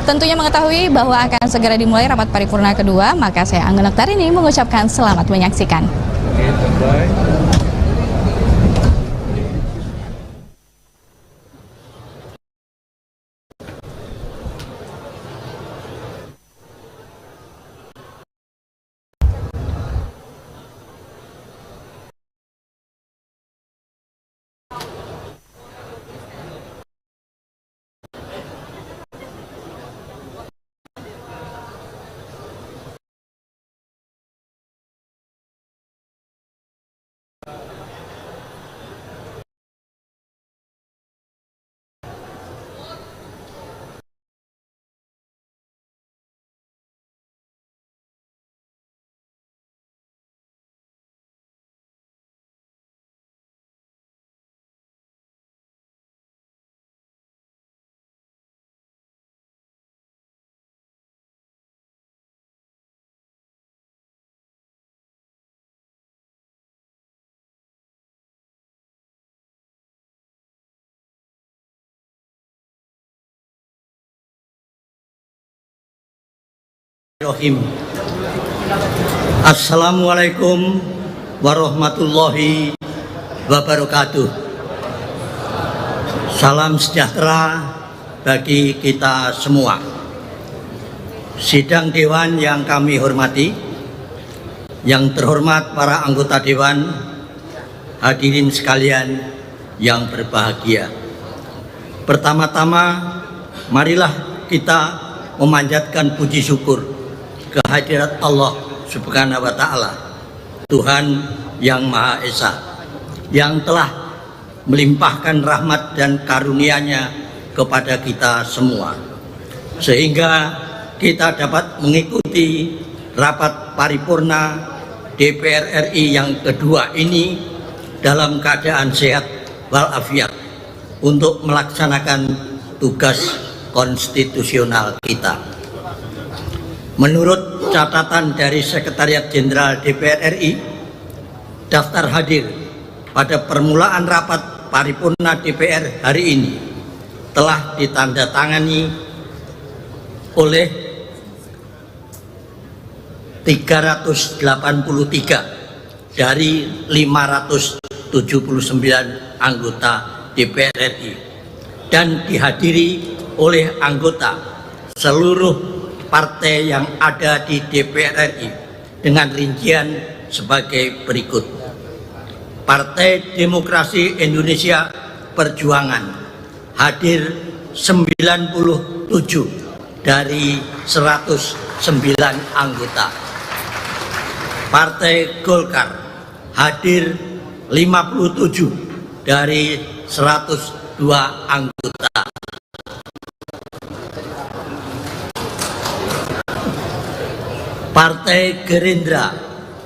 tentunya mengetahui bahwa akan segera dimulai rapat paripurna kedua, maka saya Anggun Oktarini mengucapkan selamat menyaksikan. Assalamualaikum warahmatullahi wabarakatuh. Salam sejahtera bagi kita semua. Sidang Dewan yang kami hormati, yang terhormat para anggota Dewan, hadirin sekalian yang berbahagia. Pertama-tama, marilah kita memanjatkan puji syukur kehadirat Allah Subhanahu wa Ta'ala, Tuhan yang Maha Esa, yang telah melimpahkan rahmat dan karunia-Nya kepada kita semua, sehingga kita dapat mengikuti rapat paripurna DPR RI yang kedua ini dalam keadaan sehat walafiat untuk melaksanakan tugas konstitusional kita. Menurut catatan dari Sekretariat Jenderal DPR RI, daftar hadir pada permulaan rapat paripurna DPR hari ini telah ditandatangani oleh 383 dari 579 anggota DPR RI dan dihadiri oleh anggota seluruh partai yang ada di DPR RI dengan rincian sebagai berikut. Partai Demokrasi Indonesia Perjuangan hadir 97 dari 109 anggota. Partai Golkar hadir 57 dari 102 anggota. Partai Gerindra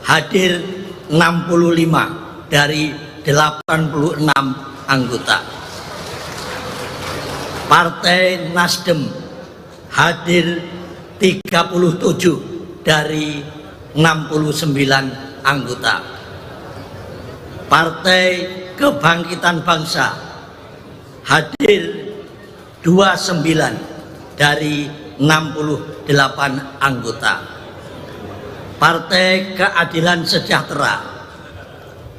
hadir 65 dari 86 anggota. Partai Nasdem hadir 37 dari 69 anggota. Partai Kebangkitan Bangsa hadir 29 dari 68 anggota. Partai Keadilan Sejahtera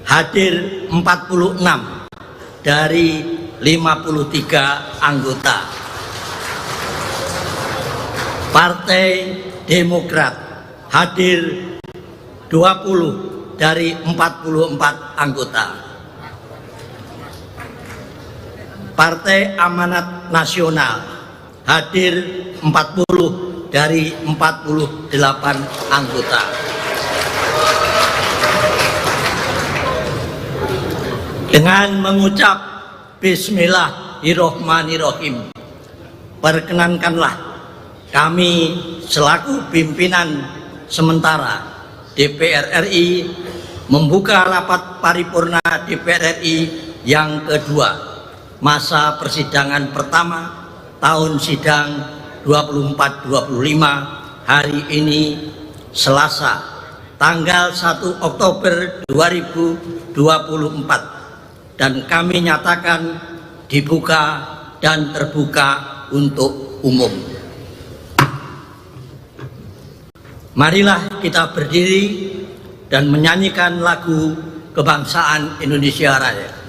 hadir 46 dari 53 anggota. Partai Demokrat hadir 20 dari 44 anggota. Partai Amanat Nasional hadir 40 dari 48 anggota. Dengan mengucap Bismillahirrohmanirrohim, perkenankanlah kami selaku pimpinan sementara DPR RI membuka rapat paripurna DPR RI yang kedua masa persidangan pertama tahun sidang 24-25 hari ini Selasa tanggal 1 Oktober 2024 dan kami nyatakan dibuka dan terbuka untuk umum. Marilah kita berdiri dan menyanyikan lagu kebangsaan Indonesia Raya.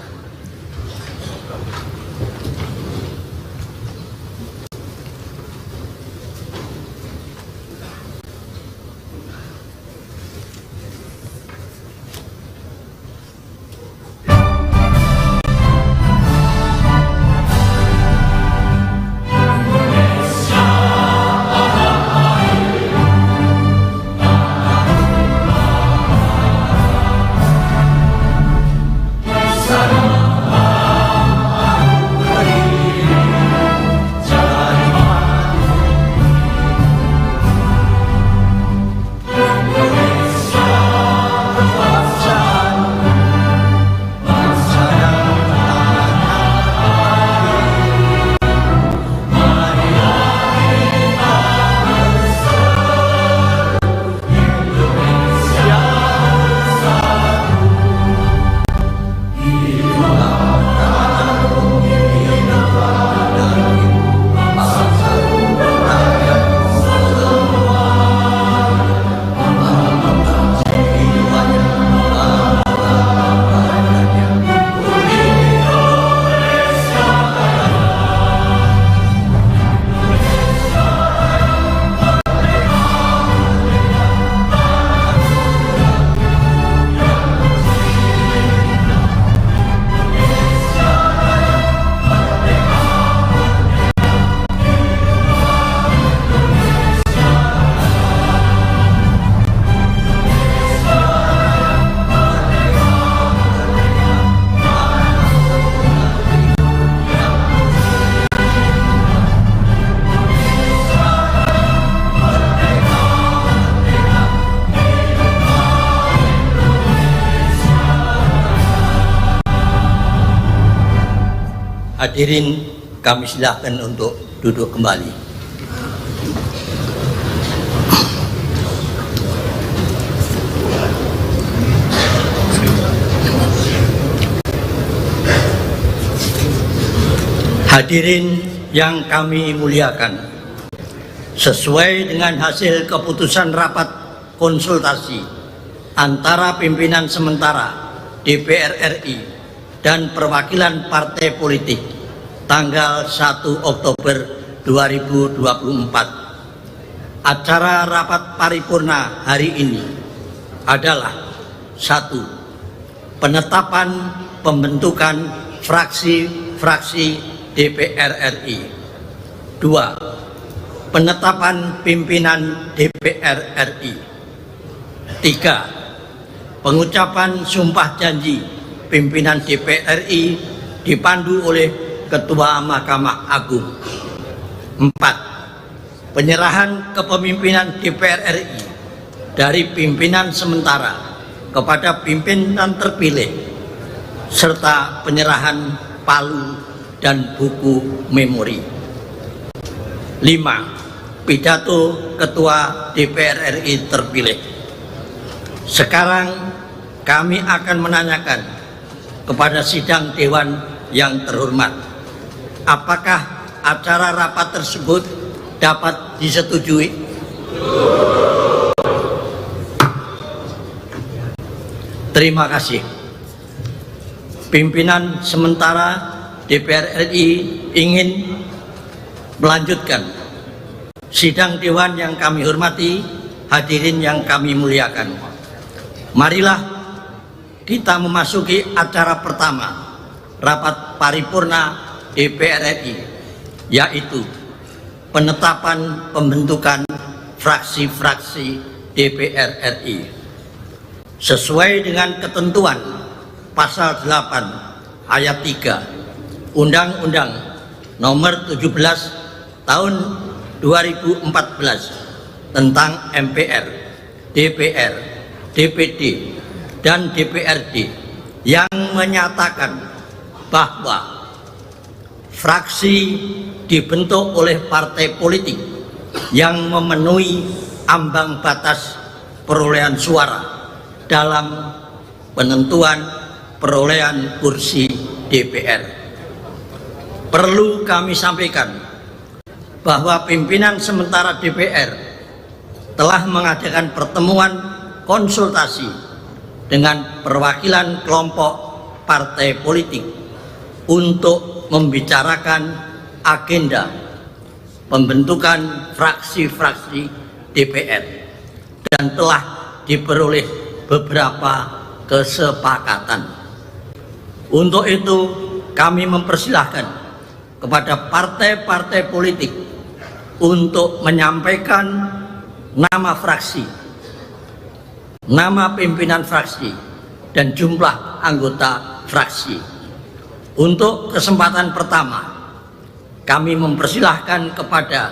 Hadirin, kami silakan untuk duduk kembali. Hadirin yang kami muliakan, sesuai dengan hasil keputusan rapat konsultasi antara pimpinan sementara DPR RI dan perwakilan partai politik tanggal 1 Oktober 2024. Acara rapat paripurna hari ini adalah: 1. Penetapan pembentukan fraksi-fraksi DPR RI. 2. Penetapan pimpinan DPR RI. 3. Pengucapan sumpah janji pimpinan DPR RI dipandu oleh Ketua Mahkamah Agung. 4. Penyerahan kepemimpinan DPR RI dari pimpinan sementara kepada pimpinan terpilih, serta penyerahan palu dan buku memori. 5. Pidato Ketua DPR RI terpilih. Sekarang kami akan menanyakan kepada sidang Dewan yang terhormat, apakah acara rapat tersebut dapat disetujui? Terima kasih. Pimpinan sementara DPR RI ingin melanjutkan sidang Dewan yang kami hormati. Hadirin yang kami muliakan, marilah kita memasuki acara pertama rapat paripurna DPR RI, yaitu penetapan pembentukan fraksi-fraksi DPR RI. Sesuai dengan ketentuan pasal 8 ayat 3 Undang-Undang Nomor 17 Tahun 2014 tentang MPR, DPR, DPD, dan DPRD yang menyatakan bahwa fraksi dibentuk oleh partai politik yang memenuhi ambang batas perolehan suara dalam penentuan perolehan kursi DPR. Perlu kami sampaikan bahwa pimpinan sementara DPR telah mengadakan pertemuan konsultasi dengan perwakilan kelompok partai politik untuk membicarakan agenda pembentukan fraksi-fraksi DPR dan telah diperoleh beberapa kesepakatan. Untuk itu kami mempersilahkan kepada partai-partai politik untuk menyampaikan nama fraksi, nama pimpinan fraksi, dan jumlah anggota fraksi. Untuk kesempatan pertama, kami mempersilahkan kepada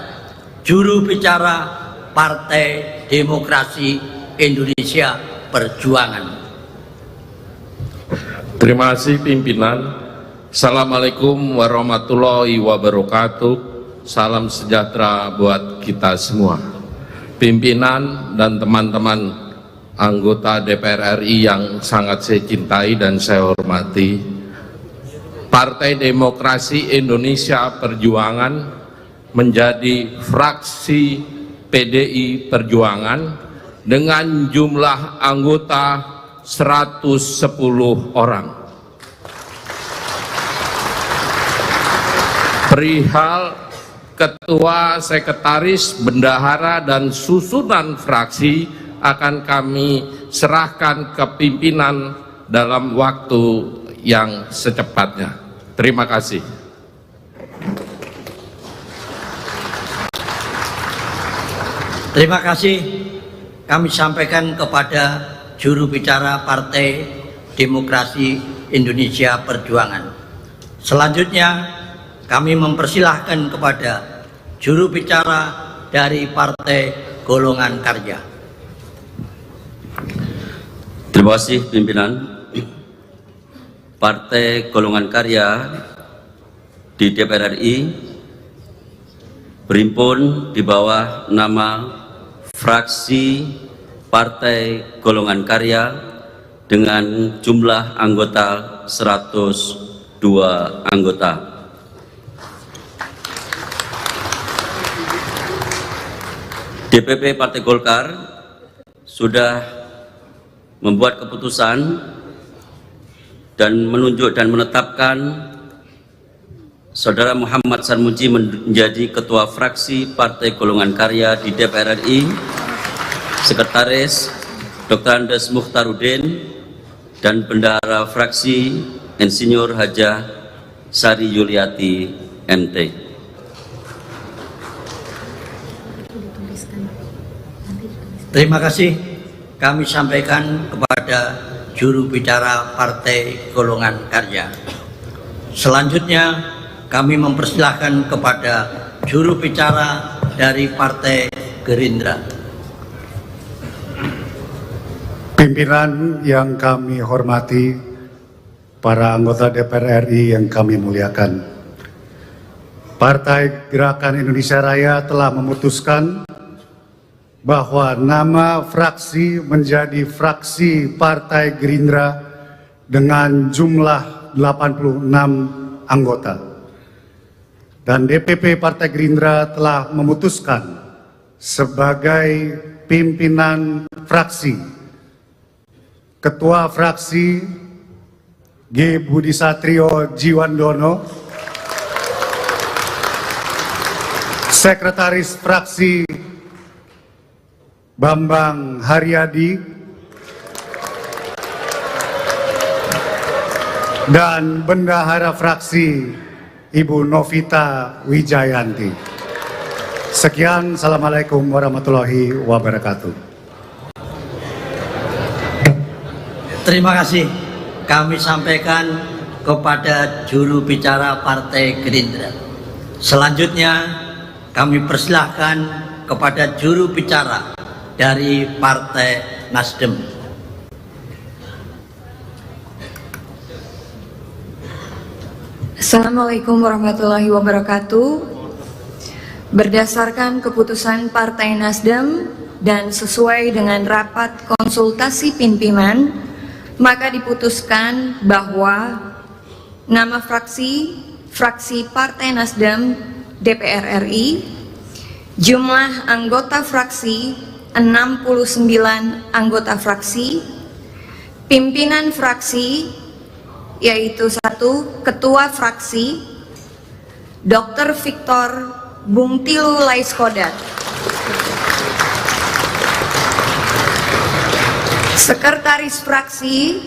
juru bicara Partai Demokrasi Indonesia Perjuangan. Terima kasih pimpinan. Assalamualaikum warahmatullahi wabarakatuh. Salam sejahtera buat kita semua. Pimpinan dan teman-teman anggota DPR RI yang sangat saya cintai dan saya hormati, Partai Demokrasi Indonesia Perjuangan menjadi fraksi PDI Perjuangan dengan jumlah anggota 110 orang. Perihal ketua, sekretaris, bendahara, dan susunan fraksi akan kami serahkan ke pimpinan dalam waktu yang secepatnya. Terima kasih. Terima kasih kami sampaikan kepada juru bicara Partai Demokrasi Indonesia Perjuangan. Selanjutnya kami mempersilahkan kepada juru bicara dari Partai Golongan Karya. Terima kasih pimpinan. Partai Golongan Karya di DPR RI berhimpun di bawah nama fraksi Partai Golongan Karya dengan jumlah anggota 102 anggota. DPP Partai Golkar sudah membuat keputusan dan menunjuk dan menetapkan Saudara Muhammad Sarmuji menjadi Ketua Fraksi Partai Golongan Karya di DPR RI, Sekretaris Dr. Andes Mukhtarudin, dan Bendahara Fraksi Insinyur Hajah Sari Yuliati MT. Terima kasih kami sampaikan kepada juru bicara Partai Golongan Karya. Selanjutnya kami mempersilahkan kepada juru bicara dari Partai Gerindra. Pimpinan yang kami hormati, para anggota DPR RI yang kami muliakan, Partai Gerakan Indonesia Raya telah memutuskan bahwa nama fraksi menjadi fraksi Partai Gerindra dengan jumlah 86 anggota. Dan DPP Partai Gerindra telah memutuskan sebagai pimpinan fraksi, Ketua Fraksi G. Budi Satrio Jiwandono, Sekretaris Fraksi Bambang Haryadi, dan Bendahara Fraksi Ibu Novita Wijayanti. Sekian, Assalamualaikum warahmatullahi wabarakatuh. Terima kasih kami sampaikan kepada juru bicara Partai Gerindra. Selanjutnya kami persilahkan kepada juru bicara dari Partai Nasdem. Assalamualaikum warahmatullahi wabarakatuh. Berdasarkan keputusan Partai Nasdem dan sesuai dengan rapat konsultasi pimpinan, maka diputuskan bahwa nama fraksi Partai Nasdem DPR RI, jumlah anggota fraksi 69 anggota fraksi. Pimpinan fraksi yaitu 1. Ketua fraksi Dr. Victor Bungtilu Laiskodat, Sekretaris fraksi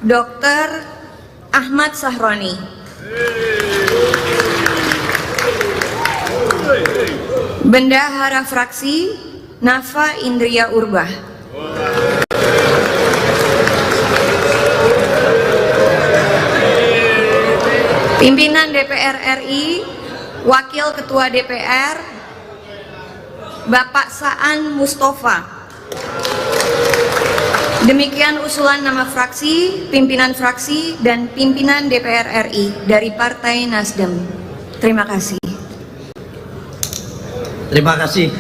Dr. Ahmad Sahroni, Bendahara fraksi Nafa Indria Urbah, Pimpinan DPR RI, Wakil Ketua DPR Bapak Saan Mustafa. Demikian usulan nama fraksi, pimpinan fraksi, dan pimpinan DPR RI dari Partai Nasdem. Terima kasih. Terima kasih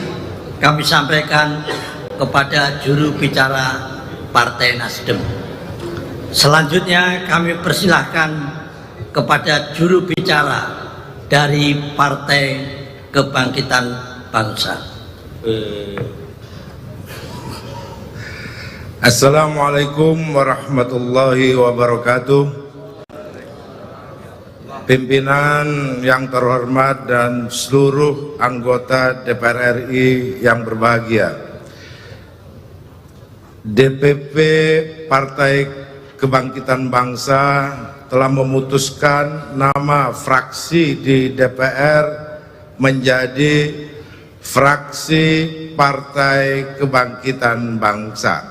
kami sampaikan kepada juru bicara Partai Nasdem. Selanjutnya kami persilahkan kepada juru bicara dari Partai Kebangkitan Bangsa. Assalamualaikum warahmatullahi wabarakatuh. Pimpinan yang terhormat dan seluruh anggota DPR RI yang berbahagia, DPP Partai Kebangkitan Bangsa telah memutuskan nama fraksi di DPR menjadi fraksi Partai Kebangkitan Bangsa,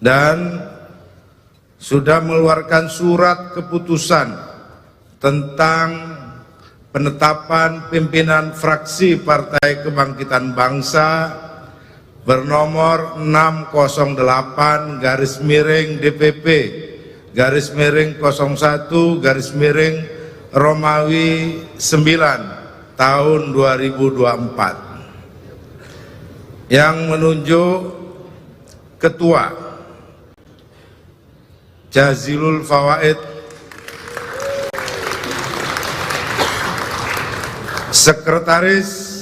dan sudah mengeluarkan surat keputusan tentang penetapan pimpinan fraksi Partai Kebangkitan Bangsa bernomor 608-01-Romawi 9 tahun 2024 yang menunjuk Ketua Jazilul Fawaid, Sekretaris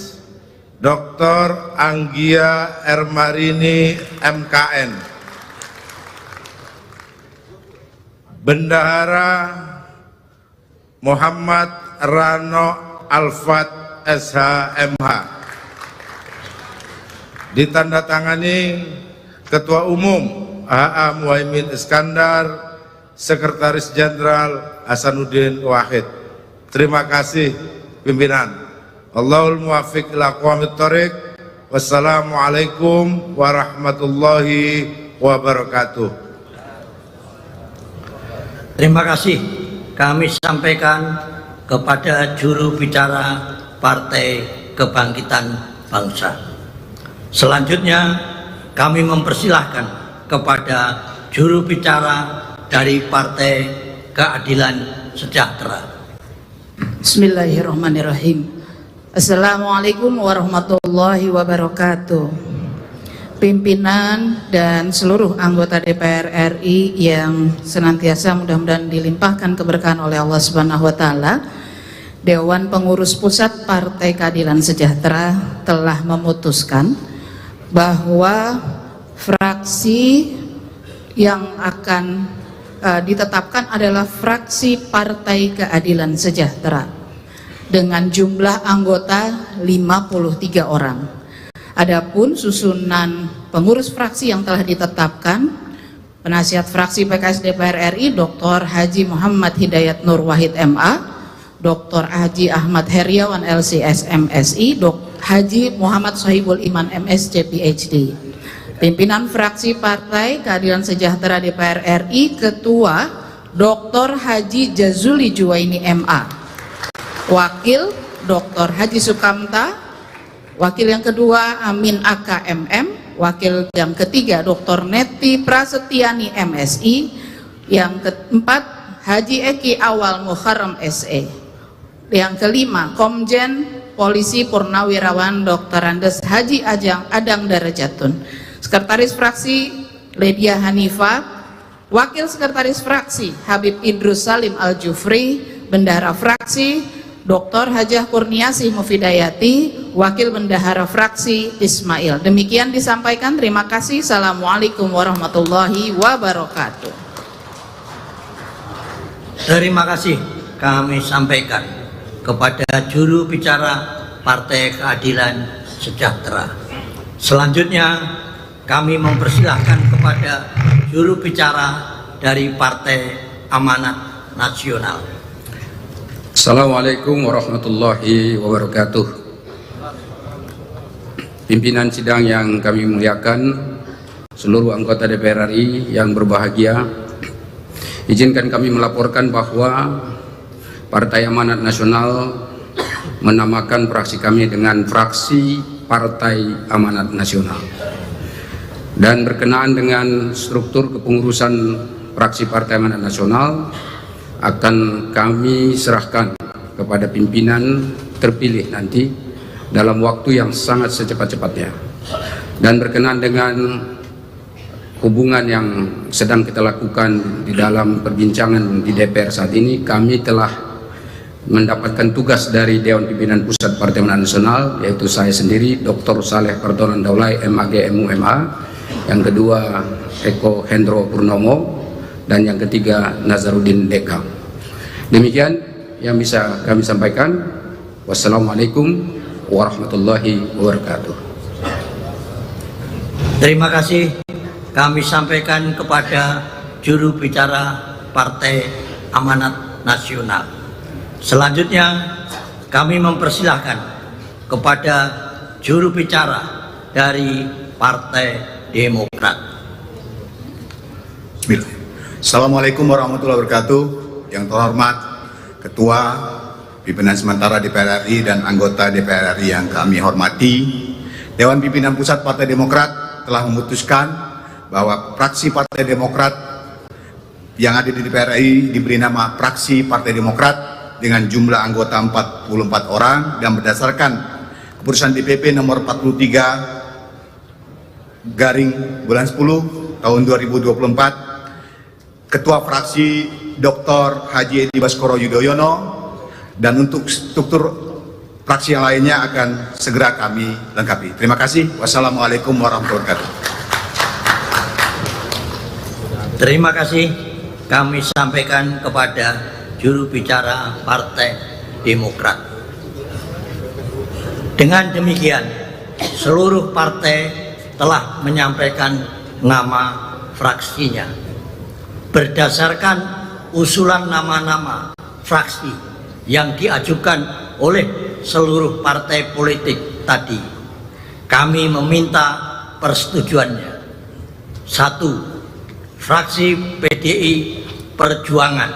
Dr. Anggia Ermarini MKN, Bendahara Muhammad Rano Alfat SHMH. Ditandatangani Ketua Umum HA Muhaimin Iskandar, Sekretaris Jenderal Hasanuddin Wahid. Terima kasih pimpinan. Allahul muwaffiq ila aqwamit thoriq. Wassalamualaikum warahmatullahi wabarakatuh. Terima kasih kami sampaikan kepada juru bicara Partai Kebangkitan Bangsa. Selanjutnya kami mempersilahkan kepada juru bicara dari Partai Keadilan Sejahtera. Bismillahirrahmanirrahim. Assalamualaikum warahmatullahi wabarakatuh. Pimpinan dan seluruh anggota DPR RI yang senantiasa mudah-mudahan dilimpahkan keberkahan oleh Allah Subhanahu wa taala, Dewan Pengurus Pusat Partai Keadilan Sejahtera telah memutuskan bahwa fraksi yang akan ditetapkan adalah fraksi Partai Keadilan Sejahtera dengan jumlah anggota 53 orang. Adapun susunan pengurus fraksi yang telah ditetapkan, penasihat fraksi PKS DPR RI Dr. Haji Muhammad Hidayat Nur Wahid MA, Dr. Haji Ahmad Heriawan LCS MSI, Haji Muhammad Sohibul Iman MSc PhD. Pimpinan fraksi Partai Keadilan Sejahtera DPR RI, Ketua Dr. Haji Jazuli Juwaini MA, Wakil Dr. Haji Sukamta, Wakil yang kedua Amin AKMM, Wakil yang ketiga Dr. Neti Prasetyani MSI, yang keempat Haji Eki Awal Muharram SE, yang kelima Komjen Polisi Purnawirawan Dr. Andes Haji Adang Darajatun. Sekretaris fraksi Ledia Hanifa, Wakil Sekretaris fraksi Habib Idrus Salim Al-Jufri, Bendahara fraksi Dr. Hajah Kurniasih Mufidayati, Wakil Bendahara Fraksi Ismail. Demikian disampaikan. Terima kasih. Assalamualaikum warahmatullahi wabarakatuh. Terima kasih kami sampaikan kepada juru bicara Partai Keadilan Sejahtera. Selanjutnya kami mempersilahkan kepada juru bicara dari Partai Amanat Nasional. Assalamualaikum warahmatullahi wabarakatuh. Pimpinan sidang yang kami muliakan, seluruh anggota DPR RI yang berbahagia, izinkan kami melaporkan bahwa Partai Amanat Nasional menamakan fraksi kami dengan Fraksi Partai Amanat Nasional. Dan berkenaan dengan struktur kepengurusan Fraksi Partai Amanat Nasional akan kami serahkan kepada pimpinan terpilih nanti dalam waktu yang sangat secepat-cepatnya. Dan berkenaan dengan hubungan yang sedang kita lakukan di dalam perbincangan di DPR saat ini, kami telah mendapatkan tugas dari Dewan Pimpinan Pusat Partai Amanat Nasional, yaitu saya sendiri, Dr. Saleh Pardonan Daulay, MAG MUMA, yang kedua Eko Hendro Purnomo, dan yang ketiga Nazarudin Deka. Demikian yang bisa kami sampaikan. Wassalamualaikum warahmatullahi wabarakatuh. Terima kasih kami sampaikan kepada juru bicara Partai Amanat Nasional. Selanjutnya kami mempersilahkan kepada juru bicara dari Partai Demokrat. Assalamualaikum warahmatullahi wabarakatuh. Yang terhormat Ketua Pimpinan Sementara DPR RI dan anggota DPR RI yang kami hormati, Dewan Pimpinan Pusat Partai Demokrat telah memutuskan bahwa fraksi Partai Demokrat yang ada di DPR RI diberi nama Fraksi Partai Demokrat dengan jumlah anggota 44 orang, dan berdasarkan keputusan DPP nomor 43 garing bulan 10 tahun 2024, Ketua Fraksi Dr. Haji Edi Baskoro Yudhoyono, dan untuk struktur fraksi yang lainnya akan segera kami lengkapi. Terima kasih. Wassalamualaikum warahmatullahi wabarakatuh. Terima kasih kami sampaikan kepada juru bicara Partai Demokrat. Dengan demikian, seluruh partai telah menyampaikan nama fraksinya. Berdasarkan usulan nama-nama fraksi yang diajukan oleh seluruh partai politik tadi, kami meminta persetujuannya. 1. Fraksi PDI Perjuangan.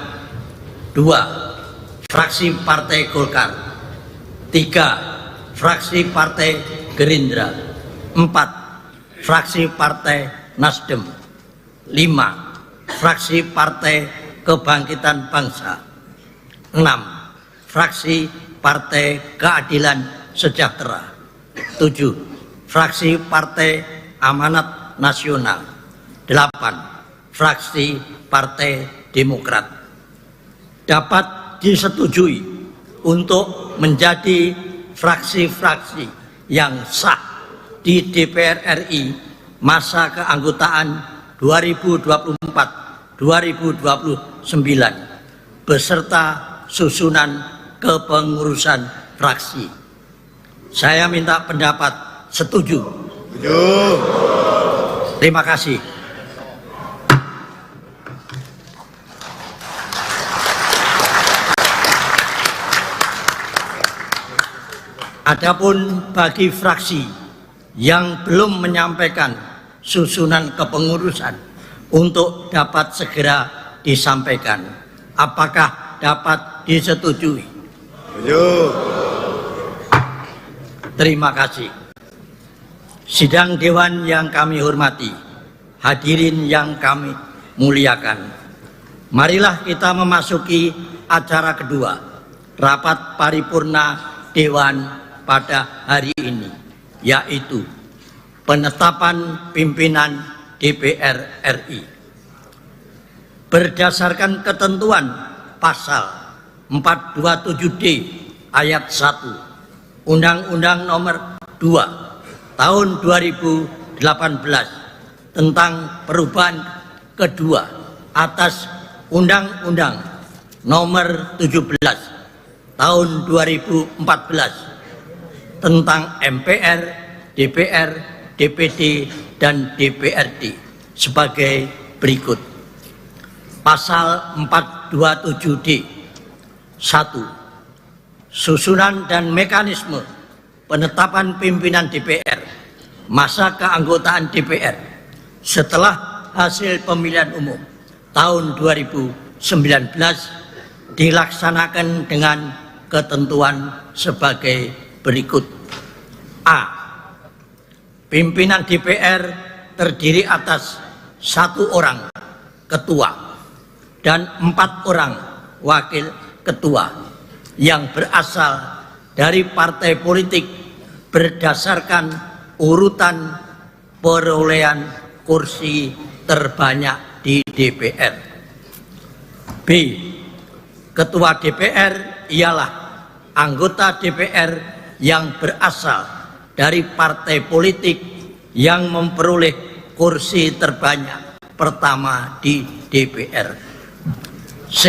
2. Fraksi Partai Golkar. 3. Fraksi Partai Gerindra. 4. Fraksi Partai Nasdem. 5. Fraksi Partai Kebangkitan Bangsa. 6. Fraksi Partai Keadilan Sejahtera. 7. Fraksi Partai Amanat Nasional. 8. Fraksi Partai Demokrat. Dapat disetujui untuk menjadi fraksi-fraksi yang sah di DPR RI masa keanggotaan 2024-2029 beserta susunan kepengurusan fraksi. Saya minta pendapat setuju. Terima kasih. Adapun bagi fraksi yang belum menyampaikan susunan kepengurusan untuk dapat segera disampaikan, apakah dapat disetujui? Terima kasih. Sidang Dewan yang kami hormati, hadirin yang kami muliakan, marilah kita memasuki acara kedua rapat paripurna Dewan pada hari ini, yaitu penetapan pimpinan DPR RI. Berdasarkan ketentuan pasal 427D ayat 1 Undang-Undang Nomor 2 Tahun 2018 tentang perubahan kedua atas Undang-Undang Nomor 17 Tahun 2014 tentang MPR, DPR, DPD, dan DPRD sebagai berikut. Pasal 427D 1. Susunan dan mekanisme penetapan pimpinan DPR, masa keanggotaan DPR setelah hasil pemilihan umum tahun 2019 dilaksanakan dengan ketentuan sebagai berikut. A. Pimpinan DPR terdiri atas 1 orang ketua dan 4 orang wakil ketua yang berasal dari partai politik berdasarkan urutan perolehan kursi terbanyak di DPR. B. Ketua DPR ialah anggota DPR yang berasal dari partai politik yang memperoleh kursi terbanyak pertama di DPR. C.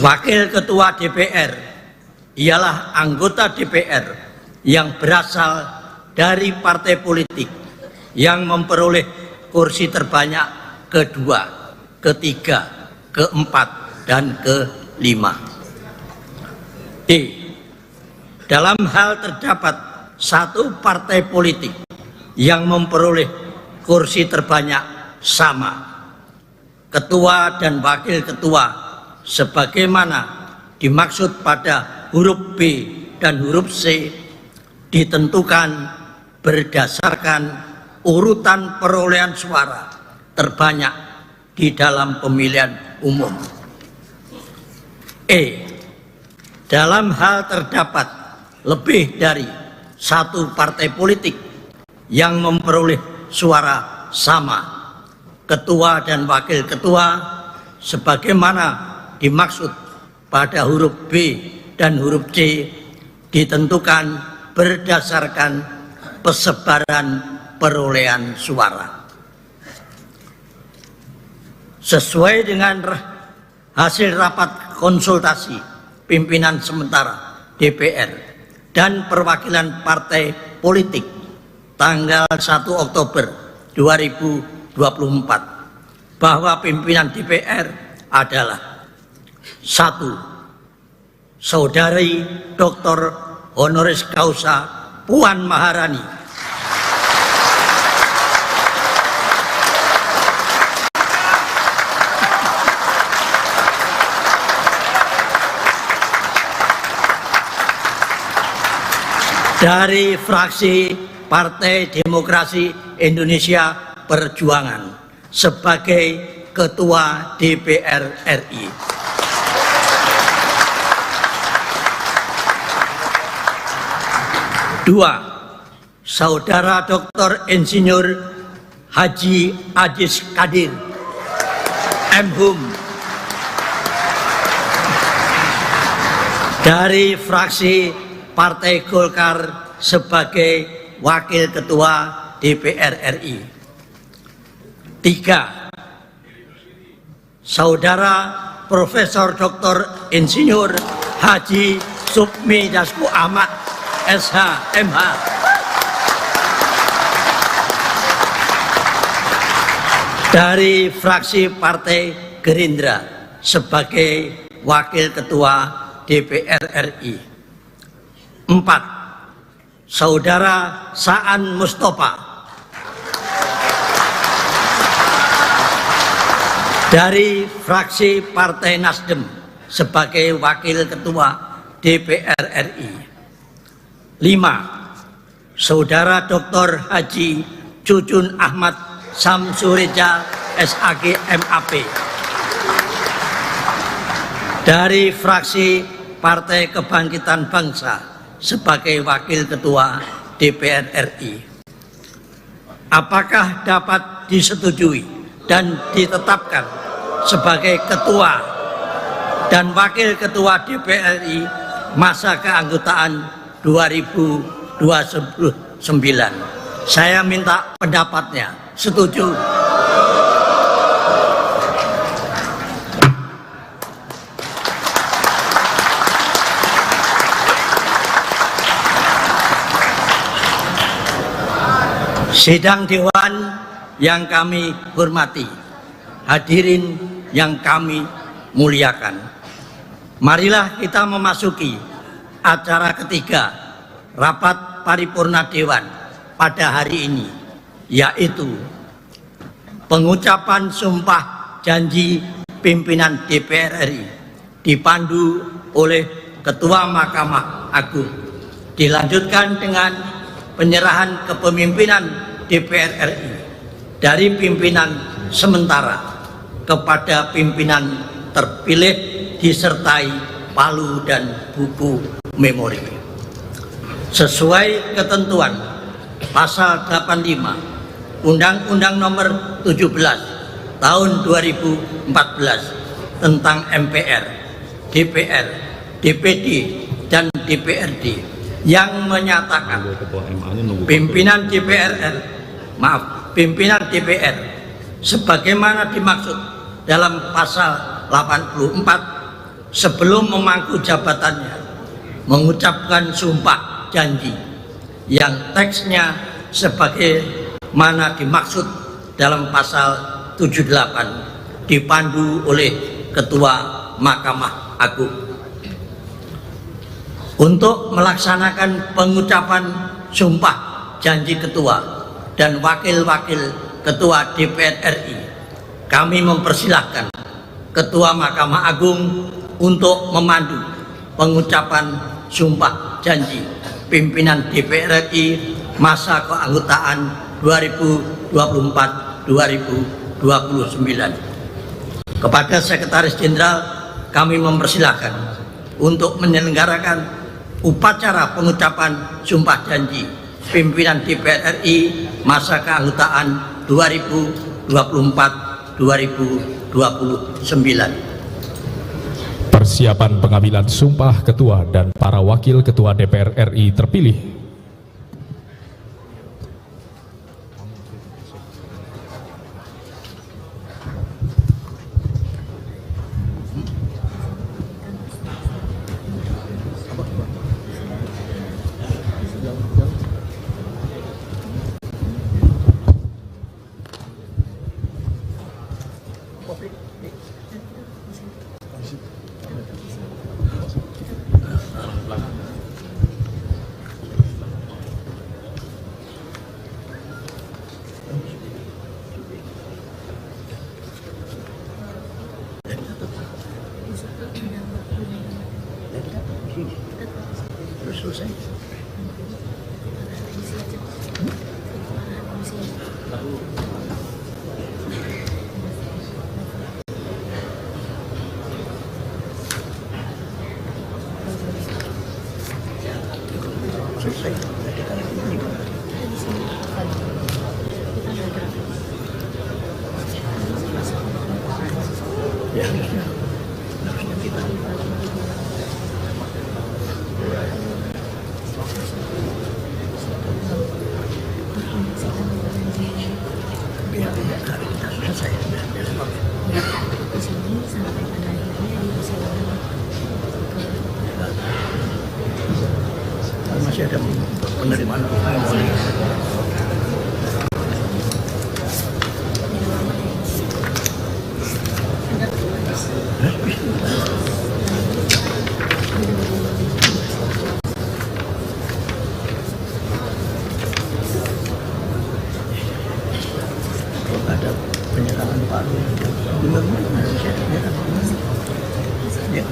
Wakil ketua DPR ialah anggota DPR yang berasal dari partai politik yang memperoleh kursi terbanyak kedua, ketiga, keempat, dan kelima. D. Dalam hal terdapat 1 partai politik yang memperoleh kursi terbanyak sama, ketua dan wakil ketua sebagaimana dimaksud pada huruf B dan huruf C ditentukan berdasarkan urutan perolehan suara terbanyak di dalam pemilihan umum. E. Dalam hal terdapat lebih dari 1 partai politik yang memperoleh suara sama, ketua dan wakil ketua sebagaimana dimaksud pada huruf B dan huruf C ditentukan berdasarkan persebaran perolehan suara. Sesuai dengan hasil rapat konsultasi pimpinan sementara DPR dan perwakilan partai politik tanggal 1 Oktober 2024 bahwa pimpinan DPR adalah 1. Saudari Dr. Honoris Causa Puan Maharani. Dari fraksi Partai Demokrasi Indonesia Perjuangan sebagai Ketua DPR RI. 2. Saudara Dr. Insinyur Haji Ajis Kadir M.Hum dari fraksi Partai Golkar sebagai Wakil Ketua DPR RI. 3. Saudara Profesor Dr. Insinyur Haji Supmi Dasko Ahmad SH MH dari fraksi Partai Gerindra sebagai Wakil Ketua DPR RI. 4. Saudara Saan Mustafa dari fraksi Partai Nasdem sebagai Wakil Ketua DPR RI. 5. Saudara Dr. Haji Cucun Ahmad Samsureja SAG MAP dari fraksi Partai Kebangkitan Bangsa sebagai Wakil Ketua DPR RI. Apakah dapat disetujui dan ditetapkan sebagai ketua dan wakil ketua DPR RI masa keanggotaan 2029. Saya minta pendapatnya. Setuju? Sidang Dewan yang kami hormati, hadirin yang kami muliakan, marilah kita memasuki acara ketiga rapat paripurna Dewan pada hari ini, yaitu pengucapan sumpah janji pimpinan DPR RI dipandu oleh Ketua Mahkamah Agung, dilanjutkan dengan penyerahan kepemimpinan DPR RI dari pimpinan sementara kepada pimpinan terpilih disertai palu dan buku memori. Sesuai ketentuan pasal 85 Undang-Undang Nomor 17 Tahun 2014 tentang MPR, DPR, DPD, dan DPRD yang menyatakan pimpinan DPR sebagaimana dimaksud dalam pasal 84 sebelum memangku jabatannya mengucapkan sumpah janji yang teksnya sebagaimana dimaksud dalam pasal 78 dipandu oleh Ketua Mahkamah Agung. Untuk melaksanakan pengucapan sumpah janji ketua dan wakil-wakil ketua DPR RI, kami mempersilahkan Ketua Mahkamah Agung untuk memandu pengucapan sumpah janji pimpinan DPR RI masa keanggotaan 2024-2029. Kepada Sekretaris Jenderal kami mempersilahkan untuk menyelenggarakan upacara pengucapan sumpah janji pimpinan DPR RI masa keanggotaan 2024-2029. Persiapan pengambilan sumpah ketua dan para wakil ketua DPR RI terpilih. Masih ada penerimaan memori. Ada penyerahan palu. Ya.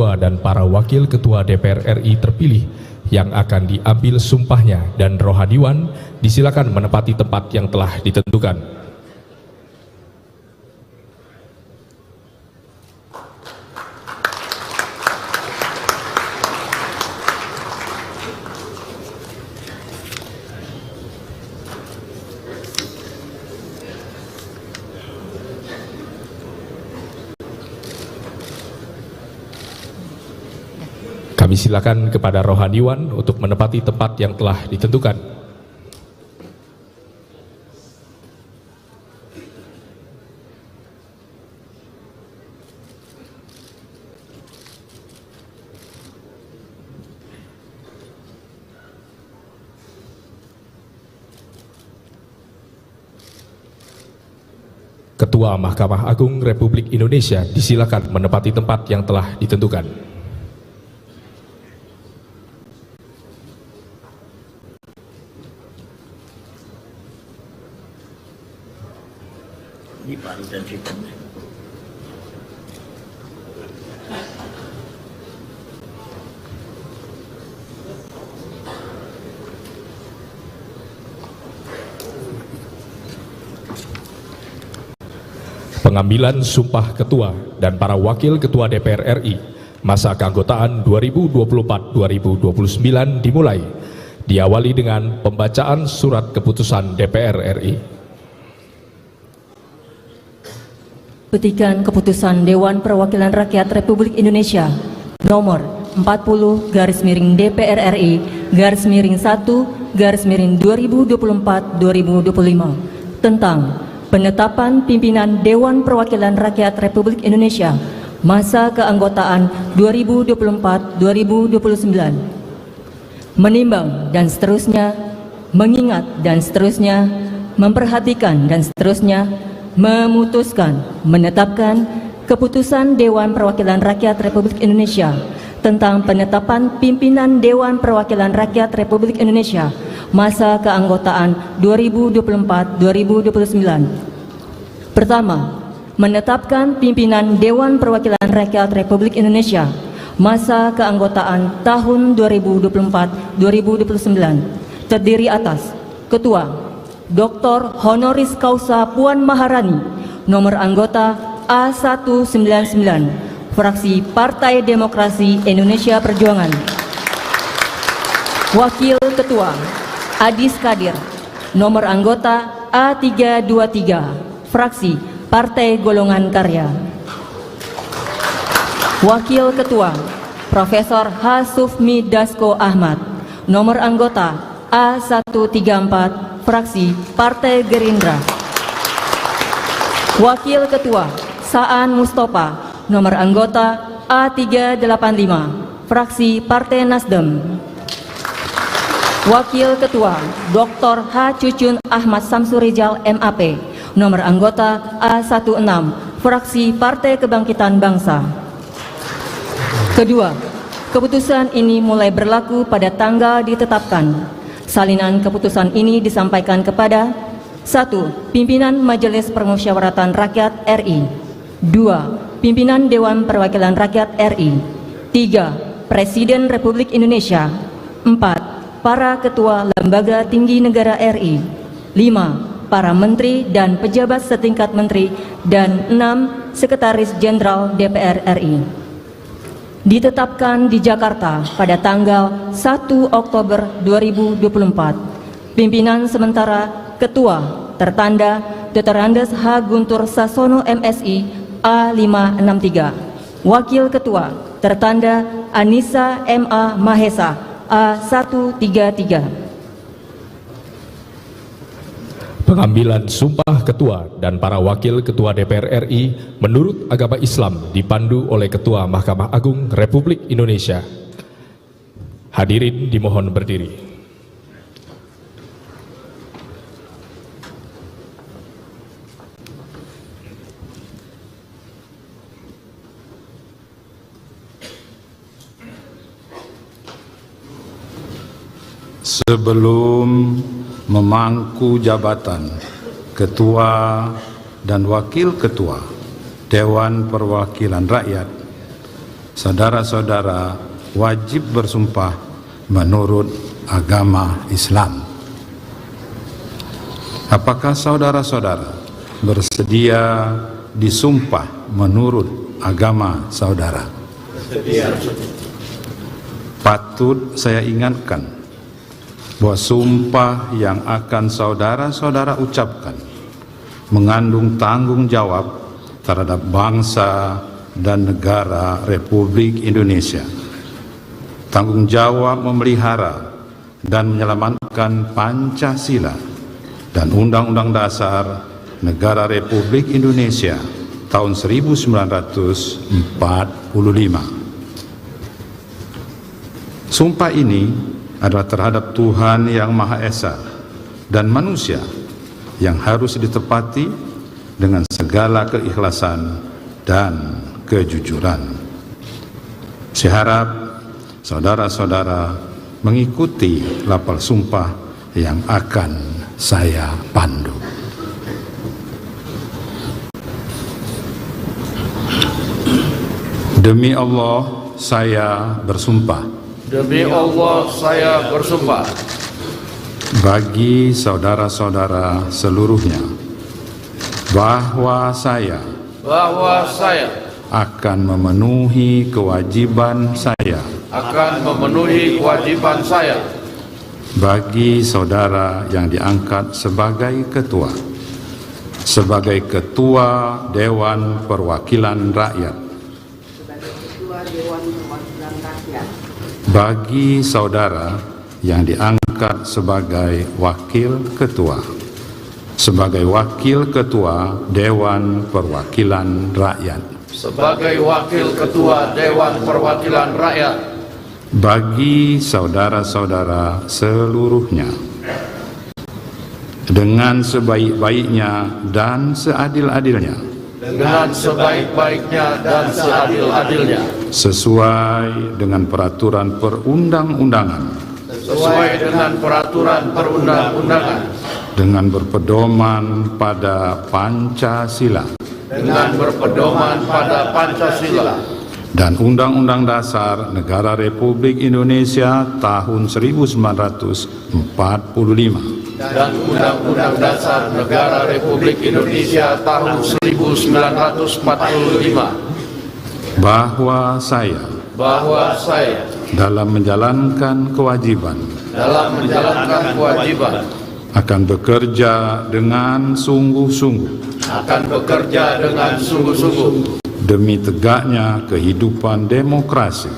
ketua dan para wakil ketua DPR RI terpilih yang akan diambil sumpahnya, dan rohaniwan disilakan menempati tempat yang telah ditentukan. Kami silakan kepada rohaniwan untuk menempati tempat yang telah ditentukan. Ketua Mahkamah Agung Republik Indonesia disilakan menempati tempat yang telah ditentukan. Ini baru dan sistem. Pengambilan sumpah ketua dan para wakil ketua DPR RI masa keanggotaan 2024-2029 dimulai, diawali dengan pembacaan surat keputusan DPR RI. Petikan Keputusan Dewan Perwakilan Rakyat Republik Indonesia nomor 40/DPR RI /1/2024-2025 tentang penetapan pimpinan Dewan Perwakilan Rakyat Republik Indonesia masa keanggotaan 2024-2029. Menimbang dan seterusnya, mengingat dan seterusnya, memperhatikan dan seterusnya, memutuskan, menetapkan keputusan Dewan Perwakilan Rakyat Republik Indonesia tentang penetapan pimpinan Dewan Perwakilan Rakyat Republik Indonesia masa keanggotaan 2024-2029. Pertama, menetapkan pimpinan Dewan Perwakilan Rakyat Republik Indonesia masa keanggotaan tahun 2024-2029 terdiri atas Ketua Dr. Honoris Causa Puan Maharani, nomor anggota A199, fraksi Partai Demokrasi Indonesia Perjuangan. Wakil Ketua Adis Kadir, nomor anggota A323, fraksi Partai Golongan Karya. Wakil Ketua Profesor H. Sufmi Dasko Ahmad, nomor anggota A134, fraksi Partai Gerindra. Wakil Ketua Saan Mustafa, nomor anggota A385, fraksi Partai Nasdem. Wakil Ketua Dr. H. Cucun Ahmad Samsurijal MAP, nomor anggota A16, fraksi Partai Kebangkitan Bangsa. Kedua, keputusan ini mulai berlaku pada tanggal ditetapkan. Salinan keputusan ini disampaikan kepada 1. Pimpinan Majelis Permusyawaratan Rakyat RI, 2. Pimpinan Dewan Perwakilan Rakyat RI, 3. Presiden Republik Indonesia, 4. Para Ketua Lembaga Tinggi Negara RI, 5. Para Menteri dan Pejabat setingkat Menteri, dan 6. Sekretaris Jenderal DPR RI. Ditetapkan di Jakarta pada tanggal 1 Oktober 2024. Pimpinan sementara Ketua tertanda Dr. Andes H. Guntur Sasono MSI A563. Wakil Ketua tertanda Anissa M.A. Mahesa A133. Pengambilan sumpah ketua dan para wakil ketua DPR RI menurut agama Islam dipandu oleh Ketua Mahkamah Agung Republik Indonesia. Hadirin dimohon berdiri. Sebelum memangku jabatan Ketua dan Wakil Ketua Dewan Perwakilan Rakyat, saudara-saudara wajib bersumpah menurut agama Islam. Apakah saudara-saudara bersedia disumpah menurut agama saudara? Bersedia. Patut saya ingatkan bahwa sumpah yang akan saudara-saudara ucapkan mengandung tanggung jawab terhadap bangsa dan negara Republik Indonesia. Tanggung jawab memelihara dan menyelamatkan Pancasila dan Undang-Undang Dasar Negara Republik Indonesia tahun 1945. Sumpah ini adalah terhadap Tuhan Yang Maha Esa dan manusia yang harus ditepati dengan segala keikhlasan dan kejujuran. Saya harap saudara-saudara mengikuti lapal sumpah yang akan saya pandu. Demi Allah, saya bersumpah. Demi Allah, saya bersumpah. Bagi saudara-saudara seluruhnya, bahwa saya akan memenuhi kewajiban saya. Bagi saudara yang diangkat sebagai ketua Dewan Perwakilan Rakyat. Bagi saudara yang diangkat sebagai wakil ketua Dewan Perwakilan Rakyat. Bagi saudara-saudara seluruhnya, dengan sebaik-baiknya dan seadil-adilnya, sesuai dengan peraturan perundang-undangan, dengan berpedoman pada Pancasila, dan Undang-Undang Dasar Negara Republik Indonesia tahun 1945. Bahwa saya dalam menjalankan kewajiban akan bekerja dengan sungguh-sungguh demi tegaknya kehidupan demokrasi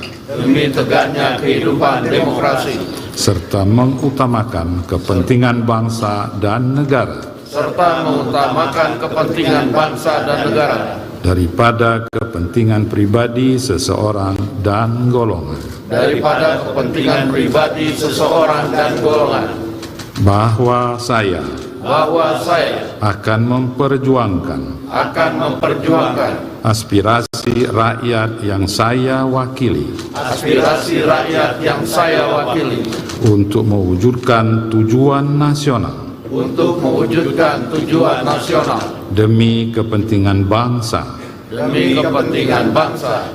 serta mengutamakan kepentingan bangsa dan negara daripada kepentingan pribadi seseorang dan golongan. Bahwa saya akan memperjuangkan aspirasi rakyat yang saya wakili untuk mewujudkan tujuan nasional demi kepentingan bangsa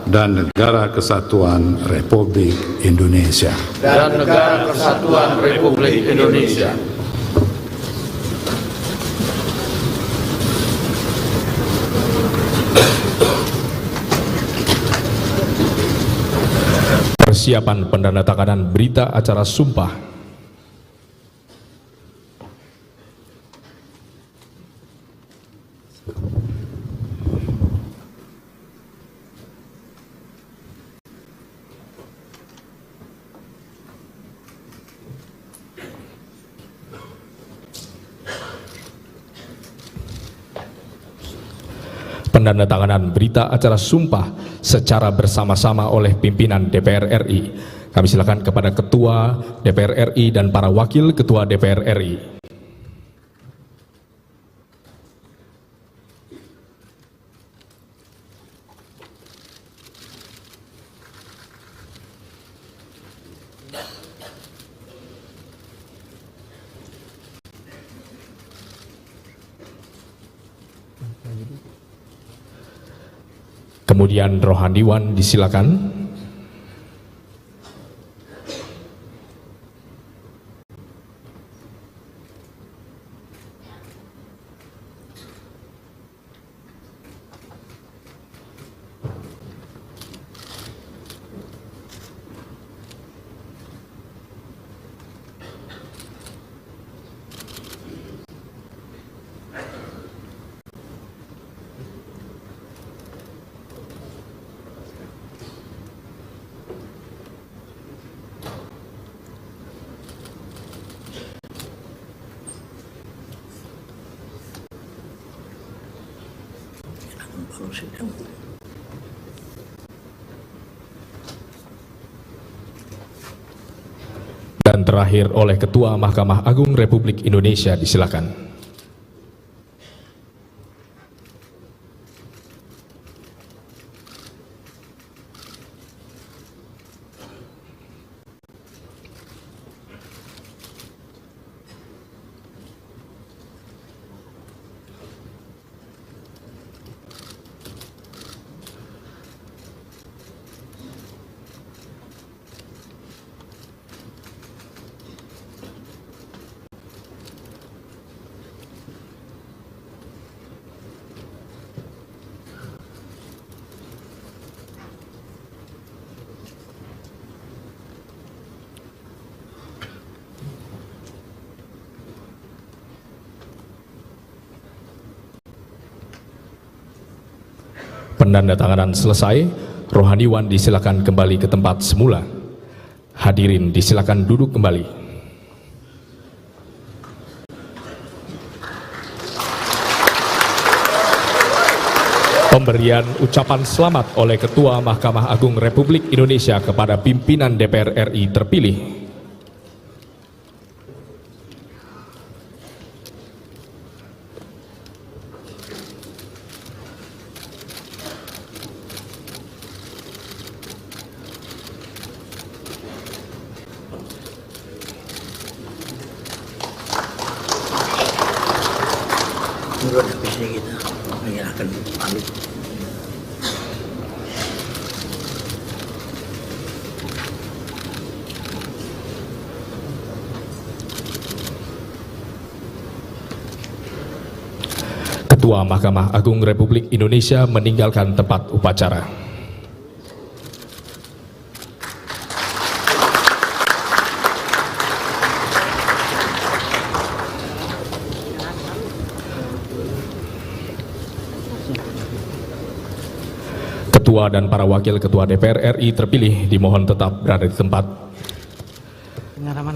dan negara kesatuan Republik Indonesia. Persiapan pendandatanganan berita acara sumpah. Pendandatanganan berita acara sumpah secara bersama-sama oleh pimpinan DPR RI. Kami silakan kepada Ketua DPR RI dan para Wakil Ketua DPR RI. Kemudian Rohaniwan disilakan. Dan terakhir oleh Ketua Mahkamah Agung Republik Indonesia, disilakan. Penandatanganan selesai, Rohaniwan disilakan kembali ke tempat semula. Hadirin disilakan duduk kembali. Pemberian ucapan selamat oleh Ketua Mahkamah Agung Republik Indonesia kepada pimpinan DPR RI terpilih. Menurut habisnya kita menyerahkan pamit. Ketua Mahkamah Agung Republik Indonesia meninggalkan tempat upacara. Ketua dan para wakil Ketua DPR RI terpilih dimohon tetap berada di tempat.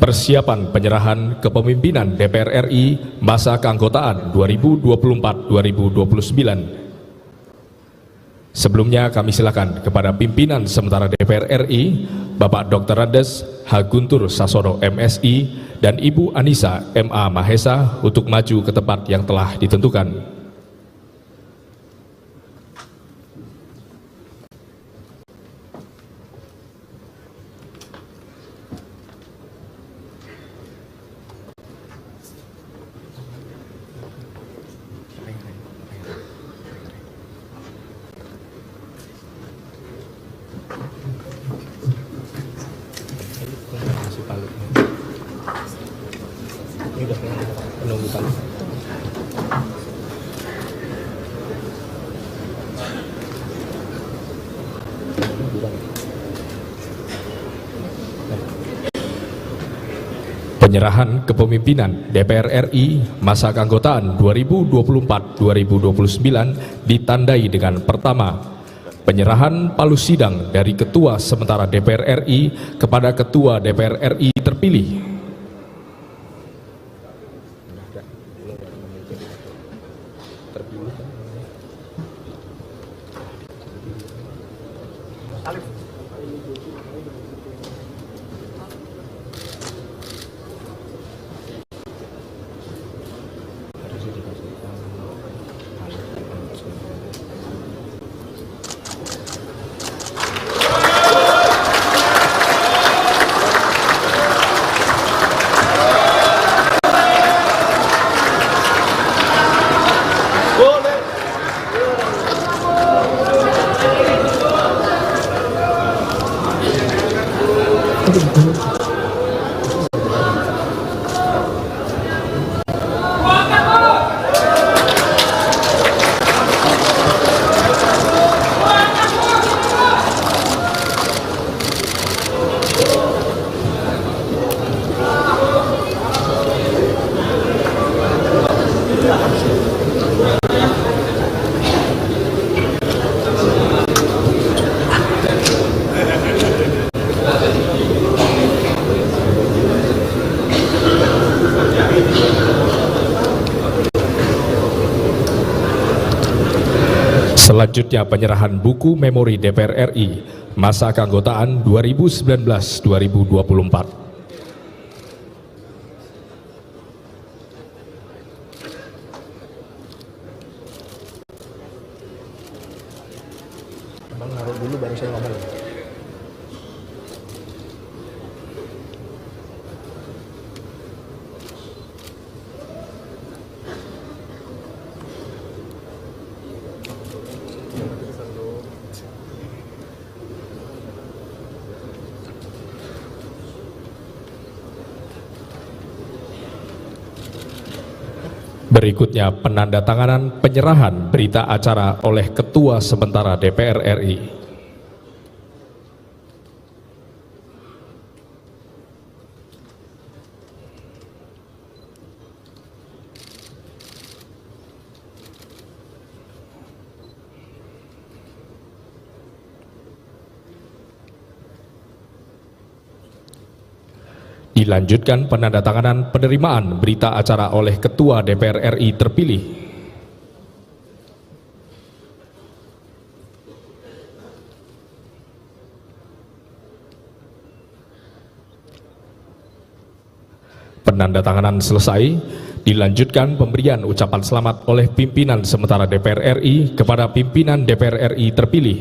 Persiapan penyerahan kepemimpinan DPR RI masa keanggotaan 2024-2029. Sebelumnya kami silakan kepada pimpinan sementara DPR RI, Bapak Dr. Andes H. Guntur Sasono MSI dan Ibu Anissa MA Mahesa untuk maju ke tempat yang telah ditentukan. Penyerahan kepemimpinan DPR RI masa keanggotaan 2024-2029 ditandai dengan pertama, penyerahan palu sidang dari Ketua sementara DPR RI kepada Ketua DPR RI terpilih. Selanjutnya penyerahan buku memori DPR RI masa keanggotaan 2019-2024. Dulu baru saya ngomong. Berikutnya penandatanganan penyerahan berita acara oleh Ketua Sementara DPR RI. Dilanjutkan penandatanganan penerimaan berita acara oleh Ketua DPR RI terpilih. Penandatanganan selesai, dilanjutkan pemberian ucapan selamat oleh pimpinan sementara DPR RI kepada pimpinan DPR RI terpilih.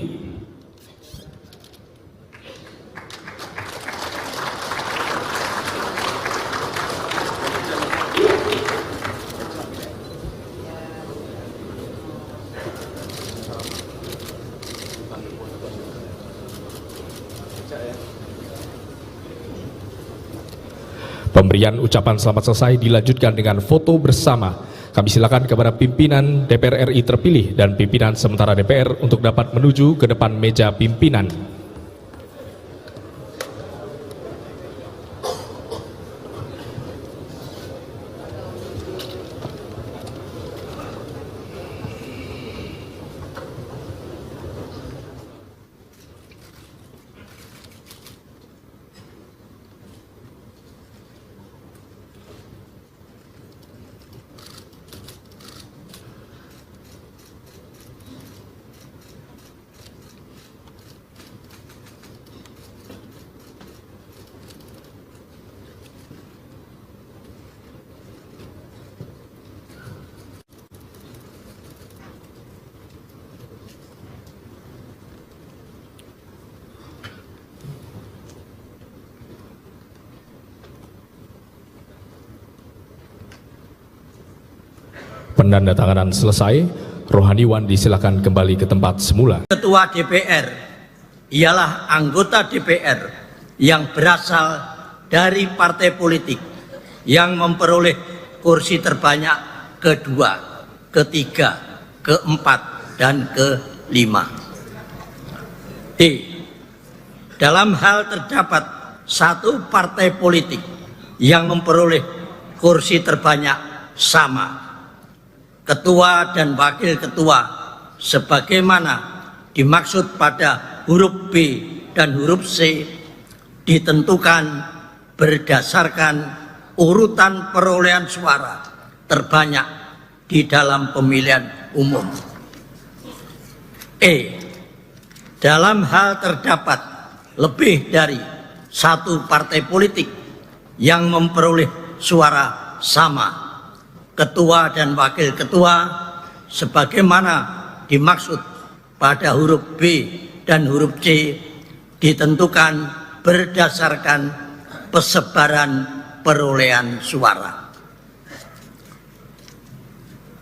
Pemberian ucapan selamat selesai, dilanjutkan dengan foto bersama. Kami silakan kepada pimpinan DPR RI terpilih dan pimpinan sementara DPR untuk dapat menuju ke depan meja pimpinan. Penandatanganan selesai, rohaniwan disilakan kembali ke tempat semula. Ketua DPR ialah anggota DPR yang berasal dari partai politik yang memperoleh kursi terbanyak kedua, ketiga, keempat, dan kelima. D. Dalam hal terdapat satu partai politik yang memperoleh kursi terbanyak sama, ketua dan wakil ketua sebagaimana dimaksud pada huruf B dan huruf C ditentukan berdasarkan urutan perolehan suara terbanyak di dalam pemilihan umum. E. Dalam hal terdapat lebih dari satu partai politik yang memperoleh suara sama, ketua dan wakil ketua sebagaimana dimaksud pada huruf B dan huruf C ditentukan berdasarkan persebaran perolehan suara.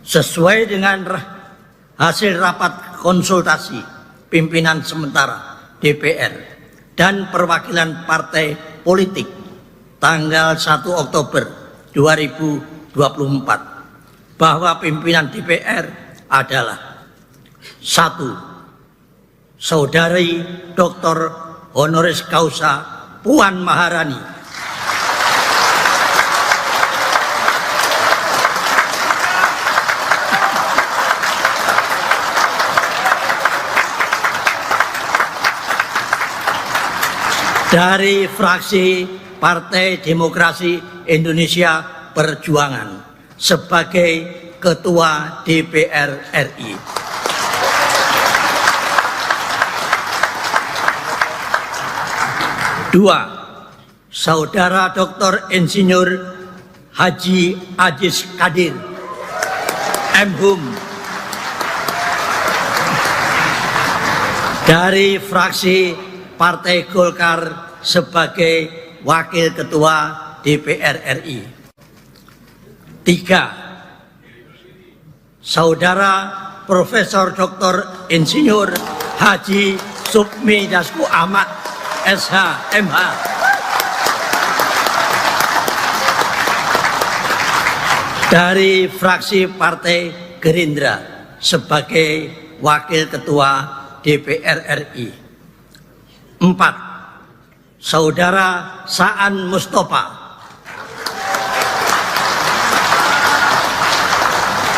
Sesuai dengan hasil rapat konsultasi pimpinan sementara DPR dan perwakilan partai politik tanggal 1 Oktober 2024 bahwa pimpinan DPR adalah 1. Saudari Dr. Honoris Causa Puan Maharani, dari fraksi Partai Demokrasi Indonesia Perjuangan sebagai Ketua DPR RI. 2. Saudara Dr. Insinyur Haji Adis Kadir M.Hum dari fraksi Partai Golkar sebagai Wakil Ketua DPR RI. 3. Saudara Profesor Dr. Insinyur Haji Supmi Dasko Ahmad SH MH dari fraksi Partai Gerindra sebagai Wakil Ketua DPR RI. 4. Saudara Saan Mustafa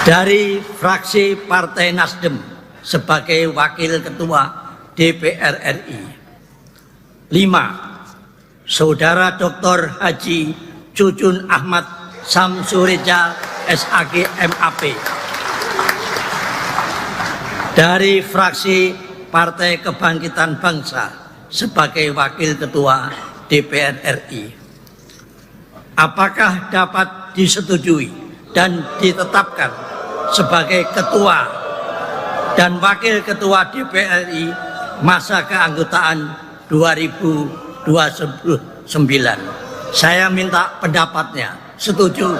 dari fraksi Partai Nasdem sebagai Wakil Ketua DPR RI. 5. Saudara Dr. Haji Cucun Ahmad Samsureja SAG MAP dari fraksi Partai Kebangkitan Bangsa sebagai Wakil Ketua DPR RI. Apakah dapat disetujui dan ditetapkan sebagai Ketua dan Wakil Ketua DPR RI masa keanggotaan 2029? Saya minta pendapatnya. Setuju?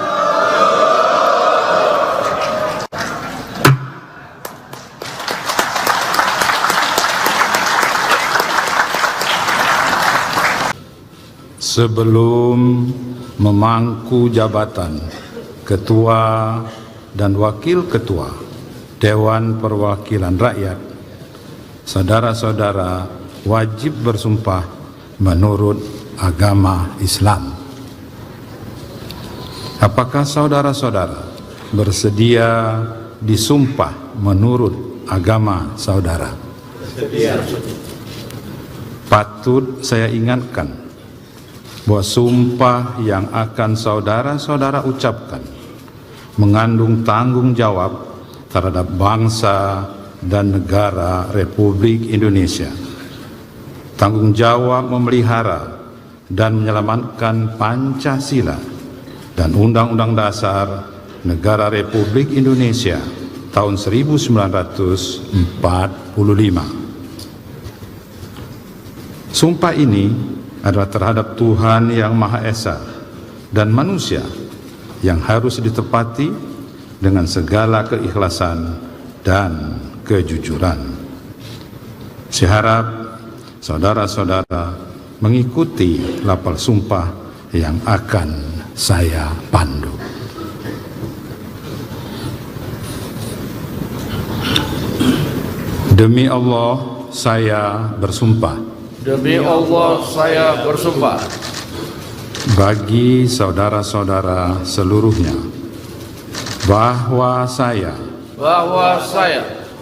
Sebelum memangku jabatan Ketua dan Wakil Ketua Dewan Perwakilan Rakyat, saudara-saudara wajib bersumpah menurut agama Islam. Apakah saudara-saudara bersedia disumpah menurut agama saudara? Bersedia. Patut saya ingatkan bahwa sumpah yang akan saudara-saudara ucapkan mengandung tanggung jawab terhadap bangsa dan negara Republik Indonesia. Tanggung jawab memelihara dan menyelamatkan Pancasila dan Undang-Undang Dasar Negara Republik Indonesia tahun 1945. Sumpah ini adalah terhadap Tuhan Yang Maha Esa dan manusia yang harus ditepati dengan segala keikhlasan dan kejujuran. Saya harap saudara-saudara mengikuti lafal sumpah yang akan saya pandu. Demi Allah, saya bersumpah. Demi Allah, saya bersumpah. Bagi saudara-saudara seluruhnya, bahwa saya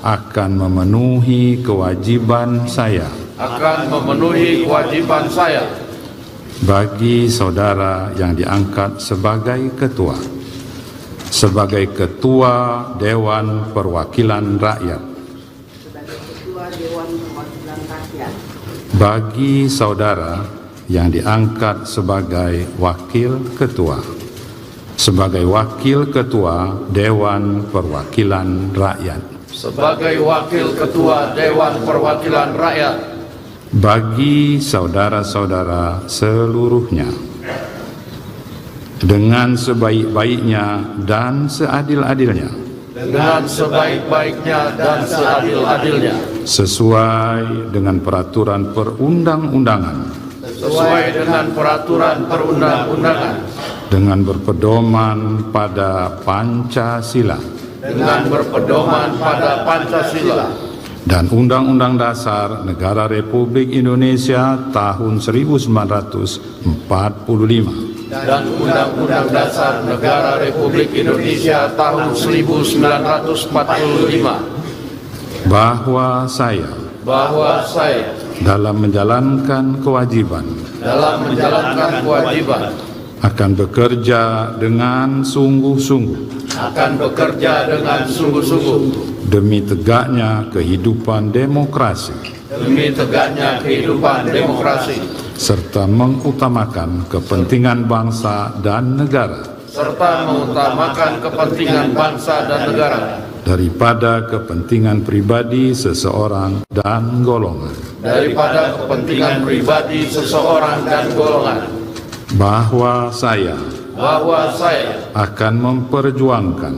akan memenuhi kewajiban saya. Bagi saudara yang diangkat sebagai ketua Dewan Perwakilan Rakyat. Bagi saudara yang diangkat sebagai wakil ketua Dewan Perwakilan Rakyat. Bagi saudara-saudara seluruhnya, dengan sebaik-baiknya dan seadil-adilnya, sesuai dengan peraturan perundang-undangan, dengan berpedoman pada Pancasila, dan Undang-Undang Dasar Negara Republik Indonesia tahun 1945, dan Undang-Undang Dasar Negara Republik Indonesia tahun 1945, bahwa saya dalam menjalankan kewajiban akan bekerja dengan sungguh-sungguh demi tegaknya kehidupan demokrasi serta mengutamakan kepentingan bangsa dan negara daripada kepentingan pribadi seseorang dan golongan. Bahwa saya akan memperjuangkan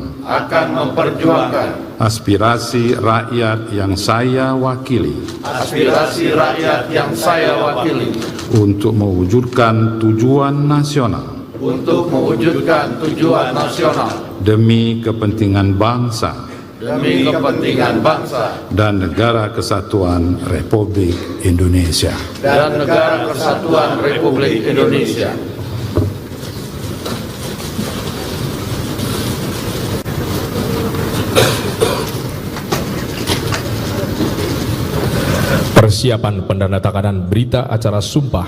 aspirasi rakyat yang saya wakili untuk mewujudkan tujuan nasional demi kepentingan bangsa dan negara kesatuan Republik Indonesia. Persiapan pendandatanganan berita acara sumpah.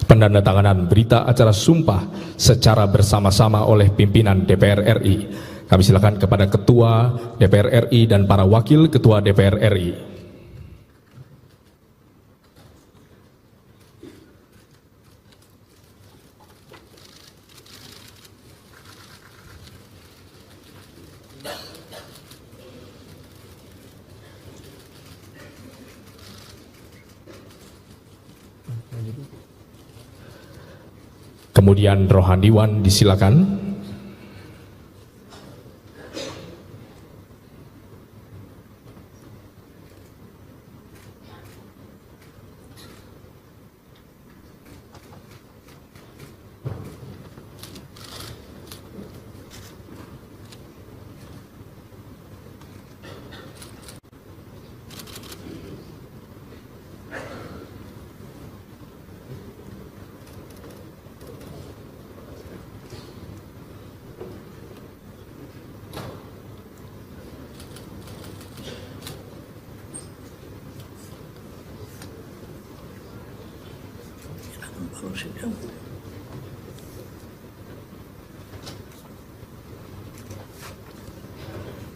Pendandatanganan berita acara sumpah secara bersama-sama oleh pimpinan DPR RI. Kami silakan kepada Ketua DPR RI dan para Wakil Ketua DPR RI. Kemudian Rohaniwan disilakan.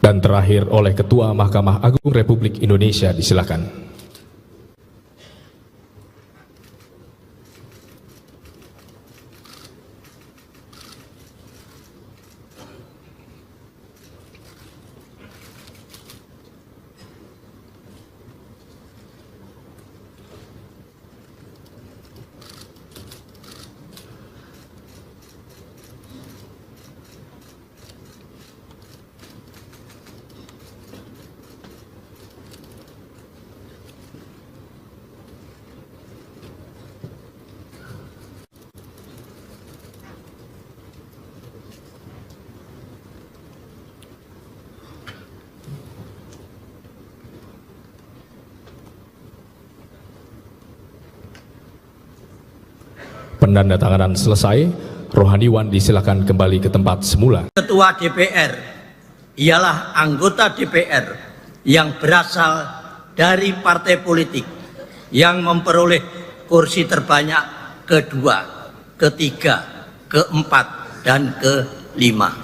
Dan terakhir oleh Ketua Mahkamah Agung Republik Indonesia, disilakan. Pendandatanganan selesai, Rohaniwan disilakan kembali ke tempat semula. Ketua DPR ialah anggota DPR yang berasal dari partai politik yang memperoleh kursi terbanyak kedua, ketiga, keempat, dan kelima.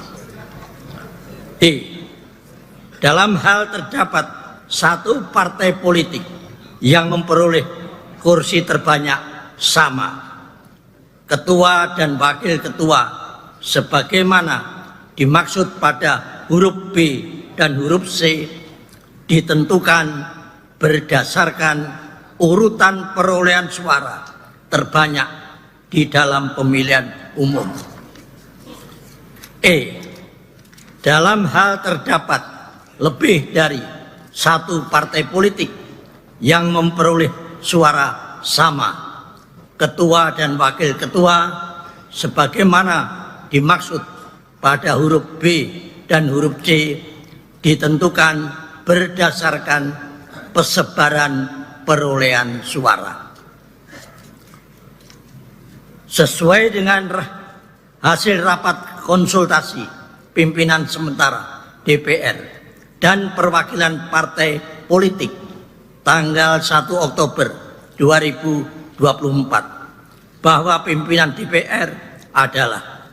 D. Dalam hal terdapat satu partai politik yang memperoleh kursi terbanyak sama, ketua dan wakil ketua sebagaimana dimaksud pada huruf B dan huruf C ditentukan berdasarkan urutan perolehan suara terbanyak di dalam pemilihan umum. E. Dalam hal terdapat lebih dari satu partai politik yang memperoleh suara sama, ketua dan wakil ketua sebagaimana dimaksud pada huruf B dan huruf C ditentukan berdasarkan persebaran perolehan suara. Sesuai dengan hasil rapat konsultasi pimpinan sementara DPR dan Perwakilan Partai Politik tanggal 1 Oktober 2024 bahwa pimpinan DPR adalah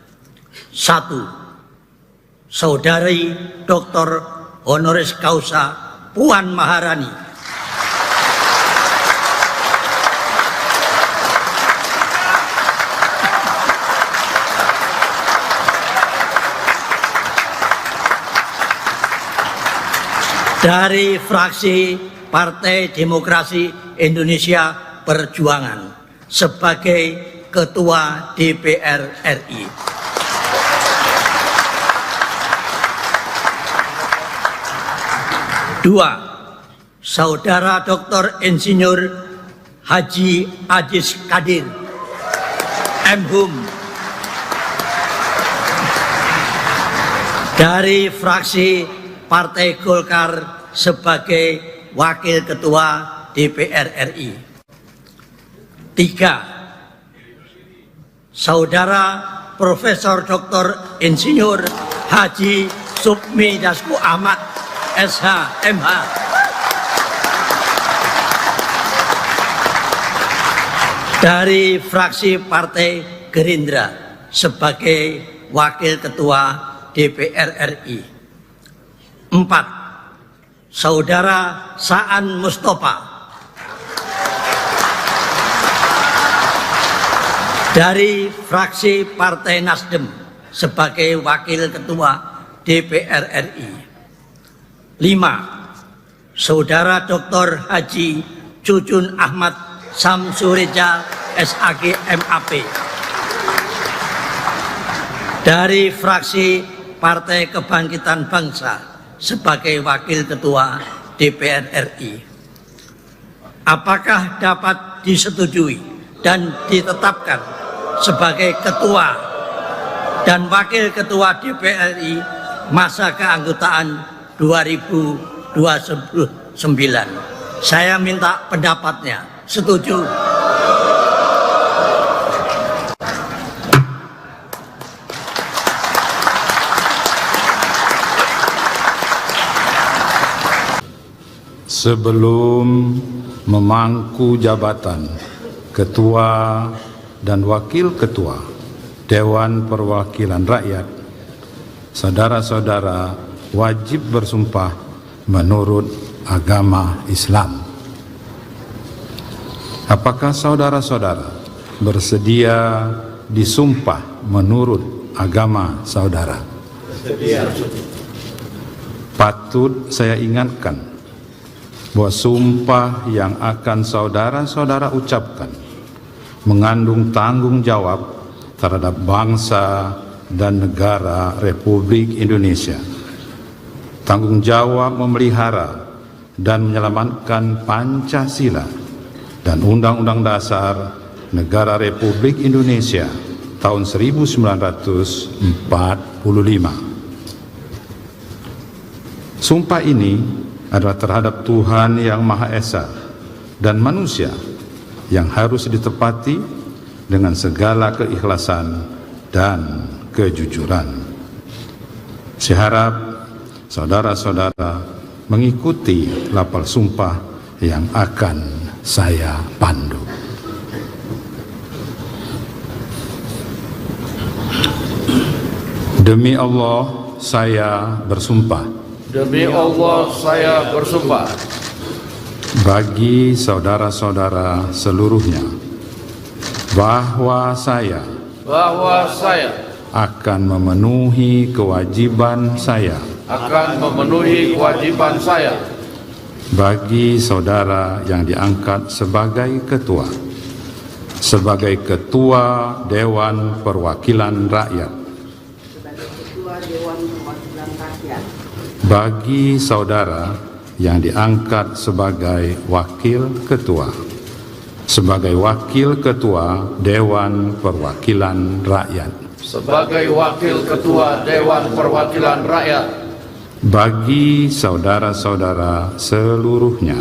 1. Saudari Dr. Honoris Causa Puan Maharani. Dari fraksi Partai Demokrasi Indonesia Perjuangan sebagai Ketua DPR RI. 2. Saudara Dr. Insinyur Haji Ajis Kadir, M.Hum. Dari fraksi Partai Golkar sebagai Wakil Ketua DPR RI. 3. Saudara Profesor Dr. Insinyur Haji Sukmi Dasko Ahmad, SH, MH. Dari fraksi Partai Gerindra sebagai Wakil Ketua DPR RI. 4. Saudara Saan Mustafa dari fraksi Partai Nasdem sebagai Wakil Ketua DPR RI. 5. Saudara Dr. Haji Cucun Ahmad Samsureja, SAG, MAP dari fraksi Partai Kebangkitan Bangsa sebagai Wakil Ketua DPR RI. Apakah dapat disetujui dan ditetapkan sebagai Ketua dan Wakil Ketua DPR RI masa keanggotaan 2029? Saya minta pendapatnya. Setuju? Sebelum memangku jabatan Ketua dan Wakil Ketua Dewan Perwakilan Rakyat, saudara-saudara wajib bersumpah menurut agama Islam. Apakah saudara-saudara bersedia disumpah menurut agama saudara? Bersedia. Patut saya ingatkan bahwa sumpah yang akan saudara-saudara ucapkan mengandung tanggung jawab terhadap bangsa dan negara Republik Indonesia. Tanggung jawab memelihara dan menyelamatkan Pancasila dan Undang-Undang Dasar Negara Republik Indonesia tahun 1945. Sumpah ini adalah terhadap Tuhan Yang Maha Esa dan manusia yang harus ditepati dengan segala keikhlasan dan kejujuran. Saya harap saudara-saudara mengikuti lafal sumpah yang akan saya pandu. Demi Allah, saya bersumpah. Demi Allah, saya bersumpah. Bagi saudara-saudara seluruhnya, bahwa saya akan memenuhi kewajiban saya. Bagi saudara yang diangkat sebagai Ketua Dewan Perwakilan Rakyat. Bagi saudara yang diangkat sebagai Wakil Ketua Dewan Perwakilan Rakyat. Bagi saudara-saudara seluruhnya,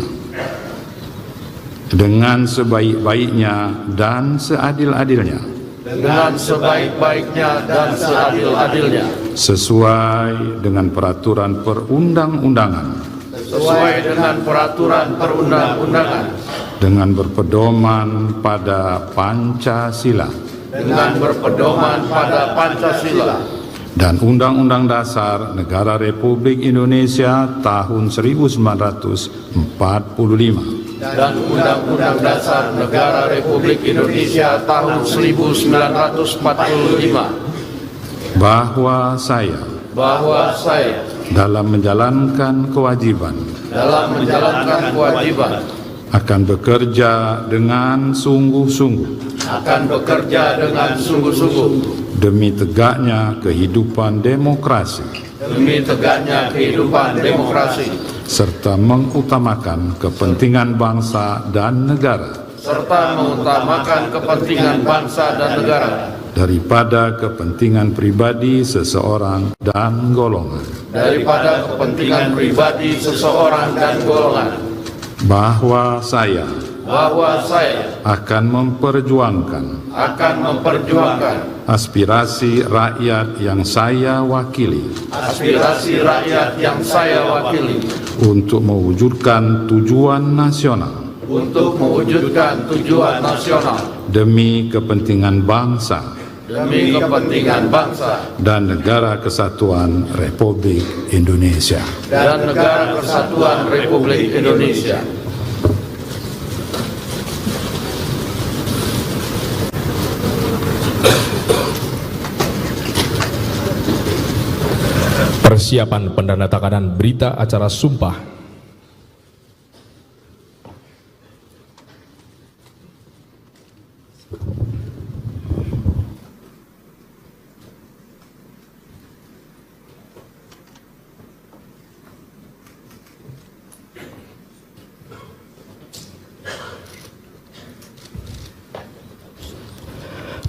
dengan sebaik-baiknya dan seadil-adilnya, dengan sebaik-baiknya dan seadil-adilnya, sesuai dengan peraturan perundang-undangan, sesuai dengan peraturan perundang-undangan, dengan berpedoman pada Pancasila dengan berpedoman pada Pancasila dan Undang-Undang Dasar Negara Republik Indonesia tahun 1945, dan Undang-Undang Dasar Negara Republik Indonesia tahun 1945, bahwa saya dalam menjalankan kewajiban akan bekerja dengan sungguh-sungguh demi tegaknya kehidupan demokrasi serta mengutamakan kepentingan bangsa dan negara daripada kepentingan pribadi seseorang dan golongan, bahwa saya akan memperjuangkan aspirasi rakyat yang saya wakili untuk mewujudkan tujuan nasional demi kepentingan bangsa dan negara kesatuan Republik Indonesia. Persiapan pendandatanganan berita acara sumpah.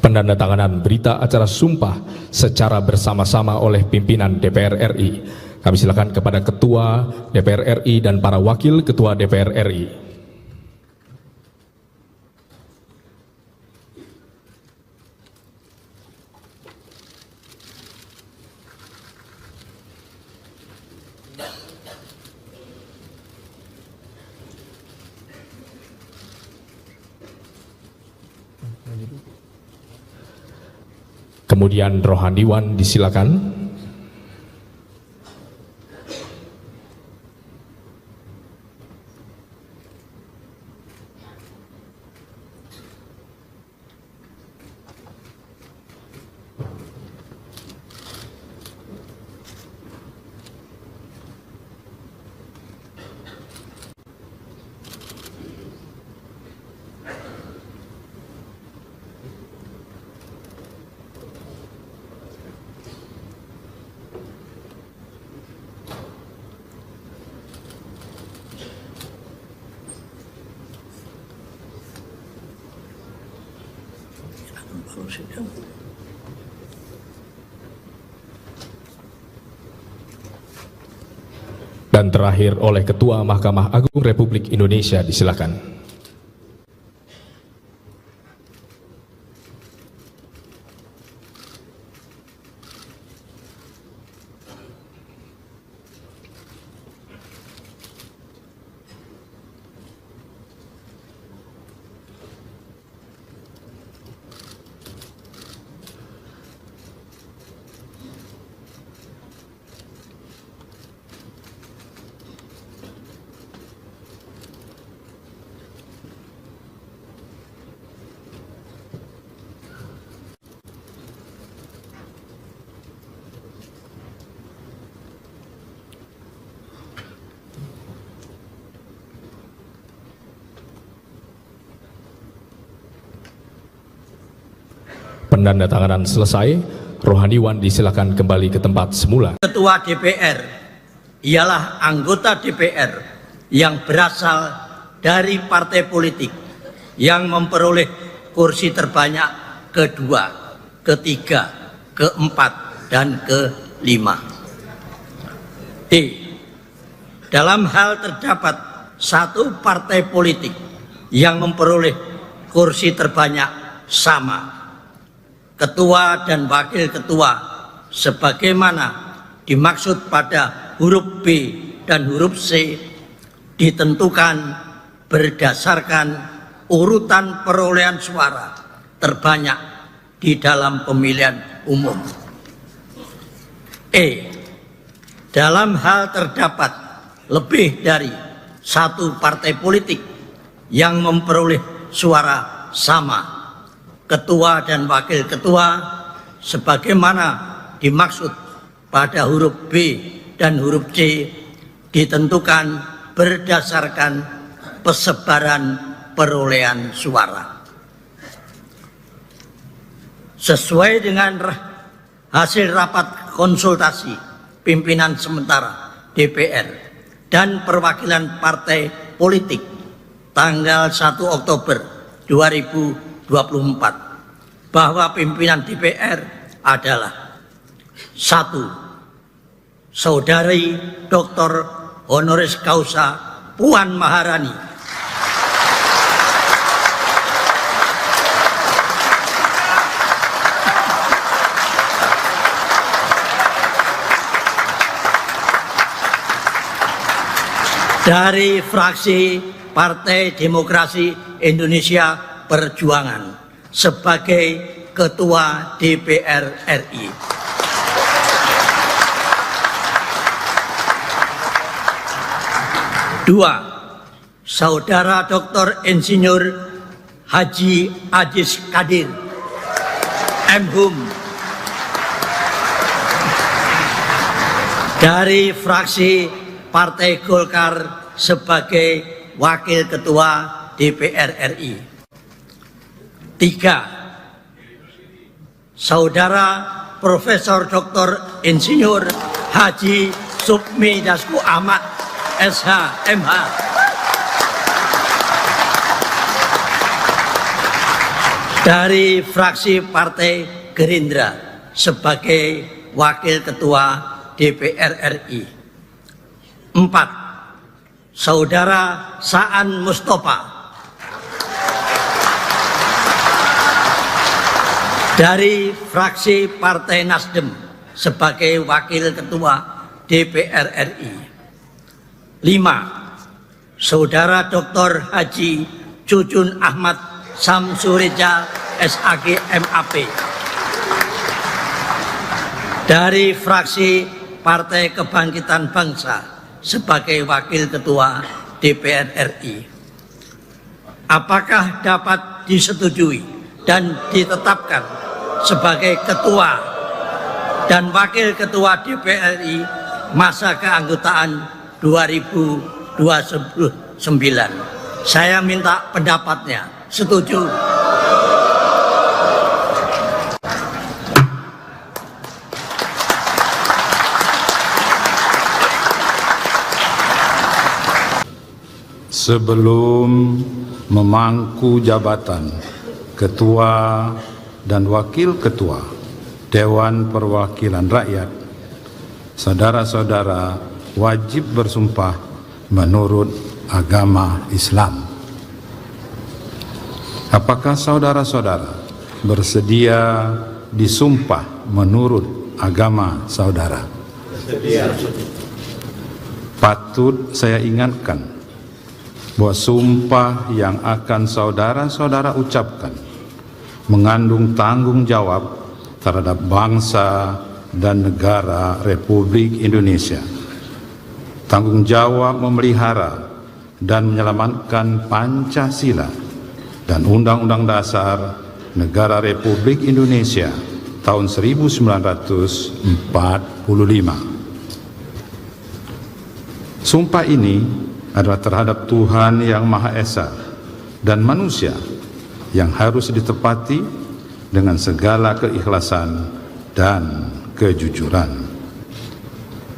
Pendandatanganan berita acara sumpah secara bersama-sama oleh pimpinan DPR RI. Kami silakan kepada Ketua DPR RI dan para Wakil Ketua DPR RI. Kemudian rohaniwan disilakan. Dan terakhir oleh Ketua Mahkamah Agung Republik Indonesia, disilakan. Pendandatanganan selesai, rohaniwan disilakan kembali ke tempat semula. Ketua DPR ialah anggota DPR yang berasal dari partai politik yang memperoleh kursi terbanyak kedua, ketiga, keempat, dan kelima. D. Dalam hal terdapat satu partai politik yang memperoleh kursi terbanyak sama, ketua dan wakil ketua sebagaimana dimaksud pada huruf B dan huruf C ditentukan berdasarkan urutan perolehan suara terbanyak di dalam pemilihan umum. Dalam hal terdapat lebih dari satu partai politik yang memperoleh suara sama, ketua dan wakil ketua sebagaimana dimaksud pada huruf B dan huruf C ditentukan berdasarkan persebaran perolehan suara. Sesuai dengan hasil rapat konsultasi pimpinan sementara DPR dan perwakilan partai politik tanggal 1 Oktober 2024 bahwa pimpinan DPR adalah 1. Saudari Dr. Honoris Causa Puan Maharani. Dari fraksi Partai Demokrasi Indonesia Perjuangan sebagai Ketua DPR RI. 2. Saudara Dr. Insinyur Haji Ajis Kadir M.Hum dari fraksi Partai Golkar sebagai Wakil Ketua DPR RI. 3. Saudara Profesor Dr. Insinyur Haji Supmi Dasko Ahmad SH MH dari fraksi Partai Gerindra sebagai Wakil Ketua DPR RI. 4. Saudara Saan Mustafa dari fraksi Partai Nasdem sebagai Wakil Ketua DPR RI. 5. Saudara Dr. Haji Jujun Ahmad Samsureja SAG MAP dari fraksi Partai Kebangkitan Bangsa sebagai Wakil Ketua DPR RI. Apakah dapat disetujui dan ditetapkan sebagai Ketua dan Wakil Ketua DPR RI masa keanggotaan 2029? Saya minta pendapatnya. Setuju? Sebelum memangku jabatan Ketua dan Wakil Ketua Dewan Perwakilan Rakyat, saudara-saudara wajib bersumpah menurut agama Islam. Apakah saudara-saudara bersedia disumpah menurut agama saudara? Bersedia. Patut saya ingatkan bahwa sumpah yang akan saudara-saudara ucapkan mengandung tanggung jawab terhadap bangsa dan negara Republik Indonesia. Tanggung jawab memelihara dan menyelamatkan Pancasila dan Undang-Undang Dasar Negara Republik Indonesia tahun 1945. Sumpah ini adalah terhadap Tuhan Yang Maha Esa dan manusia yang harus ditepati dengan segala keikhlasan dan kejujuran.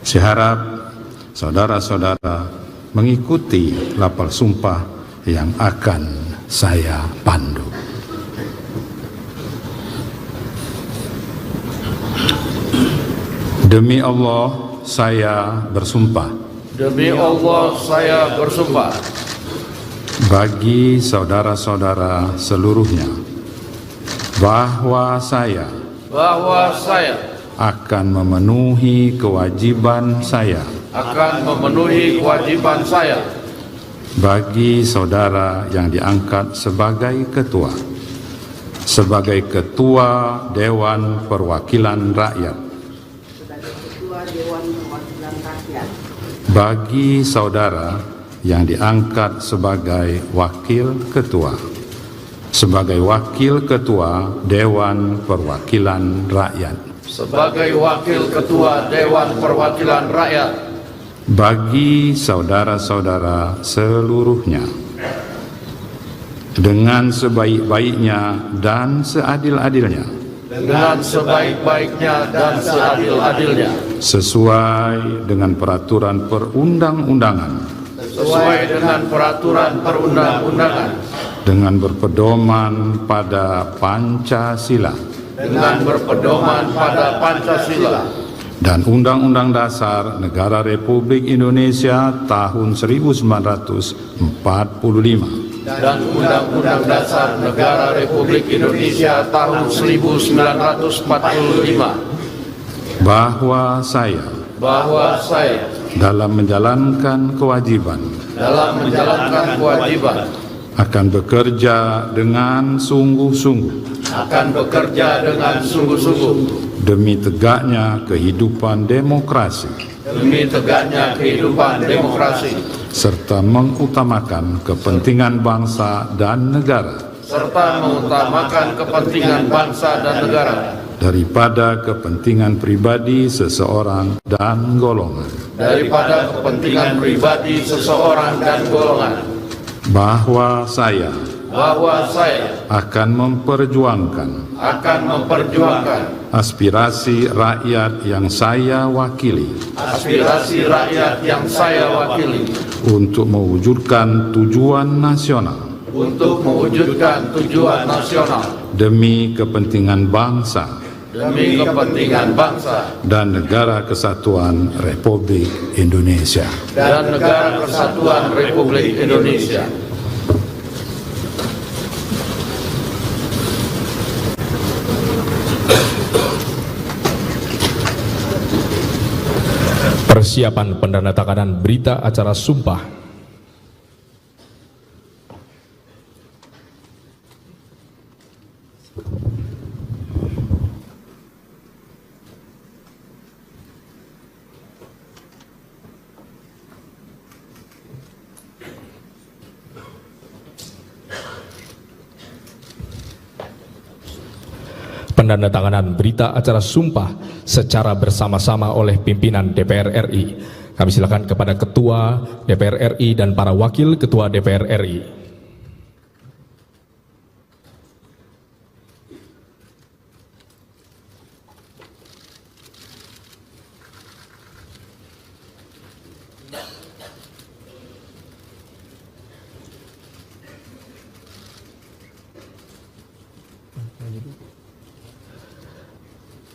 Saya harap saudara-saudara mengikuti lapal sumpah yang akan saya pandu. Demi Allah, saya bersumpah. Demi Allah, saya bersumpah. Bagi saudara-saudara seluruhnya, bahwa saya akan memenuhi kewajiban saya bagi saudara yang diangkat sebagai ketua Dewan Perwakilan Rakyat, bagi saudara yang diangkat sebagai wakil ketua Dewan Perwakilan Rakyat, bagi saudara-saudara seluruhnya, dengan sebaik-baiknya dan seadil-adilnya, sesuai dengan peraturan perundang-undangan, dengan berpedoman pada Pancasila dan Undang-Undang Dasar Negara Republik Indonesia tahun 1945, bahwa saya dalam menjalankan kewajiban akan bekerja dengan sungguh-sungguh demi tegaknya kehidupan demokrasi serta mengutamakan kepentingan bangsa dan negara daripada kepentingan pribadi seseorang dan golongan, bahwa saya akan memperjuangkan aspirasi rakyat yang saya wakili untuk mewujudkan tujuan nasional demi kepentingan bangsa dan negara kesatuan Republik Indonesia. Persiapan pendandatanganan berita acara sumpah. Pendandatanganan berita acara sumpah secara bersama-sama oleh pimpinan DPR RI. Kami silakan kepada Ketua DPR RI dan para Wakil Ketua DPR RI.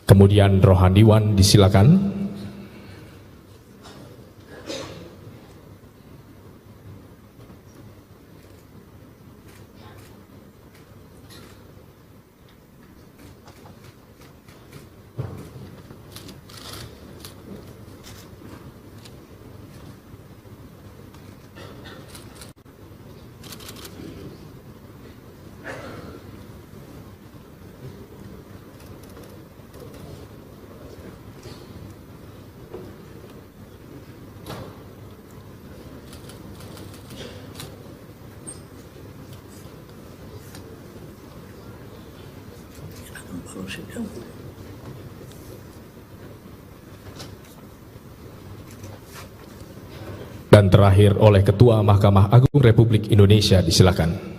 Kemudian rohaniwan disilakan. Dan terakhir oleh Ketua Mahkamah Agung Republik Indonesia, disilakan.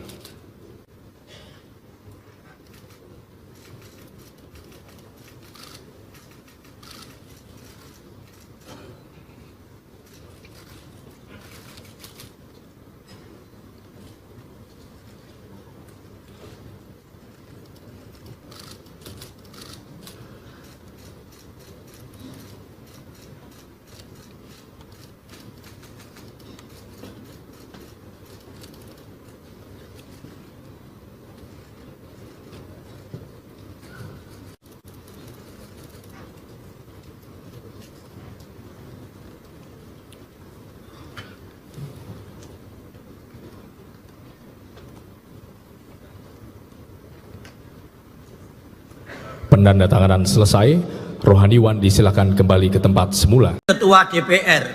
Penandatanganan selesai, rohaniwan disilakan kembali ke tempat semula. Ketua DPR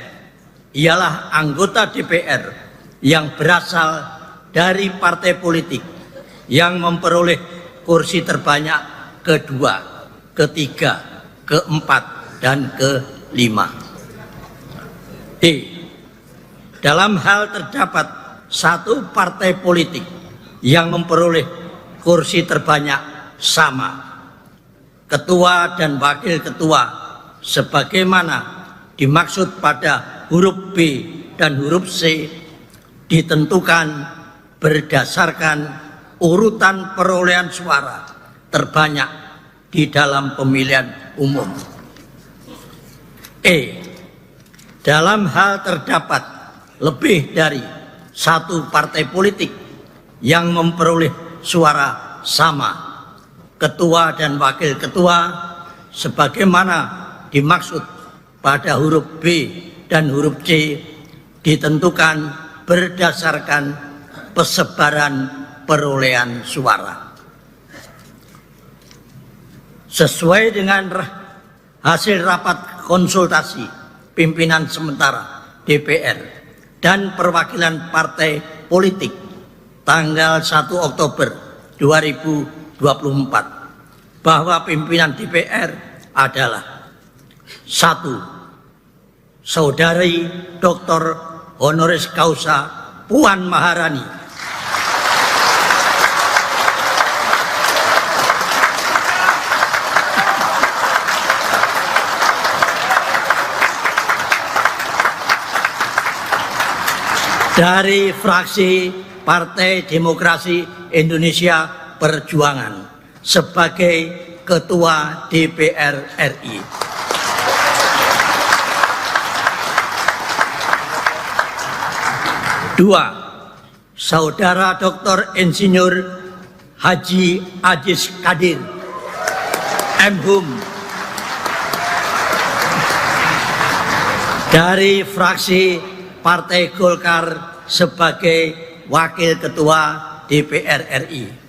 ialah anggota DPR yang berasal dari partai politik yang memperoleh kursi terbanyak kedua, ketiga, keempat, dan kelima. D. Dalam hal terdapat satu partai politik yang memperoleh kursi terbanyak sama, ketua dan wakil ketua sebagaimana dimaksud pada huruf B dan huruf C ditentukan berdasarkan urutan perolehan suara terbanyak di dalam pemilihan umum. E. Dalam hal terdapat lebih dari satu partai politik yang memperoleh suara sama, ketua dan wakil ketua sebagaimana dimaksud pada huruf B dan huruf C ditentukan berdasarkan persebaran perolehan suara. Sesuai dengan hasil rapat konsultasi pimpinan sementara DPR dan perwakilan partai politik tanggal 1 Oktober 2024 bahwa pimpinan DPR adalah: 1. Saudari Dr. Honoris Causa Puan Maharani. Dari fraksi Partai Demokrasi Indonesia Perjuangan sebagai Ketua DPR RI. 2. Saudara Dr. Insinyur Haji Ajis Kadir M.Hum dari fraksi Partai Golkar sebagai Wakil Ketua DPR RI.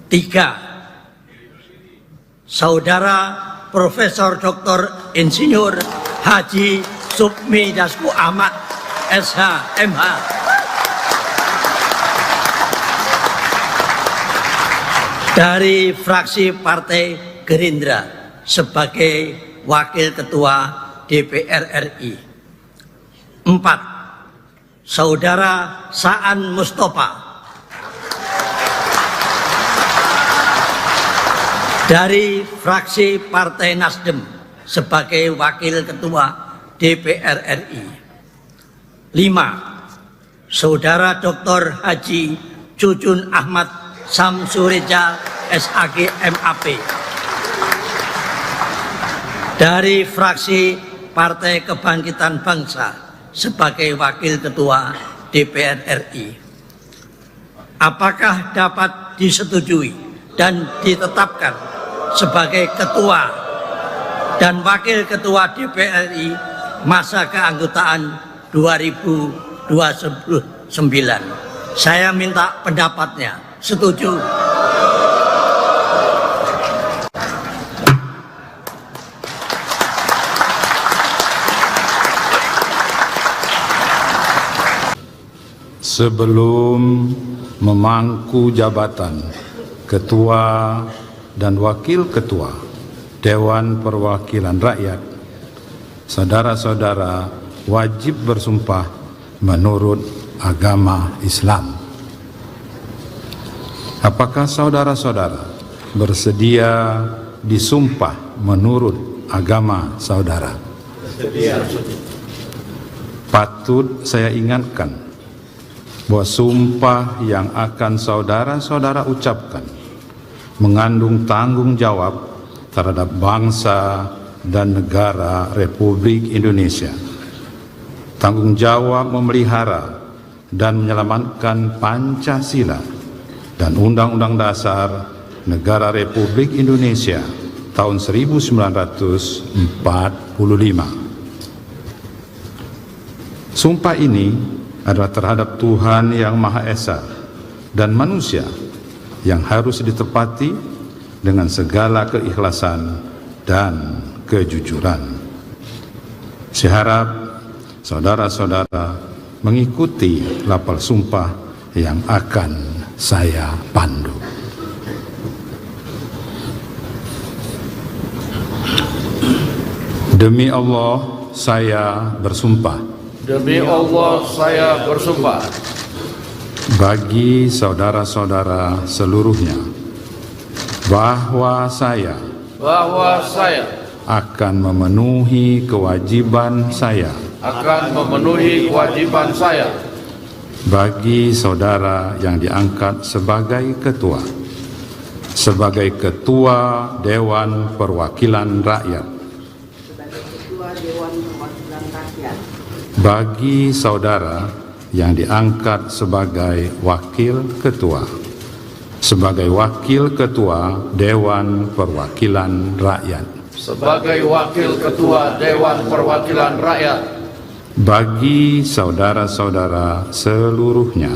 3. Saudara Profesor Dr. Insinyur Haji Supmi Dasko Ahmad SH MH dari fraksi Partai Gerindra sebagai Wakil Ketua DPR RI. 4. Saudara Saan Mustafa dari fraksi Partai Nasdem sebagai Wakil Ketua DPR RI. 5. Saudara Dr. Haji Jujun Ahmad Samsureja SAG MAP dari fraksi Partai Kebangkitan Bangsa sebagai Wakil Ketua DPR RI. Apakah dapat disetujui dan ditetapkan sebagai Ketua dan Wakil Ketua DPR RI masa keanggotaan 2029? Saya minta pendapatnya. Setuju? Sebelum memangku jabatan Ketua dan Wakil Ketua Dewan Perwakilan Rakyat, saudara-saudara wajib bersumpah menurut agama Islam. Apakah saudara-saudara bersedia disumpah menurut agama saudara? Bersedia. Patut saya ingatkan bahwa sumpah yang akan saudara-saudara ucapkan mengandung tanggung jawab terhadap bangsa dan negara Republik Indonesia. Tanggung jawab memelihara dan menyelamatkan Pancasila dan Undang-Undang Dasar Negara Republik Indonesia tahun 1945. Sumpah ini adalah terhadap Tuhan Yang Maha Esa dan manusia yang harus ditepati dengan segala keikhlasan dan kejujuran. Saya harap saudara-saudara mengikuti lapal sumpah yang akan saya pandu. Demi Allah, saya bersumpah. Demi Allah, saya bersumpah. Bagi saudara-saudara seluruhnya, bahwa saya akan memenuhi kewajiban saya. Akan memenuhi kewajiban saya. Bagi saudara yang diangkat sebagai ketua. Sebagai ketua Dewan Perwakilan Rakyat. Bagi saudara yang diangkat sebagai wakil ketua, sebagai wakil ketua Dewan Perwakilan Rakyat, sebagai wakil ketua Dewan Perwakilan Rakyat, bagi saudara-saudara seluruhnya,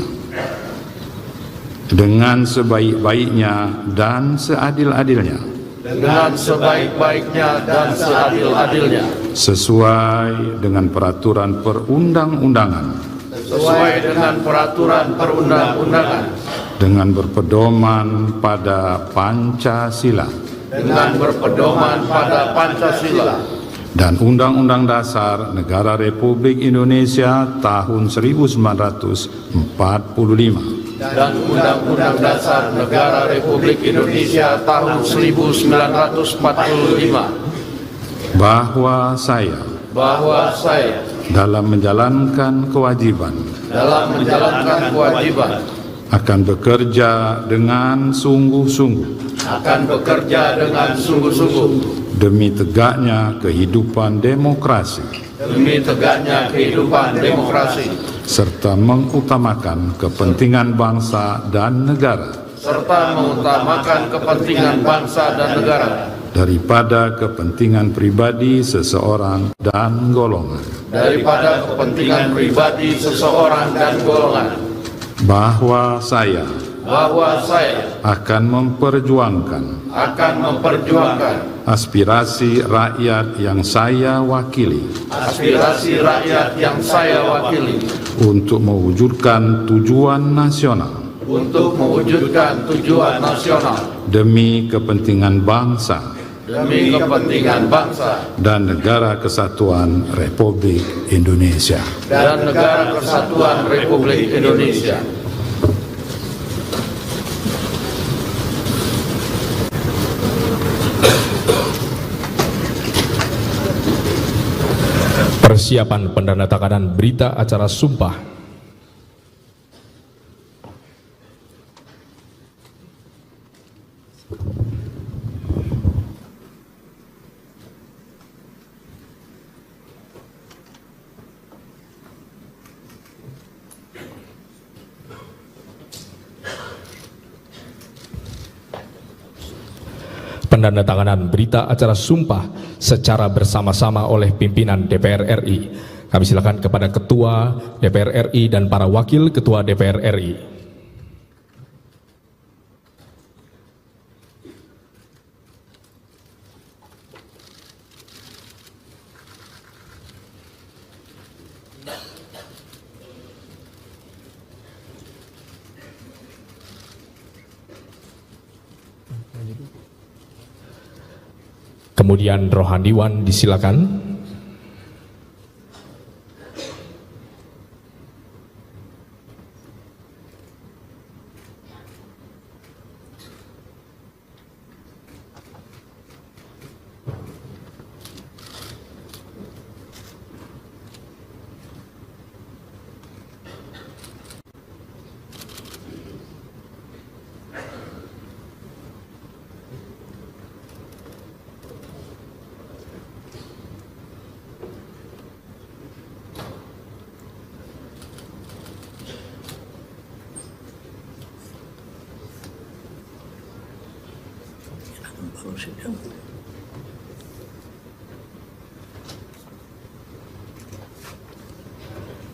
dengan sebaik-baiknya dan seadil-adilnya, dengan sebaik-baiknya dan seadil-adilnya, sesuai dengan peraturan perundang-undangan, sesuai dengan peraturan perundang-undangan, dengan berpedoman pada Pancasila, dengan berpedoman pada Pancasila dan Undang-Undang Dasar Negara Republik Indonesia tahun 1945, dan Undang-Undang Dasar Negara Republik Indonesia tahun 1945, bahwa saya dalam menjalankan kewajiban akan bekerja dengan sungguh-sungguh demi tegaknya kehidupan demokrasi serta mengutamakan kepentingan bangsa dan negara daripada kepentingan pribadi seseorang dan golongan, bahwa saya akan memperjuangkan aspirasi rakyat yang saya wakili untuk mewujudkan tujuan nasional demi kepentingan bangsa dan negara kesatuan Republik Indonesia. Persiapan pendandatanganan berita acara sumpah. Pendandatanganan berita acara sumpah secara bersama-sama oleh pimpinan DPR RI. Kami silakan kepada Ketua DPR RI dan para Wakil Ketua DPR RI. Kemudian rohaniwan disilakan.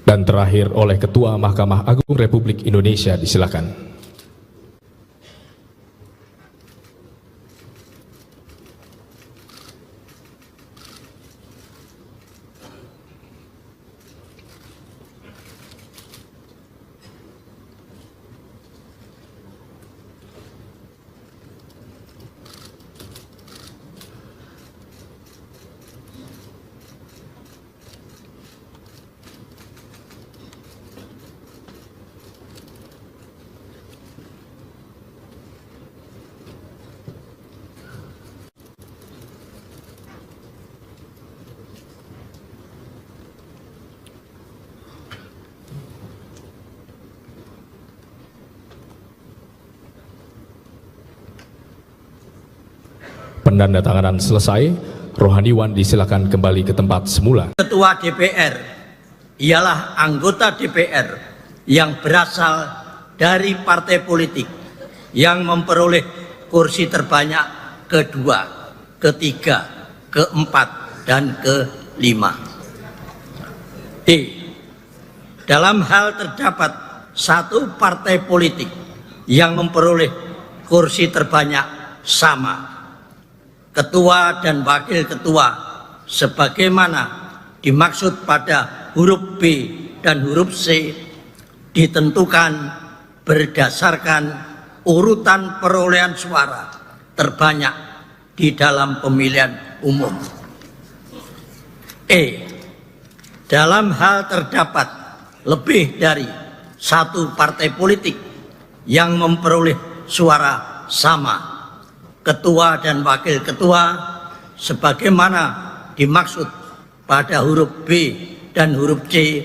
Dan terakhir oleh Ketua Mahkamah Agung Republik Indonesia, disilakan. pendandatanganan selesai, rohaniwan disilakan kembali ke tempat semula. Ketua DPR ialah anggota DPR yang berasal dari partai politik yang memperoleh kursi terbanyak kedua, ketiga, keempat, dan kelima. D. Dalam hal terdapat satu partai politik yang memperoleh kursi terbanyak sama, ketua dan wakil ketua sebagaimana dimaksud pada huruf B dan huruf C ditentukan berdasarkan urutan perolehan suara terbanyak di dalam pemilihan umum. E. Dalam hal terdapat lebih dari satu partai politik yang memperoleh suara sama, ketua dan wakil ketua sebagaimana dimaksud pada huruf B dan huruf C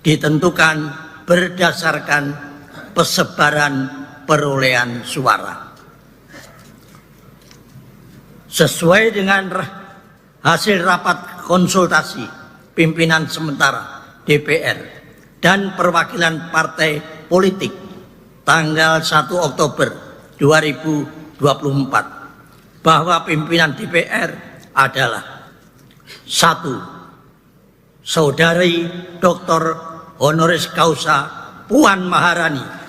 ditentukan berdasarkan persebaran perolehan suara. Sesuai dengan hasil rapat konsultasi pimpinan sementara DPR dan perwakilan partai politik tanggal 1 Oktober 2024 bahwa pimpinan DPR adalah 1. Saudari Dr. Honoris Causa Puan Maharani,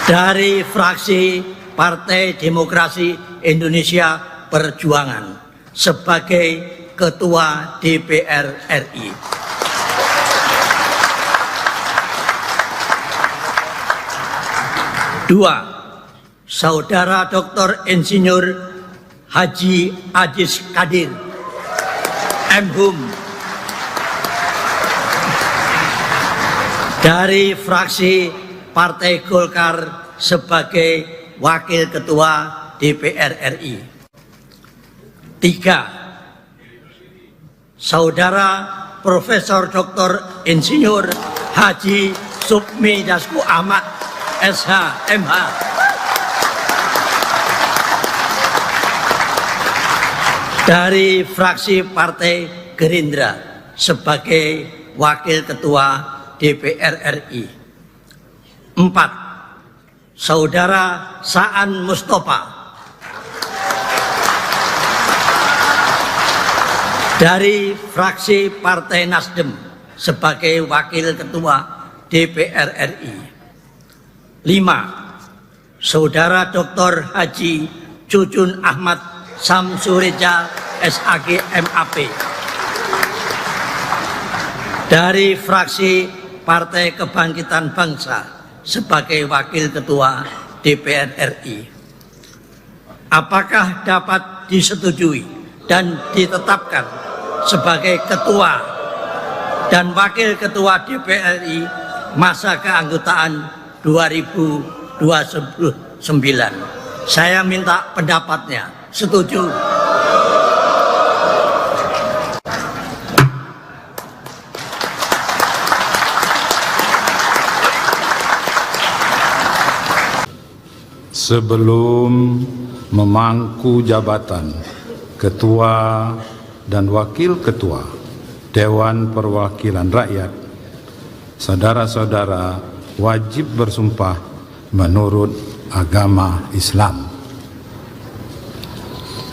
dari fraksi Partai Demokrasi Indonesia Perjuangan sebagai Ketua DPR RI. Dua, Saudara Dr. Insinyur Haji Adis Kadir M.Hum dari fraksi Partai Golkar sebagai Wakil Ketua DPR RI. 3. Saudara Profesor Dr. Insinyur Haji Supmi Dasko Ahmad SH MH dari fraksi Partai Gerindra sebagai Wakil Ketua DPR RI. 4. Saudara Saan Mustafa dari fraksi Partai Nasdem sebagai Wakil Ketua DPR RI. 5. Saudara Dr. Haji Jujun Ahmad Samsureja SAG MAP dari fraksi Partai Kebangkitan Bangsa sebagai Wakil Ketua DPR RI. Apakah dapat disetujui dan ditetapkan sebagai Ketua dan Wakil Ketua DPR RI masa keanggotaan 2029? Saya minta pendapatnya. Setuju? Sebelum memangku jabatan Ketua dan Wakil Ketua Dewan Perwakilan Rakyat, saudara-saudara wajib bersumpah menurut agama Islam.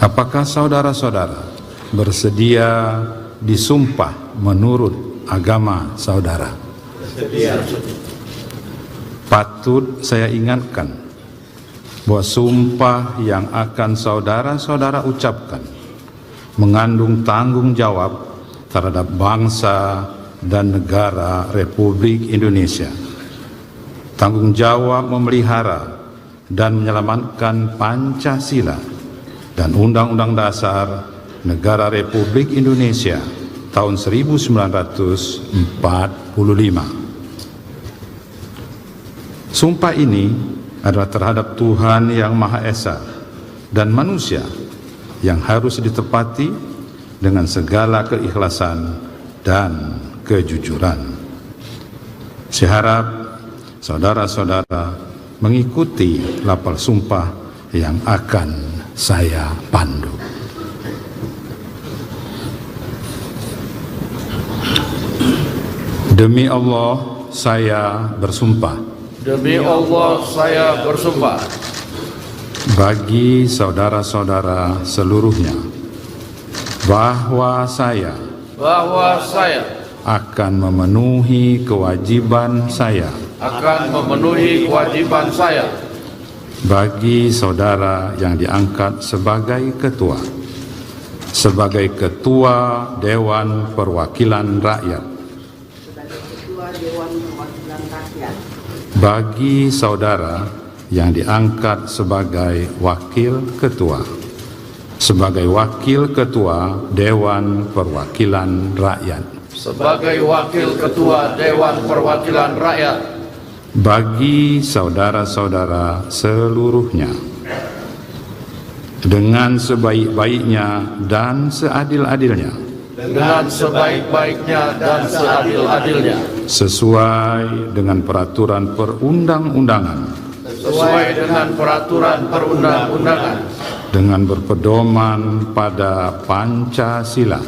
Apakah saudara-saudara bersedia disumpah menurut agama saudara? Bersedia. Patut saya ingatkan bahwa sumpah yang akan saudara-saudara ucapkan mengandung tanggung jawab terhadap bangsa dan negara Republik Indonesia. Tanggung jawab memelihara dan menyelamatkan Pancasila dan Undang-Undang Dasar Negara Republik Indonesia tahun 1945. Sumpah ini adalah terhadap Tuhan Yang Maha Esa dan manusia yang harus ditepati dengan segala keikhlasan dan kejujuran. Saya harap saudara-saudara mengikuti lapal sumpah yang akan saya pandu. Demi Allah, saya bersumpah. Demi Allah, saya bersumpah. Bagi saudara-saudara seluruhnya, bahwa saya akan memenuhi kewajiban saya bagi saudara yang diangkat sebagai ketua Dewan Perwakilan Rakyat, bagi saudara yang diangkat sebagai wakil ketua Dewan Perwakilan Rakyat, bagi saudara-saudara seluruhnya, dengan sebaik-baiknya dan seadil-adilnya, sesuai dengan peraturan perundang-undangan, dengan berpedoman pada Pancasila,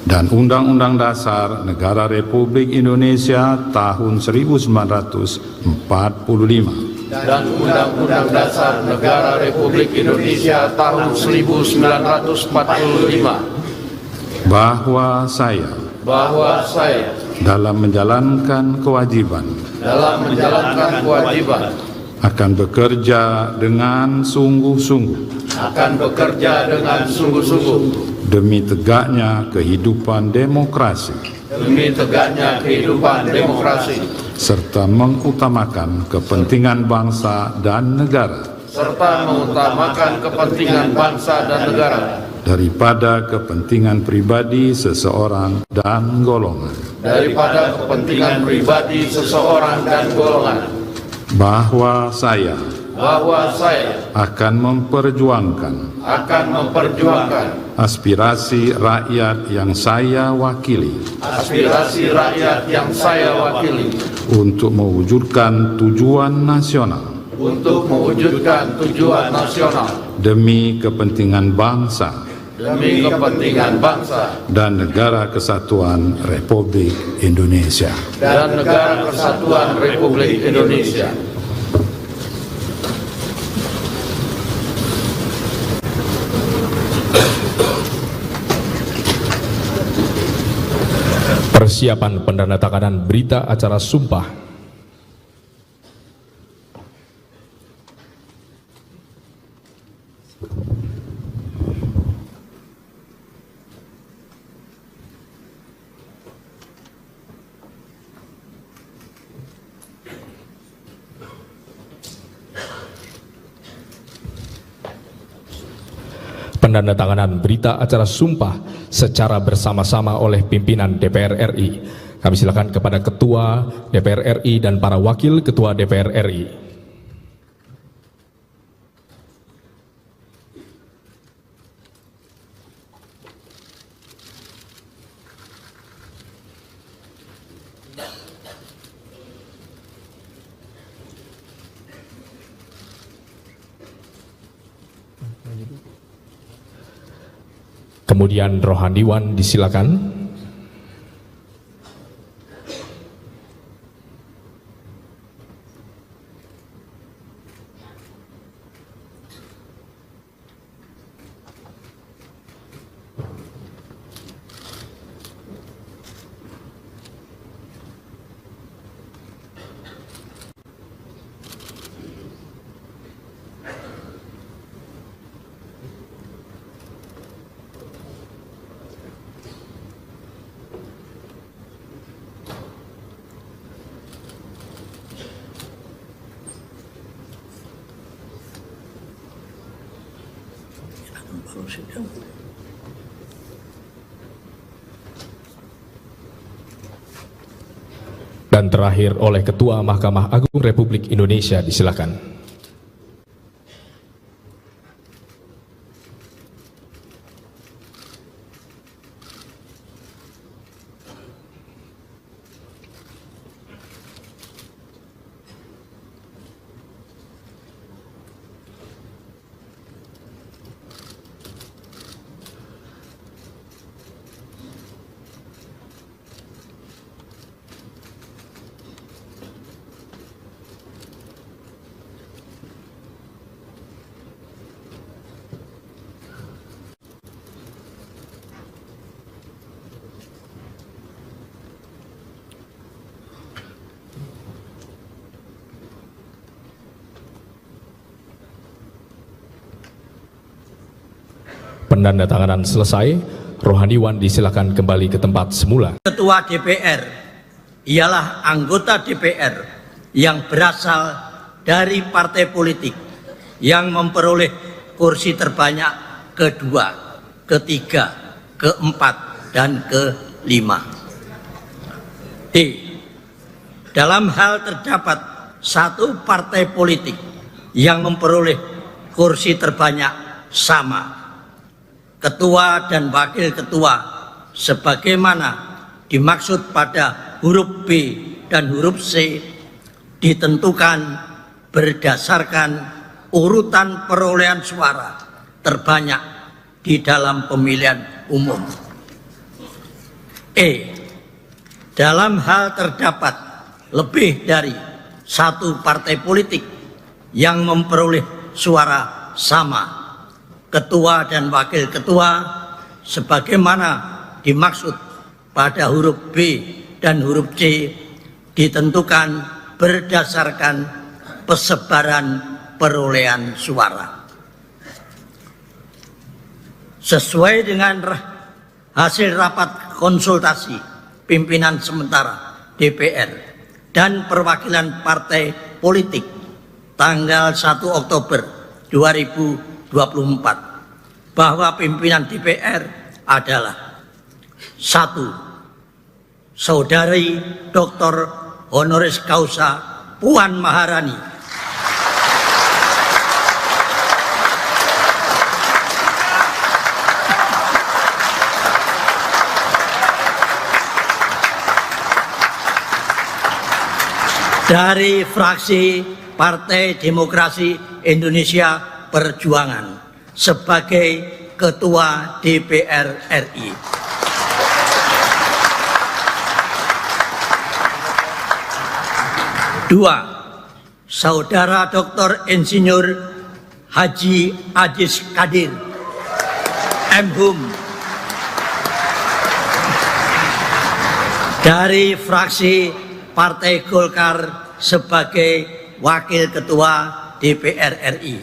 dan Undang-Undang Dasar Negara Republik Indonesia tahun 1945, dan Undang-Undang Dasar Negara Republik Indonesia tahun 1945, bahwa saya dalam menjalankan kewajiban akan bekerja dengan sungguh-sungguh demi tegaknya kehidupan demokrasi, serta mengutamakan kepentingan bangsa dan negara daripada kepentingan pribadi seseorang dan golongan, bahwa saya akan memperjuangkan aspirasi rakyat yang saya wakili untuk mewujudkan tujuan nasional demi kepentingan bangsa dan negara kesatuan Republik Indonesia. Persiapan pendandatanganan berita acara sumpah. Pendandatanganan berita acara sumpah secara bersama-sama oleh pimpinan DPR RI. Kami silakan kepada Ketua DPR RI dan para Wakil Ketua DPR RI. Kemudian Rohaniwan disilakan. Dan terakhir oleh Ketua Mahkamah Agung Republik Indonesia, disilakan. Penandatanganan selesai, rohaniwan disilakan kembali ke tempat semula. Ketua DPR ialah anggota DPR yang berasal dari partai politik yang memperoleh kursi terbanyak kedua, ketiga, keempat, dan kelima. D. Dalam hal terdapat satu partai politik yang memperoleh kursi terbanyak sama, ketua dan wakil ketua sebagaimana dimaksud pada huruf B dan huruf C ditentukan berdasarkan urutan perolehan suara terbanyak di dalam pemilihan umum. E. Dalam hal terdapat lebih dari satu partai politik yang memperoleh suara sama, ketua dan wakil ketua sebagaimana dimaksud pada huruf B dan huruf C ditentukan berdasarkan persebaran perolehan suara. Sesuai dengan hasil rapat konsultasi pimpinan sementara DPR dan perwakilan partai politik tanggal 1 Oktober 2024 bahwa pimpinan DPR adalah: 1. Saudari Dr. Honoris Causa Puan Maharani, dari fraksi Partai Demokrasi Indonesia Perjuangan sebagai Ketua DPR RI. 2. Saudara Dr. Insinyur Haji Ajis Kadir M.Hum dari fraksi Partai Golkar sebagai Wakil Ketua DPR RI.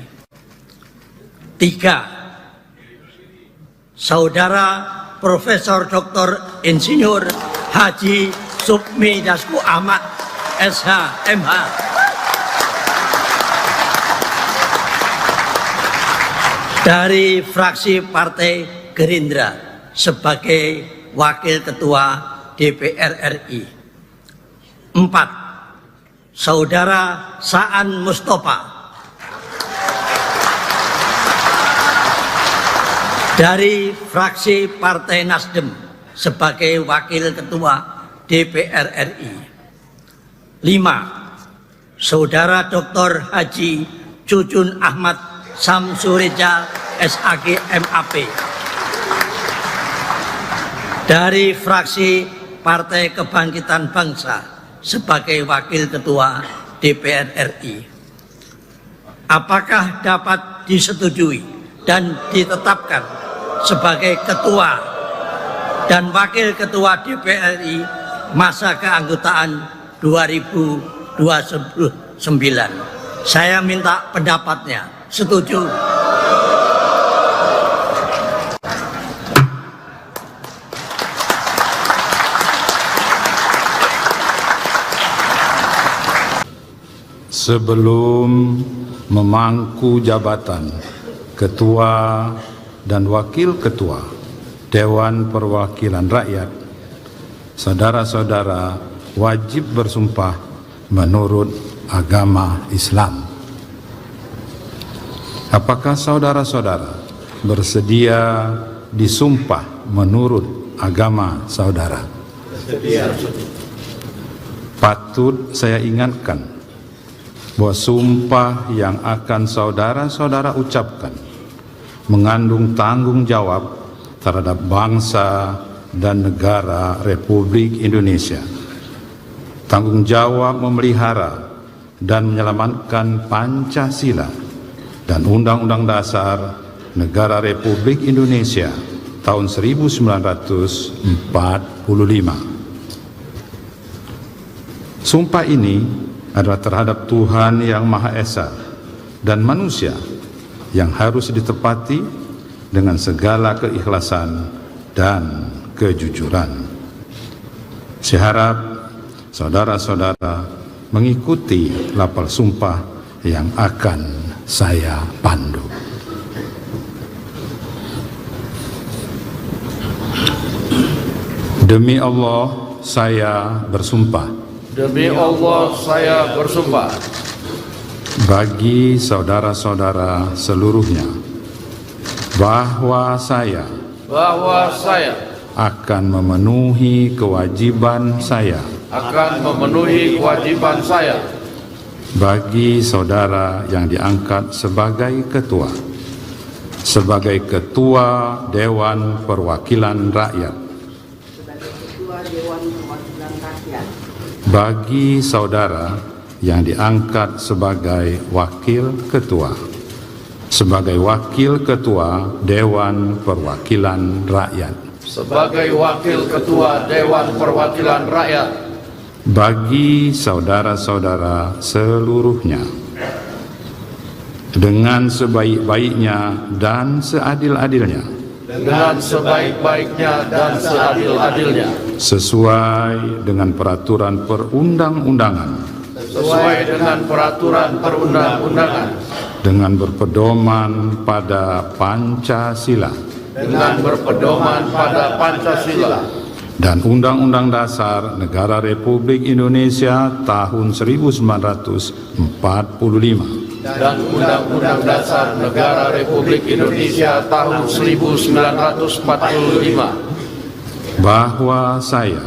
3. Saudara Profesor Dr. Insinyur Haji Sukmi Dasko Ahmad SH MH dari fraksi Partai Gerindra sebagai Wakil Ketua DPR RI. 4. Saudara Saan Mustafa dari fraksi Partai Nasdem sebagai Wakil Ketua DPR RI. 5. Saudara Dr. Haji Cucun Ahmad Samsureja SAG MAP dari fraksi Partai Kebangkitan Bangsa sebagai Wakil Ketua DPR RI. Apakah dapat disetujui dan ditetapkan sebagai Ketua dan Wakil Ketua DPR RI masa keanggotaan 2029? Saya minta pendapatnya. Setuju? Sebelum memangku jabatan Ketua dan Wakil Ketua Dewan Perwakilan Rakyat, saudara-saudara wajib bersumpah menurut agama Islam. Apakah saudara-saudara bersedia disumpah menurut agama saudara? Bersedia. Patut saya ingatkan bahwa sumpah yang akan saudara-saudara ucapkan mengandung tanggung jawab terhadap bangsa dan negara Republik Indonesia. Tanggung jawab memelihara dan menyelamatkan Pancasila dan Undang-Undang Dasar Negara Republik Indonesia tahun 1945. Sumpah ini adalah terhadap Tuhan Yang Maha Esa dan manusia yang harus ditepati dengan segala keikhlasan dan kejujuran. Saya harap saudara-saudara mengikuti lapal sumpah yang akan saya pandu. Demi Allah, saya bersumpah. Demi Allah, saya bersumpah. Bagi saudara-saudara seluruhnya, bahwa saya akan memenuhi kewajiban saya. Akan memenuhi kewajiban saya. Bagi saudara yang diangkat sebagai ketua. Sebagai ketua Dewan Perwakilan Rakyat. Bagi saudara yang diangkat sebagai wakil ketua, sebagai wakil ketua Dewan Perwakilan Rakyat, sebagai wakil ketua Dewan Perwakilan Rakyat, bagi saudara-saudara seluruhnya, dengan sebaik-baiknya dan seadil-adilnya, dengan sebaik-baiknya dan seadil-adilnya, sesuai dengan peraturan perundang-undangan, sesuai dengan peraturan perundang-undangan, dengan berpedoman pada Pancasila, dengan berpedoman pada Pancasila dan Undang-Undang Dasar Negara Republik Indonesia tahun 1945, dan Undang-Undang Dasar Negara Republik Indonesia tahun 1945, bahwa saya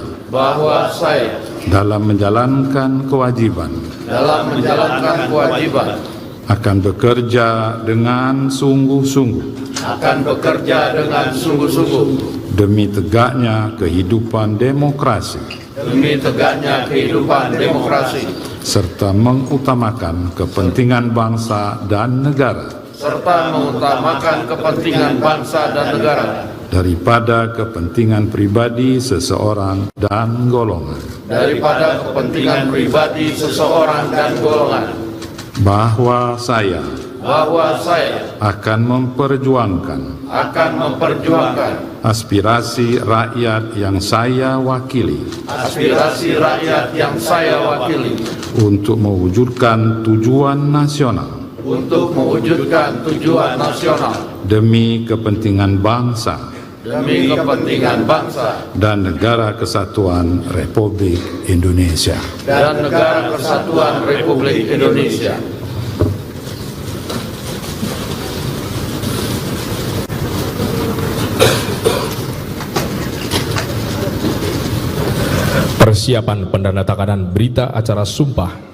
dalam menjalankan kewajiban akan bekerja dengan sungguh-sungguh demi tegaknya kehidupan demokrasi serta mengutamakan kepentingan bangsa dan negara daripada kepentingan pribadi seseorang dan golongan, bahwa saya akan memperjuangkan aspirasi rakyat yang saya wakili untuk mewujudkan tujuan nasional demi kepentingan bangsa dan negara kesatuan Republik Indonesia. Persiapan pendandatanganan berita acara sumpah.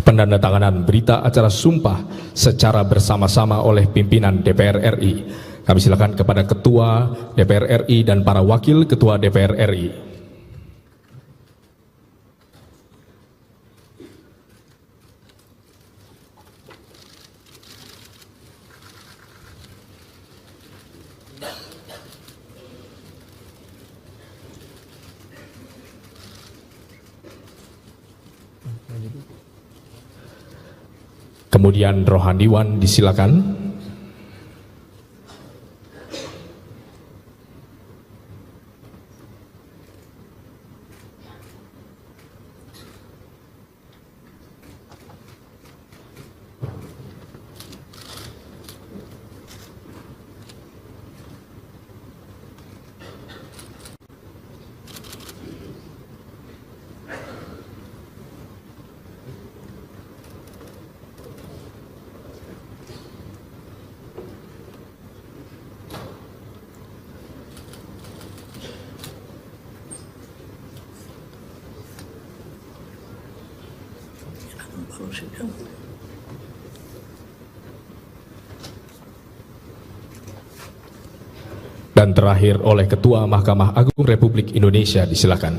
Pendandatanganan berita acara sumpah secara bersama-sama oleh pimpinan DPR RI. Kami silakan kepada Ketua DPR RI dan para Wakil Ketua DPR RI. Kemudian Rohaniwan disilakan. Dan terakhir oleh Ketua Mahkamah Agung Republik Indonesia, disilakan.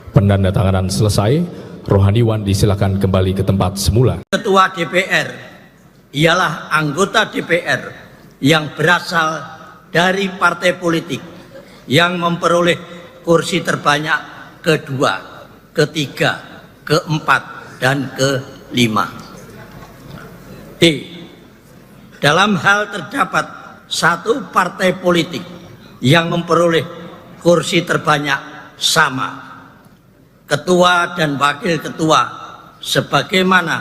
Penandatanganan selesai, rohaniwan disilakan kembali ke tempat semula. Ketua DPR ialah anggota DPR yang berasal dari partai politik yang memperoleh kursi terbanyak kedua, ketiga, keempat, dan kelima. D. Dalam hal terdapat satu partai politik yang memperoleh kursi terbanyak sama, ketua dan wakil ketua sebagaimana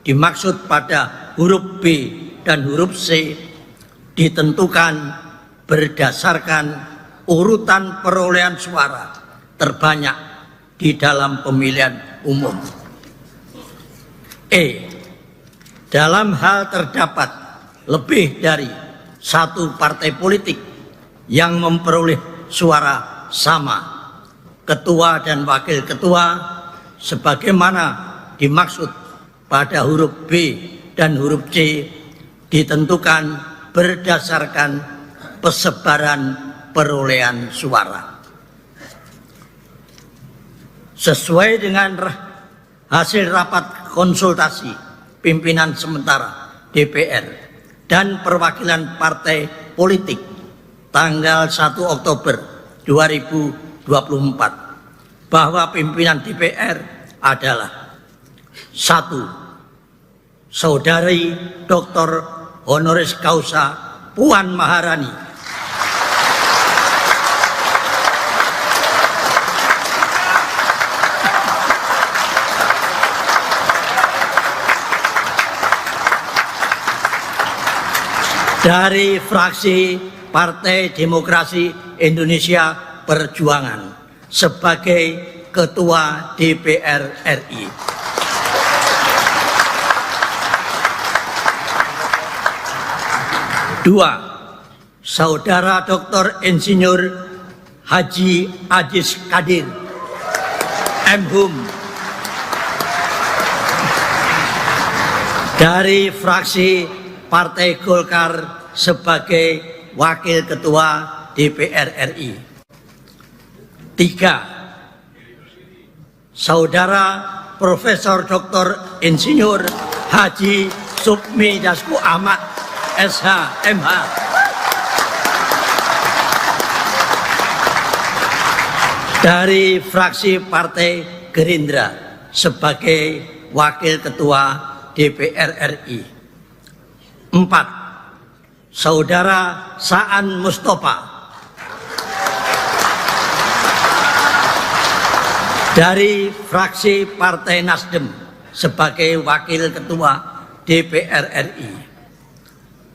dimaksud pada huruf B dan huruf C ditentukan berdasarkan urutan perolehan suara terbanyak di dalam pemilihan umum. E. Dalam hal terdapat lebih dari satu partai politik yang memperoleh suara sama, ketua dan wakil ketua sebagaimana dimaksud pada huruf B dan huruf C ditentukan berdasarkan persebaran perolehan suara. Sesuai dengan hasil rapat konsultasi pimpinan sementara DPR dan perwakilan partai politik tanggal 1 Oktober 2024 bahwa pimpinan DPR adalah: 1. Saudari Dr. Honoris Causa Puan Maharani, dari fraksi Partai Demokrasi Indonesia Perjuangan sebagai Ketua DPR RI. 2. Saudara Dr. Insinyur Haji Adis Kadir M.Hum dari fraksi Partai Golkar sebagai Wakil Ketua DPR RI. 3. Saudara Profesor Dr. Insinyur Haji Supmi Dasko Ahmad SH MH dari fraksi Partai Gerindra sebagai Wakil Ketua DPR RI. 4. Saudara Saan Mustafa dari fraksi Partai Nasdem sebagai Wakil Ketua DPR RI.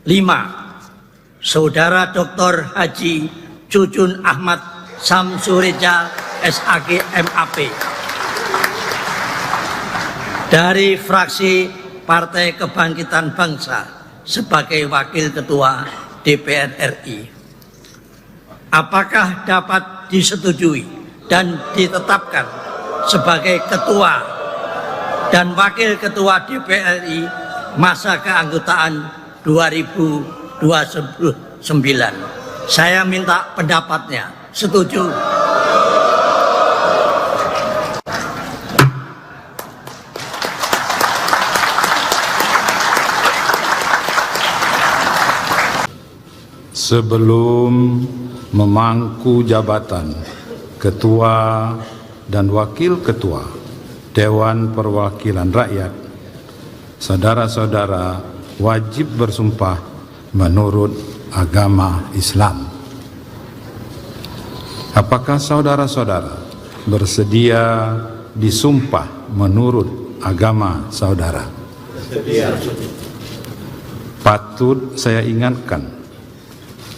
5. Saudara Dr. Haji Cucun Ahmad Samsureja SAG MAP dari fraksi Partai Kebangkitan Bangsa sebagai Wakil Ketua DPR RI. Apakah dapat disetujui dan ditetapkan sebagai Ketua dan Wakil Ketua DPR RI masa keanggotaan 2029? Saya minta pendapatnya. Setuju? Sebelum memangku jabatan Ketua dan Wakil Ketua Dewan Perwakilan Rakyat, saudara-saudara wajib bersumpah menurut agama Islam. Apakah saudara-saudara bersedia disumpah menurut agama saudara? Bersedia. Patut saya ingatkan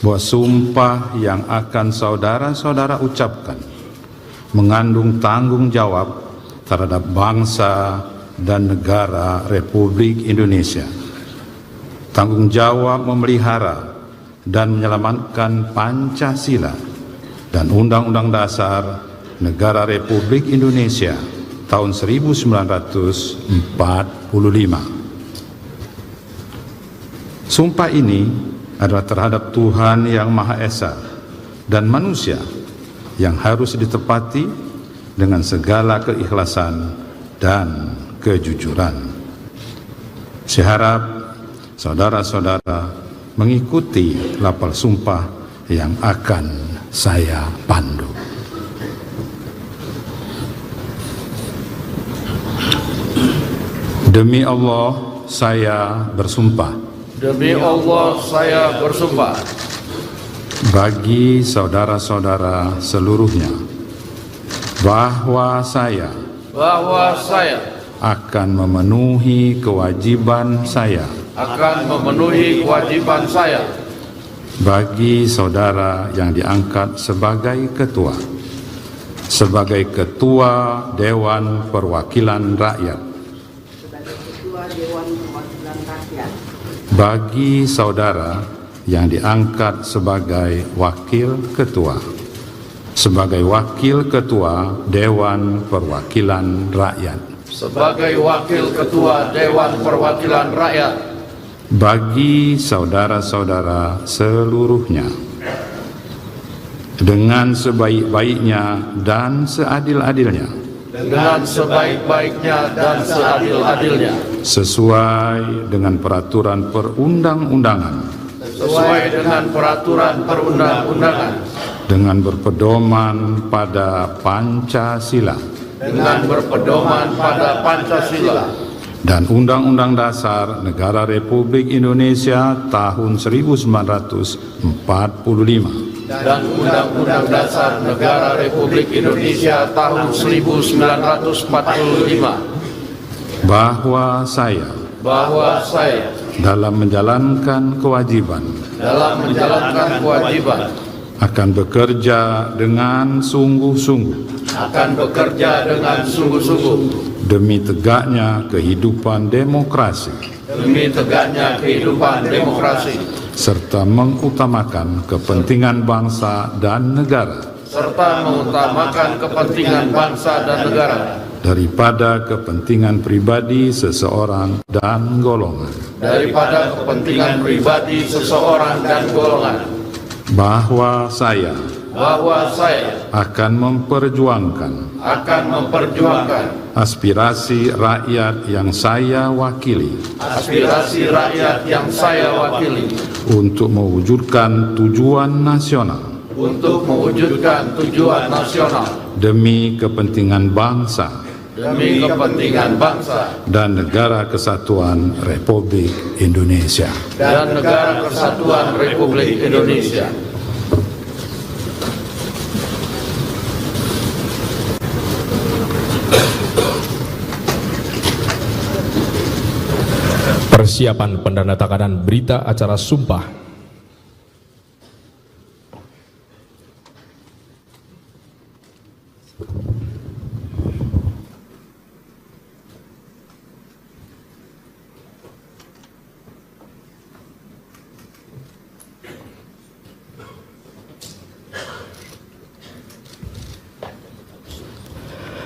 bahwa sumpah yang akan saudara-saudara ucapkan mengandung tanggung jawab terhadap bangsa dan negara Republik Indonesia. Tanggung jawab memelihara dan menyelamatkan Pancasila dan Undang-Undang Dasar Negara Republik Indonesia tahun 1945. Sumpah ini adalah terhadap Tuhan Yang Maha Esa dan manusia yang harus ditepati dengan segala keikhlasan dan kejujuran. Saya harap saudara-saudara mengikuti lapal sumpah yang akan saya pandu. Demi Allah, saya bersumpah. Demi Allah, saya bersumpah. Bagi saudara-saudara seluruhnya, bahwa saya akan memenuhi kewajiban saya. Bagi saudara yang diangkat sebagai ketua Dewan Perwakilan Rakyat. Bagi saudara yang diangkat sebagai wakil ketua Dewan Perwakilan Rakyat. Bagi saudara-saudara seluruhnya, dengan sebaik-baiknya dan seadil-adilnya, sesuai dengan peraturan perundang-undangan, dengan berpedoman pada Pancasila, dan Undang-Undang Dasar Negara Republik Indonesia tahun 1945. Bahwa saya dalam menjalankan kewajiban akan bekerja dengan sungguh-sungguh demi tegaknya kehidupan demokrasi serta mengutamakan kepentingan bangsa dan negara daripada kepentingan pribadi seseorang dan golongan. Bahwa saya akan memperjuangkan aspirasi rakyat yang saya wakili untuk mewujudkan tujuan nasional demi kepentingan bangsa dan negara kesatuan Republik Indonesia. Persiapan pendandatanganan berita acara sumpah.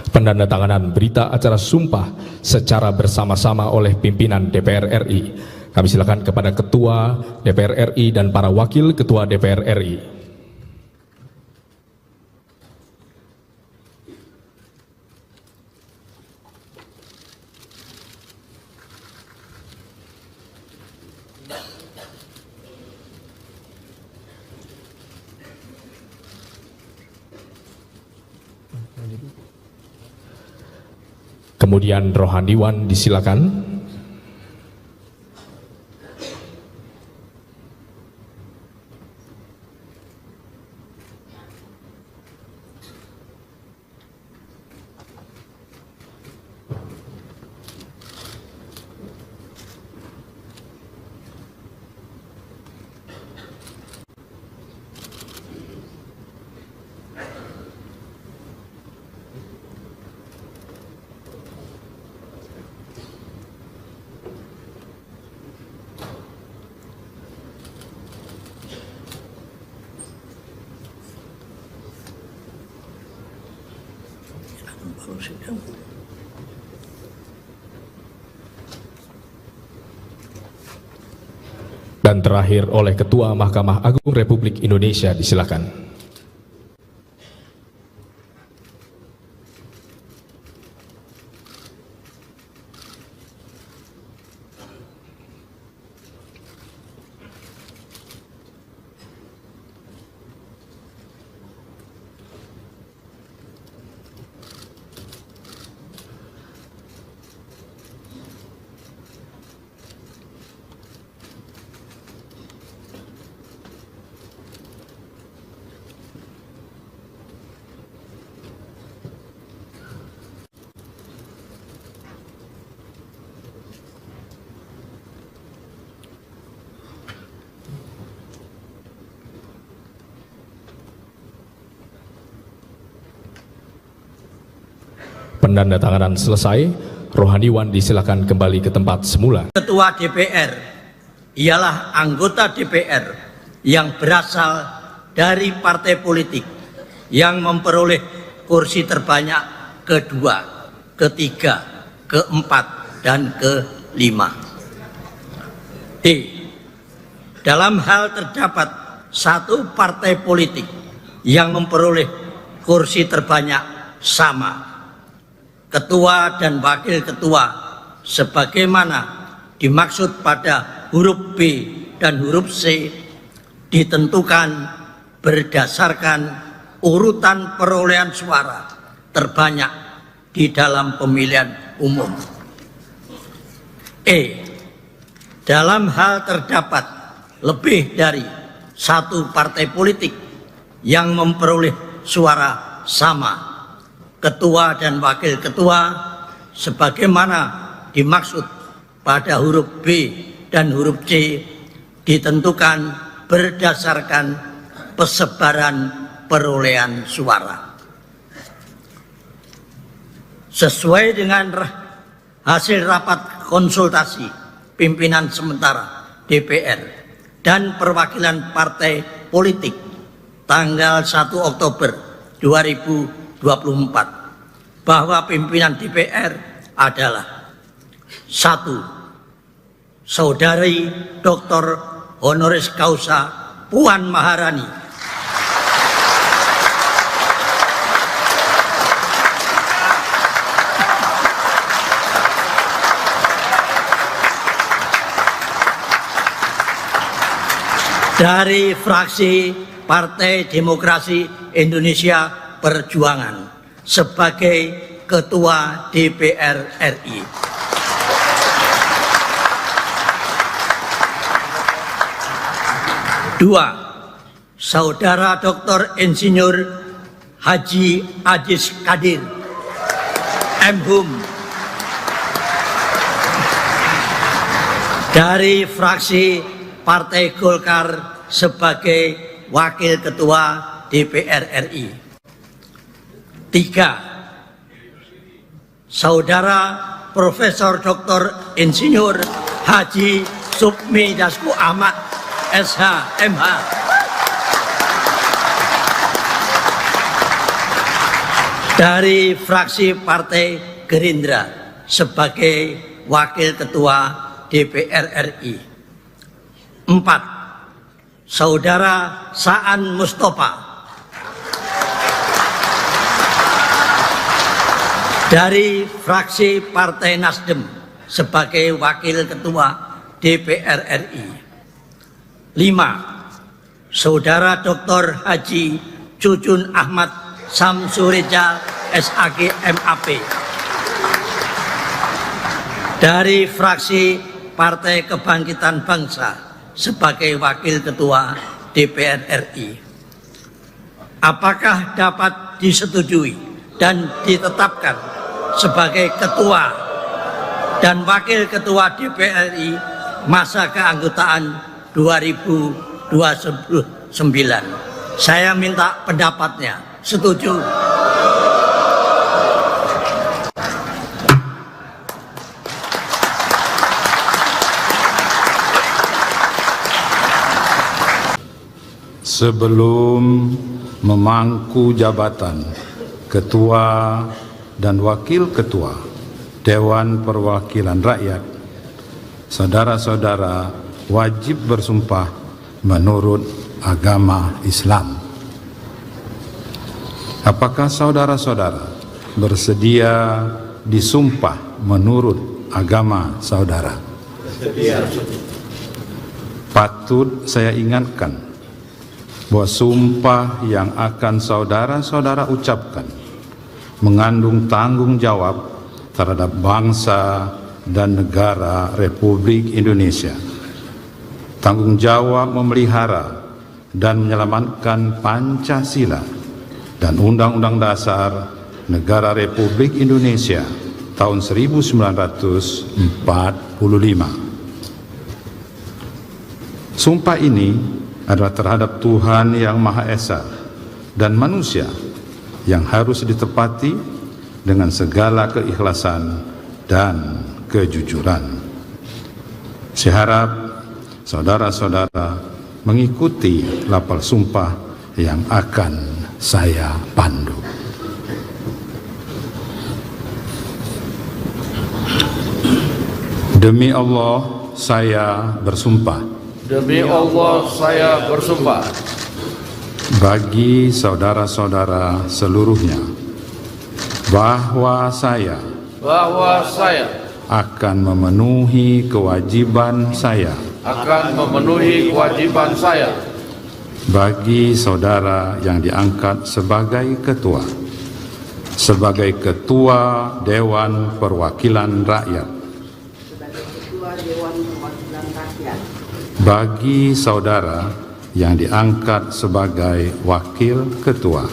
Pendandatanganan berita acara sumpah secara bersama-sama oleh pimpinan DPR RI. Kami silakan kepada Ketua DPR RI dan para Wakil Ketua DPR RI. Kemudian rohaniwan disilakan. Dan terakhir oleh Ketua Mahkamah Agung Republik Indonesia, disilakan. penandatanganan selesai, rohaniwan disilakan kembali ke tempat semula. Ketua DPR ialah anggota DPR yang berasal dari partai politik yang memperoleh kursi terbanyak kedua, ketiga, keempat, dan kelima. D. Dalam hal terdapat satu partai politik yang memperoleh kursi terbanyak sama, ketua dan wakil ketua sebagaimana dimaksud pada huruf B dan huruf C ditentukan berdasarkan urutan perolehan suara terbanyak di dalam pemilihan umum. E. Dalam hal terdapat lebih dari satu partai politik yang memperoleh suara sama, ketua dan wakil ketua sebagaimana dimaksud pada huruf B dan huruf C ditentukan berdasarkan persebaran perolehan suara. Sesuai dengan hasil rapat konsultasi pimpinan sementara DPR dan perwakilan partai politik tanggal 1 Oktober 2024 bahwa pimpinan DPR adalah: 1. Saudari Dr. Honoris Causa Puan Maharani, dari fraksi Partai Demokrasi Indonesia Perjuangan sebagai Ketua DPR RI. 2. Saudara Dr. Insinyur Haji Aziz Kadir M.Hum dari fraksi Partai Golkar sebagai Wakil Ketua DPR RI. 3. Saudara Profesor Dr. Insinyur Haji Supmi Dasko Ahmad SH MH dari fraksi Partai Gerindra sebagai Wakil Ketua DPR RI. 4. Saudara Saan Mustafa dari fraksi Partai Nasdem sebagai Wakil Ketua DPR RI. 5. Saudara Dr. Haji Cucun Ahmad Samsureja SAG MAP dari fraksi Partai Kebangkitan Bangsa sebagai Wakil Ketua DPR RI. Apakah dapat disetujui dan ditetapkan sebagai Ketua dan Wakil Ketua DPR RI masa keanggotaan 2029? Saya minta pendapatnya. Setuju? Sebelum memangku jabatan Ketua dan Wakil Ketua Dewan Perwakilan Rakyat, saudara-saudara wajib bersumpah menurut agama Islam. Apakah saudara-saudara bersedia disumpah menurut agama saudara? Bersedia. Patut saya ingatkan bahwa sumpah yang akan saudara-saudara ucapkan mengandung tanggung jawab terhadap bangsa dan negara Republik Indonesia. Tanggung jawab memelihara dan menyelamatkan Pancasila dan Undang-Undang Dasar Negara Republik Indonesia tahun 1945. Sumpah ini adalah terhadap Tuhan Yang Maha Esa dan manusia yang harus ditepati dengan segala keikhlasan dan kejujuran. Saya harap saudara-saudara mengikuti lapal sumpah yang akan saya pandu. Demi Allah, saya bersumpah. Demi Allah, saya bersumpah. Bagi saudara-saudara seluruhnya, bahwa saya akan memenuhi kewajiban saya. Akan memenuhi kewajiban saya. Bagi saudara yang diangkat sebagai ketua. Sebagai ketua Dewan Perwakilan Rakyat. Bagi saudara yang diangkat sebagai wakil ketua.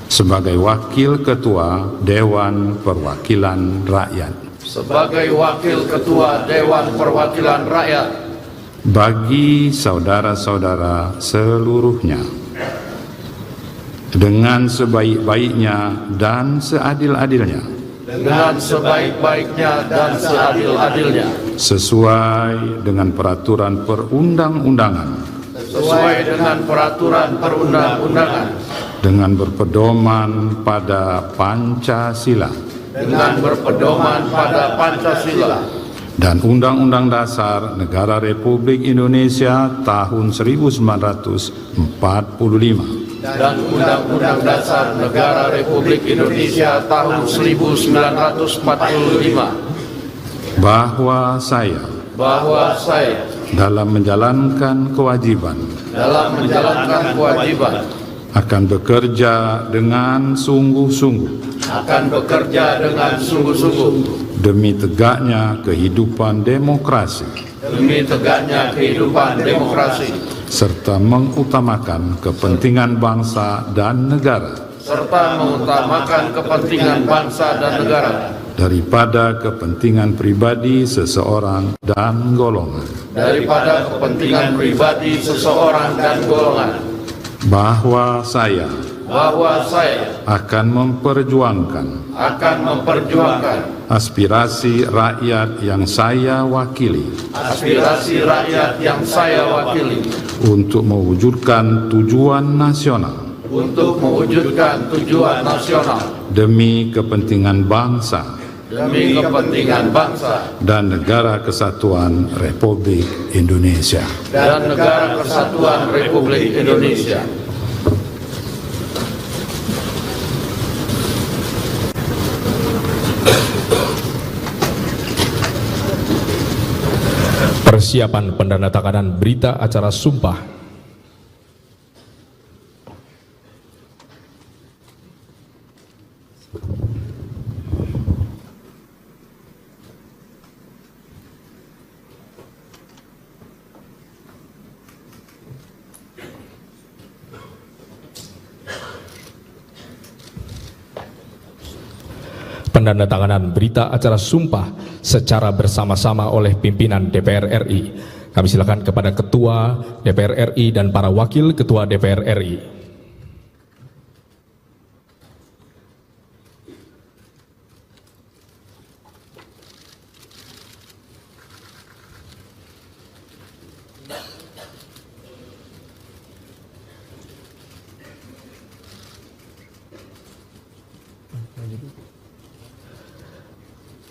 Sebagai wakil ketua Dewan Perwakilan Rakyat. Sebagai wakil ketua Dewan Perwakilan Rakyat. Bagi saudara-saudara seluruhnya, dengan sebaik-baiknya dan seadil-adilnya, dengan sebaik-baiknya dan seadil-adilnya, sesuai dengan peraturan perundang-undangan, sesuai dengan peraturan perundang-undangan, dengan berpedoman pada Pancasila, dengan berpedoman pada Pancasila dan Undang-Undang Dasar Negara Republik Indonesia tahun 1945, dan Undang-Undang Dasar Negara Republik Indonesia tahun 1945, bahwa saya dalam menjalankan kewajiban akan bekerja dengan sungguh-sungguh demi tegaknya kehidupan demokrasi serta mengutamakan kepentingan bangsa dan negara daripada kepentingan pribadi seseorang dan golongan, bahwa saya akan memperjuangkan aspirasi rakyat yang saya wakili untuk mewujudkan tujuan nasional demi kepentingan bangsa dan negara kesatuan Republik Indonesia. Persiapan pendandatanganan berita acara sumpah. Pendandatanganan berita acara sumpah secara bersama-sama oleh pimpinan DPR RI. Kami silakan kepada Ketua DPR RI dan para Wakil Ketua DPR RI.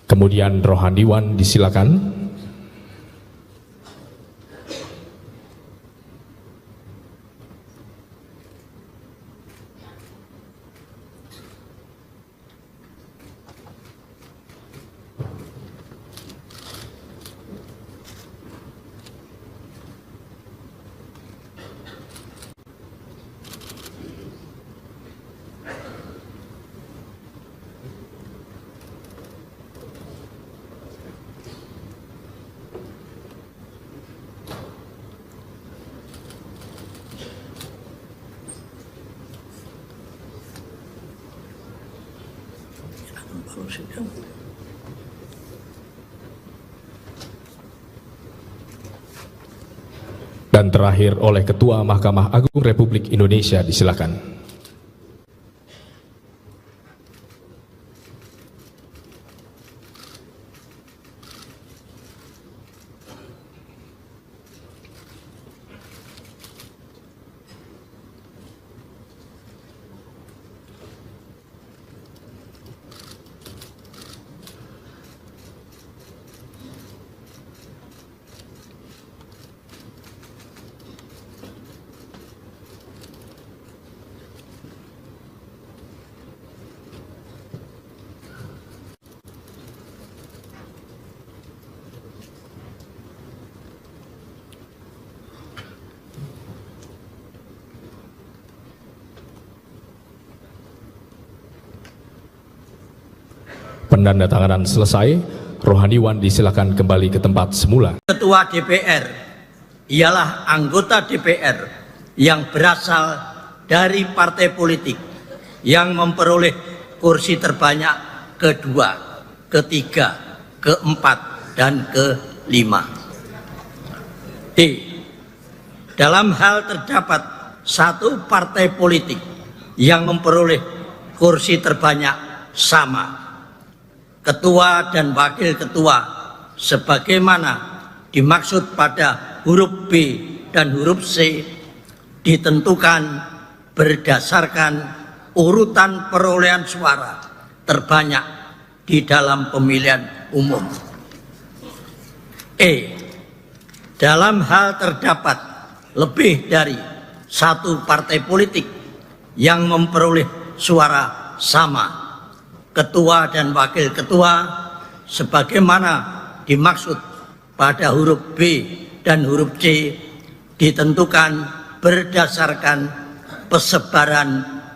Kemudian Rohaniwan disilakan. Dan terakhir oleh Ketua Mahkamah Agung Republik Indonesia, disilakan. Penandatanganan selesai, rohaniwan disilakan kembali ke tempat semula. Ketua DPR ialah anggota DPR yang berasal dari partai politik yang memperoleh kursi terbanyak kedua, ketiga, keempat, dan kelima. D. Dalam hal terdapat satu partai politik yang memperoleh kursi terbanyak sama, ketua dan wakil ketua sebagaimana dimaksud pada huruf B dan huruf C ditentukan berdasarkan urutan perolehan suara terbanyak di dalam pemilihan umum. E. Dalam hal terdapat lebih dari satu partai politik yang memperoleh suara sama, ketua dan wakil ketua sebagaimana dimaksud pada huruf B dan huruf C ditentukan berdasarkan persebaran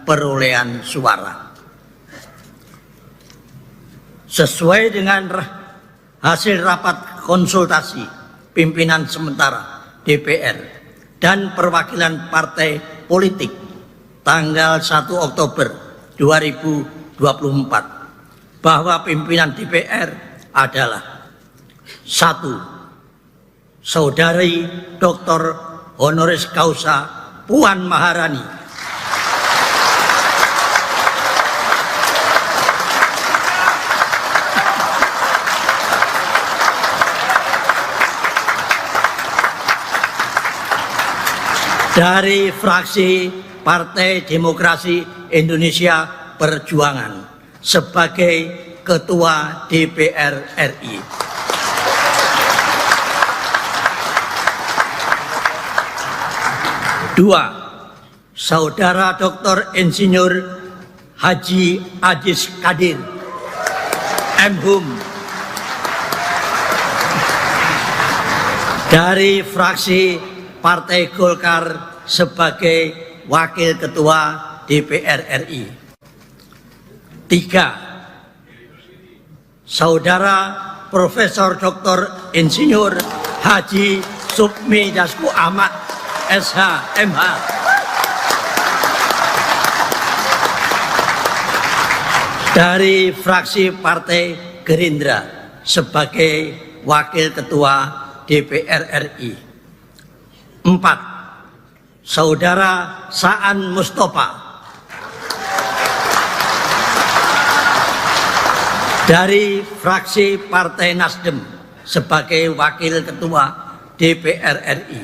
perolehan suara. Sesuai dengan hasil rapat konsultasi pimpinan sementara DPR dan perwakilan partai politik tanggal 1 Oktober 2024 bahwa pimpinan DPR adalah 1. Saudari Dr. Honoris Causa Puan Maharani. Dari fraksi Partai Demokrasi Indonesia Perjuangan sebagai Ketua DPR RI. Dua, Saudara Dr. Insinyur Haji Ajis Kadir, M.Hum. Dari fraksi Partai Golkar sebagai Wakil Ketua DPR RI. 3. Saudara Profesor Dr. Insinyur Haji Sukmi Dasko Ahmad, SH, MH. Dari fraksi Partai Gerindra sebagai Wakil Ketua DPR RI. 4. Saudara Saan Mustafa dari fraksi Partai Nasdem sebagai Wakil Ketua DPR RI.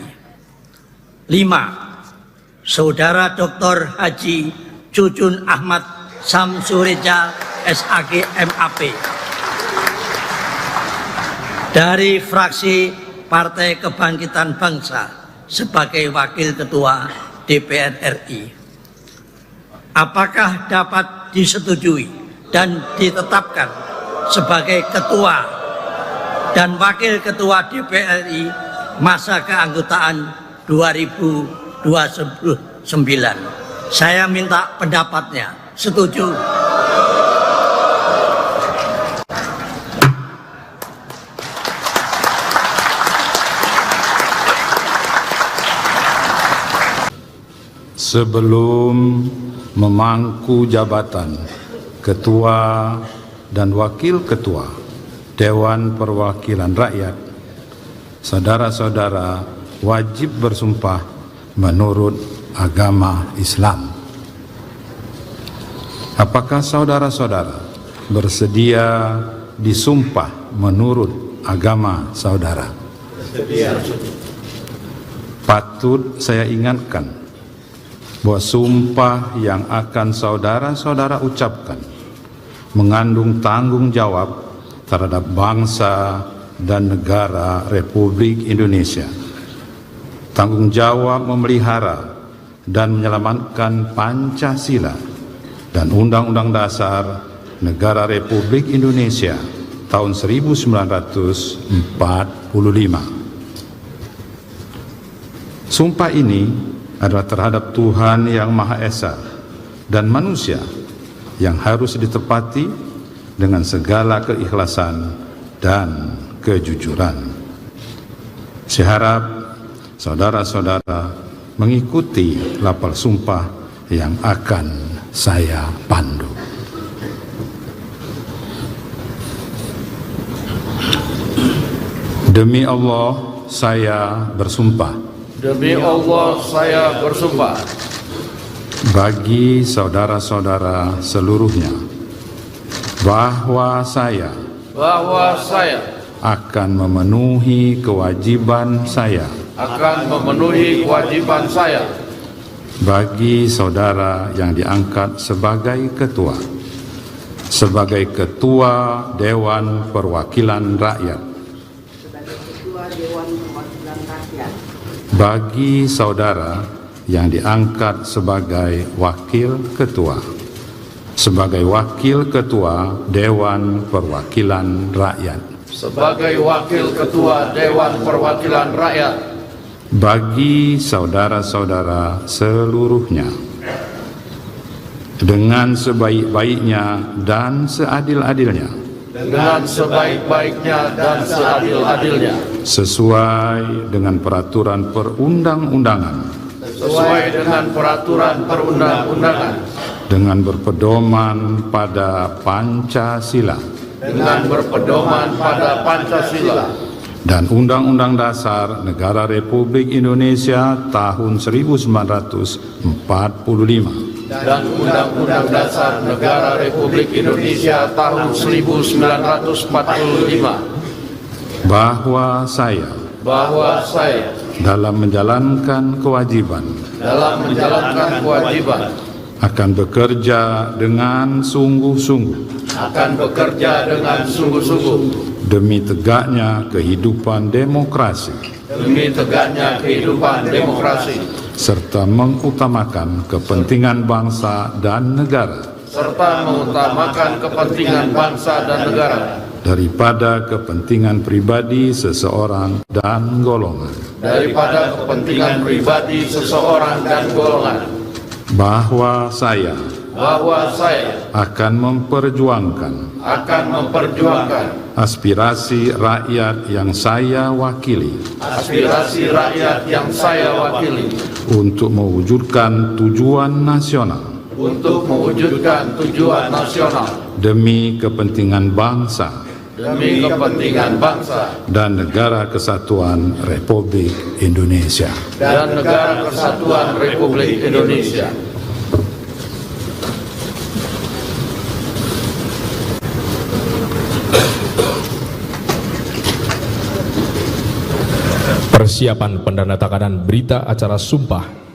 5. Saudara Dr. Haji Cucun Ahmad Samsureja SAG MAP dari fraksi Partai Kebangkitan Bangsa sebagai Wakil Ketua DPR RI. Apakah dapat disetujui dan ditetapkan sebagai Ketua dan Wakil Ketua DPR RI masa keanggotaan 2029? Saya minta pendapatnya. Setuju? Sebelum memangku jabatan Ketua dan Wakil Ketua Dewan Perwakilan Rakyat, saudara-saudara wajib bersumpah menurut agama Islam. Apakah saudara-saudara bersedia disumpah menurut agama saudara? Bersedia. Patut saya ingatkan bahwa sumpah yang akan saudara-saudara ucapkan mengandung tanggung jawab terhadap bangsa dan negara Republik Indonesia. Tanggung jawab memelihara dan menyelamatkan Pancasila dan Undang-Undang Dasar Negara Republik Indonesia tahun 1945. Sumpah ini adalah terhadap Tuhan Yang Maha Esa dan manusia yang harus ditepati dengan segala keikhlasan dan kejujuran. Saya harap saudara-saudara mengikuti lapal sumpah yang akan saya pandu. Demi Allah, saya bersumpah. Demi Allah, saya bersumpah. Bagi saudara-saudara seluruhnya, bahwa saya akan memenuhi kewajiban saya bagi saudara yang diangkat sebagai ketua Dewan Perwakilan Rakyat, bagi saudara yang diangkat sebagai wakil ketua Dewan Perwakilan Rakyat, bagi saudara-saudara seluruhnya, dengan sebaik-baiknya dan seadil-adilnya, sesuai dengan peraturan perundang-undangan, dengan berpedoman pada Pancasila, dan Undang-Undang Dasar Negara Republik Indonesia tahun 1945, dan Undang-Undang Dasar Negara Republik Indonesia tahun 1945, bahwa saya dalam menjalankan kewajiban akan bekerja dengan sungguh-sungguh demi tegaknya kehidupan demokrasi serta mengutamakan kepentingan bangsa dan negara daripada kepentingan pribadi seseorang dan golongan, bahwa saya akan memperjuangkan aspirasi rakyat yang saya wakili untuk mewujudkan tujuan nasional demi kepentingan bangsa dan negara kesatuan Republik Indonesia. Persiapan pendandatanganan berita acara sumpah.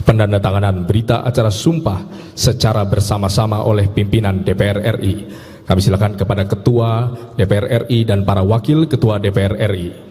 Pendandatanganan berita acara sumpah secara bersama-sama oleh pimpinan DPR RI. Kami silakan kepada Ketua DPR RI dan para Wakil Ketua DPR RI.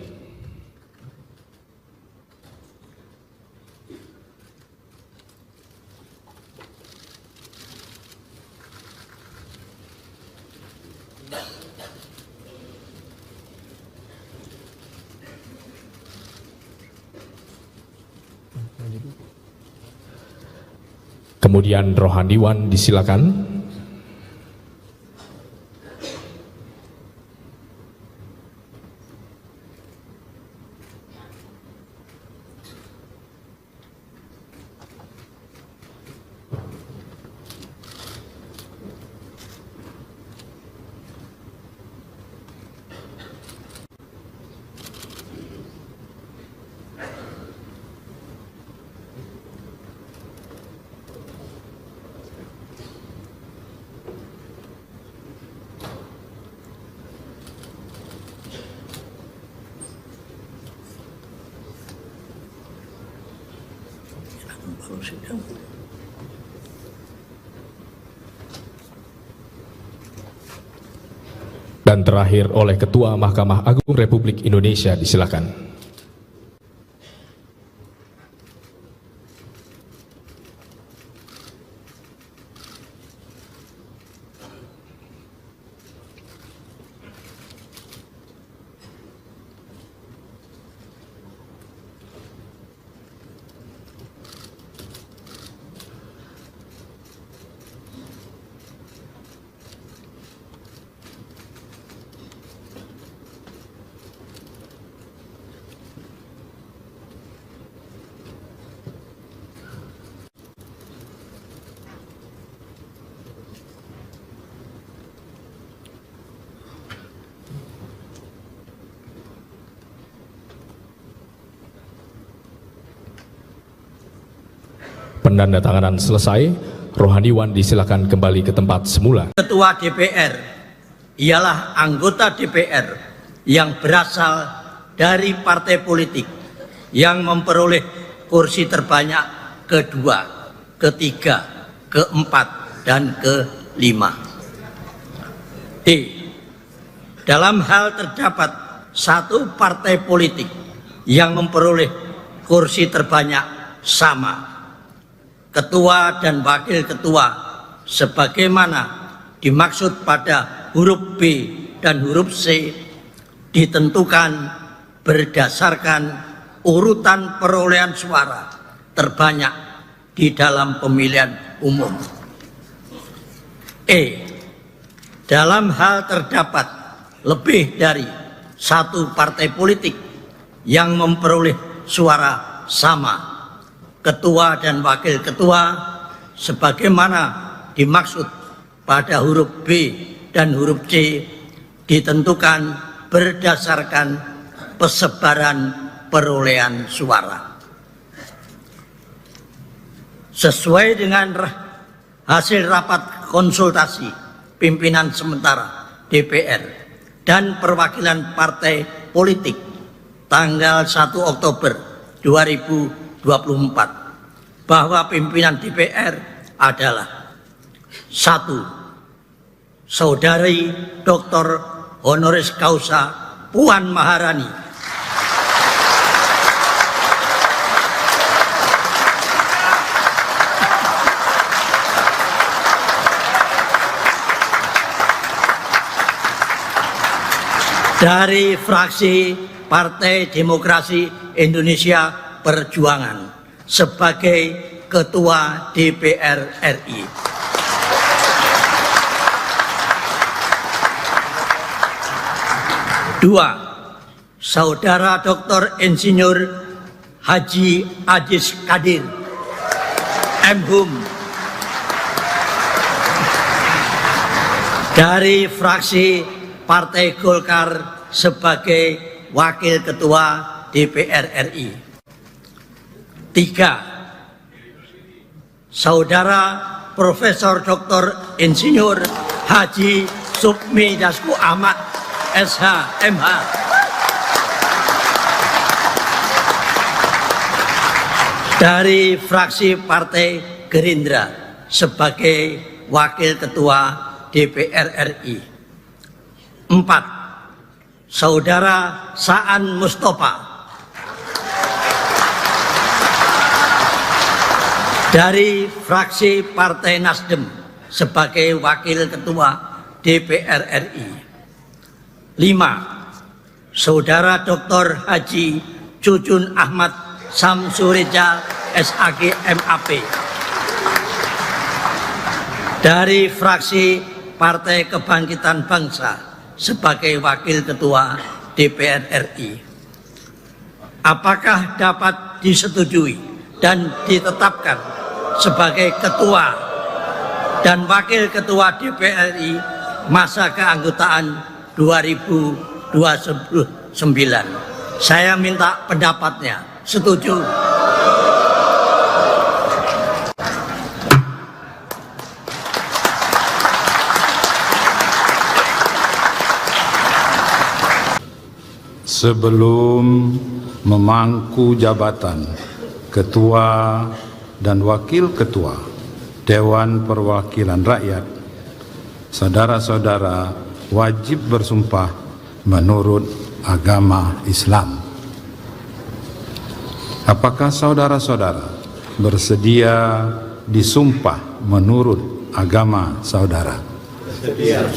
Kemudian rohaniwan disilakan. Dan terakhir oleh Ketua Mahkamah Agung Republik Indonesia, disilakan. penandatanganan selesai, rohaniwan disilakan kembali ke tempat semula. Ketua DPR ialah anggota DPR yang berasal dari partai politik yang memperoleh kursi terbanyak kedua, ketiga, keempat, dan kelima. D. Dalam hal terdapat satu partai politik yang memperoleh kursi terbanyak sama, ketua dan wakil ketua sebagaimana dimaksud pada huruf B dan huruf C ditentukan berdasarkan urutan perolehan suara terbanyak di dalam pemilihan umum. E. Dalam hal terdapat lebih dari satu partai politik yang memperoleh suara sama, ketua dan wakil ketua sebagaimana dimaksud pada huruf B dan huruf C ditentukan berdasarkan persebaran perolehan suara. Sesuai dengan hasil rapat konsultasi pimpinan sementara DPR dan perwakilan partai politik tanggal 1 Oktober 2024 bahwa pimpinan DPR adalah 1. Saudari Dr. Honoris Causa Puan Maharani, dari fraksi Partai Demokrasi Indonesia Perjuangan sebagai Ketua DPR RI. Dua, Saudara Dr. Insinyur Haji Adis Kadir M.Hum dari fraksi Partai Golkar sebagai Wakil Ketua DPR RI. 3. Saudara Profesor Dr. Insinyur Haji Supmi Dasko Ahmad SH MH dari fraksi Partai Gerindra sebagai Wakil Ketua DPR RI. 4. Saudara Saan Mustafa dari fraksi Partai Nasdem sebagai Wakil Ketua DPR RI. 5. Saudara Dr. Haji Cucun Ahmad Samsurijal SAG MAP dari fraksi Partai Kebangkitan Bangsa sebagai Wakil Ketua DPR RI. Apakah dapat disetujui dan ditetapkan sebagai Ketua dan Wakil Ketua DPR RI masa keanggotaan 2029? Saya minta pendapatnya. Setuju? Sebelum memangku jabatan Ketua dan Wakil Ketua Dewan Perwakilan Rakyat, saudara-saudara wajib bersumpah menurut agama Islam. Apakah saudara-saudara bersedia disumpah menurut agama saudara? Bersedia.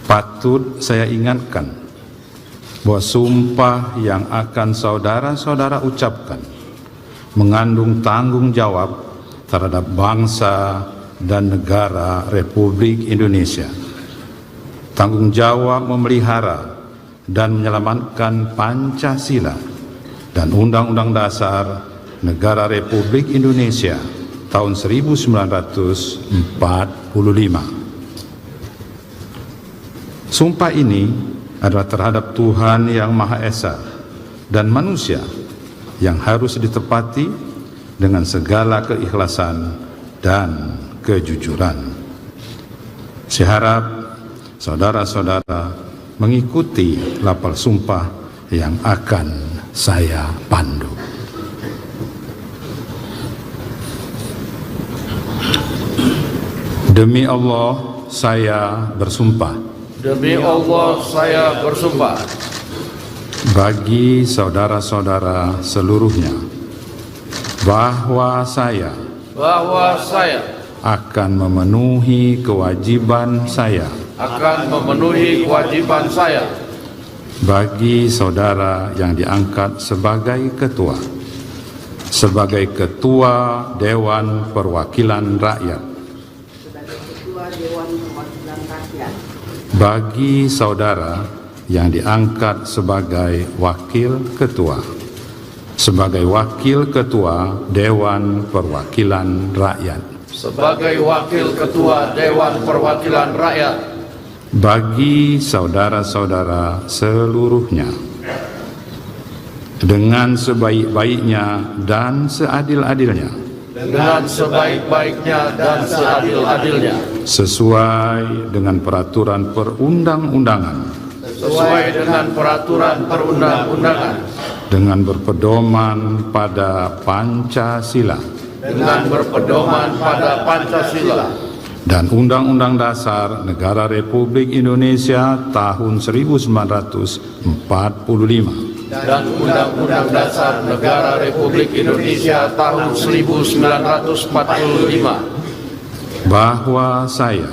Patut saya ingatkan bahwa sumpah yang akan saudara-saudara ucapkan mengandung tanggung jawab terhadap bangsa dan negara Republik Indonesia. Tanggung jawab memelihara dan menyelamatkan Pancasila dan Undang-Undang Dasar Negara Republik Indonesia tahun 1945. Sumpah ini adalah terhadap Tuhan Yang Maha Esa dan manusia yang harus ditepati dengan segala keikhlasan dan kejujuran. Saya harap saudara-saudara mengikuti lapal sumpah yang akan saya pandu. Demi Allah, saya bersumpah. Demi Allah, saya bersumpah. Bagi saudara-saudara seluruhnya, bahwa saya akan memenuhi kewajiban saya. Bagi saudara yang diangkat sebagai ketua Dewan Perwakilan Rakyat. Bagi saudara yang diangkat sebagai wakil ketua Dewan Perwakilan Rakyat. Bagi saudara-saudara seluruhnya, dengan sebaik-baiknya dan seadil-adilnya, sesuai dengan peraturan perundang-undangan, dengan berpedoman pada Pancasila, dan Undang-Undang Dasar Negara Republik Indonesia tahun 1945, dan Undang-Undang Dasar Negara Republik Indonesia tahun 1945, bahwa saya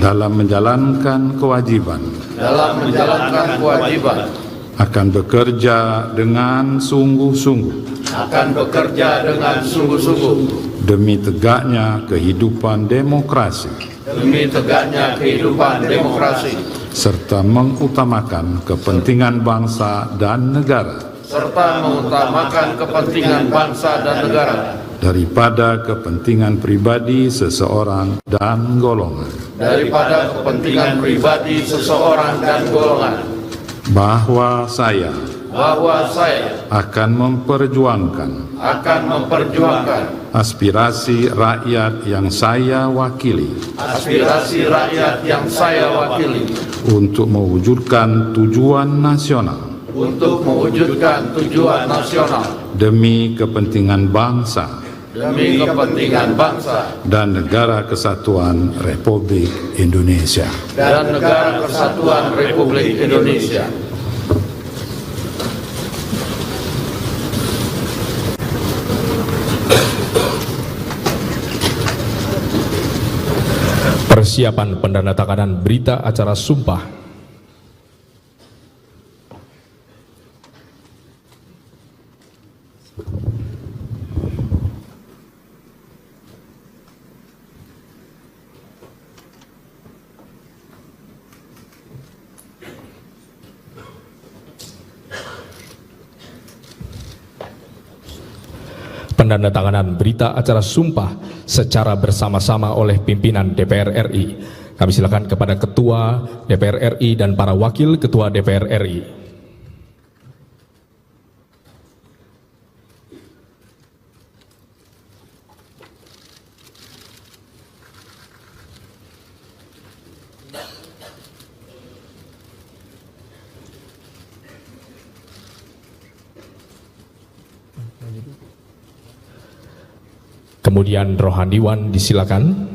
dalam menjalankan kewajiban akan bekerja dengan sungguh-sungguh demi tegaknya kehidupan demokrasi, serta mengutamakan kepentingan bangsa dan negara, daripada kepentingan pribadi seseorang dan golongan, bahwa saya akan memperjuangkan aspirasi rakyat yang saya wakili, untuk mewujudkan tujuan nasional, demi kepentingan bangsa dan negara kesatuan Republik Indonesia. Persiapan pendandatanganan berita acara sumpah. Pendandatanganan berita acara sumpah secara bersama-sama oleh pimpinan DPR RI. Kami silakan kepada Ketua DPR RI dan para Wakil Ketua DPR RI. Kemudian Rohaniwan disilakan.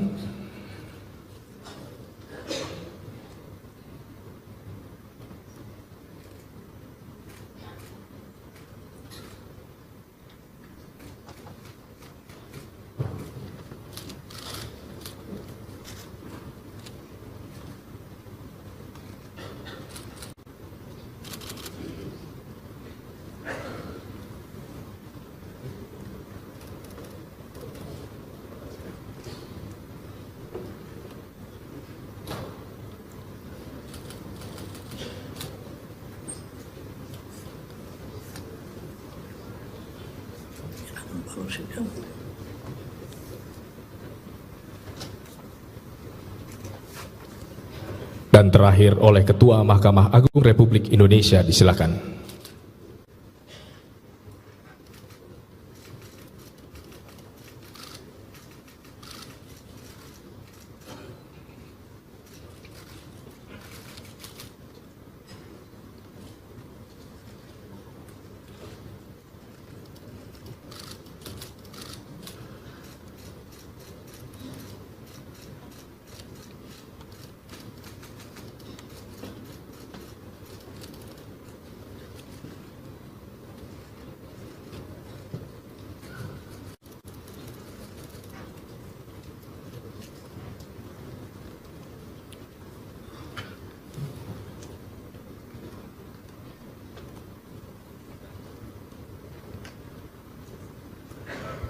Dan terakhir oleh Ketua Mahkamah Agung Republik Indonesia, disilakan.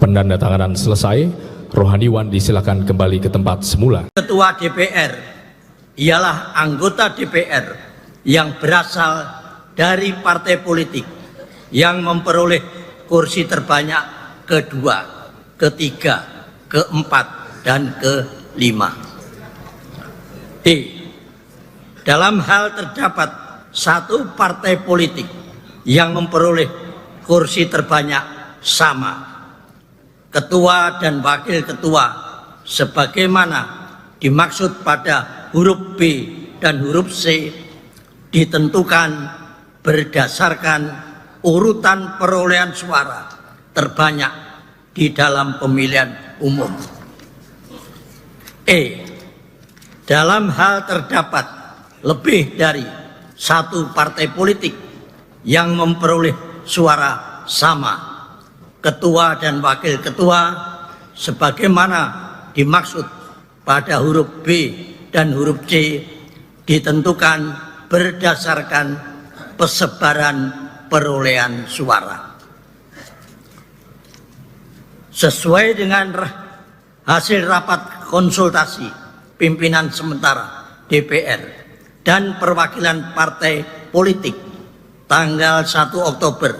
Penandatanganan selesai, rohaniwan disilakan kembali ke tempat semula. Ketua DPR ialah anggota DPR yang berasal dari partai politik yang memperoleh kursi terbanyak kedua, ketiga, keempat, dan kelima. D. Dalam hal terdapat satu partai politik yang memperoleh kursi terbanyak sama, ketua dan wakil ketua sebagaimana dimaksud pada huruf B dan huruf C ditentukan berdasarkan urutan perolehan suara terbanyak di dalam pemilihan umum. E. Dalam hal terdapat lebih dari satu partai politik yang memperoleh suara sama, ketua dan wakil ketua sebagaimana dimaksud pada huruf B dan huruf C ditentukan berdasarkan persebaran perolehan suara. Sesuai dengan hasil rapat konsultasi pimpinan sementara DPR dan perwakilan partai politik tanggal 1 Oktober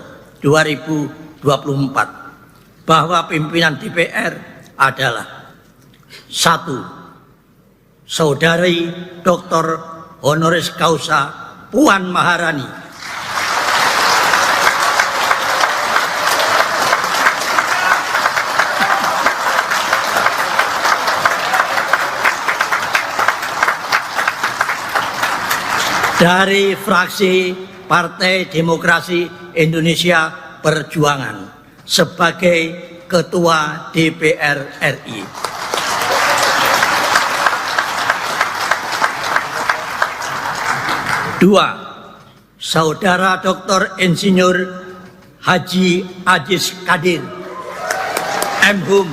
2024 bahwa pimpinan DPR adalah: 1. Saudari Dr. Honoris Causa Puan Maharani. Dari fraksi Partai Demokrasi Indonesia Perjuangan sebagai Ketua DPR RI. Dua, Saudara Dr. Insinyur Haji Aziz Kadir, M.Hum,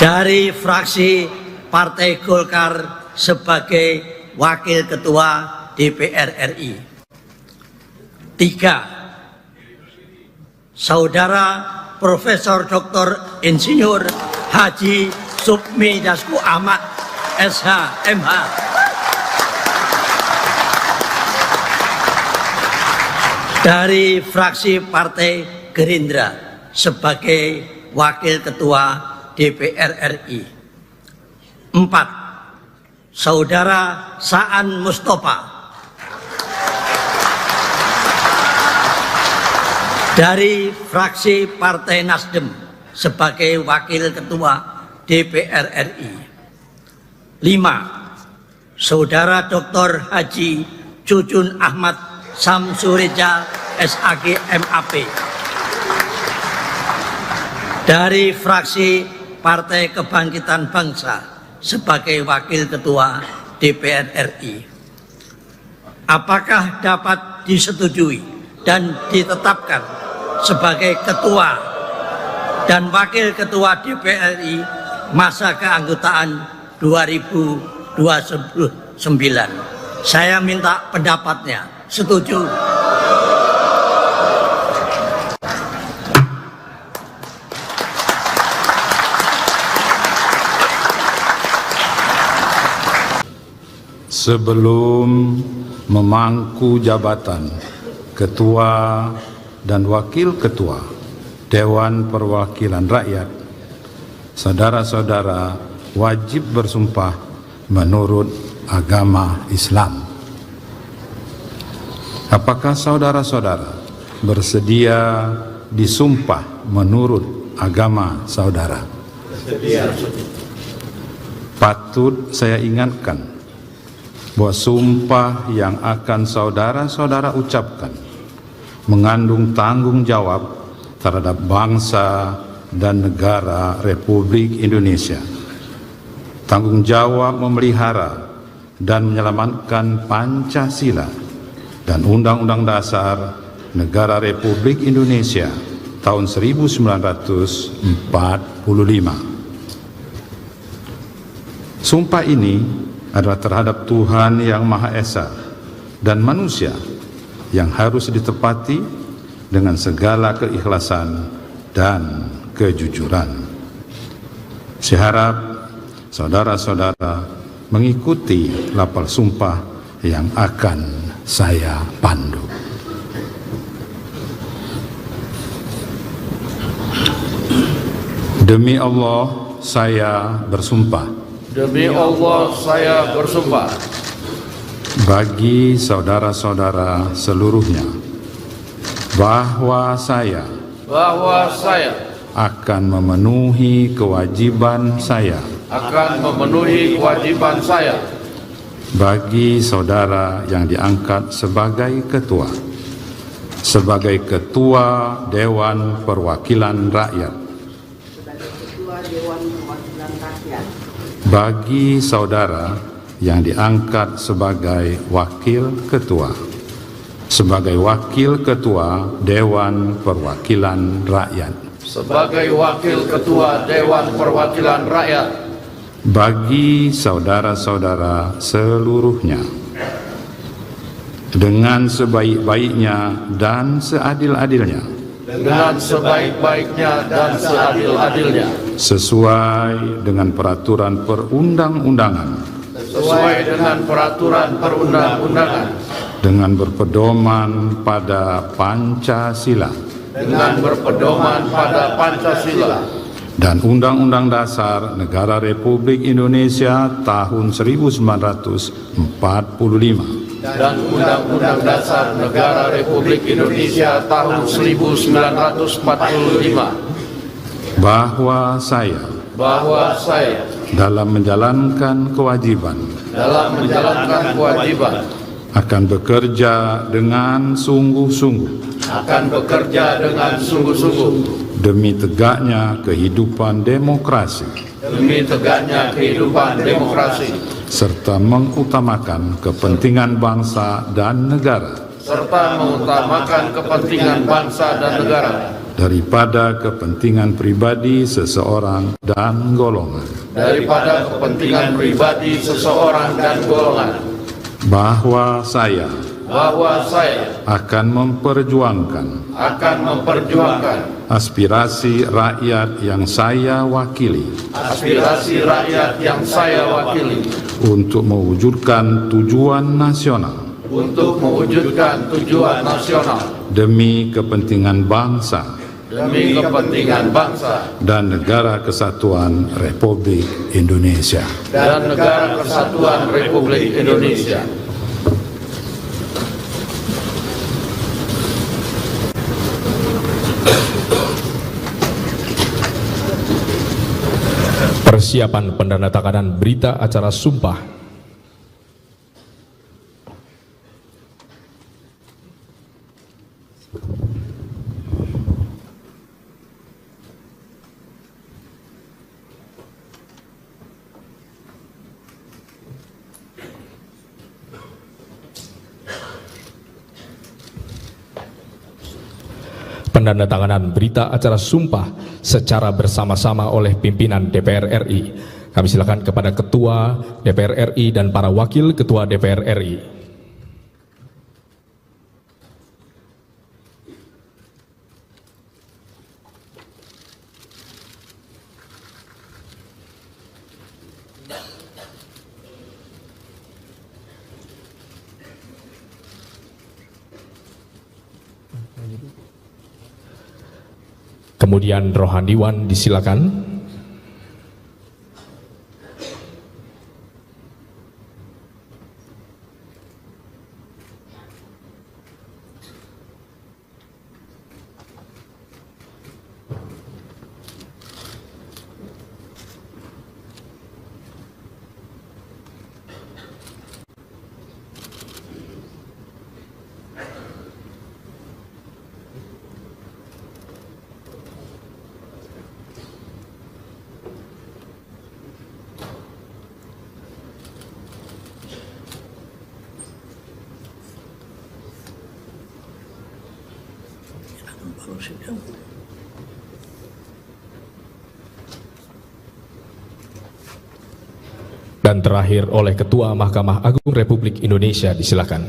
dari fraksi Partai Golkar sebagai Wakil Ketua DPR RI. 3. Saudara Profesor Dr. Insinyur Haji Supmi Dasko Ahmad, SH, MH, dari fraksi Partai Gerindra sebagai Wakil Ketua DPR RI. 4. Saudara Saan Mustafa dari fraksi Partai Nasdem sebagai Wakil Ketua DPR RI. 5. Saudara Dr. Haji Jujun Ahmad Samsureja, SAG, MAP, dari fraksi Partai Kebangkitan Bangsa sebagai Wakil Ketua DPR RI. Apakah dapat disetujui dan ditetapkan sebagai Ketua dan Wakil Ketua DPR RI masa keanggotaan 2029? Saya minta pendapatnya. Setuju? Sebelum memangku jabatan Ketua dan Wakil Ketua Dewan Perwakilan Rakyat, saudara-saudara wajib bersumpah menurut agama Islam. Apakah saudara-saudara bersedia disumpah menurut agama saudara? Bersedia. Patut saya ingatkan bahwa sumpah yang akan saudara-saudara ucapkan mengandung tanggung jawab terhadap bangsa dan negara Republik Indonesia. Tanggung jawab memelihara dan menyelamatkan Pancasila dan Undang-Undang Dasar Negara Republik Indonesia tahun 1945. Sumpah ini adalah terhadap Tuhan Yang Maha Esa dan manusia yang harus ditepati dengan segala keikhlasan dan kejujuran. Saya harap saudara-saudara mengikuti lapal sumpah yang akan saya pandu. Demi Allah, saya bersumpah. Demi Allah, saya bersumpah. Bagi saudara-saudara seluruhnya, bahwa saya akan memenuhi kewajiban saya. Akan memenuhi kewajiban saya. Bagi saudara yang diangkat sebagai ketua. Sebagai ketua Dewan Perwakilan Rakyat. Bagi saudara yang diangkat sebagai wakil ketua, sebagai wakil ketua Dewan Perwakilan Rakyat, sebagai wakil ketua Dewan Perwakilan Rakyat, bagi saudara-saudara seluruhnya, dengan sebaik-baiknya dan seadil-adilnya, dengan sebaik-baiknya dan seadil-adilnya, sesuai dengan peraturan perundang-undangan, sesuai dengan peraturan perundang-undangan, dengan berpedoman pada Pancasila, dengan berpedoman pada Pancasila dan Undang-Undang Dasar Negara Republik Indonesia tahun 1945, dan Undang-Undang Dasar Negara Republik Indonesia tahun 1945, bahwa saya dalam menjalankan kewajiban akan bekerja dengan sungguh-sungguh demi tegaknya kehidupan demokrasi serta mengutamakan kepentingan bangsa dan negara daripada kepentingan pribadi seseorang dan golongan, bahwa saya akan memperjuangkan aspirasi rakyat yang saya wakili untuk mewujudkan tujuan nasional demi kepentingan bangsa dan negara kesatuan Republik Indonesia. Persiapan pendandatanganan berita acara sumpah. Pendandatanganan berita acara sumpah secara bersama-sama oleh pimpinan DPR RI. Kami silakan kepada Ketua DPR RI dan para Wakil Ketua DPR RI. Kemudian rohaniwan disilakan. Dan terakhir oleh Ketua Mahkamah Agung Republik Indonesia, disilakan.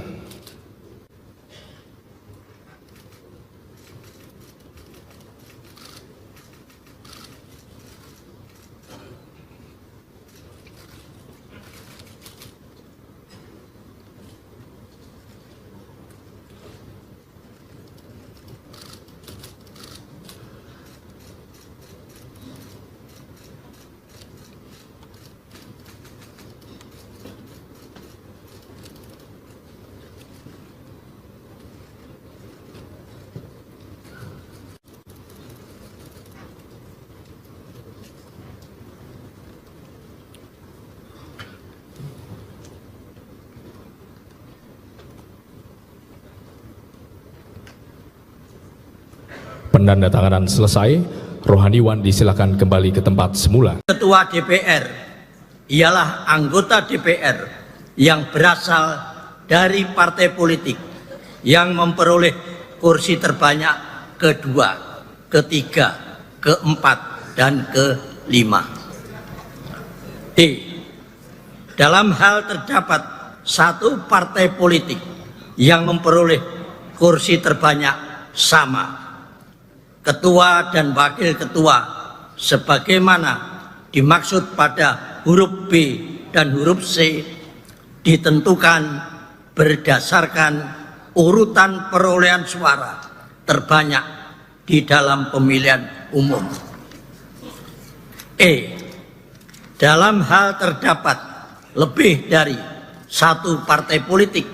Penandatanganan selesai, rohaniwan disilakan kembali ke tempat semula. Ketua DPR ialah anggota DPR yang berasal dari partai politik yang memperoleh kursi terbanyak kedua, ketiga, keempat, dan kelima. D. Dalam hal terdapat satu partai politik yang memperoleh kursi terbanyak sama, ketua dan wakil ketua sebagaimana dimaksud pada huruf B dan huruf C ditentukan berdasarkan urutan perolehan suara terbanyak di dalam pemilihan umum. E. Dalam hal terdapat lebih dari satu partai politik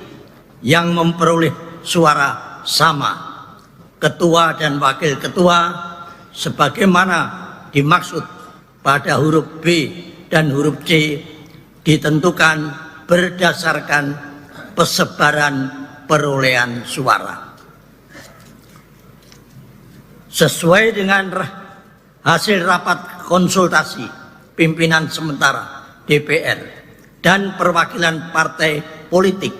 yang memperoleh suara sama, ketua dan wakil ketua sebagaimana dimaksud pada huruf B dan huruf C ditentukan berdasarkan persebaran perolehan suara. Sesuai dengan hasil rapat konsultasi pimpinan sementara DPR dan perwakilan partai politik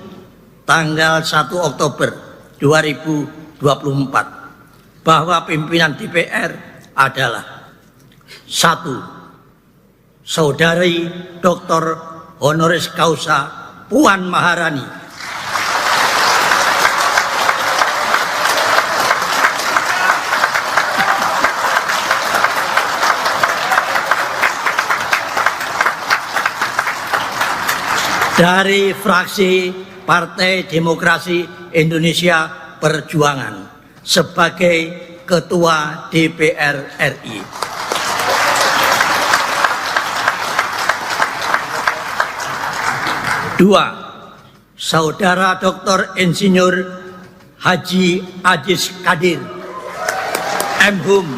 tanggal 1 Oktober 2024 bahwa pimpinan DPR adalah 1. Saudari Dr. Honoris Causa Puan Maharani, dari fraksi Partai Demokrasi Indonesia Perjuangan sebagai Ketua DPR RI. Dua, Saudara Dr. Insinyur Haji Aziz Kadir, M.Hum,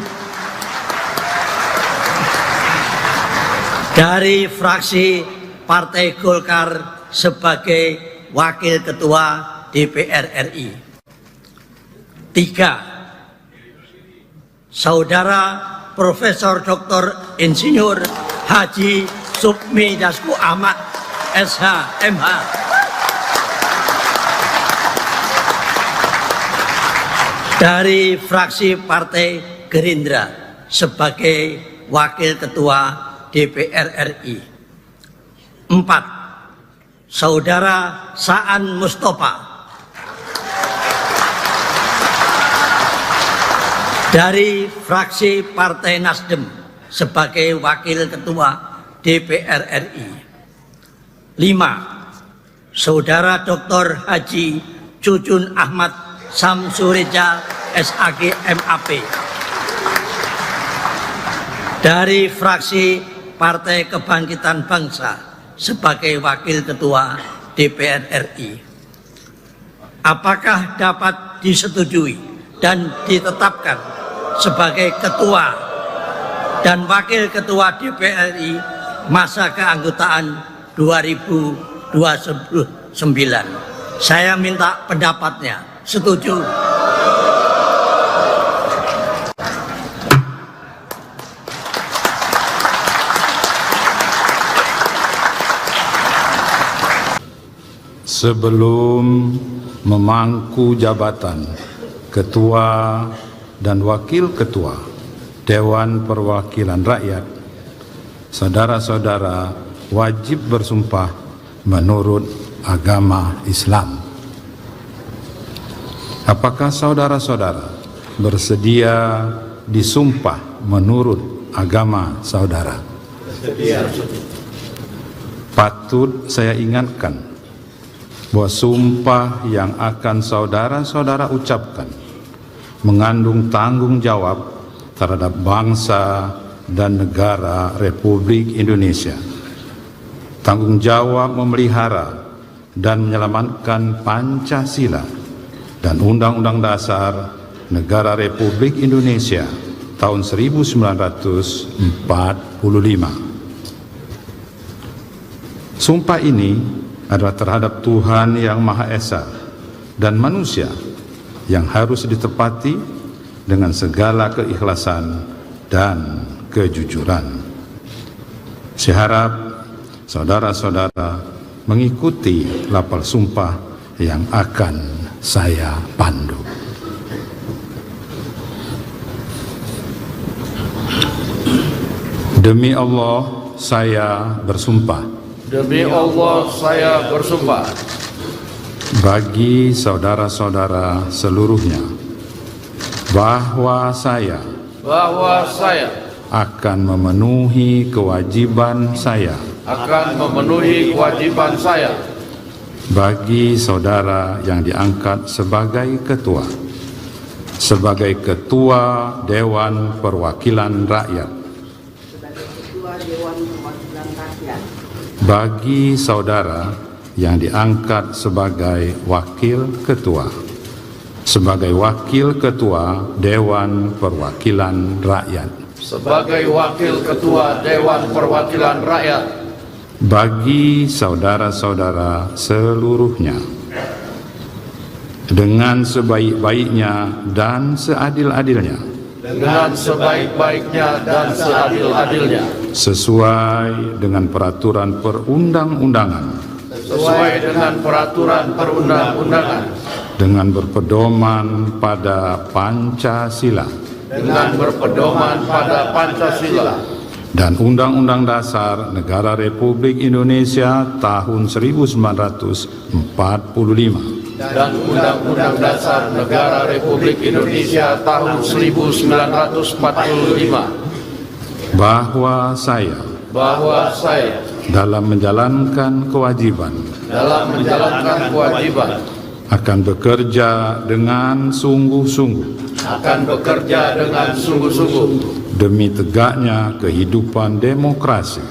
dari fraksi Partai Golkar sebagai Wakil Ketua DPR RI. 3. Saudara Profesor Dr. Insinyur Haji Supmi Dasko Ahmad, SH, MH, dari fraksi Partai Gerindra sebagai Wakil Ketua DPR RI. 4. Saudara Saan Mustafa dari fraksi Partai Nasdem sebagai Wakil Ketua DPR RI. 5. Saudara Dr. Haji Cucun Ahmad Samsureja SAG MAP dari fraksi Partai Kebangkitan Bangsa sebagai Wakil Ketua DPR RI. Apakah dapat disetujui dan ditetapkan sebagai Ketua dan Wakil Ketua DPR RI masa keanggotaan 2029? Saya minta pendapatnya. Setuju? Sebelum memangku jabatan Ketua dan Wakil Ketua Dewan Perwakilan Rakyat, saudara-saudara wajib bersumpah menurut agama Islam. Apakah saudara-saudara bersedia disumpah menurut agama saudara? Bersedia. Patut saya ingatkan bahwa sumpah yang akan saudara-saudara ucapkan mengandung tanggung jawab terhadap bangsa dan negara Republik Indonesia. Tanggung jawab memelihara dan menyelamatkan Pancasila dan Undang-Undang Dasar Negara Republik Indonesia tahun 1945. Sumpah ini adalah terhadap Tuhan Yang Maha Esa dan manusia yang harus ditepati dengan segala keikhlasan dan kejujuran. Saya harap saudara-saudara mengikuti lapal sumpah yang akan saya pandu. Demi Allah, saya bersumpah. Demi Allah, saya bersumpah. Bagi saudara-saudara seluruhnya, bahwa saya akan memenuhi kewajiban saya. Bagi saudara yang diangkat sebagai ketua Dewan Perwakilan Rakyat. Bagi saudara yang diangkat sebagai wakil ketua Dewan Perwakilan Rakyat. Bagi saudara-saudara seluruhnya, dengan sebaik-baiknya dan seadil-adilnya, sesuai dengan peraturan perundang-undangan, dengan berpedoman pada Pancasila, dan Undang-Undang Dasar Negara Republik Indonesia tahun 1945. Bahwa saya dalam menjalankan kewajiban akan bekerja dengan sungguh-sungguh demi tegaknya kehidupan demokrasi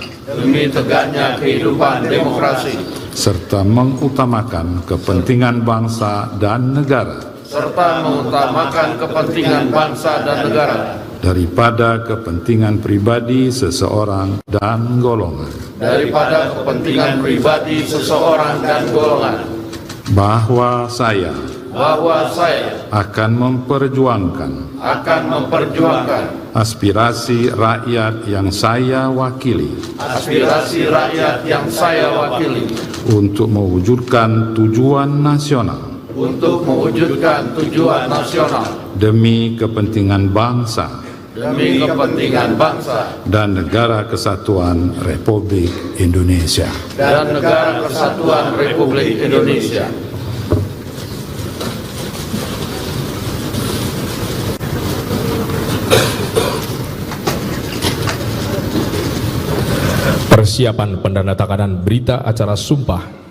serta mengutamakan kepentingan bangsa dan negara daripada kepentingan pribadi seseorang dan golongan. Bahwa saya akan memperjuangkan aspirasi rakyat yang saya wakili untuk mewujudkan tujuan nasional demi kepentingan bangsa dan negara kesatuan Republik Indonesia. Persiapan pendandatanganan berita acara sumpah.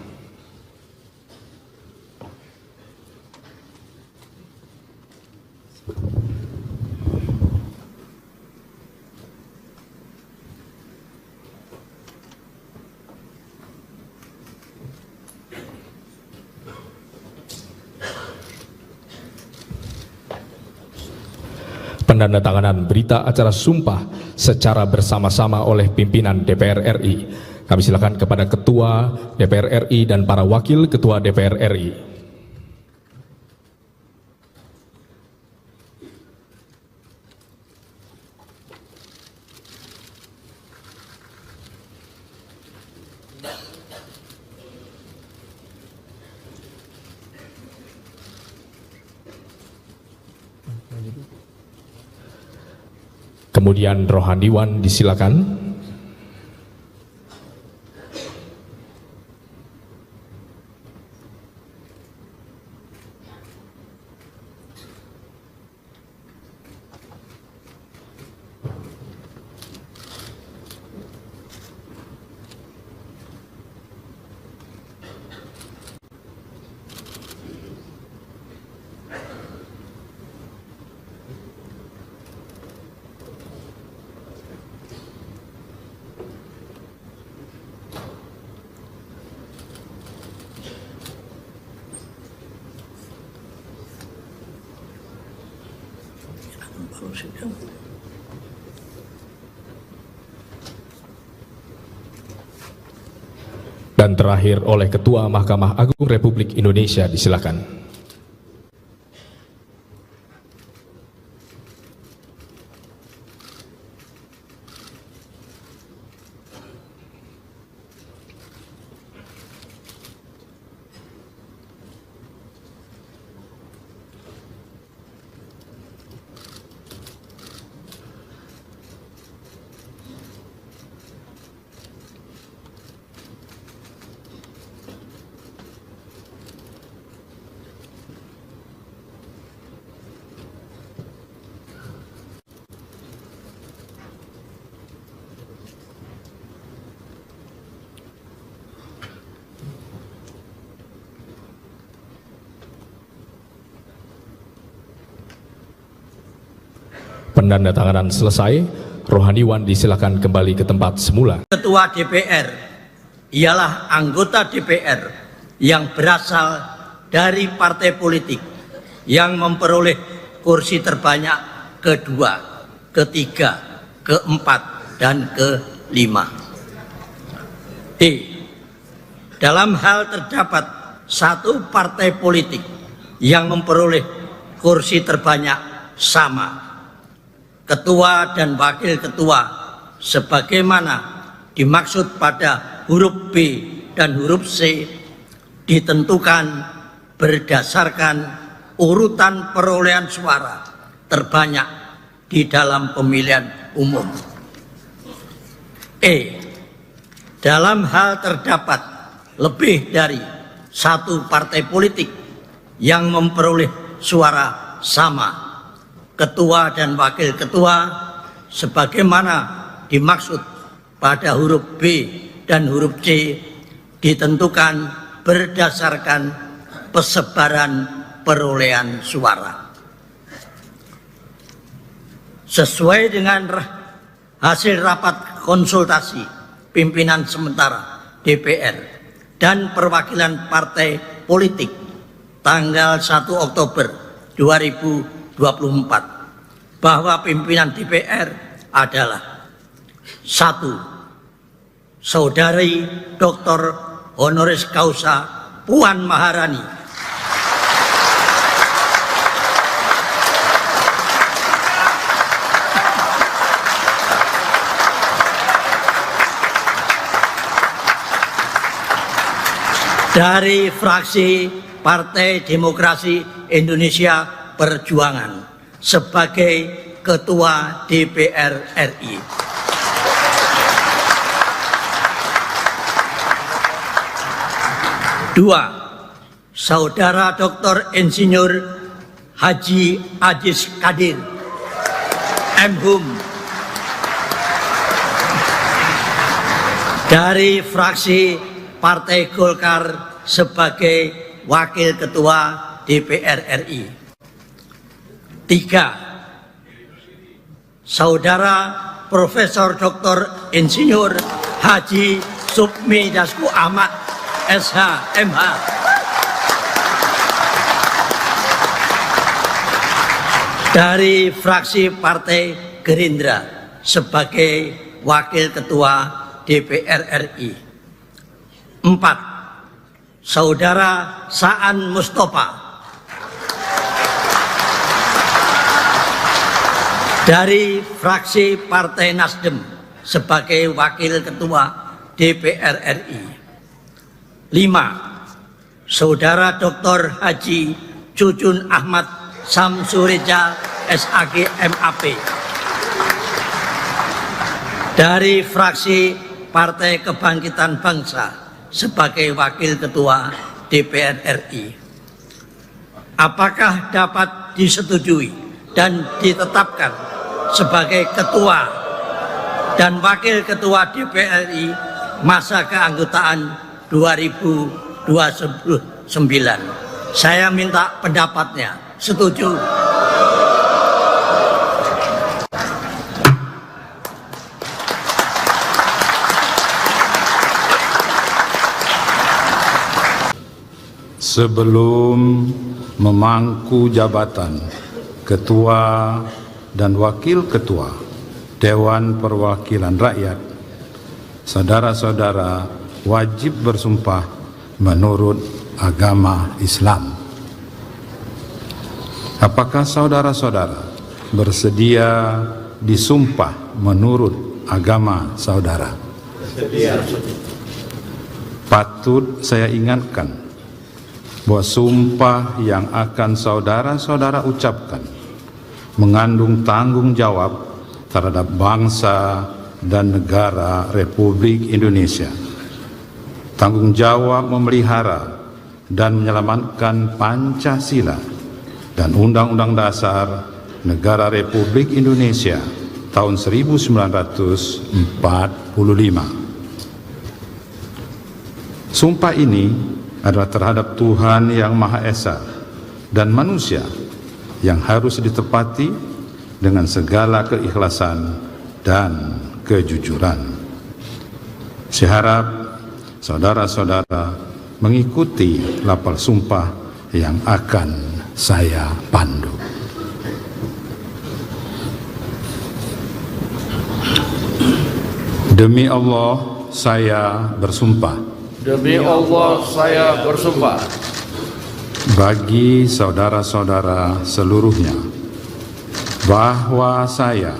Pendandatanganan berita acara sumpah secara bersama-sama oleh pimpinan DPR RI. Kami silakan kepada Ketua DPR RI dan para Wakil Ketua DPR RI. Kemudian rohaniwan disilakan. Dan terakhir oleh Ketua Mahkamah Agung Republik Indonesia, disilakan. Pendandatanganan selesai, rohaniwan disilakan kembali ke tempat semula. Ketua DPR ialah anggota DPR yang berasal dari partai politik yang memperoleh kursi terbanyak kedua, ketiga, keempat, dan kelima. D. Dalam hal terdapat satu partai politik yang memperoleh kursi terbanyak sama, ketua dan wakil ketua sebagaimana dimaksud pada huruf B dan huruf C ditentukan berdasarkan urutan perolehan suara terbanyak di dalam pemilihan umum. E. Dalam hal terdapat lebih dari satu partai politik yang memperoleh suara sama, ketua dan wakil ketua sebagaimana dimaksud pada huruf B dan huruf C ditentukan berdasarkan persebaran perolehan suara. Sesuai dengan hasil rapat konsultasi pimpinan sementara DPR dan perwakilan partai politik tanggal 1 Oktober 2024 bahwa pimpinan DPR adalah: 1. Saudari Dr. Honoris Causa Puan Maharani, dari fraksi Partai Demokrasi Indonesia Perjuangan sebagai Ketua DPR RI. 2. Saudara Dr. Insinyur Haji Aziz Kadir M.Hum dari fraksi Partai Golkar sebagai Wakil Ketua DPR RI. 3. Saudara Profesor Dr. Insinyur Haji Supmi Dasko Ahmad SH MH dari fraksi Partai Gerindra sebagai Wakil Ketua DPR RI. 4. Saudara Saan Mustafa dari fraksi Partai Nasdem sebagai Wakil Ketua DPR RI. 5. Saudara Dr. Haji Cucun Ahmad Samsureja SAG MAP dari fraksi Partai Kebangkitan Bangsa sebagai Wakil Ketua DPR RI. Apakah dapat disetujui dan ditetapkan sebagai Ketua dan Wakil Ketua DPR RI masa keanggotaan 2029? Saya minta pendapatnya. Setuju? Sebelum memangku jabatan Ketua dan Wakil Ketua Dewan Perwakilan Rakyat, saudara-saudara wajib bersumpah menurut agama Islam. Apakah saudara-saudara bersedia disumpah menurut agama saudara? Bersedia. Patut saya ingatkan bahwa sumpah yang akan saudara-saudara ucapkan mengandung tanggung jawab terhadap bangsa dan negara Republik Indonesia. Tanggung jawab memelihara dan menyelamatkan Pancasila dan Undang-Undang Dasar Negara Republik Indonesia tahun 1945. Sumpah ini adalah terhadap Tuhan Yang Maha Esa dan manusia yang harus ditepati dengan segala keikhlasan dan kejujuran. Saya harap saudara-saudara mengikuti lapal sumpah yang akan saya pandu. Demi Allah, saya bersumpah. Demi Allah, saya bersumpah. Bagi saudara-saudara seluruhnya, bahwa saya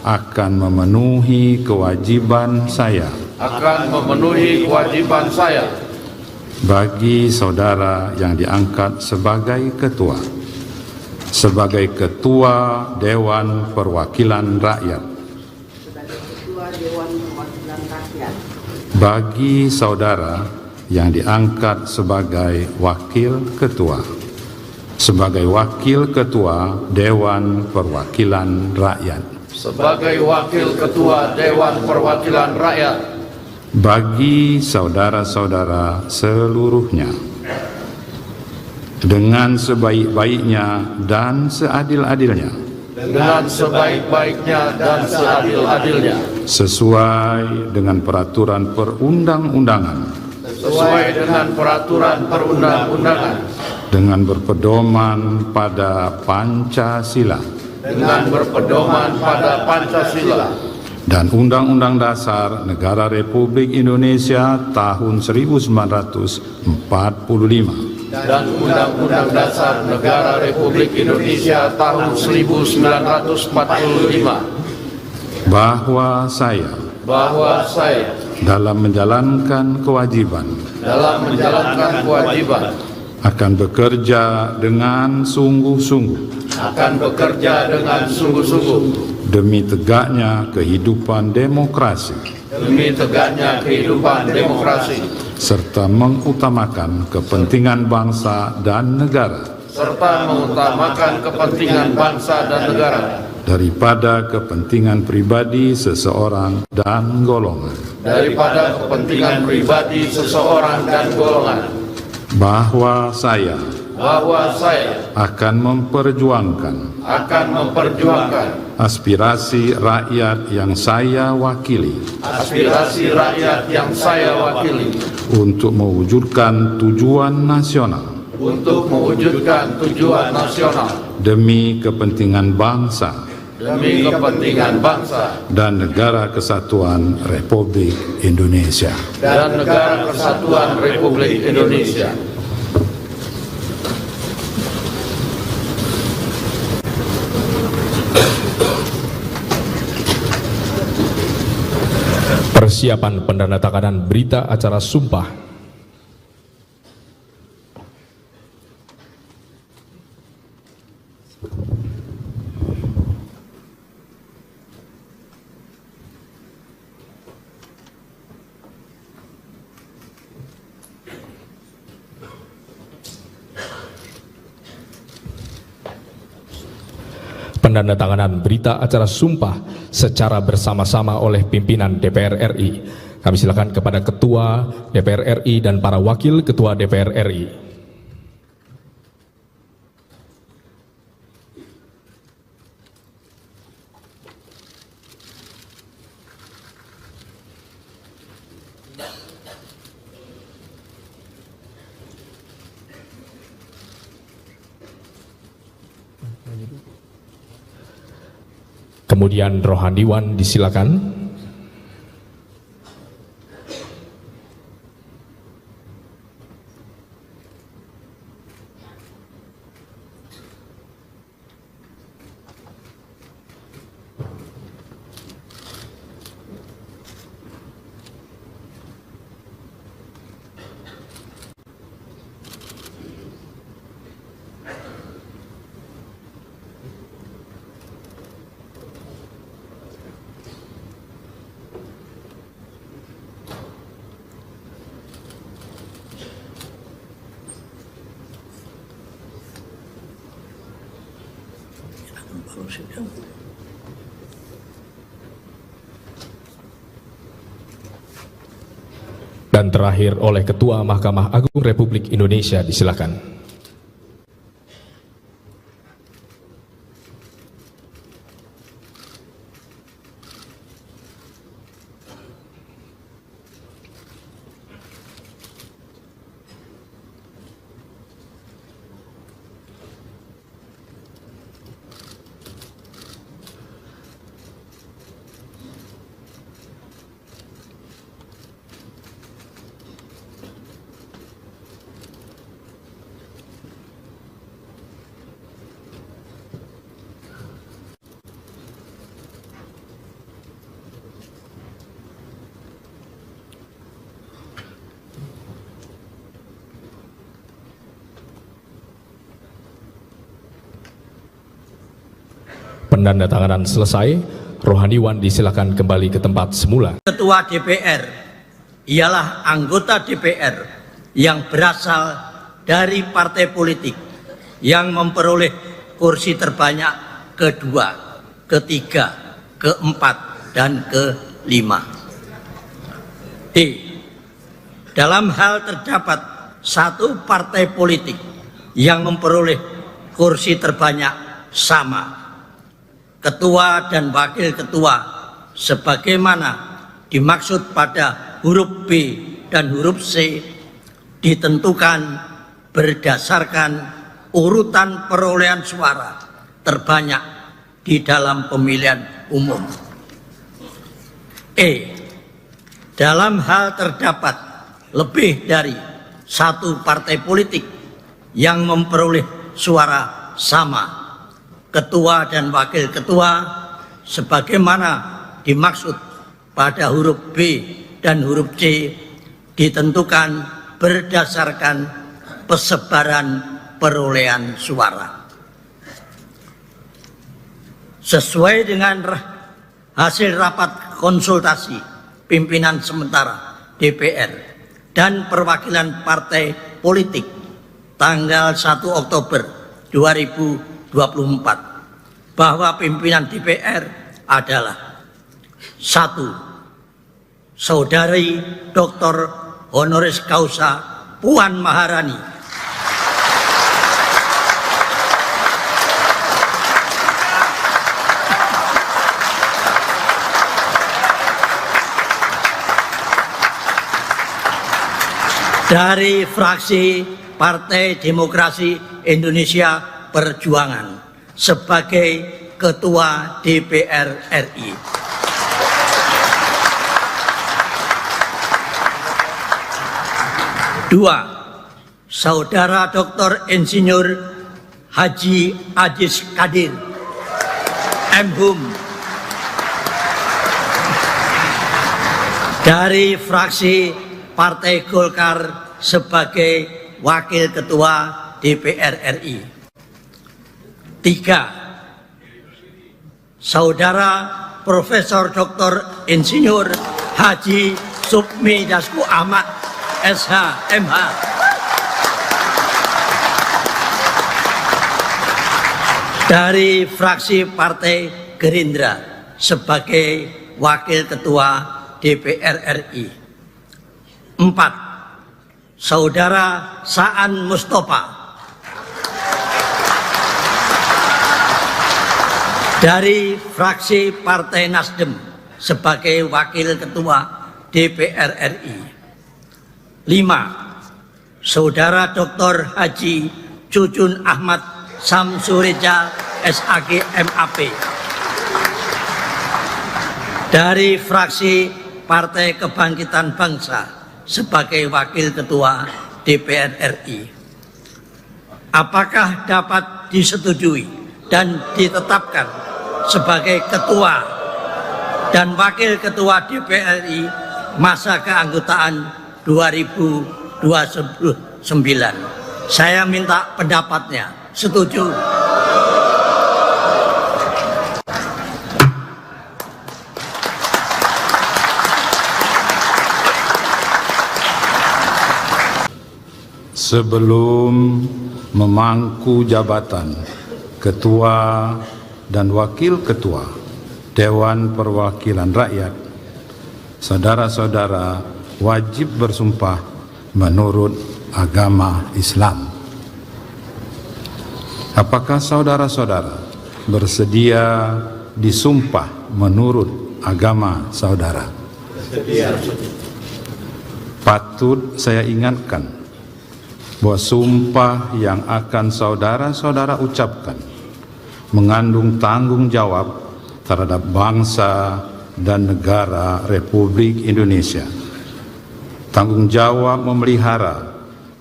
akan memenuhi kewajiban saya. Akan memenuhi kewajiban saya. Bagi saudara yang diangkat sebagai ketua. Sebagai ketua Dewan Perwakilan Rakyat. Bagi saudara yang diangkat sebagai wakil ketua, sebagai wakil ketua Dewan Perwakilan Rakyat, sebagai wakil ketua Dewan Perwakilan Rakyat, bagi saudara-saudara seluruhnya, dengan sebaik-baiknya dan seadil-adilnya, dengan sebaik-baiknya dan seadil-adilnya, sesuai dengan peraturan perundang-undangan, sesuai dengan peraturan perundang-undangan, dengan berpedoman pada Pancasila, dengan berpedoman pada Pancasila dan Undang-Undang Dasar Negara Republik Indonesia tahun 1945, dan Undang-Undang Dasar Negara Republik Indonesia tahun 1945, bahwa saya dalam menjalankan kewajiban akan bekerja dengan sungguh-sungguh demi tegaknya kehidupan demokrasi serta mengutamakan kepentingan bangsa dan negara daripada kepentingan pribadi seseorang dan golongan, bahwa saya akan memperjuangkan aspirasi rakyat yang saya wakili untuk mewujudkan tujuan nasional demi kepentingan bangsa dan negara kesatuan Republik Indonesia. Persiapan pendandatanganan berita acara sumpah. Pendandatanganan berita acara sumpah secara bersama-sama oleh pimpinan DPR RI. Kami silakan kepada Ketua DPR RI dan para Wakil Ketua DPR RI. Kemudian Rohaniwan disilakan. Dan terakhir oleh Ketua Mahkamah Agung Republik Indonesia, disilakan. Penandatanganan selesai, rohaniwan disilakan kembali ke tempat semula. Ketua DPR ialah anggota DPR yang berasal dari partai politik yang memperoleh kursi terbanyak kedua, ketiga, keempat, dan kelima. D. Dalam hal terdapat satu partai politik yang memperoleh kursi terbanyak sama, ketua dan wakil ketua sebagaimana dimaksud pada huruf B dan huruf C ditentukan berdasarkan urutan perolehan suara terbanyak di dalam pemilihan umum. E. Dalam hal terdapat lebih dari satu partai politik yang memperoleh suara sama, ketua dan wakil ketua sebagaimana dimaksud pada huruf B dan huruf C ditentukan berdasarkan persebaran perolehan suara. Sesuai dengan hasil rapat konsultasi pimpinan sementara DPR dan perwakilan partai politik tanggal 1 Oktober 2024 bahwa pimpinan DPR adalah: 1. Saudari Dr. Honoris Causa Puan Maharani, dari fraksi Partai Demokrasi Indonesia Perjuangan sebagai Ketua DPR RI. 2. Saudara Dr. Insinyur Haji Ajis Kadir M.Hum dari fraksi Partai Golkar sebagai Wakil Ketua DPR RI. 3. Saudara Profesor Dr. Insinyur Haji Supmi Dasko Ahmad SH MH dari fraksi Partai Gerindra sebagai Wakil Ketua DPR RI. 4. Saudara Saan Mustafa dari fraksi Partai Nasdem sebagai Wakil Ketua DPR RI. 5. Saudara Dr. Haji Cucun Ahmad Samsureja SAG MAP dari fraksi Partai Kebangkitan Bangsa sebagai Wakil Ketua DPR RI. Apakah dapat disetujui dan ditetapkan sebagai Ketua dan Wakil Ketua DPR RI masa keanggotaan 2029? Saya minta pendapatnya. Setuju? Sebelum memangku jabatan Ketua dan Wakil Ketua Dewan Perwakilan Rakyat, saudara-saudara wajib bersumpah menurut agama Islam. Apakah saudara-saudara bersedia disumpah menurut agama saudara? Bersedia. Patut saya ingatkan bahwa sumpah yang akan saudara-saudara ucapkan mengandung tanggung jawab terhadap bangsa dan negara Republik Indonesia. Tanggung jawab memelihara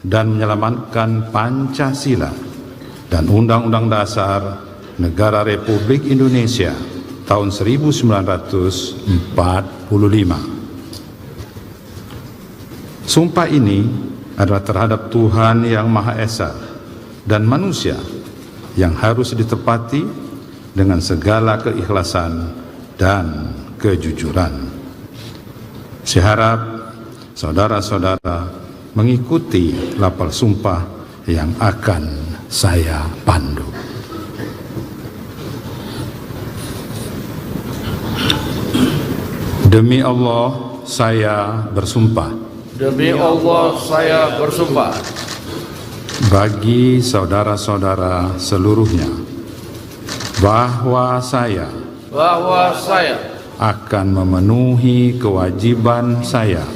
dan menyelamatkan Pancasila dan Undang-Undang Dasar Negara Republik Indonesia tahun 1945. Sumpah ini adalah terhadap Tuhan Yang Maha Esa dan manusia yang harus ditepati dengan segala keikhlasan dan kejujuran. Saya harap saudara-saudara mengikuti lapal sumpah yang akan saya pandu. Demi Allah, saya bersumpah. Demi Allah, saya bersumpah. Bagi saudara-saudara seluruhnya, bahwa saya akan memenuhi kewajiban saya.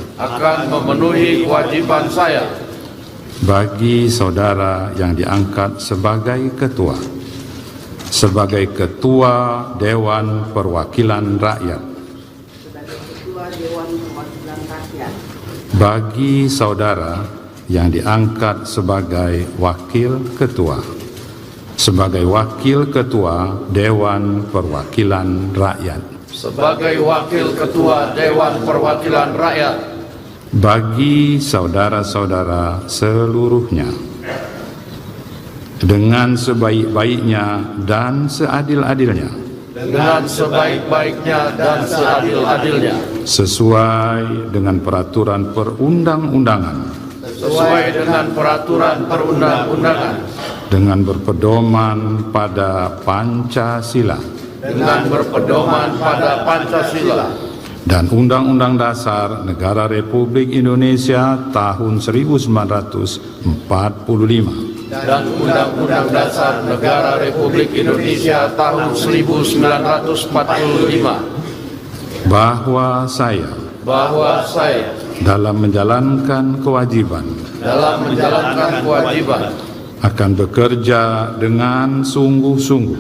Bagi saudara yang diangkat sebagai ketua Dewan Perwakilan Rakyat. Bagi saudara yang diangkat sebagai wakil ketua Dewan Perwakilan Rakyat. Bagi saudara-saudara seluruhnya, dengan sebaik-baiknya dan seadil-adilnya, sesuai dengan peraturan perundang-undangan, dengan berpedoman pada Pancasila, dan Undang-Undang Dasar Negara Republik Indonesia tahun 1945. Dan Undang-Undang Dasar Negara Republik Indonesia tahun 1945. Bahwa saya dalam menjalankan kewajiban akan bekerja dengan sungguh-sungguh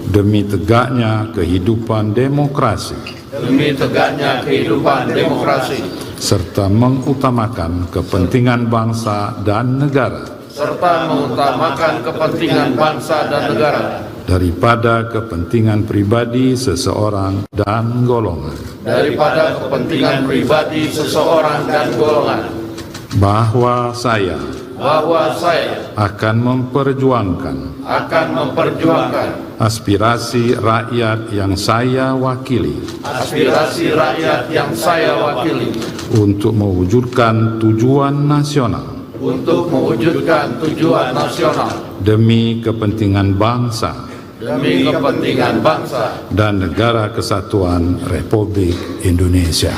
demi tegaknya kehidupan demokrasi, serta mengutamakan kepentingan bangsa dan negara, daripada kepentingan pribadi seseorang dan golongan. Bahwa saya akan memperjuangkan aspirasi rakyat yang saya wakili, untuk mewujudkan tujuan nasional, demi kepentingan bangsa dan negara kesatuan Republik Indonesia.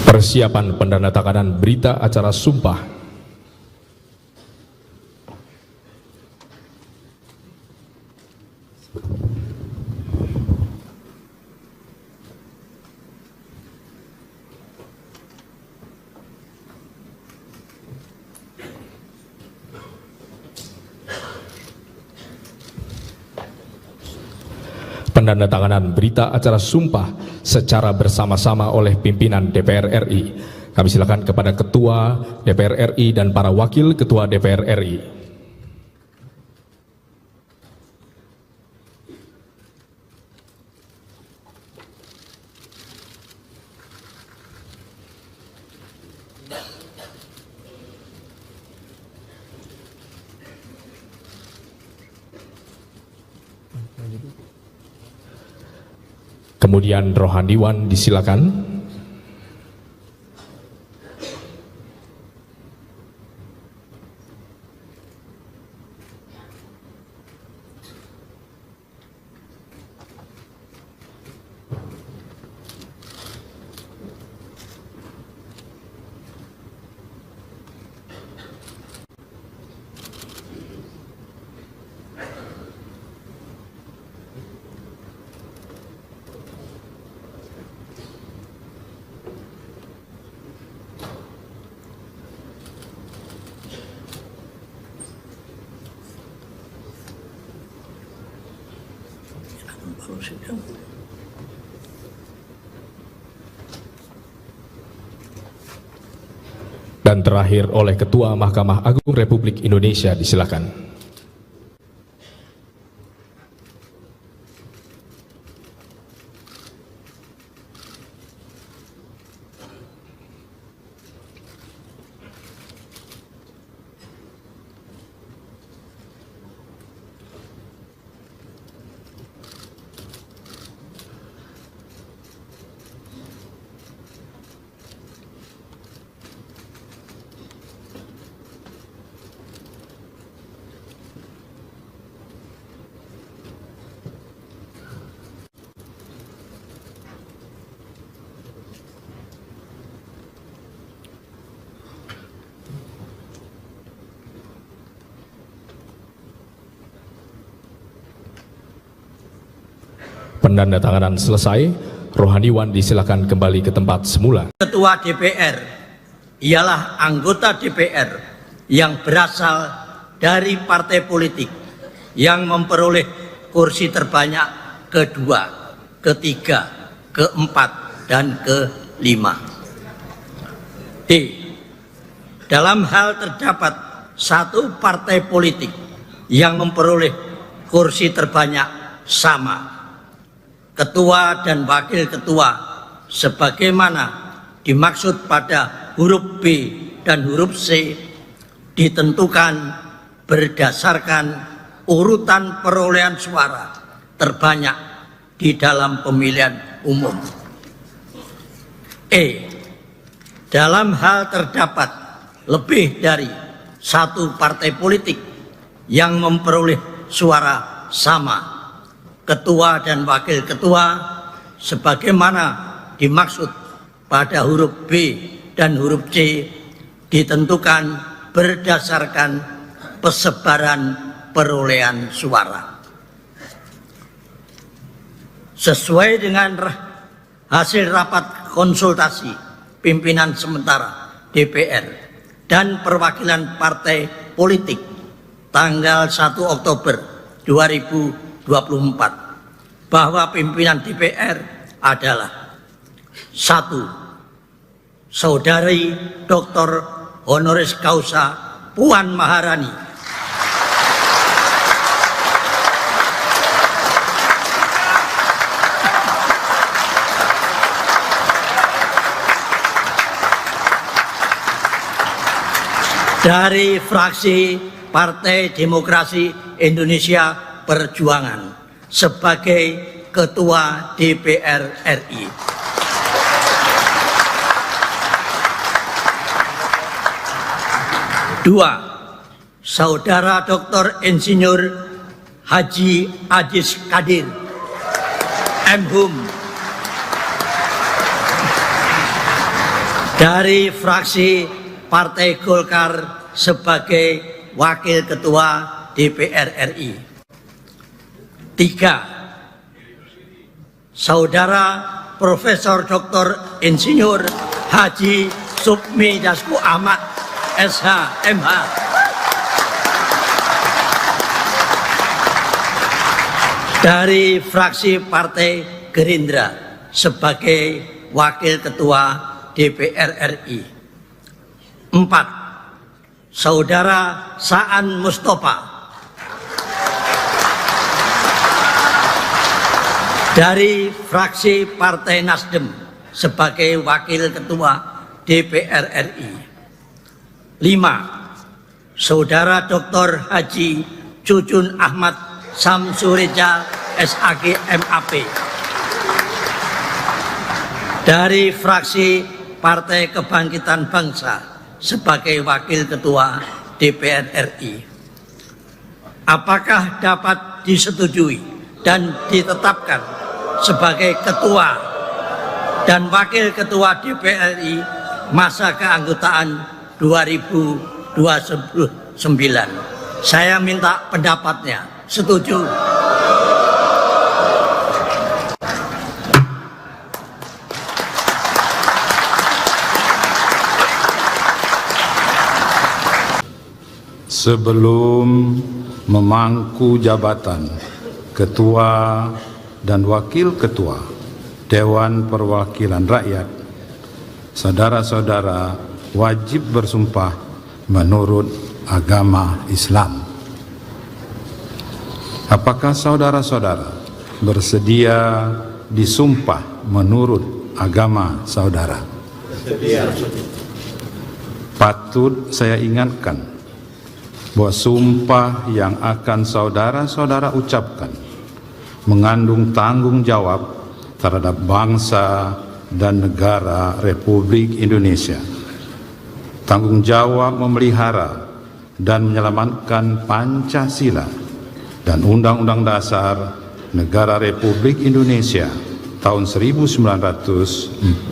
Persiapan pendandatanganan berita acara sumpah. Pendandatanganan berita acara sumpah secara bersama-sama oleh pimpinan DPR RI. Kami silakan kepada Ketua DPR RI dan para Wakil Ketua DPR RI. Kemudian rohaniwan disilakan. Dan terakhir oleh Ketua Mahkamah Agung Republik Indonesia, disilakan. Pendandatanganan selesai, rohaniwan disilakan kembali ke tempat semula. Ketua DPR ialah anggota DPR yang berasal dari partai politik yang memperoleh kursi terbanyak kedua, ketiga, keempat, dan kelima. D. Dalam hal terdapat satu partai politik yang memperoleh kursi terbanyak sama, ketua dan wakil ketua sebagaimana dimaksud pada huruf B dan huruf C ditentukan berdasarkan urutan perolehan suara terbanyak di dalam pemilihan umum. E. Dalam hal terdapat lebih dari satu partai politik yang memperoleh suara sama, ketua dan wakil ketua sebagaimana dimaksud pada huruf B dan huruf C ditentukan berdasarkan persebaran perolehan suara. Sesuai dengan hasil rapat konsultasi pimpinan sementara DPR dan perwakilan partai politik tanggal 1 Oktober 2024 bahwa pimpinan DPR adalah 1. Saudari Dr. Honoris Causa Puan Maharani, dari fraksi Partai Demokrasi Indonesia Perjuangan sebagai Ketua DPR RI. 2. Saudara Dr. Insinyur Haji Ajis Kadir M.Hum dari fraksi Partai Golkar sebagai Wakil Ketua DPR RI. 3. Saudara Profesor Dr. Insinyur Haji Supmi Dasko Ahmad SH MH dari fraksi Partai Gerindra sebagai Wakil Ketua DPR RI. 4. Saudara Saan Mustafa dari fraksi Partai Nasdem sebagai Wakil Ketua DPR RI. 5. Saudara Dr. Haji Cucun Ahmad Samsureja SAG MAP dari fraksi Partai Kebangkitan Bangsa sebagai Wakil Ketua DPR RI. Apakah dapat disetujui dan ditetapkan sebagai Ketua dan Wakil Ketua DPR RI masa keanggotaan 2029? Saya minta pendapatnya. Setuju? Sebelum memangku jabatan Ketua dan Wakil Ketua Dewan Perwakilan Rakyat, saudara-saudara wajib bersumpah menurut agama Islam. Apakah saudara-saudara bersedia disumpah menurut agama saudara? Bersedia. Patut saya ingatkan bahwa sumpah yang akan saudara-saudara ucapkan mengandung tanggung jawab terhadap bangsa dan negara Republik Indonesia. Tanggung jawab memelihara dan menyelamatkan Pancasila dan Undang-Undang Dasar Negara Republik Indonesia tahun 1945.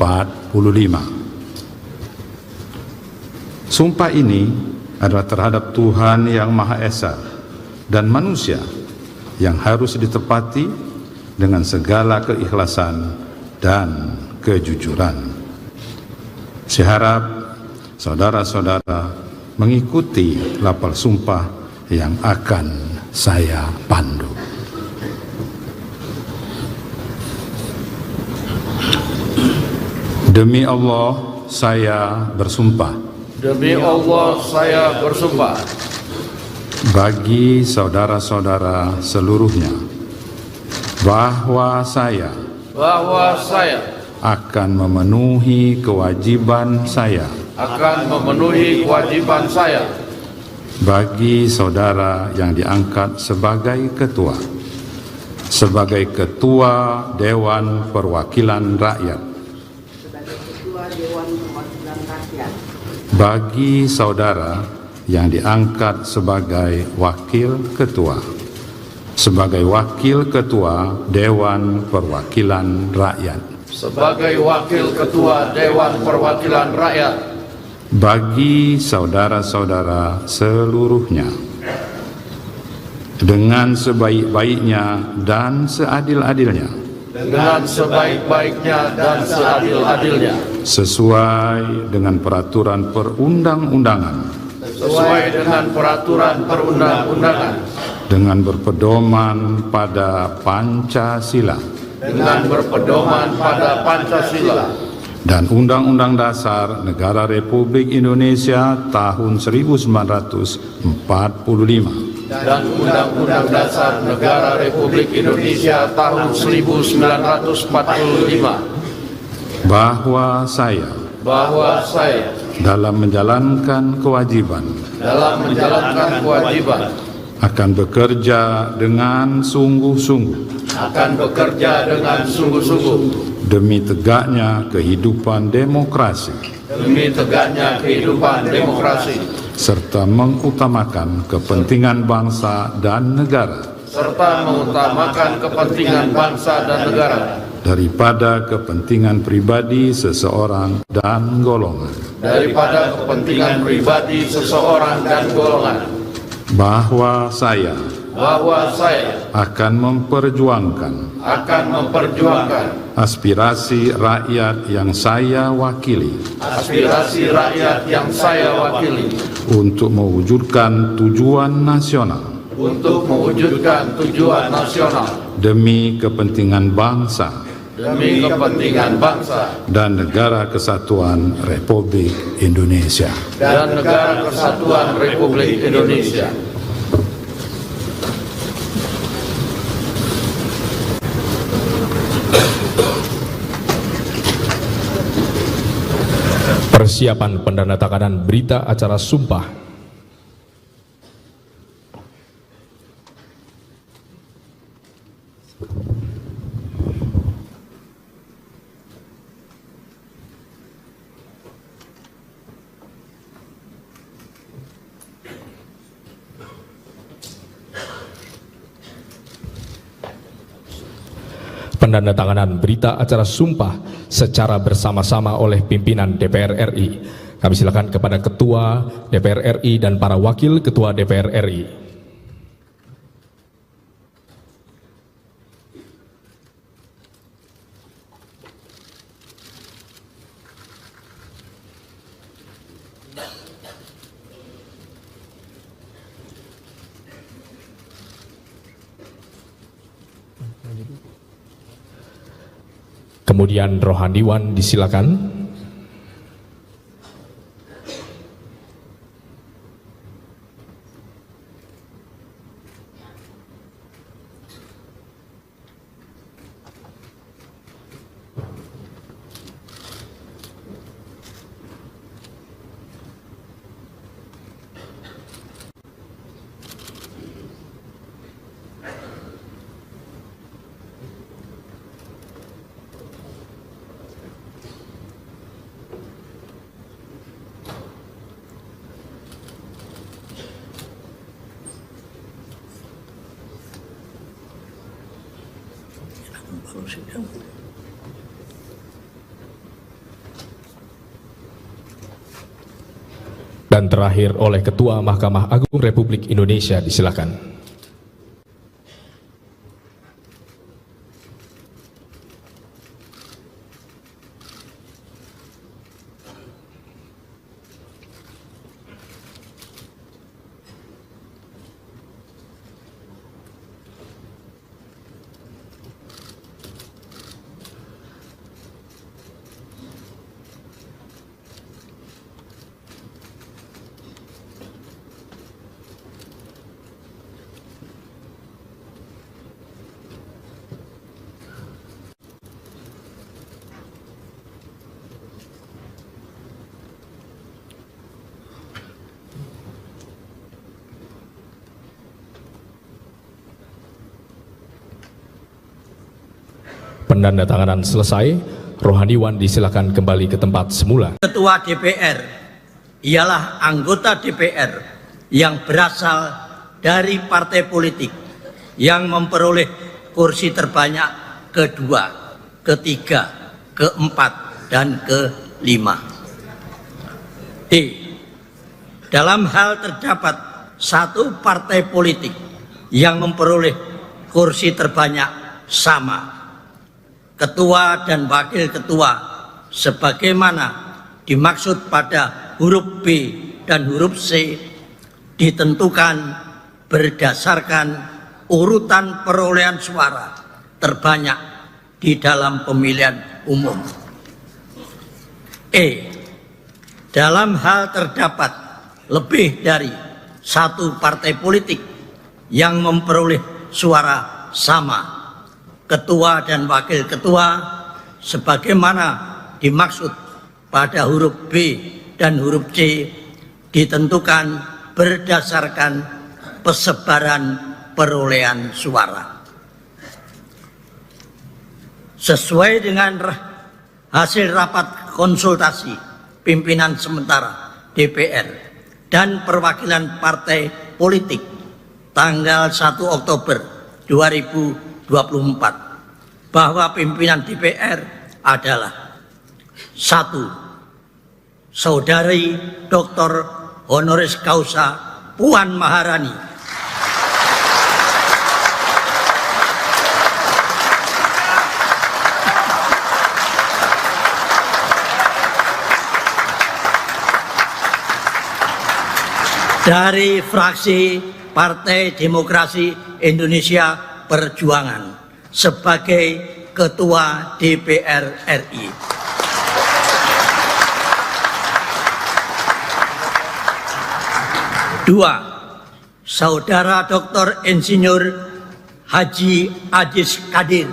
Sumpah ini adalah terhadap Tuhan Yang Maha Esa dan manusia yang harus ditepati dengan segala keikhlasan dan kejujuran. Saya harap saudara-saudara mengikuti lapal sumpah yang akan saya pandu. Demi Allah, saya bersumpah. Demi Allah, saya bersumpah. Bagi saudara-saudara seluruhnya, bahwa saya akan memenuhi kewajiban saya. Bagi saudara yang diangkat sebagai ketua Dewan Perwakilan Rakyat. Bagi saudara yang diangkat sebagai wakil ketua Dewan Perwakilan Rakyat. Bagi saudara-saudara seluruhnya, dengan sebaik-baiknya dan seadil-adilnya, sesuai dengan peraturan perundang-undangan, dengan berpedoman pada Pancasila, dan Undang-Undang Dasar Negara Republik Indonesia tahun 1945. Bahwa saya dalam menjalankan kewajiban akan bekerja dengan sungguh-sungguh demi tegaknya kehidupan demokrasi serta mengutamakan kepentingan bangsa dan negara daripada kepentingan pribadi seseorang dan golongan. Bahwa saya akan memperjuangkan aspirasi rakyat yang saya wakili untuk mewujudkan tujuan nasional demi kepentingan bangsa dan negara kesatuan Republik Indonesia. Persiapan pendandatanganan berita acara sumpah. Pendandatanganan berita acara sumpah secara bersama-sama oleh pimpinan DPR RI. Kami silakan kepada Ketua DPR RI dan para Wakil Ketua DPR RI. Kemudian rohaniwan disilakan. Dan terakhir oleh Ketua Mahkamah Agung Republik Indonesia, disilakan. pendandatanganan selesai, rohaniwan disilakan kembali ke tempat semula. Ketua DPR ialah anggota DPR yang berasal dari partai politik yang memperoleh kursi terbanyak kedua, ketiga, keempat, dan kelima. D. Dalam hal terdapat satu partai politik yang memperoleh kursi terbanyak sama, ketua dan wakil ketua sebagaimana dimaksud pada huruf B dan huruf C ditentukan berdasarkan urutan perolehan suara terbanyak di dalam pemilihan umum. E. Dalam hal terdapat lebih dari satu partai politik yang memperoleh suara sama, ketua dan wakil ketua sebagaimana dimaksud pada huruf B dan huruf C ditentukan berdasarkan persebaran perolehan suara. Sesuai dengan hasil rapat konsultasi pimpinan sementara DPR dan perwakilan partai politik tanggal 1 Oktober 2024 bahwa pimpinan DPR adalah 1. Saudari Dr. Honoris Causa Puan Maharani. Dari fraksi Partai Demokrasi Indonesia Perjuangan sebagai Ketua DPR RI. 2. Saudara Dr. Insinyur Haji Ajis Kadir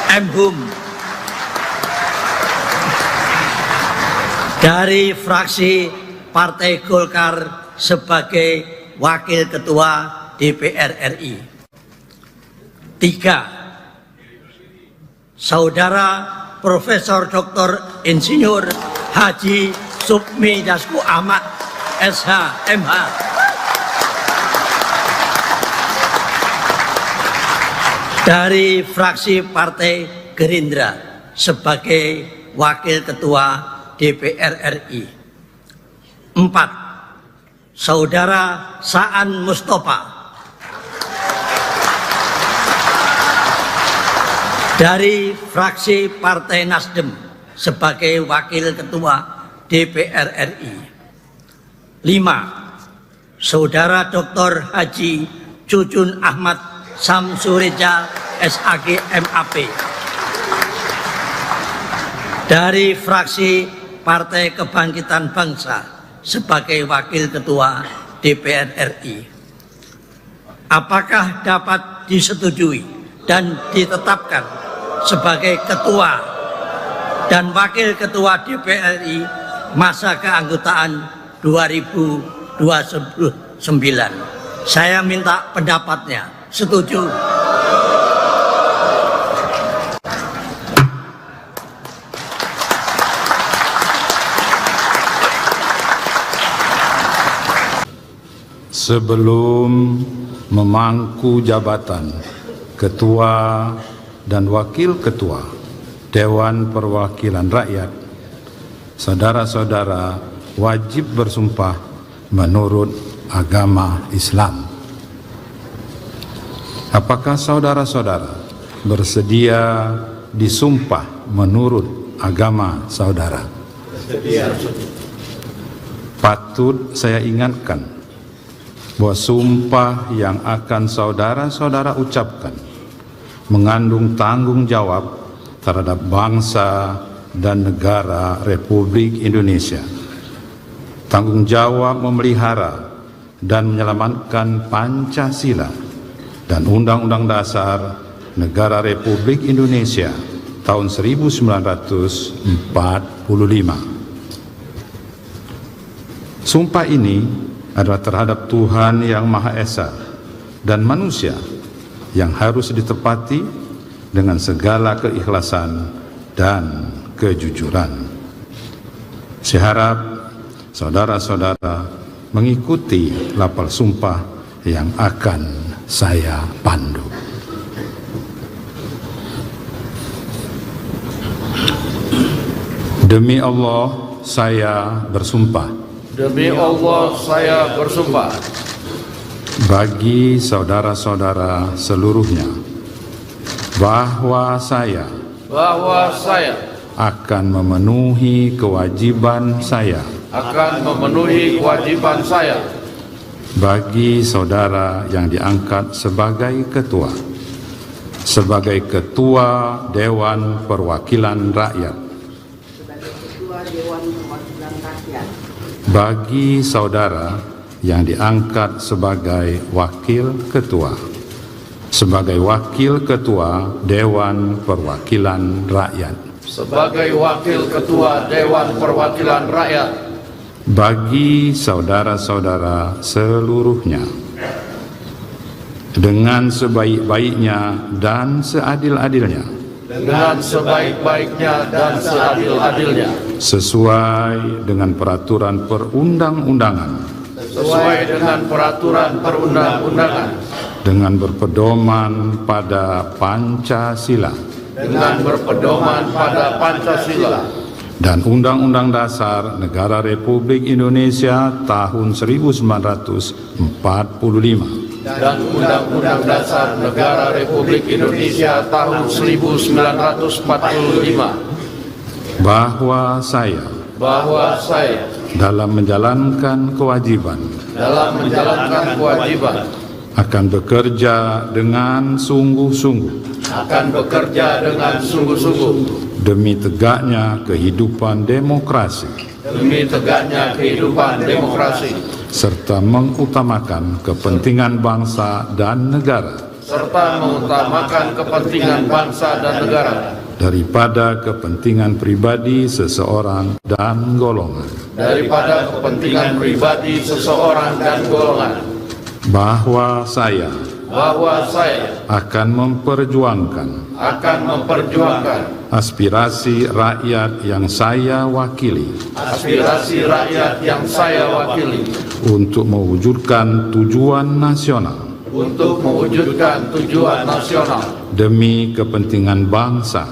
M.Hum dari fraksi Partai Golkar sebagai Wakil Ketua DPR RI. 3. Saudara Profesor Dr. Insinyur Haji Sukmi Dasko Ahmad SH MH dari fraksi Partai Gerindra sebagai Wakil Ketua DPR RI. 4. Saudara Saan Mustafa dari fraksi Partai Nasdem sebagai Wakil Ketua DPR RI. 5. Saudara Dr. Haji Cucun Ahmad Samsureja SAG MAP dari fraksi Partai Kebangkitan Bangsa sebagai Wakil Ketua DPR RI. Apakah dapat disetujui dan ditetapkan sebagai Ketua dan Wakil Ketua DPR RI masa keanggotaan 2029? Saya minta pendapatnya. Setuju? Sebelum memangku jabatan Ketua dan Wakil Ketua Dewan Perwakilan Rakyat, saudara-saudara wajib bersumpah menurut agama Islam. Apakah saudara-saudara bersedia disumpah menurut agama saudara? Bersedia. Patut saya ingatkan bahwa sumpah yang akan saudara-saudara ucapkan mengandung tanggung jawab terhadap bangsa dan negara Republik Indonesia. Tanggung jawab memelihara dan menyelamatkan Pancasila dan Undang-Undang Dasar Negara Republik Indonesia tahun 1945. Sumpah ini adalah terhadap Tuhan Yang Maha Esa dan manusia yang harus ditepati dengan segala keikhlasan dan kejujuran. Saya harap saudara-saudara mengikuti lapal sumpah yang akan saya pandu. Demi Allah, saya bersumpah. Demi Allah, saya bersumpah. Bagi saudara-saudara seluruhnya, bahwa saya akan memenuhi kewajiban saya. Akan memenuhi kewajiban saya. Bagi saudara yang diangkat sebagai ketua. Sebagai ketua Dewan Perwakilan Rakyat. Bagi saudara yang diangkat sebagai wakil ketua, sebagai wakil ketua Dewan Perwakilan Rakyat, sebagai wakil ketua Dewan Perwakilan Rakyat, bagi saudara-saudara seluruhnya, dengan sebaik-baiknya dan seadil-adilnya, dengan sebaik-baiknya dan seadil-adilnya, sesuai dengan peraturan perundang-undangan, sesuai dengan peraturan perundang-undangan, dengan berpedoman pada Pancasila, dengan berpedoman pada Pancasila dan Undang-Undang Dasar Negara Republik Indonesia tahun 1945, dan Undang-Undang Dasar Negara Republik Indonesia tahun 1945, bahwa saya dalam menjalankan kewajiban akan bekerja dengan sungguh-sungguh demi tegaknya kehidupan demokrasi serta mengutamakan kepentingan bangsa dan negara daripada kepentingan pribadi seseorang dan golongan, bahwa saya akan memperjuangkan aspirasi rakyat yang saya wakili untuk mewujudkan tujuan nasional demi kepentingan bangsa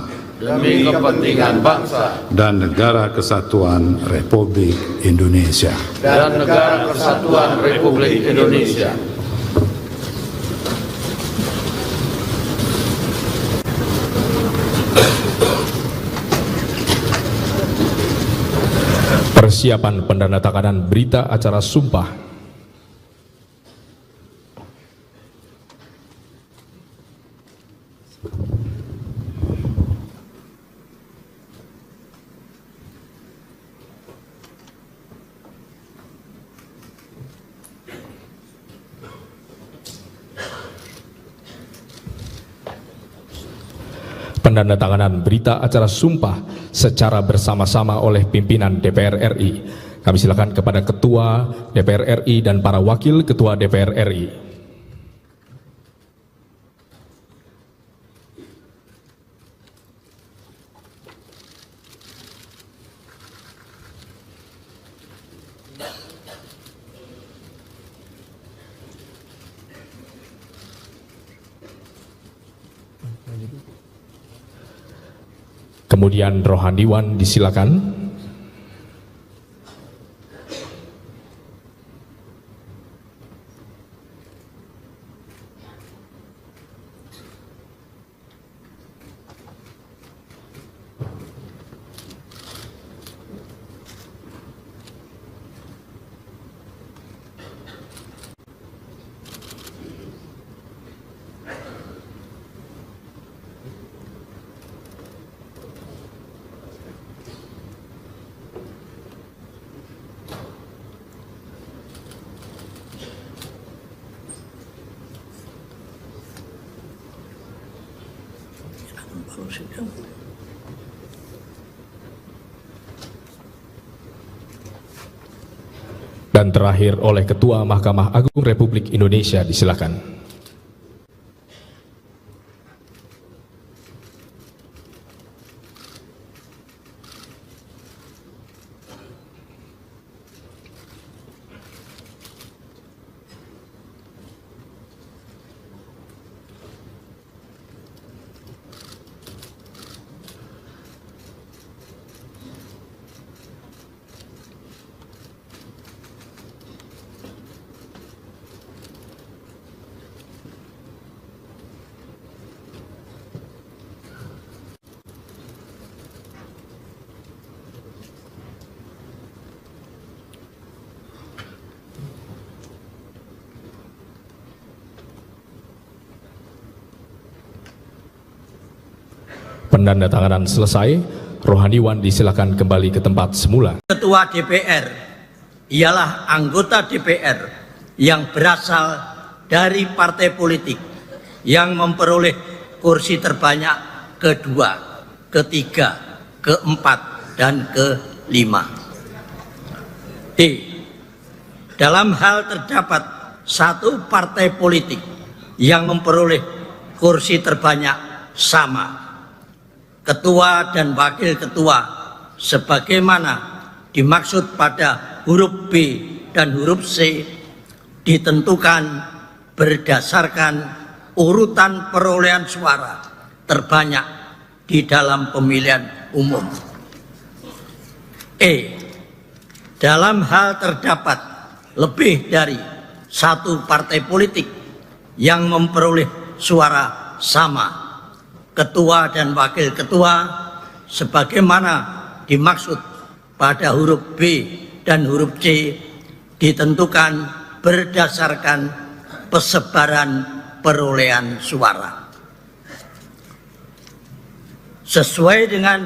dan negara kesatuan Republik Indonesia. Persiapan pendandatanganan berita acara sumpah. Pendandatanganan berita acara sumpah secara bersama-sama oleh pimpinan DPR RI. Kami silakan kepada Ketua DPR RI dan para Wakil Ketua DPR RI. Kemudian Rohaniwan disilakan. Dan terakhir oleh Ketua Mahkamah Agung Republik Indonesia, disilakan. Penandatanganan selesai, rohaniwan disilakan kembali ke tempat semula. Ketua DPR ialah anggota DPR yang berasal dari partai politik yang memperoleh kursi terbanyak kedua, ketiga, keempat, dan kelima. D. Dalam hal terdapat satu partai politik yang memperoleh kursi terbanyak sama, ketua dan wakil ketua sebagaimana dimaksud pada huruf B dan huruf C ditentukan berdasarkan urutan perolehan suara terbanyak di dalam pemilihan umum. E. Dalam hal terdapat lebih dari satu partai politik yang memperoleh suara sama, ketua dan wakil ketua sebagaimana dimaksud pada huruf B dan huruf C ditentukan berdasarkan persebaran perolehan suara. Sesuai dengan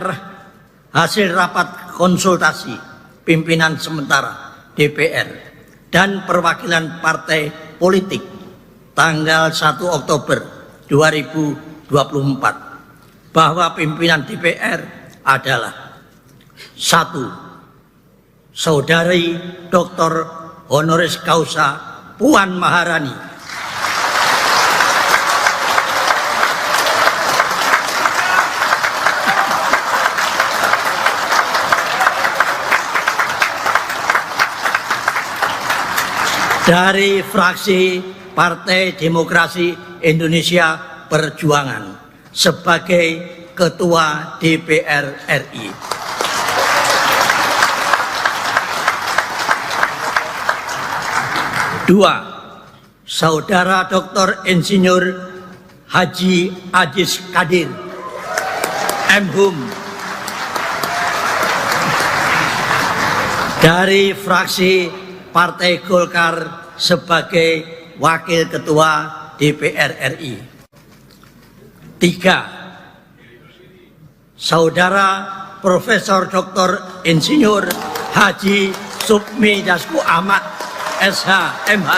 hasil rapat konsultasi pimpinan sementara DPR dan perwakilan partai politik tanggal 1 Oktober 2024 bahwa pimpinan DPR adalah: 1. Saudari Dr. Honoris Causa Puan Maharani, dari fraksi Partai Demokrasi Indonesia Perjuangan sebagai Ketua DPR RI. 2. Saudara Dr. Insinyur Haji Ajis Kadir, M.Hum, dari fraksi Partai Golkar sebagai Wakil Ketua DPR RI. 3. Saudara Profesor Dr. Insinyur Haji Supmi Dasko Ahmad, SH, MH,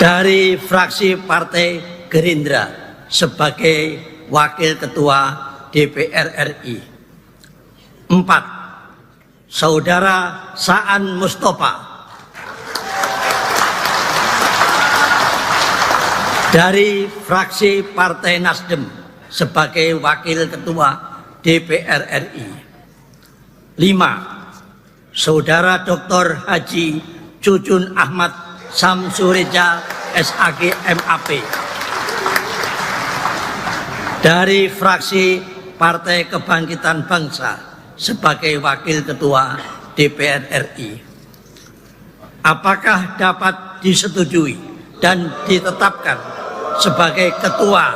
dari fraksi Partai Gerindra sebagai Wakil Ketua DPR RI. 4. Saudara Saan Mustafa dari fraksi Partai Nasdem sebagai Wakil Ketua DPR RI. 5. Saudara Dr. Haji Cucun Ahmad Samsureja, SAG, MAP, dari fraksi Partai Kebangkitan Bangsa sebagai Wakil Ketua DPR RI. Apakah dapat disetujui dan ditetapkan sebagai Ketua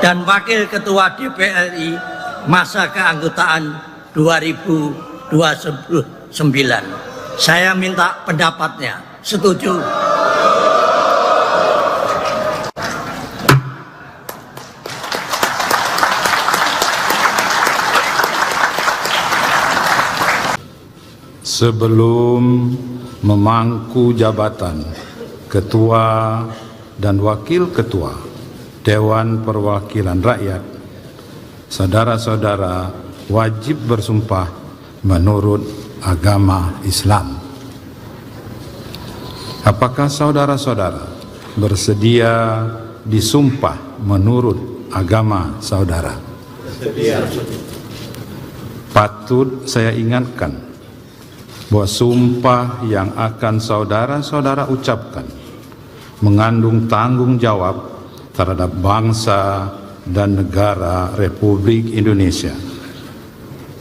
dan Wakil Ketua DPR RI masa keanggotaan 2029? Saya minta pendapatnya. Setuju? Sebelum memangku jabatan Ketua dan Wakil Ketua Dewan Perwakilan Rakyat, saudara-saudara wajib bersumpah menurut agama Islam. Apakah saudara-saudara bersedia disumpah menurut agama saudara? Bersedia. Patut saya ingatkan bahwa sumpah yang akan saudara-saudara ucapkan mengandung tanggung jawab terhadap bangsa dan negara Republik Indonesia.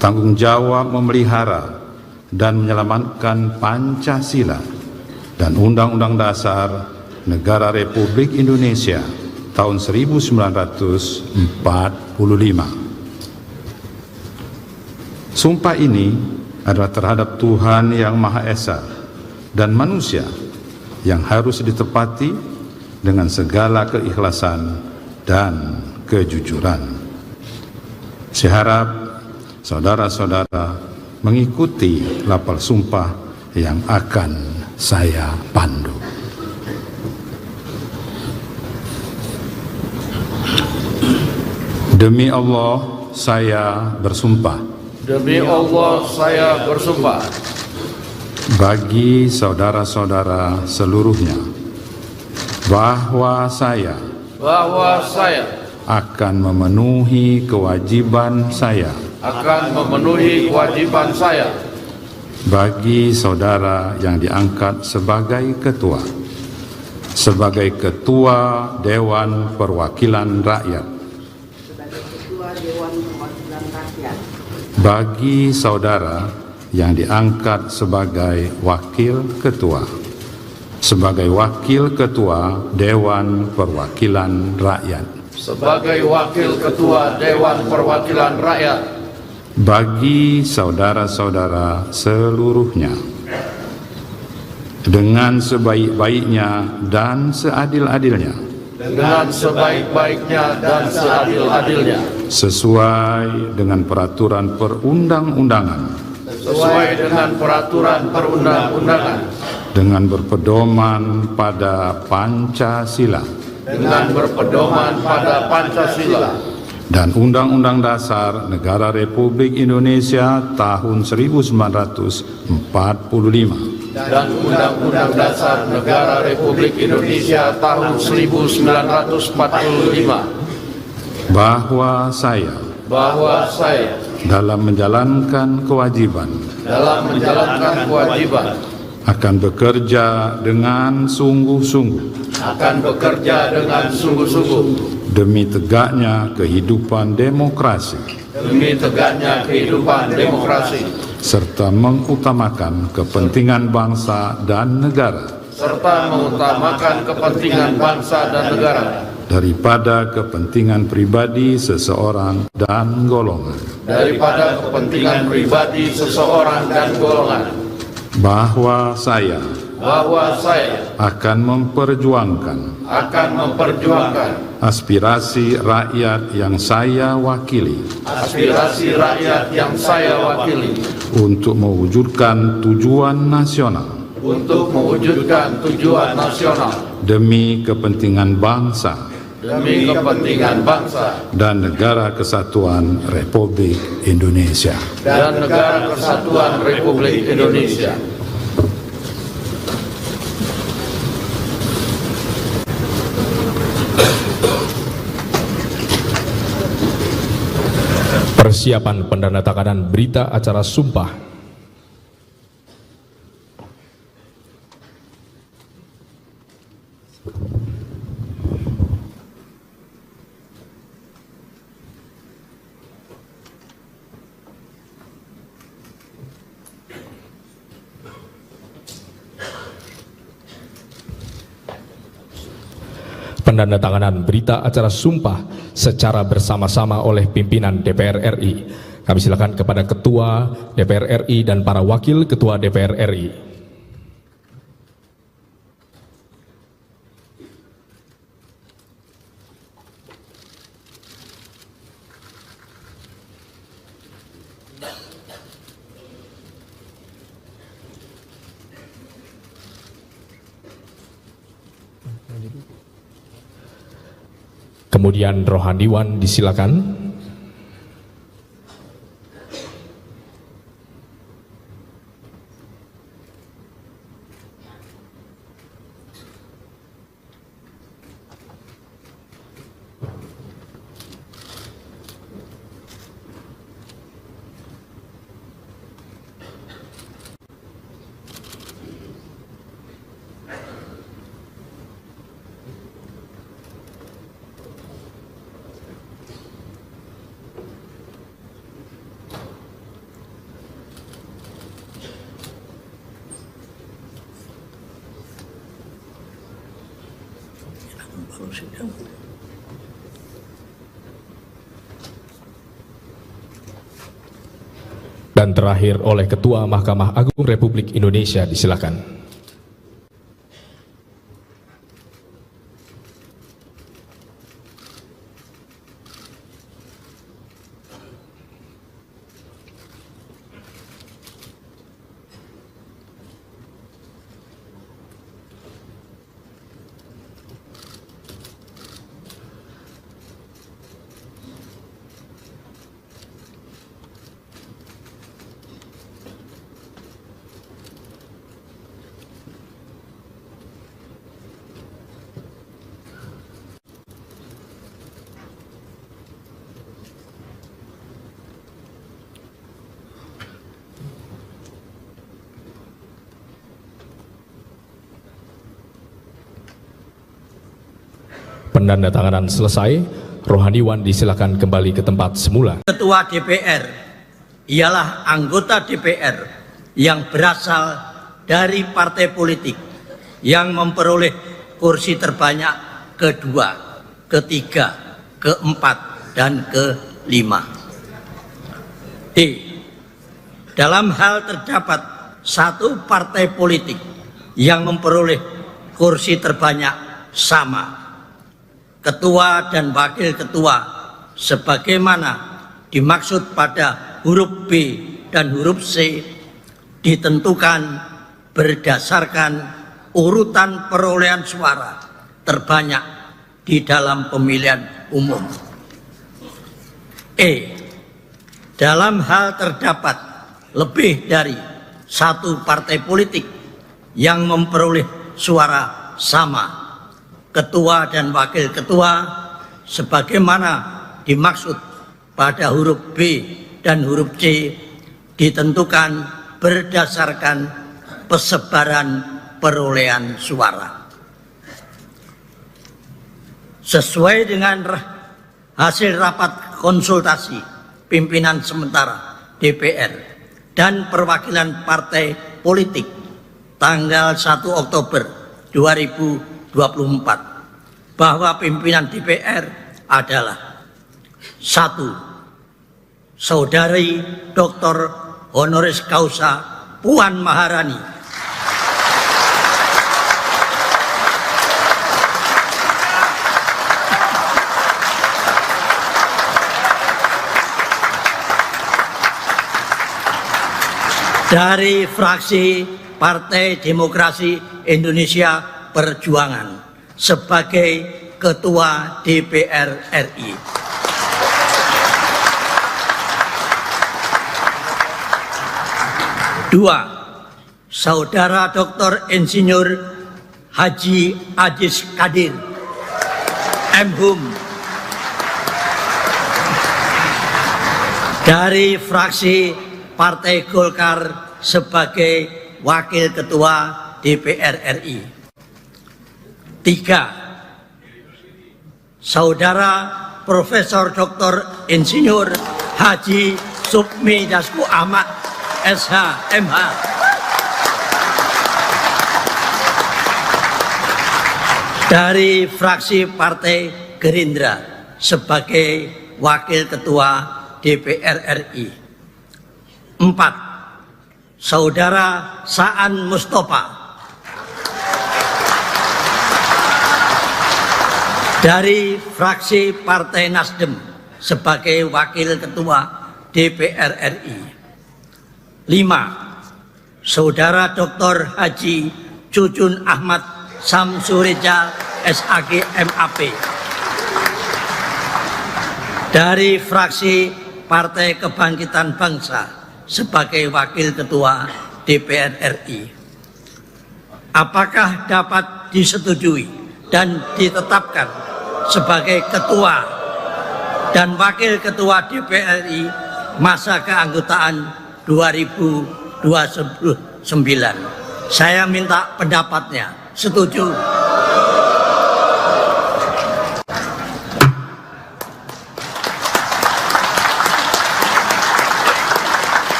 Tanggung jawab memelihara dan menyelamatkan Pancasila dan Undang-Undang Dasar Negara Republik Indonesia tahun 1945. Sumpah ini adalah terhadap Tuhan Yang Maha Esa dan manusia yang harus ditepati dengan segala keikhlasan dan kejujuran. Saya harap saudara-saudara mengikuti lapal sumpah yang akan saya pandu. Demi Allah, saya bersumpah. Demi Allah, saya bersumpah. Bagi saudara-saudara seluruhnya, bahwa saya akan memenuhi kewajiban saya. Bagi saudara yang diangkat sebagai ketua Dewan Perwakilan Rakyat. Bagi saudara yang diangkat sebagai wakil ketua Dewan Perwakilan Rakyat. Bagi saudara-saudara seluruhnya, dengan sebaik-baiknya dan seadil-adilnya, sesuai dengan peraturan perundang-undangan, dengan berpedoman pada Pancasila, dan Undang-Undang Dasar Negara Republik Indonesia tahun 1945. Bahwa saya dalam menjalankan kewajiban akan bekerja dengan sungguh-sungguh demi tegaknya kehidupan demokrasi serta mengutamakan kepentingan bangsa dan negara daripada kepentingan pribadi seseorang dan golongan. Bahwa saya akan memperjuangkan aspirasi rakyat yang saya wakili untuk mewujudkan tujuan nasional demi kepentingan bangsa dan negara kesatuan Republik Indonesia. Persiapan pendandatanganan berita acara sumpah. Pendandatanganan berita acara sumpah secara bersama-sama oleh pimpinan DPR RI. Kami silakan kepada Ketua DPR RI dan para Wakil Ketua DPR RI. Kemudian rohaniwan disilakan. Dan terakhir oleh Ketua Mahkamah Agung Republik Indonesia, disilakan. penandatanganan selesai, rohaniwan disilakan kembali ke tempat semula. Ketua DPR ialah anggota DPR yang berasal dari partai politik yang memperoleh kursi terbanyak kedua, ketiga, keempat, dan kelima. D. Dalam hal terdapat satu partai politik yang memperoleh kursi terbanyak sama, ketua dan wakil ketua sebagaimana dimaksud pada huruf B dan huruf C ditentukan berdasarkan urutan perolehan suara terbanyak di dalam pemilihan umum. E. Dalam hal terdapat lebih dari satu partai politik yang memperoleh suara sama, ketua dan wakil ketua sebagaimana dimaksud pada huruf B dan huruf C ditentukan berdasarkan persebaran perolehan suara. Sesuai dengan hasil rapat konsultasi pimpinan sementara DPR dan perwakilan partai politik tanggal 1 Oktober 2024 bahwa pimpinan DPR adalah 1. Saudari Dr. Honoris Causa Puan Maharani, dari fraksi Partai Demokrasi Indonesia Perjuangan sebagai Ketua DPR RI. Dua, Saudara Dr. Insinyur Haji Aziz Kadir, M.Hum, dari fraksi Partai Golkar sebagai Wakil Ketua DPR RI. 3. Saudara Profesor Dr. Insinyur Haji Supmi Dasko Ahmad, SH, MH, dari fraksi Partai Gerindra sebagai Wakil Ketua DPR RI. 4. Saudara Saan Mustafa dari fraksi Partai Nasdem sebagai Wakil Ketua DPR RI. 5. Saudara Dr. Haji Cucun Ahmad Samsureja SAG MAP dari fraksi Partai Kebangkitan Bangsa sebagai Wakil Ketua DPR RI. Apakah dapat disetujui dan ditetapkan sebagai Ketua dan Wakil Ketua DPR RI masa keanggotaan 2029? Saya minta pendapatnya. Setuju?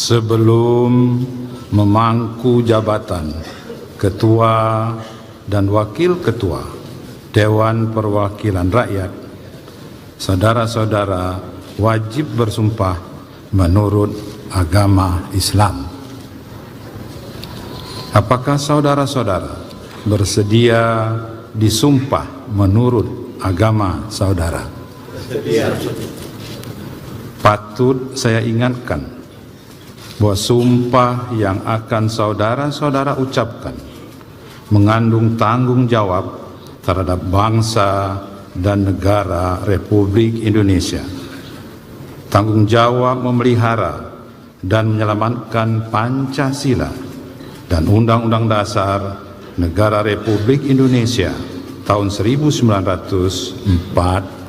Sebelum memangku jabatan Ketua dan Wakil Ketua Dewan Perwakilan Rakyat, saudara-saudara wajib bersumpah menurut agama Islam. Apakah saudara-saudara bersedia disumpah menurut agama saudara? Bersedia. Patut saya ingatkan bahwa sumpah yang akan saudara-saudara ucapkan mengandung tanggung jawab terhadap bangsa dan negara Republik Indonesia. Tanggung jawab memelihara dan menyelamatkan Pancasila dan Undang-Undang Dasar Negara Republik Indonesia tahun 1945.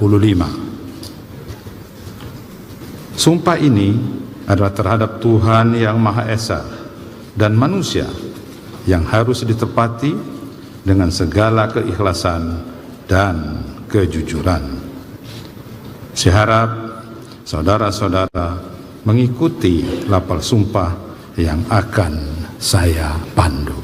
Sumpah ini adalah terhadap Tuhan Yang Maha Esa dan manusia yang harus ditepati dengan segala keikhlasan dan kejujuran. Saya harap saudara-saudara mengikuti lapal sumpah yang akan saya pandu.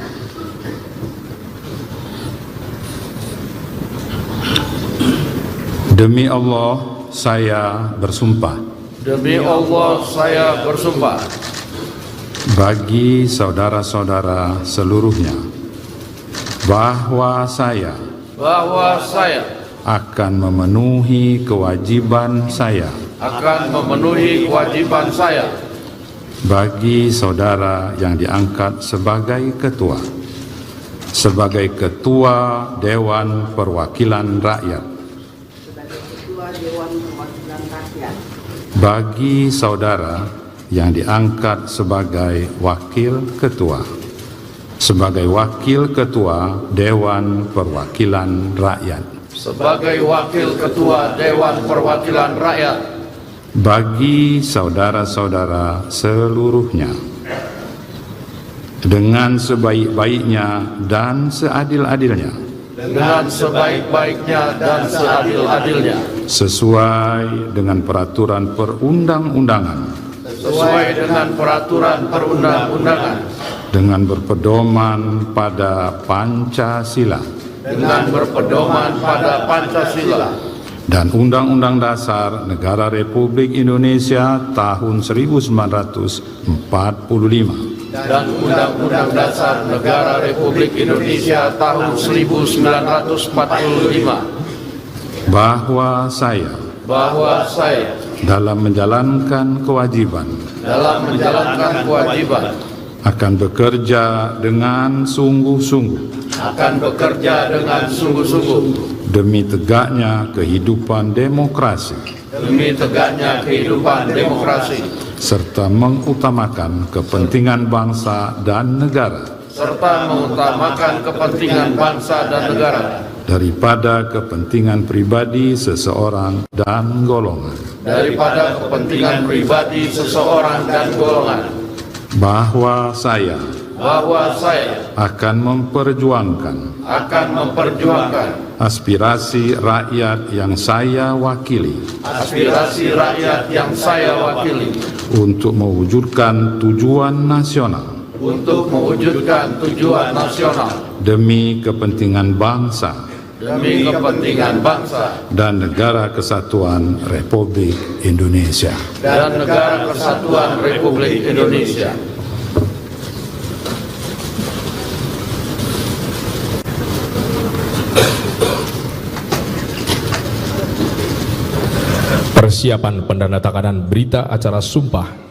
Demi Allah, saya bersumpah. Demi Allah, saya bersumpah. Bagi saudara-saudara seluruhnya, bahwa saya akan memenuhi kewajiban saya. Akan memenuhi kewajiban saya. Bagi saudara yang diangkat sebagai ketua. Sebagai ketua Dewan Perwakilan Rakyat. Bagi saudara yang diangkat sebagai wakil ketua, sebagai wakil ketua Dewan Perwakilan Rakyat, sebagai wakil ketua Dewan Perwakilan Rakyat, bagi saudara-saudara seluruhnya, dengan sebaik-baiknya dan seadil-adilnya, dengan sebaik-baiknya dan seadil-adilnya, sesuai dengan peraturan perundang-undangan, sesuai dengan peraturan perundang-undangan, dengan berpedoman pada Pancasila, dengan berpedoman pada Pancasila dan Undang-Undang Dasar Negara Republik Indonesia tahun 1945, dan Undang-Undang Dasar Negara Republik Indonesia tahun 1945, bahwa saya dalam menjalankan kewajiban akan bekerja dengan sungguh-sungguh demi tegaknya kehidupan demokrasi serta mengutamakan kepentingan bangsa dan negara daripada kepentingan pribadi seseorang dan golongan, bahwa saya akan memperjuangkan aspirasi rakyat yang saya wakili untuk mewujudkan tujuan nasional demi kepentingan bangsa dan negara kesatuan Republik Indonesia. Persiapan pendandatanganan berita acara sumpah.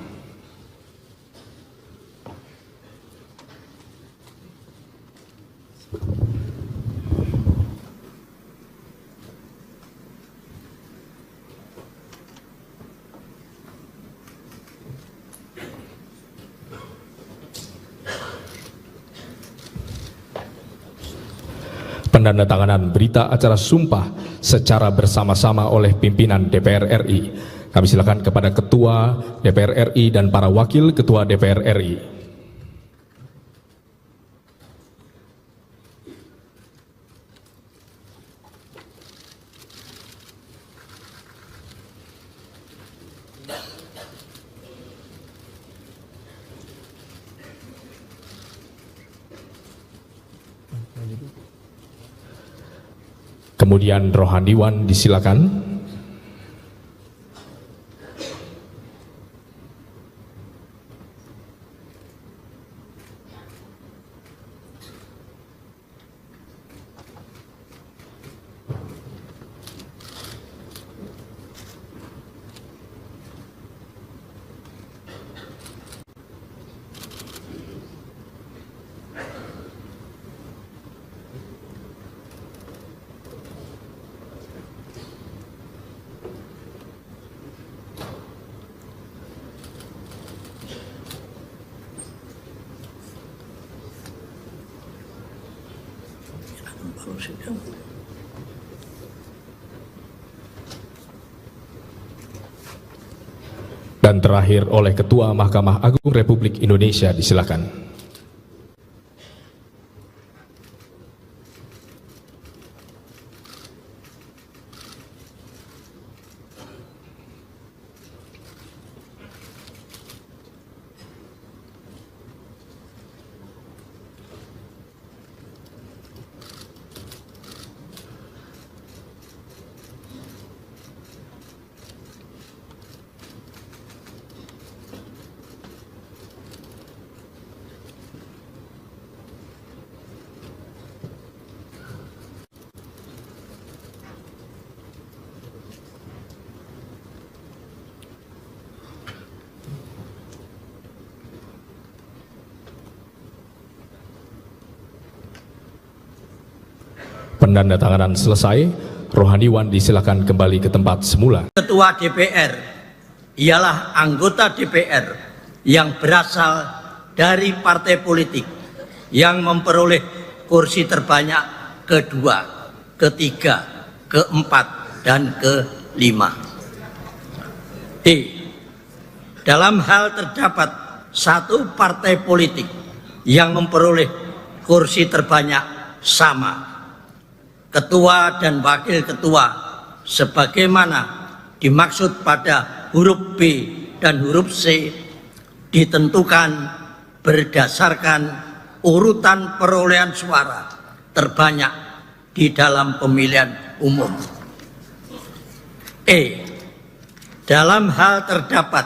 Pendandatanganan berita acara sumpah secara bersama-sama oleh pimpinan DPR RI. Kami silakan kepada Ketua DPR RI dan para Wakil Ketua DPR RI. Kemudian Rohaniwan disilakan. Dan terakhir oleh Ketua Mahkamah Agung Republik Indonesia, disilakan. Penandatanganan selesai, rohaniwan disilakan kembali ke tempat semula. Ketua DPR ialah anggota DPR yang berasal dari partai politik yang memperoleh kursi terbanyak kedua, ketiga, keempat, dan kelima. D. Dalam hal terdapat satu partai politik yang memperoleh kursi terbanyak sama, ketua dan wakil ketua sebagaimana dimaksud pada huruf B dan huruf C ditentukan berdasarkan urutan perolehan suara terbanyak di dalam pemilihan umum. E. Dalam hal terdapat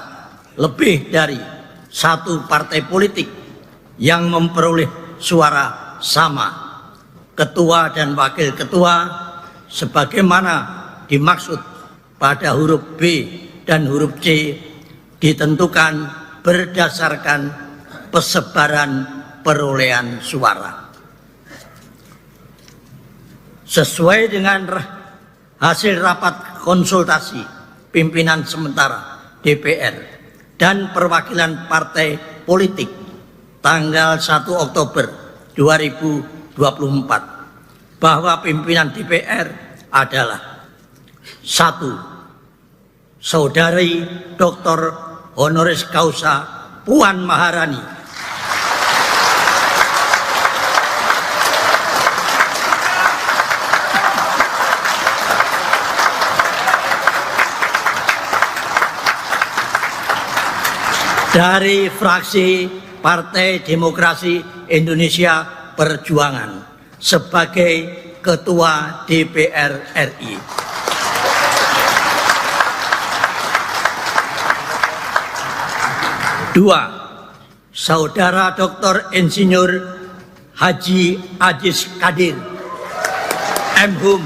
lebih dari satu partai politik yang memperoleh suara sama, ketua dan wakil ketua sebagaimana dimaksud pada huruf B dan huruf C ditentukan berdasarkan persebaran perolehan suara. Sesuai dengan hasil rapat konsultasi pimpinan sementara DPR dan perwakilan partai politik tanggal 1 Oktober 2024 bahwa pimpinan DPR adalah: 1. Saudari Dr. Honoris Causa Puan Maharani, dari fraksi Partai Demokrasi Indonesia Perjuangan sebagai Ketua DPR RI. 2. Saudara Dr. Insinyur Haji Ajis Kadir M.Hum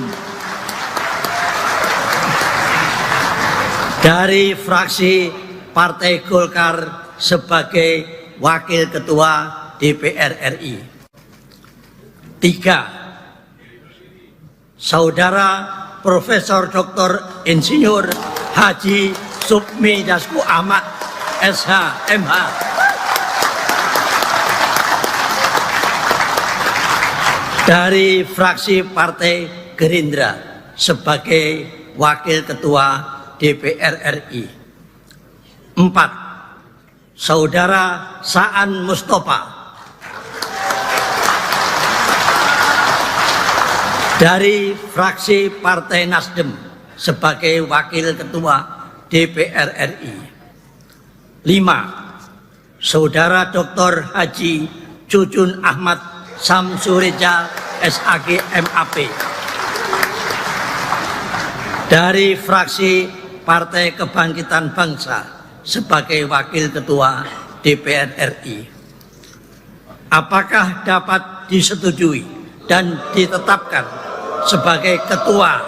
dari fraksi Partai Golkar sebagai Wakil Ketua DPR RI. 3. Saudara Profesor Dr. Insinyur Haji Supmi Dasko Ahmad SH MH dari fraksi Partai Gerindra sebagai Wakil Ketua DPR RI. 4. Saudara Saan Mustafa dari fraksi Partai Nasdem sebagai Wakil Ketua DPR RI. 5. Saudara Dr. Haji Cucun Ahmad Samsureja SAG MAP dari fraksi Partai Kebangkitan Bangsa sebagai Wakil Ketua DPR RI. Apakah dapat disetujui dan ditetapkan sebagai Ketua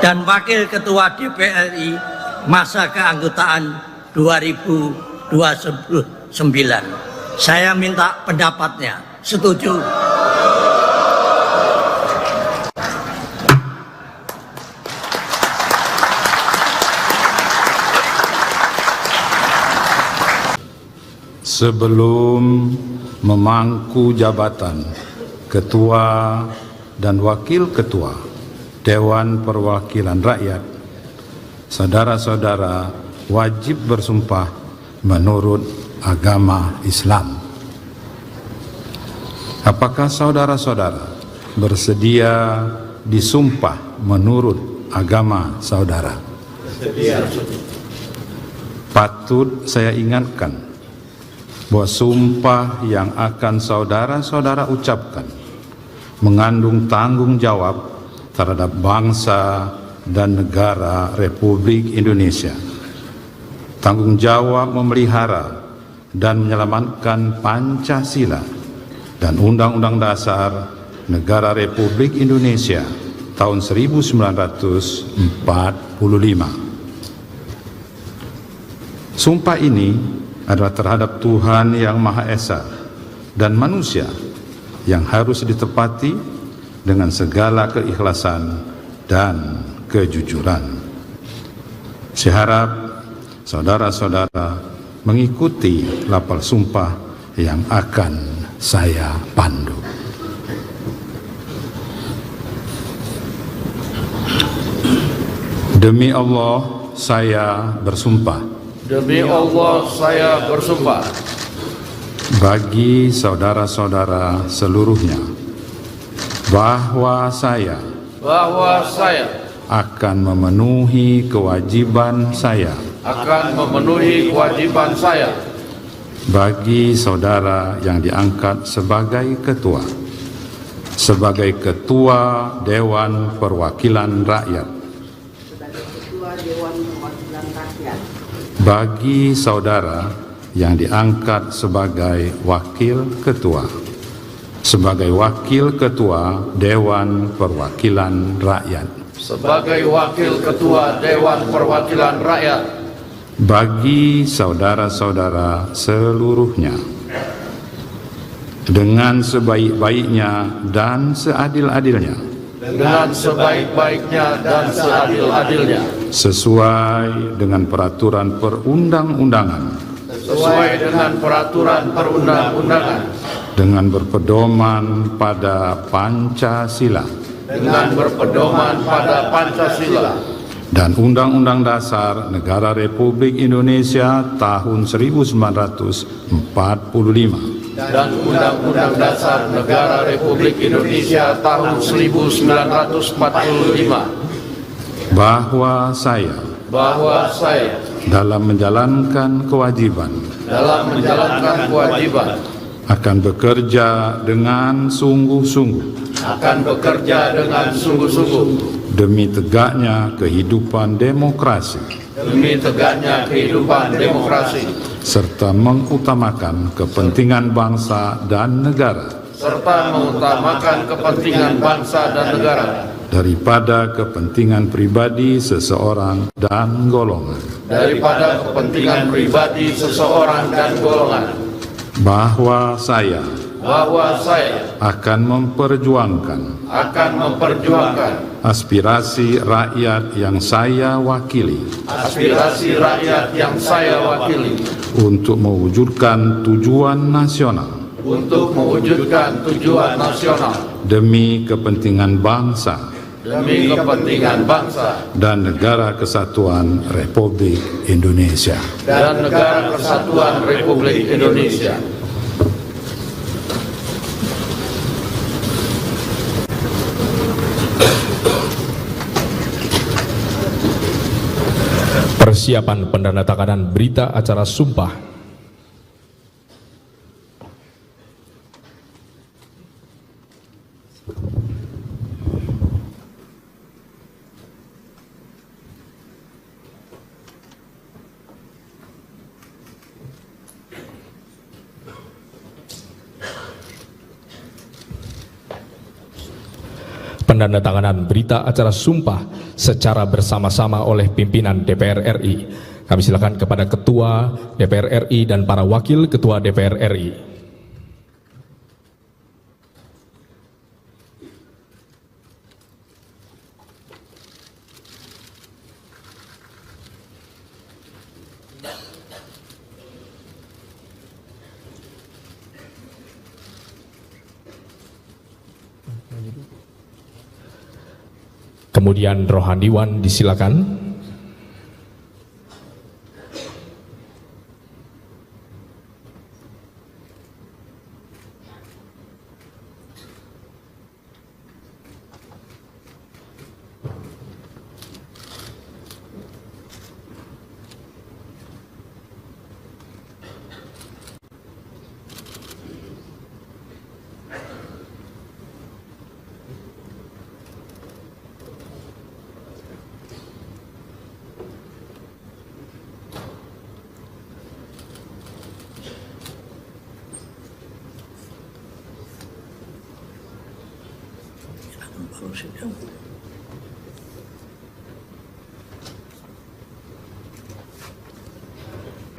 dan Wakil Ketua DPR RI masa keanggotaan 2029? Saya minta pendapatnya. Setuju? Sebelum memangku jabatan Ketua dan Wakil Ketua Dewan Perwakilan Rakyat, saudara-saudara wajib bersumpah menurut agama Islam. Apakah saudara-saudara bersedia disumpah menurut agama saudara? Bersedia. Patut saya ingatkan bahwa sumpah yang akan saudara-saudara ucapkan mengandung tanggung jawab terhadap bangsa dan negara Republik Indonesia. Tanggung jawab memelihara dan menyelamatkan Pancasila dan Undang-Undang Dasar Negara Republik Indonesia tahun 1945. Sumpah ini adalah terhadap Tuhan Yang Maha Esa dan manusia yang harus ditepati dengan segala keikhlasan dan kejujuran. Saya harap saudara-saudara mengikuti lapal sumpah yang akan saya pandu. Demi Allah, saya bersumpah. Demi Allah, saya bersumpah. Bagi saudara-saudara seluruhnya, bahwa saya akan memenuhi kewajiban saya. Bagi saudara yang diangkat sebagai ketua Dewan Perwakilan Rakyat. Bagi saudara yang diangkat sebagai wakil ketua Dewan Perwakilan Rakyat. Bagi saudara-saudara seluruhnya, dengan sebaik-baiknya dan seadil-adilnya, sesuai dengan peraturan perundang-undangan, dengan berpedoman pada Pancasila, dan Undang-Undang Dasar Negara Republik Indonesia tahun 1945, dan Undang-Undang Dasar Negara Republik Indonesia tahun 1945, bahwa saya dalam menjalankan kewajiban akan bekerja dengan sungguh-sungguh demi tegaknya kehidupan demokrasi, serta mengutamakan kepentingan bangsa dan negara, daripada kepentingan pribadi seseorang dan golongan, bahwa saya akan memperjuangkan aspirasi rakyat yang saya wakili, untuk mewujudkan tujuan nasional, demi kepentingan bangsa dan negara kesatuan Republik Indonesia. Persiapan pendandatanganan berita acara sumpah. Pendandatanganan berita acara sumpah secara bersama-sama oleh pimpinan DPR RI. Kami silakan kepada Ketua DPR RI dan para Wakil Ketua DPR RI. Kemudian rohaniwan disilakan.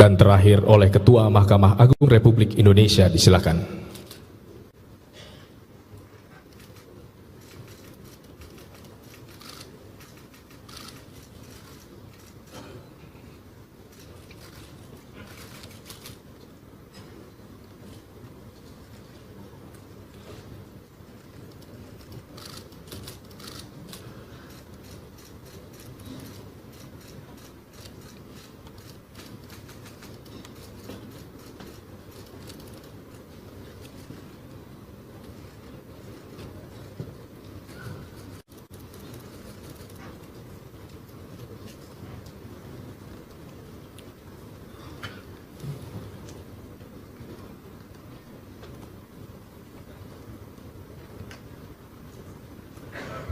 Dan terakhir oleh Ketua Mahkamah Agung Republik Indonesia, disilakan.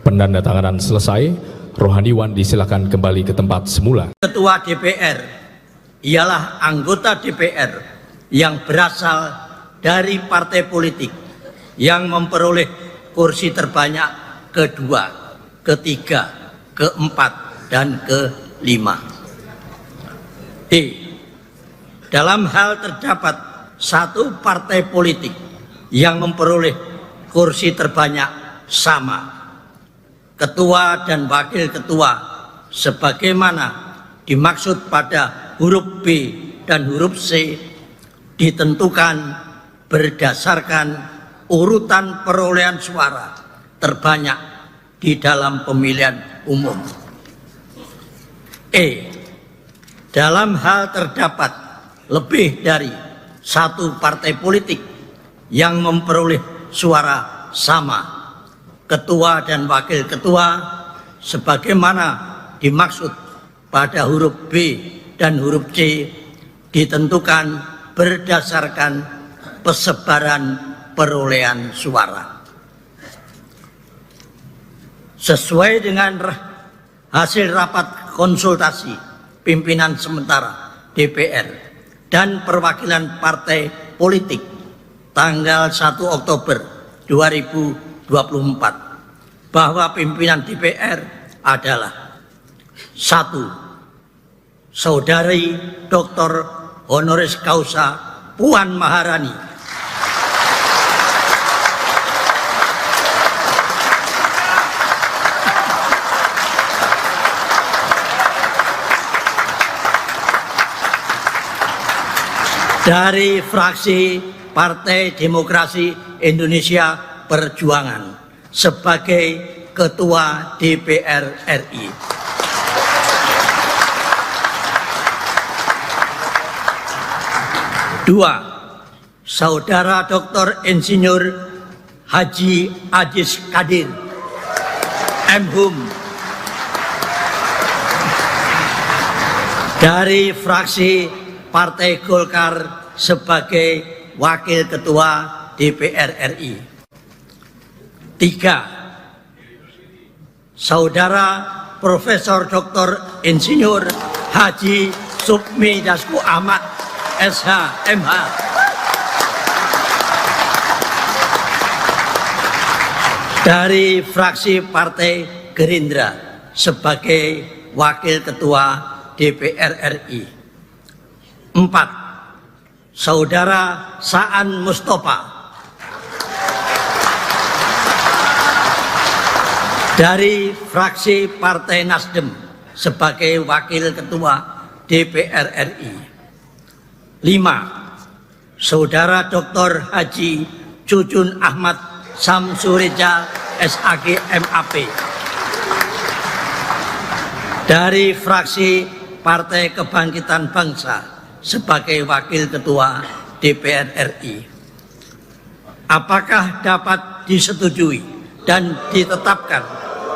Penandatanganan selesai, rohaniwan disilakan kembali ke tempat semula. Ketua DPR ialah anggota DPR yang berasal dari partai politik yang memperoleh kursi terbanyak kedua, ketiga, keempat, dan kelima. Dalam hal terdapat satu partai politik yang memperoleh kursi terbanyak sama, ketua dan wakil ketua sebagaimana dimaksud pada huruf B dan huruf C ditentukan berdasarkan urutan perolehan suara terbanyak di dalam pemilihan umum. Dalam hal terdapat lebih dari satu partai politik yang memperoleh suara sama, ketua dan wakil ketua sebagaimana dimaksud pada huruf B dan huruf C ditentukan berdasarkan persebaran perolehan suara. Sesuai dengan hasil rapat konsultasi pimpinan sementara DPR dan perwakilan partai politik tanggal 1 Oktober 2024 bahwa pimpinan DPR adalah 1. Saudari Dr. Honoris Causa Puan Maharani, dari fraksi Partai Demokrasi Indonesia Perjuangan sebagai Ketua DPR RI. 2. Saudara Dr. Insinyur Haji Ajis Kadir M.Hum dari fraksi Partai Golkar sebagai Wakil Ketua DPR RI. 3. Saudara Profesor Dr. Insinyur Haji Supmi Dasko Ahmad SH MH dari fraksi Partai Gerindra sebagai Wakil Ketua DPR RI. 4. Saudara Saan Mustafa dari fraksi Partai Nasdem sebagai Wakil Ketua DPR RI. 5. Saudara Dr. Haji Cucun Ahmad Samsureja SAG MAP dari fraksi Partai Kebangkitan Bangsa sebagai Wakil Ketua DPR RI. Apakah dapat disetujui dan ditetapkan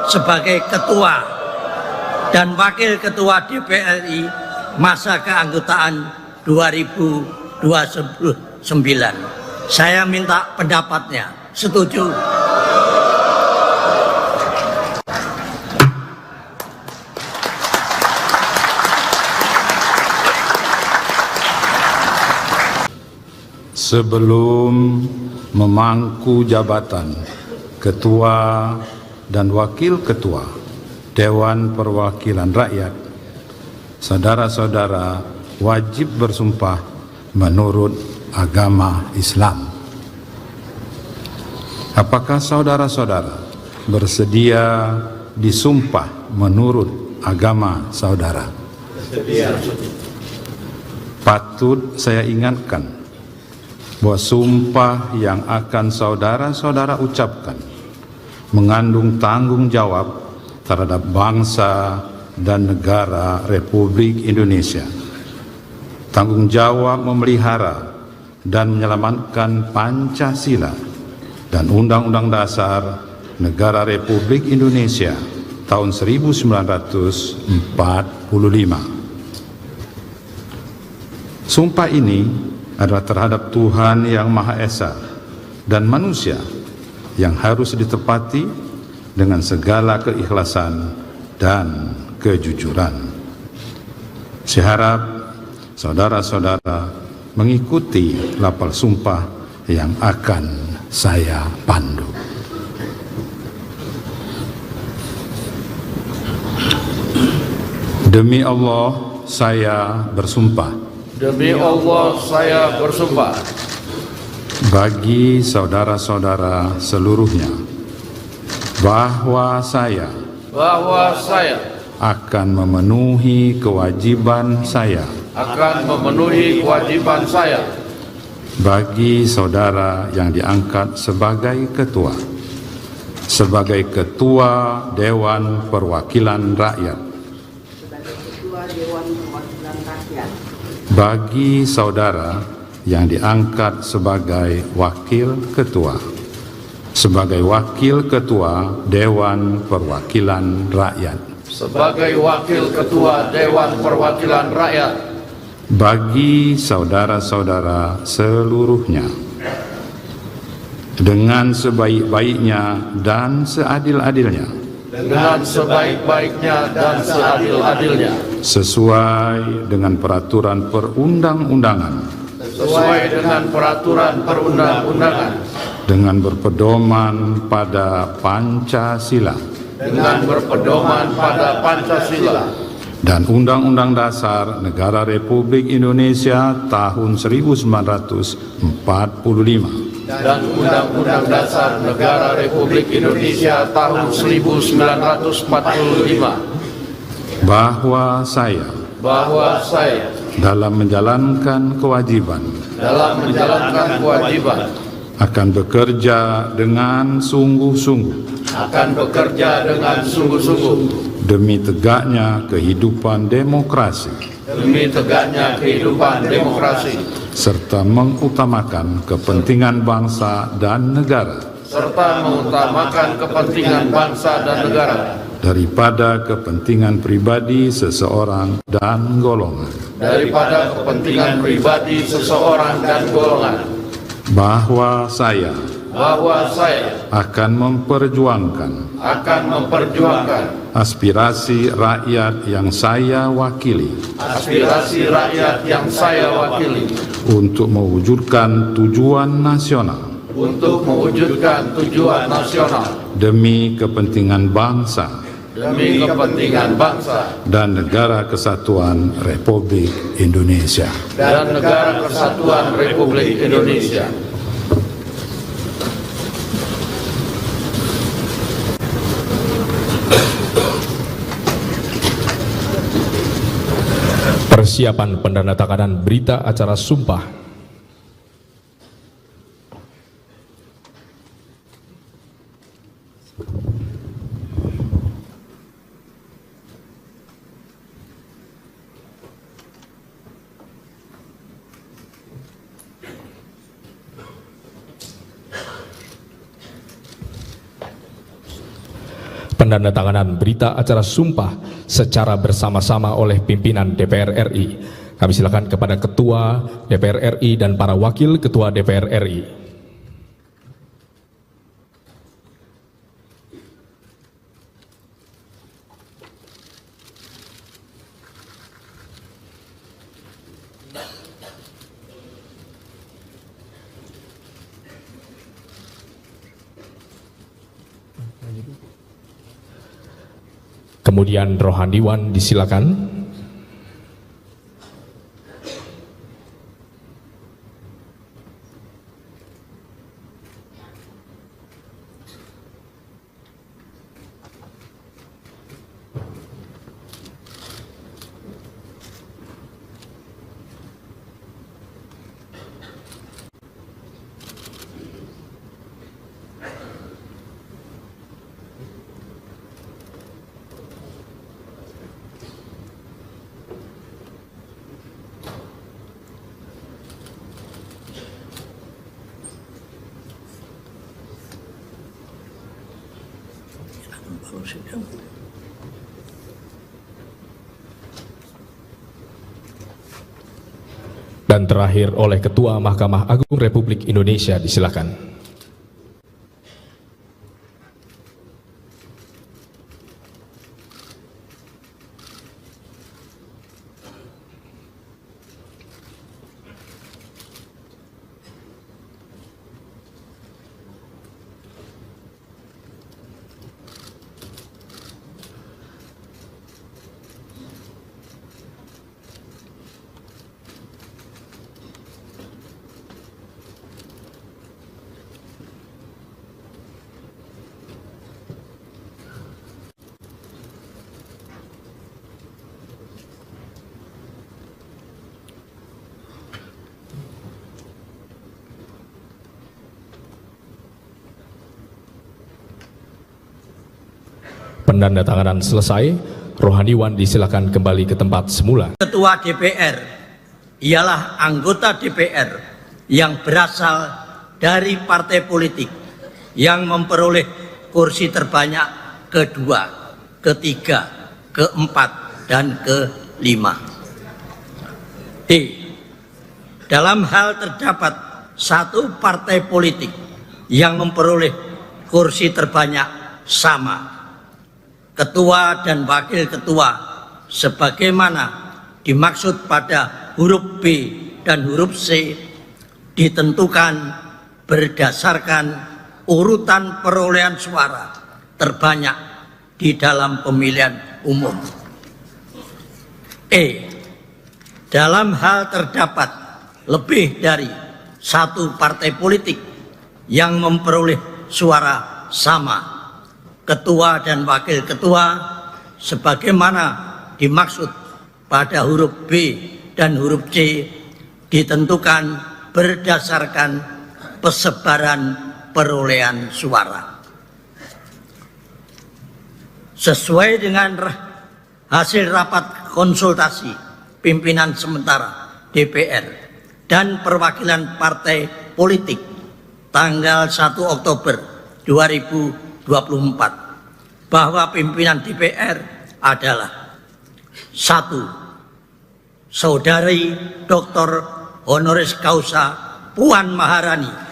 sebagai Ketua dan Wakil Ketua DPR RI masa keanggotaan 2029? Saya minta pendapatnya. Setuju? Sebelum memangku jabatan Ketua dan Wakil Ketua Dewan Perwakilan Rakyat, saudara-saudara wajib bersumpah menurut agama Islam. Apakah saudara-saudara bersedia disumpah menurut agama saudara? Bersedia. Patut saya ingatkan bahwa sumpah yang akan saudara-saudara ucapkan mengandung tanggung jawab terhadap bangsa dan negara Republik Indonesia. Tanggung jawab memelihara dan menyelamatkan Pancasila dan Undang-Undang Dasar Negara Republik Indonesia tahun 1945. Sumpah ini adalah terhadap Tuhan Yang Maha Esa dan manusia yang harus ditepati dengan segala keikhlasan dan kejujuran. Saya harap saudara-saudara mengikuti lapal sumpah yang akan saya pandu. Demi Allah, saya bersumpah. Demi Allah, saya bersumpah. Bagi saudara-saudara seluruhnya, bahwa saya akan memenuhi kewajiban saya. Bagi saudara yang diangkat sebagai ketua Dewan Perwakilan Rakyat. Bagi saudara yang diangkat sebagai wakil ketua Dewan Perwakilan Rakyat. Bagi saudara-saudara seluruhnya, dengan sebaik-baiknya dan seadil-adilnya, sesuai dengan peraturan perundang-undangan, dengan berpedoman pada Pancasila, dan Undang-Undang Dasar Negara Republik Indonesia tahun 1945. Bahwa saya dalam menjalankan kewajiban akan bekerja dengan sungguh-sungguh demi tegaknya kehidupan demokrasi serta mengutamakan kepentingan bangsa dan negara daripada kepentingan pribadi seseorang dan golongan. Bahwa saya akan memperjuangkan aspirasi rakyat yang saya wakili untuk mewujudkan tujuan nasional demi kepentingan bangsa dan negara kesatuan Republik Indonesia. Persiapan pendandatanganan berita acara sumpah. Pendandatanganan berita acara sumpah secara bersama-sama oleh pimpinan DPR RI. Kami silakan kepada Ketua DPR RI dan para Wakil Ketua DPR RI. Kemudian rohaniwan disilakan. Dan terakhir oleh Ketua Mahkamah Agung Republik Indonesia, disilakan. penandatanganan selesai, rohaniwan disilakan kembali ke tempat semula. Ketua DPR ialah anggota DPR yang berasal dari partai politik yang memperoleh kursi terbanyak kedua, ketiga, keempat, dan kelima. D. Dalam hal terdapat satu partai politik yang memperoleh kursi terbanyak sama, ketua dan wakil ketua sebagaimana dimaksud pada huruf B dan huruf C ditentukan berdasarkan urutan perolehan suara terbanyak di dalam pemilihan umum. E. Dalam hal terdapat lebih dari satu partai politik yang memperoleh suara sama, ketua dan wakil ketua sebagaimana dimaksud pada huruf B dan huruf C ditentukan berdasarkan persebaran perolehan suara. Sesuai dengan hasil rapat konsultasi pimpinan sementara DPR dan perwakilan partai politik tanggal 1 Oktober 2024 bahwa pimpinan DPR adalah 1. Saudari Dr. Honoris Causa Puan Maharani.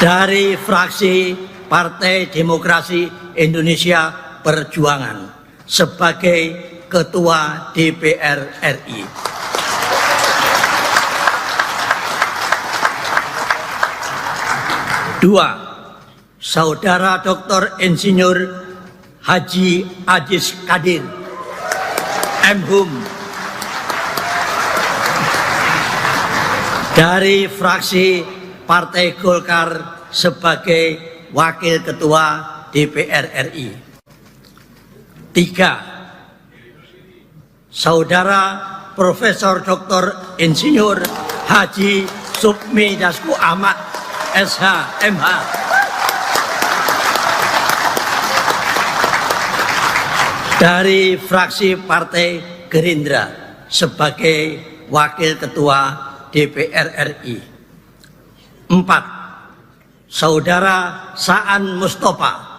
Dari fraksi Partai Demokrasi Indonesia Perjuangan sebagai Ketua DPR RI. 2. Saudara Dr. Insinyur Haji Ajis Kadir M.Hum dari fraksi Partai Golkar sebagai Wakil Ketua DPR RI. 3. Saudara Profesor Dr. Insinyur Haji Sukmi Dasko Ahmad SH MH dari fraksi Partai Gerindra sebagai Wakil Ketua DPR RI. 4. Saudara Saan Mustafa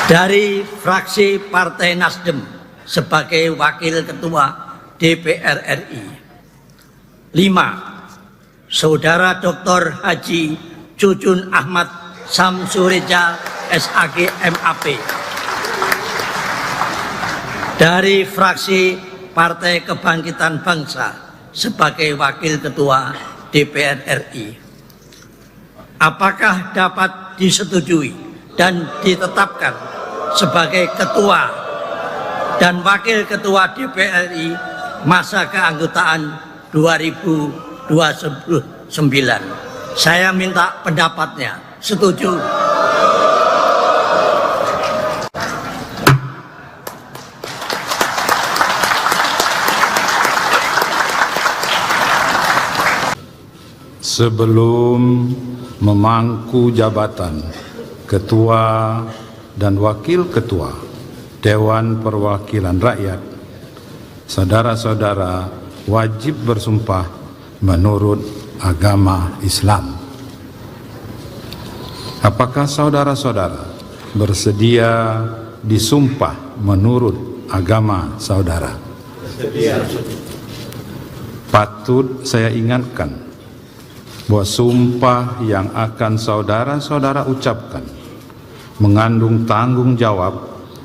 dari fraksi Partai Nasdem sebagai Wakil Ketua DPR RI. 5. Saudara Dr. Haji Jujun Ahmad Samsureja SAG MAP dari fraksi Partai Kebangkitan Bangsa sebagai Wakil Ketua DPR RI. Apakah dapat disetujui dan ditetapkan sebagai Ketua dan Wakil Ketua DPR RI masa keanggotaan 2029? Saya minta pendapatnya. Setuju? Sebelum memangku jabatan Ketua dan Wakil Ketua Dewan Perwakilan Rakyat, saudara-saudara wajib bersumpah menurut agama Islam. Apakah saudara-saudara bersedia disumpah menurut agama saudara? Bersedia. Patut saya ingatkan bahwa sumpah yang akan saudara-saudara ucapkan mengandung tanggung jawab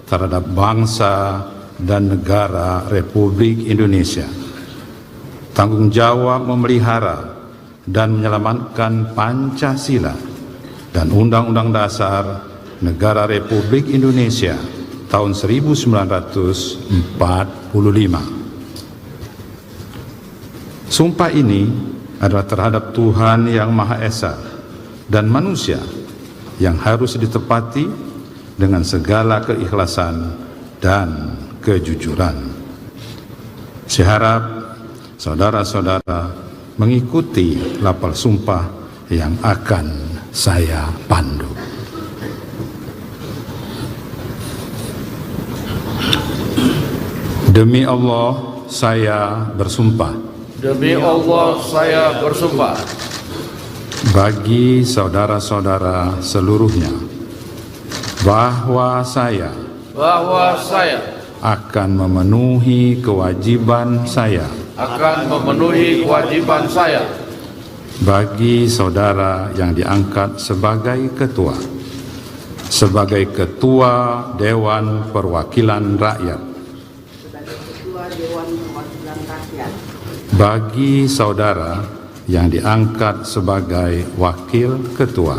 terhadap bangsa dan negara Republik Indonesia. Tanggung jawab memelihara dan menyelamatkan Pancasila dan Undang-Undang Dasar Negara Republik Indonesia tahun 1945. Sumpah ini adalah terhadap Tuhan Yang Maha Esa dan manusia yang harus ditepati dengan segala keikhlasan dan kejujuran. Saya harap saudara-saudara mengikuti lapal sumpah yang akan saya pandu. Demi Allah, saya bersumpah. Demi Allah, saya bersumpah. Bagi saudara-saudara seluruhnya, bahwa saya akan memenuhi kewajiban saya. Akan memenuhi kewajiban saya. Bagi saudara yang diangkat sebagai ketua. Sebagai ketua Dewan Perwakilan Rakyat. Bagi saudara yang diangkat sebagai wakil ketua,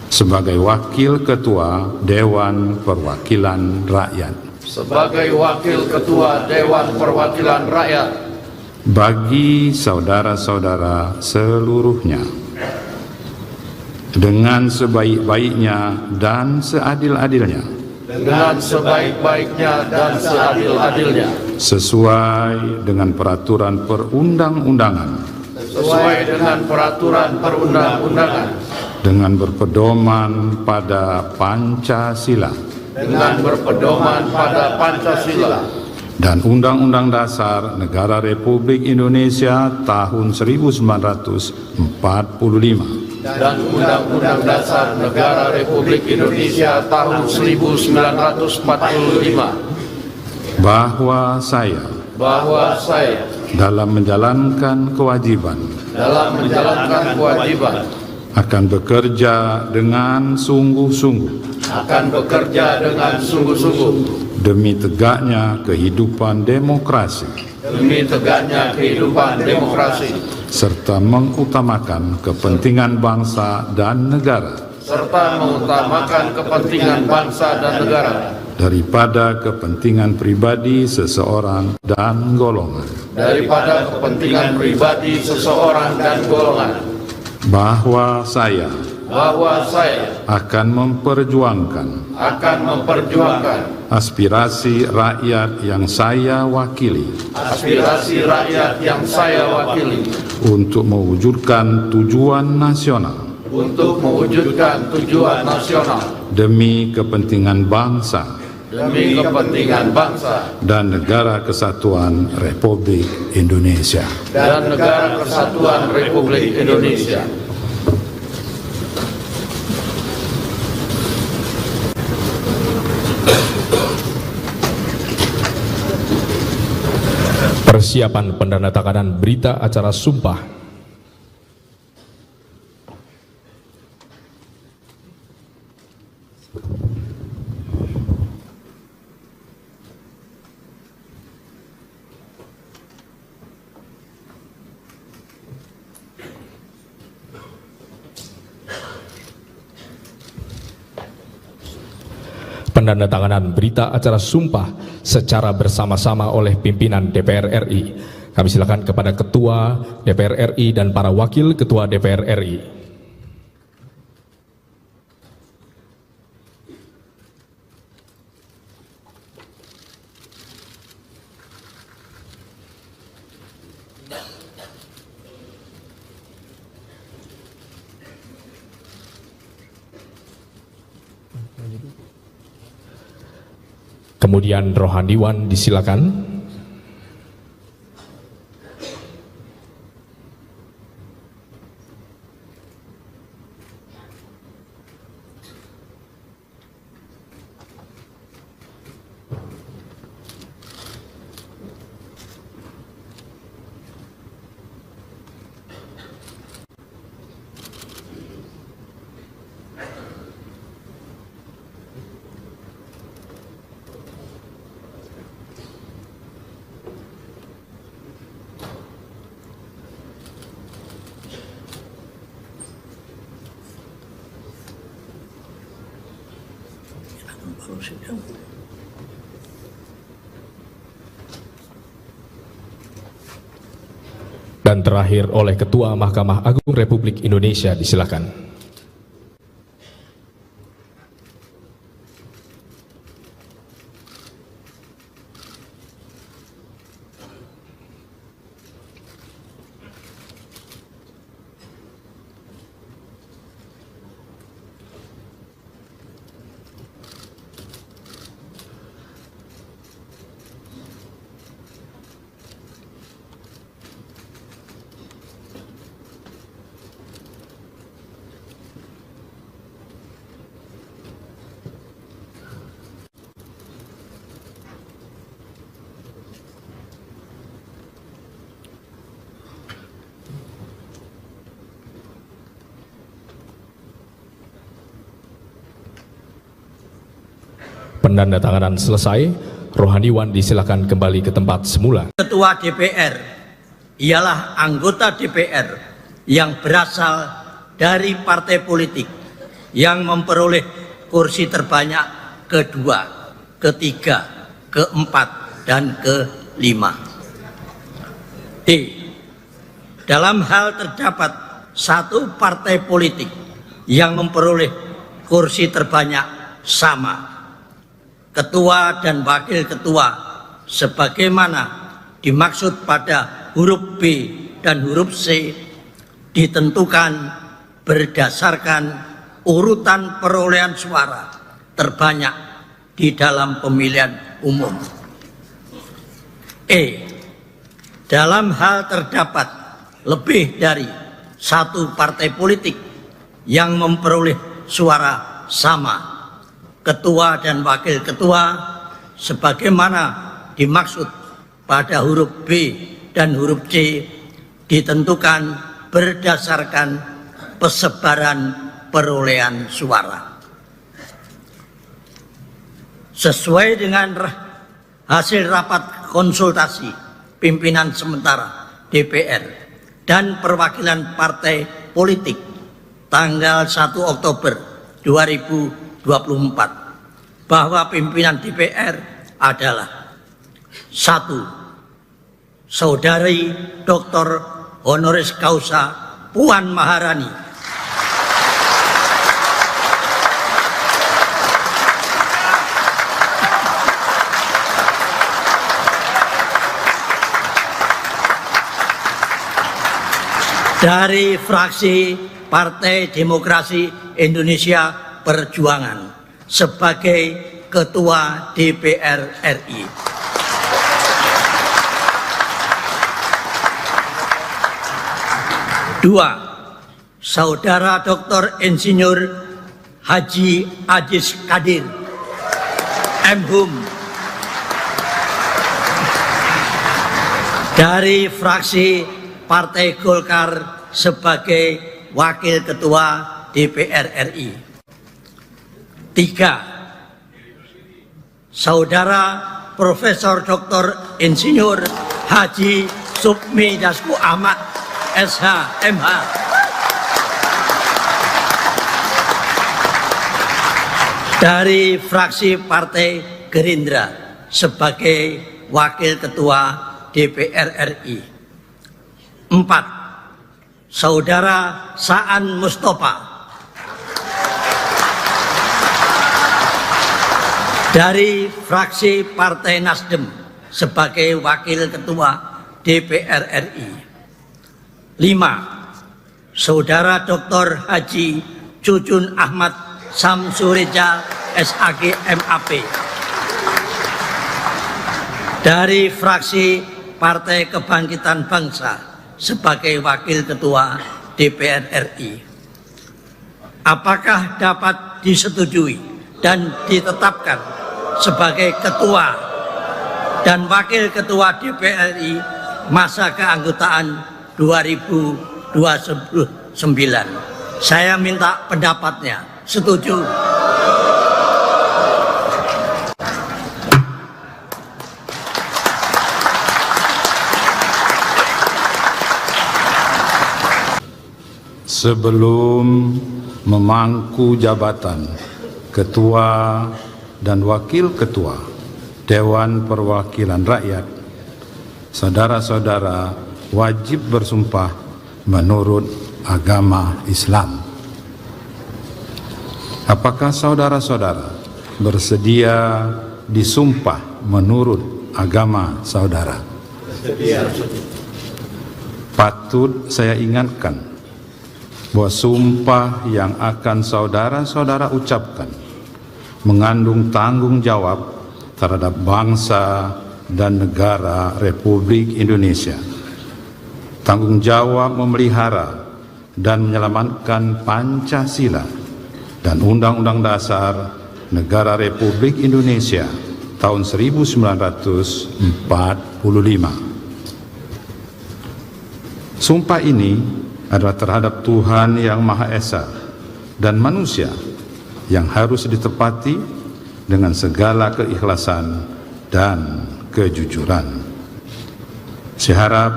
sebagai wakil ketua Dewan Perwakilan Rakyat, sebagai wakil ketua Dewan Perwakilan Rakyat, bagi saudara-saudara seluruhnya, dengan sebaik-baiknya dan seadil-adilnya, dengan sebaik-baiknya dan seadil-adilnya, sesuai dengan peraturan perundang-undangan, sesuai dengan peraturan perundang-undangan, dengan berpedoman pada Pancasila, dengan berpedoman pada Pancasila dan Undang-Undang Dasar Negara Republik Indonesia tahun 1945, dan Undang-Undang Dasar Negara Republik Indonesia tahun 1945, bahwa saya dalam menjalankan kewajiban akan bekerja dengan sungguh-sungguh demi tegaknya kehidupan demokrasi serta mengutamakan kepentingan bangsa dan negara daripada kepentingan pribadi seseorang dan golongan, bahwa saya akan memperjuangkan aspirasi rakyat yang saya wakili untuk mewujudkan tujuan nasional demi kepentingan bangsa dan negara kesatuan Republik Indonesia. Persiapan pendandatanganan berita acara sumpah. Pendandatanganan berita acara sumpah secara bersama-sama oleh pimpinan DPR RI. Kami silakan kepada Ketua DPR RI dan para Wakil Ketua DPR RI. Kemudian rohaniwan disilakan. Dan terakhir oleh Ketua Mahkamah Agung Republik Indonesia, disilakan. Penandatanganan selesai, rohaniwan disilakan kembali ke tempat semula. Ketua DPR ialah anggota DPR yang berasal dari partai politik yang memperoleh kursi terbanyak kedua, ketiga, keempat, dan kelima. D. Dalam hal terdapat satu partai politik yang memperoleh kursi terbanyak sama, ketua dan wakil ketua sebagaimana dimaksud pada huruf B dan huruf C ditentukan berdasarkan urutan perolehan suara terbanyak di dalam pemilihan umum. E. Dalam hal terdapat lebih dari satu partai politik yang memperoleh suara sama, ketua dan wakil ketua sebagaimana dimaksud pada huruf B dan huruf C ditentukan berdasarkan persebaran perolehan suara. Sesuai dengan hasil rapat konsultasi pimpinan sementara DPR dan perwakilan partai politik tanggal 1 Oktober 2024 bahwa pimpinan DPR adalah 1. Saudari Dr. Honoris Causa Puan Maharani, dari fraksi Partai Demokrasi Indonesia Perjuangan sebagai Ketua DPR RI. Dua, Saudara Dr. Insinyur Haji Aziz Kadir, M.Hum, dari fraksi Partai Golkar sebagai Wakil Ketua DPR RI. 3. Saudara Profesor Dr. Insinyur Haji Supmi Dasko Ahmad, SH, MH, dari fraksi Partai Gerindra sebagai Wakil Ketua DPR RI. 4. Saudara Saan Mustafa dari fraksi Partai Nasdem sebagai Wakil Ketua DPR RI. 5. Saudara Dr. Haji Cucun Ahmad Samsureja SAG MAP dari fraksi Partai Kebangkitan Bangsa sebagai Wakil Ketua DPR RI. Apakah dapat disetujui dan ditetapkan sebagai Ketua dan Wakil Ketua DPR RI masa keanggotaan 2029? Saya minta pendapatnya. Setuju? Sebelum memangku jabatan Ketua dan Wakil Ketua Dewan Perwakilan Rakyat, saudara-saudara wajib bersumpah menurut agama Islam. Apakah saudara-saudara bersedia disumpah menurut agama saudara? Bersedia. Patut saya ingatkan bahwa sumpah yang akan saudara-saudara ucapkan mengandung tanggung jawab terhadap bangsa dan negara Republik Indonesia. Tanggung jawab memelihara dan menyelamatkan Pancasila dan Undang-Undang Dasar Negara Republik Indonesia tahun 1945. Sumpah ini adalah terhadap Tuhan Yang Maha Esa dan manusia yang harus ditepati dengan segala keikhlasan dan kejujuran. Saya harap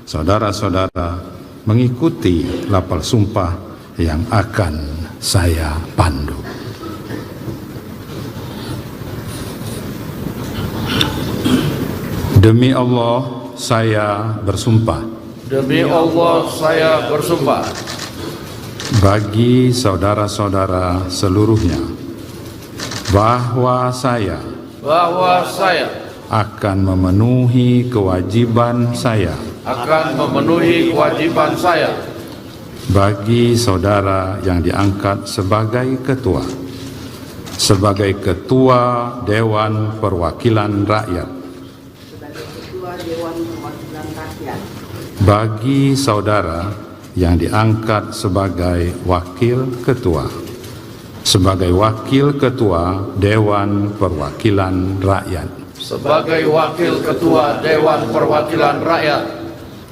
saudara-saudara mengikuti lapal sumpah yang akan saya pandu. Demi Allah, saya bersumpah. Demi Allah, saya bersumpah. Bagi saudara-saudara seluruhnya, bahwa saya akan memenuhi kewajiban saya. Bagi saudara yang diangkat sebagai ketua Dewan Perwakilan Rakyat. Bagi saudara yang diangkat sebagai wakil ketua Dewan Perwakilan Rakyat.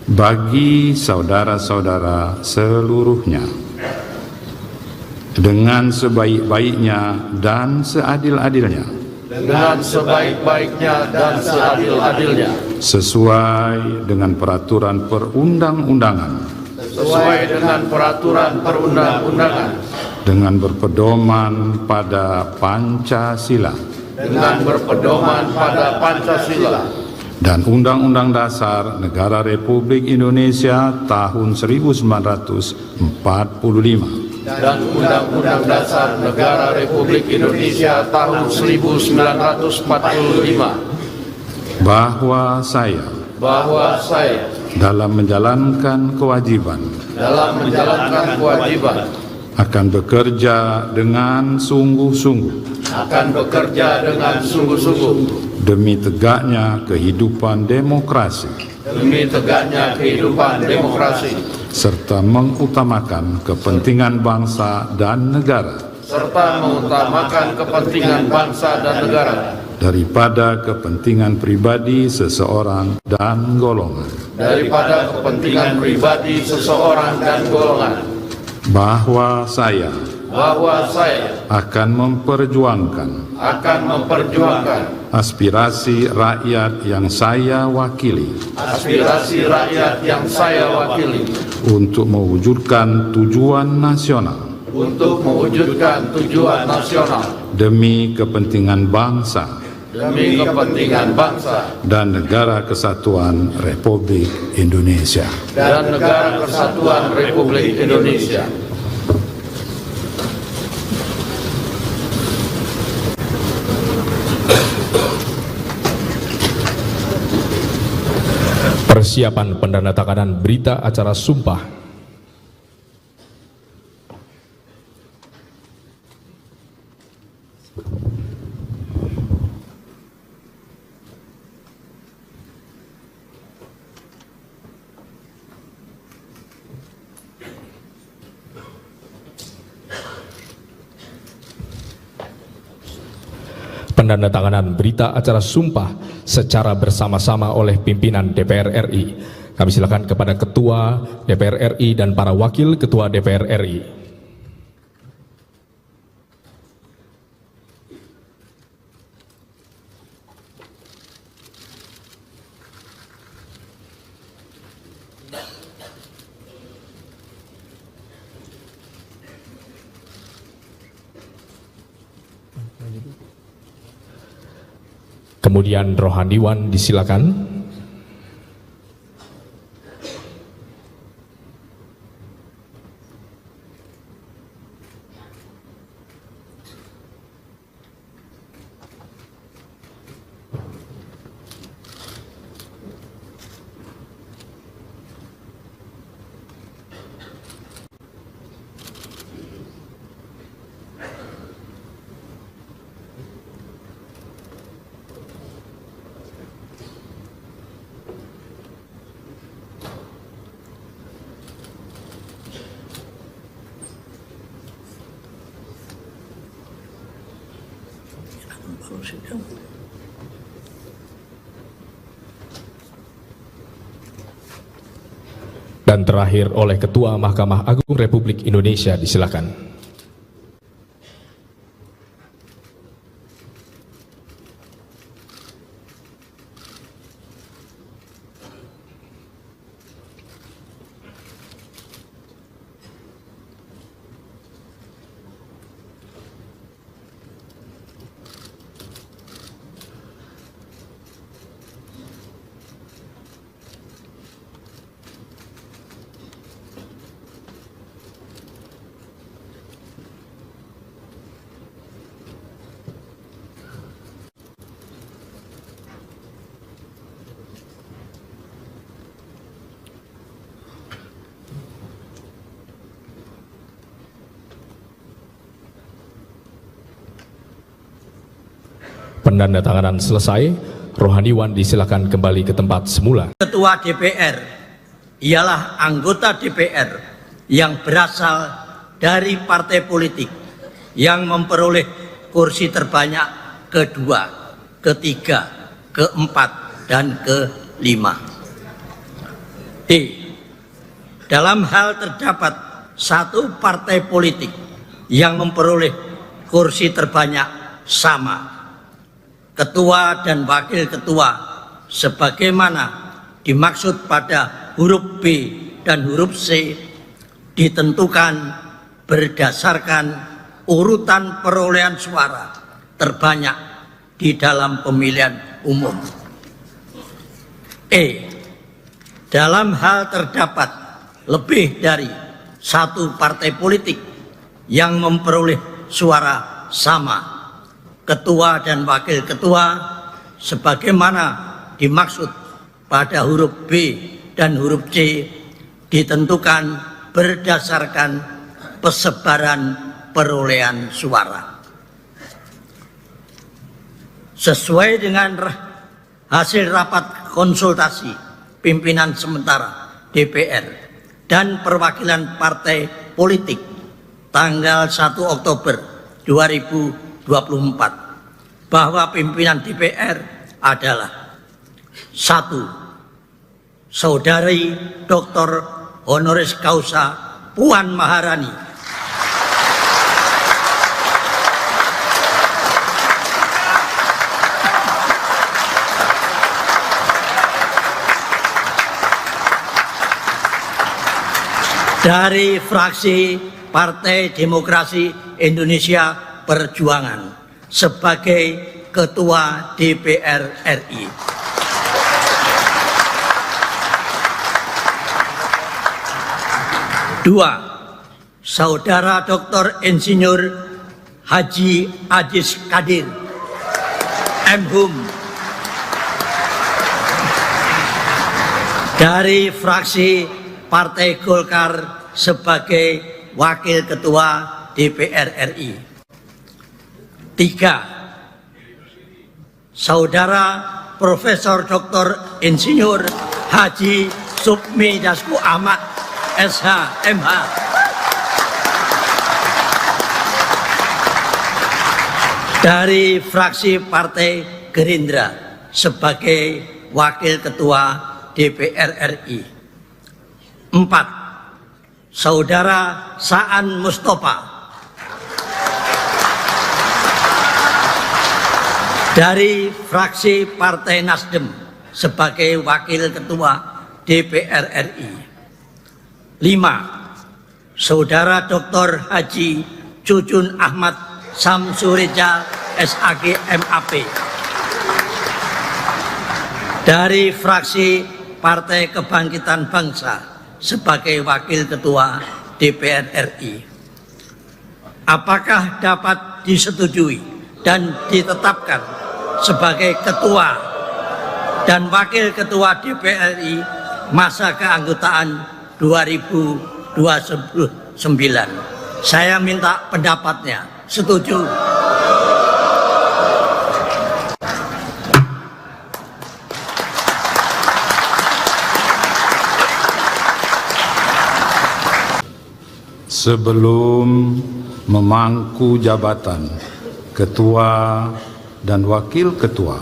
Bagi saudara-saudara seluruhnya, dengan sebaik-baiknya dan seadil-adilnya, sesuai dengan peraturan perundang-undangan, dengan berpedoman pada Pancasila, dan Undang-Undang Dasar Negara Republik Indonesia tahun 1945. Bahwa saya dalam menjalankan kewajiban akan bekerja dengan sungguh-sungguh demi tegaknya kehidupan demokrasi serta mengutamakan kepentingan bangsa dan negara daripada kepentingan pribadi seseorang dan golongan. Bahwa saya akan memperjuangkan aspirasi rakyat yang saya wakili untuk mewujudkan tujuan nasional demi kepentingan bangsa dan negara kesatuan Republik Indonesia. Persiapan pendandatanganan berita acara sumpah. Pendandatanganan berita acara sumpah secara bersama-sama oleh pimpinan DPR RI. Kami silakan kepada Ketua DPR RI dan para Wakil Ketua DPR RI. Kemudian rohaniwan disilakan. Dan terakhir oleh Ketua Mahkamah Agung Republik Indonesia, disilakan. Pendandatanganan selesai, rohaniwan disilakan kembali ke tempat semula. Ketua DPR ialah anggota DPR yang berasal dari partai politik yang memperoleh kursi terbanyak kedua, ketiga, keempat, dan kelima. D. Dalam hal terdapat satu partai politik yang memperoleh kursi terbanyak sama, ketua dan wakil ketua sebagaimana dimaksud pada huruf B dan huruf C ditentukan berdasarkan urutan perolehan suara terbanyak di dalam pemilihan umum. E. Dalam hal terdapat lebih dari satu partai politik yang memperoleh suara sama, ketua dan wakil ketua sebagaimana dimaksud pada huruf B dan huruf C ditentukan berdasarkan persebaran perolehan suara. Sesuai dengan hasil rapat konsultasi pimpinan sementara DPR dan perwakilan partai politik tanggal 1 Oktober 2024 bahwa pimpinan DPR adalah: 1. Saudari Dr. Honoris Causa Puan Maharani, dari fraksi Partai Demokrasi Indonesia Perjuangan sebagai Ketua DPR RI. 2. Saudara Dr. Insinyur Haji Ajis Kadir M.Hum dari fraksi Partai Golkar sebagai Wakil Ketua DPR RI. 3. Saudara Profesor Dr. Insinyur Haji Supmi Dasko Ahmad SH MH dari fraksi Partai Gerindra sebagai Wakil Ketua DPR RI. 4. Saudara Saan Mustafa dari fraksi Partai Nasdem sebagai Wakil Ketua DPR RI. 5. Saudara Dr. Haji Cucun Ahmad Samsureja SAG MAP dari fraksi Partai Kebangkitan Bangsa sebagai Wakil Ketua DPR RI. Apakah dapat disetujui dan ditetapkan sebagai Ketua dan Wakil Ketua DPR RI masa keanggotaan 2029? Saya minta pendapatnya. Setuju? Sebelum memangku jabatan Ketua dan Wakil Ketua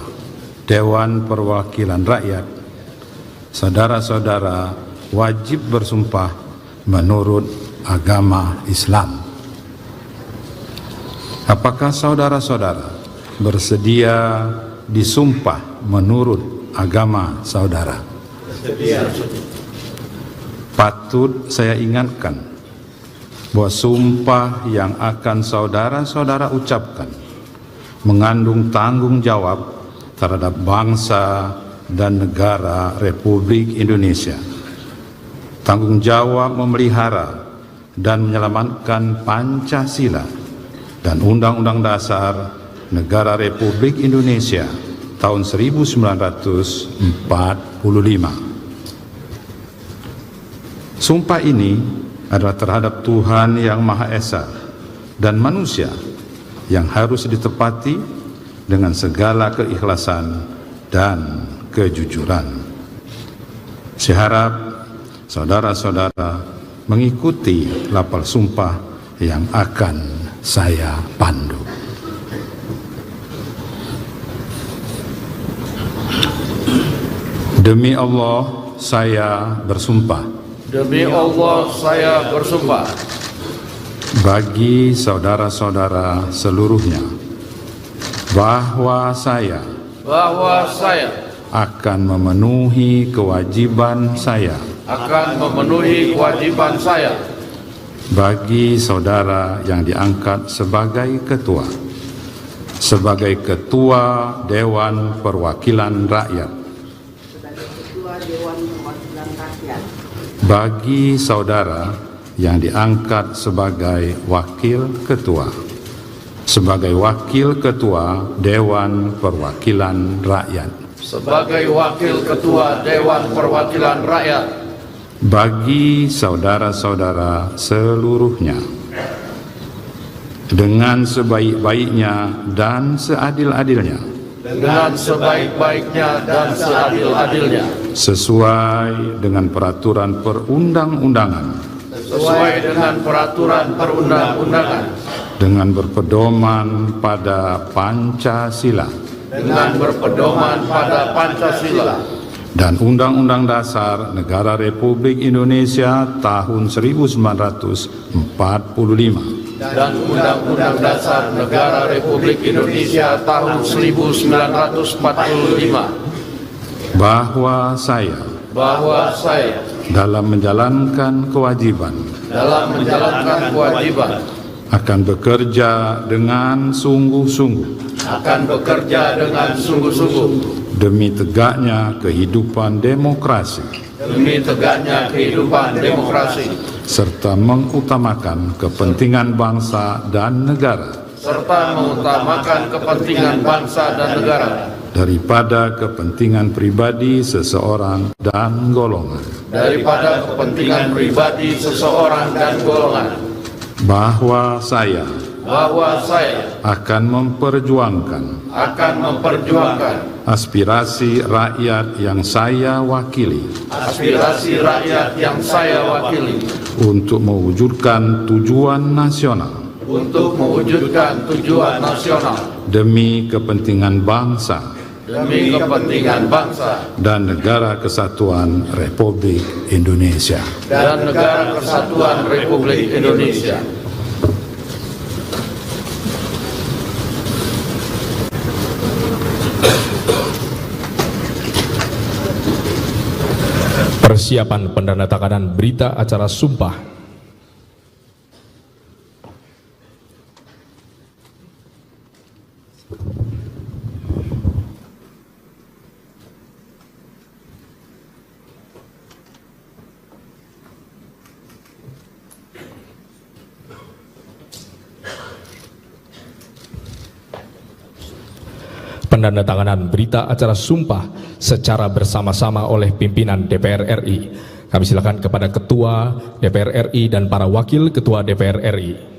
Dewan Perwakilan Rakyat, saudara-saudara wajib bersumpah menurut agama Islam. Apakah saudara-saudara bersedia disumpah menurut agama saudara? Bersedia. Patut saya ingatkan bahwa sumpah yang akan saudara-saudara ucapkan mengandung tanggung jawab terhadap bangsa dan negara Republik Indonesia. Tanggung jawab memelihara dan menyelamatkan Pancasila dan Undang-Undang Dasar Negara Republik Indonesia tahun 1945. Sumpah ini adalah terhadap Tuhan Yang Maha Esa dan manusia yang harus ditepati dengan segala keikhlasan dan kejujuran. Saya harap saudara-saudara mengikuti lapal sumpah yang akan saya pandu. Demi Allah, saya bersumpah. Demi Allah, saya bersumpah. Bagi saudara-saudara seluruhnya, bahwa saya akan memenuhi kewajiban saya. Akan memenuhi kewajiban saya. Bagi saudara yang diangkat sebagai ketua. Sebagai ketua Dewan Perwakilan Rakyat. Bagi saudara yang diangkat sebagai wakil ketua, sebagai wakil ketua Dewan Perwakilan Rakyat, sebagai wakil ketua Dewan Perwakilan Rakyat, bagi saudara-saudara seluruhnya, dengan sebaik-baiknya dan seadil-adilnya, dengan sebaik-baiknya dan seadil-adilnya, sesuai dengan peraturan perundang-undangan, sesuai dengan peraturan perundang-undangan, dengan berpedoman pada Pancasila, dengan berpedoman pada Pancasila dan Undang-Undang Dasar Negara Republik Indonesia tahun 1945, dan Undang-Undang Dasar Negara Republik Indonesia tahun 1945, bahwa saya dalam menjalankan kewajiban akan bekerja dengan sungguh-sungguh demi tegaknya kehidupan demokrasi serta mengutamakan kepentingan bangsa dan negara daripada kepentingan pribadi seseorang dan golongan, bahwa saya akan memperjuangkan aspirasi rakyat yang saya wakili untuk mewujudkan tujuan nasional demi kepentingan bangsa dan negara kesatuan Republik Indonesia. Persiapan pendandatanganan berita acara sumpah. Pendandatanganan berita acara sumpah secara bersama-sama oleh pimpinan DPR RI. Kami silakan kepada Ketua DPR RI dan para Wakil Ketua DPR RI.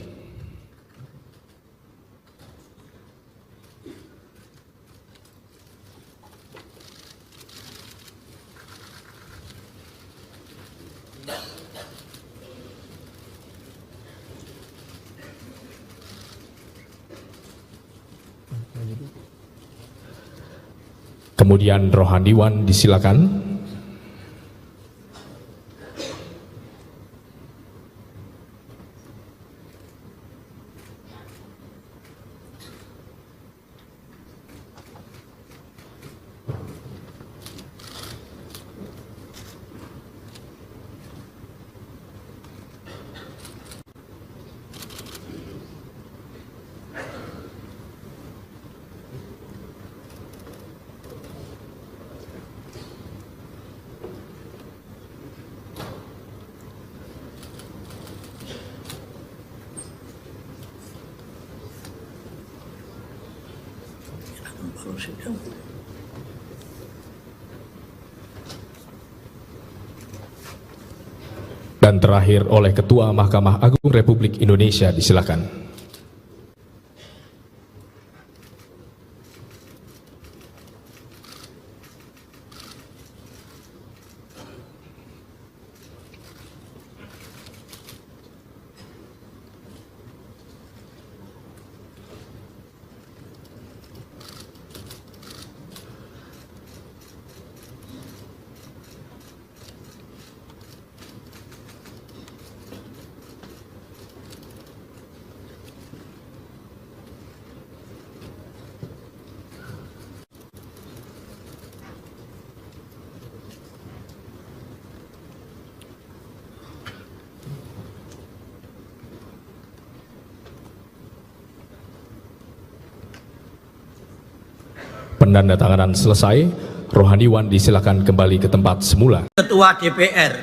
Kemudian Rohaniwan disilakan. Dan terakhir oleh Ketua Mahkamah Agung Republik Indonesia, disilakan. Penandatanganan selesai, rohaniwan disilakan kembali ke tempat semula. Ketua DPR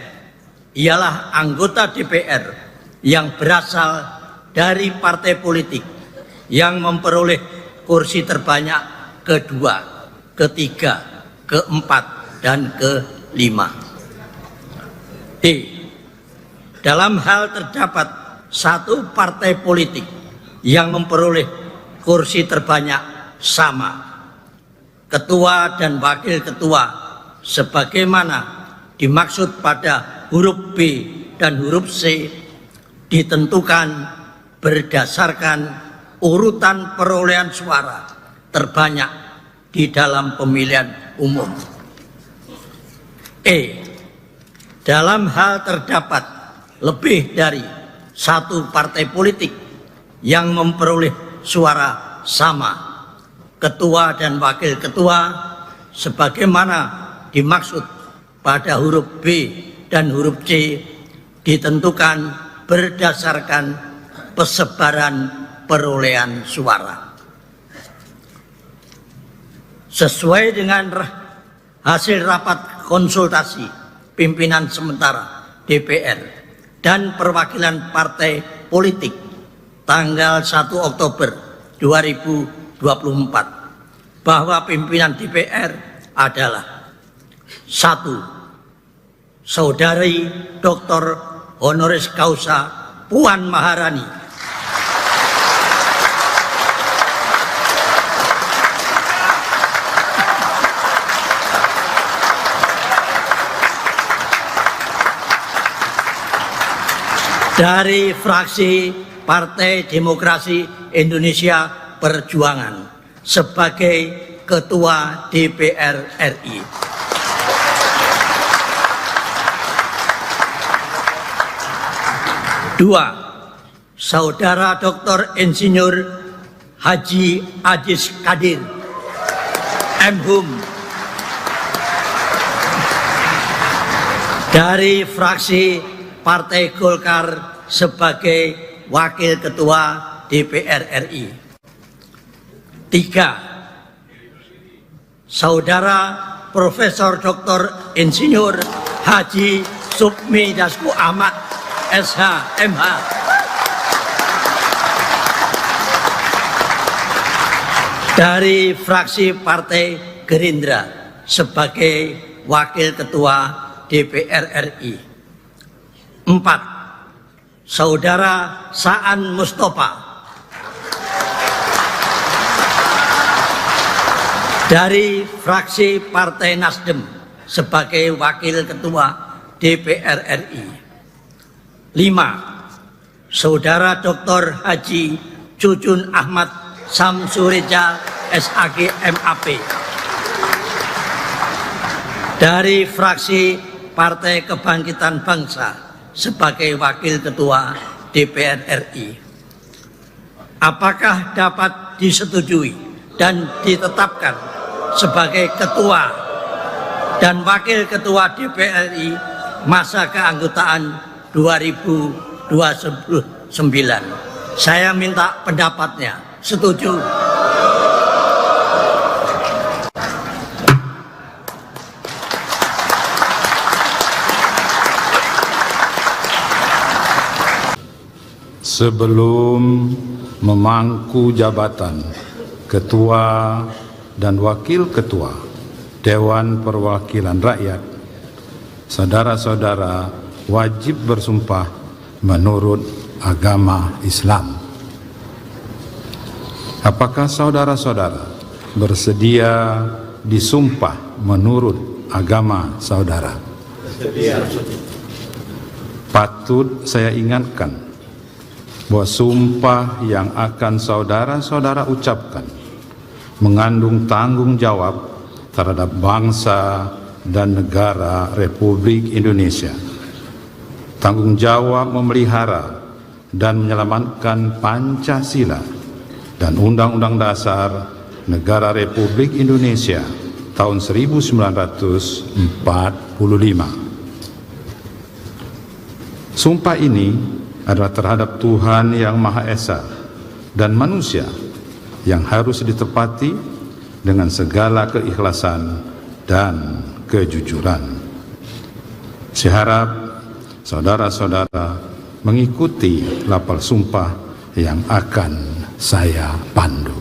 ialah anggota DPR yang berasal dari partai politik yang memperoleh kursi terbanyak kedua, ketiga, keempat, dan kelima. D. Dalam hal terdapat satu partai politik yang memperoleh kursi terbanyak sama, ketua dan wakil ketua sebagaimana dimaksud pada huruf B dan huruf C ditentukan berdasarkan urutan perolehan suara terbanyak di dalam pemilihan umum. E. Dalam hal terdapat lebih dari satu partai politik yang memperoleh suara sama, ketua dan wakil ketua sebagaimana dimaksud pada huruf B dan huruf C ditentukan berdasarkan persebaran perolehan suara. Sesuai dengan hasil rapat konsultasi pimpinan sementara DPR dan perwakilan partai politik tanggal 1 Oktober 2024 bahwa pimpinan DPR adalah 1. Saudari Dr. Honoris Causa Puan Maharani, dari fraksi Partai Demokrasi Indonesia Perjuangan sebagai Ketua DPR RI. 2. Saudara Dr. Insinyur Haji Ajis Kadir, M.Hum, dari fraksi Partai Golkar sebagai Wakil Ketua DPR RI. 3. Saudara Profesor Dr. Insinyur Haji Sukmi Dasko Ahmad, SH, MH, dari fraksi Partai Gerindra sebagai Wakil Ketua DPR RI. 4. Saudara Saan Mustafa dari fraksi Partai Nasdem sebagai Wakil Ketua DPR RI. 5. Saudara Dr. Haji Jujun Ahmad Samsureja, SAG, MAP, dari fraksi Partai Kebangkitan Bangsa sebagai Wakil Ketua DPR RI. Apakah dapat disetujui dan ditetapkan sebagai Ketua dan Wakil Ketua DPR RI masa keanggotaan 2029? Saya minta pendapatnya. Setuju? Sebelum memangku jabatan Ketua dan Wakil Ketua Dewan Perwakilan Rakyat, saudara-saudara wajib bersumpah menurut agama Islam. Apakah saudara-saudara bersedia disumpah menurut agama saudara? Bersedia. Patut saya ingatkan bahwa sumpah yang akan saudara-saudara ucapkan mengandung tanggung jawab terhadap bangsa dan negara Republik Indonesia. Tanggung jawab memelihara dan menyelamatkan Pancasila dan Undang-Undang Dasar Negara Republik Indonesia tahun 1945. Sumpah ini adalah terhadap Tuhan Yang Maha Esa dan manusia yang harus ditepati dengan segala keikhlasan dan kejujuran. Saya harap saudara-saudara mengikuti lapal sumpah yang akan saya pandu.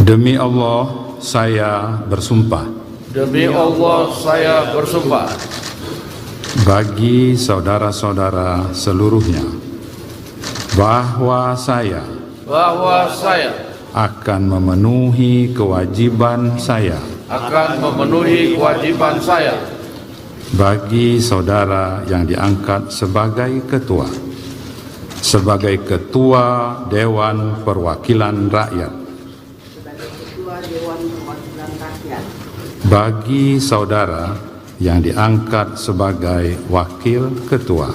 Demi Allah, saya bersumpah. Demi Allah, saya bersumpah. Bagi saudara-saudara seluruhnya, bahwa saya akan memenuhi kewajiban saya. Akan memenuhi kewajiban saya. Bagi saudara yang diangkat sebagai ketua. Sebagai ketua Dewan Perwakilan Rakyat. Bagi saudara yang diangkat sebagai wakil ketua,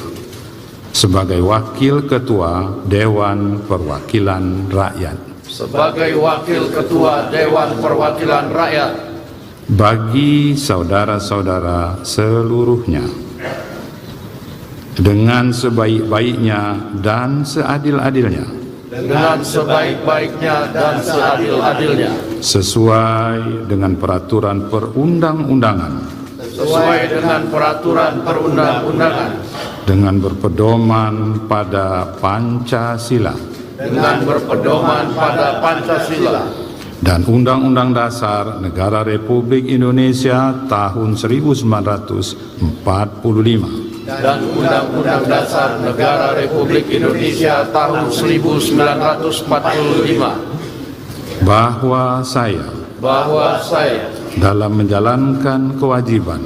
sebagai wakil ketua Dewan Perwakilan Rakyat, sebagai wakil ketua Dewan Perwakilan Rakyat, bagi saudara-saudara seluruhnya, dengan sebaik-baiknya dan seadil-adilnya, dengan sebaik-baiknya dan seadil-adilnya, sesuai dengan peraturan perundang-undangan, sesuai dengan peraturan perundang-undangan, dengan berpedoman pada Pancasila, dengan berpedoman pada Pancasila dan Undang-Undang Dasar Negara Republik Indonesia tahun 1945, dan Undang-Undang Dasar Negara Republik Indonesia tahun 1945, bahwa saya dalam menjalankan kewajiban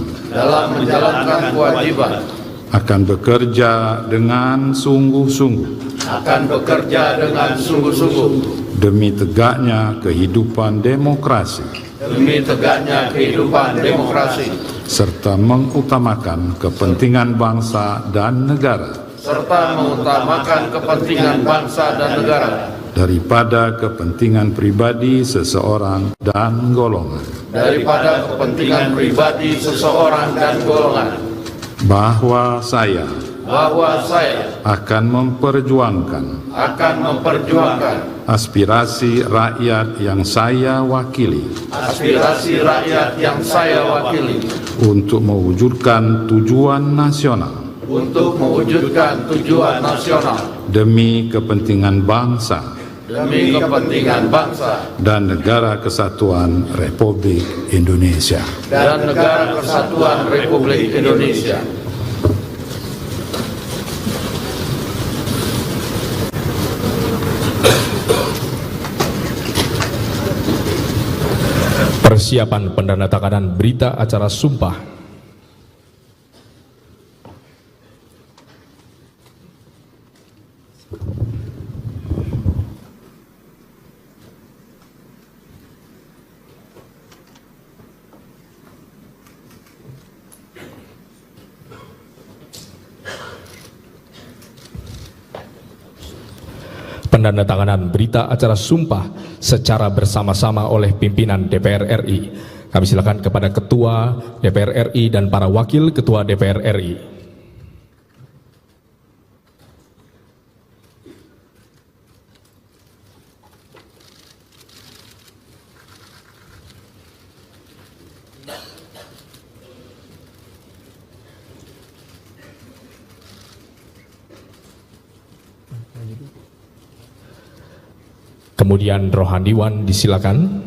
akan bekerja dengan sungguh-sungguh demi tegaknya kehidupan demokrasi serta mengutamakan kepentingan bangsa dan negara daripada kepentingan pribadi seseorang dan golongan, bahwa saya akan memperjuangkan aspirasi rakyat yang saya wakili untuk mewujudkan tujuan nasional demi kepentingan bangsa dan negara kesatuan Republik Indonesia. Persiapan pendandatanganan berita acara sumpah. Pendandatanganan berita acara sumpah secara bersama-sama oleh pimpinan DPR RI. Kami silakan kepada Ketua DPR RI dan para Wakil Ketua DPR RI. Kemudian Rohaniwan disilakan.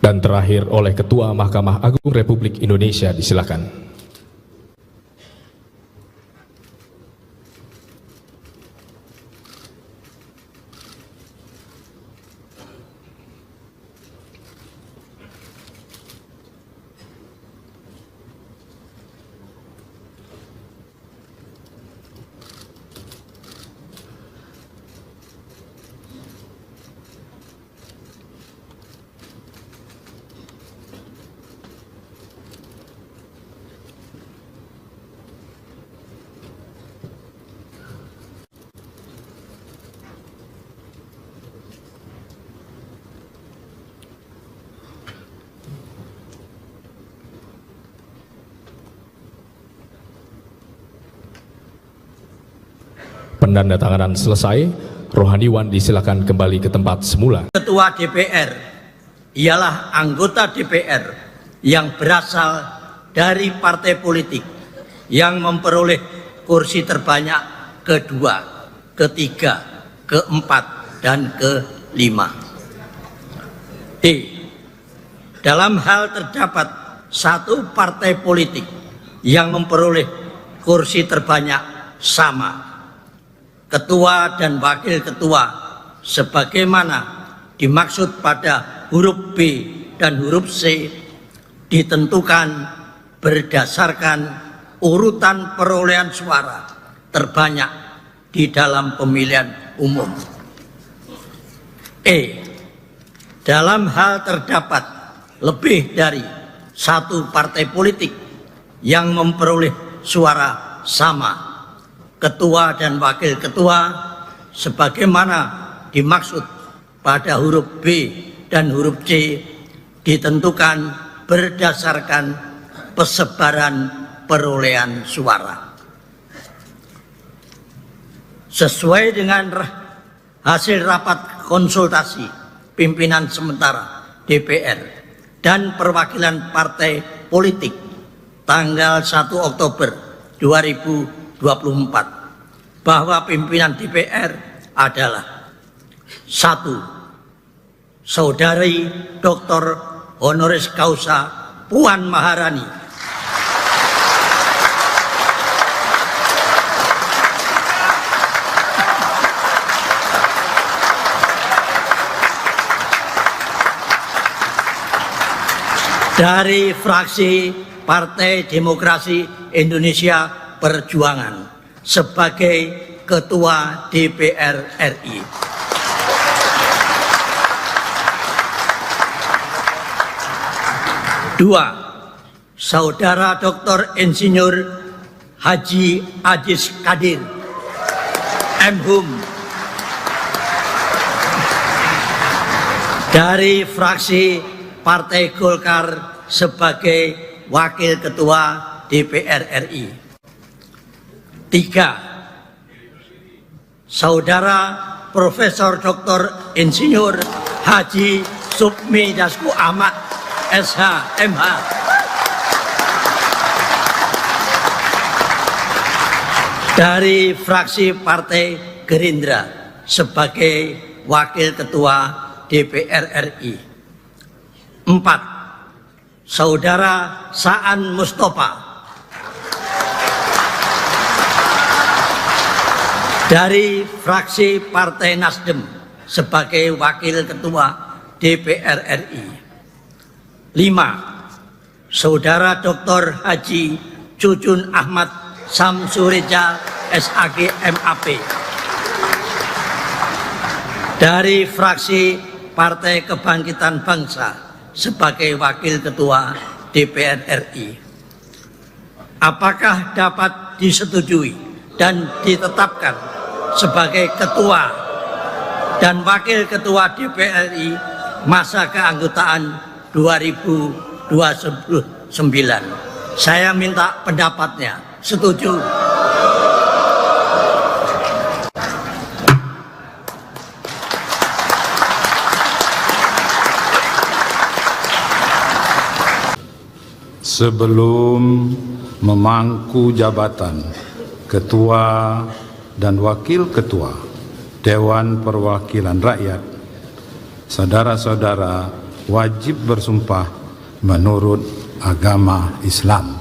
Dan terakhir oleh Ketua Mahkamah Agung Republik Indonesia, disilakan. pendandatanganan selesai, rohaniwan disilakan kembali ke tempat semula. Ketua DPR ialah anggota DPR yang berasal dari partai politik yang memperoleh kursi terbanyak kedua, ketiga, keempat, dan kelima. D. Dalam hal terdapat satu partai politik yang memperoleh kursi terbanyak sama, ketua dan wakil ketua sebagaimana dimaksud pada huruf B dan huruf C ditentukan berdasarkan urutan perolehan suara terbanyak di dalam pemilihan umum. E. Dalam hal terdapat lebih dari satu partai politik yang memperoleh suara sama, ketua dan wakil ketua sebagaimana dimaksud pada huruf B dan huruf C ditentukan berdasarkan persebaran perolehan suara. Sesuai dengan hasil rapat konsultasi pimpinan sementara DPR dan perwakilan partai politik tanggal 1 Oktober 2024 bahwa pimpinan DPR adalah 1. Saudari Dr. Honoris Causa Puan Maharani, dari fraksi Partai Demokrasi Indonesia Perjuangan sebagai Ketua DPR RI. Dua, Saudara Dr. Insinyur Haji Adis Kadir M.Hum dari fraksi Partai Golkar sebagai Wakil Ketua DPR RI. 3. Saudara Profesor Dr. Insinyur Haji Supmi Dasko Ahmad SH MH dari fraksi Partai Gerindra sebagai Wakil Ketua DPR RI. 4. Saudara Saan Mustafa dari fraksi Partai Nasdem sebagai Wakil Ketua DPR RI. 5. Saudara Dr. Haji Cucun Ahmad Samsureja SAG MAP dari fraksi Partai Kebangkitan Bangsa sebagai Wakil Ketua DPR RI. Apakah dapat disetujui dan ditetapkan sebagai Ketua dan Wakil Ketua DPR RI masa keanggotaan 2029? Saya minta pendapatnya. Setuju? Sebelum memangku jabatan Ketua dan Wakil Ketua Dewan Perwakilan Rakyat, saudara-saudara wajib bersumpah menurut agama Islam.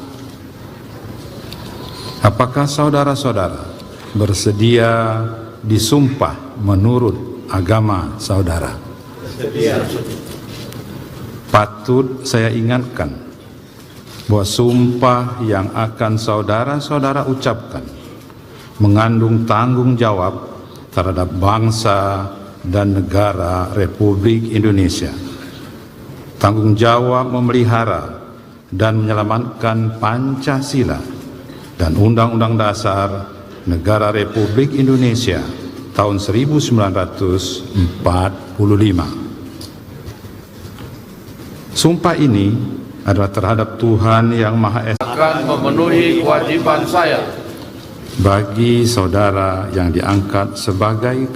Apakah saudara-saudara bersedia disumpah menurut agama saudara? Bersedia. Patut saya ingatkan bahwa sumpah yang akan saudara-saudara ucapkan mengandung tanggung jawab terhadap bangsa dan negara Republik Indonesia. Tanggung jawab memelihara dan menyelamatkan Pancasila dan Undang-Undang Dasar Negara Republik Indonesia tahun 1945. Sumpah ini adalah terhadap Tuhan Yang Maha Esa. Akan memenuhi kewajiban saya bagi saudara yang diangkat sebagai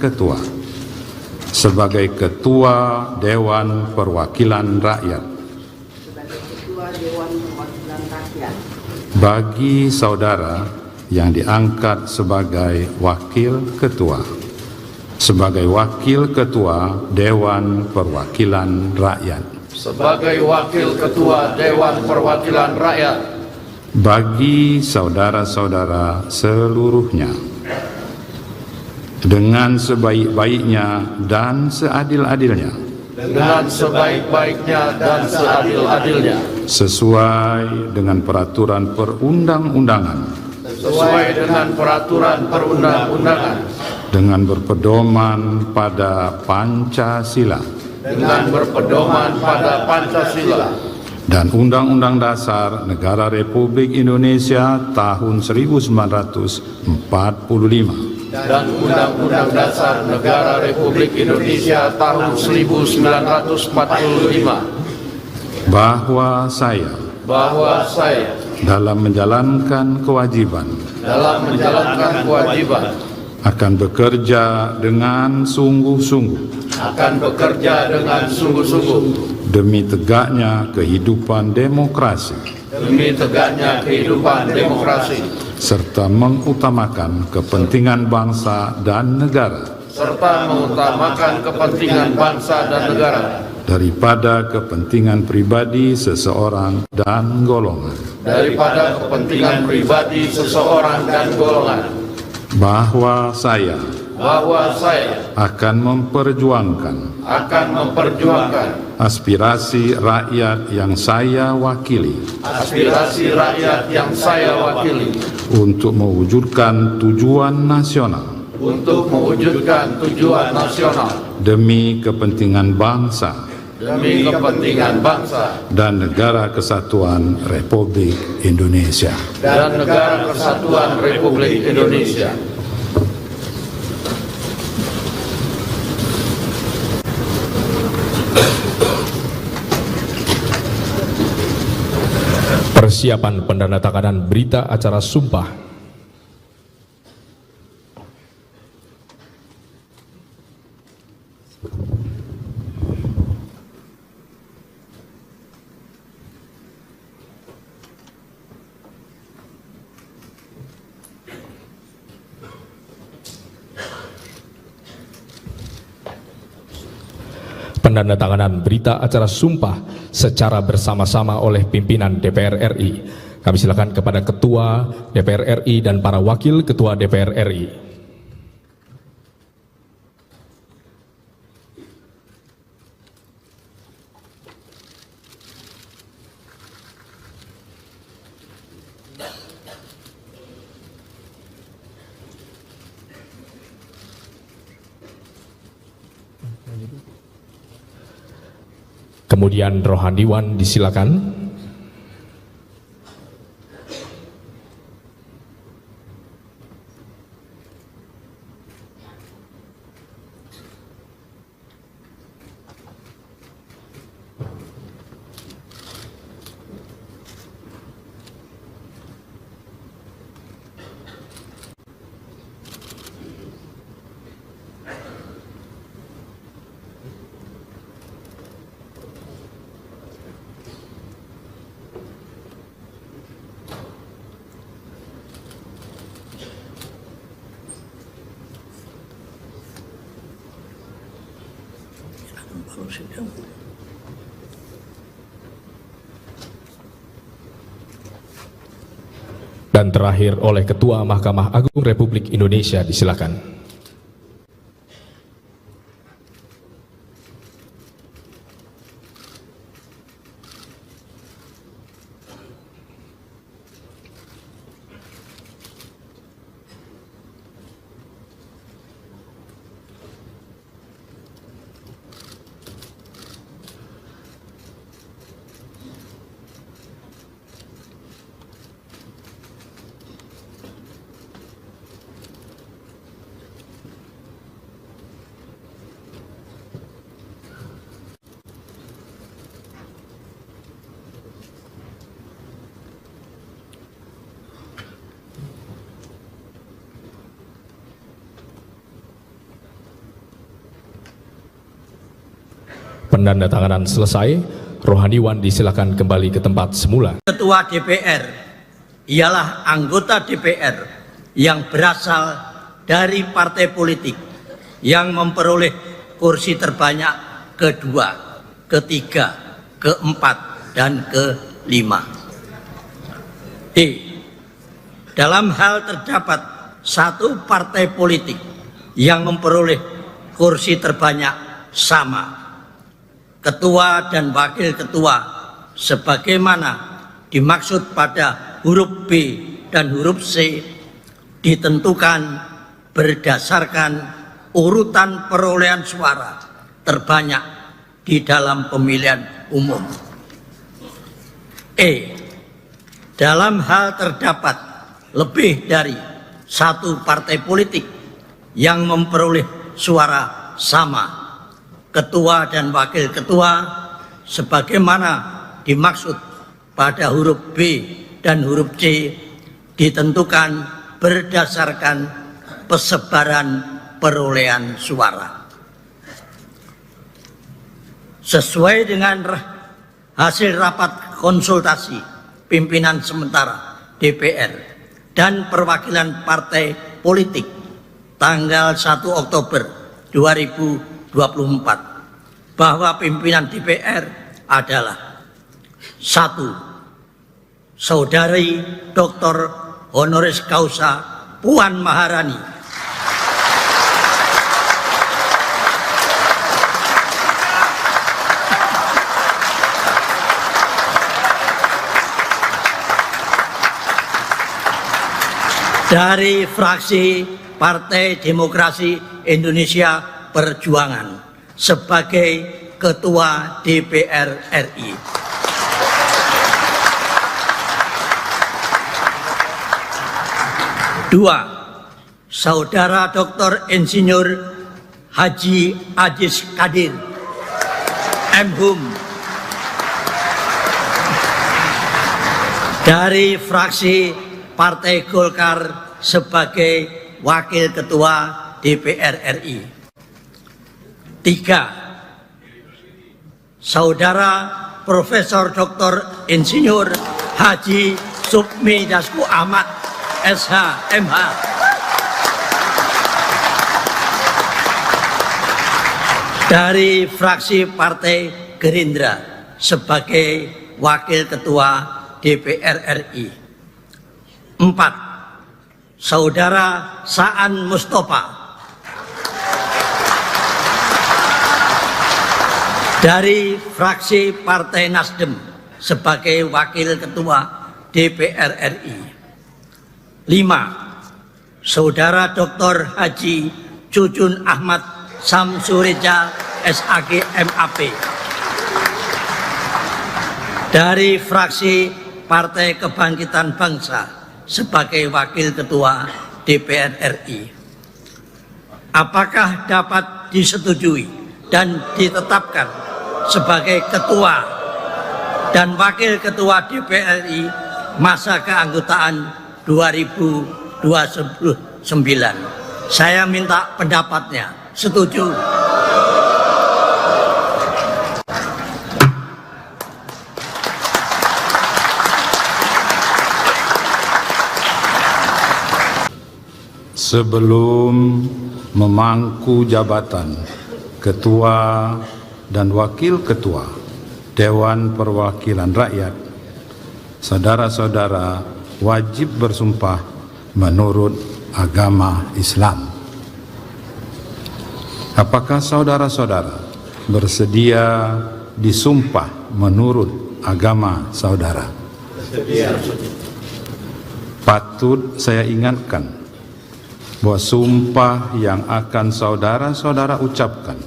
Ketua Dewan Perwakilan Rakyat, bagi saudara yang diangkat sebagai Wakil Ketua, sebagai Wakil Ketua Dewan Perwakilan Rakyat, sebagai Wakil Ketua Dewan Perwakilan Rakyat, bagi saudara-saudara seluruhnya, dengan sebaik-baiknya dan seadil-adilnya, dengan sebaik-baiknya dan seadil-adilnya, sesuai dengan peraturan perundang-undangan, sesuai dengan peraturan perundang-undangan, dengan berpedoman pada Pancasila, dengan berpedoman pada Pancasila dan Undang-Undang Dasar Negara Republik Indonesia tahun 1945, dan Undang-Undang Dasar Negara Republik Indonesia tahun 1945, bahwa saya dalam menjalankan kewajiban akan bekerja dengan sungguh-sungguh demi tegaknya kehidupan demokrasi, serta mengutamakan kepentingan bangsa dan negara daripada kepentingan pribadi seseorang dan golongan, bahwa saya akan memperjuangkan aspirasi rakyat yang saya wakili untuk mewujudkan tujuan nasional demi kepentingan bangsa dan negara kesatuan Republik Indonesia. Persiapan pendandatanganan berita acara sumpah. Pendandatanganan berita acara sumpah secara bersama-sama oleh pimpinan DPR RI. Kami silakan kepada Ketua DPR RI dan para Wakil Ketua DPR RI. Kemudian Rohaniwan disilakan. Dan terakhir oleh Ketua Mahkamah Agung Republik Indonesia, disilakan. Penandatanganan selesai, rohaniwan disilakan kembali ke tempat semula. Ketua DPR ialah anggota DPR yang berasal dari partai politik yang memperoleh kursi terbanyak kedua, ketiga, keempat, dan kelima. Dalam hal terdapat satu partai politik yang memperoleh kursi terbanyak sama, ketua dan wakil ketua sebagaimana dimaksud pada huruf B dan huruf C ditentukan berdasarkan urutan perolehan suara terbanyak di dalam pemilihan umum. Dalam hal terdapat lebih dari satu partai politik yang memperoleh suara sama, ketua dan wakil ketua sebagaimana dimaksud pada huruf B dan huruf C ditentukan berdasarkan persebaran perolehan suara. Sesuai dengan hasil rapat konsultasi pimpinan sementara DPR dan perwakilan partai politik tanggal 1 Oktober 2024 bahwa pimpinan DPR adalah: 1. Saudari Dr. Honoris Causa Puan Maharani, dari fraksi Partai Demokrasi Indonesia Perjuangan sebagai Ketua DPR RI. 2. Saudara Dr. Insinyur Haji Aziz Kadir, M.Hum, dari fraksi Partai Golkar sebagai Wakil Ketua DPR RI. 3. Saudara Profesor Dr. Insinyur Haji Supmi Dasko Ahmad, SH, MH, dari fraksi Partai Gerindra sebagai Wakil Ketua DPR RI. 4. Saudara Saan Mustafa dari fraksi Partai Nasdem sebagai Wakil Ketua DPR RI. 5. Saudara Dr. Haji Cucun Ahmad Samsureja, SAG, MAP, dari fraksi Partai Kebangkitan Bangsa sebagai Wakil Ketua DPR RI. Apakah dapat disetujui dan ditetapkan sebagai Ketua dan Wakil Ketua DPR RI masa keanggotaan 2029? Saya minta pendapatnya. Setuju? Sebelum memangku jabatan Ketua dan Wakil Ketua Dewan Perwakilan Rakyat, saudara-saudara wajib bersumpah menurut agama Islam. Apakah saudara-saudara bersedia disumpah menurut agama saudara? Bersedia. Patut saya ingatkan bahwa sumpah yang akan saudara-saudara ucapkan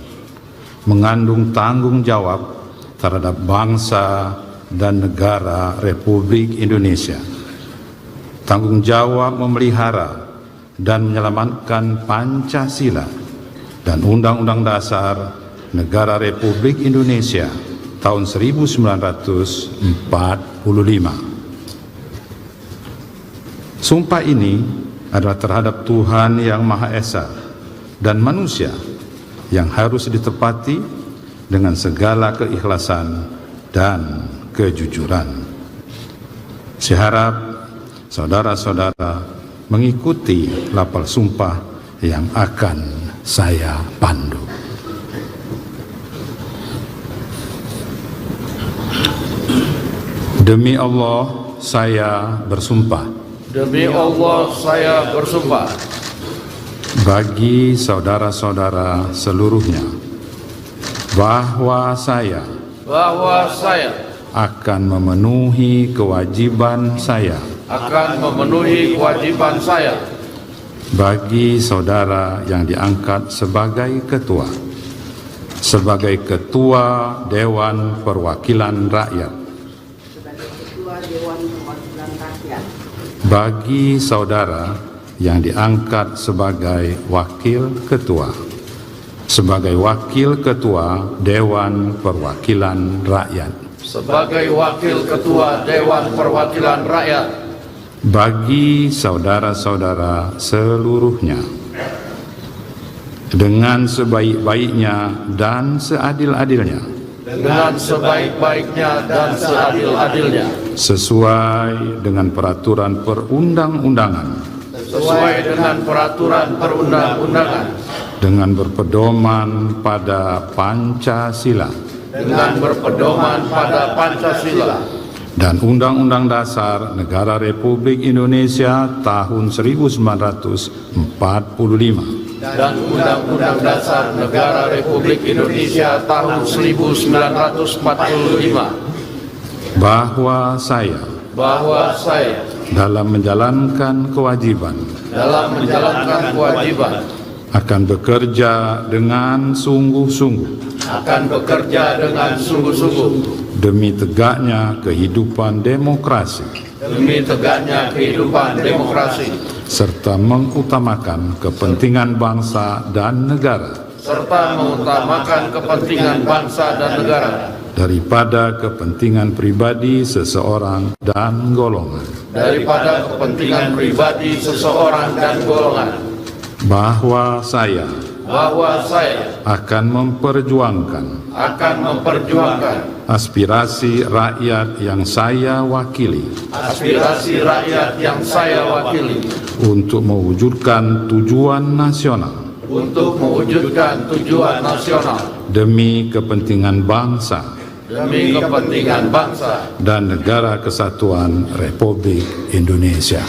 mengandung tanggung jawab terhadap bangsa dan negara Republik Indonesia. Tanggung jawab memelihara dan menyelamatkan Pancasila dan Undang-Undang Dasar Negara Republik Indonesia tahun 1945. Sumpah ini adalah terhadap Tuhan Yang Maha Esa dan manusia yang harus ditepati dengan segala keikhlasan dan kejujuran. Saya harap saudara-saudara mengikuti lapal sumpah yang akan saya pandu. Demi Allah, saya bersumpah. Demi Allah, saya bersumpah. Bagi saudara-saudara seluruhnya, bahwa saya akan memenuhi kewajiban saya. Akan memenuhi kewajiban saya. Bagi saudara yang diangkat sebagai ketua. Sebagai ketua Dewan Perwakilan Rakyat. Bagi saudara yang diangkat sebagai wakil ketua. Sebagai wakil ketua Dewan Perwakilan Rakyat. Sebagai wakil ketua Dewan Perwakilan Rakyat. Bagi saudara-saudara seluruhnya, dengan sebaik-baiknya dan seadil-adilnya, dengan sebaik-baiknya dan seadil-adilnya, sesuai dengan peraturan perundang-undangan, sesuai dengan peraturan perundang-undangan, dengan berpedoman pada Pancasila, dengan berpedoman pada Pancasila dan Undang-Undang Dasar Negara Republik Indonesia tahun 1945, dan Undang-Undang Dasar Negara Republik Indonesia tahun 1945, bahwa saya dalam menjalankan kewajiban akan bekerja dengan sungguh-sungguh demi tegaknya kehidupan demokrasi serta mengutamakan kepentingan bangsa dan negara daripada kepentingan pribadi seseorang dan golongan, bahwa saya akan memperjuangkan aspirasi rakyat yang saya wakili untuk mewujudkan tujuan nasional demi kepentingan bangsa dan negara kesatuan Republik Indonesia.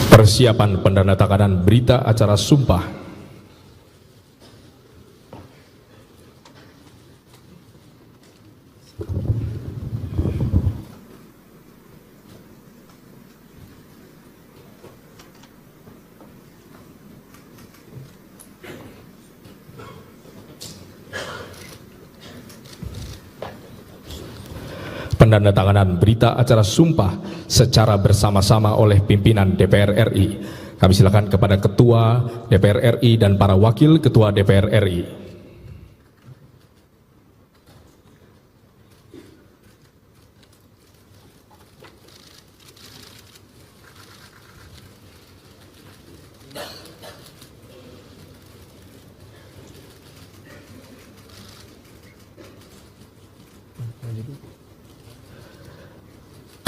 Persiapan pendandatanganan berita acara sumpah. Pendandatanganan berita acara sumpah secara bersama-sama oleh pimpinan DPR RI. Kami silakan kepada Ketua DPR RI dan para Wakil Ketua DPR RI.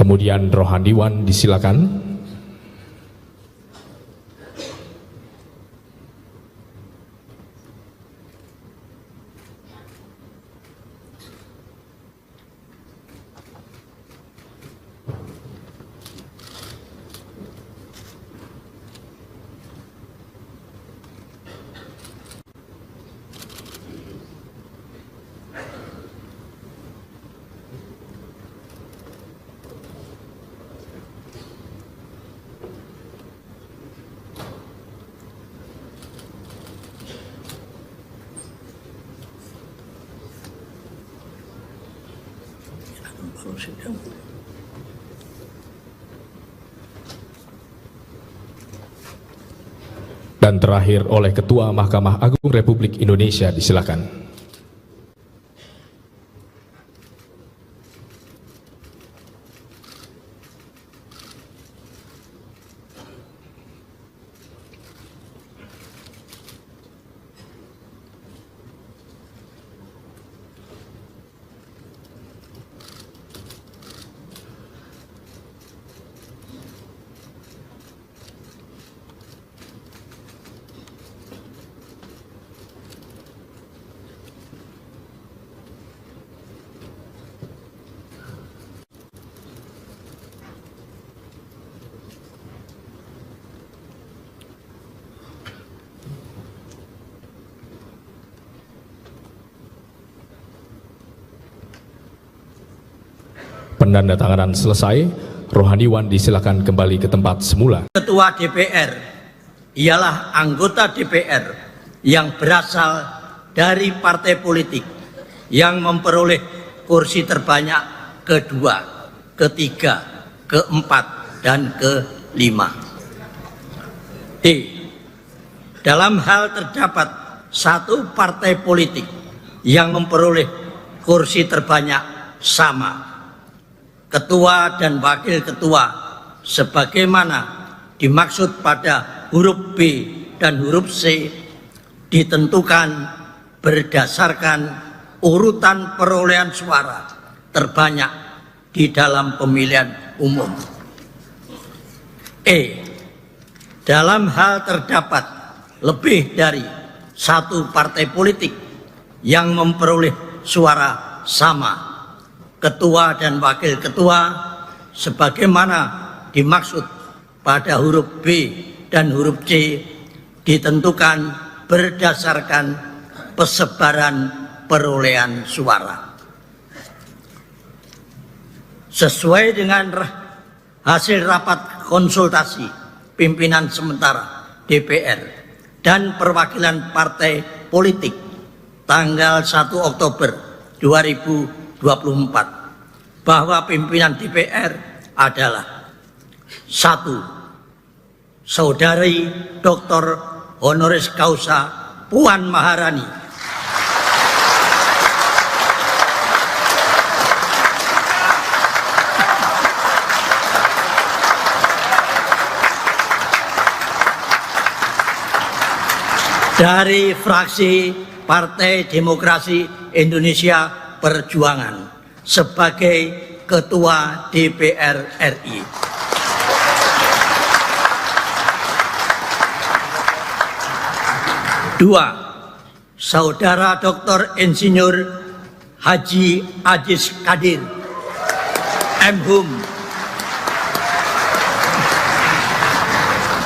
Kemudian Rohaniwan disilakan. Dan terakhir oleh Ketua Mahkamah Agung Republik Indonesia, disilakan. penandatanganan selesai, rohaniwan disilakan kembali ke tempat semula. Ketua DPR ialah anggota DPR yang berasal dari partai politik yang memperoleh kursi terbanyak kedua, ketiga, keempat, dan kelima. D. Dalam hal terdapat satu partai politik yang memperoleh kursi terbanyak sama, ketua dan wakil ketua sebagaimana dimaksud pada huruf B dan huruf C ditentukan berdasarkan urutan perolehan suara terbanyak di dalam pemilihan umum. E. Dalam hal terdapat lebih dari satu partai politik yang memperoleh suara sama, ketua dan wakil ketua sebagaimana dimaksud pada huruf B dan huruf C ditentukan berdasarkan persebaran perolehan suara. Sesuai dengan hasil rapat konsultasi pimpinan sementara DPR dan perwakilan partai politik tanggal 1 Oktober 2024 bahwa pimpinan DPR adalah: 1. Saudari Dr. Honoris Causa Puan Maharani, dari fraksi Partai Demokrasi Indonesia Perjuangan sebagai Ketua DPR RI. 2. Saudara Dr. Insinyur Haji Ajis Kadir, M.Hum,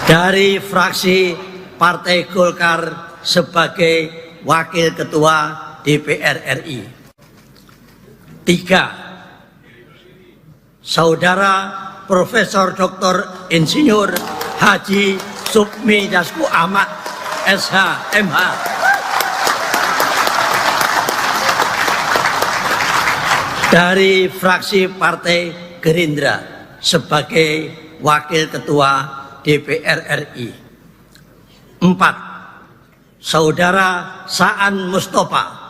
dari fraksi Partai Golkar sebagai Wakil Ketua DPR RI. 3. Saudara Profesor Dr. Insinyur Haji Supmi Dasko Ahmad, SH, MH, dari fraksi Partai Gerindra sebagai Wakil Ketua DPR RI. 4. Saudara Saan Mustafa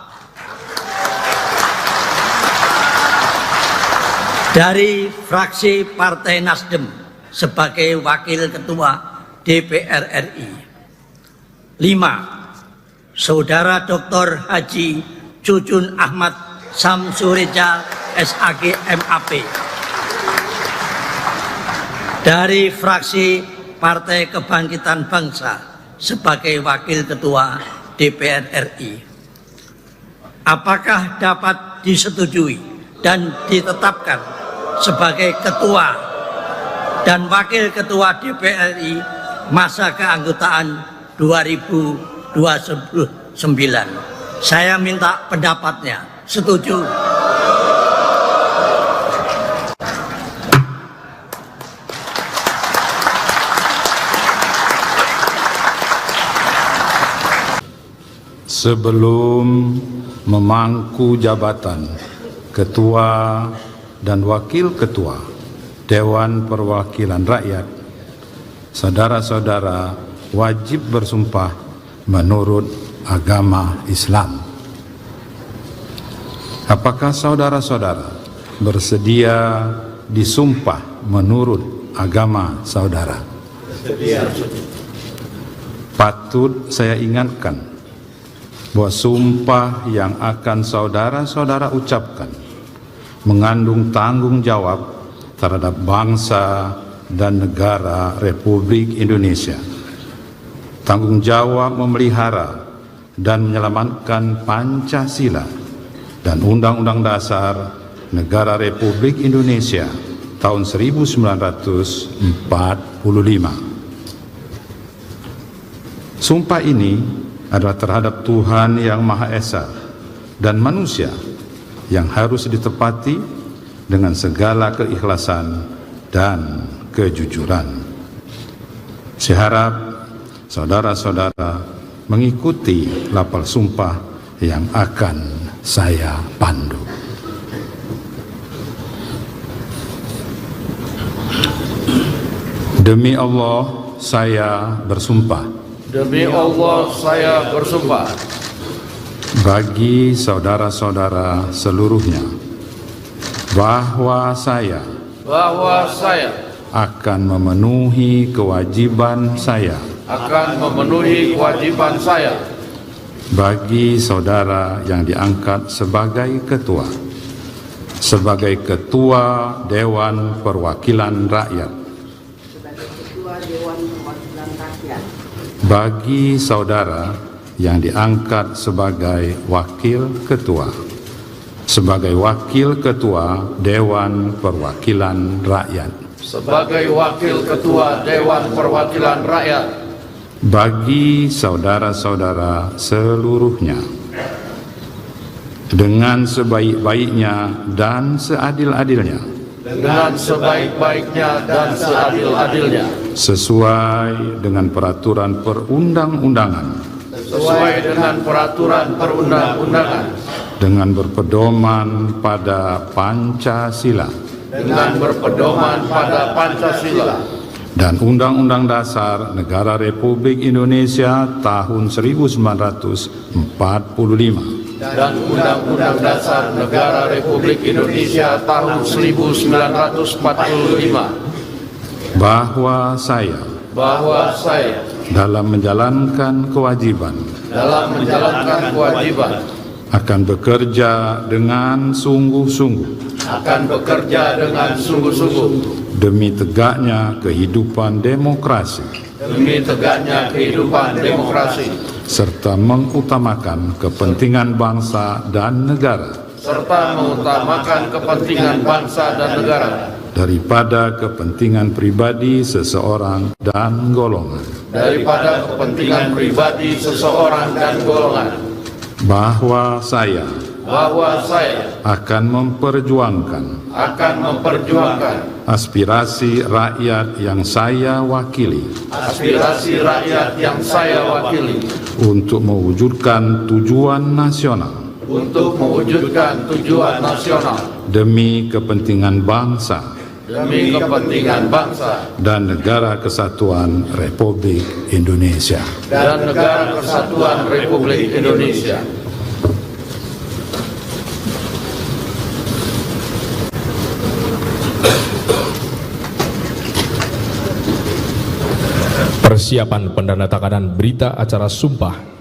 dari fraksi Partai Nasdem sebagai Wakil Ketua DPR RI. 5. Saudara Dr. Haji Cucun Ahmad Samsureja, SAG, MAP, dari fraksi Partai Kebangkitan Bangsa sebagai Wakil Ketua DPR RI. Apakah dapat disetujui dan ditetapkan sebagai Ketua dan Wakil Ketua DPR RI masa keanggotaan 2029? Saya minta pendapatnya. Setuju? Sebelum memangku jabatan Ketua dan Wakil Ketua Dewan Perwakilan Rakyat, saudara-saudara wajib bersumpah menurut agama Islam. Apakah saudara-saudara bersedia disumpah menurut agama saudara? Bersedia. Patut saya ingatkan bahwa sumpah yang akan saudara-saudara ucapkan mengandung tanggung jawab terhadap bangsa dan negara Republik Indonesia. Tanggung jawab memelihara dan menyelamatkan Pancasila dan Undang-Undang Dasar Negara Republik Indonesia tahun 1945. Sumpah ini adalah terhadap Tuhan Yang Maha Esa dan manusia yang harus ditepati dengan segala keikhlasan dan kejujuran. Saya harap saudara-saudara mengikuti lapal sumpah yang akan saya pandu. Demi Allah, saya bersumpah. Demi Allah, saya bersumpah. Bagi saudara-saudara seluruhnya, bahwa saya akan memenuhi kewajiban saya. Bagi saudara yang diangkat sebagai ketua Dewan Perwakilan Rakyat. Bagi saudara yang diangkat sebagai wakil ketua Dewan Perwakilan Rakyat. Bagi saudara-saudara seluruhnya, dengan sebaik-baiknya dan seadil-adilnya, sesuai dengan peraturan perundang-undangan, dengan berpedoman pada Pancasila, dan Undang-Undang Dasar Negara Republik Indonesia tahun 1945, dan Undang-Undang Dasar Negara Republik Indonesia tahun 1945, bahwa saya dalam menjalankan kewajiban akan bekerja dengan sungguh-sungguh demi tegaknya kehidupan demokrasi, serta mengutamakan kepentingan bangsa dan negara, daripada kepentingan pribadi seseorang dan golongan, bahwa saya akan memperjuangkan aspirasi rakyat yang saya wakili, untuk mewujudkan tujuan nasional, demi kepentingan bangsa dan negara kesatuan Republik Indonesia. Persiapan pendandatanganan berita acara sumpah.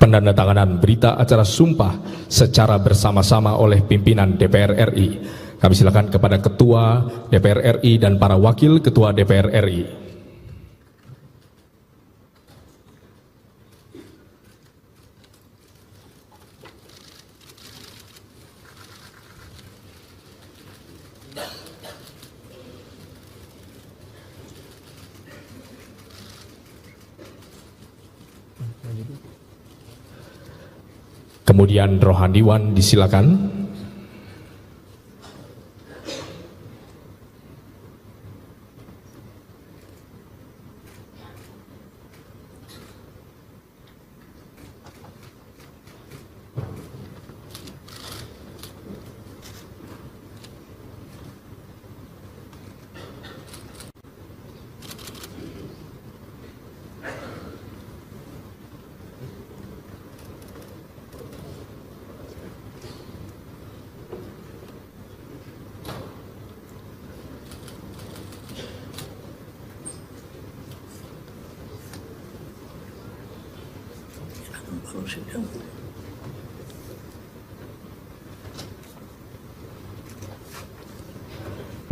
Pendandatanganan berita acara sumpah secara bersama-sama oleh pimpinan DPR RI. Kami silakan kepada Ketua DPR RI dan para Wakil Ketua DPR RI. Kemudian rohaniwan disilakan.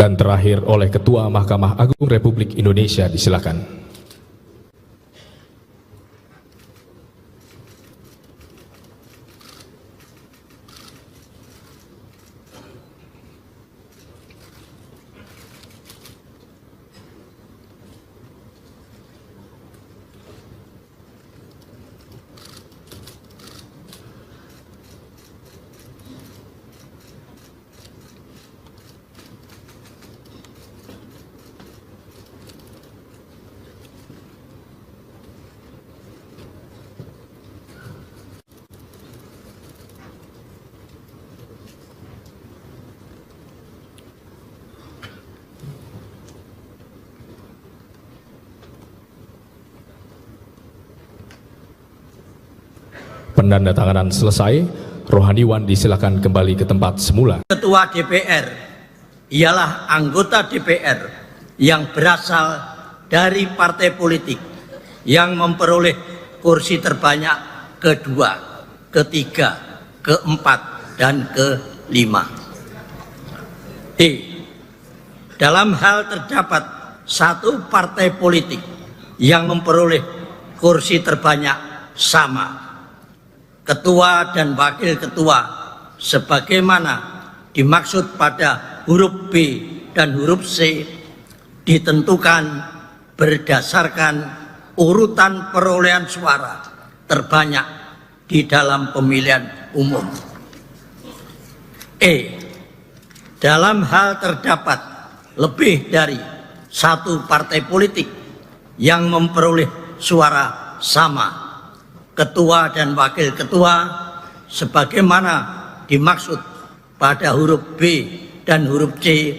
Dan terakhir oleh Ketua Mahkamah Agung Republik Indonesia, disilakan. Penandatanganan selesai, rohaniwan disilakan kembali ke tempat semula. Ketua DPR ialah anggota DPR yang berasal dari partai politik yang memperoleh kursi terbanyak kedua, ketiga, keempat, dan kelima. Dalam hal terdapat satu partai politik yang memperoleh kursi terbanyak sama, ketua dan wakil ketua sebagaimana dimaksud pada huruf B dan huruf C ditentukan berdasarkan urutan perolehan suara terbanyak di dalam pemilihan umum. Dalam hal terdapat lebih dari satu partai politik yang memperoleh suara sama, ketua dan wakil ketua sebagaimana dimaksud pada huruf B dan huruf C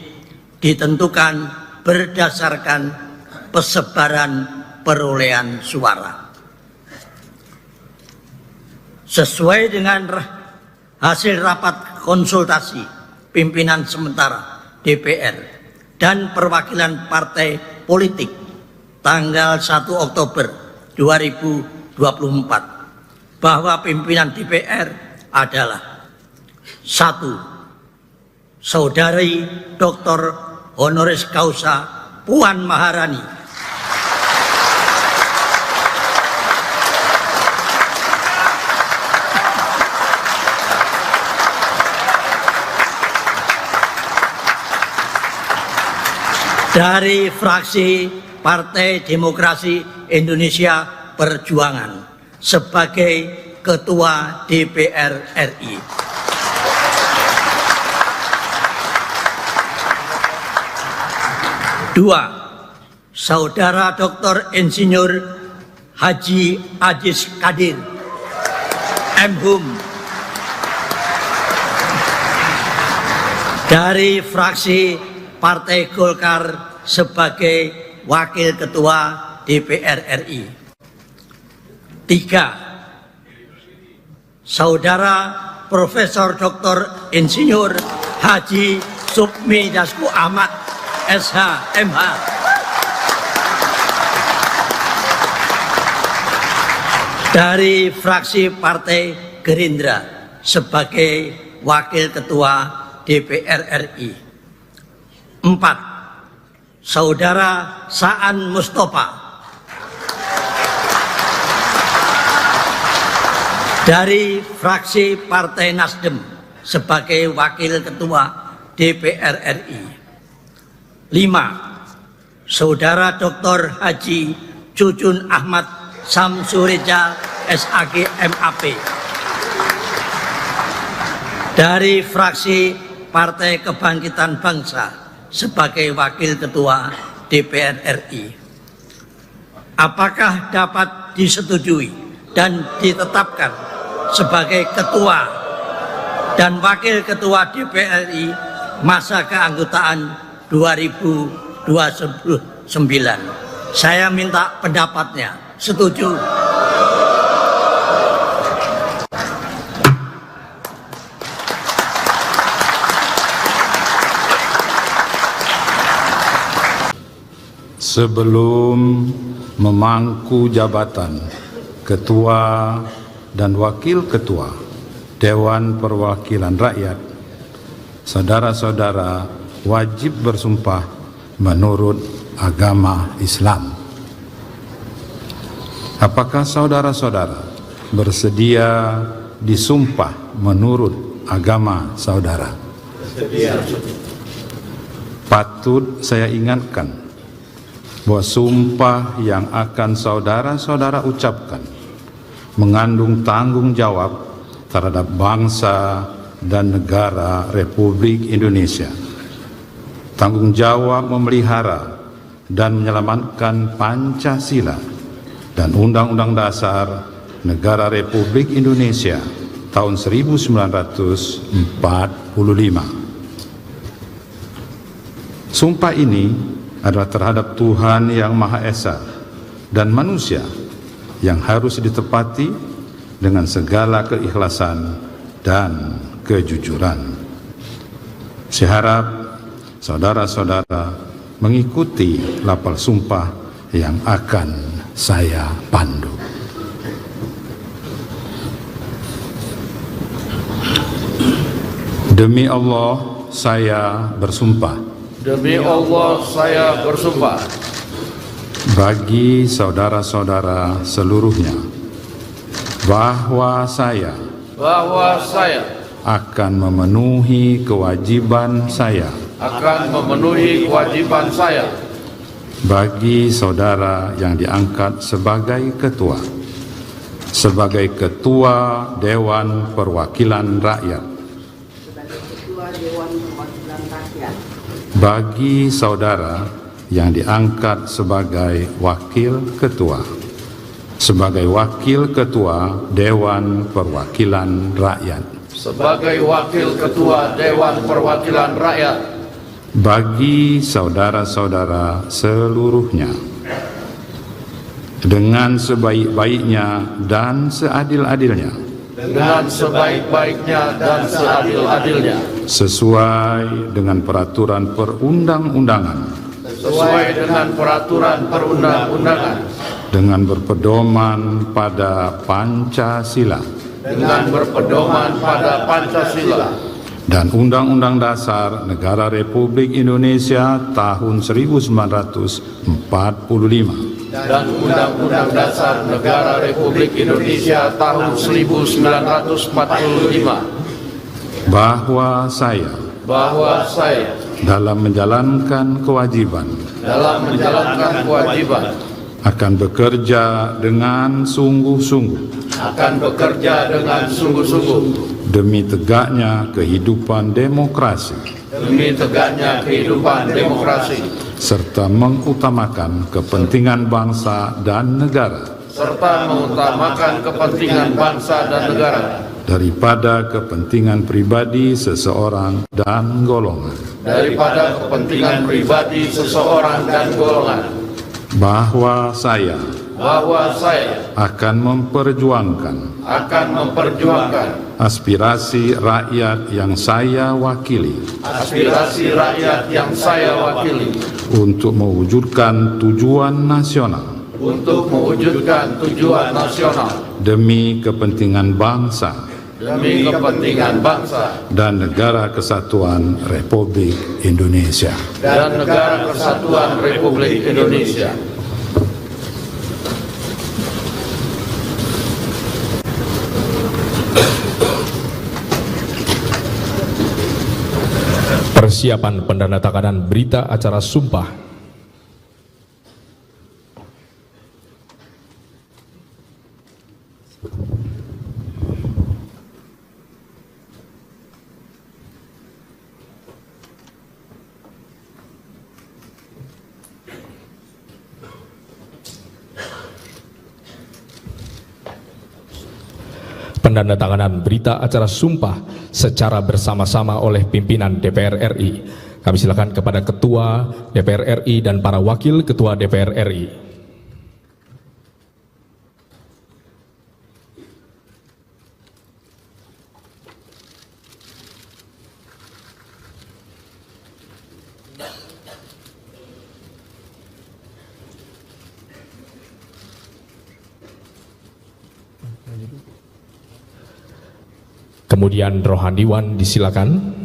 ditentukan berdasarkan persebaran perolehan suara. Sesuai dengan hasil rapat konsultasi pimpinan sementara DPR dan perwakilan partai politik tanggal 1 Oktober 2024 bahwa pimpinan DPR adalah 1. Saudari Dr. Honoris Causa Puan Maharani, dari fraksi Partai Demokrasi Indonesia Perjuangan sebagai Ketua DPR RI. Dua, Saudara Dr. Insinyur Haji Aziz Kadir, M.Hum, dari fraksi Partai Golkar sebagai Wakil Ketua DPR RI. 3. Saudara Profesor Dr. Insinyur Haji Supmi Dasko Ahmad, SH, MH, dari fraksi Partai Gerindra sebagai Wakil Ketua DPR RI. 4. Saudara Saan Mustafa dari fraksi Partai Nasdem sebagai Wakil Ketua DPR RI. 5. Saudara Dr. Haji Jujun Ahmad Samsureja SAG MAP dari fraksi Partai Kebangkitan Bangsa sebagai Wakil Ketua DPR RI. Apakah dapat disetujui dan ditetapkan sebagai Ketua dan Wakil Ketua DPR RI masa keanggotaan 2029? Saya minta pendapatnya. Setuju? Sebelum memangku jabatan Ketua dan Wakil Ketua Dewan Perwakilan Rakyat, saudara-saudara wajib bersumpah menurut agama Islam. Apakah saudara-saudara bersedia disumpah menurut agama saudara? Bersedia. Patut saya ingatkan bahwa sumpah yang akan saudara-saudara ucapkan mengandung tanggung jawab terhadap bangsa dan negara Republik Indonesia. Tanggung jawab memelihara dan menyelamatkan Pancasila dan Undang-Undang Dasar Negara Republik Indonesia tahun 1945. Sumpah ini adalah terhadap Tuhan Yang Maha Esa dan manusia yang harus ditepati dengan segala keikhlasan dan kejujuran. Saya harap saudara-saudara mengikuti lapal sumpah yang akan saya pandu. Demi Allah, saya bersumpah. Demi Allah, saya bersumpah. Bagi saudara-saudara seluruhnya, bahwa saya akan memenuhi kewajiban saya. Akan memenuhi kewajiban saya. Bagi saudara yang diangkat sebagai ketua. Sebagai ketua Dewan Perwakilan Rakyat. Bagi saudara yang diangkat sebagai wakil ketua. Sebagai wakil ketua Dewan Perwakilan Rakyat. Sebagai wakil ketua Dewan Perwakilan Rakyat. Bagi saudara-saudara seluruhnya, dengan sebaik-baiknya dan seadil-adilnya, dengan sebaik-baiknya dan seadil-adilnya, sesuai dengan peraturan perundang-undangan, sesuai dengan peraturan perundang-undangan, dengan berpedoman pada Pancasila, dengan berpedoman pada Pancasila dan Undang-Undang Dasar Negara Republik Indonesia tahun 1945, dan Undang-Undang Dasar Negara Republik Indonesia tahun 1945, bahwa saya dalam menjalankan kewajiban akan bekerja dengan sungguh-sungguh demi tegaknya kehidupan demokrasi serta mengutamakan kepentingan bangsa dan negara daripada kepentingan pribadi seseorang dan golongan, bahwa saya akan memperjuangkan aspirasi rakyat yang saya wakili untuk mewujudkan tujuan nasional demi kepentingan bangsa dan negara kesatuan Republik Indonesia. Persiapan pendandatanganan berita acara sumpah. Pendandatanganan berita acara sumpah secara bersama-sama oleh pimpinan DPR RI. Kami silakan kepada Ketua DPR RI dan para Wakil Ketua DPR RI. Kemudian Rohaniwan disilakan.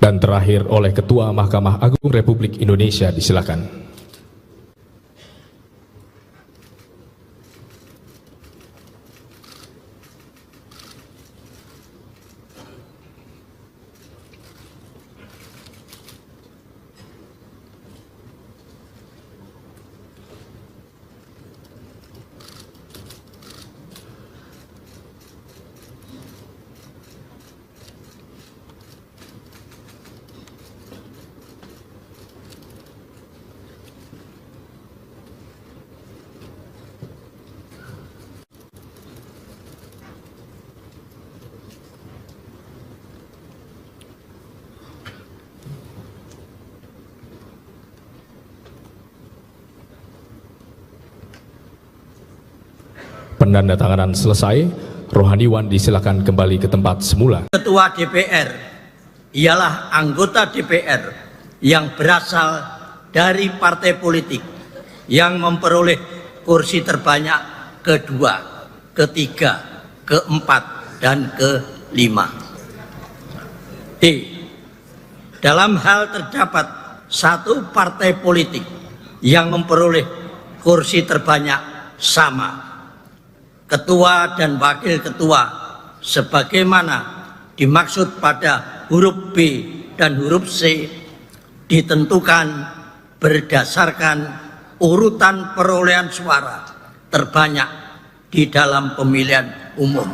Dan terakhir oleh Ketua Mahkamah Agung Republik Indonesia, disilakan. penandatanganan selesai, rohaniwan disilakan kembali ke tempat semula. Ketua DPR ialah anggota DPR yang berasal dari partai politik yang memperoleh kursi terbanyak kedua, ketiga, keempat, dan kelima. D. Dalam hal terdapat satu partai politik yang memperoleh kursi terbanyak sama, ketua dan wakil ketua sebagaimana dimaksud pada huruf B dan huruf C ditentukan berdasarkan urutan perolehan suara terbanyak di dalam pemilihan umum.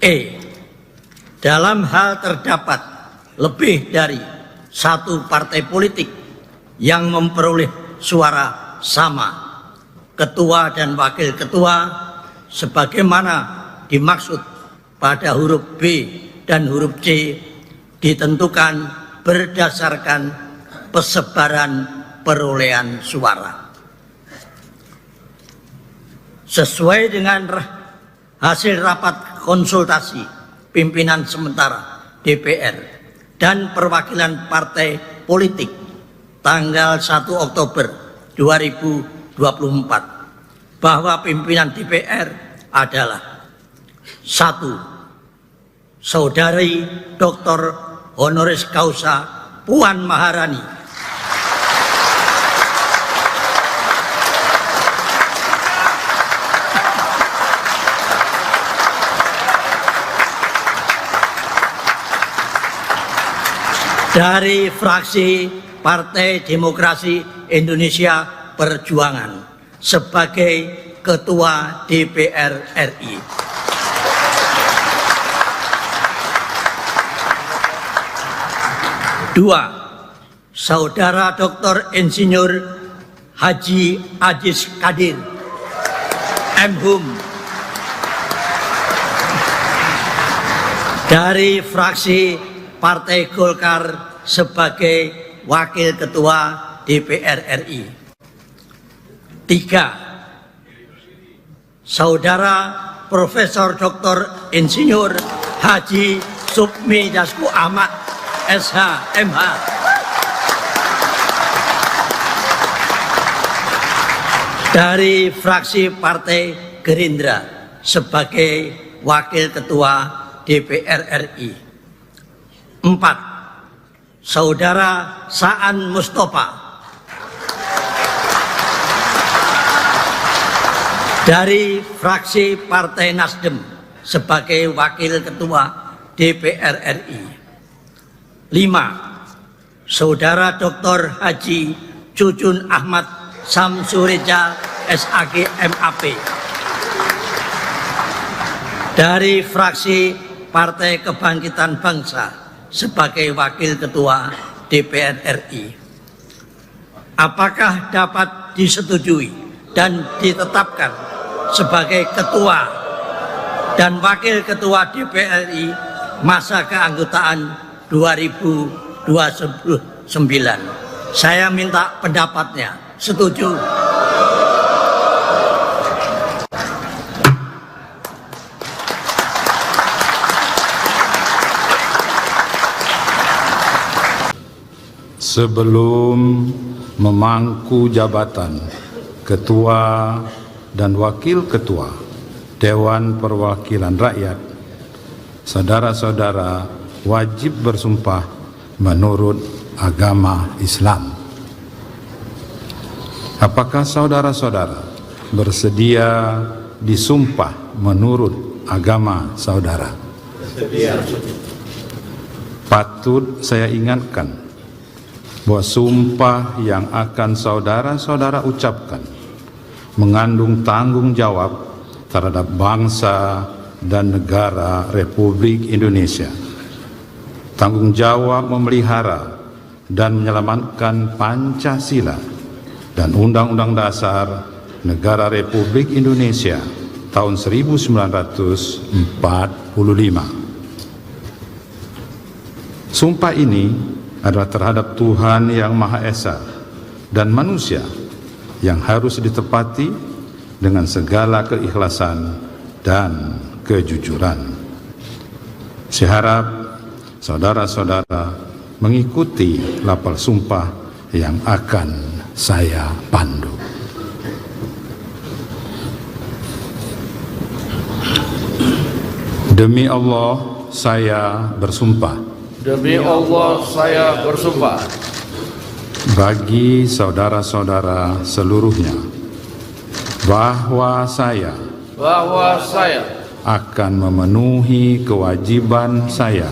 E. Dalam hal terdapat lebih dari satu partai politik yang memperoleh suara sama, ketua dan wakil ketua sebagaimana dimaksud pada huruf B dan huruf C ditentukan berdasarkan persebaran perolehan suara. Sesuai dengan hasil rapat konsultasi pimpinan sementara DPR dan perwakilan partai politik tanggal 1 Oktober 2024 bahwa pimpinan DPR adalah 1. Saudari Dr. Honoris Causa Puan Maharani, dari fraksi Partai Demokrasi Indonesia Perjuangan sebagai Ketua DPR RI. Dua, Saudara Dr. Insinyur Haji Aziz Kadir, M.Hum, dari fraksi Partai Golkar sebagai Wakil Ketua DPR RI. 3. Saudara Profesor Dr. Insinyur Haji Supmi Dasko Ahmad, SH, MH, dari fraksi Partai Gerindra sebagai Wakil Ketua DPR RI. 4. Saudara Saan Mustafa dari fraksi Partai Nasdem sebagai Wakil Ketua DPR RI. 5. Saudara Dr. Haji Cucun Ahmad Samsureja SAG MAP dari fraksi Partai Kebangkitan Bangsa sebagai Wakil Ketua DPR RI. Apakah dapat disetujui dan ditetapkan sebagai Ketua dan Wakil Ketua DPR RI masa keanggotaan 2029? Saya minta pendapatnya. Setuju? Sebelum memangku jabatan Ketua dan Wakil Ketua Dewan Perwakilan Rakyat, saudara-saudara wajib bersumpah menurut agama Islam. Apakah saudara-saudara bersedia disumpah menurut agama saudara? Bersedia. Patut saya ingatkan bahwa sumpah yang akan saudara-saudara ucapkan mengandung tanggung jawab terhadap bangsa dan negara Republik Indonesia. Tanggung jawab memelihara dan menyelamatkan Pancasila dan Undang-Undang Dasar Negara Republik Indonesia tahun 1945. Sumpah ini adalah terhadap Tuhan Yang Maha Esa dan manusia yang harus ditepati dengan segala keikhlasan dan kejujuran. Saya harap saudara-saudara mengikuti lapal sumpah yang akan saya pandu. Demi Allah, saya bersumpah. Demi Allah, saya bersumpah. Bagi saudara-saudara seluruhnya, bahwa saya akan memenuhi kewajiban saya.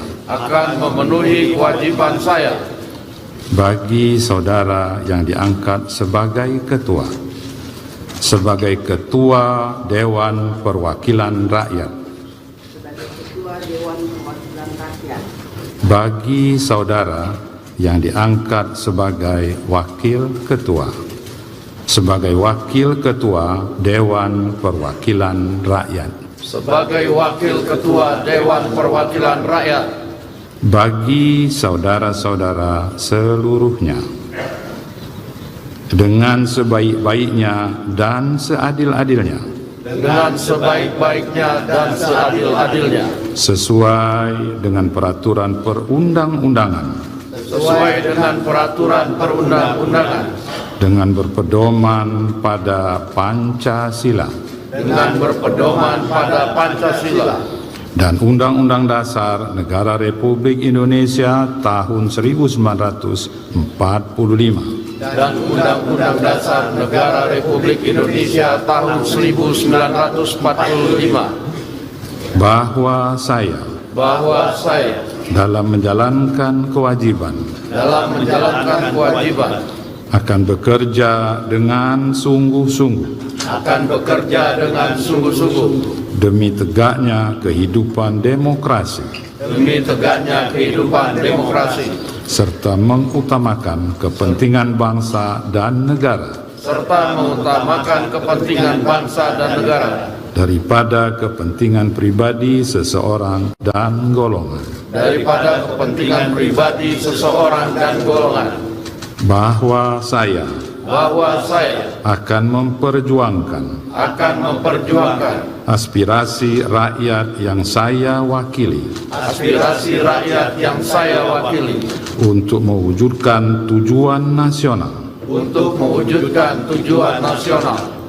Bagi saudara yang diangkat sebagai ketua Dewan Perwakilan Rakyat. Bagi saudara yang diangkat sebagai wakil ketua Dewan Perwakilan Rakyat. Bagi saudara-saudara seluruhnya, dengan sebaik-baiknya dan seadil-adilnya, sesuai dengan peraturan perundang-undangan, dengan berpedoman pada Pancasila, dan Undang-Undang Dasar Negara Republik Indonesia tahun 1945. Bahwa saya dalam menjalankan kewajiban akan bekerja dengan sungguh-sungguh demi tegaknya kehidupan demokrasi serta mengutamakan kepentingan bangsa dan negara daripada kepentingan pribadi seseorang dan golongan. Bahwa saya akan memperjuangkan aspirasi rakyat yang saya wakili untuk mewujudkan tujuan nasional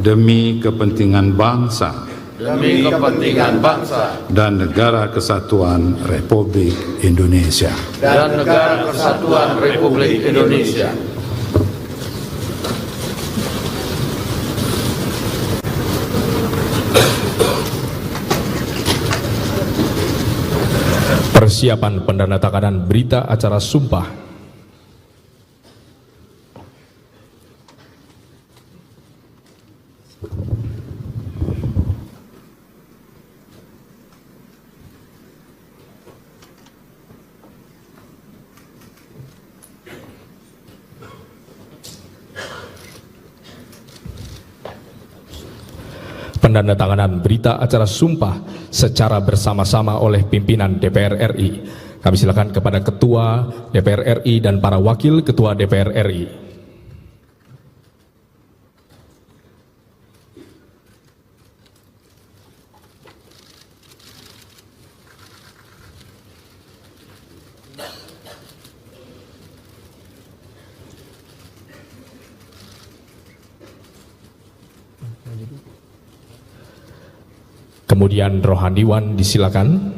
demi kepentingan bangsa dan negara kesatuan Republik Indonesia. Persiapan pendandatanganan berita acara sumpah. Pendandatanganan berita acara sumpah secara bersama-sama oleh pimpinan DPR RI. Kami silakan kepada Ketua DPR RI dan para Wakil Ketua DPR RI. Kemudian rohaniwan disilakan.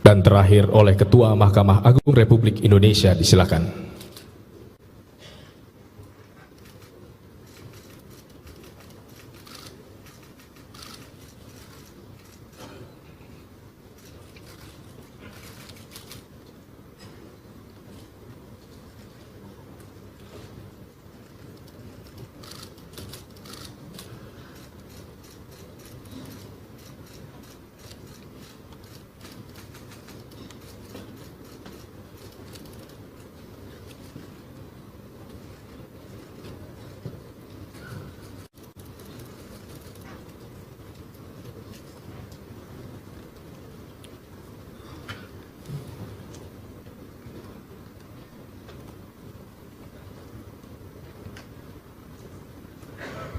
Dan terakhir oleh Ketua Mahkamah Agung Republik Indonesia, disilakan.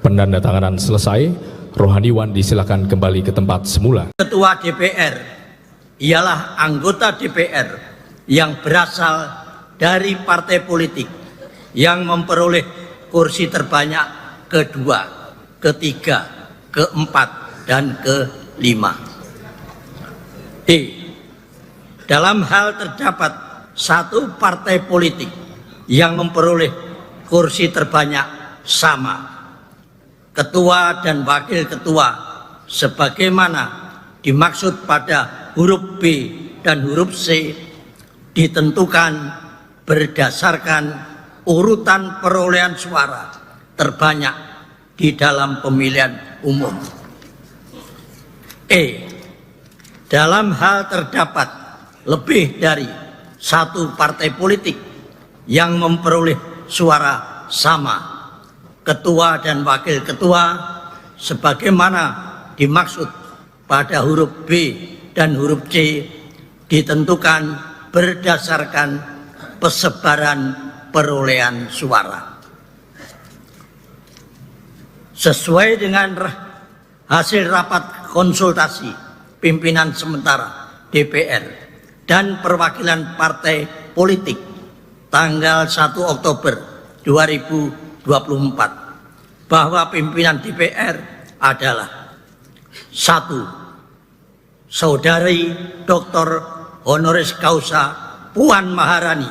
Pendandatanganan selesai, rohaniwan disilakan kembali ke tempat semula. Ketua DPR ialah anggota DPR yang berasal dari partai politik yang memperoleh kursi terbanyak kedua, ketiga, keempat, dan kelima. Dalam hal terdapat satu partai politik yang memperoleh kursi terbanyak sama, ketua dan wakil ketua sebagaimana dimaksud pada huruf B dan huruf C ditentukan berdasarkan urutan perolehan suara terbanyak di dalam pemilihan umum. Dalam hal terdapat lebih dari satu partai politik yang memperoleh suara sama, ketua dan wakil ketua sebagaimana dimaksud pada huruf B dan huruf C ditentukan berdasarkan persebaran perolehan suara. Sesuai dengan hasil rapat konsultasi pimpinan sementara DPR dan perwakilan partai politik tanggal 1 Oktober 2024 bahwa pimpinan DPR adalah 1. Saudari Dr. Honoris Causa Puan Maharani,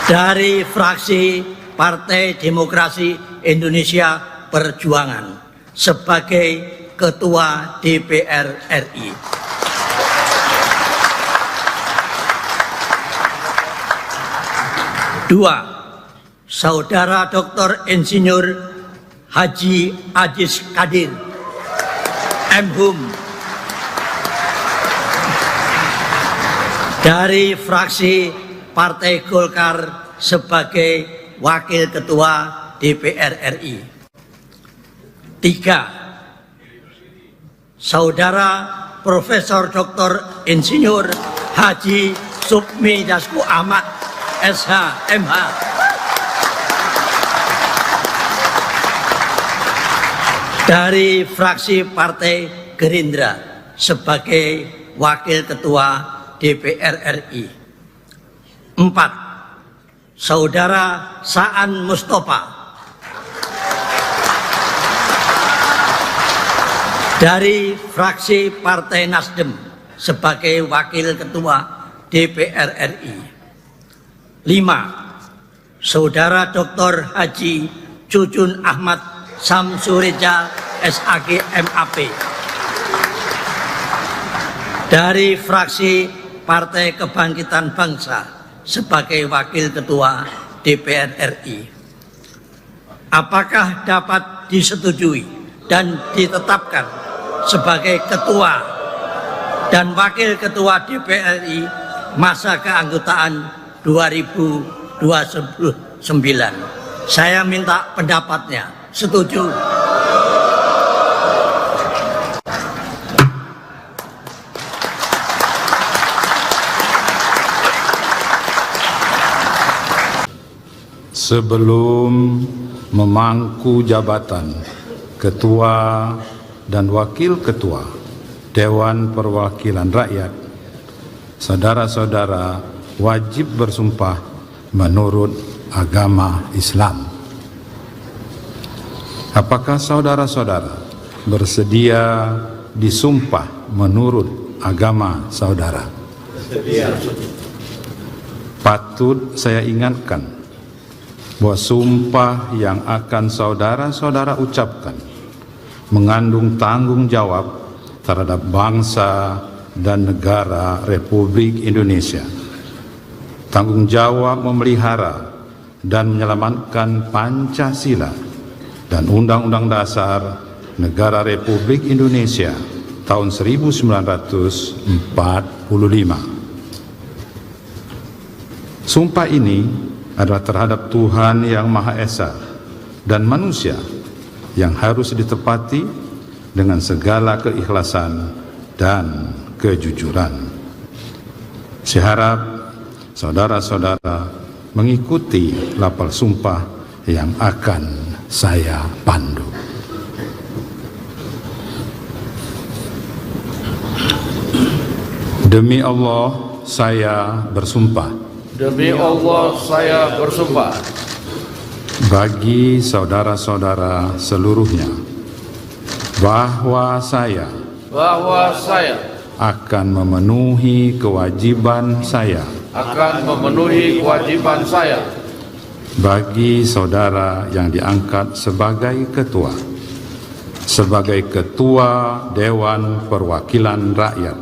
dari fraksi Partai Demokrasi Indonesia Perjuangan sebagai Ketua DPR RI. 2. Saudara Dr. Insinyur Haji Aziz Kadir M.Hum dari fraksi Partai Golkar sebagai Wakil Ketua DPR RI. 3. Saudara Profesor Dr. Insinyur Haji Supmi Dasko Ahmad SH MH dari fraksi Partai Gerindra sebagai Wakil Ketua DPR RI. 4. Saudara Saan Mustafa dari fraksi Partai Nasdem sebagai Wakil Ketua DPR RI. 5. Saudara Dr. Haji Cucun Ahmad Samsureja SAG MAP dari fraksi Partai Kebangkitan Bangsa sebagai Wakil Ketua DPR RI. Apakah dapat disetujui dan ditetapkan sebagai Ketua dan Wakil Ketua DPR RI masa keanggotaan 2029? Saya minta pendapatnya. Setuju? Sebelum memangku jabatan Ketua dan Wakil Ketua Dewan Perwakilan Rakyat, saudara-saudara wajib bersumpah menurut agama Islam. Apakah saudara-saudara bersedia disumpah menurut agama saudara? Bersedia. Patut saya ingatkan bahwa sumpah yang akan saudara-saudara ucapkan mengandung tanggung jawab terhadap bangsa dan negara Republik Indonesia. Tanggung jawab memelihara dan menyelamatkan Pancasila dan Undang-Undang Dasar Negara Republik Indonesia tahun 1945. Sumpah ini adalah terhadap Tuhan Yang Maha Esa dan manusia yang harus ditepati dengan segala keikhlasan dan kejujuran. Saya harap saudara-saudara mengikuti lapal sumpah yang akan saya pandu. Demi Allah, saya bersumpah. Demi Allah, saya bersumpah. Bagi saudara-saudara seluruhnya, bahwa saya akan memenuhi kewajiban saya. Akan memenuhi kewajiban saya. Bagi saudara yang diangkat sebagai ketua. Sebagai ketua Dewan Perwakilan Rakyat.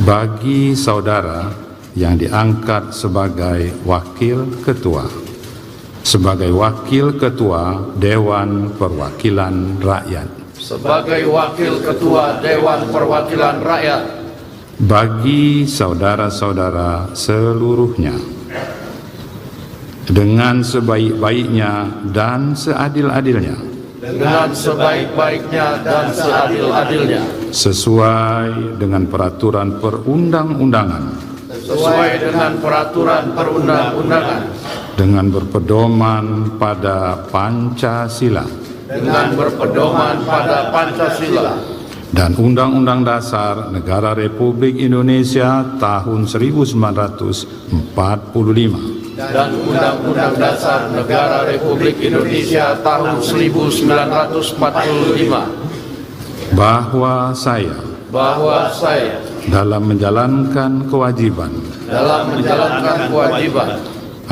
Bagi saudara yang diangkat sebagai wakil ketua. Sebagai wakil ketua Dewan Perwakilan Rakyat. Sebagai wakil ketua Dewan Perwakilan Rakyat. Bagi saudara-saudara seluruhnya, dengan sebaik-baiknya dan seadil-adilnya, dengan sebaik-baiknya dan seadil-adilnya, sesuai dengan peraturan perundang-undangan, sesuai dengan peraturan perundang-undangan, dengan berpedoman pada Pancasila, dengan berpedoman pada Pancasila dan Undang-Undang Dasar Negara Republik Indonesia tahun 1945, dan Undang-Undang Dasar Negara Republik Indonesia tahun 1945, bahwa saya dalam menjalankan kewajiban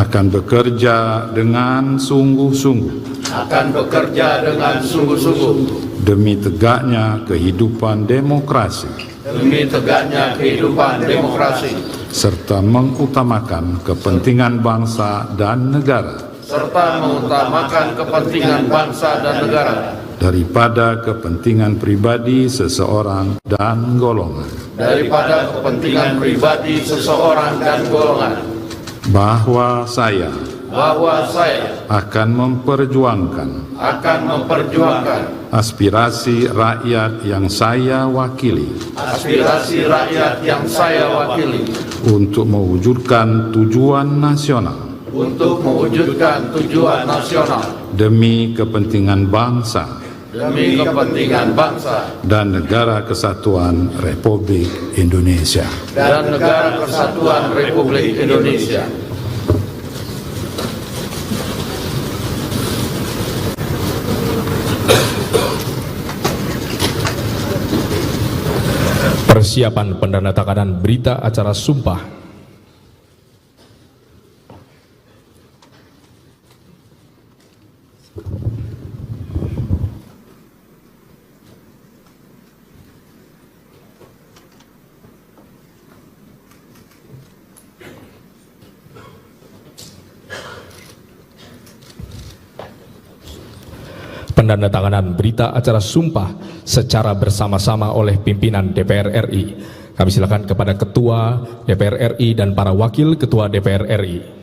akan bekerja dengan sungguh-sungguh demi tegaknya kehidupan demokrasi serta mengutamakan kepentingan bangsa dan negara daripada kepentingan pribadi seseorang dan golongan, bahwa saya akan memperjuangkan aspirasi rakyat yang saya wakili untuk mewujudkan tujuan nasional demi kepentingan bangsa dan negara kesatuan Republik Indonesia. Persiapan pendandatanganan berita acara sumpah. Pendandatanganan berita acara sumpah secara bersama-sama oleh pimpinan DPR RI. Kami silakan kepada Ketua DPR RI dan para Wakil Ketua DPR RI.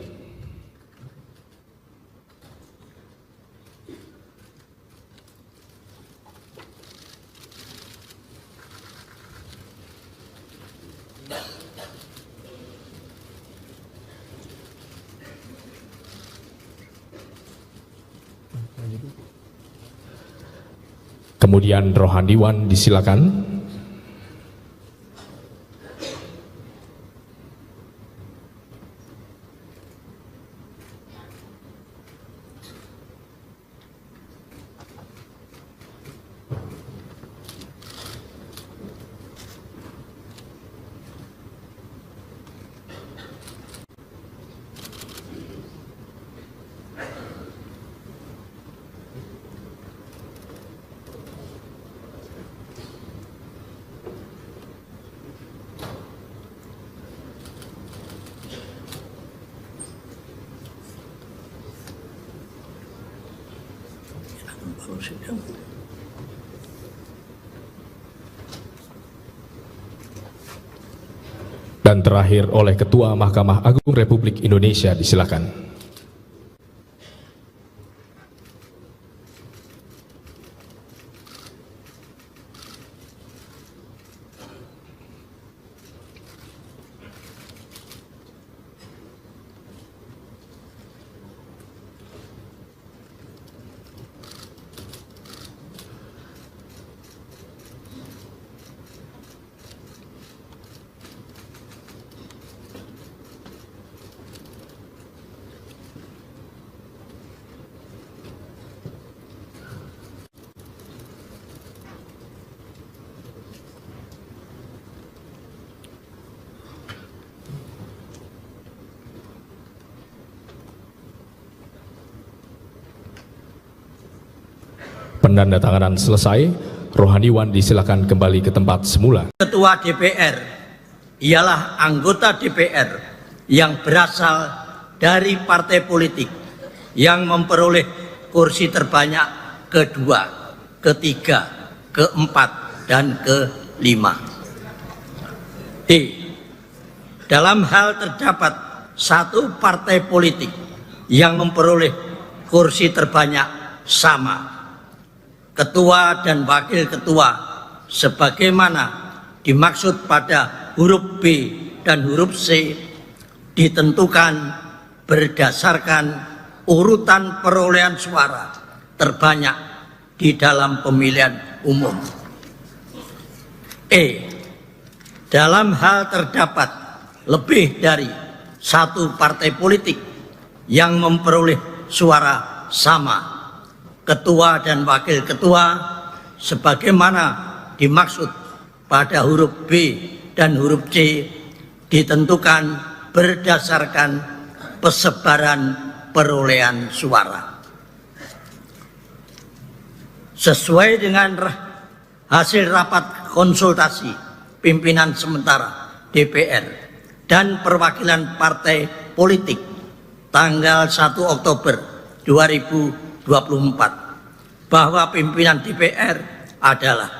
Kemudian Rohaniwan disilakan. Dan terakhir oleh Ketua Mahkamah Agung Republik Indonesia, disilakan. Penandatanganan selesai, rohaniwan disilakan kembali ke tempat semula. Ketua DPR ialah anggota DPR yang berasal dari partai politik yang memperoleh kursi terbanyak kedua, ketiga, keempat, dan kelima. D. Dalam hal terdapat satu partai politik yang memperoleh kursi terbanyak sama, ketua dan wakil ketua sebagaimana dimaksud pada huruf B dan huruf C ditentukan berdasarkan urutan perolehan suara terbanyak di dalam pemilihan umum. E. Dalam hal terdapat lebih dari satu partai politik yang memperoleh suara sama, ketua dan wakil ketua sebagaimana dimaksud pada huruf B dan huruf C ditentukan berdasarkan persebaran perolehan suara. Sesuai dengan hasil rapat konsultasi pimpinan sementara DPR dan perwakilan partai politik tanggal 1 Oktober 2024 bahwa pimpinan DPR adalah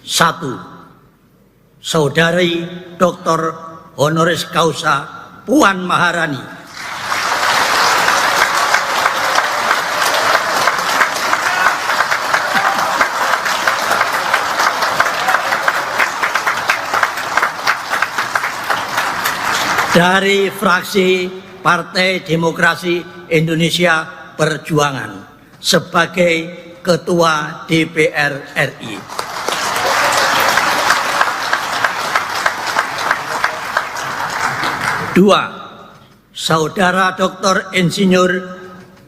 1. Saudari Dr. Honoris Causa Puan Maharani, dari fraksi Partai Demokrasi Indonesia Perjuangan sebagai Ketua DPR RI. Dua, Saudara Dr. Insinyur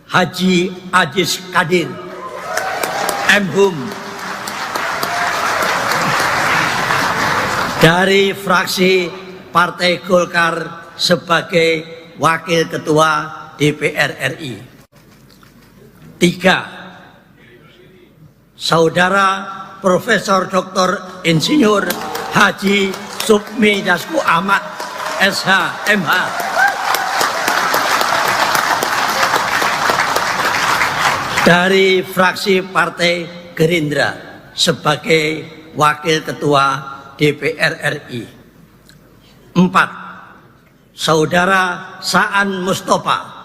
Haji Aziz Kadir, M.Hum, dari fraksi Partai Golkar sebagai Wakil Ketua DPR RI. 3. Saudara Profesor Dr. Insinyur Haji Supmi Dasko Ahmad, SH, MH, dari fraksi Partai Gerindra sebagai Wakil Ketua DPR RI. 4. Saudara Saan Mustafa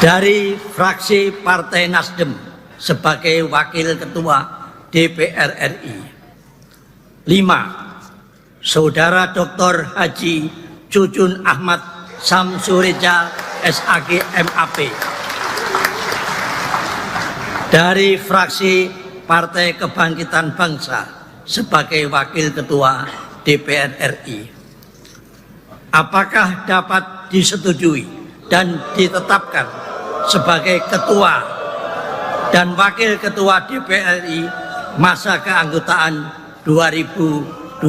dari fraksi Partai Nasdem sebagai Wakil Ketua DPR RI. 5. Saudara Dr. Haji Cucun Ahmad Samsureja SAG MAP dari fraksi Partai Kebangkitan Bangsa sebagai Wakil Ketua DPR RI. Apakah dapat disetujui dan ditetapkan sebagai Ketua dan Wakil Ketua DPR RI masa keanggotaan 2029?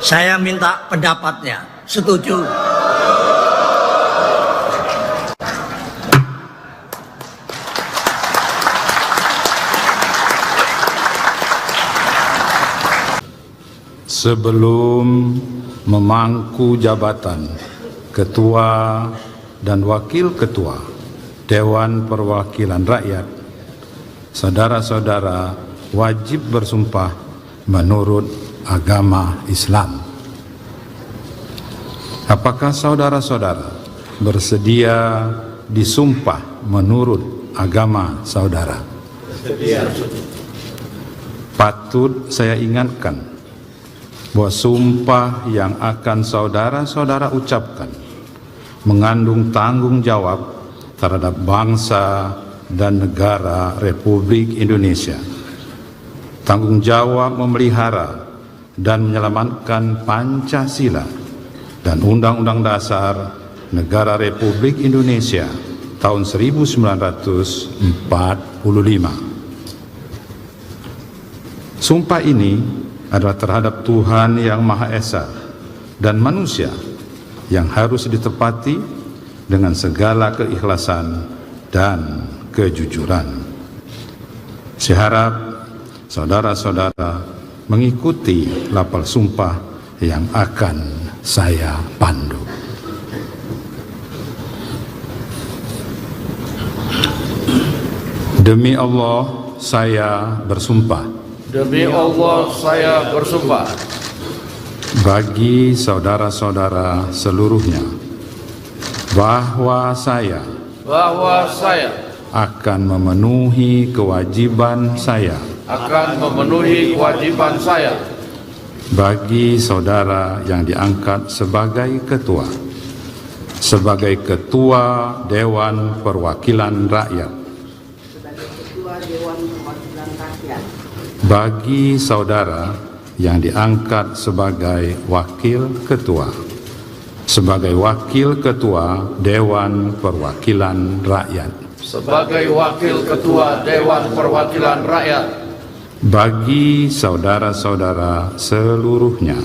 Saya minta pendapatnya. Setuju? Sebelum memangku jabatan Ketua dan Wakil Ketua Dewan Perwakilan Rakyat, saudara-saudara wajib bersumpah menurut agama Islam. Apakah saudara-saudara bersedia disumpah menurut agama saudara? Bersedia. Patut saya ingatkan bahwa sumpah yang akan saudara-saudara ucapkan mengandung tanggung jawab terhadap bangsa dan negara Republik Indonesia. Tanggung jawab memelihara dan menyelamatkan Pancasila dan Undang-Undang Dasar Negara Republik Indonesia tahun 1945. Sumpah ini adalah terhadap Tuhan Yang Maha Esa dan manusia yang harus ditepati dengan segala keikhlasan dan kejujuran. Saya harap saudara-saudara mengikuti lapal sumpah yang akan saya pandu. Demi Allah, saya bersumpah. Demi Allah, saya bersumpah. Bagi saudara-saudara seluruhnya, bahwa saya akan memenuhi kewajiban saya. Akan memenuhi kewajiban saya. Bagi saudara yang diangkat sebagai ketua. Sebagai ketua Dewan Perwakilan Rakyat. Bagi saudara yang diangkat sebagai wakil ketua. Sebagai wakil ketua Dewan Perwakilan Rakyat. Sebagai wakil ketua Dewan Perwakilan Rakyat. Bagi saudara-saudara seluruhnya.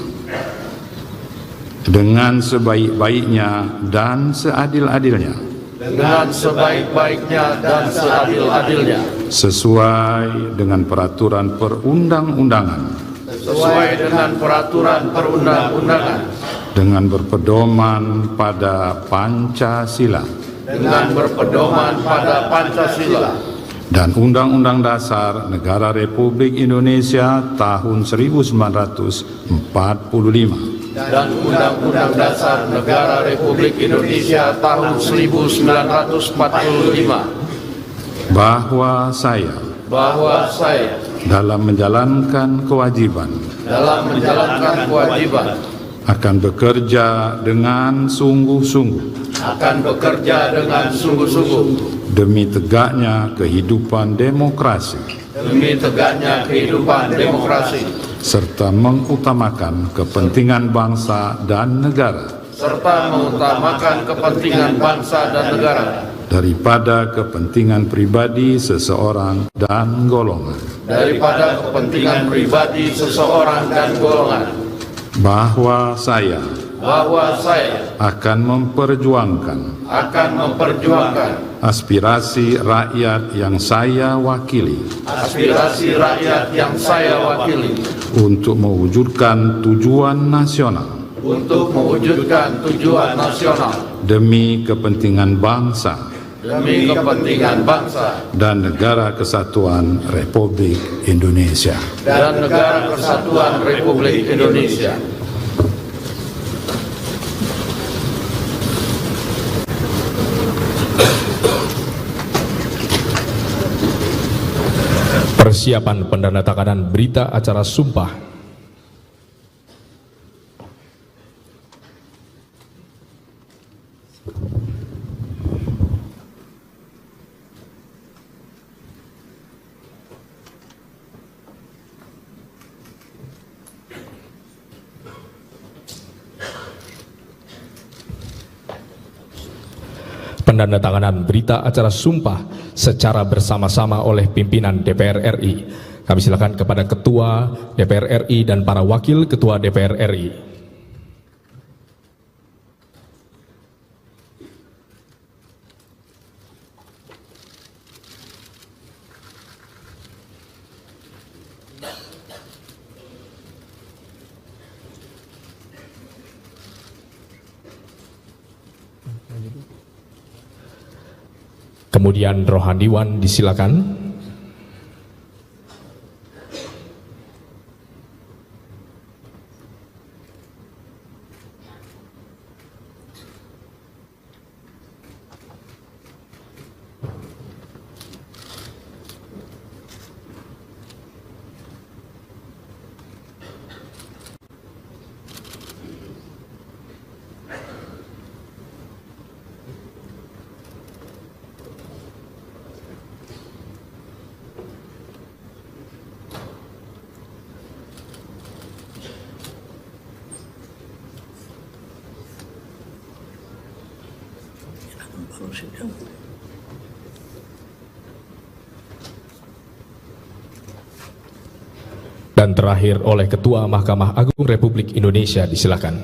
Dengan sebaik-baiknya dan seadil-adilnya. Dengan sebaik-baiknya dan seadil-adilnya. Sesuai dengan peraturan perundang-undangan. Sesuai dengan peraturan perundang-undangan. Dengan berpedoman pada Pancasila. Dengan berpedoman pada Pancasila. Dan Undang-Undang Dasar Negara Republik Indonesia tahun 1945. Dan Undang-Undang Dasar Negara Republik Indonesia tahun 1945. Bahwa saya dalam menjalankan kewajiban akan bekerja dengan sungguh-sungguh demi tegaknya kehidupan demokrasi serta mengutamakan kepentingan bangsa dan negara daripada kepentingan pribadi seseorang dan golongan. Bahwa saya akan memperjuangkan aspirasi rakyat yang saya wakili untuk mewujudkan tujuan nasional demi kepentingan bangsa dan negara kesatuan Republik Indonesia. Persiapan pendandatanganan berita acara sumpah. Pendandatanganan berita acara sumpah secara bersama-sama oleh pimpinan DPR RI. Kami silakan kepada Ketua DPR RI dan para Wakil Ketua DPR RI. Kemudian Rohaniwan disilakan. Dan terakhir oleh Ketua Mahkamah Agung Republik Indonesia, disilakan.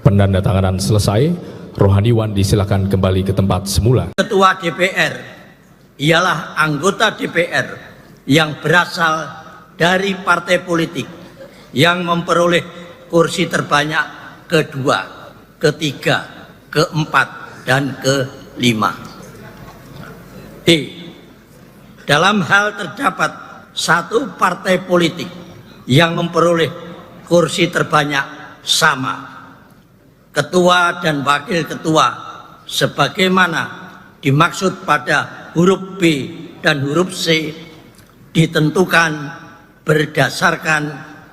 Penandatanganan selesai, rohaniwan disilakan kembali ke tempat semula. Ketua DPR ialah anggota DPR yang berasal dari partai politik yang memperoleh kursi terbanyak kedua, ketiga, keempat, dan kelima. Dalam hal terdapat satu partai politik yang memperoleh kursi terbanyak sama, ketua dan wakil ketua sebagaimana dimaksud pada huruf B dan huruf C ditentukan berdasarkan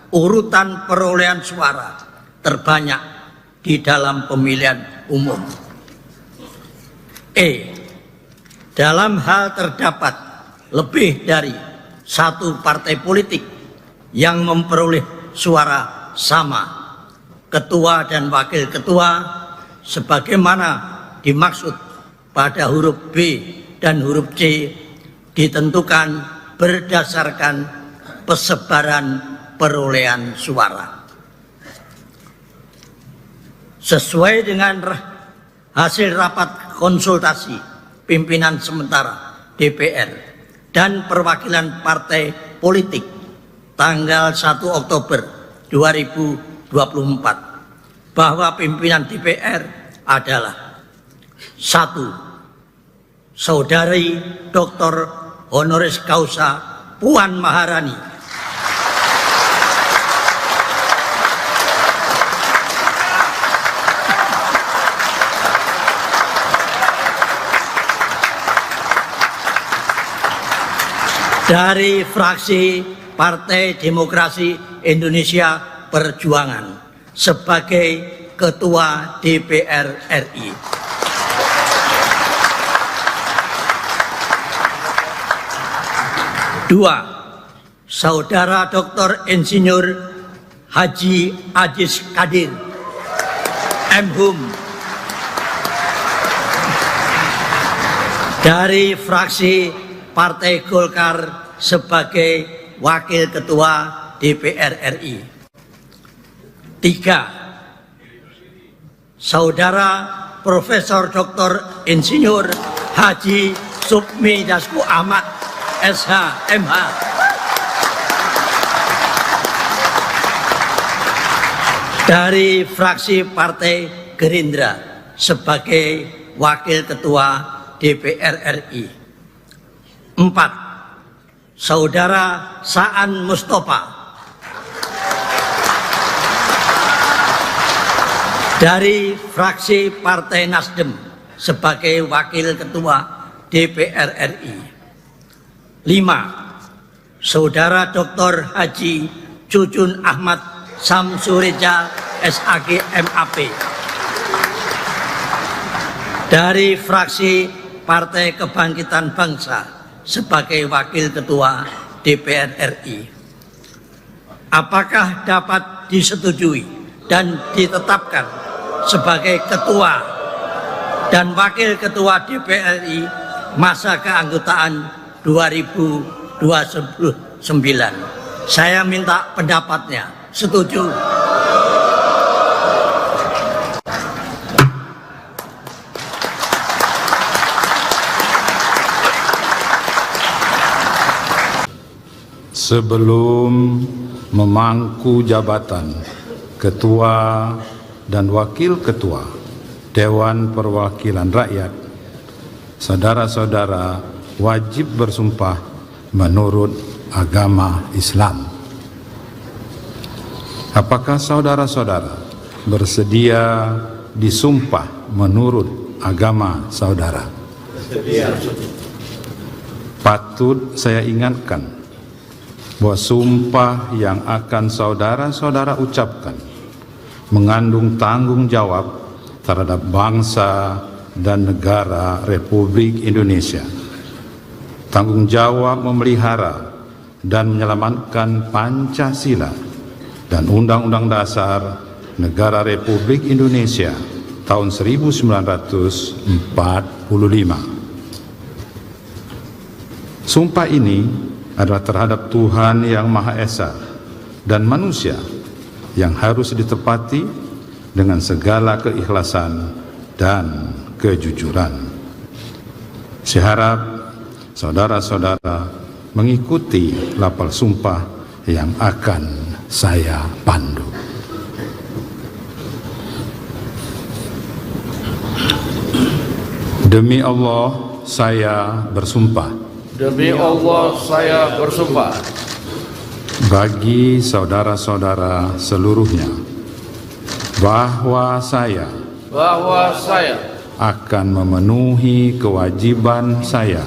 urutan perolehan suara terbanyak di dalam pemilihan umum. Dalam hal terdapat lebih dari satu partai politik yang memperoleh suara sama, ketua dan wakil ketua sebagaimana dimaksud pada huruf B dan huruf C ditentukan berdasarkan persebaran perolehan suara. Sesuai dengan hasil rapat konsultasi pimpinan sementara DPR dan perwakilan partai politik tanggal 1 Oktober 2024 bahwa pimpinan DPR adalah 1. Saudari Dr. Honoris Causa Puan Maharani, dari fraksi Partai Demokrasi Indonesia Perjuangan sebagai Ketua DPR RI. Dua, Saudara Dr. Insinyur Haji Aziz Kadir, M.Hum, dari fraksi Partai Golkar sebagai Wakil Ketua DPR RI. 3. Saudara Profesor Dr. Insinyur Haji Supmi Dasko Ahmad, SH, MH, dari fraksi Partai Gerindra sebagai Wakil Ketua DPR RI. 4. Saudara Saan Mustafa dari fraksi Partai Nasdem sebagai Wakil Ketua DPR RI. 5. Saudara Dr. Haji Jujun Ahmad Samsureja SAG MAP dari fraksi Partai Kebangkitan Bangsa sebagai Wakil Ketua DPR RI. Apakah dapat disetujui dan ditetapkan sebagai Ketua dan Wakil Ketua DPR RI masa keanggotaan 2029? Saya minta pendapatnya. Setuju? Sebelum memangku jabatan Ketua dan Wakil Ketua Dewan Perwakilan Rakyat, saudara-saudara wajib bersumpah menurut agama Islam. Apakah saudara-saudara bersedia disumpah menurut agama saudara? Bersedia. Patut saya ingatkan bahwa sumpah yang akan saudara-saudara ucapkan mengandung tanggung jawab terhadap bangsa dan negara Republik Indonesia. Tanggung jawab memelihara dan menyelamatkan Pancasila dan Undang-Undang Dasar Negara Republik Indonesia tahun 1945. Sumpah ini adalah terhadap Tuhan Yang Maha Esa dan manusia yang harus ditepati dengan segala keikhlasan dan kejujuran. Saya harap saudara-saudara mengikuti lapal sumpah yang akan saya pandu. Demi Allah, saya bersumpah. Demi Allah, saya bersumpah. Bagi saudara-saudara seluruhnya, bahwa saya akan memenuhi kewajiban saya.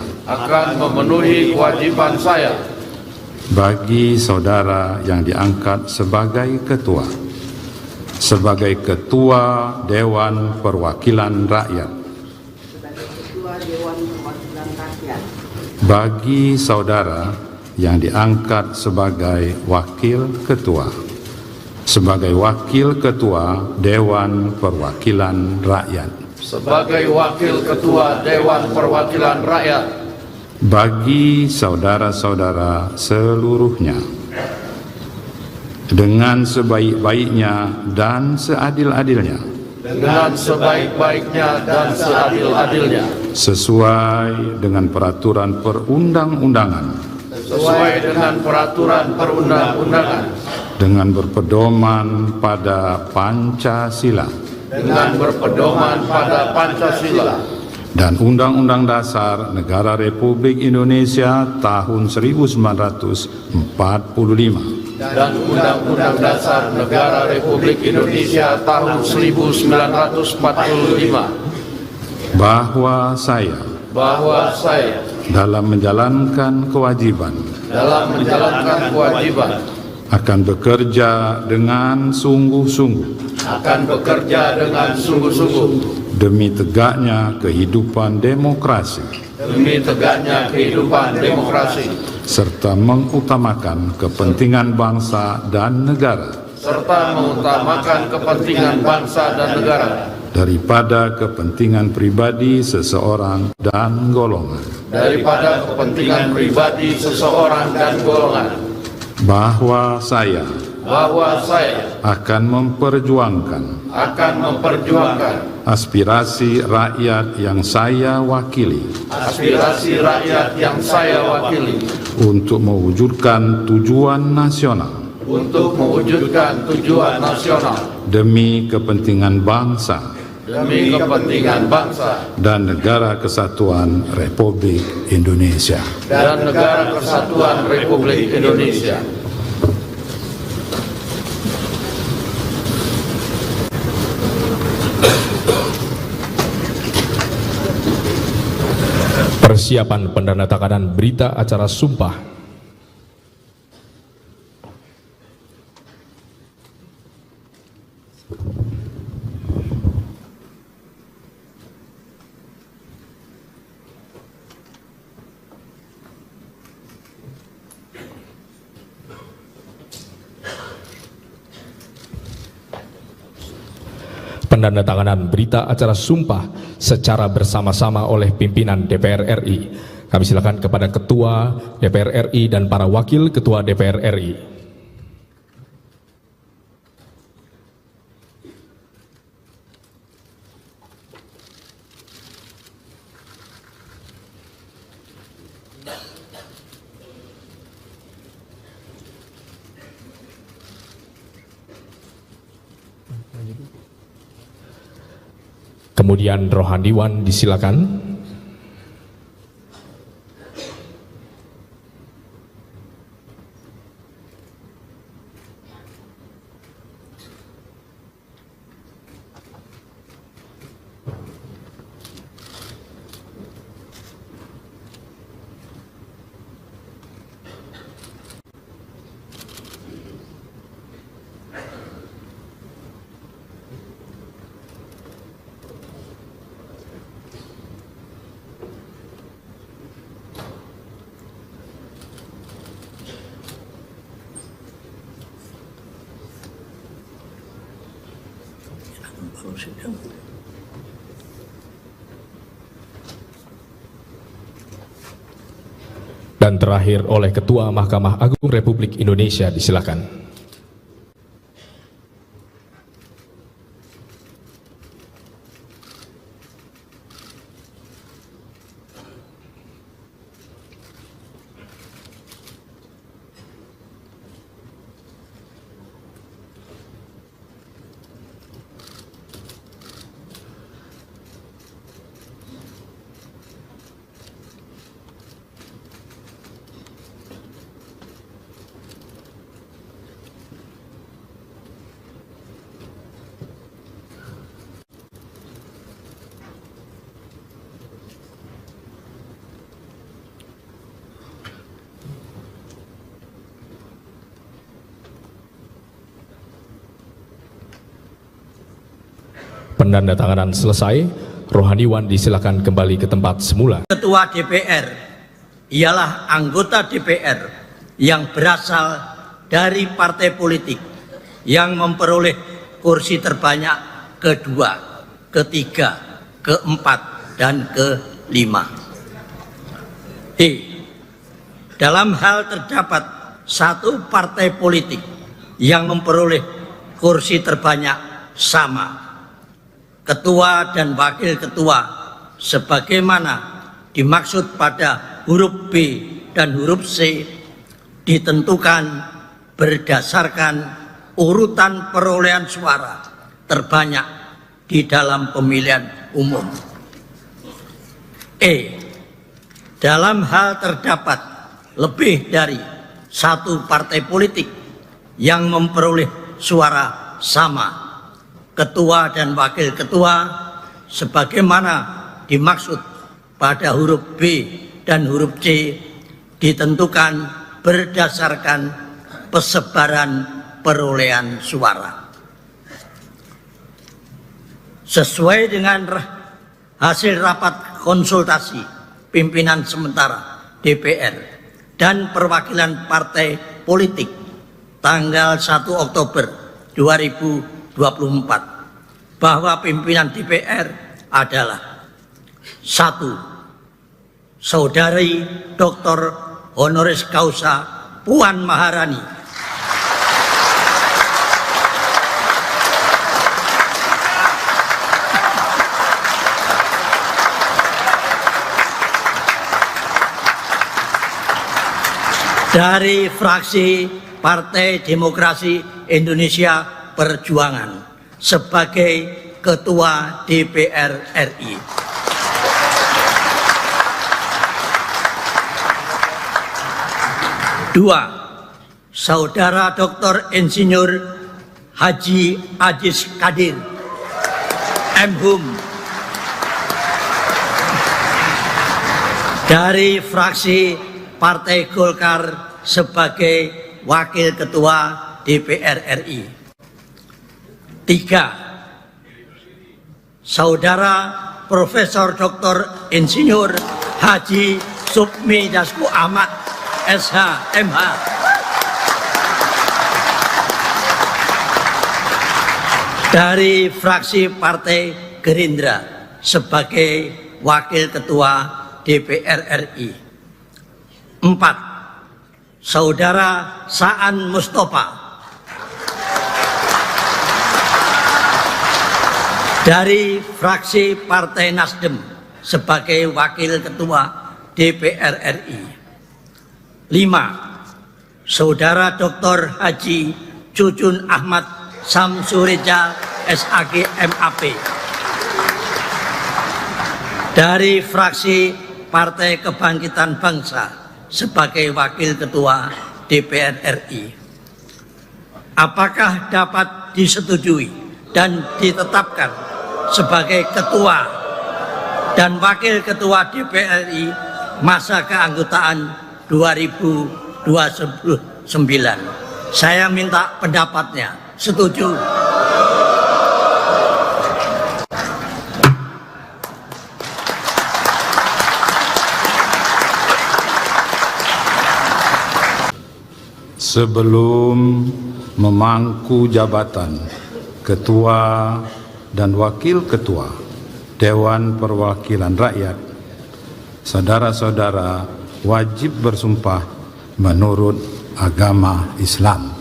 Bagi saudara yang diangkat sebagai ketua Dewan Perwakilan Rakyat. Bagi saudara yang diangkat sebagai wakil ketua Dewan Perwakilan Rakyat. Bagi saudara-saudara seluruhnya, dengan sebaik-baiknya dan seadil-adilnya, sesuai dengan peraturan perundang-undangan, dengan berpedoman pada Pancasila, dan Undang-Undang Dasar Negara Republik Indonesia tahun 1945. Bahwa saya dalam menjalankan kewajiban akan bekerja dengan sungguh-sungguh demi tegaknya kehidupan demokrasi, serta mengutamakan kepentingan bangsa dan negara daripada kepentingan pribadi seseorang dan golongan. Bahwa saya akan memperjuangkan aspirasi rakyat yang saya wakili untuk mewujudkan tujuan nasional demi kepentingan bangsa dan negara kesatuan Republik Indonesia. Persiapan pendandatanganan berita acara sumpah. Pendandatanganan berita acara sumpah secara bersama-sama oleh pimpinan DPR RI. Kami silakan kepada Ketua DPR RI dan para Wakil Ketua DPR RI. Kemudian Rohaniwan disilakan. Dan terakhir oleh Ketua Mahkamah Agung Republik Indonesia, disilakan. penandatanganan selesai, rohaniwan disilakan kembali ke tempat semula. Ketua DPR ialah anggota DPR yang berasal dari partai politik yang memperoleh kursi terbanyak kedua, ketiga, keempat, dan kelima. Dalam hal terdapat satu partai politik yang memperoleh kursi terbanyak sama, ketua dan wakil ketua sebagaimana dimaksud pada huruf B dan huruf C ditentukan berdasarkan urutan perolehan suara terbanyak di dalam pemilihan umum. Dalam hal terdapat lebih dari satu partai politik yang memperoleh suara sama, ketua dan wakil ketua sebagaimana dimaksud pada huruf B dan huruf C ditentukan berdasarkan persebaran perolehan suara. Sesuai dengan hasil rapat konsultasi pimpinan sementara DPR dan perwakilan partai politik tanggal 1 Oktober 2024 bahwa pimpinan DPR adalah 1. Saudari Dr. Honoris Causa Puan Maharani, dari fraksi Partai Demokrasi Indonesia Perjuangan sebagai Ketua DPR RI. 2. Saudara Dr. Insinyur Haji Aziz Kadir M.Hum dari fraksi Partai Golkar sebagai Wakil Ketua DPR RI. 3. Saudara Profesor Dr. Insinyur Haji Supmi Dasko Ahmad SH MH dari fraksi Partai Gerindra sebagai Wakil Ketua DPR RI. 4. Saudara Saan Mustafa dari fraksi Partai Nasdem sebagai Wakil Ketua DPR RI. 5. Saudara Dr. Haji Cucun Ahmad Samsureja SAG MAP dari fraksi Partai Kebangkitan Bangsa sebagai Wakil Ketua DPR RI. Apakah dapat disetujui dan ditetapkan sebagai Ketua dan Wakil Ketua DPR RI masa keanggotaan 2029? Saya minta pendapatnya. Setuju? Sebelum memangku jabatan Ketua dan Wakil Ketua Dewan Perwakilan Rakyat, saudara-saudara wajib bersumpah menurut agama Islam.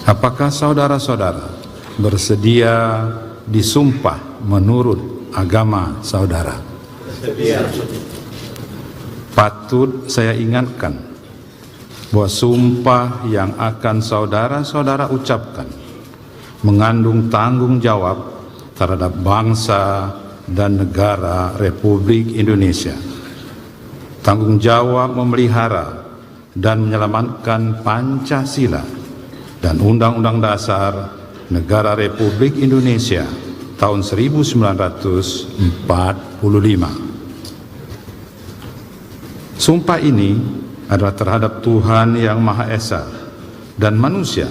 Apakah saudara-saudara bersedia disumpah menurut agama saudara? Bersedia. Patut saya ingatkan bahwa sumpah yang akan saudara-saudara ucapkan mengandung tanggung jawab terhadap bangsa dan negara Republik Indonesia. Tanggung jawab memelihara dan menyelamatkan Pancasila dan Undang-Undang Dasar Negara Republik Indonesia tahun 1945. Sumpah ini adalah terhadap Tuhan Yang Maha Esa dan manusia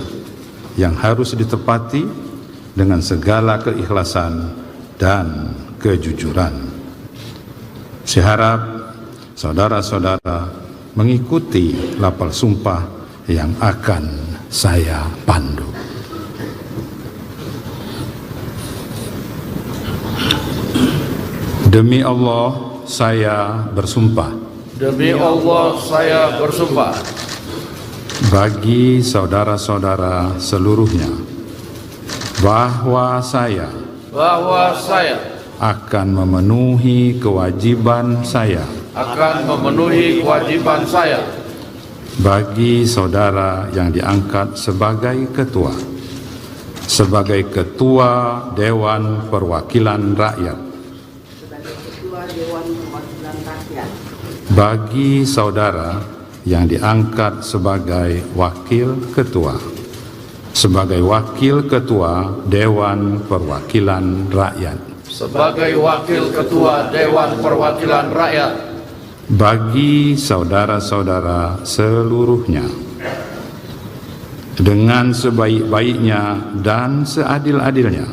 yang harus ditepati dengan segala keikhlasan dan kejujuran. Saya harap saudara-saudara mengikuti lapal sumpah yang akan saya pandu. Demi Allah, saya bersumpah. Demi Allah, saya bersumpah. Bagi saudara-saudara seluruhnya, bahwa saya akan memenuhi kewajiban saya. Bagi saudara yang diangkat sebagai ketua Dewan Perwakilan Rakyat. Bagi saudara yang diangkat sebagai wakil ketua Dewan Perwakilan Rakyat. Bagi saudara-saudara seluruhnya, dengan sebaik-baiknya dan seadil-adilnya,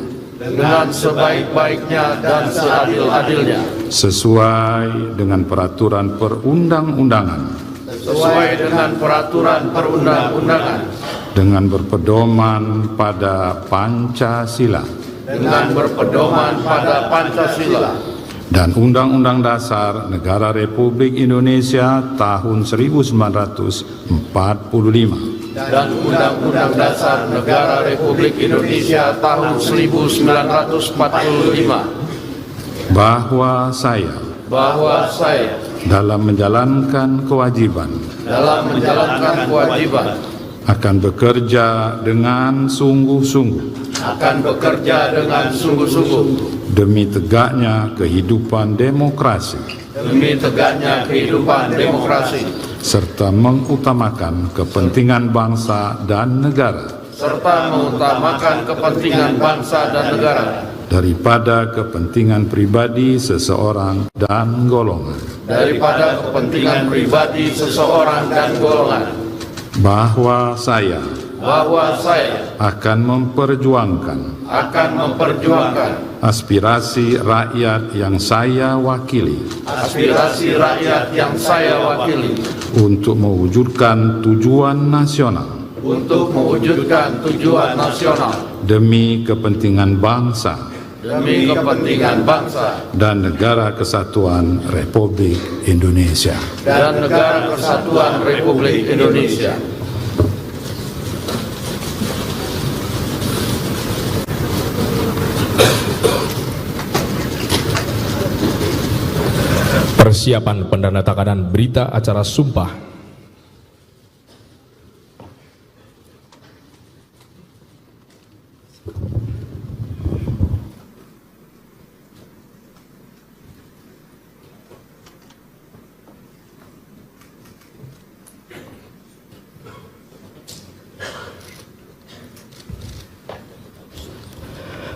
sesuai dengan peraturan perundang-undangan, dengan berpedoman pada Pancasila, dan Undang-Undang Dasar Negara Republik Indonesia tahun 1945. Bahwa saya dalam menjalankan kewajiban akan bekerja dengan sungguh-sungguh demi tegaknya kehidupan demokrasi serta mengutamakan kepentingan bangsa dan negara daripada kepentingan pribadi seseorang dan golongan. Bahwa saya akan memperjuangkan aspirasi rakyat yang saya wakili untuk mewujudkan tujuan nasional demi kepentingan bangsa dan negara kesatuan Republik Indonesia. Persiapan pendandatanganan berita acara sumpah.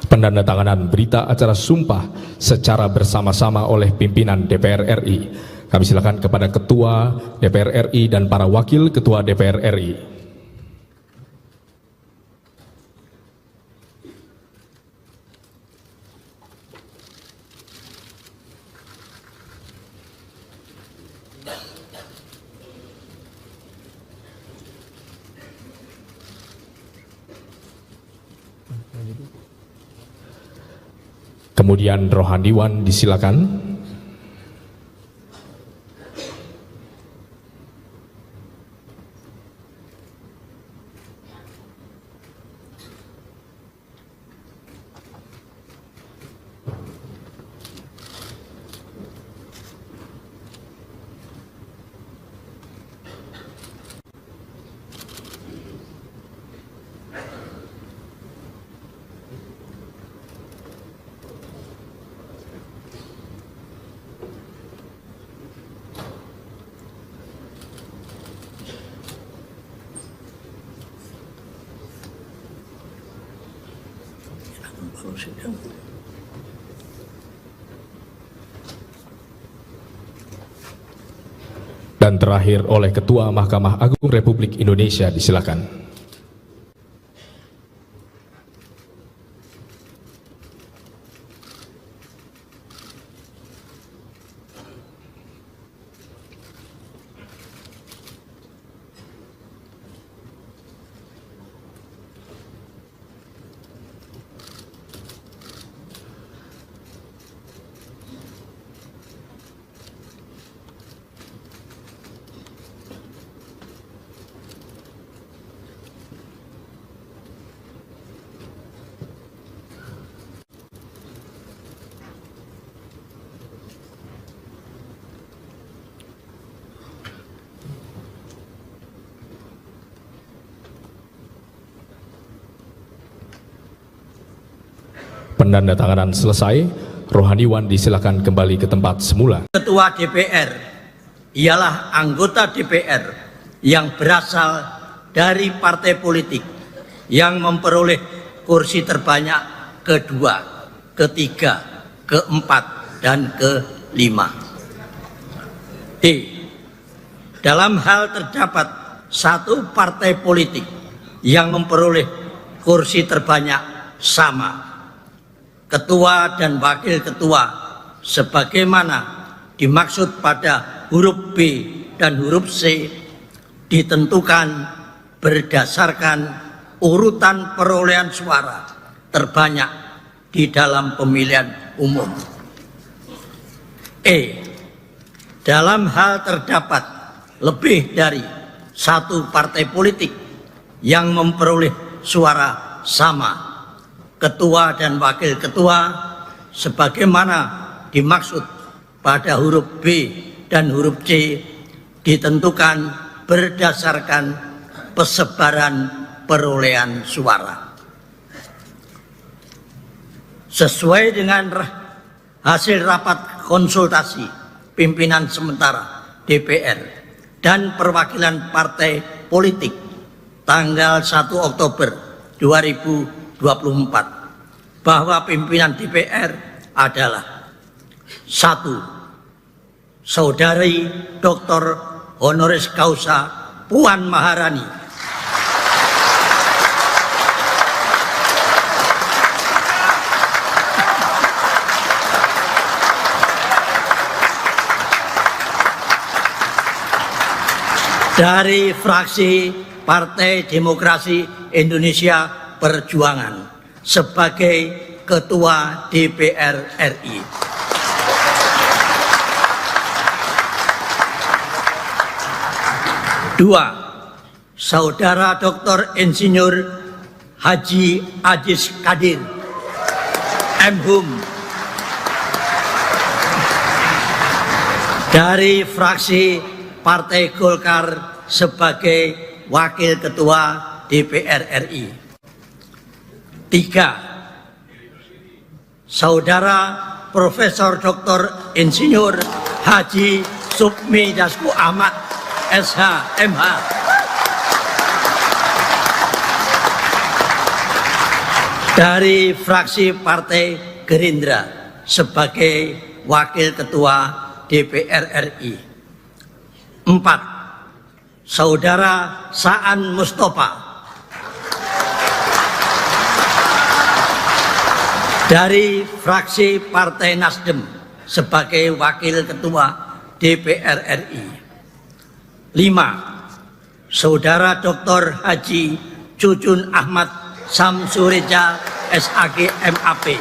Pendandatanganan berita acara sumpah secara bersama-sama oleh pimpinan DPR RI. Kami silakan kepada Ketua DPR RI dan para Wakil Ketua DPR RI. Kemudian rohaniwan disilakan. Dan terakhir oleh Ketua Mahkamah Agung Republik Indonesia, disilakan. penandatanganan selesai, rohaniwan disilakan kembali ke tempat semula. Ketua DPR ialah anggota DPR yang berasal dari partai politik yang memperoleh kursi terbanyak kedua, ketiga, keempat, dan kelima. D. Dalam hal terdapat satu partai politik yang memperoleh kursi terbanyak sama, ketua dan wakil ketua sebagaimana dimaksud pada huruf B dan huruf C ditentukan berdasarkan urutan perolehan suara terbanyak di dalam pemilihan umum. E. Dalam hal terdapat lebih dari satu partai politik yang memperoleh suara sama, ketua dan wakil ketua sebagaimana dimaksud pada huruf B dan huruf C ditentukan berdasarkan persebaran perolehan suara. Sesuai dengan hasil rapat konsultasi pimpinan sementara DPR dan perwakilan partai politik tanggal 1 Oktober 2024 bahwa pimpinan DPR adalah 1. Saudari Dr. Honoris Causa Puan Maharani, dari fraksi Partai Demokrasi Indonesia Perjuangan sebagai Ketua DPR RI. Dua, Saudara Dr. Insinyur Haji Aziz Kadir, M.Hum, dari fraksi Partai Golkar sebagai Wakil Ketua DPR RI. 3. Saudara Profesor Dr. Insinyur Haji Supmi Dasko Ahmad, SH, MH, dari fraksi Partai Gerindra sebagai Wakil Ketua DPR RI. 4. Saudara Saan Mustafa dari fraksi Partai Nasdem sebagai Wakil Ketua DPR RI. 5. Saudara Dr. Haji Cucun Ahmad Samsureja SAG MAP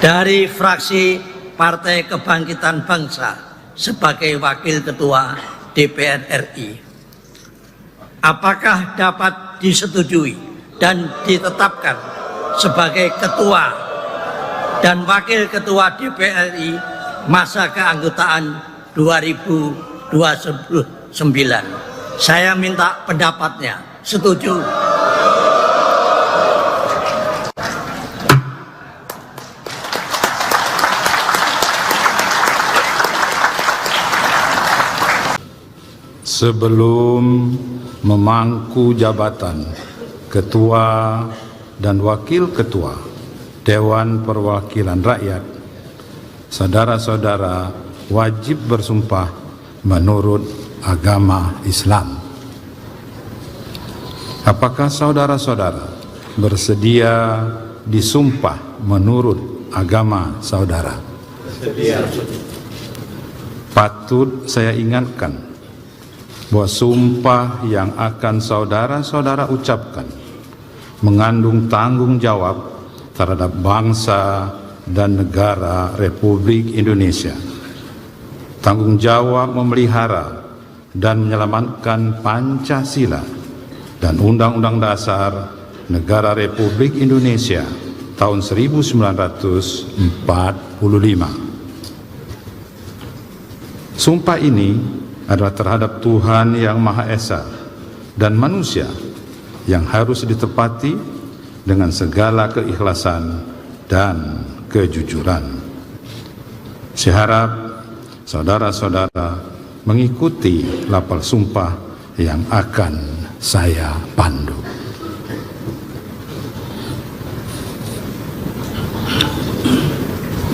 dari fraksi Partai Kebangkitan Bangsa sebagai Wakil Ketua DPR RI. Apakah dapat disetujui dan ditetapkan sebagai Ketua dan Wakil Ketua DPR RI masa keanggotaan 2029? Saya minta pendapatnya. Setuju? Sebelum memangku jabatan Ketua dan Wakil Ketua Dewan Perwakilan Rakyat, saudara-saudara wajib bersumpah menurut agama Islam. Apakah saudara-saudara bersedia disumpah menurut agama saudara? Bersedia. Patut saya ingatkan bahwa sumpah yang akan saudara-saudara ucapkan mengandung tanggung jawab terhadap bangsa dan negara Republik Indonesia. Tanggung jawab memelihara dan menyelamatkan Pancasila dan Undang-Undang Dasar Negara Republik Indonesia tahun 1945. Sumpah ini adalah terhadap Tuhan Yang Maha Esa dan manusia yang harus ditepati dengan segala keikhlasan dan kejujuran. Saya harap saudara-saudara mengikuti lapal sumpah yang akan saya pandu.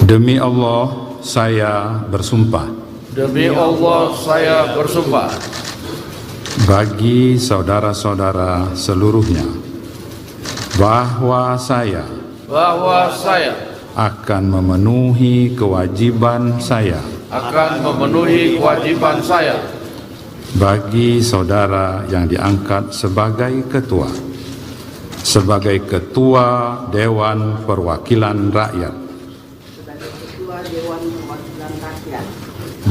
Demi Allah, saya bersumpah. Demi Allah, saya bersumpah. Bagi saudara-saudara seluruhnya, bahwa saya akan memenuhi kewajiban saya. Akan memenuhi kewajiban saya. Bagi saudara yang diangkat sebagai ketua. Sebagai ketua Dewan Perwakilan Rakyat.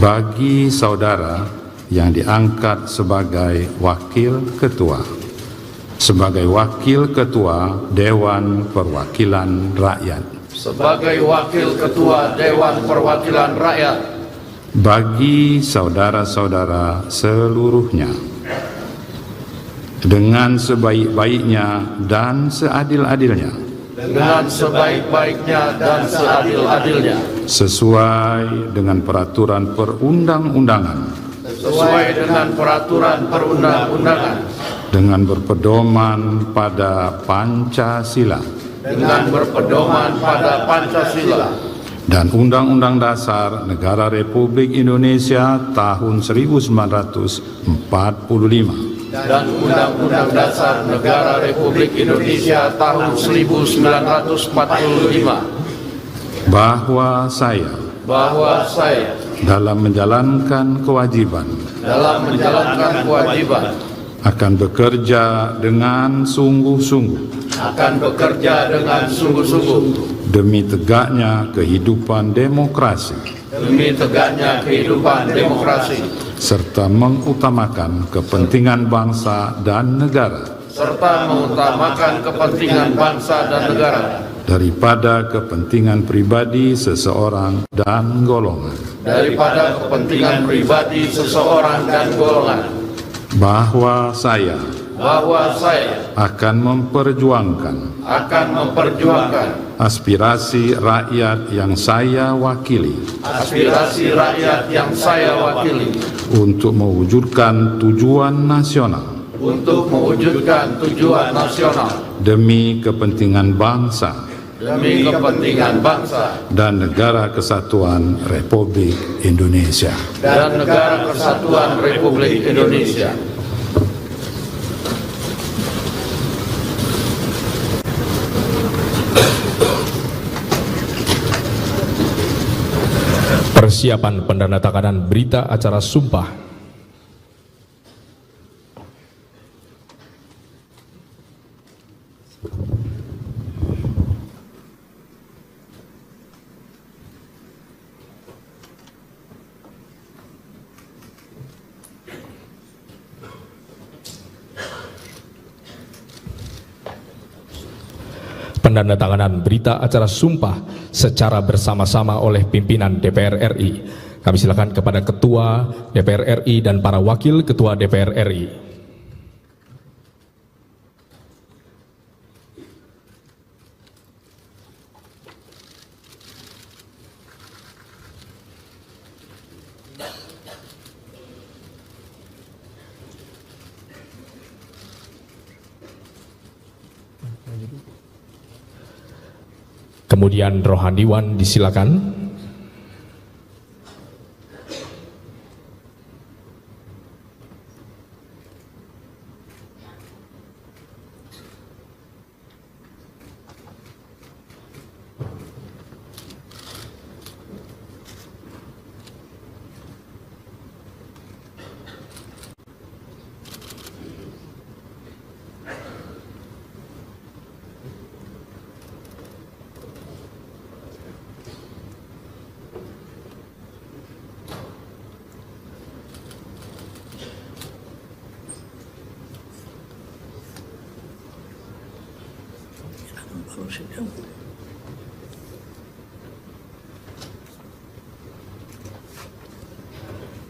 Bagi saudara yang diangkat sebagai wakil ketua. Sebagai wakil ketua Dewan Perwakilan Rakyat. Sebagai wakil ketua Dewan Perwakilan Rakyat. Bagi saudara-saudara seluruhnya, dengan sebaik-baiknya dan seadil-adilnya, dengan sebaik-baiknya dan seadil-adilnya, sesuai dengan peraturan perundang-undangan, sesuai dengan peraturan perundang-undangan, dengan berpedoman pada Pancasila, dengan berpedoman pada Pancasila dan Undang-Undang Dasar Negara Republik Indonesia tahun 1945, dan Undang-Undang Dasar Negara Republik Indonesia tahun 1945, bahwa saya dalam menjalankan kewajiban akan bekerja dengan sungguh-sungguh demi tegaknya kehidupan demokrasi serta mengutamakan kepentingan bangsa dan negara daripada kepentingan pribadi seseorang dan golongan, bahwa saya akan memperjuangkan aspirasi rakyat yang saya wakili untuk mewujudkan tujuan nasional demi kepentingan bangsa dan negara kesatuan Republik Indonesia. Persiapan pendandatanganan berita acara sumpah. Pendandatanganan berita acara sumpah secara bersama-sama oleh pimpinan DPR RI. Kami silakan kepada Ketua DPR RI dan para Wakil Ketua DPR RI. Kemudian Rohaniwan disilakan.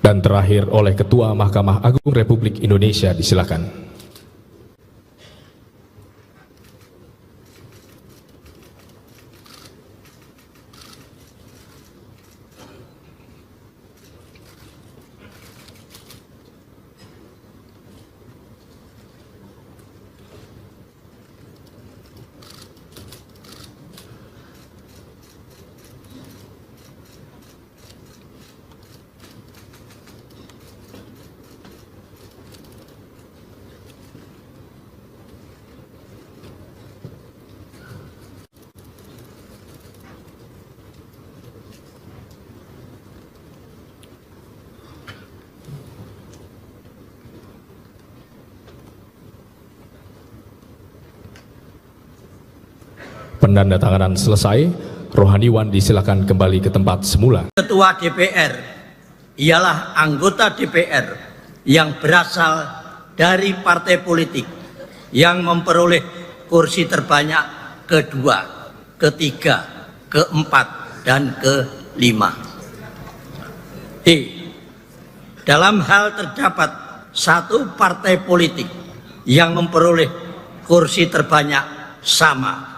Dan terakhir oleh Ketua Mahkamah Agung Republik Indonesia, disilakan. Penandatanganan selesai, rohaniwan disilakan kembali ke tempat semula. Ketua DPR ialah anggota DPR yang berasal dari partai politik yang memperoleh kursi terbanyak kedua, ketiga, keempat, dan kelima. Dalam hal terdapat satu partai politik yang memperoleh kursi terbanyak sama,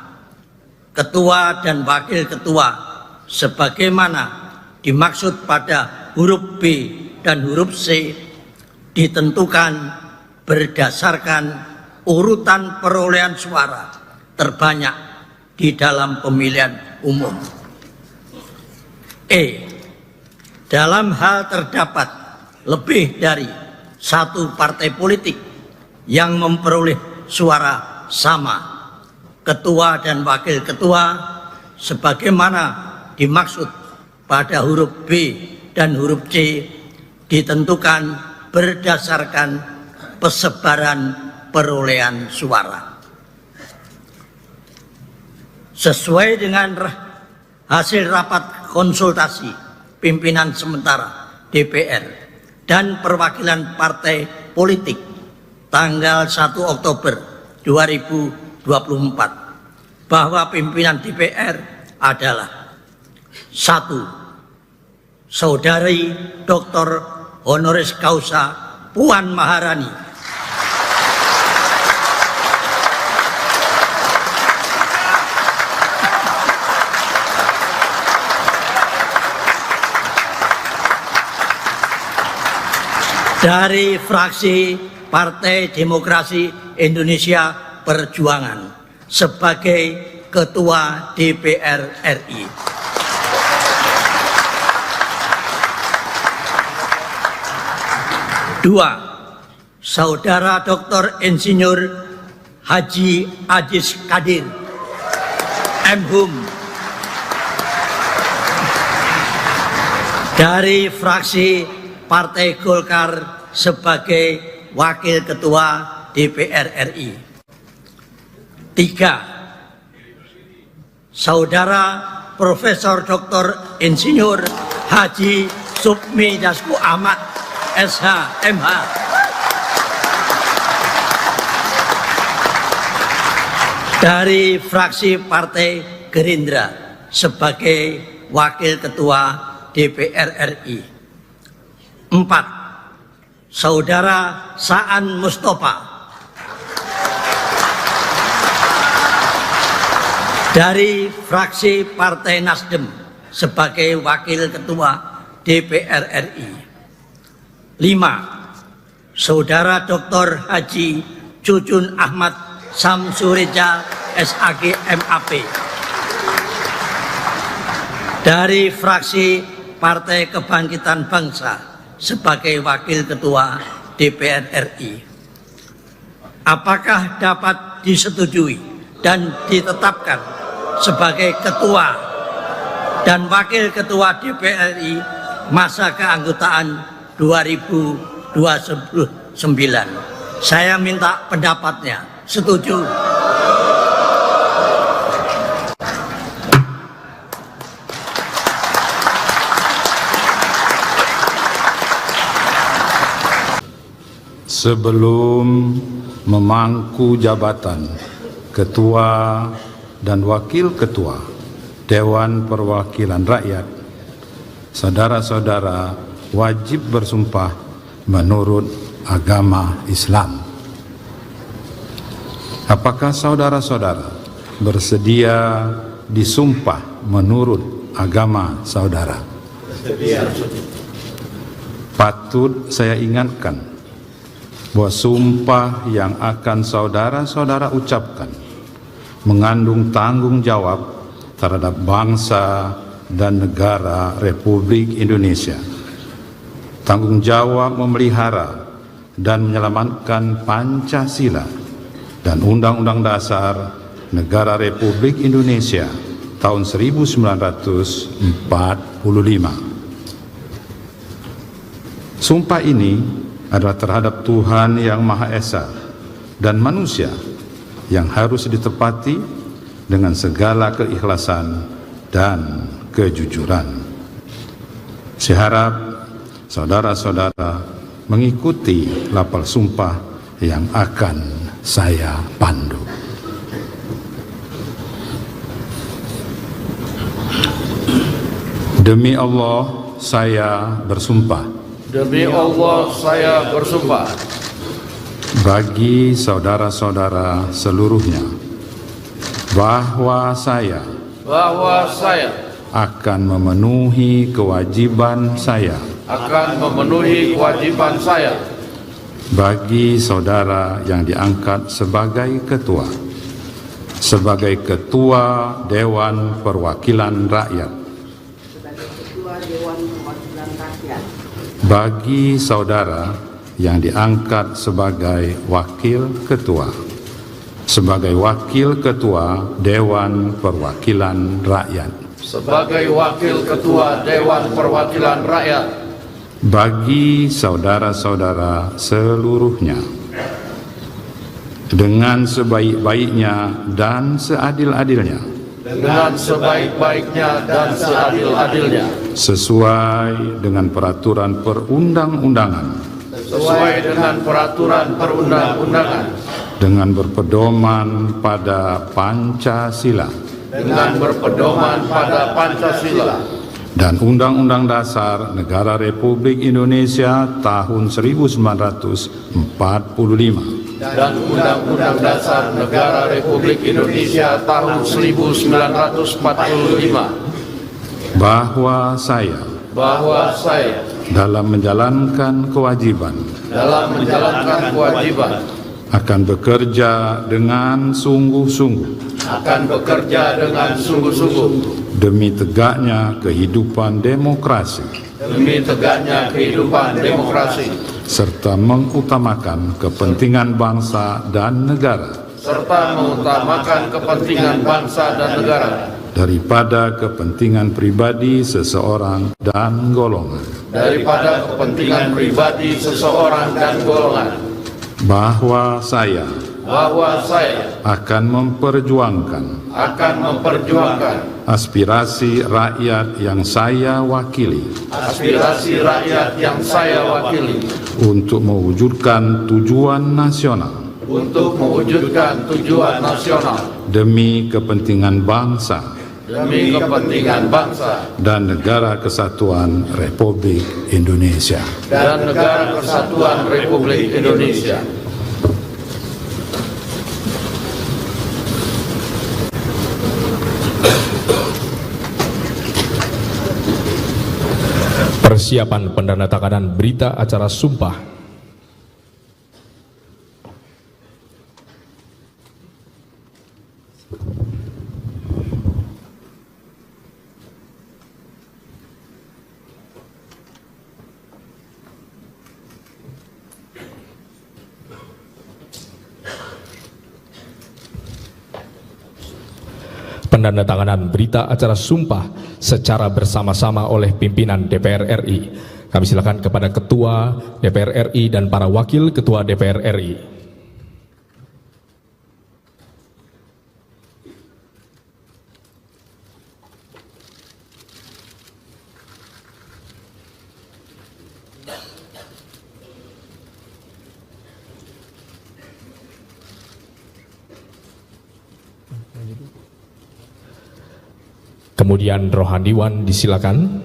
ketua dan wakil ketua sebagaimana dimaksud pada huruf B dan huruf C ditentukan berdasarkan urutan perolehan suara terbanyak di dalam pemilihan umum. Dalam hal terdapat lebih dari satu partai politik yang memperoleh suara sama, ketua dan wakil ketua sebagaimana dimaksud pada huruf B dan huruf C ditentukan berdasarkan persebaran perolehan suara. Sesuai dengan hasil rapat konsultasi pimpinan sementara DPR dan perwakilan partai politik tanggal 1 Oktober 2024 bahwa pimpinan DPR adalah: 1. Saudari Dr. Honoris Causa Puan Maharani, dari fraksi Partai Demokrasi Indonesia Perjuangan sebagai Ketua DPR RI. 2. Saudara Dr. Insinyur Haji Ajis Kadir, M.Hum, dari fraksi Partai Golkar sebagai Wakil Ketua DPR RI. 3. Saudara Profesor Dr. Insinyur Haji Supmi Dasko Ahmad, SH, MH, dari fraksi Partai Gerindra sebagai Wakil Ketua DPR RI. 4. Saudara Saan Mustafa dari fraksi Partai Nasdem sebagai Wakil Ketua DPR RI. 5. Saudara Dr. Haji Cucun Ahmad Samsureja SAG MAP dari fraksi Partai Kebangkitan Bangsa sebagai Wakil Ketua DPR RI. Apakah dapat disetujui dan ditetapkan sebagai Ketua dan Wakil Ketua DPR RI masa keanggotaan 2029? Saya minta pendapatnya. Setuju? Sebelum memangku jabatan Ketua dan Wakil Ketua Dewan Perwakilan Rakyat, saudara-saudara wajib bersumpah menurut agama Islam. Apakah saudara-saudara bersedia disumpah menurut agama saudara? Patut saya ingatkan bahwa sumpah yang akan saudara-saudara ucapkan mengandung tanggung jawab terhadap bangsa dan negara Republik Indonesia. Tanggung jawab memelihara dan menyelamatkan Pancasila dan Undang-Undang Dasar Negara Republik Indonesia tahun 1945. Sumpah ini adalah terhadap Tuhan Yang Maha Esa dan manusia yang harus ditepati dengan segala keikhlasan dan kejujuran. Saya harap saudara-saudara mengikuti lapal sumpah yang akan saya pandu. Demi Allah, saya bersumpah. Demi Allah, saya bersumpah. Bagi saudara-saudara seluruhnya, bahwa saya akan memenuhi kewajiban saya. Akan memenuhi kewajiban saya. Bagi saudara yang diangkat sebagai ketua. Sebagai ketua Dewan Perwakilan Rakyat. Bagi saudara yang diangkat sebagai wakil ketua, sebagai wakil ketua Dewan Perwakilan Rakyat, sebagai wakil ketua Dewan Perwakilan Rakyat, bagi saudara-saudara seluruhnya, dengan sebaik-baiknya dan seadil-adilnya, dengan sebaik-baiknya dan seadil-adilnya, sesuai dengan peraturan perundang-undangan, sesuai dengan peraturan perundang-undangan, dengan berpedoman pada Pancasila, dengan berpedoman pada Pancasila, dan Undang-Undang Dasar Negara Republik Indonesia tahun 1945, dan Undang-Undang Dasar Negara Republik Indonesia tahun 1945, bahwa saya dalam menjalankan kewajiban akan bekerja dengan sungguh-sungguh demi tegaknya kehidupan demokrasi, serta mengutamakan kepentingan bangsa dan negara, daripada kepentingan pribadi seseorang dan golongan, bahwa saya akan memperjuangkan aspirasi rakyat yang saya wakili, untuk mewujudkan tujuan nasional, demi kepentingan bangsa dan negara kesatuan Republik Indonesia. Persiapan pendandatanganan berita acara sumpah. Pendandatanganan berita acara sumpah secara bersama-sama oleh pimpinan DPR RI. Kami silakan kepada Ketua DPR RI dan para Wakil Ketua DPR RI. Kemudian Rohaniwan disilakan.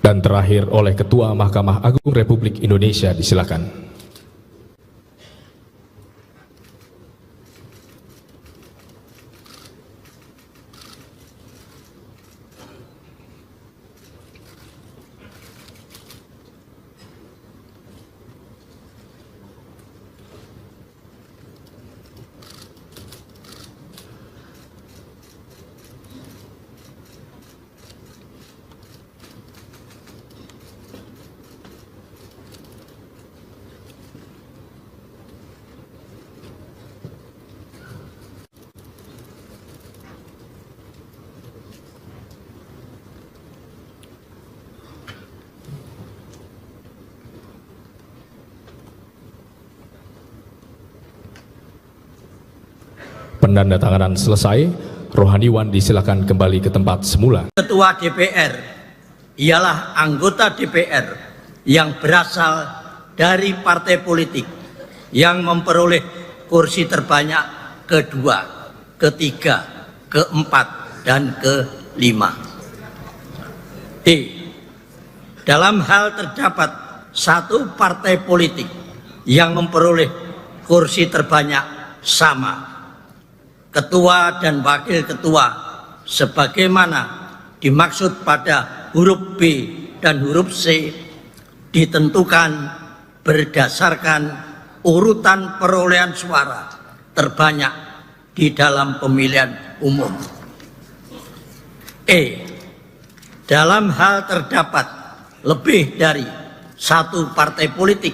Dan terakhir oleh Ketua Mahkamah Agung Republik Indonesia, disilakan. penandatanganan selesai, Rohaniwan disilakan kembali ke tempat semula. Ketua DPR ialah anggota DPR yang berasal dari partai politik yang memperoleh kursi terbanyak kedua, ketiga, keempat, dan kelima. Dalam hal terdapat satu partai politik yang memperoleh kursi terbanyak sama, ketua dan wakil ketua sebagaimana dimaksud pada huruf B dan huruf C ditentukan berdasarkan urutan perolehan suara terbanyak di dalam pemilihan umum. Dalam hal terdapat lebih dari satu partai politik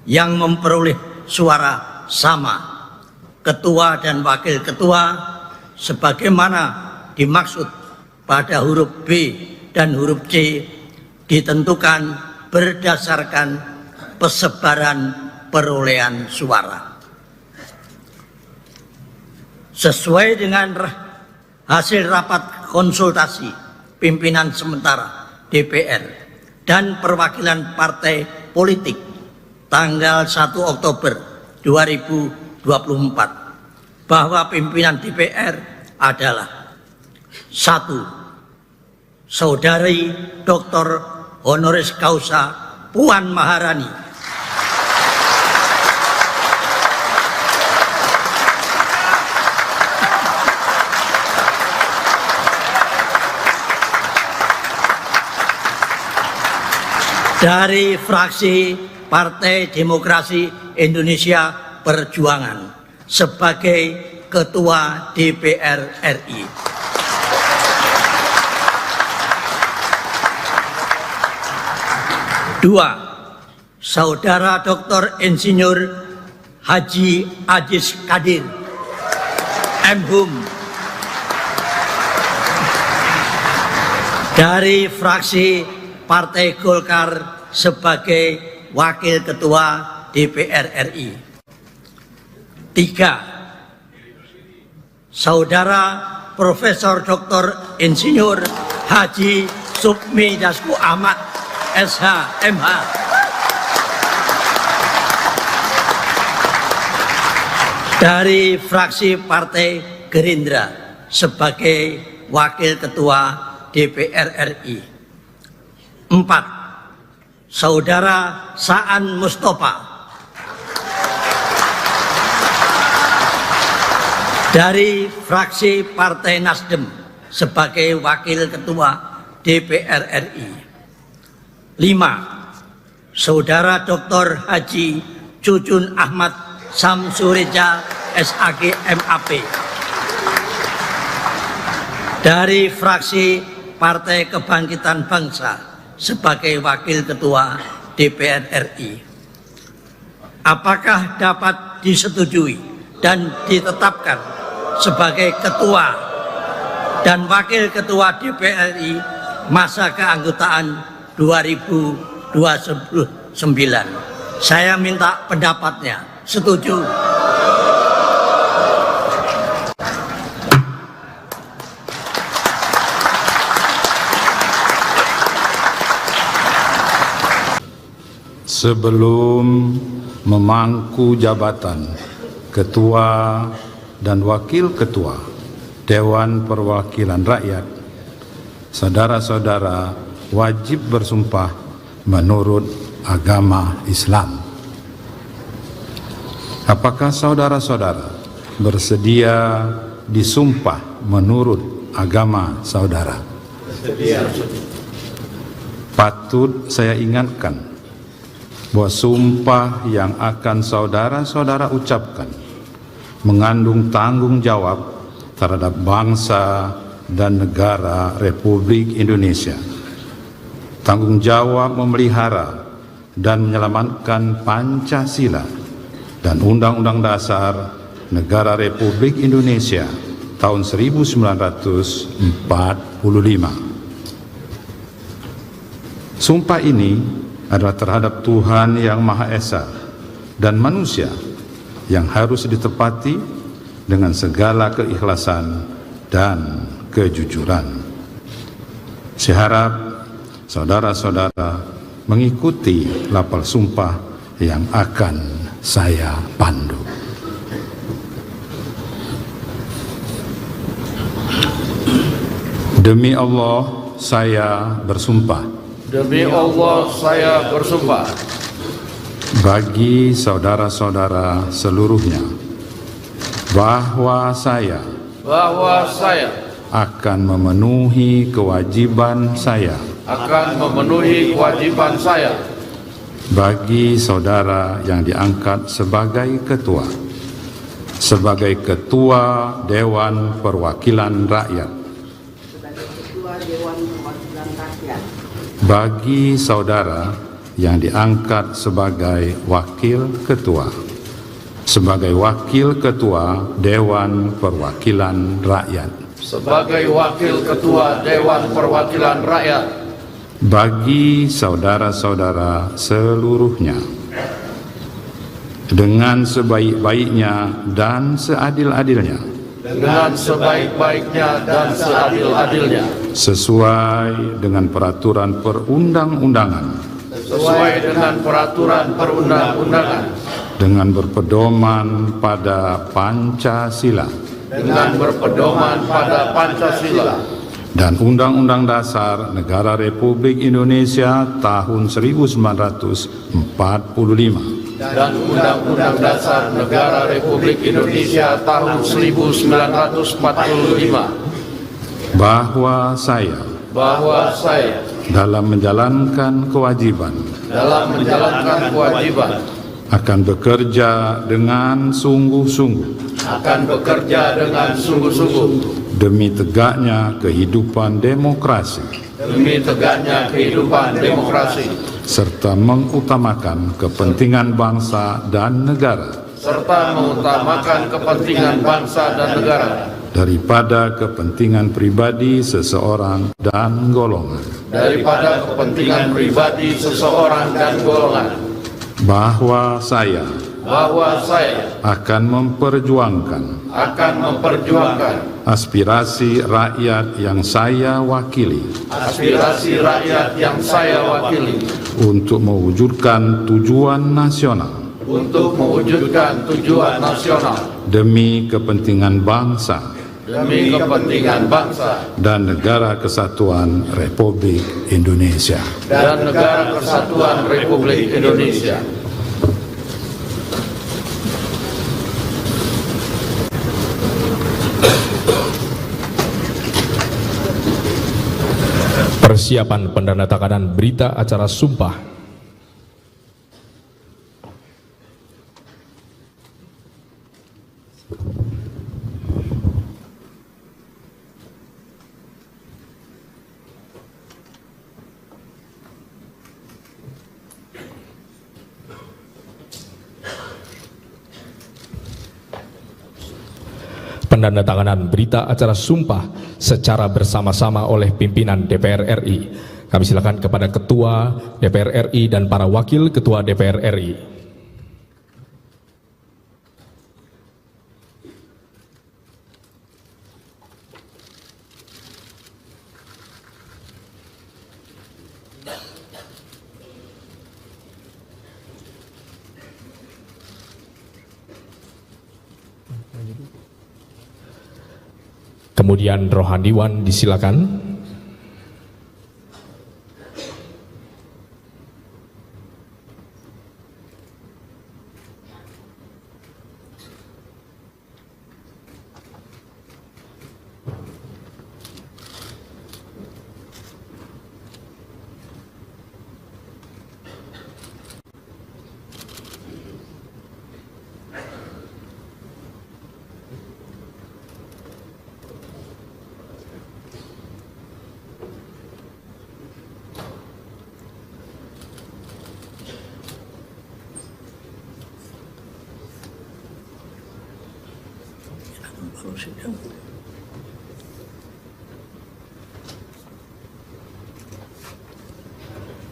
yang memperoleh suara sama, ketua dan wakil ketua sebagaimana dimaksud pada huruf B dan huruf C ditentukan berdasarkan persebaran perolehan suara. Sesuai dengan hasil rapat konsultasi pimpinan sementara DPR dan perwakilan partai politik tanggal 1 Oktober 2024 bahwa pimpinan DPR adalah 1. Saudari Dr. Honoris Causa Puan Maharani, dari fraksi Partai Demokrasi Indonesia Perjuangan sebagai Ketua DPR RI. Dua, Saudara Dr. Insinyur Haji Aziz Kadir, M.Hum, dari fraksi Partai Golkar sebagai Wakil Ketua DPR RI. 3. Saudara Profesor Dr. Insinyur Haji Supmi Dasko Ahmad, SH, MH, dari fraksi Partai Gerindra sebagai Wakil Ketua DPR RI. 4. Saudara Saan Mustafa dari fraksi Partai Nasdem sebagai Wakil Ketua DPR RI. 5. Saudara Dr. Haji Cucun Ahmad Samsureja SAG MAP dari fraksi Partai Kebangkitan Bangsa sebagai Wakil Ketua DPR RI. Apakah dapat disetujui dan ditetapkan sebagai Ketua dan Wakil Ketua DPR RI masa keanggotaan 2029? Saya minta pendapatnya. Setuju? Sebelum memangku jabatan Ketua dan Wakil Ketua Dewan Perwakilan Rakyat, saudara-saudara wajib bersumpah menurut agama Islam. Apakah saudara-saudara bersedia disumpah menurut agama saudara? Bersedia. Patut saya ingatkan bahwa sumpah yang akan saudara-saudara ucapkan mengandung tanggung jawab terhadap bangsa dan negara Republik Indonesia. Tanggung jawab memelihara dan menyelamatkan Pancasila dan Undang-Undang Dasar Negara Republik Indonesia tahun 1945. Sumpah ini adalah terhadap Tuhan Yang Maha Esa dan manusia yang harus ditepati dengan segala keikhlasan dan kejujuran. Saya harap saudara-saudara mengikuti lapal sumpah yang akan saya pandu. Demi Allah, saya bersumpah. Demi Allah, saya bersumpah. Bagi saudara-saudara seluruhnya, bahwa saya akan memenuhi kewajiban saya. Bagi saudara yang diangkat sebagai ketua Dewan Perwakilan Rakyat. Bagi saudara yang diangkat sebagai wakil ketua Dewan Perwakilan Rakyat. Bagi saudara-saudara seluruhnya, dengan sebaik-baiknya dan seadil-adilnya, sesuai dengan peraturan perundang-undangan, dengan berpedoman pada Pancasila, dan Undang-Undang Dasar Negara Republik Indonesia tahun 1945. Bahwa saya dalam menjalankan kewajiban akan bekerja dengan sungguh-sungguh demi tegaknya kehidupan demokrasi, serta mengutamakan kepentingan bangsa dan negara daripada kepentingan pribadi seseorang dan golongan. Bahwa saya akan memperjuangkan aspirasi rakyat yang saya wakili untuk mewujudkan tujuan nasional demi kepentingan bangsa dan negara kesatuan Republik Indonesia. Persiapan pendandatanganan berita acara sumpah. Pendandatanganan berita acara sumpah secara bersama-sama oleh pimpinan DPR RI. Kami silakan kepada Ketua DPR RI dan para Wakil Ketua DPR RI. Kemudian Rohaniwan disilakan.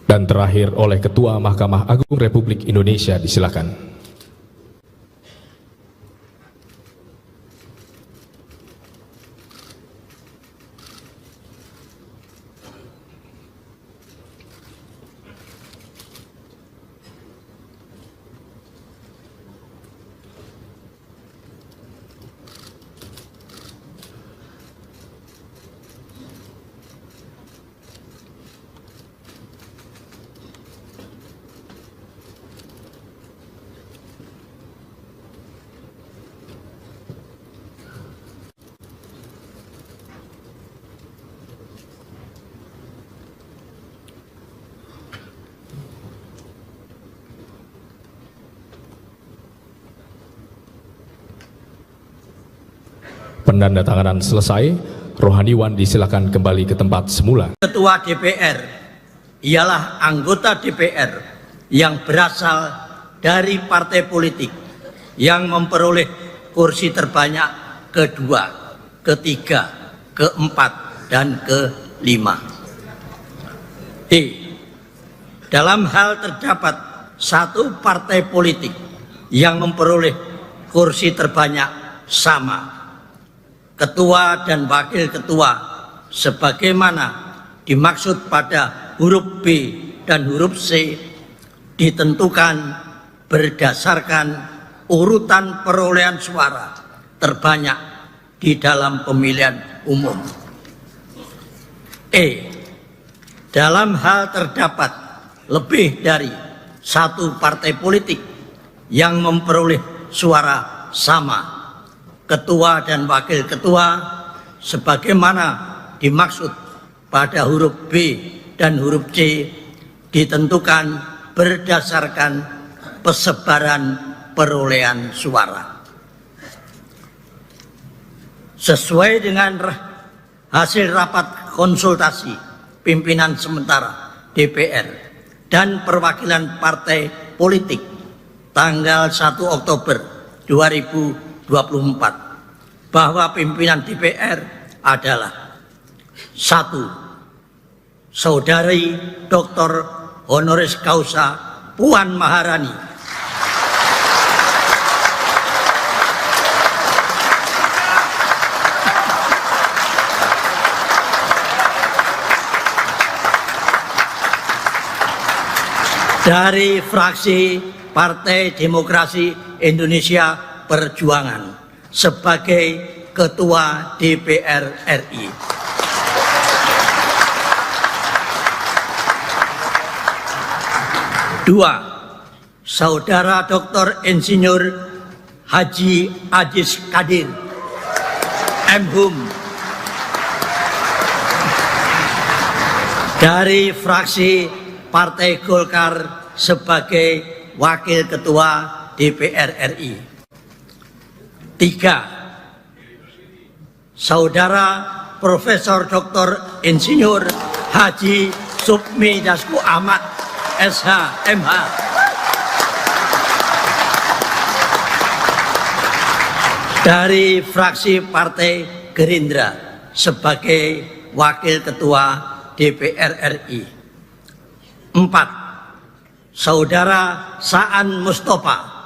Dan terakhir oleh Ketua Mahkamah Agung Republik Indonesia, disilakan. Penandatanganan selesai, rohaniwan disilakan kembali ke tempat semula. Ketua DPR ialah anggota DPR yang berasal dari partai politik yang memperoleh kursi terbanyak kedua, ketiga, keempat, dan kelima. D. Dalam hal terdapat satu partai politik yang memperoleh kursi terbanyak sama, ketua dan wakil ketua sebagaimana dimaksud pada huruf B dan huruf C ditentukan berdasarkan urutan perolehan suara terbanyak di dalam pemilihan umum. E. Dalam hal terdapat lebih dari satu partai politik yang memperoleh suara sama, ketua dan wakil ketua sebagaimana dimaksud pada huruf B dan huruf C ditentukan berdasarkan persebaran perolehan suara. Sesuai dengan hasil rapat konsultasi pimpinan sementara DPR dan perwakilan partai politik tanggal 1 Oktober 2024 bahwa pimpinan DPR adalah: 1. Saudari Dr. Honoris Causa Puan Maharani, dari fraksi Partai Demokrasi Indonesia Perjuangan sebagai Ketua DPR RI. 2. Saudara Dr. Insinyur Haji Aziz Kadir M.Hum dari fraksi Partai Golkar sebagai Wakil Ketua DPR RI. 3. Saudara Profesor Dr. Insinyur Haji Supmi Dasko Ahmad SH MH dari fraksi Partai Gerindra sebagai Wakil Ketua DPR RI. 4. Saudara Saan Mustafa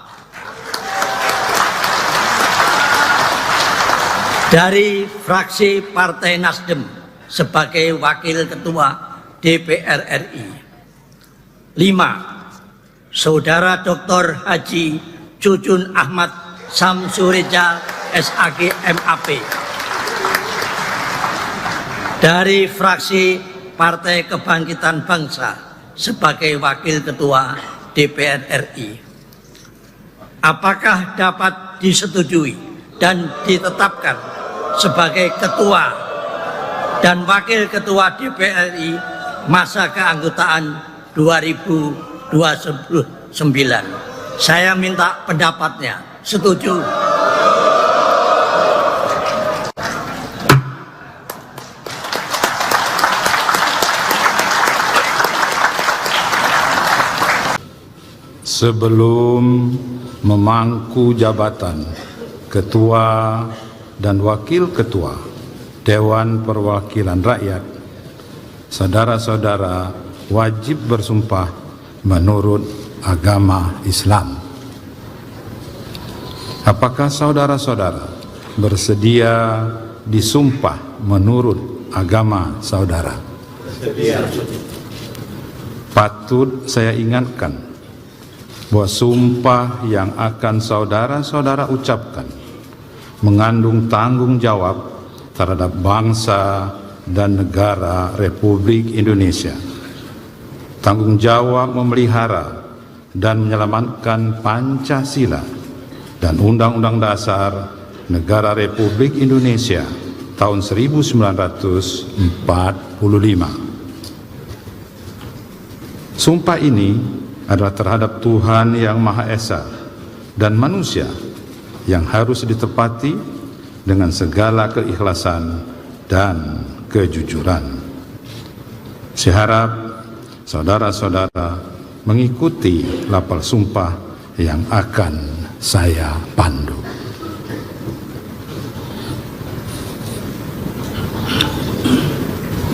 dari fraksi Partai Nasdem sebagai Wakil Ketua DPR RI. 5. Saudara Dr. Haji Cucun Ahmad Samsureja SAG MAP dari fraksi Partai Kebangkitan Bangsa sebagai Wakil Ketua DPR RI. Apakah dapat disetujui dan ditetapkan sebagai Ketua dan Wakil Ketua DPR RI masa keanggotaan 2029? Saya minta pendapatnya. Setuju? Sebelum memangku jabatan Ketua dan Wakil Ketua Dewan Perwakilan Rakyat, saudara-saudara wajib bersumpah menurut agama Islam. Apakah saudara-saudara bersedia disumpah menurut agama saudara? Bersedia. Patut saya ingatkan bahwa sumpah yang akan saudara-saudara ucapkan mengandung tanggung jawab terhadap bangsa dan negara Republik Indonesia. Tanggung jawab memelihara dan menyelamatkan Pancasila dan Undang-Undang Dasar Negara Republik Indonesia tahun 1945. Sumpah ini adalah terhadap Tuhan Yang Maha Esa dan manusia yang harus ditepati dengan segala keikhlasan dan kejujuran. Saya harap saudara-saudara mengikuti lapal sumpah yang akan saya pandu.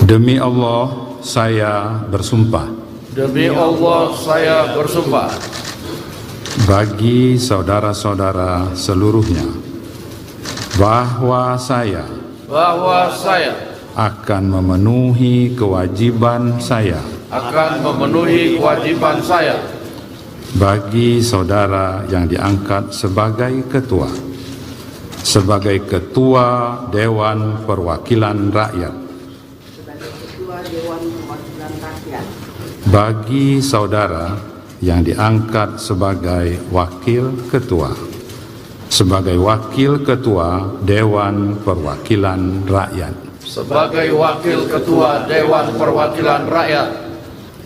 Demi Allah, saya bersumpah. Demi Allah, saya bersumpah. Bagi saudara-saudara seluruhnya, bahwa saya akan memenuhi kewajiban saya. Akan memenuhi kewajiban saya. Bagi saudara yang diangkat sebagai ketua. Sebagai ketua Dewan Perwakilan Rakyat. Bagi saudara yang diangkat sebagai wakil ketua, sebagai wakil ketua Dewan Perwakilan Rakyat, sebagai wakil ketua Dewan Perwakilan Rakyat,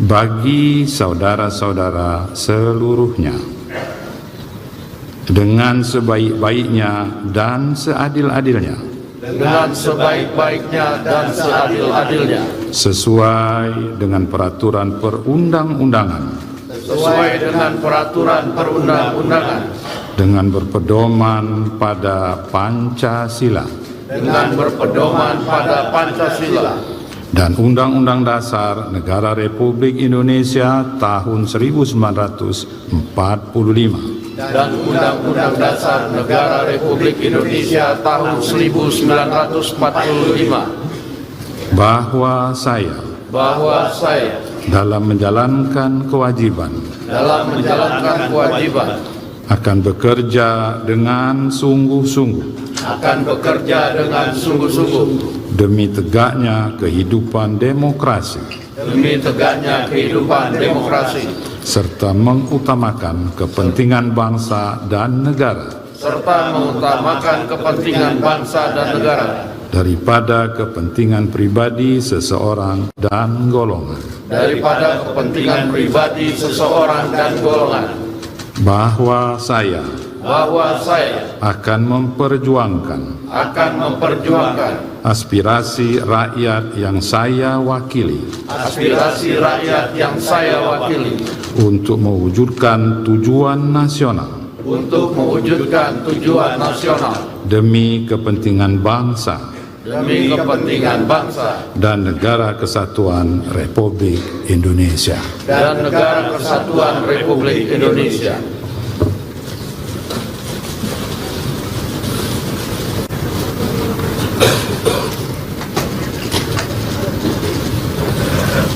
bagi saudara-saudara seluruhnya, dengan sebaik-baiknya dan seadil-adilnya, dengan sebaik-baiknya dan seadil-adilnya, sesuai dengan peraturan perundang-undangan, sesuai dengan peraturan perundang-undangan, dengan berpedoman pada Pancasila, dengan berpedoman pada Pancasila dan Undang-Undang Dasar Negara Republik Indonesia tahun 1945, dan Undang-Undang Dasar Negara Republik Indonesia tahun 1945, bahwa saya dalam menjalankan kewajiban akan bekerja dengan sungguh-sungguh demi tegaknya kehidupan demokrasi serta mengutamakan kepentingan bangsa dan negara daripada kepentingan pribadi seseorang dan golongan, bahwa saya akan memperjuangkan aspirasi rakyat yang saya wakili untuk mewujudkan tujuan nasional demi kepentingan bangsa dan negara kesatuan Republik Indonesia.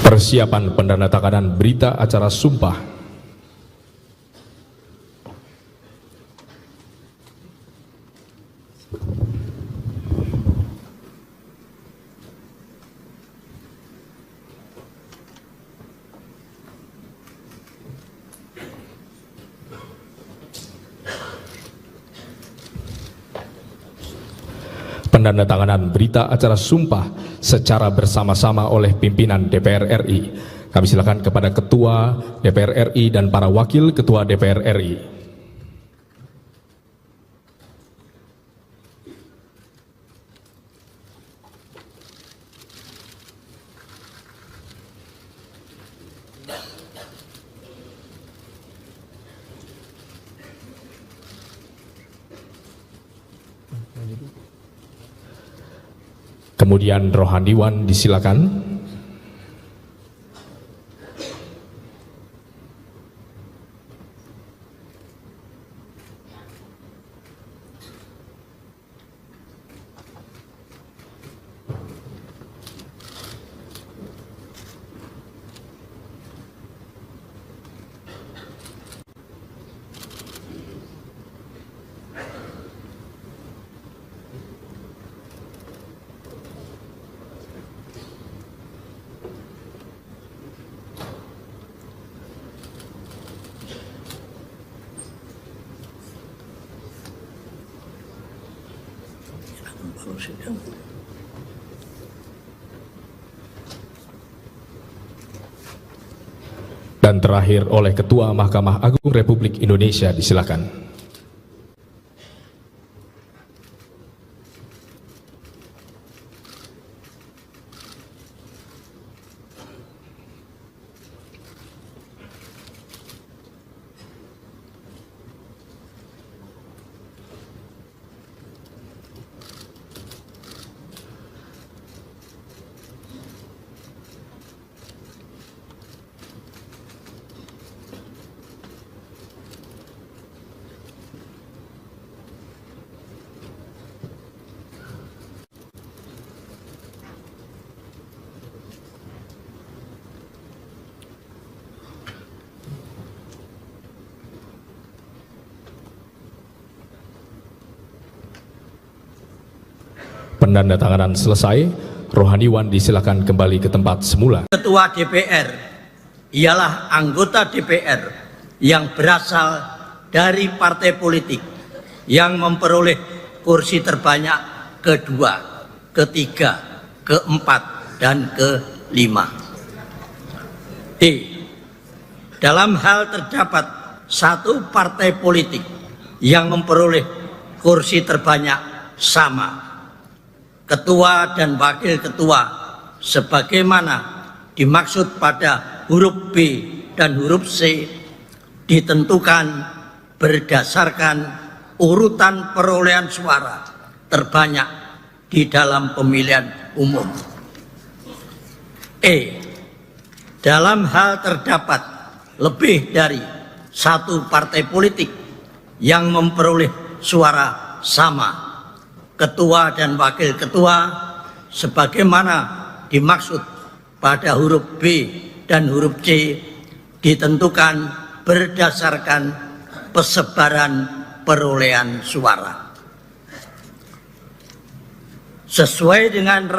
Persiapan pendandatanganan berita acara sumpah. Pendandatanganan berita acara sumpah secara bersama-sama oleh pimpinan DPR RI. Kami silakan kepada Ketua DPR RI dan para Wakil Ketua DPR RI. Kemudian Rohaniwan disilakan. Dan terakhir oleh Ketua Mahkamah Agung Republik Indonesia, disilakan. Penandatanganan selesai, rohaniwan disilakan kembali ke tempat semula. Ketua DPR ialah anggota DPR yang berasal dari partai politik yang memperoleh kursi terbanyak kedua, ketiga, keempat, dan kelima. D. Dalam hal terdapat satu partai politik yang memperoleh kursi terbanyak sama, ketua dan wakil ketua sebagaimana dimaksud pada huruf B dan huruf C ditentukan berdasarkan urutan perolehan suara terbanyak di dalam pemilihan umum. E. Dalam hal terdapat lebih dari satu partai politik yang memperoleh suara sama, ketua dan wakil ketua sebagaimana dimaksud pada huruf B dan huruf C ditentukan berdasarkan persebaran perolehan suara. Sesuai dengan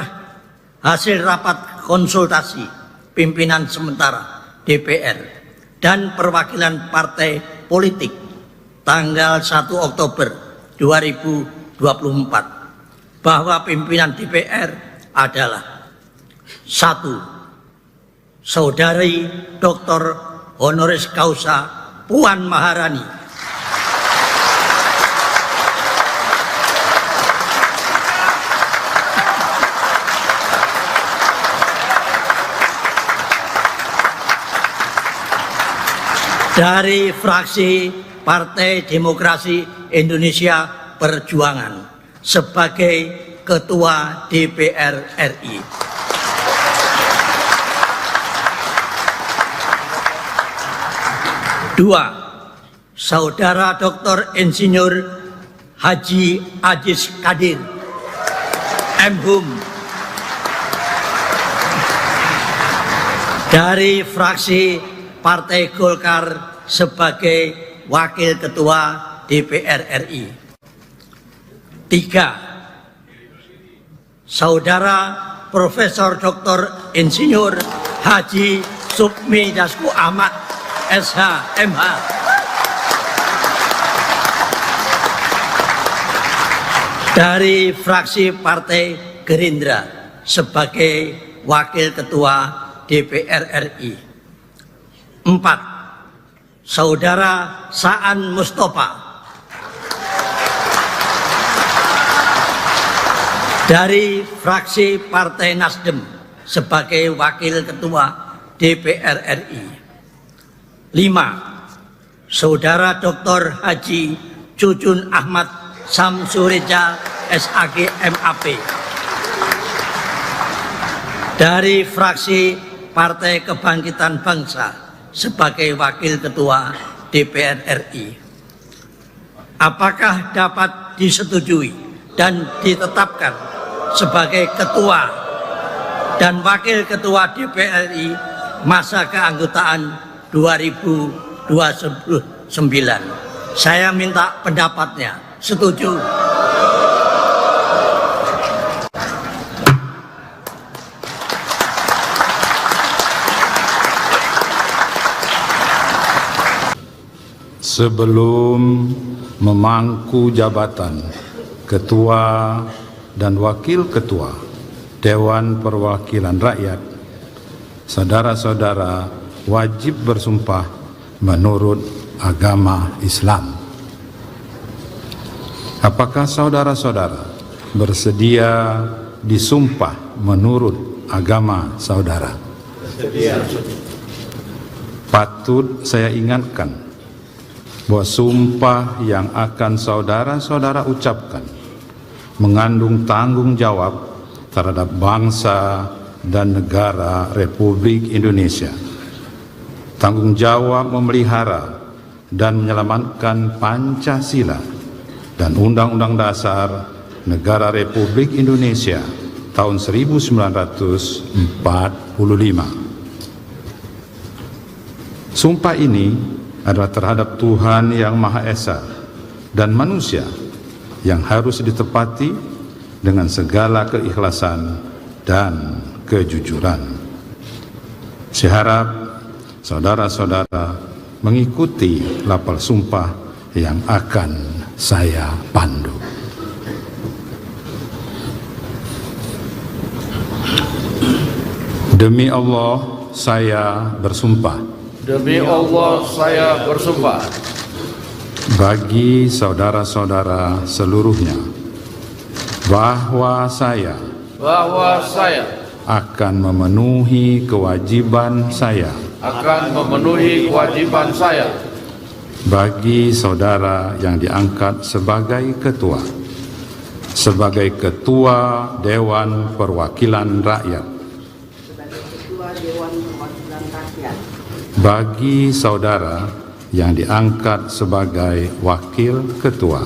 hasil rapat konsultasi pimpinan sementara DPR dan perwakilan partai politik tanggal 1 Oktober 2024 bahwa pimpinan DPR adalah 1. Saudari Dr. Honoris Causa Puan Maharani, dari fraksi Partai Demokrasi Indonesia Perjuangan sebagai Ketua DPR RI. Dua, Saudara Dr. Insinyur Haji Aziz Kadir, M.Hum, dari fraksi Partai Golkar sebagai Wakil Ketua DPR RI. 3. Saudara Profesor Dr. Insinyur Haji Sukmi Dasko Ahmad, SH, MH, dari fraksi Partai Gerindra sebagai Wakil Ketua DPR RI. 4. Saudara Saan Mustafa dari fraksi Partai Nasdem sebagai Wakil Ketua DPR RI. 5. Saudara Dr. Haji Cucun Ahmad Samsureja SAG MAP dari fraksi Partai Kebangkitan Bangsa sebagai Wakil Ketua DPR RI. Apakah dapat disetujui dan ditetapkan sebagai Ketua dan Wakil Ketua DPR RI masa keanggotaan 2029? Saya minta pendapatnya. Setuju? Sebelum memangku jabatan Ketua dan Wakil Ketua Dewan Perwakilan Rakyat, saudara-saudara wajib bersumpah menurut agama Islam. Apakah saudara-saudara bersedia disumpah menurut agama saudara? Bersedia. Patut saya ingatkan bahwa sumpah yang akan saudara-saudara ucapkan mengandung tanggung jawab terhadap bangsa dan negara Republik Indonesia. Tanggung jawab memelihara dan menyelamatkan Pancasila dan Undang-Undang Dasar Negara Republik Indonesia tahun 1945. Sumpah ini adalah terhadap Tuhan Yang Maha Esa dan manusia yang harus ditepati dengan segala keikhlasan dan kejujuran. Saya harap saudara-saudara mengikuti lapal sumpah yang akan saya pandu. Demi Allah, saya bersumpah. Demi Allah, saya bersumpah. Bagi saudara-saudara seluruhnya, bahwa saya akan memenuhi kewajiban saya. Akan memenuhi kewajiban saya. Bagi saudara yang diangkat sebagai ketua. Sebagai ketua Dewan Perwakilan Rakyat. Bagi saudara yang diangkat sebagai wakil ketua.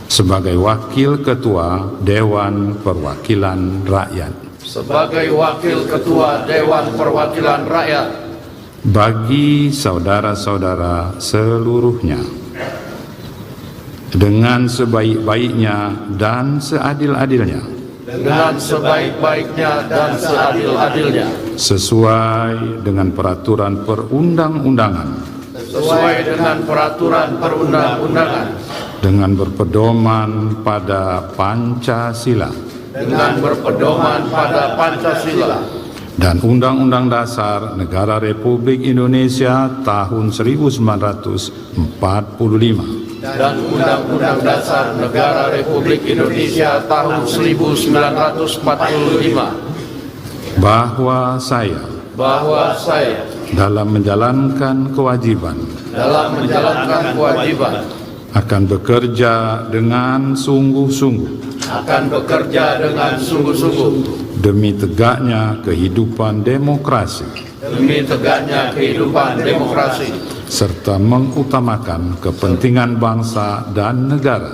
Sebagai wakil ketua Dewan Perwakilan Rakyat. Sebagai wakil ketua Dewan Perwakilan Rakyat. Bagi saudara-saudara seluruhnya, dengan sebaik-baiknya dan seadil-adilnya, dengan sebaik-baiknya dan seadil-adilnya, sesuai dengan peraturan perundang-undangan, sesuai dengan peraturan perundang-undangan, dengan berpedoman pada Pancasila, dengan berpedoman pada Pancasila dan Undang-Undang Dasar Negara Republik Indonesia tahun 1945, dan Undang-Undang Dasar Negara Republik Indonesia tahun 1945, bahwa saya dalam menjalankan kewajiban akan bekerja dengan sungguh-sungguh demi tegaknya kehidupan demokrasi serta mengutamakan kepentingan bangsa dan negara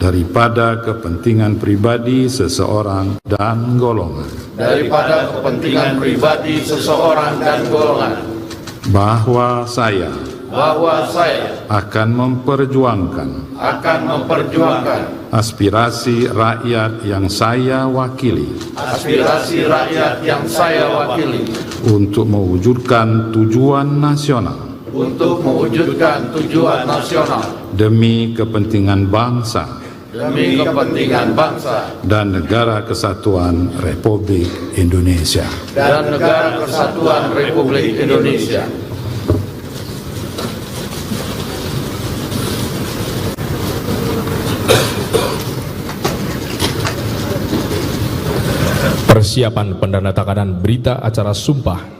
daripada kepentingan pribadi seseorang dan golongan, bahwa saya akan memperjuangkan aspirasi rakyat yang saya wakili untuk mewujudkan tujuan nasional demi kepentingan bangsa dan negara kesatuan Republik Indonesia. Persiapan pendandatanganan berita acara sumpah.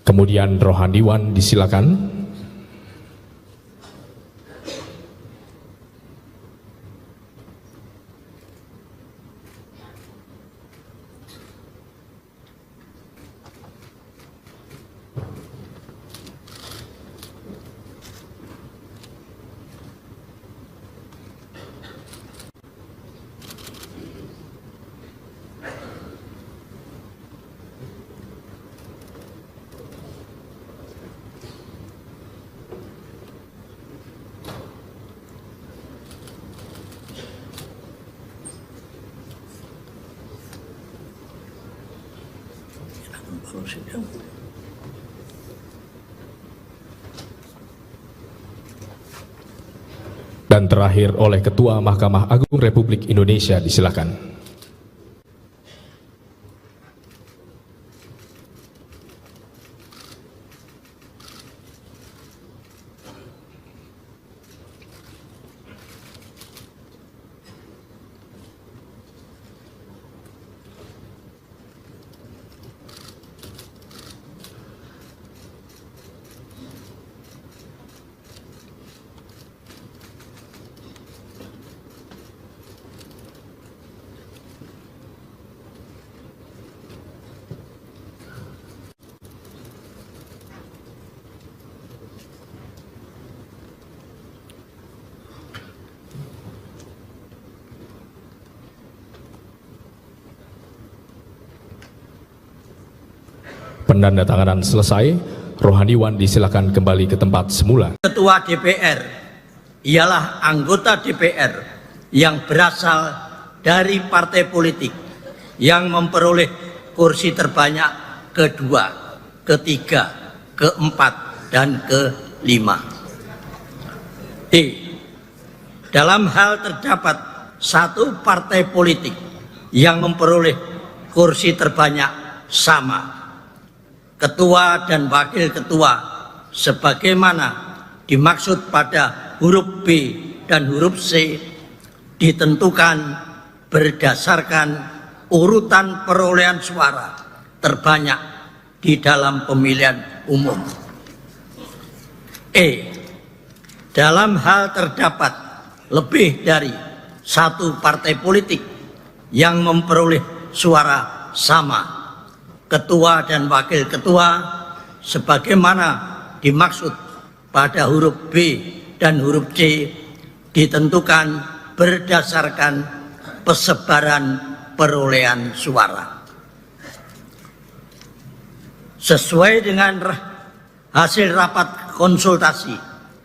Kemudian rohaniwan disilakan. Dan terakhir oleh Ketua Mahkamah Agung Republik Indonesia, disilakan. penandatanganan selesai, rohaniwan disilakan kembali ke tempat semula. Ketua DPR ialah anggota DPR yang berasal dari partai politik yang memperoleh kursi terbanyak kedua, ketiga, keempat, dan kelima. Dalam hal terdapat satu partai politik yang memperoleh kursi terbanyak sama, ketua dan wakil ketua sebagaimana dimaksud pada huruf B dan huruf C ditentukan berdasarkan urutan perolehan suara terbanyak di dalam pemilihan umum. Dalam hal terdapat lebih dari satu partai politik yang memperoleh suara sama, ketua dan wakil ketua sebagaimana dimaksud pada huruf B dan huruf C ditentukan berdasarkan persebaran perolehan suara. Sesuai dengan hasil rapat konsultasi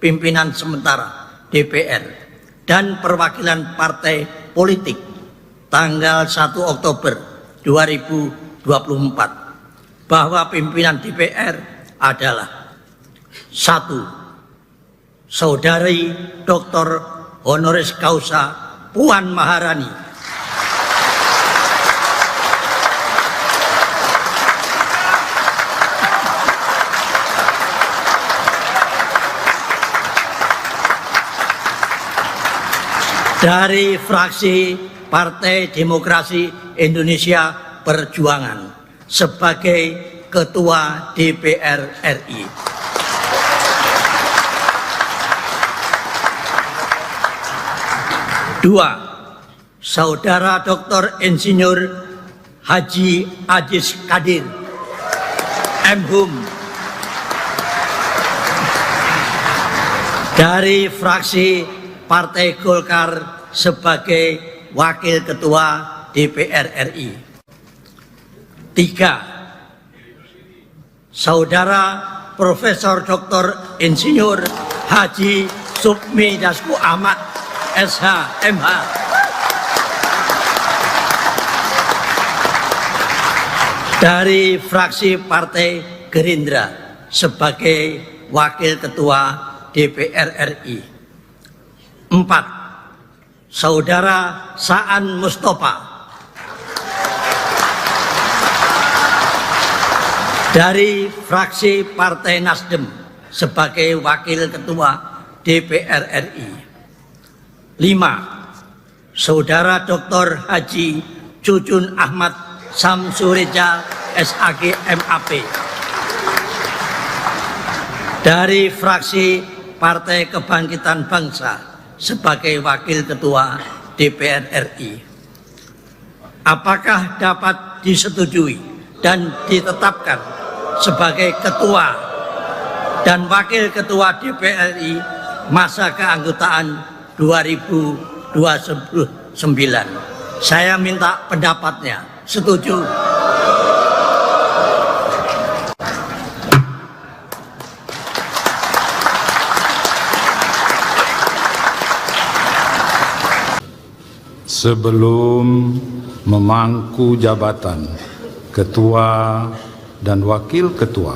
pimpinan sementara DPR dan perwakilan partai politik tanggal 1 Oktober 2024 bahwa pimpinan DPR adalah 1. Saudari Dr. Honoris Causa Puan Maharani, dari fraksi Partai Demokrasi Indonesia Perjuangan sebagai Ketua DPR RI. 2. Saudara Dr. Insinyur Haji Ajis Kadir M.Hum dari fraksi Partai Golkar sebagai Wakil Ketua DPR RI. 3. Saudara Profesor Dr. Insinyur Haji Supmi Dasko Ahmad SH MH dari fraksi Partai Gerindra sebagai Wakil Ketua DPR RI. 4. Saudara Saan Mustafa dari fraksi Partai Nasdem sebagai Wakil Ketua DPR RI. 5. Saudara Dr. Haji Cucun Ahmad Samsureja SAG MAP dari fraksi Partai Kebangkitan Bangsa sebagai Wakil Ketua DPR RI. Apakah dapat disetujui dan ditetapkan sebagai Ketua dan Wakil Ketua DPR RI masa keanggotaan 2029? Saya minta pendapatnya. Setuju? Sebelum memangku jabatan Ketua dan Wakil Ketua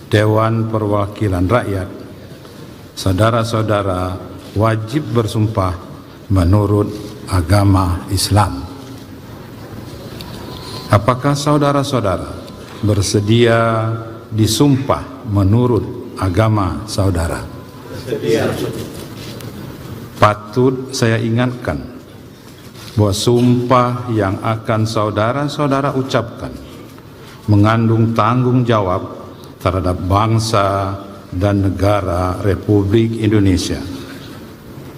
Dewan Perwakilan Rakyat, saudara-saudara wajib bersumpah menurut agama Islam. Apakah saudara-saudara bersedia disumpah menurut agama saudara? Bersedia. Patut saya ingatkan bahwa sumpah yang akan saudara-saudara ucapkan mengandung tanggung jawab terhadap bangsa dan negara Republik Indonesia.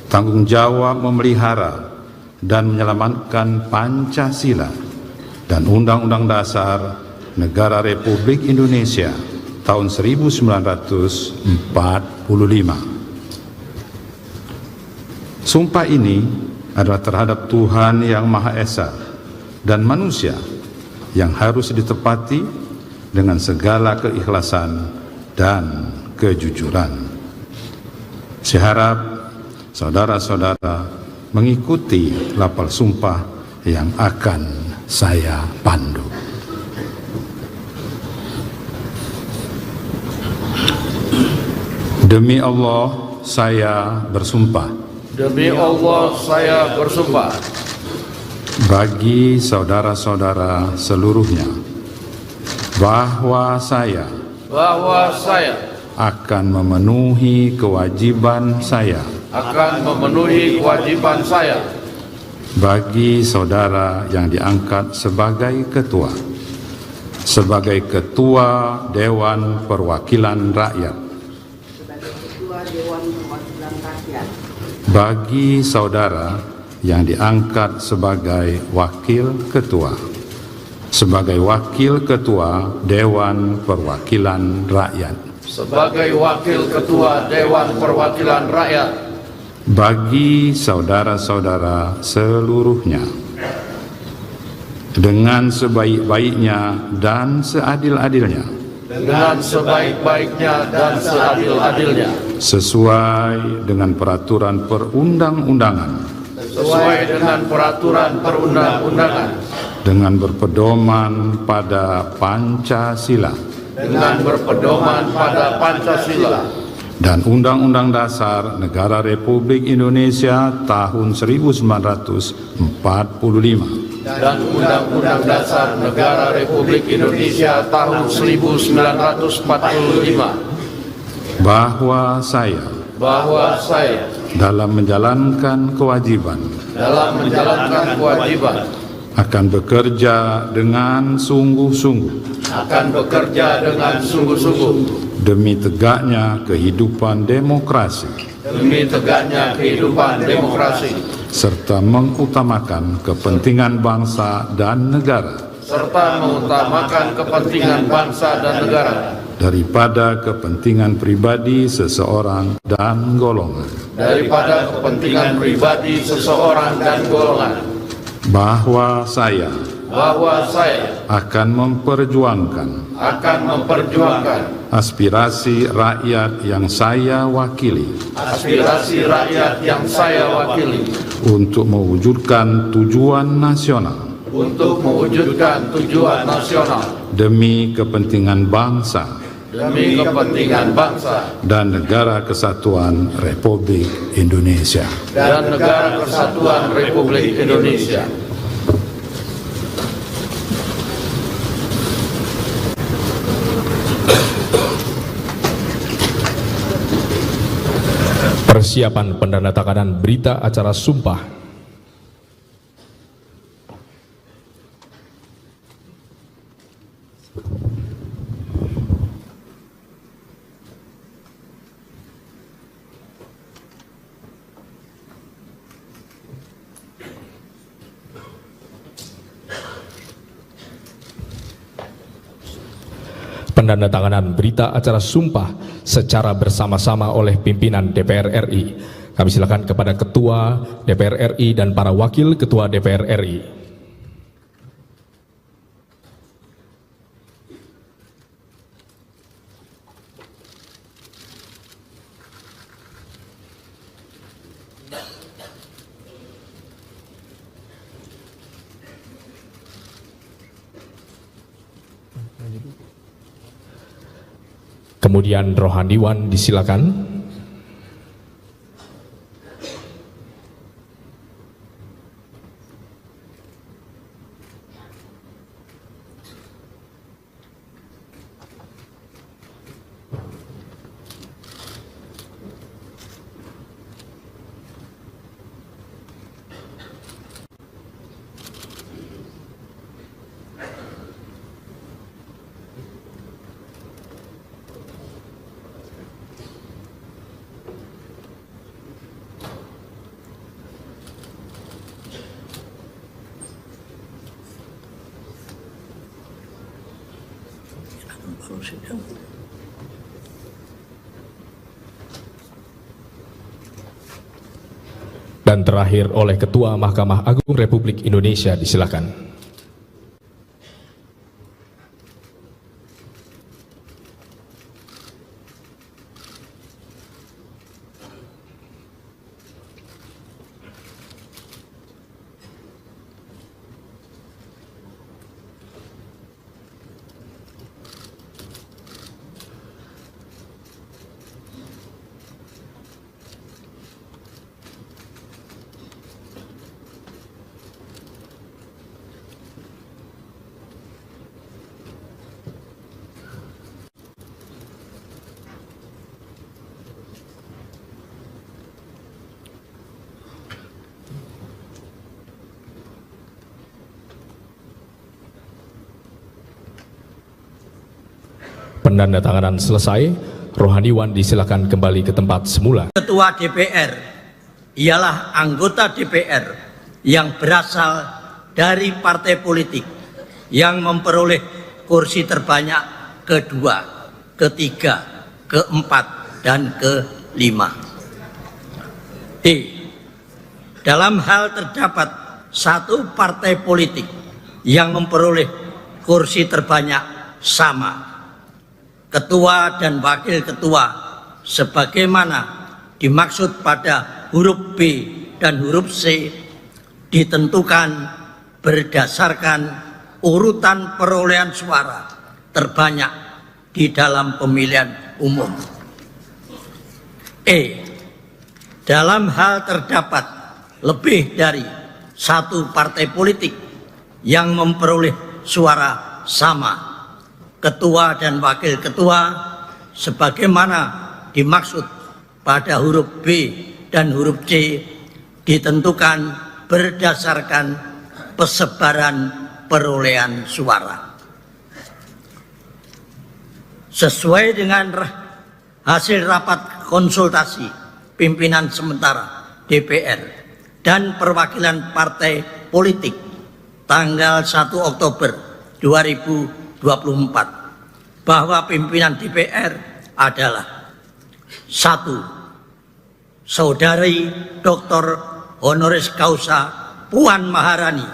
Tanggung jawab memelihara dan menyelamatkan Pancasila dan Undang-Undang Dasar Negara Republik Indonesia tahun 1945. Sumpah ini adalah terhadap Tuhan Yang Maha Esa dan manusia yang harus ditepati dengan segala keikhlasan dan kejujuran. Saya harap saudara-saudara mengikuti lapal sumpah yang akan saya pandu. Demi Allah, saya bersumpah. Demi Allah, saya bersumpah. Bagi saudara-saudara seluruhnya, bahwa saya akan memenuhi kewajiban saya. Bagi saudara yang diangkat sebagai ketua Dewan Perwakilan Rakyat. Bagi saudara yang diangkat sebagai wakil ketua Dewan Perwakilan Rakyat. Bagi saudara-saudara seluruhnya, dengan sebaik-baiknya dan seadil-adilnya, sesuai dengan peraturan perundang-undangan, dengan berpedoman pada Pancasila, dan Undang-Undang Dasar Negara Republik Indonesia tahun 1945. Bahwa saya dalam menjalankan kewajiban akan bekerja dengan sungguh-sungguh demi tegaknya kehidupan demokrasi, serta mengutamakan kepentingan bangsa dan negara daripada kepentingan pribadi seseorang dan golongan. Bahwa saya akan memperjuangkan aspirasi rakyat yang saya wakili untuk mewujudkan tujuan nasional demi kepentingan bangsa dan negara kesatuan Republik Indonesia. Persiapan pendandatanganan berita acara sumpah. Pendandatanganan berita acara sumpah secara bersama-sama oleh pimpinan DPR RI. Kami silakan kepada Ketua DPR RI dan para Wakil Ketua DPR RI. Kemudian Rohaniwan disilakan. Dan terakhir oleh Ketua Mahkamah Agung Republik Indonesia, disilakan. Penandatanganan selesai, rohaniwan disilakan kembali ke tempat semula. Ketua DPR ialah anggota DPR yang berasal dari partai politik yang memperoleh kursi terbanyak kedua, ketiga, keempat, dan kelima. D. Dalam hal terdapat satu partai politik yang memperoleh kursi terbanyak sama, ketua dan wakil ketua sebagaimana dimaksud pada huruf B dan huruf C ditentukan berdasarkan urutan perolehan suara terbanyak di dalam pemilihan umum. E. Dalam hal terdapat lebih dari satu partai politik yang memperoleh suara sama, ketua dan wakil ketua sebagaimana dimaksud pada huruf B dan huruf C ditentukan berdasarkan persebaran perolehan suara. Sesuai dengan hasil rapat konsultasi pimpinan sementara DPR dan perwakilan partai politik tanggal 1 Oktober 2024 bahwa pimpinan DPR adalah 1. Saudari Dr. Honoris Causa Puan Maharani,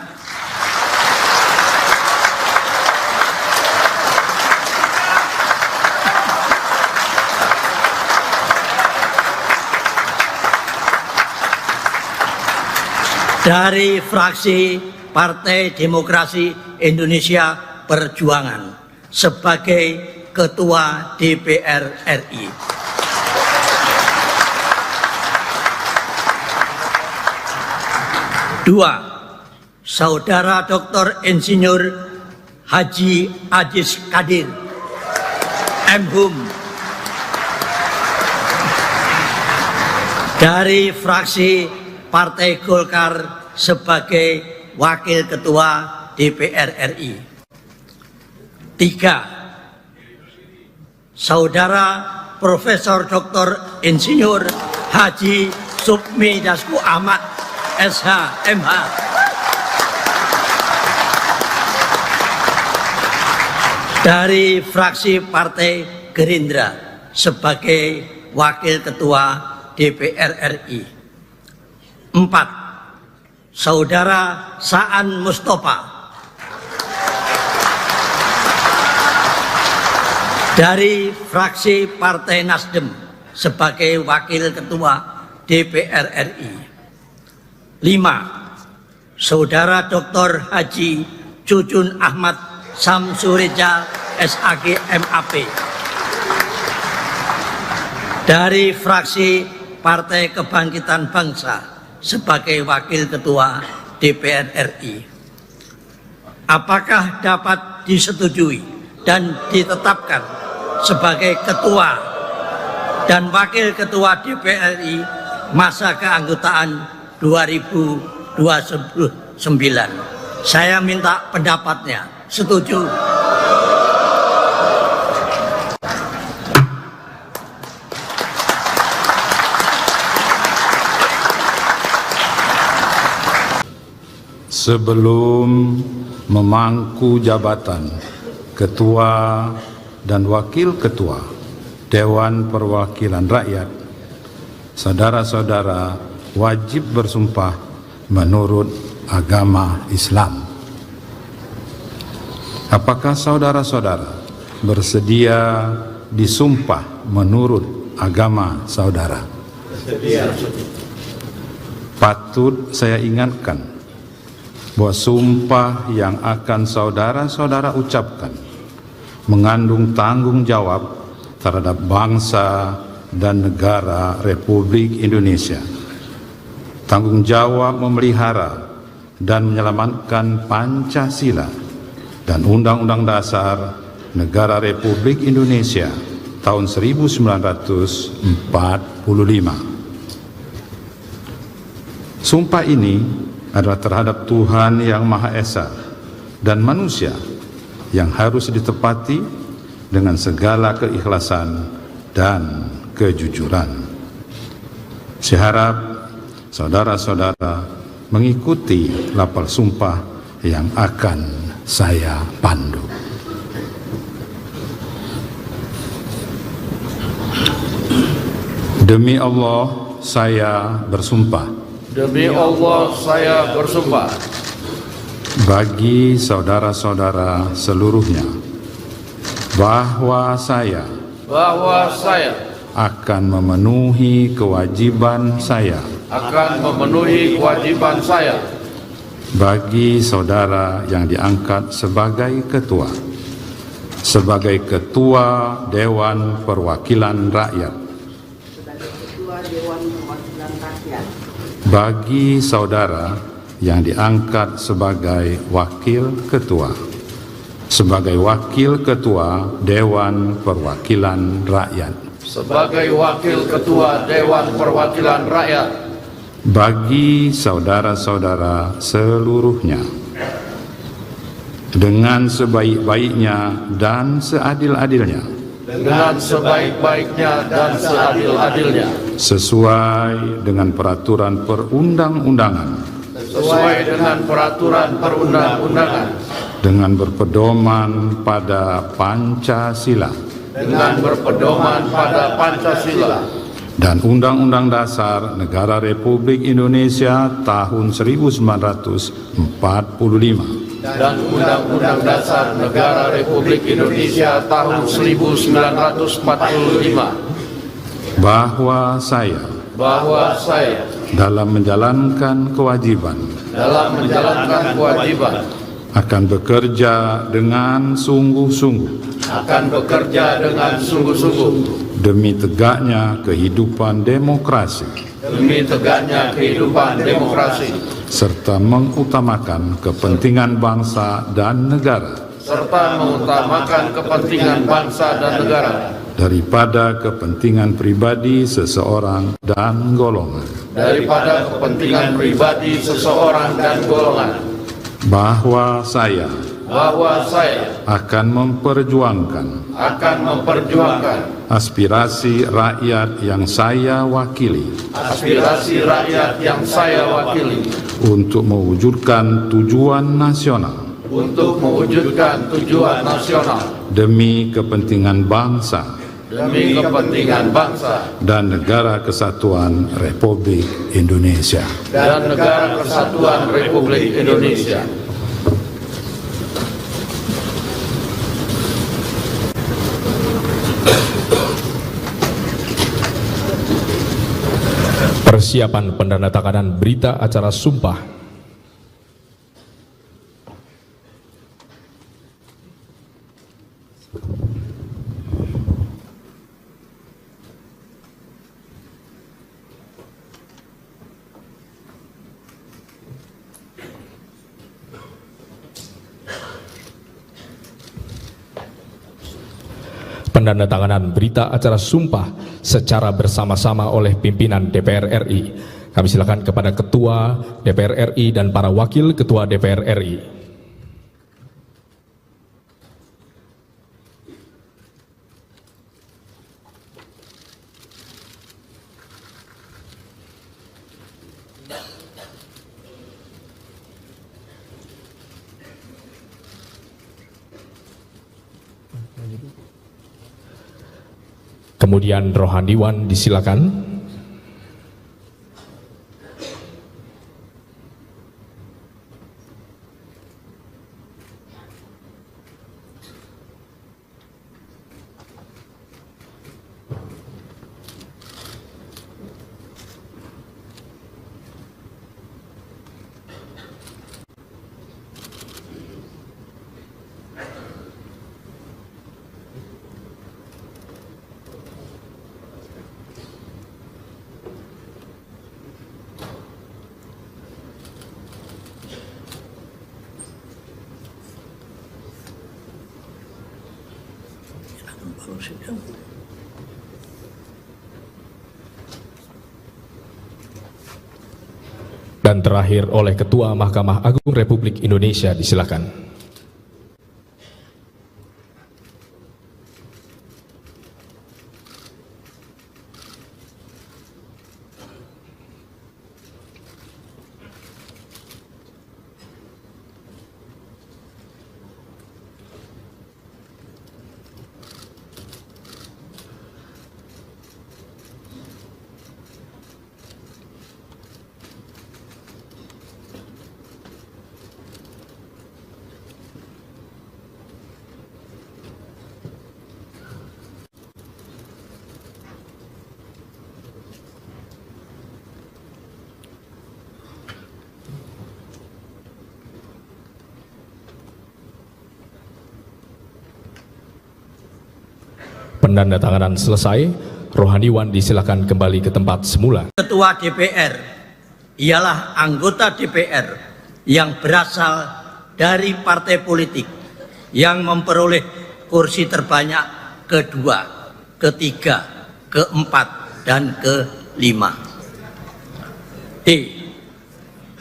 dari fraksi Partai Demokrasi Indonesia Perjuangan sebagai Ketua DPR RI. 2. Saudara Dr. Insinyur Haji Ajis Kadir M.Hum dari fraksi Partai Golkar sebagai Wakil Ketua DPR RI. 3. Saudara Profesor Dr. Insinyur Haji Supmi Dasko Ahmad SH MH dari fraksi Partai Gerindra sebagai Wakil Ketua DPR RI. 4. Saudara Saan Mustafa dari fraksi Partai Nasdem sebagai Wakil Ketua DPR RI. 5. Saudara Dr. Haji Cucun Ahmad Samsureja SAG MAP dari fraksi Partai Kebangkitan Bangsa sebagai Wakil Ketua DPR RI. Apakah dapat disetujui dan ditetapkan sebagai Ketua dan Wakil Ketua DPR RI masa keanggotaan 2029? Saya minta pendapatnya. Setuju? Sebelum memangku jabatan Ketua dan Wakil Ketua Dewan Perwakilan Rakyat, saudara-saudara wajib bersumpah menurut agama Islam. Apakah saudara-saudara bersedia disumpah menurut agama saudara? Bersedia. Patut saya ingatkan bahwa sumpah yang akan saudara-saudara ucapkan mengandung tanggung jawab terhadap bangsa dan negara Republik Indonesia. Tanggung jawab memelihara dan menyelamatkan Pancasila dan Undang-Undang Dasar Negara Republik Indonesia tahun 1945. Sumpah ini adalah terhadap Tuhan Yang Maha Esa dan manusia yang harus ditepati dengan segala keikhlasan dan kejujuran. Saya harap saudara-saudara mengikuti lapal sumpah yang akan saya pandu. Demi Allah, saya bersumpah. Demi Allah, saya bersumpah. Bagi saudara-saudara seluruhnya, bahwa saya akan memenuhi kewajiban saya bagi saudara yang diangkat sebagai ketua Dewan Perwakilan Rakyat, bagi saudara yang diangkat sebagai wakil ketua Dewan Perwakilan Rakyat, bagi saudara-saudara seluruhnya, dengan sebaik-baiknya dan seadil-adilnya, sesuai dengan peraturan perundang-undangan, dengan berpedoman pada Pancasila, dan Undang-Undang Dasar Negara Republik Indonesia tahun 1945, dan Undang-Undang Dasar Negara Republik Indonesia tahun 1945, bahwa saya dalam menjalankan kewajiban akan bekerja dengan sungguh-sungguh demi tegaknya kehidupan demokrasi, serta mengutamakan kepentingan bangsa dan negara daripada kepentingan pribadi seseorang dan golongan, bahwa saya akan memperjuangkan aspirasi rakyat yang saya wakili untuk mewujudkan tujuan nasional demi kepentingan bangsa dan negara kesatuan Republik Indonesia. Persiapan pendandatanganan berita acara sumpah. Pendandatanganan berita acara sumpah secara bersama-sama oleh pimpinan DPR RI. Kami silakan kepada Ketua DPR RI dan para Wakil Ketua DPR RI. Kemudian rohaniwan disilakan. Dan terakhir oleh Ketua Mahkamah Agung Republik Indonesia, disilakan. penandatanganan selesai, rohaniwan disilakan kembali ke tempat semula. Ketua DPR ialah anggota DPR yang berasal dari partai politik yang memperoleh kursi terbanyak kedua, ketiga, keempat, dan kelima. D.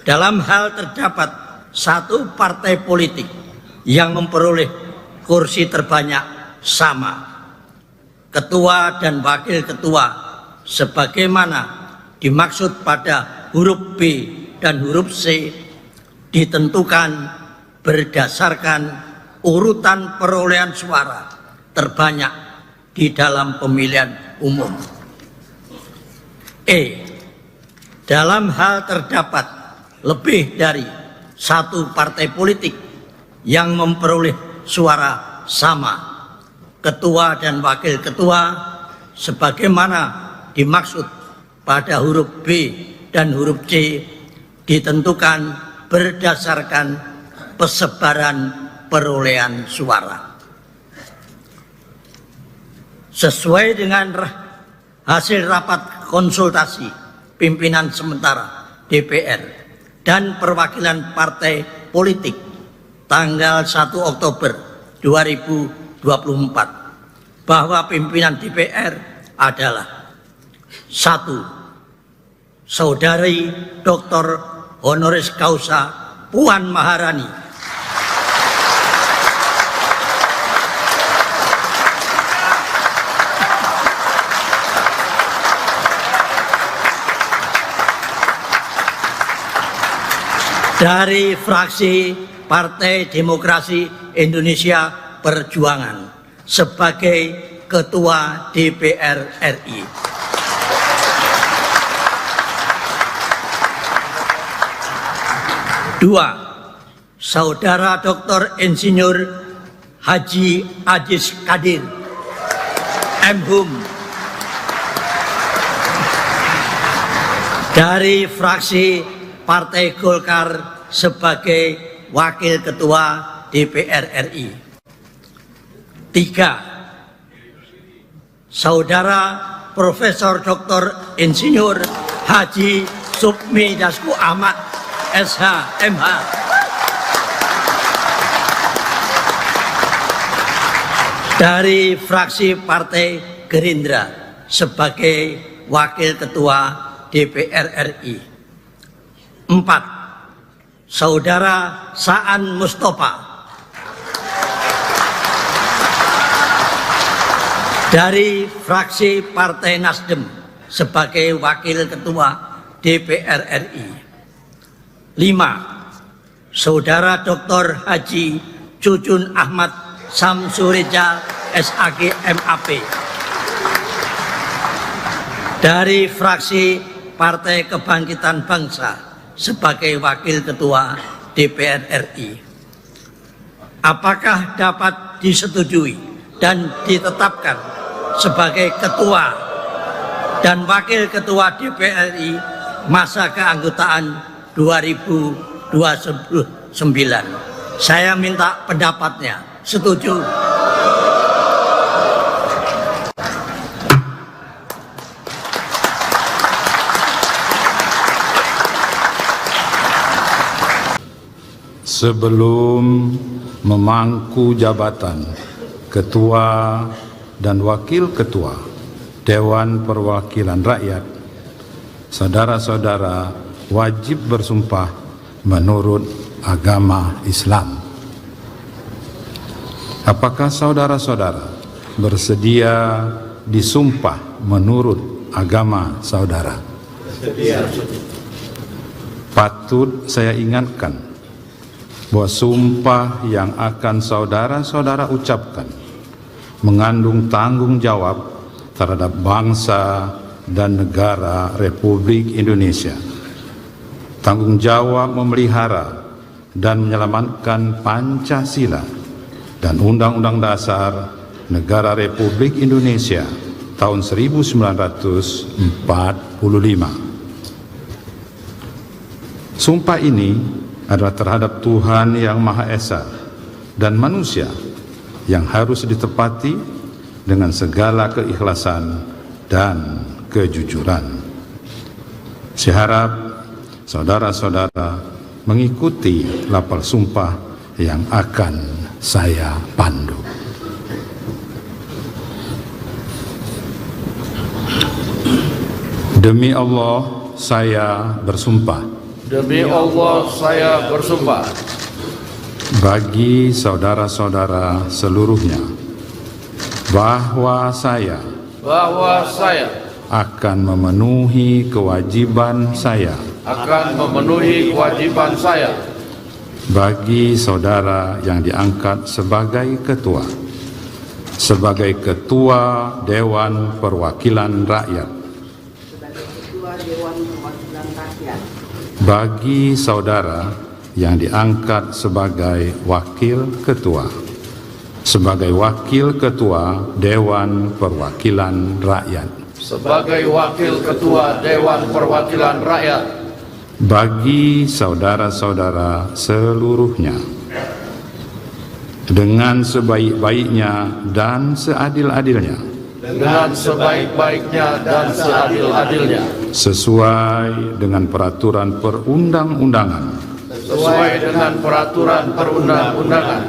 Dalam hal terdapat satu partai politik yang memperoleh kursi terbanyak sama, ketua dan wakil ketua sebagaimana dimaksud pada huruf B dan huruf C ditentukan berdasarkan urutan perolehan suara terbanyak di dalam pemilihan umum. E. Dalam hal terdapat lebih dari satu partai politik yang memperoleh suara sama, ketua dan wakil ketua sebagaimana dimaksud pada huruf B dan huruf C ditentukan berdasarkan persebaran perolehan suara. Sesuai dengan hasil rapat konsultasi pimpinan sementara DPR dan perwakilan partai politik tanggal 1 Oktober 2024 bahwa pimpinan DPR adalah 1. Saudari Dr. Honoris Causa Puan Maharani, dari fraksi Partai Demokrasi Indonesia Perjuangan sebagai Ketua DPR RI. Dua, Saudara Dr. Insinyur Haji Ajis Kadir, M.Hum, dari fraksi Partai Golkar sebagai Wakil Ketua DPR RI. 3. Saudara Profesor Dr. Insinyur Haji Sukmi Dasko Ahmad, SH, MH, dari fraksi Partai Gerindra sebagai Wakil Ketua DPR RI. 4. Saudara Saan Mustafa dari fraksi Partai Nasdem sebagai Wakil Ketua DPR RI. 5. Saudara Dr. Haji Cucun Ahmad Samsurijal SAG MAP dari fraksi Partai Kebangkitan Bangsa sebagai Wakil Ketua DPR RI. Apakah dapat disetujui dan ditetapkan sebagai Ketua dan Wakil Ketua DPR RI masa keanggotaan 2029? Saya minta pendapatnya. Setuju? Sebelum memangku jabatan Ketua dan Wakil Ketua Dewan Perwakilan Rakyat, saudara-saudara wajib bersumpah menurut agama Islam. Apakah saudara-saudara bersedia disumpah menurut agama saudara? Sedia. Patut saya ingatkan bahwa sumpah yang akan saudara-saudara ucapkan mengandung tanggung jawab terhadap bangsa dan negara Republik Indonesia. Tanggung jawab memelihara dan menyelamatkan Pancasila dan Undang-Undang Dasar Negara Republik Indonesia tahun 1945. Sumpah ini adalah terhadap Tuhan Yang Maha Esa dan manusia yang harus ditepati dengan segala keikhlasan dan kejujuran. Saya harap saudara-saudara mengikuti lapal sumpah yang akan saya pandu. Demi Allah, saya bersumpah. Demi Allah, saya bersumpah. Bagi saudara-saudara seluruhnya, bahwa saya akan memenuhi kewajiban saya. Akan memenuhi kewajiban saya. Bagi saudara yang diangkat sebagai ketua. Sebagai ketua Dewan Perwakilan Rakyat. Bagi saudara yang diangkat sebagai wakil ketua. Sebagai wakil ketua Dewan Perwakilan Rakyat. Sebagai wakil ketua Dewan Perwakilan Rakyat. Bagi saudara-saudara seluruhnya, dengan sebaik-baiknya dan seadil-adilnya, dengan sebaik-baiknya dan seadil-adilnya, sesuai dengan peraturan perundang-undangan, sesuai dengan peraturan perundang-undangan,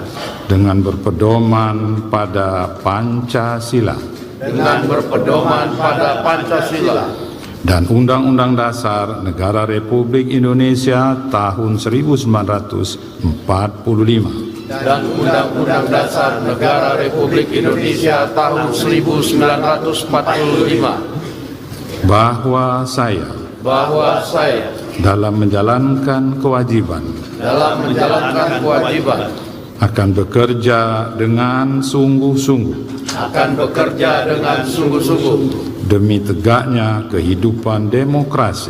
dengan berpedoman pada Pancasila, dengan berpedoman pada Pancasila dan Undang-Undang Dasar Negara Republik Indonesia tahun 1945, dan Undang-Undang Dasar Negara Republik Indonesia tahun 1945, bahwa saya dalam menjalankan kewajiban akan bekerja dengan sungguh-sungguh demi tegaknya kehidupan demokrasi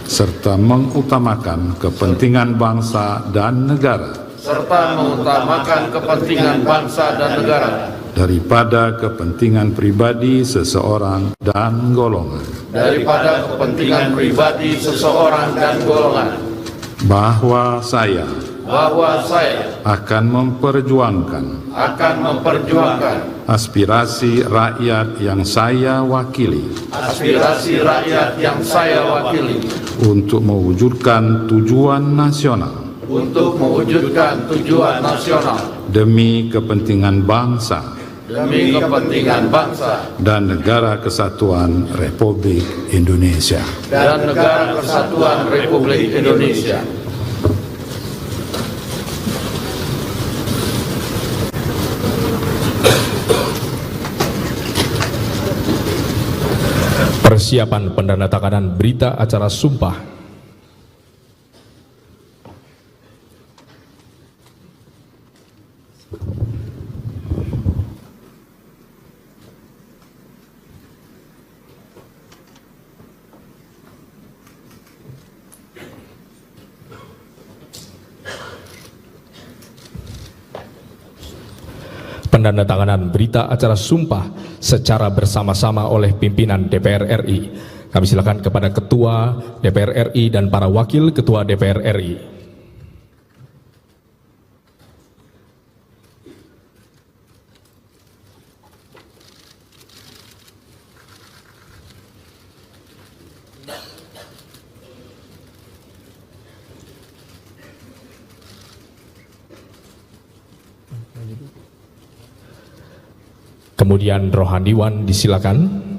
serta mengutamakan kepentingan bangsa dan negara daripada kepentingan pribadi seseorang dan golongan, bahwa saya akan memperjuangkan aspirasi rakyat yang saya wakili untuk mewujudkan tujuan nasional demi kepentingan bangsa dan negara kesatuan Republik Indonesia. Persiapan pendandatanganan berita acara sumpah. Pendandatanganan berita acara sumpah secara bersama-sama oleh pimpinan DPR RI. Kami silakan kepada Ketua DPR RI dan para Wakil Ketua DPR RI. Kemudian rohaniwan disilakan.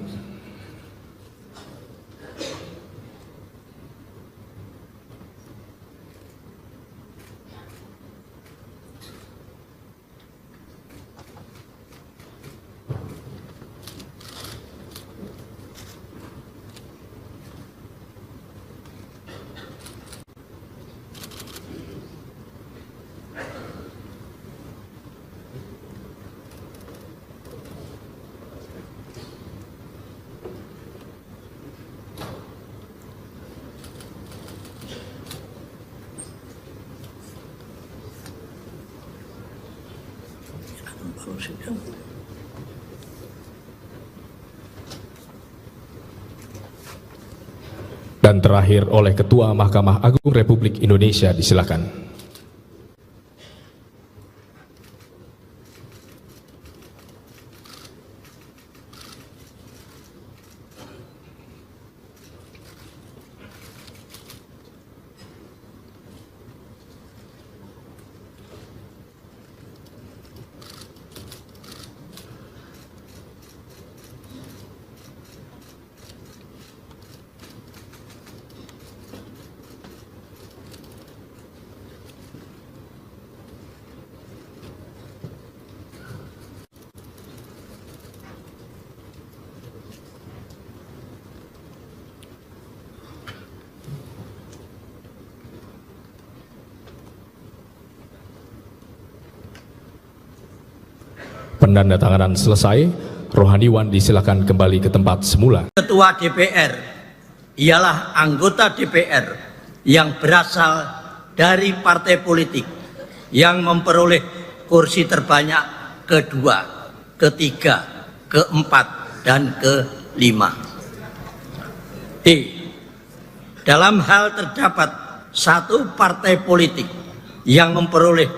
Dan terakhir oleh Ketua Mahkamah Agung Republik Indonesia, disilakan. penandatanganan selesai, rohaniwan disilakan kembali ke tempat semula. Ketua DPR ialah anggota DPR yang berasal dari partai politik yang memperoleh kursi terbanyak kedua, ketiga, keempat, dan kelima. D. Dalam hal terdapat satu partai politik yang memperoleh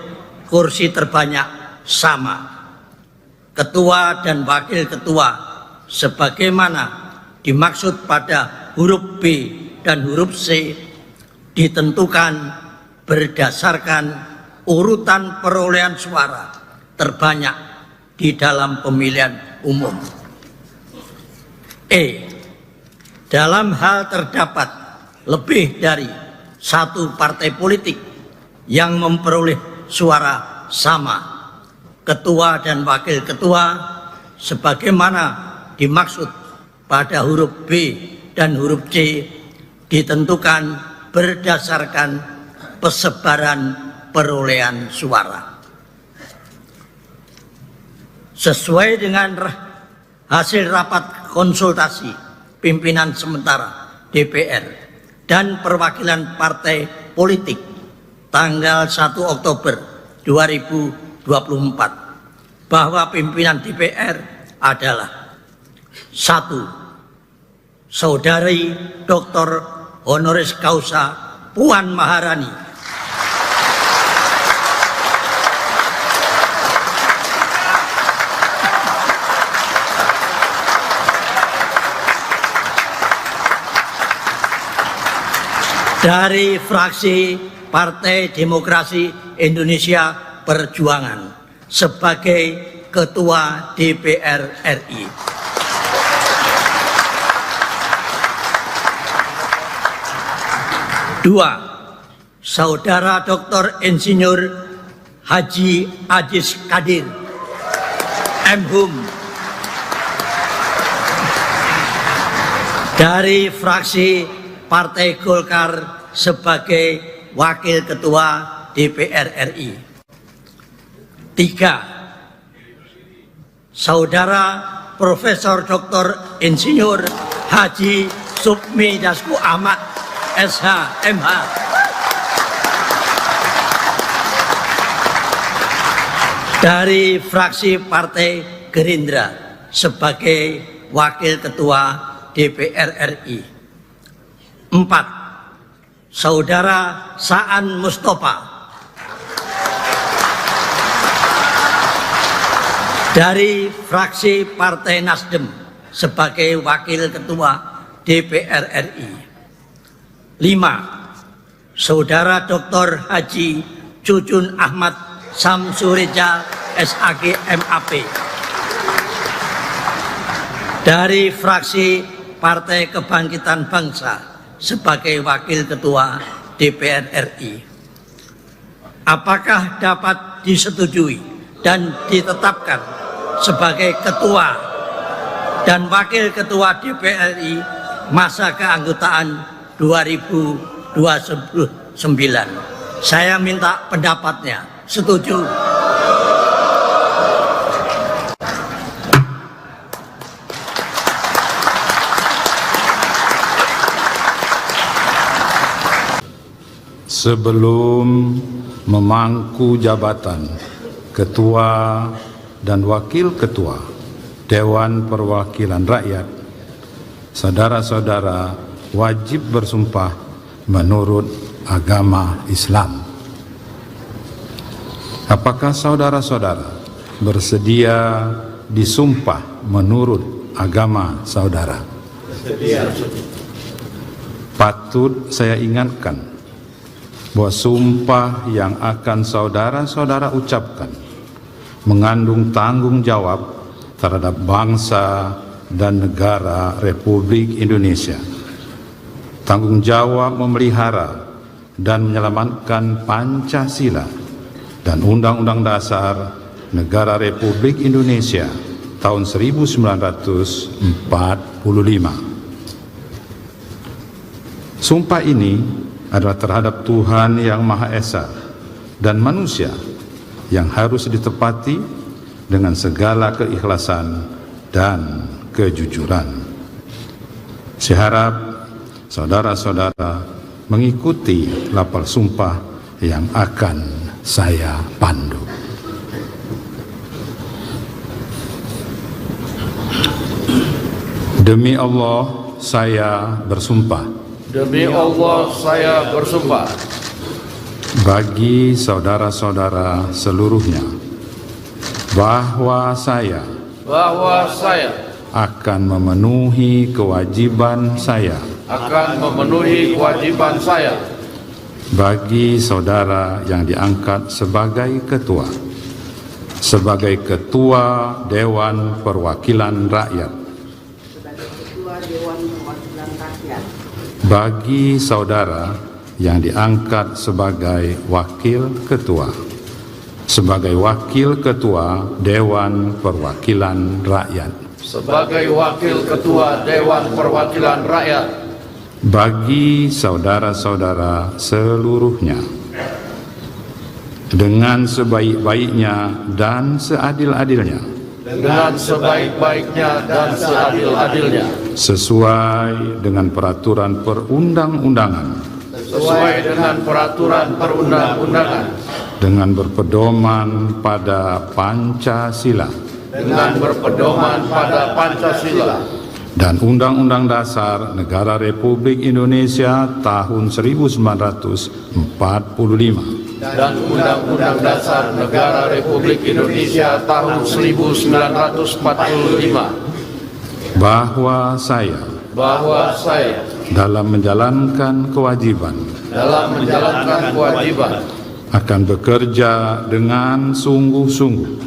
kursi terbanyak sama, ketua dan wakil ketua sebagaimana dimaksud pada huruf B dan huruf C ditentukan berdasarkan urutan perolehan suara terbanyak di dalam pemilihan umum. E. Dalam hal terdapat lebih dari satu partai politik yang memperoleh suara sama, ketua dan wakil ketua sebagaimana dimaksud pada huruf B dan huruf C ditentukan berdasarkan persebaran perolehan suara. Sesuai dengan hasil rapat konsultasi pimpinan sementara DPR dan perwakilan partai politik tanggal 1 Oktober 2024 bahwa pimpinan DPR adalah: 1. Saudari Dr. Honoris Causa Puan Maharani, dari fraksi Partai Demokrasi Indonesia Perjuangan sebagai Ketua DPR RI. 2. Saudara Dr. Insinyur Haji Ajis Kadir, M.Hum, dari fraksi Partai Golkar sebagai Wakil Ketua DPR RI. 3. Saudara Profesor Dr. Insinyur Haji Supmi Dasko Ahmad, SH, MH, dari fraksi Partai Gerindra sebagai Wakil Ketua DPR RI. 4. Saudara Saan Mustafa, dari fraksi Partai Nasdem sebagai Wakil Ketua DPR RI. 5. Saudara Dr. Haji Cucun Ahmad Samsureja, SAG, MAP, dari fraksi Partai Kebangkitan Bangsa sebagai Wakil Ketua DPR RI. Apakah dapat disetujui dan ditetapkan sebagai Ketua dan Wakil Ketua DPR RI masa keanggotaan 2029? Saya minta pendapatnya. Setuju? Sebelum memangku jabatan Ketua dan Wakil Ketua Dewan Perwakilan Rakyat, saudara-saudara wajib bersumpah menurut agama Islam. Apakah saudara-saudara bersedia disumpah menurut agama saudara? Bersedia. Patut saya ingatkan bahwa sumpah yang akan saudara-saudara ucapkan mengandung tanggung jawab terhadap bangsa dan negara Republik Indonesia. Tanggung jawab memelihara dan menyelamatkan Pancasila dan Undang-Undang Dasar Negara Republik Indonesia tahun 1945. Sumpah ini adalah terhadap Tuhan Yang Maha Esa dan manusia yang harus ditepati dengan segala keikhlasan dan kejujuran. Saya harap saudara-saudara mengikuti lapal sumpah yang akan saya pandu. Demi Allah, saya bersumpah. Demi Allah, saya bersumpah. Bagi saudara-saudara seluruhnya, bahwa saya akan memenuhi kewajiban saya. Akan memenuhi kewajiban saya. Bagi saudara yang diangkat sebagai ketua. Sebagai ketua Dewan Perwakilan Rakyat. Bagi saudara yang diangkat sebagai wakil ketua, sebagai wakil ketua Dewan Perwakilan Rakyat, sebagai wakil ketua Dewan Perwakilan Rakyat, bagi saudara-saudara seluruhnya, dengan sebaik-baiknya dan seadil-adilnya, dengan sebaik-baiknya dan seadil-adilnya, sesuai dengan peraturan perundang-undangan, sesuai dengan peraturan perundang-undangan, dengan berpedoman pada Pancasila, dengan berpedoman pada Pancasila dan Undang-Undang Dasar Negara Republik Indonesia tahun 1945, dan Undang-Undang Dasar Negara Republik Indonesia tahun 1945, bahwa saya dalam menjalankan kewajiban akan bekerja dengan sungguh-sungguh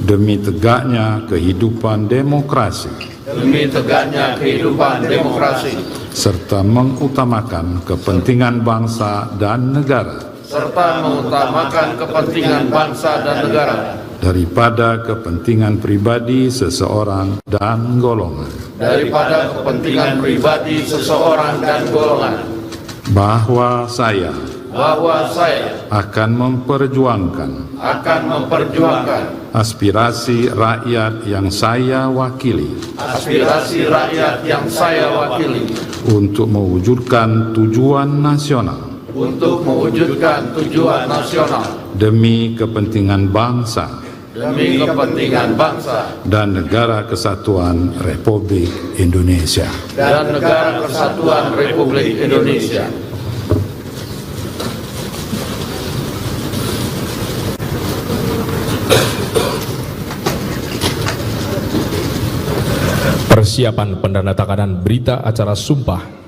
demi tegaknya kehidupan demokrasi, serta mengutamakan kepentingan bangsa dan negara, daripada kepentingan pribadi seseorang dan golongan, bahwa saya akan memperjuangkan aspirasi rakyat yang saya wakili, untuk mewujudkan tujuan nasional, demi kepentingan bangsa dan negara kesatuan Republik Indonesia. Persiapan pendandatanganan berita acara sumpah.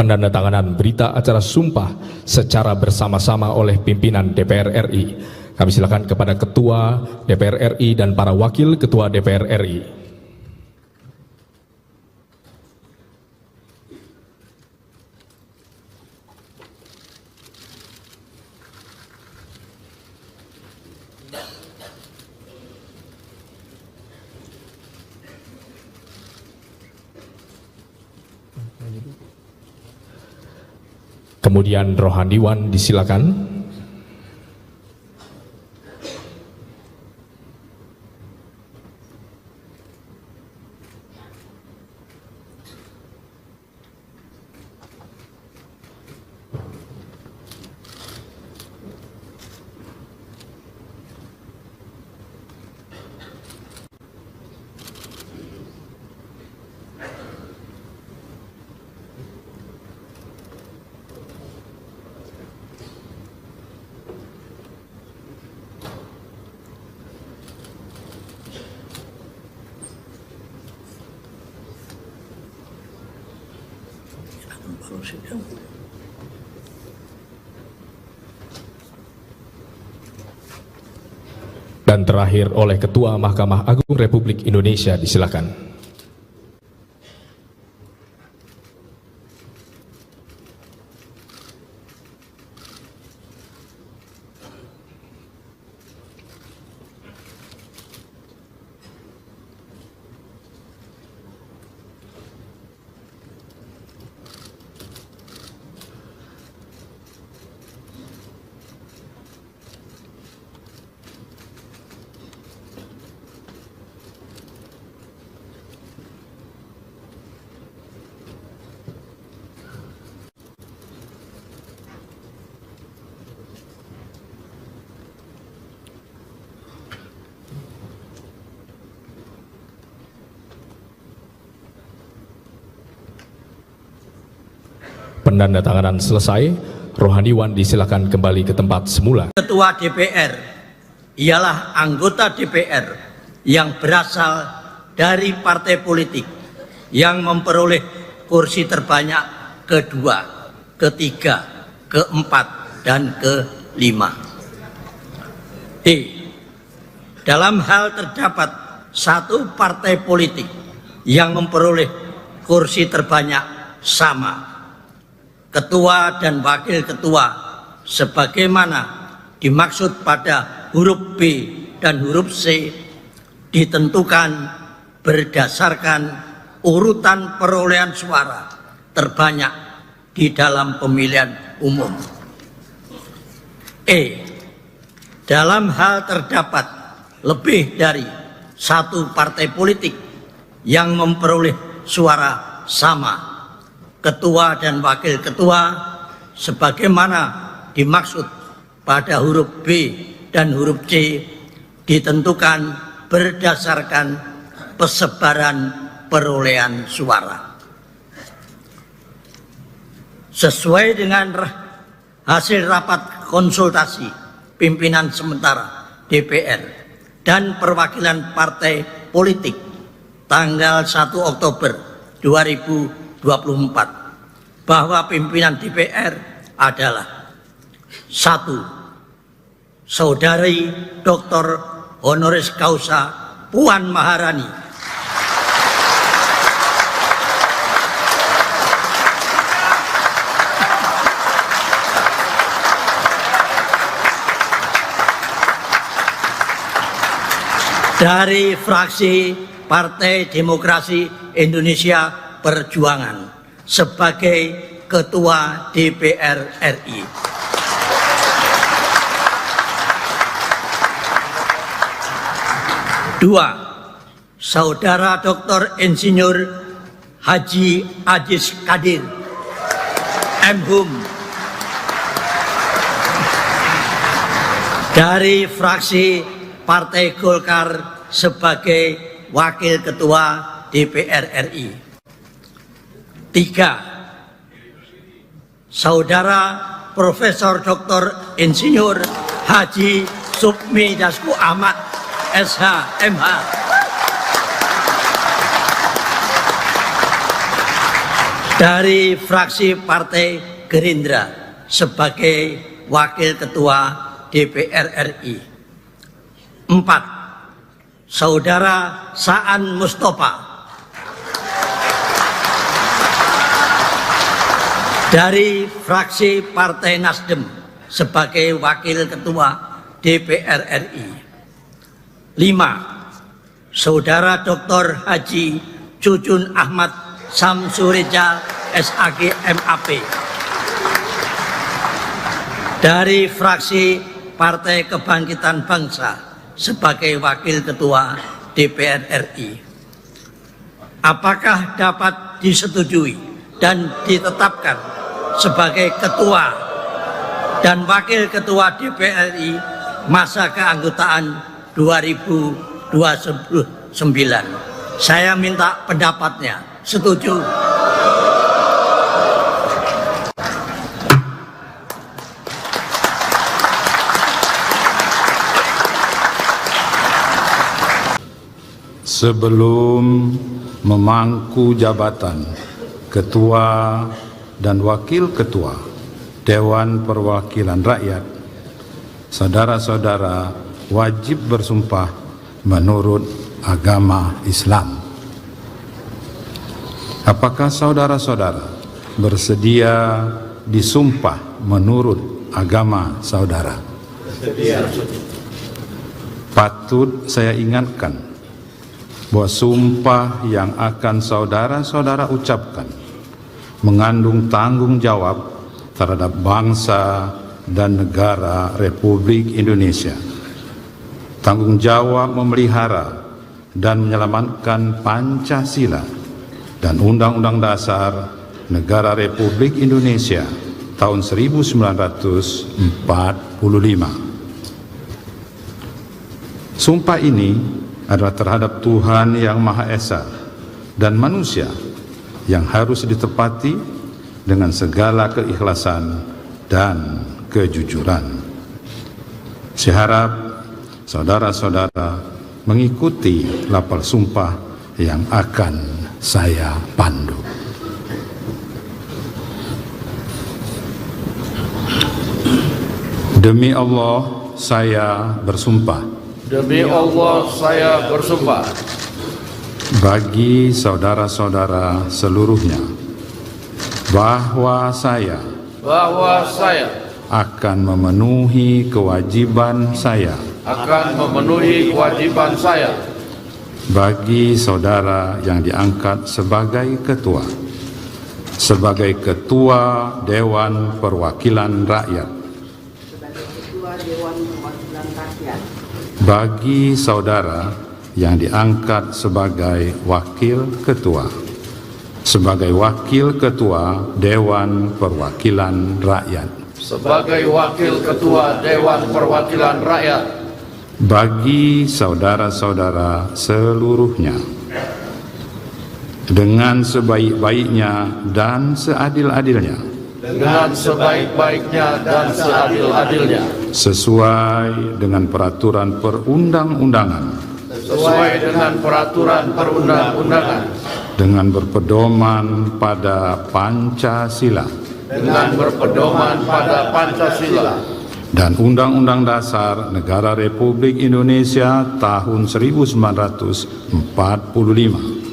Pendandatanganan berita acara sumpah secara bersama-sama oleh pimpinan DPR RI. Kami silakan kepada Ketua DPR RI dan para Wakil Ketua DPR RI. Kemudian Rohaniwan disilakan. Dan terakhir oleh Ketua Mahkamah Agung Republik Indonesia, disilakan. penandatanganan selesai, rohaniwan disilakan kembali ke tempat semula. Ketua DPR ialah anggota DPR yang berasal dari partai politik yang memperoleh kursi terbanyak kedua, ketiga, keempat, dan kelima. Dalam hal terdapat satu partai politik yang memperoleh kursi terbanyak sama, ketua dan wakil ketua sebagaimana dimaksud pada huruf B dan huruf C ditentukan berdasarkan urutan perolehan suara terbanyak di dalam pemilihan umum. Dalam hal terdapat lebih dari satu partai politik yang memperoleh suara sama, ketua dan wakil ketua sebagaimana dimaksud pada huruf B dan huruf C ditentukan berdasarkan persebaran perolehan suara. Sesuai dengan hasil rapat konsultasi pimpinan sementara DPR dan perwakilan partai politik tanggal 1 Oktober 2024 bahwa pimpinan DPR adalah 1. Saudari Dr. Honoris Causa Puan Maharani, dari fraksi Partai Demokrasi Indonesia Perjuangan sebagai Ketua DPR RI. 2. Saudara Dr. Insinyur Haji Aziz Kadir M.Hum dari fraksi Partai Golkar sebagai Wakil Ketua DPR RI. 3. Saudara Profesor Dr. Insinyur Haji Sukmi Dasko Ahmad SH MH dari fraksi Partai Gerindra sebagai Wakil Ketua DPR RI. 4. Saudara Saan Mustafa dari fraksi Partai Nasdem sebagai Wakil Ketua DPR RI. 5. Saudara Dr. Haji Jujun Ahmad Samsureja SAG MAP dari fraksi Partai Kebangkitan Bangsa sebagai Wakil Ketua DPR RI. Apakah dapat disetujui dan ditetapkan sebagai Ketua dan Wakil Ketua DPR RI masa keanggotaan 2029? Saya minta pendapatnya. Setuju? Sebelum memangku jabatan Ketua dan Wakil Ketua Dewan Perwakilan Rakyat, saudara-saudara wajib bersumpah menurut agama Islam. Apakah saudara-saudara bersedia disumpah menurut agama saudara? Bersedia. Patut saya ingatkan bahwa sumpah yang akan saudara-saudara ucapkan mengandung tanggung jawab terhadap bangsa dan negara Republik Indonesia. Tanggung jawab memelihara dan menyelamatkan Pancasila dan Undang-Undang Dasar Negara Republik Indonesia tahun 1945. Sumpah ini adalah terhadap Tuhan Yang Maha Esa dan manusia yang harus ditepati dengan segala keikhlasan dan kejujuran. Saya harap saudara-saudara mengikuti lapal sumpah yang akan saya pandu. Demi Allah, saya bersumpah. Demi Allah, saya bersumpah. Bagi saudara-saudara seluruhnya, bahwa saya akan memenuhi kewajiban saya. Akan memenuhi kewajiban saya. Bagi saudara yang diangkat sebagai ketua. Sebagai ketua Dewan Perwakilan Rakyat. Bagi saudara yang diangkat sebagai wakil ketua. Sebagai wakil ketua Dewan Perwakilan Rakyat. Sebagai wakil ketua Dewan Perwakilan Rakyat. Bagi saudara-saudara seluruhnya, dengan sebaik-baiknya dan seadil-adilnya, dengan sebaik-baiknya dan seadil-adilnya, sesuai dengan peraturan perundang-undangan, sesuai dengan peraturan perundang-undangan, dengan berpedoman pada Pancasila, dengan berpedoman pada Pancasila dan Undang-Undang Dasar Negara Republik Indonesia tahun 1945,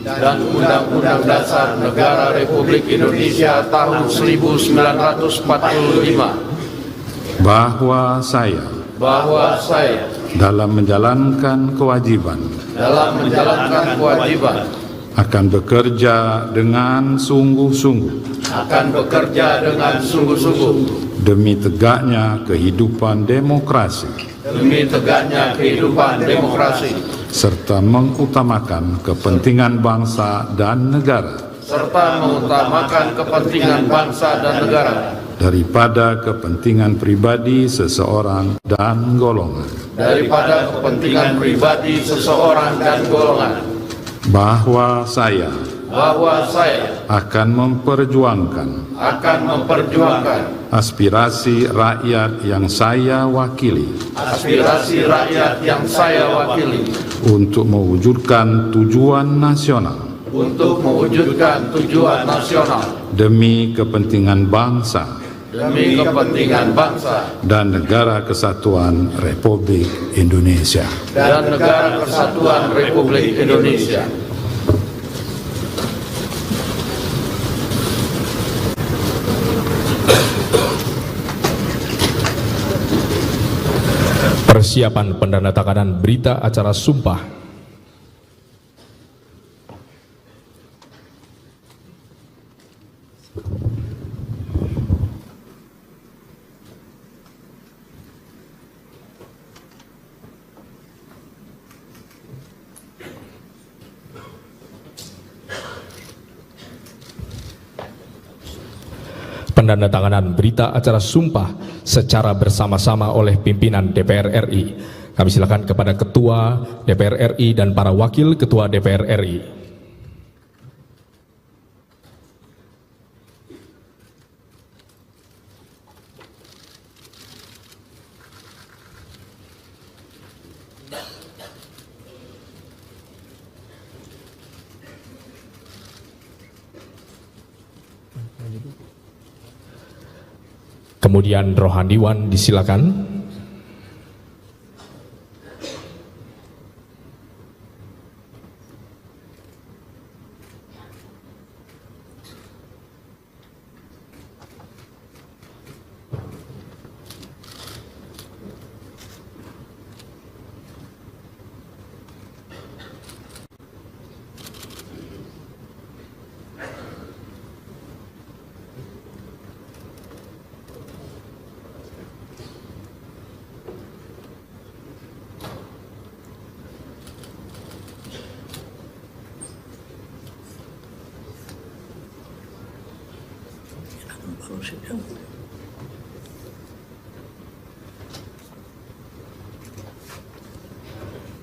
dan Undang-Undang Dasar Negara Republik Indonesia tahun 1945, bahwa saya dalam menjalankan kewajiban akan bekerja dengan sungguh-sungguh demi tegaknya kehidupan demokrasi serta mengutamakan kepentingan bangsa dan negara daripada kepentingan pribadi seseorang dan golongan, bahwa saya akan memperjuangkan aspirasi rakyat yang saya wakili untuk mewujudkan tujuan nasional demi kepentingan bangsa dan negara kesatuan Republik Indonesia. Persiapan pendandatanganan berita acara sumpah. Pendandatanganan berita acara sumpah secara bersama-sama oleh pimpinan DPR RI. Kami silakan kepada Ketua DPR RI dan para Wakil Ketua DPR RI. Kemudian Rohaniwan disilakan.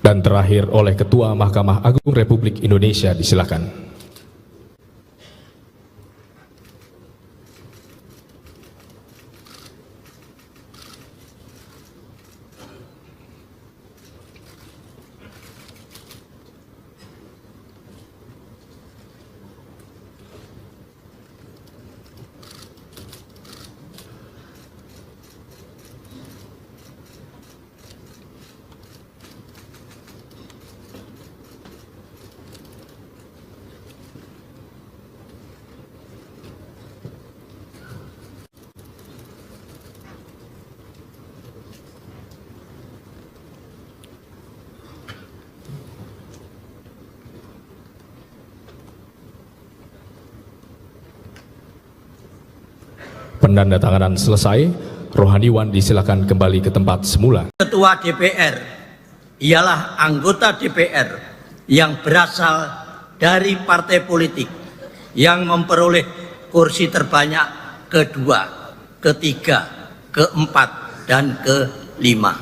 Dan terakhir oleh Ketua Mahkamah Agung Republik Indonesia, disilakan. Penandatanganan selesai, rohaniwan disilakan kembali ke tempat semula. Ketua DPR ialah anggota DPR yang berasal dari partai politik yang memperoleh kursi terbanyak kedua, ketiga, keempat, dan kelima.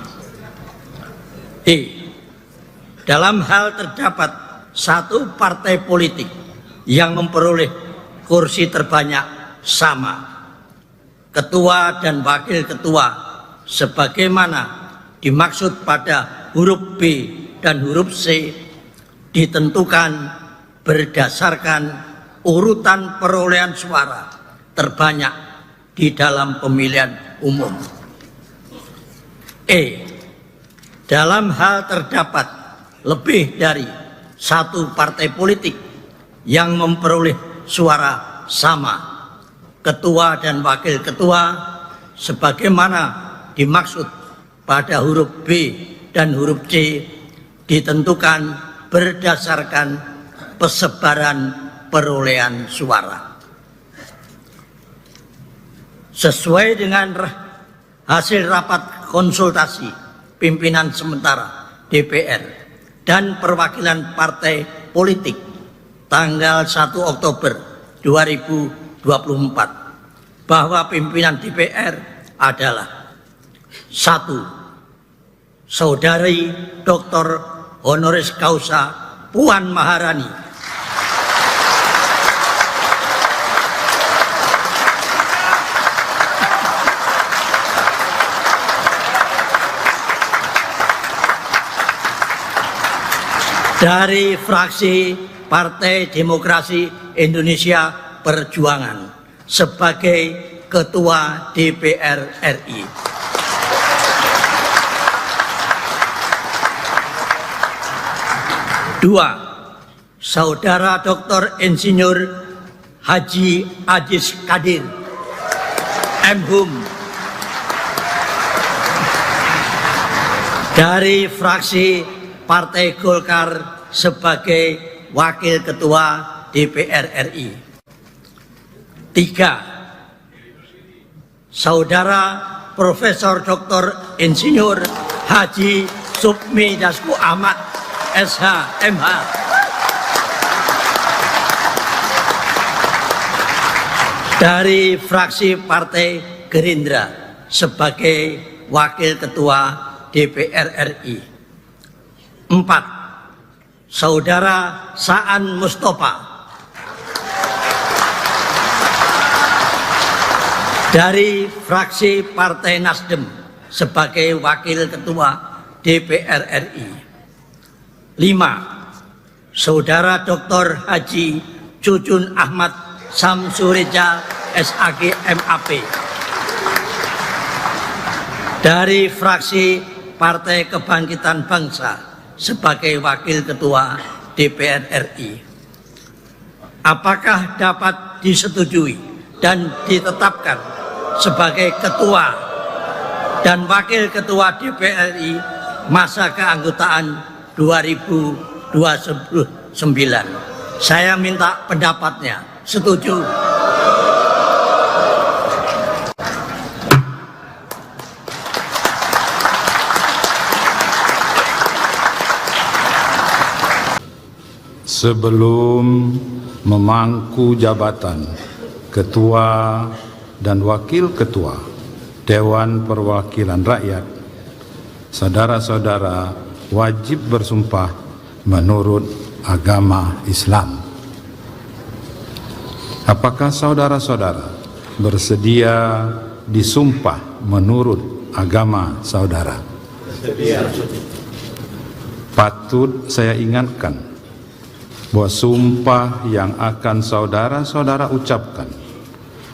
Dalam hal terdapat satu partai politik yang memperoleh kursi terbanyak sama, ketua dan wakil ketua sebagaimana dimaksud pada huruf B dan huruf C ditentukan berdasarkan urutan perolehan suara terbanyak di dalam pemilihan umum. Dalam hal terdapat lebih dari satu partai politik yang memperoleh suara sama, ketua dan wakil ketua sebagaimana dimaksud pada huruf B dan huruf C ditentukan berdasarkan persebaran perolehan suara. Sesuai dengan hasil rapat konsultasi pimpinan sementara DPR dan perwakilan partai politik tanggal 1 Oktober 2024 bahwa pimpinan DPR adalah: 1. Saudari Dr. Honoris Causa Puan Maharani, dari fraksi Partai Demokrasi Indonesia Perjuangan sebagai Ketua DPR RI. 2. Saudara Dr. Insinyur Haji Ajis Kadir, M.Hum, dari fraksi Partai Golkar sebagai Wakil Ketua DPR RI. 3. Saudara Profesor Dr. Insinyur Haji Supmi Dasko Ahmad, SH, MH, dari fraksi Partai Gerindra sebagai Wakil Ketua DPR RI. 4. Saudara Saan Mustafa dari fraksi Partai Nasdem sebagai Wakil Ketua DPR RI. 5. Saudara Dr. Haji Cucun Ahmad Samsureja, SAG, MAP, dari fraksi Partai Kebangkitan Bangsa sebagai Wakil Ketua DPR RI. Apakah dapat disetujui dan ditetapkan sebagai Ketua dan Wakil Ketua DPR RI masa keanggotaan 2029? Saya minta pendapatnya. Setuju? Sebelum memangku jabatan Ketua dan Wakil Ketua Dewan Perwakilan Rakyat, saudara-saudara wajib bersumpah menurut agama Islam. Apakah saudara-saudara bersedia disumpah menurut agama saudara? Bersedia. Patut saya ingatkan bahwa sumpah yang akan saudara-saudara ucapkan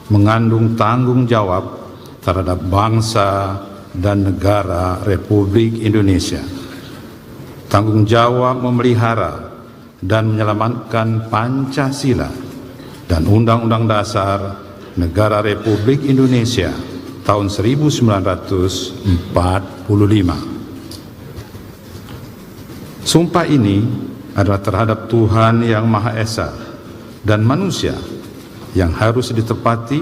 mengandung tanggung jawab terhadap bangsa dan negara Republik Indonesia. Tanggung jawab memelihara dan menyelamatkan Pancasila dan Undang-Undang Dasar Negara Republik Indonesia tahun 1945. Sumpah ini adalah terhadap Tuhan Yang Maha Esa dan manusia yang harus ditepati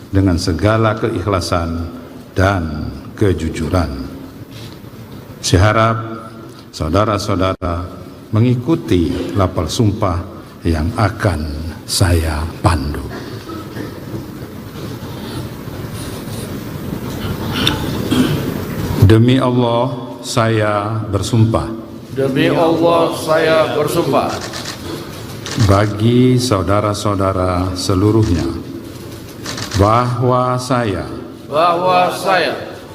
dengan segala keikhlasan dan kejujuran. Saya harap saudara-saudara mengikuti lapal sumpah yang akan saya pandu. Demi Allah, saya bersumpah. Demi Allah, saya bersumpah. Bagi saudara-saudara seluruhnya, bahwa saya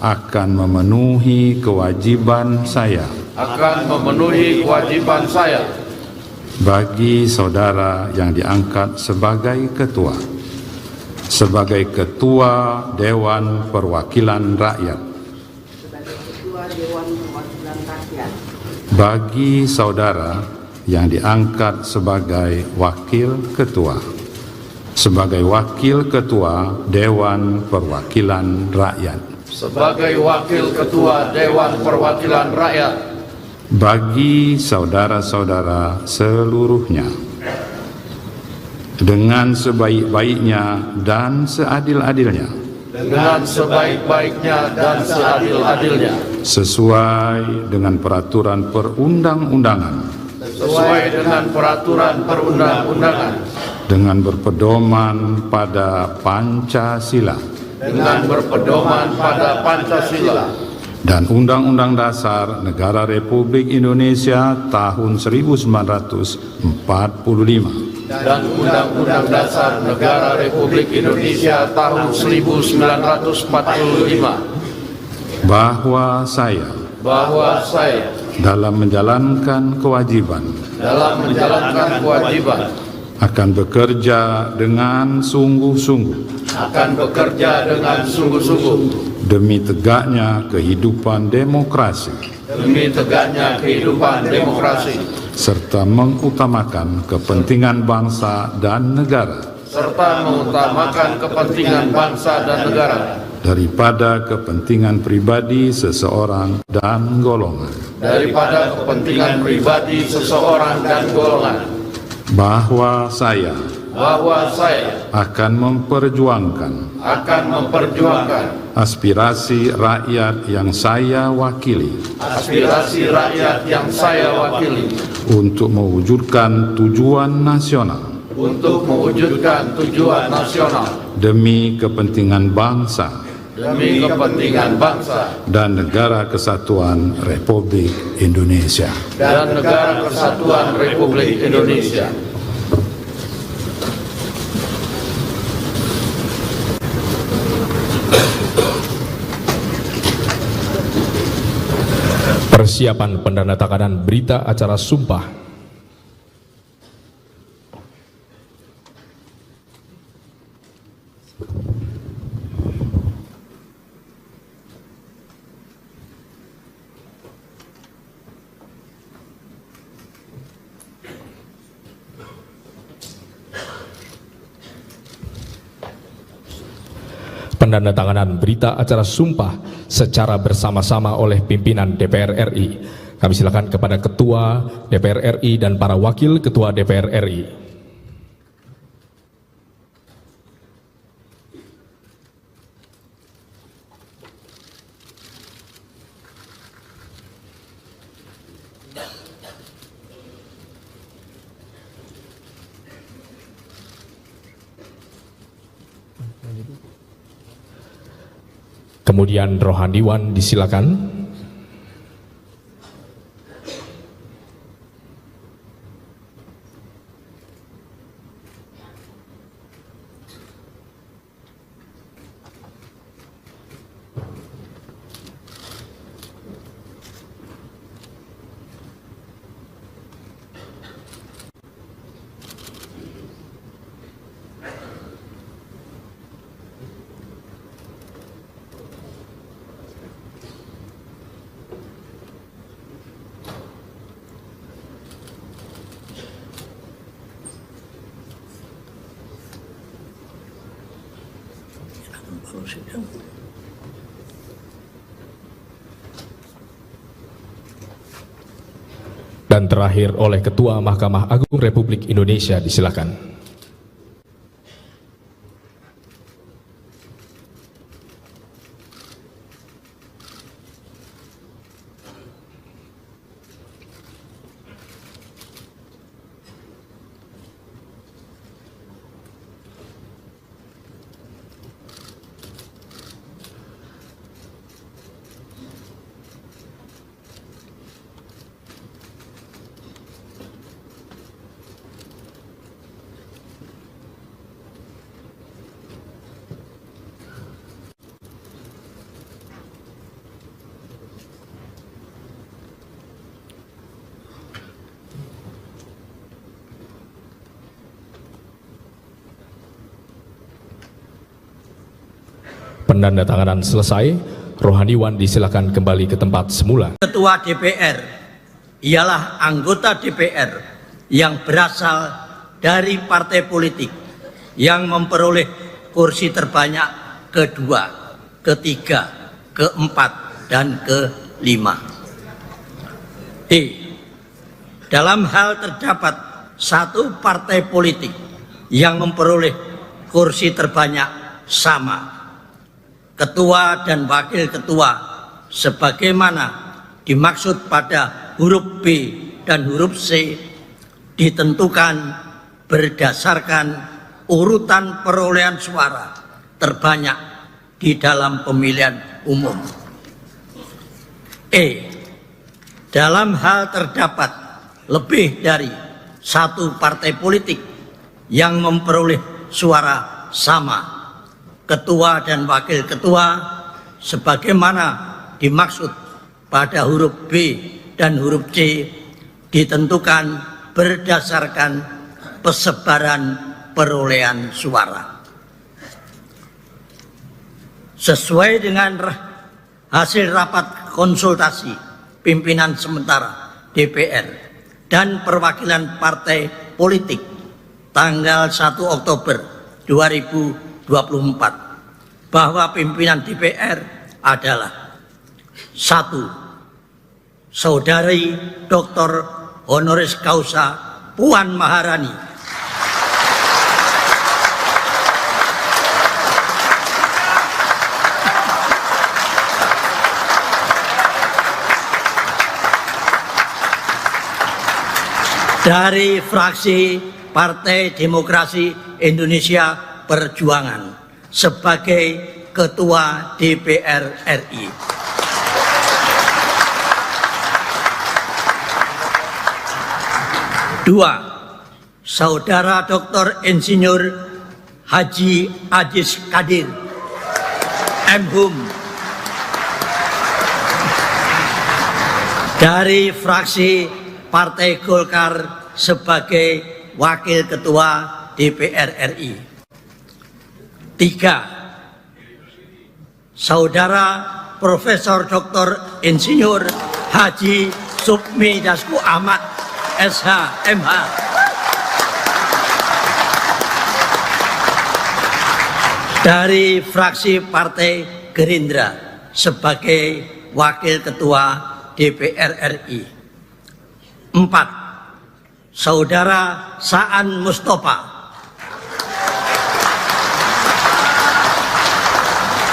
akan memenuhi kewajiban saya. Bagi saudara yang diangkat sebagai ketua Dewan Perwakilan Rakyat. Bagi saudara yang diangkat sebagai wakil ketua Dewan Perwakilan Rakyat. Bagi saudara-saudara seluruhnya, dengan sebaik-baiknya dan seadil-adilnya, sesuai dengan peraturan perundang-undangan, dengan berpedoman pada Pancasila, dan Undang-Undang Dasar Negara Republik Indonesia tahun 1945. Dan Undang-Undang Dasar Negara Republik Indonesia tahun 1945. Bahwa saya dalam menjalankan kewajiban akan bekerja dengan sungguh-sungguh demi tegaknya kehidupan demokrasi, serta mengutamakan kepentingan bangsa dan negara, daripada kepentingan pribadi seseorang dan golongan. Bahwa saya akan memperjuangkan aspirasi rakyat yang saya wakili, untuk mewujudkan tujuan nasional, demi kepentingan bangsa dan negara kesatuan Republik Indonesia. Persiapan pendandatanganan berita acara sumpah. Pendandatanganan berita acara sumpah secara bersama-sama oleh pimpinan DPR RI. Kami silakan kepada Ketua DPR RI dan para Wakil Ketua DPR RI. Kemudian Rohaniwan disilakan. Dan terakhir oleh Ketua Mahkamah Agung Republik Indonesia, disilakan. penandatanganan selesai, rohaniwan disilakan kembali ke tempat semula. Ketua DPR ialah anggota DPR yang berasal dari partai politik yang memperoleh kursi terbanyak kedua, ketiga, keempat, dan kelima. D. Dalam hal terdapat satu partai politik yang memperoleh kursi terbanyak sama, ketua dan wakil ketua sebagaimana dimaksud pada huruf B dan huruf C ditentukan berdasarkan urutan perolehan suara terbanyak di dalam pemilihan umum. E. Dalam hal terdapat lebih dari satu partai politik yang memperoleh suara sama, ketua dan wakil ketua sebagaimana dimaksud pada huruf B dan huruf C ditentukan berdasarkan persebaran perolehan suara. Sesuai dengan hasil rapat konsultasi pimpinan sementara DPR dan perwakilan partai politik tanggal 1 Oktober 2024 bahwa pimpinan DPR adalah 1. Saudari Dr. Honoris Causa Puan Maharani, dari fraksi Partai Demokrasi Indonesia Perjuangan sebagai Ketua DPR RI. Dua, Saudara Dr. Insinyur Haji Ajis Kadir M.Hum dari fraksi Partai Golkar sebagai Wakil Ketua DPR RI. 3. Saudara Profesor Dr. Insinyur Haji Supmi Dasko Ahmad SH MH dari fraksi Partai Gerindra sebagai Wakil Ketua DPR RI. 4. Saudara Saan Mustafa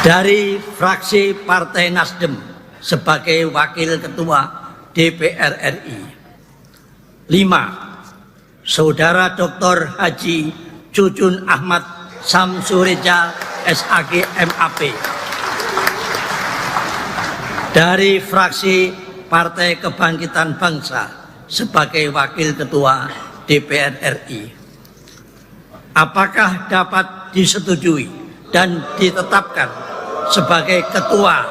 dari fraksi Partai Nasdem sebagai Wakil Ketua DPR RI. 5. Saudara Dr. Haji Cucun Ahmad Samsureja SAG MAP dari fraksi Partai Kebangkitan Bangsa sebagai Wakil Ketua DPR RI. Apakah dapat disetujui dan ditetapkan sebagai Ketua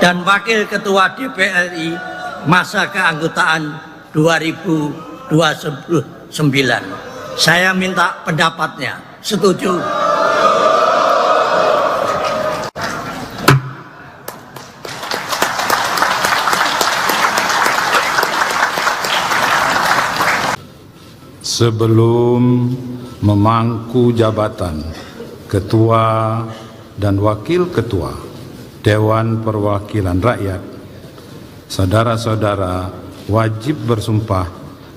dan Wakil Ketua DPR RI masa keanggotaan 2029? Saya minta pendapatnya. Setuju? Sebelum memangku jabatan Ketua dan Wakil Ketua Dewan Perwakilan Rakyat, saudara-saudara wajib bersumpah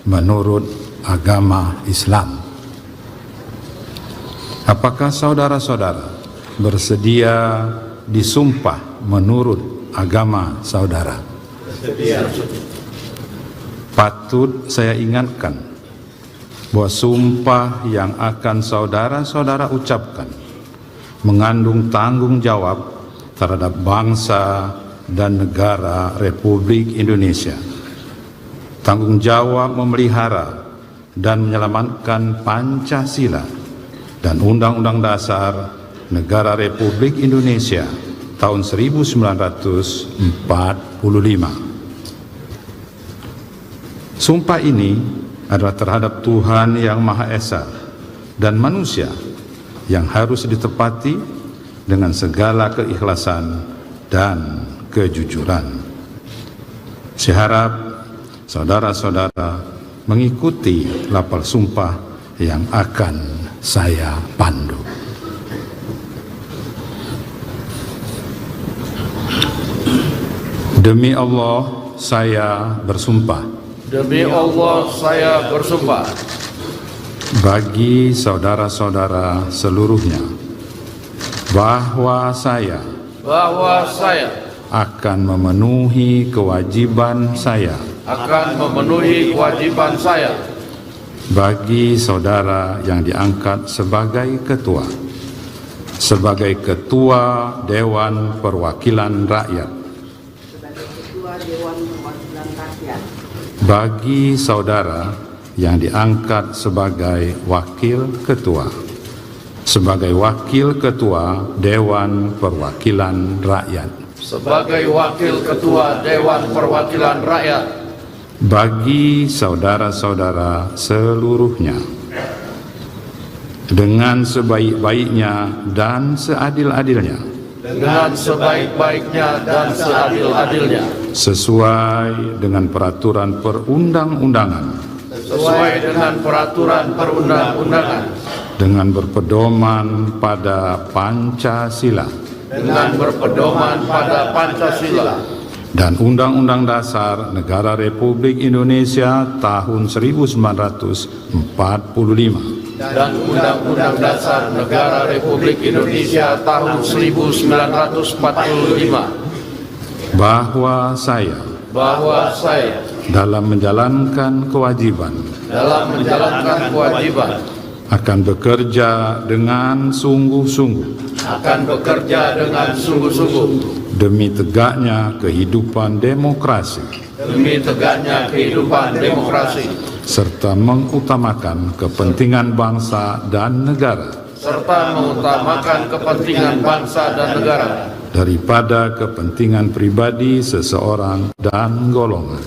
menurut agama Islam. Apakah saudara-saudara bersedia disumpah menurut agama saudara? Bersedia. Patut saya ingatkan bahwa sumpah yang akan saudara-saudara ucapkan mengandung tanggung jawab terhadap bangsa dan negara Republik Indonesia. Tanggung jawab memelihara dan menyelamatkan Pancasila dan Undang-Undang Dasar Negara Republik Indonesia tahun 1945. Sumpah ini adalah terhadap Tuhan Yang Maha Esa dan manusia yang harus ditepati dengan segala keikhlasan dan kejujuran. Saya harap saudara-saudara mengikuti lafal sumpah yang akan saya pandu. Demi Allah, saya bersumpah. Demi Allah, saya bersumpah. Bagi saudara-saudara seluruhnya, bahwa saya akan memenuhi kewajiban saya. Bagi saudara yang diangkat sebagai ketua Dewan Perwakilan Rakyat. Bagi saudara yang diangkat sebagai wakil ketua Dewan Perwakilan Rakyat. Bagi saudara-saudara seluruhnya, dengan sebaik-baiknya dan seadil-adilnya, sesuai dengan peraturan perundang-undangan, dengan berpedoman pada Pancasila, dan Undang-Undang Dasar Negara Republik Indonesia tahun 1945, dan Undang-Undang Dasar Negara Republik Indonesia tahun 1945, bahwa saya dalam menjalankan kewajiban akan bekerja dengan sungguh-sungguh demi tegaknya kehidupan demokrasi serta mengutamakan kepentingan bangsa dan negara daripada kepentingan pribadi seseorang dan golongan.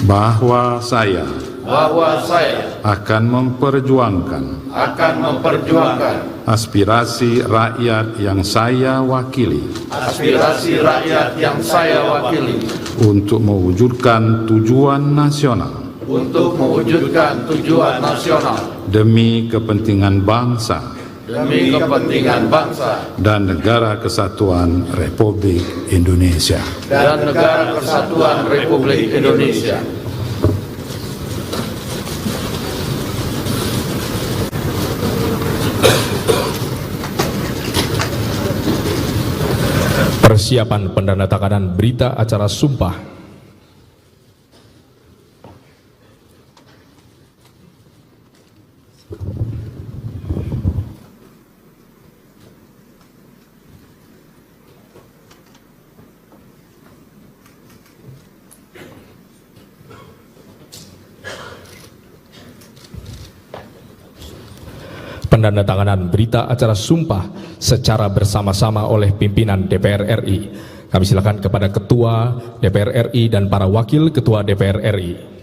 Bahwa saya akan memperjuangkan aspirasi rakyat yang saya wakili untuk mewujudkan tujuan nasional demi kepentingan bangsa dan negara kesatuan Republik Indonesia. Persiapan pendandatanganan berita acara sumpah. Pendandatanganan berita acara sumpah secara bersama-sama oleh pimpinan DPR RI. Kami silakan kepada Ketua DPR RI dan para Wakil Ketua DPR RI.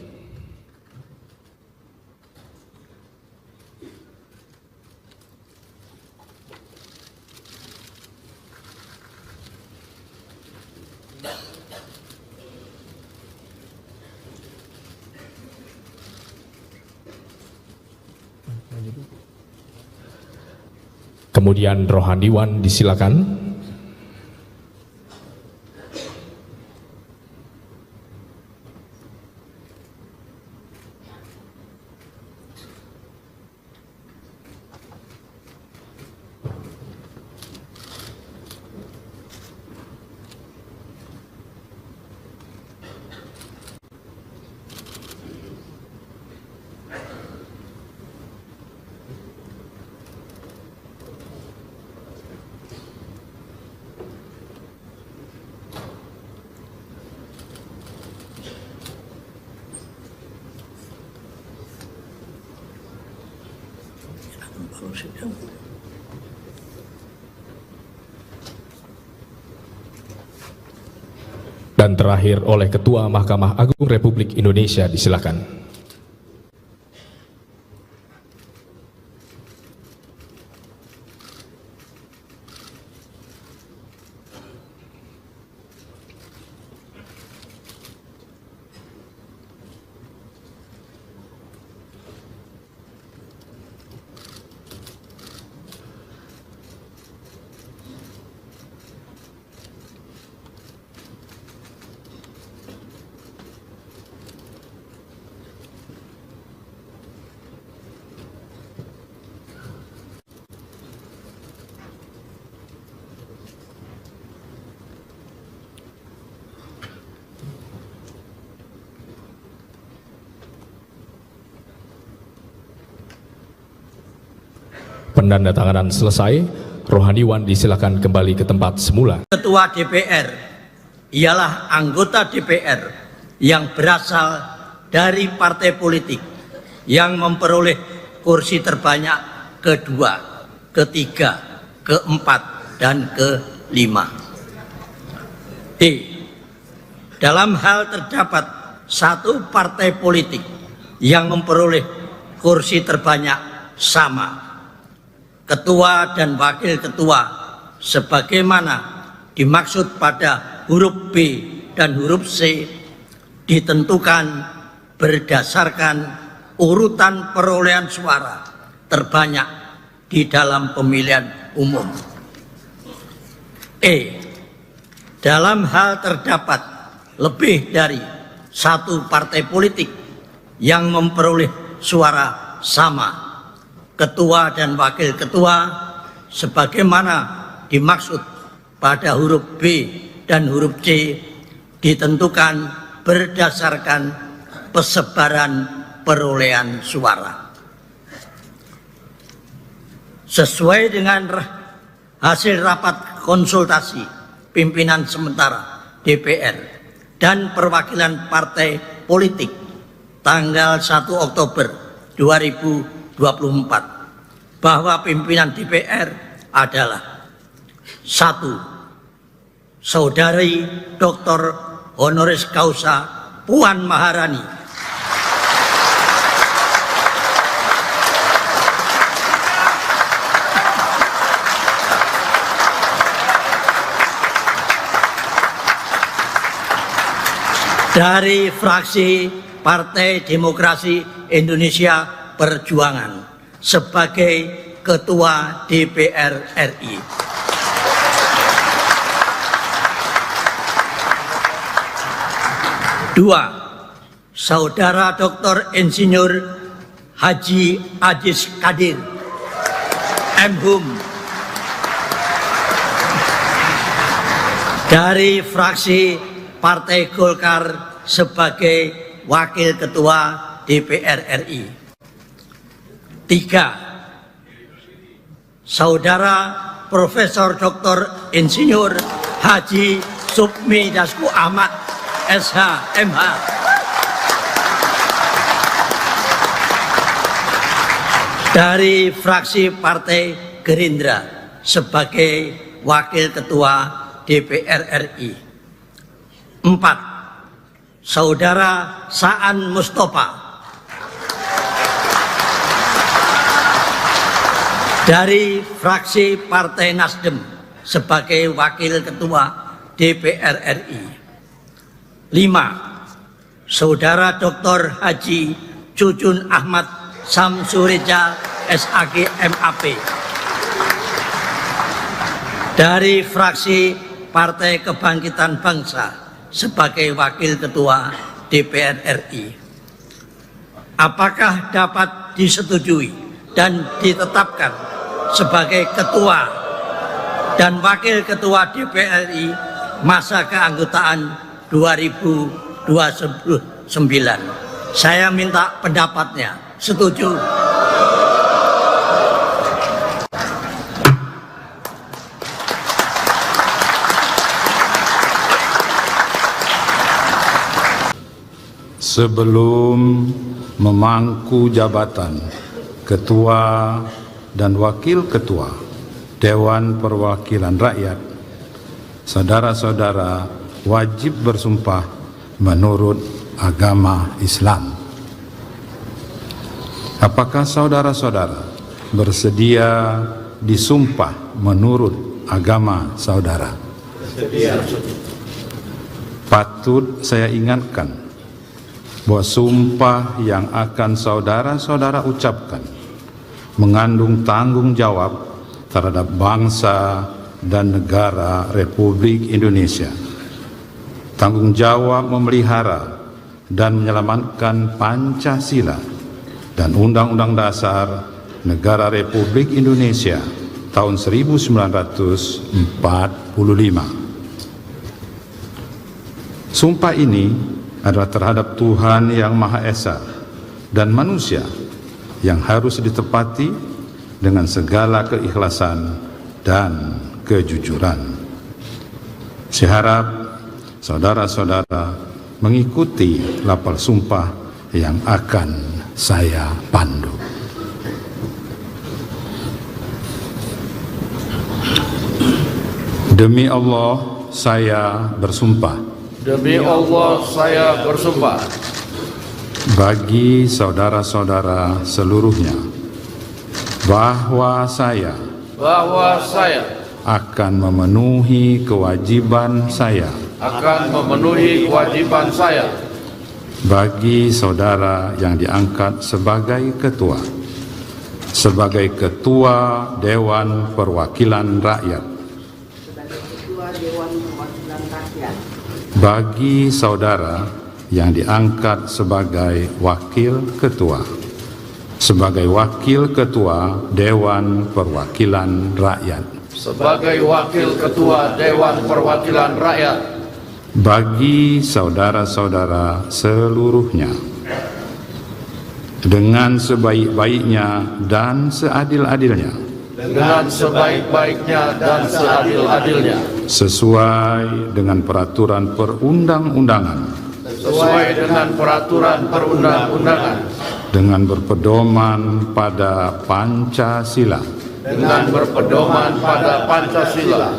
Kemudian rohaniwan disilakan. Dan terakhir oleh Ketua Mahkamah Agung Republik Indonesia, disilakan. penandatanganan selesai, rohaniwan disilakan kembali ke tempat semula. Ketua DPR ialah anggota DPR yang berasal dari partai politik yang memperoleh kursi terbanyak kedua, ketiga, keempat, dan kelima. D. Dalam hal terdapat satu partai politik yang memperoleh kursi terbanyak sama, ketua dan wakil ketua sebagaimana dimaksud pada huruf B dan huruf C ditentukan berdasarkan urutan perolehan suara terbanyak di dalam pemilihan umum. E. Dalam hal terdapat lebih dari satu partai politik yang memperoleh suara sama, ketua dan wakil ketua sebagaimana dimaksud pada huruf B dan huruf C ditentukan berdasarkan persebaran perolehan suara. Sesuai dengan hasil rapat konsultasi pimpinan sementara DPR dan perwakilan partai politik tanggal 1 Oktober 2024 bahwa pimpinan DPR adalah: 1. Saudari Dr. Honoris Causa Puan Maharani, dari fraksi Partai Demokrasi Indonesia Perjuangan sebagai Ketua DPR RI. 2. Saudara Dr. Insinyur Haji Ajis Kadir, M.Hum, dari fraksi Partai Golkar sebagai Wakil Ketua DPR RI. 3. Saudara Profesor Dr. Insinyur Haji Supmi Dasku Ahmad, SH, MH, dari fraksi Partai Gerindra sebagai Wakil Ketua DPR RI. 4. Saudara Saan Mustafa, dari fraksi Partai Nasdem sebagai Wakil Ketua DPR RI. 5. Saudara Dr. Haji Cucun Ahmad Samsureja, SAG, MAP, dari fraksi Partai Kebangkitan Bangsa sebagai Wakil Ketua DPR RI. Apakah dapat disetujui dan ditetapkan sebagai Ketua dan Wakil Ketua DPR RI masa keanggotaan 2029? Saya minta pendapatnya. Setuju? Sebelum memangku jabatan Ketua dan Wakil Ketua Dewan Perwakilan Rakyat, saudara-saudara wajib bersumpah menurut agama Islam. Apakah saudara-saudara bersedia disumpah menurut agama saudara? Bersedia. Patut saya ingatkan bahwa sumpah yang akan saudara-saudara ucapkan mengandung tanggung jawab terhadap bangsa dan negara Republik Indonesia. Tanggung jawab memelihara dan menyelamatkan Pancasila dan Undang-Undang Dasar Negara Republik Indonesia tahun 1945. Sumpah ini adalah terhadap Tuhan Yang Maha Esa dan manusia yang harus ditepati dengan segala keikhlasan dan kejujuran. Saya harap saudara-saudara mengikuti lapal sumpah yang akan saya pandu. Demi Allah, saya bersumpah. Demi Allah, saya bersumpah. Bagi saudara-saudara seluruhnya, bahwa saya akan memenuhi kewajiban saya. Akan memenuhi kewajiban saya. Bagi saudara yang diangkat sebagai ketua. Sebagai ketua Dewan Perwakilan Rakyat. Bagi saudara yang diangkat sebagai wakil ketua, sebagai wakil ketua Dewan Perwakilan Rakyat, sebagai wakil ketua Dewan Perwakilan Rakyat, bagi saudara-saudara seluruhnya, dengan sebaik-baiknya dan seadil-adilnya, dengan sebaik-baiknya dan seadil-adilnya, sesuai dengan peraturan perundang-undangan, sesuai dengan peraturan perundang-undangan, dengan berpedoman pada Pancasila, dengan berpedoman pada Pancasila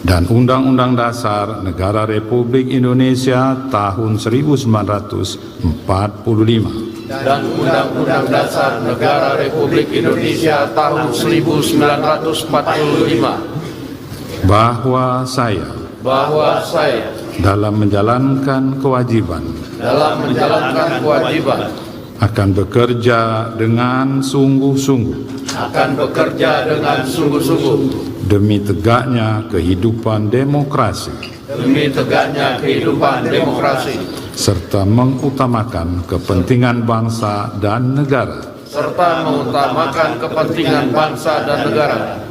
dan Undang-Undang Dasar Negara Republik Indonesia tahun 1945, dan Undang-Undang Dasar Negara Republik Indonesia tahun 1945, bahwa saya dalam menjalankan kewajiban akan bekerja dengan sungguh-sungguh demi tegaknya kehidupan demokrasi, serta mengutamakan kepentingan bangsa dan negara,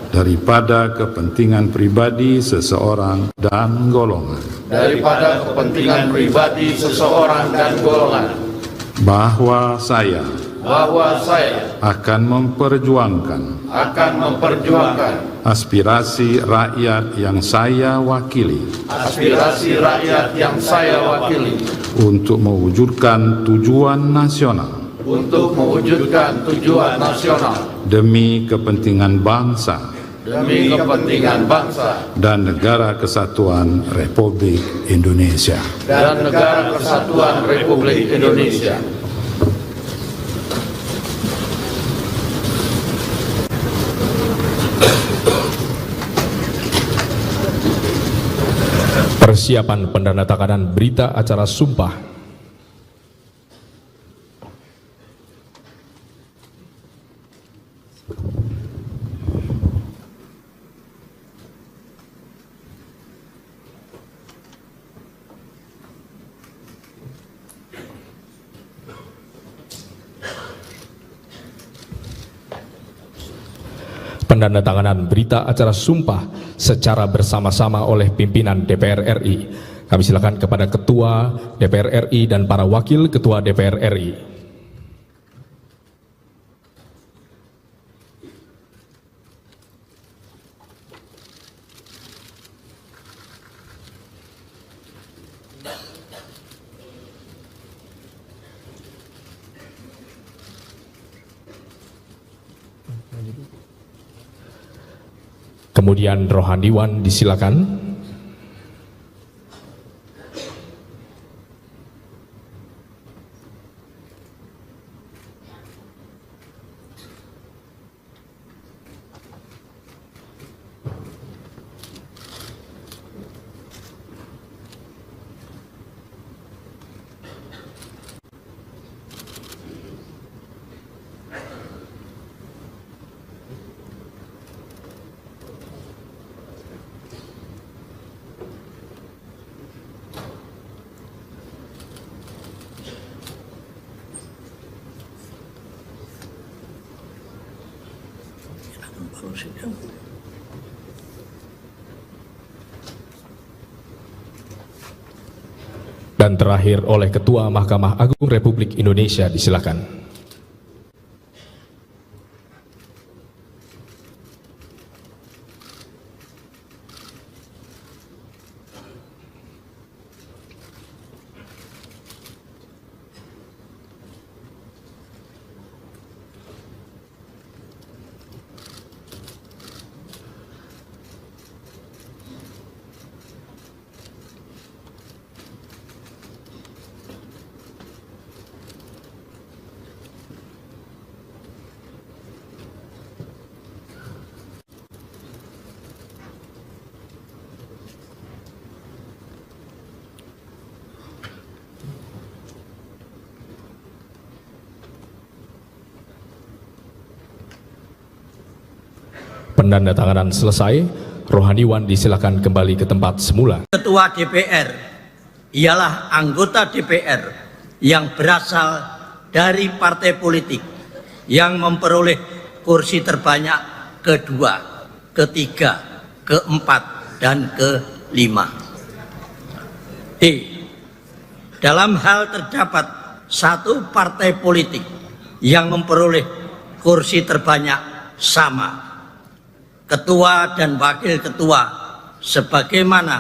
daripada kepentingan pribadi seseorang dan golongan, bahwa saya akan memperjuangkan aspirasi rakyat yang saya wakili, untuk mewujudkan tujuan nasional, demi kepentingan bangsa dan negara kesatuan Republik Indonesia. Persiapan pendandatanganan berita acara sumpah. Pendandatanganan berita acara sumpah secara bersama-sama oleh pimpinan DPR RI. Kami silakan kepada Ketua DPR RI dan para Wakil Ketua DPR RI. Kemudian rohaniwan disilakan. Dan terakhir oleh Ketua Mahkamah Agung Republik Indonesia, disilakan. penandatanganan selesai, rohaniwan disilakan kembali ke tempat semula. Ketua DPR ialah anggota DPR yang berasal dari partai politik yang memperoleh kursi terbanyak kedua, ketiga, keempat, dan kelima. Dalam hal terdapat satu partai politik yang memperoleh kursi terbanyak sama, ketua dan wakil ketua sebagaimana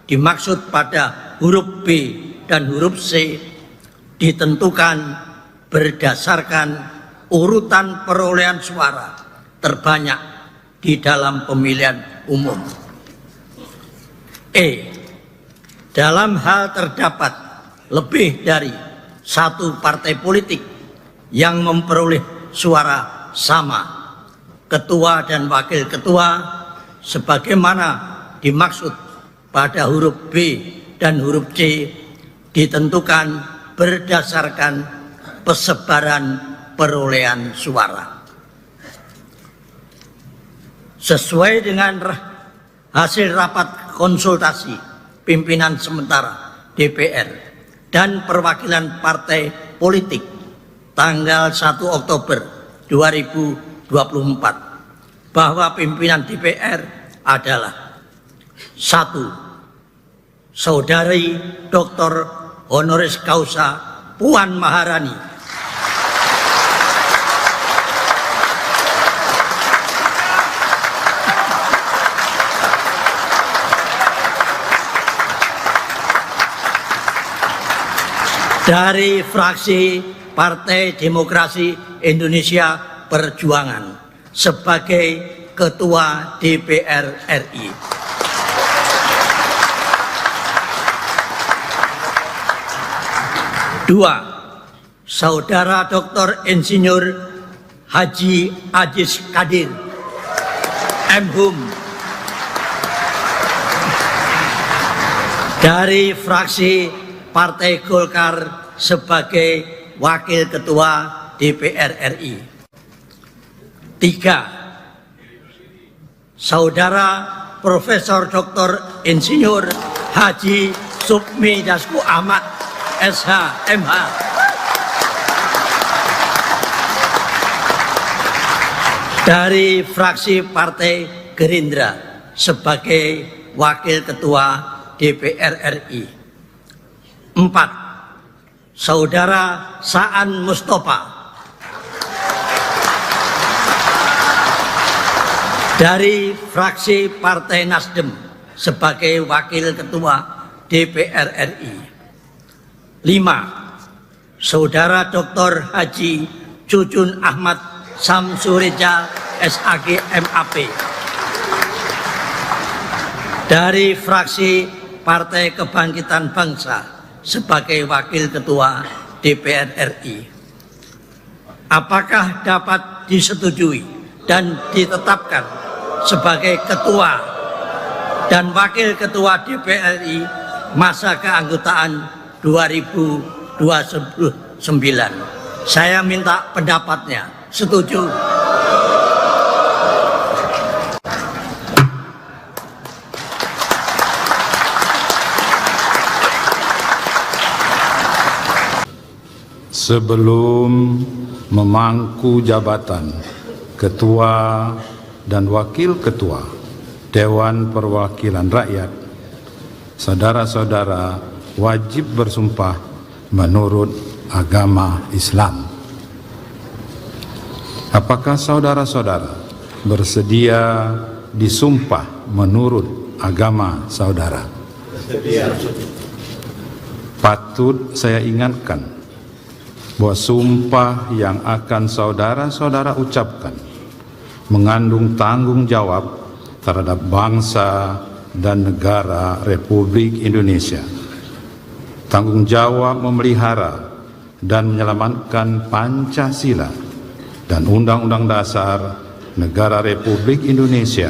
dimaksud pada huruf B dan huruf C ditentukan berdasarkan urutan perolehan suara terbanyak di dalam pemilihan umum. Dalam hal terdapat lebih dari satu partai politik yang memperoleh suara sama, ketua dan wakil ketua sebagaimana dimaksud pada huruf B dan huruf C ditentukan berdasarkan persebaran perolehan suara. Sesuai dengan hasil rapat konsultasi pimpinan sementara DPR dan perwakilan partai politik tanggal 1 Oktober 2024 bahwa pimpinan DPR adalah 1. Saudari Dr. Honoris Causa Puan Maharani, dari fraksi Partai Demokrasi Indonesia Perjuangan sebagai Ketua DPR RI. 2. Saudara Dr. Insinyur Haji Aziz Kadir M.Hum dari fraksi Partai Golkar sebagai Wakil Ketua DPR RI. 3. Saudara Profesor Dr. Insinyur Haji Supmi Dasko Ahmad SH MH dari fraksi Partai Gerindra sebagai Wakil Ketua DPR RI. 4. Saudara Saan Mustafa dari fraksi Partai Nasdem sebagai Wakil Ketua DPR RI. 5. Saudara Dr. Haji Cucun Ahmad Samsureja SAG MAP dari fraksi Partai Kebangkitan Bangsa sebagai Wakil Ketua DPR RI. Apakah dapat disetujui dan ditetapkan sebagai Ketua dan Wakil Ketua DPR RI masa keanggotaan 2029? Saya minta pendapatnya. Setuju? Sebelum memangku jabatan Ketua dan Wakil Ketua Dewan Perwakilan Rakyat, saudara-saudara wajib bersumpah menurut agama Islam. Apakah saudara-saudara bersedia disumpah menurut agama saudara? Bersedia. Patut saya ingatkan bahwa sumpah yang akan saudara-saudara ucapkan mengandung tanggung jawab terhadap bangsa dan negara Republik Indonesia. Tanggung jawab memelihara dan menyelamatkan Pancasila dan Undang-Undang Dasar Negara Republik Indonesia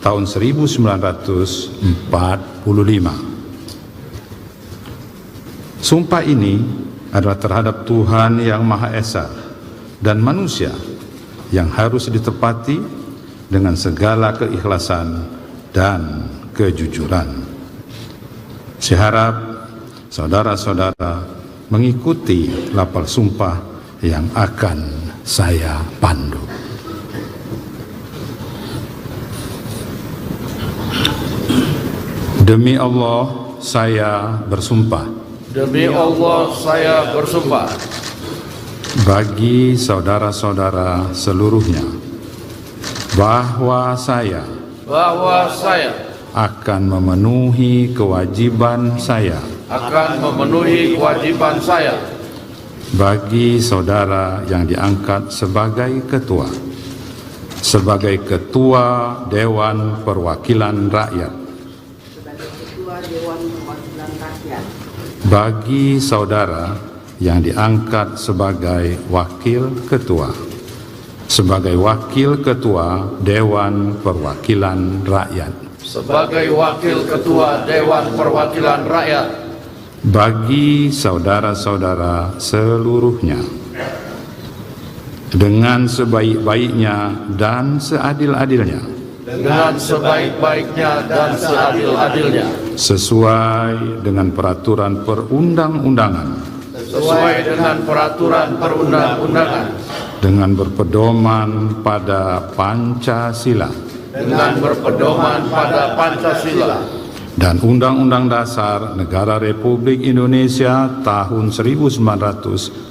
tahun 1945. Sumpah ini adalah terhadap Tuhan Yang Maha Esa dan manusia yang harus ditepati dengan segala keikhlasan dan kejujuran. Saya harap saudara-saudara mengikuti lapal sumpah yang akan saya pandu. Demi Allah, saya bersumpah. Demi Allah, saya bersumpah. Bagi saudara-saudara seluruhnya, bahwa saya akan memenuhi kewajiban saya. Bagi saudara yang diangkat sebagai ketua Dewan Perwakilan Rakyat. Bagi saudara yang diangkat sebagai wakil ketua Dewan Perwakilan Rakyat. Bagi saudara-saudara seluruhnya, dengan sebaik-baiknya dan seadil-adilnya, sesuai dengan peraturan perundang-undangan, dengan berpedoman pada Pancasila, dan Undang-Undang Dasar Negara Republik Indonesia tahun 1945.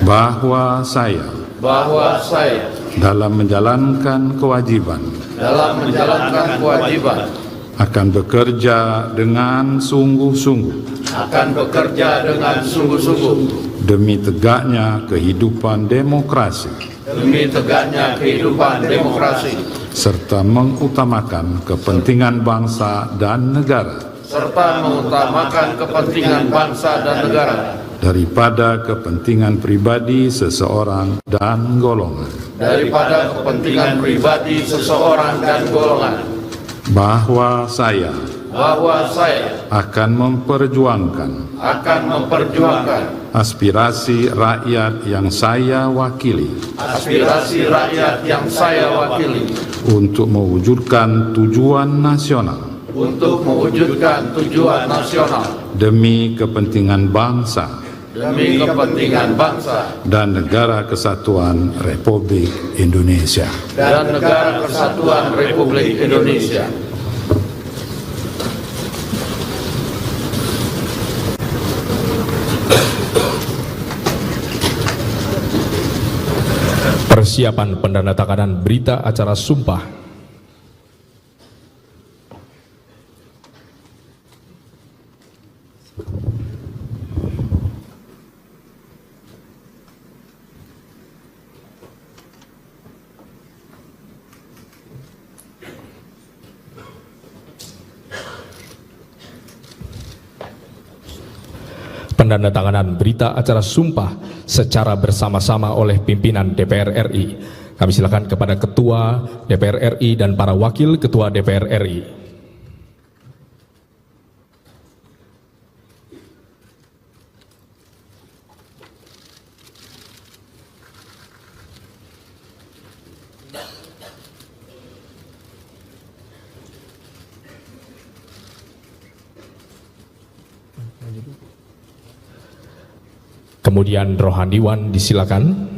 Bahwa saya dalam menjalankan kewajiban akan bekerja dengan sungguh-sungguh demi tegaknya kehidupan demokrasi serta mengutamakan kepentingan bangsa dan negara daripada kepentingan pribadi seseorang dan golongan. Bahwa saya akan memperjuangkan aspirasi rakyat yang saya wakili untuk mewujudkan tujuan nasional demi kepentingan bangsa dan negara kesatuan Republik Indonesia. Persiapan pendandatanganan berita acara sumpah. Pendandatanganan berita acara sumpah secara bersama-sama oleh pimpinan DPR RI. Kami silakan kepada Ketua DPR RI dan para Wakil Ketua DPR RI. Kemudian Rohaniwan disilakan.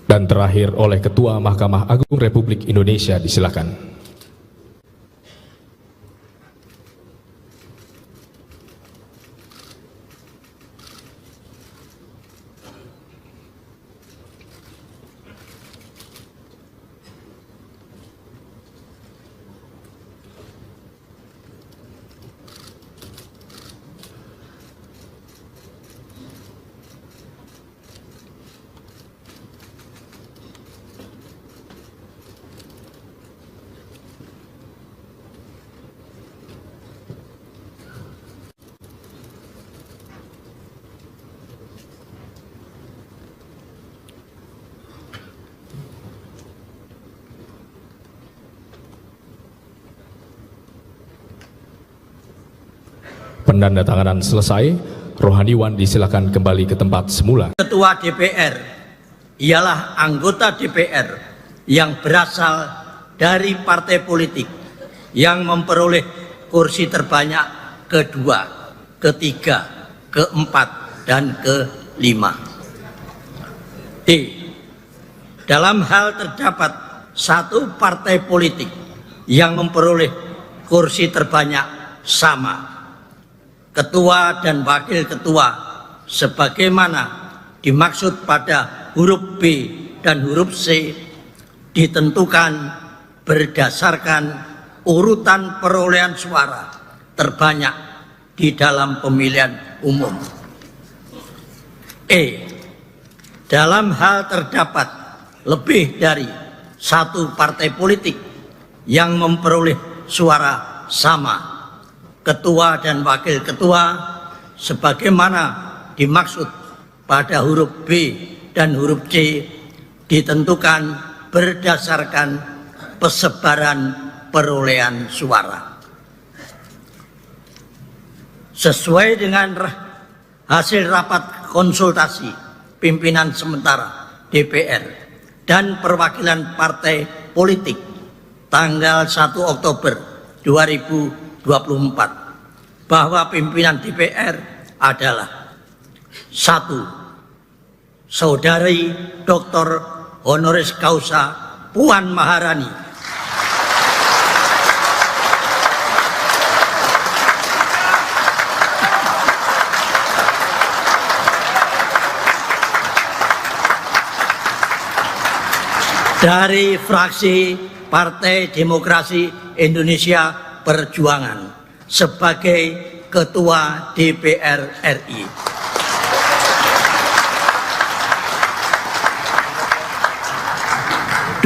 Dan terakhir oleh Ketua Mahkamah Agung Republik Indonesia, disilakan. Penandatanganan selesai, rohaniwan disilakan kembali ke tempat semula. Ketua DPR ialah anggota DPR yang berasal dari partai politik yang memperoleh kursi terbanyak kedua, ketiga, keempat, dan kelima. D. Dalam hal terdapat satu partai politik yang memperoleh kursi terbanyak sama, ketua dan wakil ketua sebagaimana dimaksud pada huruf B dan huruf C ditentukan berdasarkan urutan perolehan suara terbanyak di dalam pemilihan umum. E. Dalam hal terdapat lebih dari satu partai politik yang memperoleh suara sama, ketua dan wakil ketua sebagaimana dimaksud pada huruf B dan huruf C ditentukan berdasarkan persebaran perolehan suara. Sesuai dengan hasil rapat konsultasi pimpinan sementara DPR dan perwakilan partai politik tanggal 1 Oktober 2024 bahwa pimpinan DPR adalah 1. Saudari Dr. Honoris Causa Puan Maharani, dari fraksi Partai Demokrasi Indonesia Perjuangan sebagai Ketua DPR RI.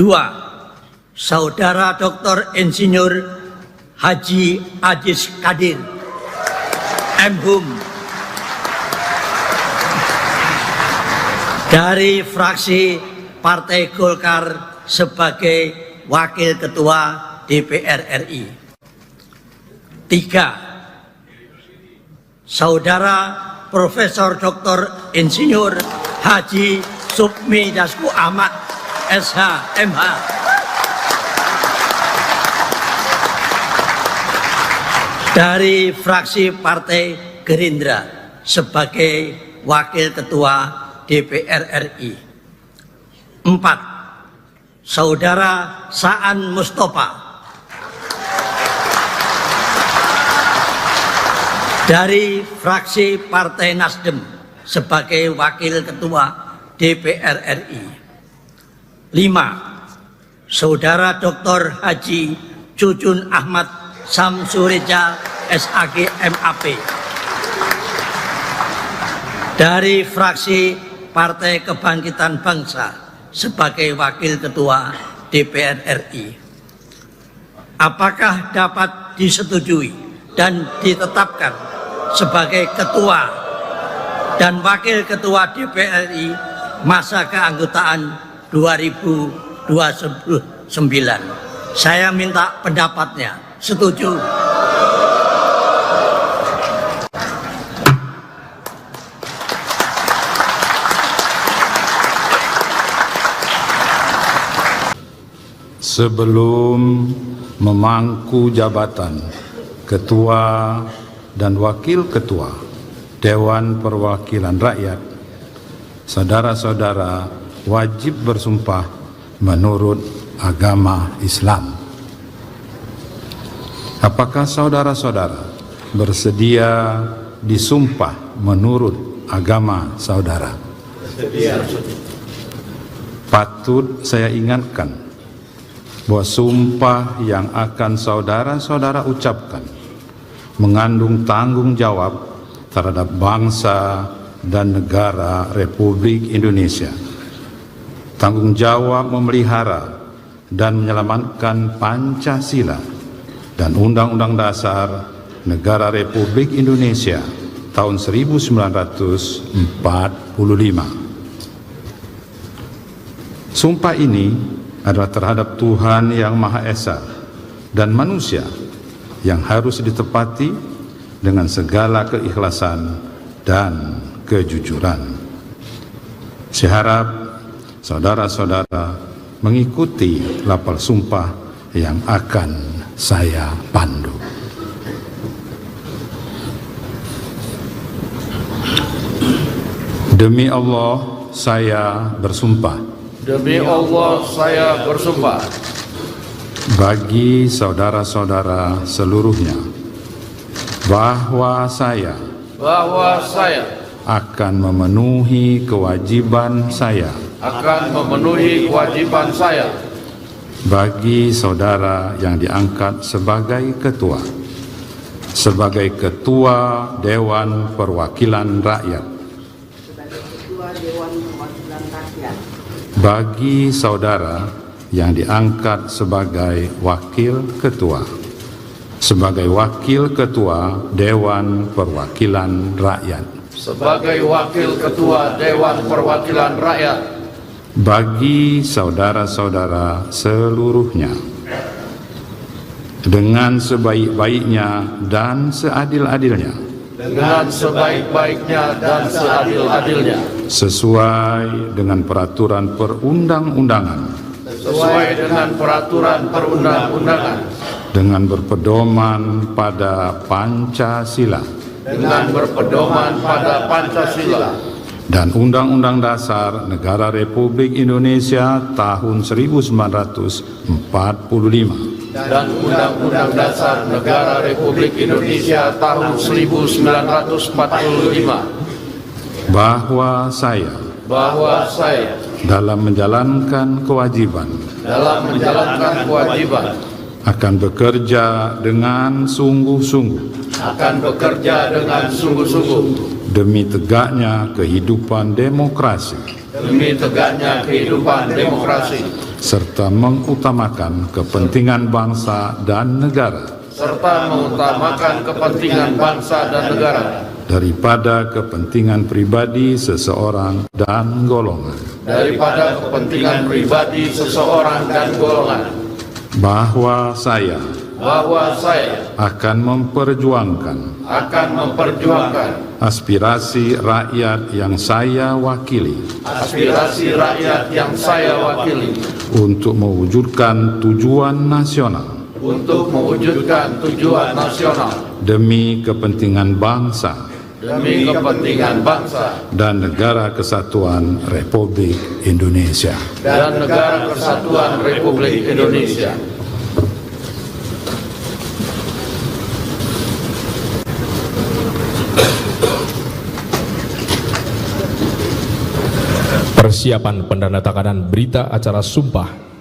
2. Saudara Dr. Insinyur Haji Aziz Kadir M.Hum dari fraksi Partai Golkar sebagai Wakil Ketua DPR RI. 3. Saudara Profesor Dr. Insinyur Haji Supmi Dasko Ahmad SH MH dari fraksi Partai Gerindra sebagai Wakil Ketua DPR RI. 4. Saudara Saan Mustafa dari fraksi Partai Nasdem sebagai Wakil Ketua DPR RI. 5. Saudara Dr. Haji Cucun Ahmad Samsureja SAG MAP dari fraksi Partai Kebangkitan Bangsa sebagai Wakil Ketua DPR RI. Apakah dapat disetujui dan ditetapkan sebagai Ketua dan Wakil Ketua DPR RI masa keanggotaan 2029? Saya minta pendapatnya. Setuju? Sebelum memangku jabatan Ketua dan Wakil Ketua Dewan Perwakilan Rakyat, saudara-saudara wajib bersumpah menurut agama Islam. Apakah saudara-saudara bersedia disumpah menurut agama saudara? Bersedia. Patut saya ingatkan bahwa sumpah yang akan saudara-saudara ucapkan mengandung tanggung jawab terhadap bangsa dan negara Republik Indonesia. Tanggung jawab memelihara dan menyelamatkan Pancasila dan Undang-Undang Dasar Negara Republik Indonesia tahun 1945. Sumpah ini adalah terhadap Tuhan Yang Maha Esa dan manusia yang harus ditepati dengan segala keikhlasan dan kejujuran. Saya harap saudara-saudara mengikuti lapal sumpah yang akan saya pandu. Demi Allah, saya bersumpah. Demi Allah, saya bersumpah. Bagi saudara-saudara seluruhnya, bahwa saya akan memenuhi kewajiban saya bagi saudara yang diangkat sebagai ketua Dewan Perwakilan Rakyat, bagi saudara yang diangkat sebagai wakil ketua Dewan Perwakilan Rakyat, bagi saudara-saudara seluruhnya, dengan sebaik-baiknya dan seadil-adilnya, sesuai dengan peraturan perundang-undangan, dengan berpedoman pada Pancasila, dan Undang-Undang Dasar Negara Republik Indonesia tahun 1945, dan Undang-Undang Dasar Negara Republik Indonesia tahun 1945, bahwa saya dalam menjalankan kewajiban akan bekerja dengan sungguh-sungguh demi tegaknya kehidupan demokrasi, serta mengutamakan kepentingan bangsa dan negara daripada kepentingan pribadi seseorang dan golongan, bahwa saya akan memperjuangkan aspirasi rakyat yang saya wakili untuk mewujudkan tujuan nasional demi kepentingan bangsa dan negara kesatuan Republik Indonesia. Persiapan pendandatanganan berita acara sumpah.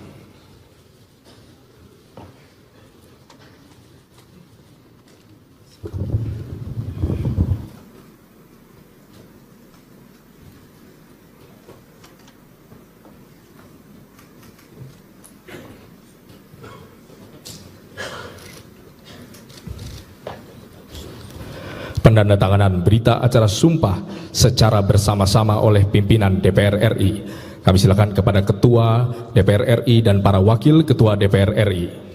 Pendandatanganan berita acara sumpah secara bersama-sama oleh pimpinan DPR RI. Kami silakan kepada Ketua DPR RI dan para Wakil Ketua DPR RI.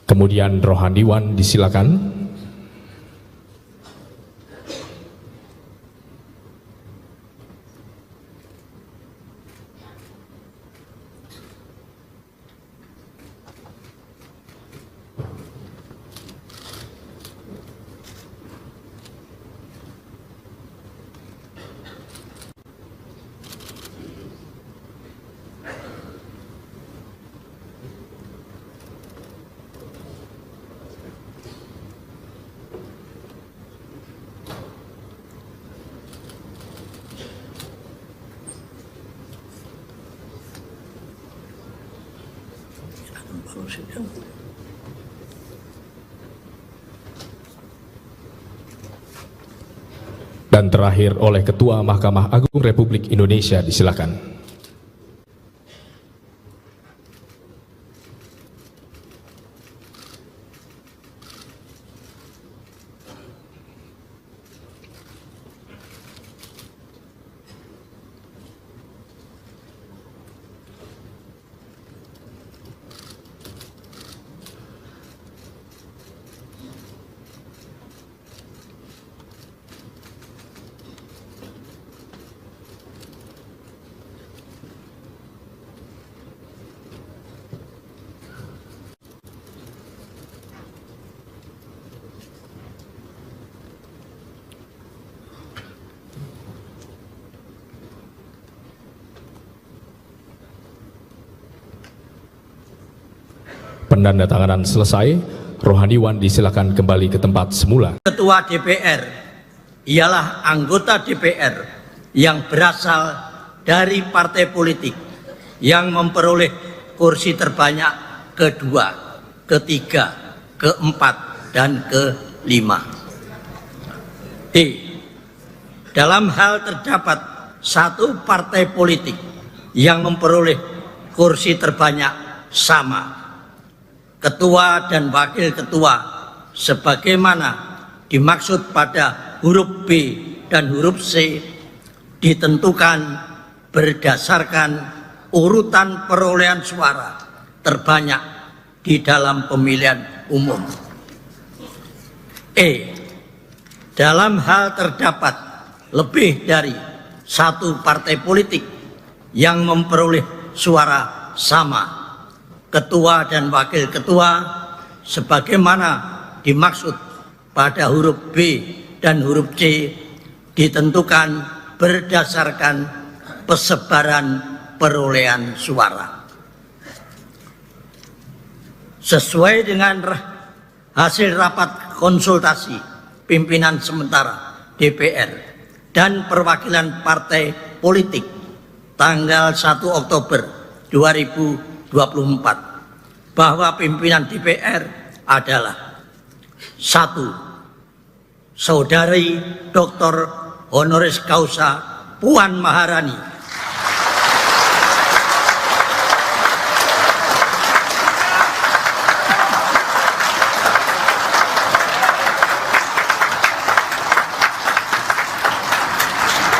Kemudian rohaniwan disilakan. Dan terakhir oleh Ketua Mahkamah Agung Republik Indonesia, disilakan. Pendandatanganan selesai, rohaniwan disilakan kembali ke tempat semula. Ketua DPR ialah anggota DPR yang berasal dari partai politik yang memperoleh kursi terbanyak kedua, ketiga, keempat, dan kelima. D. Dalam hal terdapat satu partai politik yang memperoleh kursi terbanyak sama, ketua dan wakil ketua sebagaimana dimaksud pada huruf B dan huruf C ditentukan berdasarkan urutan perolehan suara terbanyak di dalam pemilihan umum. E. Dalam hal terdapat lebih dari satu partai politik yang memperoleh suara sama, ketua dan wakil ketua sebagaimana dimaksud pada huruf B dan huruf C ditentukan berdasarkan persebaran perolehan suara. Sesuai dengan hasil rapat konsultasi pimpinan sementara DPR dan perwakilan partai politik tanggal 1 Oktober 2024 bahwa pimpinan DPR adalah 1. Saudari Dr. Honoris Causa Puan Maharani,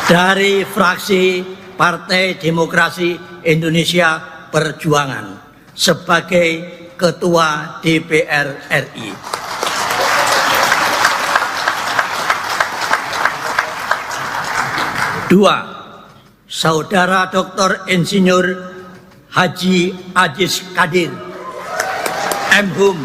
dari fraksi Partai Demokrasi Indonesia Perjuangan sebagai Ketua DPR RI. Dua, Saudara Dr. Insinyur Haji Aziz Kadir, M.Hum,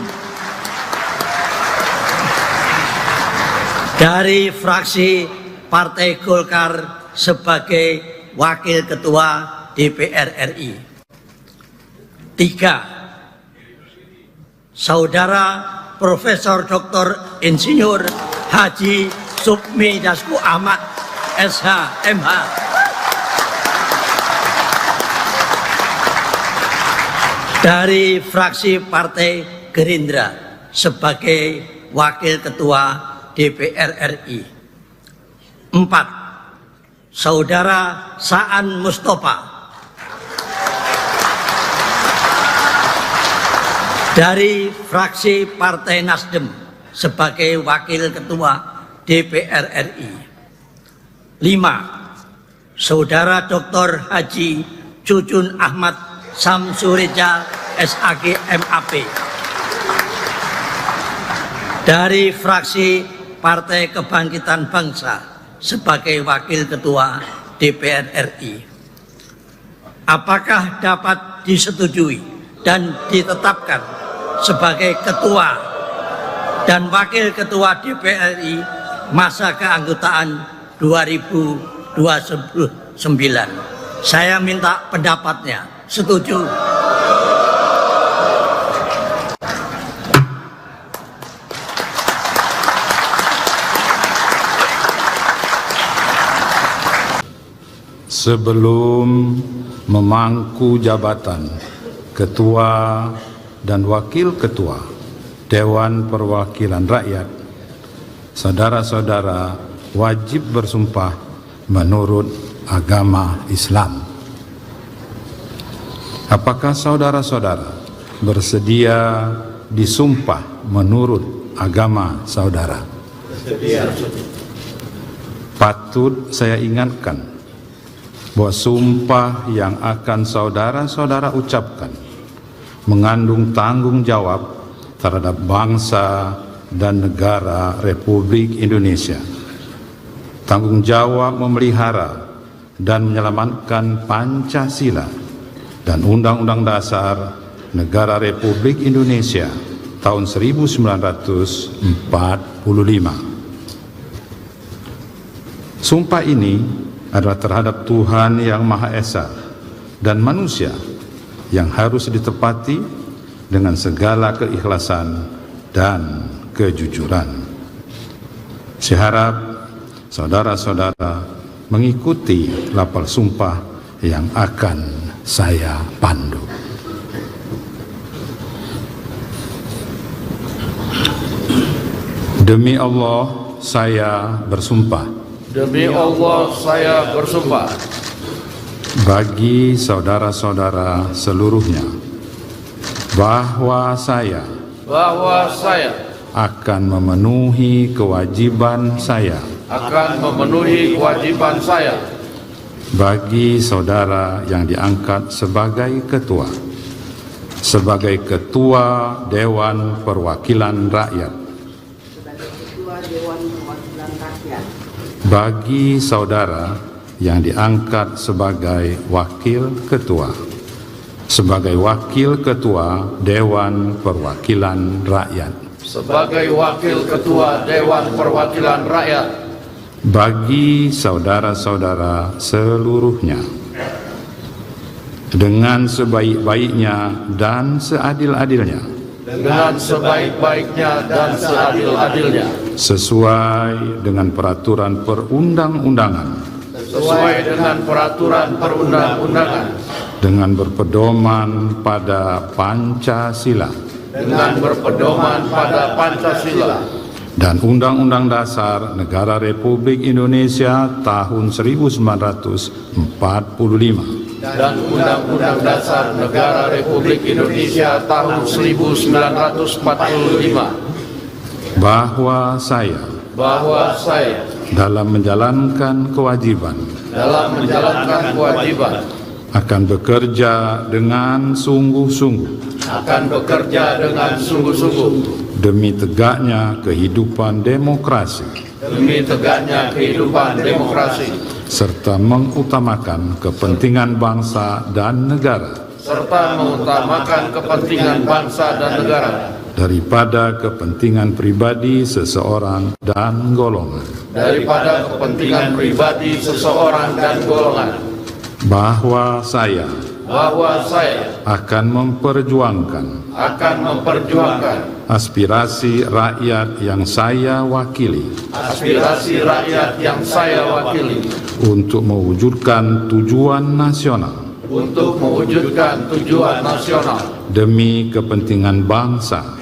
dari fraksi Partai Golkar sebagai Wakil Ketua DPR RI. 3. Saudara Profesor Dr. Insinyur Haji Sukmi Dasko Ahmad, SH, MH, dari fraksi Partai Gerindra sebagai Wakil Ketua DPR RI. 4. Saudara Saan Mustafa dari fraksi Partai Nasdem sebagai Wakil Ketua DPR RI. 5. Saudara Dr. Haji Cucun Ahmad Samsureja SAG MAP dari fraksi Partai Kebangkitan Bangsa sebagai Wakil Ketua DPR RI. Apakah dapat disetujui dan ditetapkan sebagai Ketua dan Wakil Ketua DPR RI masa keanggotaan 2029? Saya minta pendapatnya. Setuju? Sebelum memangku jabatan Ketua dan Wakil Ketua Dewan Perwakilan Rakyat, saudara-saudara wajib bersumpah menurut agama Islam. Apakah saudara-saudara bersedia disumpah menurut agama saudara? Bersedia. Patut saya ingatkan bahwa sumpah yang akan saudara-saudara ucapkan mengandung tanggung jawab terhadap bangsa dan negara Republik Indonesia. Tanggung jawab memelihara dan menyelamatkan Pancasila dan Undang-Undang Dasar Negara Republik Indonesia tahun 1945. Sumpah ini adalah terhadap Tuhan Yang Maha Esa dan manusia yang harus ditepati dengan segala keikhlasan dan kejujuran. Saya harap saudara-saudara mengikuti lapal sumpah yang akan saya pandu. Demi Allah, saya bersumpah. Demi Allah, saya bersumpah. Bagi saudara-saudara seluruhnya, bahwa saya akan memenuhi kewajiban saya. Bagi saudara yang diangkat sebagai ketua Dewan Perwakilan Rakyat. Bagi saudara yang diangkat sebagai wakil ketua Dewan Perwakilan Rakyat. Bagi saudara-saudara seluruhnya, dengan sebaik-baiknya dan seadil-adilnya, sesuai dengan peraturan perundang-undangan, dengan berpedoman pada Pancasila, dan Undang-Undang Dasar Negara Republik Indonesia tahun 1945, dan Undang-Undang Dasar Negara Republik Indonesia tahun 1945, bahwa saya dalam menjalankan kewajiban akan bekerja dengan sungguh-sungguh demi tegaknya kehidupan demokrasi serta mengutamakan kepentingan bangsa dan negara daripada kepentingan pribadi seseorang dan golongan. Bahwa saya akan memperjuangkan aspirasi rakyat yang saya wakili untuk mewujudkan tujuan nasional demi kepentingan bangsa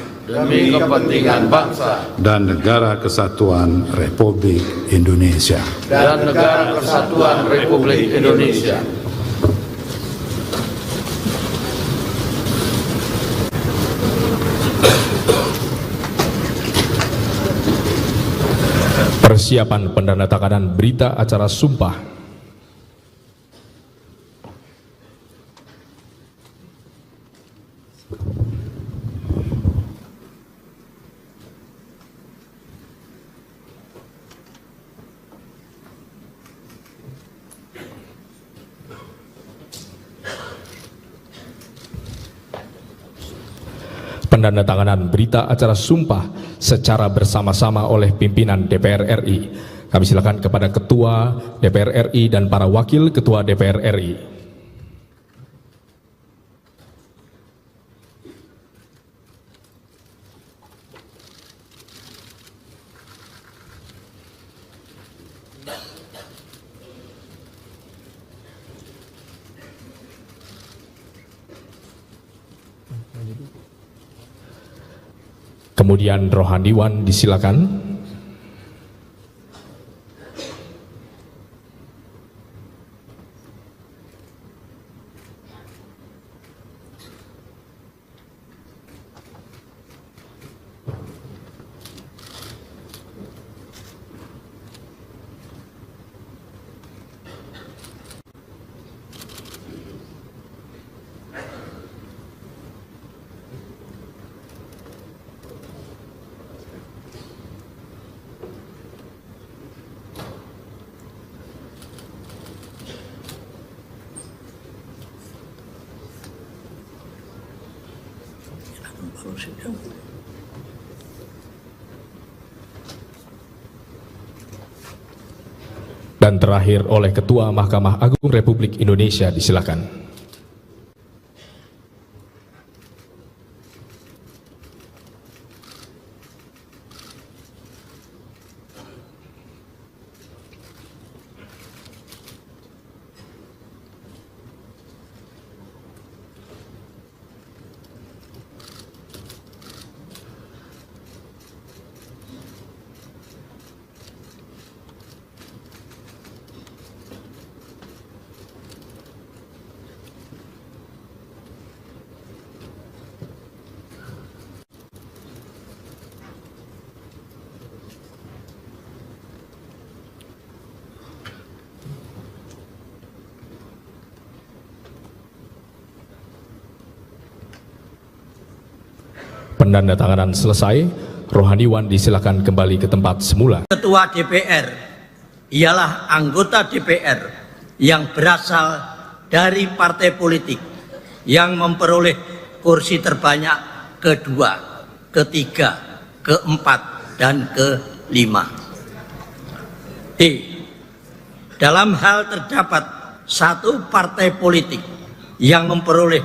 dan negara kesatuan Republik Indonesia. Persiapan pendandatanganan berita acara sumpah. Pendandatanganan berita acara sumpah secara bersama-sama oleh pimpinan DPR RI. Kami silakan kepada Ketua DPR RI dan para Wakil Ketua DPR RI. Kemudian Rohaniwan disilakan. Dan terakhir oleh Ketua Mahkamah Agung Republik Indonesia, disilakan. Penandatanganan selesai, rohaniwan disilakan kembali ke tempat semula. Ketua DPR ialah anggota DPR yang berasal dari partai politik yang memperoleh kursi terbanyak kedua, ketiga, keempat, dan kelima. Dalam hal terdapat satu partai politik yang memperoleh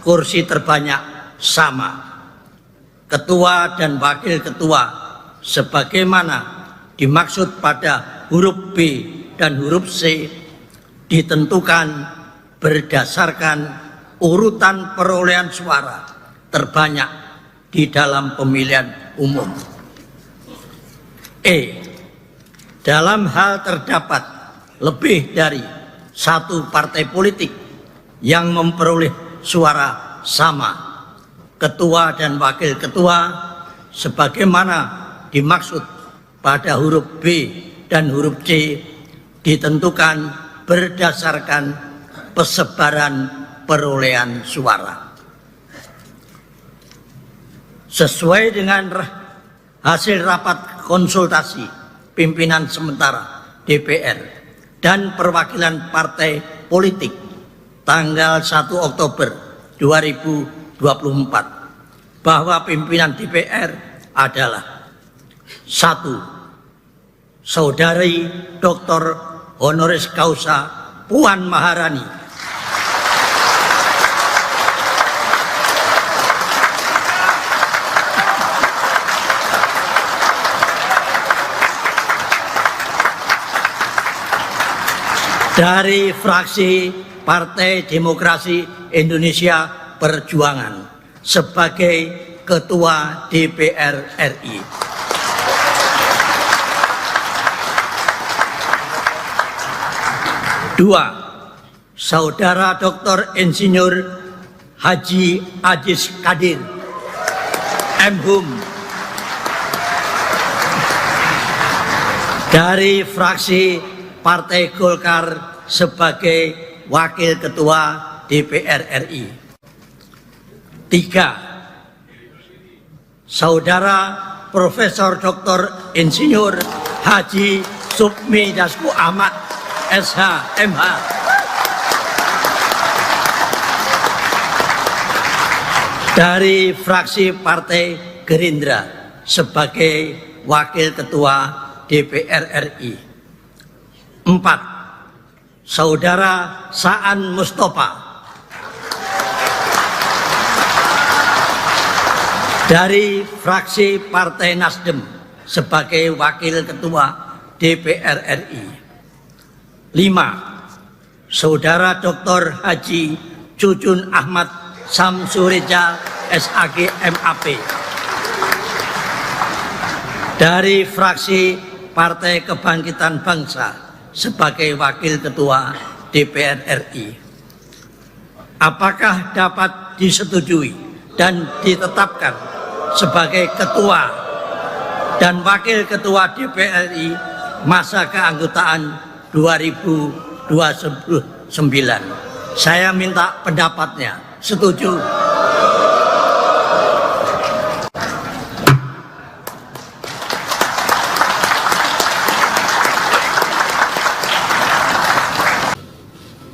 kursi terbanyak sama, ketua dan wakil ketua sebagaimana dimaksud pada huruf B dan huruf C ditentukan berdasarkan urutan perolehan suara terbanyak di dalam pemilihan umum. Dalam hal terdapat lebih dari satu partai politik yang memperoleh suara sama, ketua dan wakil ketua sebagaimana dimaksud pada huruf B dan huruf C ditentukan berdasarkan persebaran perolehan suara. Sesuai dengan hasil rapat konsultasi pimpinan sementara DPR dan perwakilan partai politik tanggal 1 Oktober 2024 bahwa pimpinan DPR adalah 1. Saudari Dr. Honoris Causa Puan Maharani, dari fraksi Partai Demokrasi Indonesia Perjuangan sebagai Ketua DPR RI. Dua, Saudara Dr. Insinyur Haji Aziz Kadir, M.Hum, dari fraksi Partai Golkar sebagai Wakil Ketua DPR RI. 3. Saudara Profesor Dr. Insinyur Haji Supmi Dasko Ahmad, SH, MH, dari fraksi Partai Gerindra sebagai Wakil Ketua DPR RI. 4. Saudara Saan Mustafa dari fraksi Partai Nasdem sebagai Wakil Ketua DPR RI. 5. Saudara Dr. Haji Cucun Ahmad Samsureja SAG MAP dari fraksi Partai Kebangkitan Bangsa sebagai Wakil Ketua DPR RI. Apakah dapat disetujui dan ditetapkan sebagai Ketua dan Wakil Ketua DPR RI masa keanggotaan 2029? Saya minta pendapatnya. Setuju?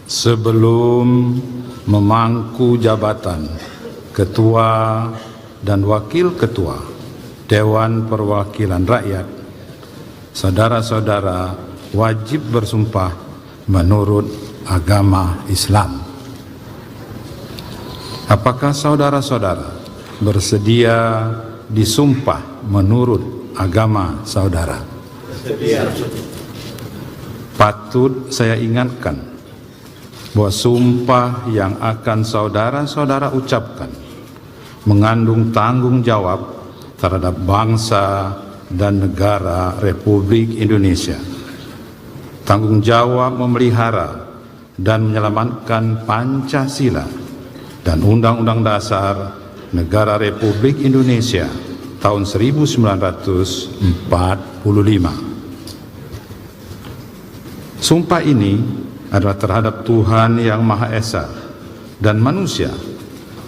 Sebelum memangku jabatan Ketua dan Wakil Ketua Dewan Perwakilan Rakyat, saudara-saudara wajib bersumpah menurut agama Islam. Apakah saudara-saudara bersedia disumpah menurut agama saudara? Bersedia. Patut saya ingatkan bahwa sumpah yang akan saudara-saudara ucapkan mengandung tanggung jawab terhadap bangsa dan negara Republik Indonesia. Tanggung jawab memelihara dan menyelamatkan Pancasila dan Undang-Undang Dasar Negara Republik Indonesia tahun 1945. Sumpah ini adalah terhadap Tuhan Yang Maha Esa dan manusia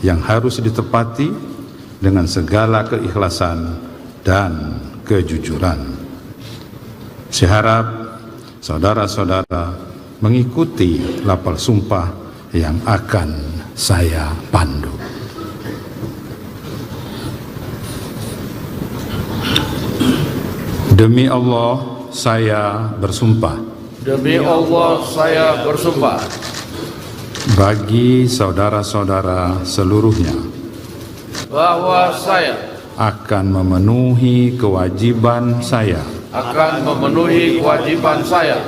yang harus ditepati dengan segala keikhlasan dan kejujuran. Saya harap saudara-saudara mengikuti lapal sumpah yang akan saya pandu. Demi Allah, saya bersumpah. Demi Allah, saya bersumpah. Bagi saudara-saudara seluruhnya, bahwa saya akan memenuhi kewajiban saya. Akan memenuhi kewajiban saya.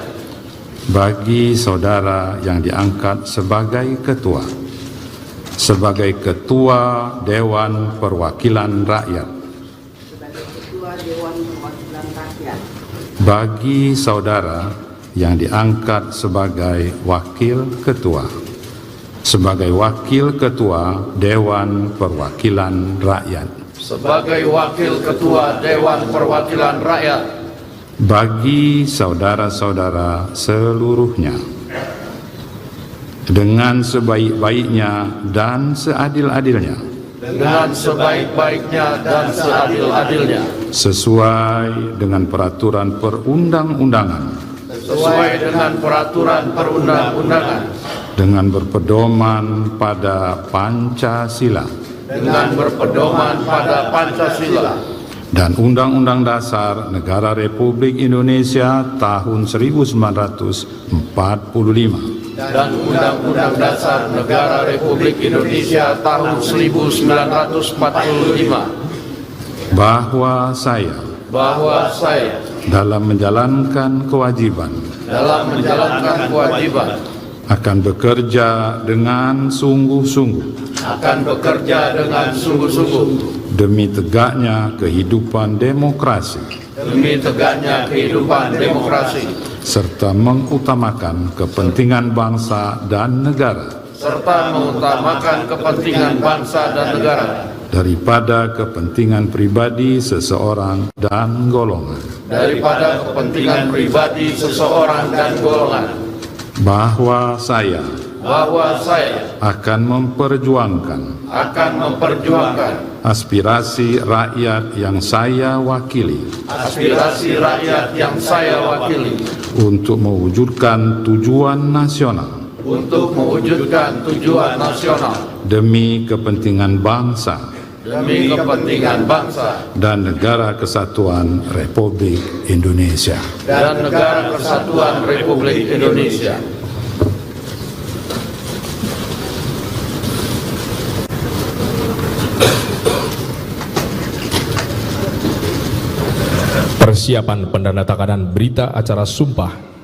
Bagi saudara yang diangkat sebagai ketua. Sebagai ketua Dewan Perwakilan Rakyat. Bagi saudara yang diangkat sebagai wakil ketua, sebagai wakil ketua Dewan Perwakilan Rakyat, sebagai wakil ketua Dewan Perwakilan Rakyat, bagi saudara-saudara seluruhnya, dengan sebaik-baiknya dan seadil-adilnya, dengan sebaik-baiknya dan seadil-adilnya, sesuai dengan peraturan perundang-undangan, sesuai dengan peraturan perundang-undangan, dengan berpedoman pada Pancasila, dengan berpedoman pada Pancasila dan Undang-Undang Dasar Negara Republik Indonesia tahun 1945, dan Undang-Undang Dasar Negara Republik Indonesia tahun 1945, bahwa saya dalam menjalankan kewajiban akan bekerja dengan sungguh-sungguh demi tegaknya kehidupan demokrasi serta mengutamakan kepentingan bangsa dan negara daripada kepentingan pribadi seseorang dan golongan, bahwa saya akan memperjuangkan aspirasi rakyat yang saya wakili untuk mewujudkan tujuan nasional demi kepentingan bangsa dan negara kesatuan Republik Indonesia. Persiapan pendandatanganan berita acara sumpah.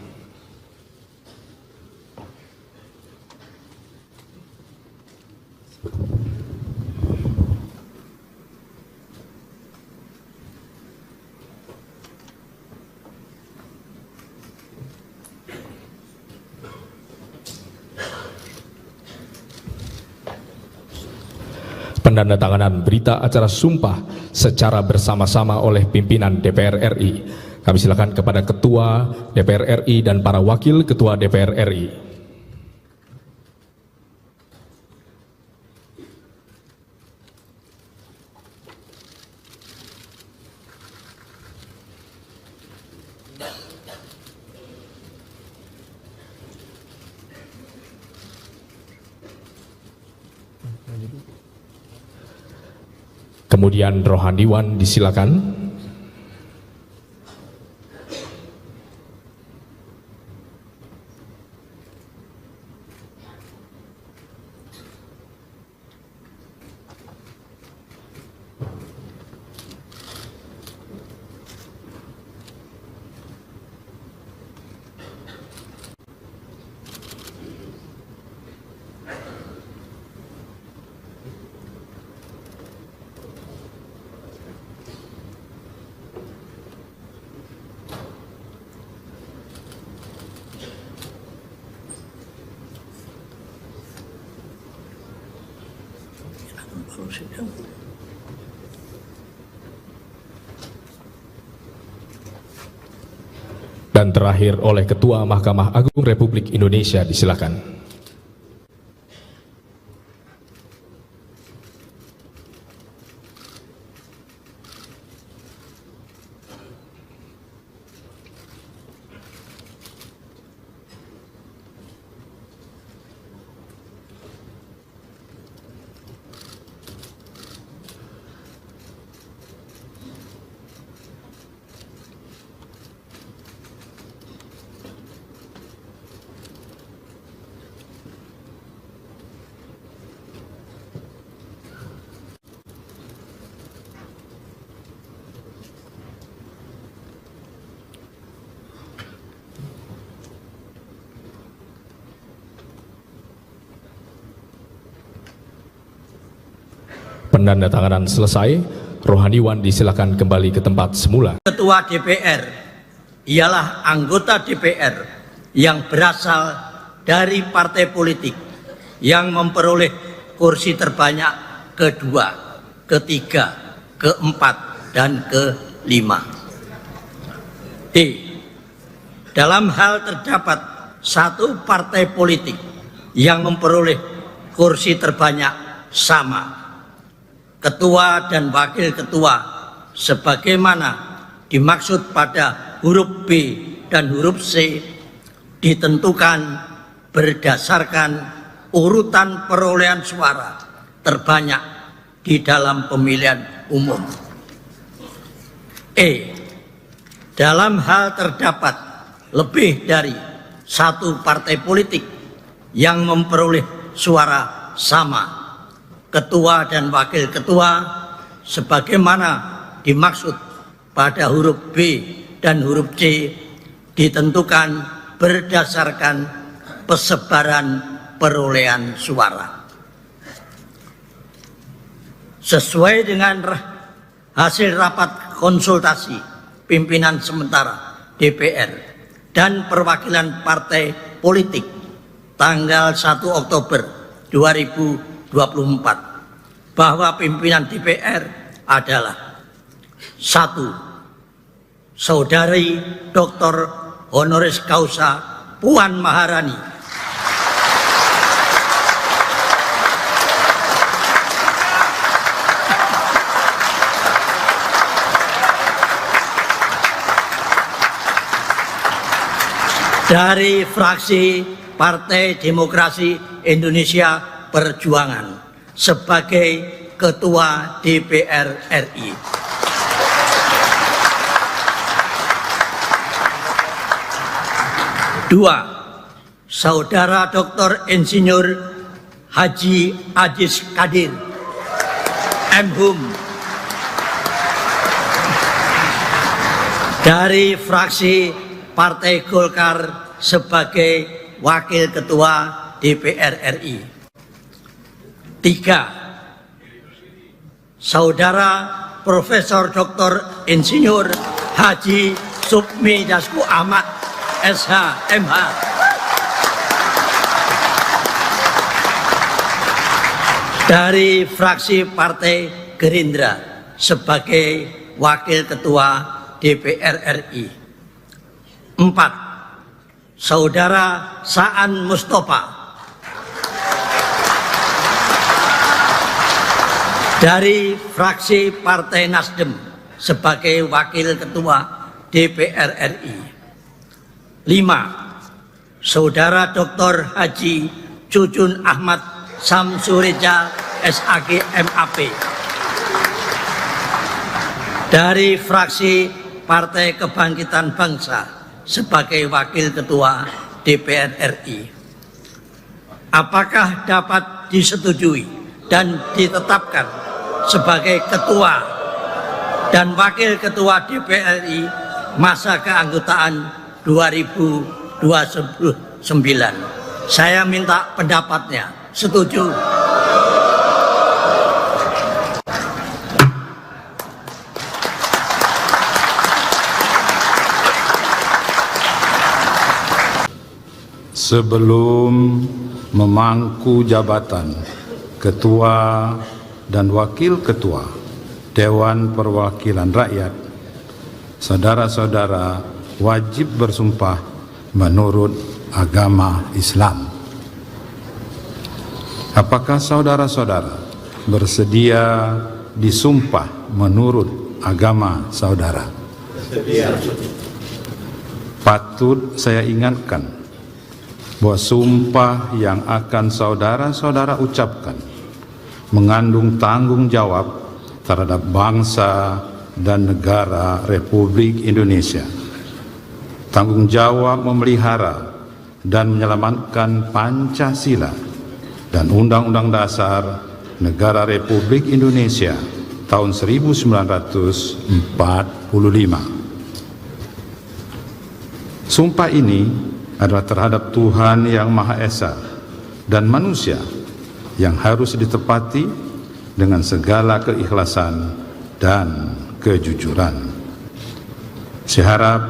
Pendandatanganan berita acara sumpah secara bersama-sama oleh pimpinan DPR RI. Kami silakan kepada Ketua DPR RI dan para Wakil Ketua DPR RI. Kemudian rohaniwan disilakan. Dan terakhir oleh Ketua Mahkamah Agung Republik Indonesia, disilakan. penandatanganan selesai, rohaniwan disilakan kembali ke tempat semula. Ketua DPR ialah anggota DPR yang berasal dari partai politik yang memperoleh kursi terbanyak kedua, ketiga, keempat, dan kelima. D. Dalam hal terdapat satu partai politik yang memperoleh kursi terbanyak sama, ketua dan wakil ketua sebagaimana dimaksud pada huruf B dan huruf C ditentukan berdasarkan urutan perolehan suara terbanyak di dalam pemilihan umum. E. Dalam hal terdapat lebih dari satu partai politik yang memperoleh suara sama, ketua dan wakil ketua sebagaimana dimaksud pada huruf B dan huruf C ditentukan berdasarkan persebaran perolehan suara. Sesuai dengan hasil rapat konsultasi pimpinan sementara DPR dan perwakilan partai politik tanggal 1 Oktober 2024 bahwa pimpinan DPR adalah 1. Saudari Dr. Honoris Causa Puan Maharani, dari fraksi Partai Demokrasi Indonesia Perjuangan sebagai Ketua DPR RI. Dua, Saudara Dr. Insinyur Haji Aziz Kadir, M.Hum, dari fraksi Partai Golkar sebagai Wakil Ketua DPR RI. 3. Saudara Profesor Dr. Insinyur Haji Supmi Dasko Ahmad, SH, MH, dari fraksi Partai Gerindra sebagai Wakil Ketua DPR RI. 4. Saudara Saan Mustafa dari fraksi Partai Nasdem sebagai Wakil Ketua DPR RI. 5. Saudara Dr. Haji Jujun Ahmad Samsureja SAG MAP dari fraksi Partai Kebangkitan Bangsa sebagai Wakil Ketua DPR RI. Apakah dapat disetujui dan ditetapkan sebagai Ketua dan Wakil Ketua DPR RI masa keanggotaan 2029? Saya minta pendapatnya. Setuju? Sebelum memangku jabatan Ketua dan Wakil Ketua Dewan Perwakilan Rakyat, saudara-saudara wajib bersumpah menurut agama Islam. Apakah saudara-saudara bersedia disumpah menurut agama saudara? Bersedia. Patut saya ingatkan bahwa sumpah yang akan saudara-saudara ucapkan mengandung tanggung jawab terhadap bangsa dan negara Republik Indonesia. Tanggung jawab memelihara dan menyelamatkan Pancasila dan Undang-Undang Dasar Negara Republik Indonesia tahun 1945. Sumpah ini adalah terhadap Tuhan Yang Maha Esa dan manusia yang harus ditepati dengan segala keikhlasan dan kejujuran. Saya harap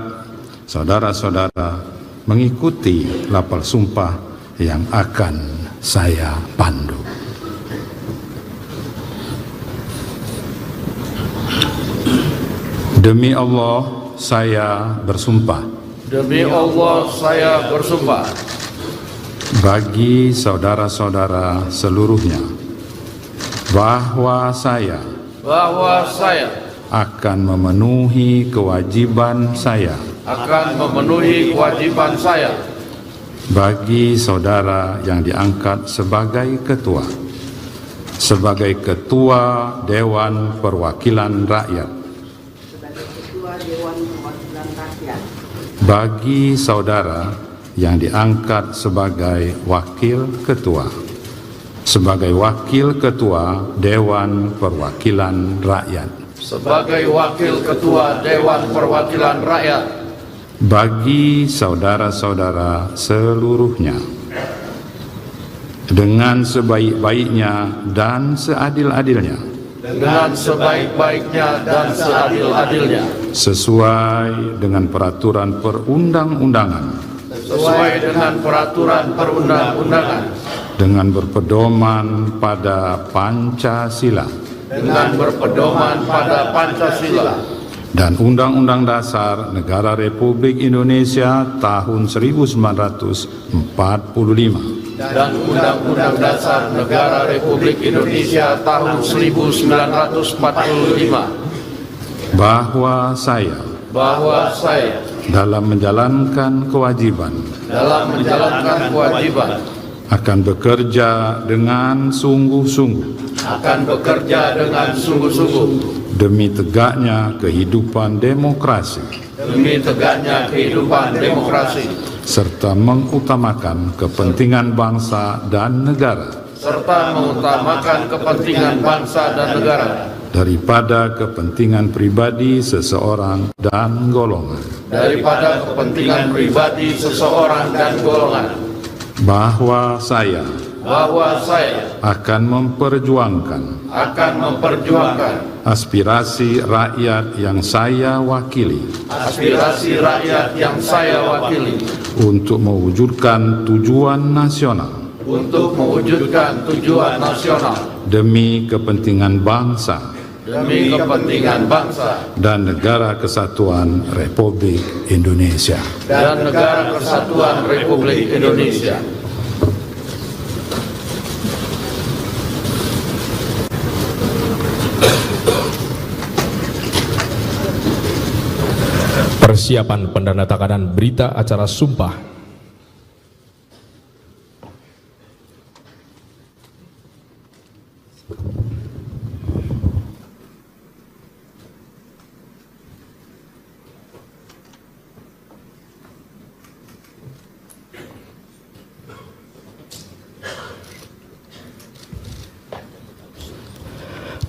saudara-saudara mengikuti lapal sumpah yang akan saya pandu. Demi Allah, saya bersumpah. Demi Allah, saya bersumpah. Bagi saudara-saudara seluruhnya, bahwa saya akan memenuhi kewajiban saya. Akan memenuhi kewajiban saya. Bagi saudara yang diangkat sebagai ketua. Sebagai ketua Dewan Perwakilan Rakyat. Bagi saudara yang diangkat sebagai wakil ketua, sebagai wakil ketua Dewan Perwakilan Rakyat, sebagai wakil ketua Dewan Perwakilan Rakyat, bagi saudara-saudara seluruhnya, dengan sebaik-baiknya dan seadil-adilnya, dengan sebaik-baiknya dan seadil-adilnya, sesuai dengan peraturan perundang-undangan, sesuai dengan peraturan perundang-undangan, dengan berpedoman pada Pancasila, dengan berpedoman pada Pancasila dan Undang-Undang Dasar Negara Republik Indonesia tahun 1945, dan Undang-Undang Dasar Negara Republik Indonesia tahun 1945, bahwa saya dalam menjalankan kewajiban akan bekerja dengan sungguh-sungguh demi tegaknya kehidupan demokrasi serta mengutamakan kepentingan bangsa dan negara daripada kepentingan pribadi seseorang dan golongan, bahwa saya akan memperjuangkan aspirasi rakyat yang saya wakili untuk mewujudkan tujuan nasional demi kepentingan bangsa dan negara kesatuan Republik Indonesia. Persiapan pendandatanganan berita acara sumpah.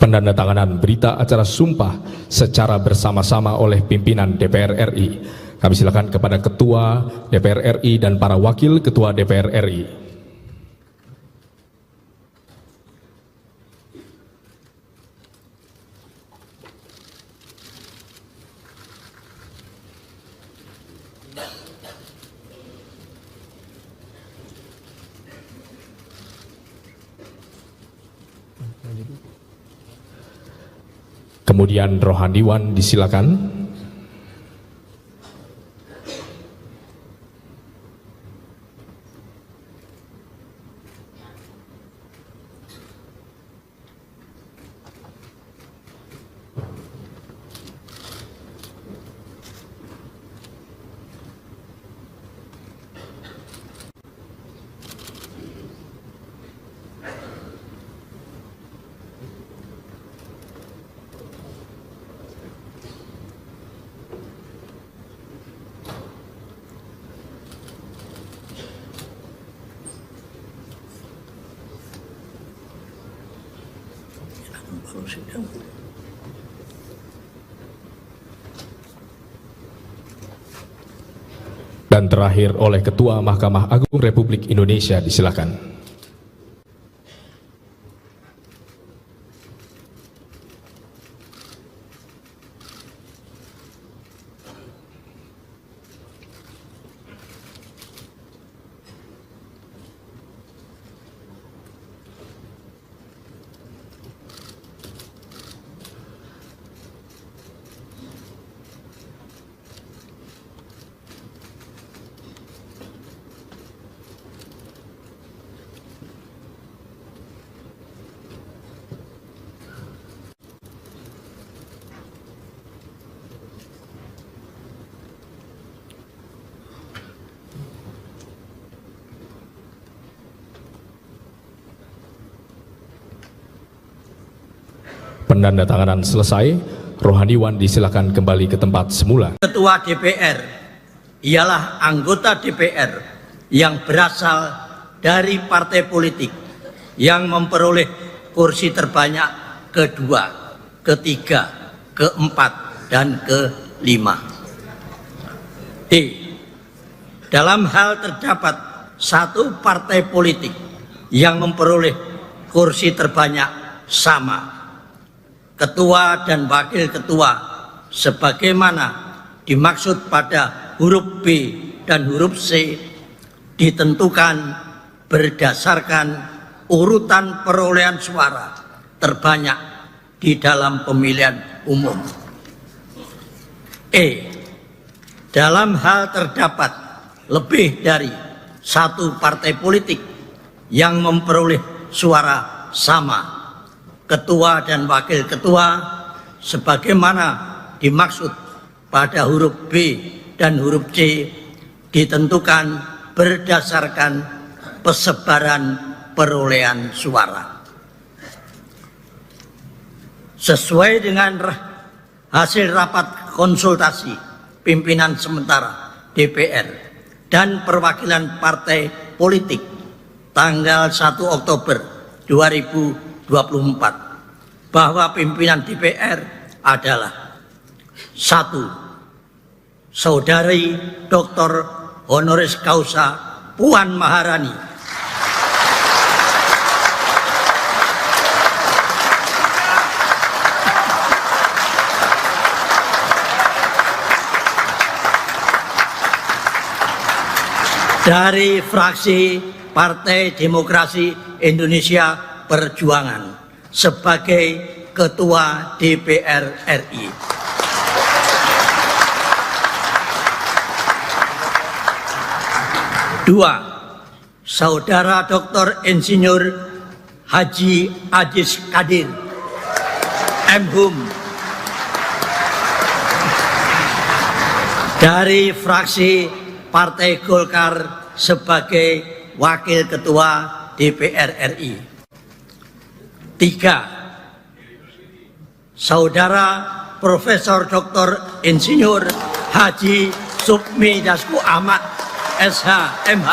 Pendandatanganan berita acara sumpah secara bersama-sama oleh pimpinan DPR RI. Kami silakan kepada Ketua DPR RI dan para Wakil Ketua DPR RI. Kemudian rohaniwan disilakan. Dan terakhir oleh Ketua Mahkamah Agung Republik Indonesia, disilakan. Penandatanganan selesai, rohaniwan disilakan kembali ke tempat semula. Ketua DPR ialah anggota DPR yang berasal dari partai politik yang memperoleh kursi terbanyak kedua, ketiga, keempat, dan kelima. D. Dalam hal terdapat satu partai politik yang memperoleh kursi terbanyak sama, ketua dan wakil ketua sebagaimana dimaksud pada huruf B dan huruf C ditentukan berdasarkan urutan perolehan suara terbanyak di dalam pemilihan umum. E. Dalam hal terdapat lebih dari satu partai politik yang memperoleh suara sama, ketua dan wakil ketua sebagaimana dimaksud pada huruf B dan huruf C ditentukan berdasarkan persebaran perolehan suara. Sesuai dengan hasil rapat konsultasi pimpinan sementara DPR dan perwakilan partai politik tanggal 1 Oktober 2024 bahwa pimpinan DPR adalah 1. Saudari Dr. Honoris Causa Puan Maharani, dari fraksi Partai Demokrasi Indonesia Perjuangan sebagai Ketua DPR RI. 2. Saudara Dr. Insinyur Haji Ajis Kadir M.Hum dari fraksi Partai Golkar sebagai Wakil Ketua DPR RI. 3. Saudara Profesor Dr. Insinyur Haji Supmi Dasko Ahmad SH MH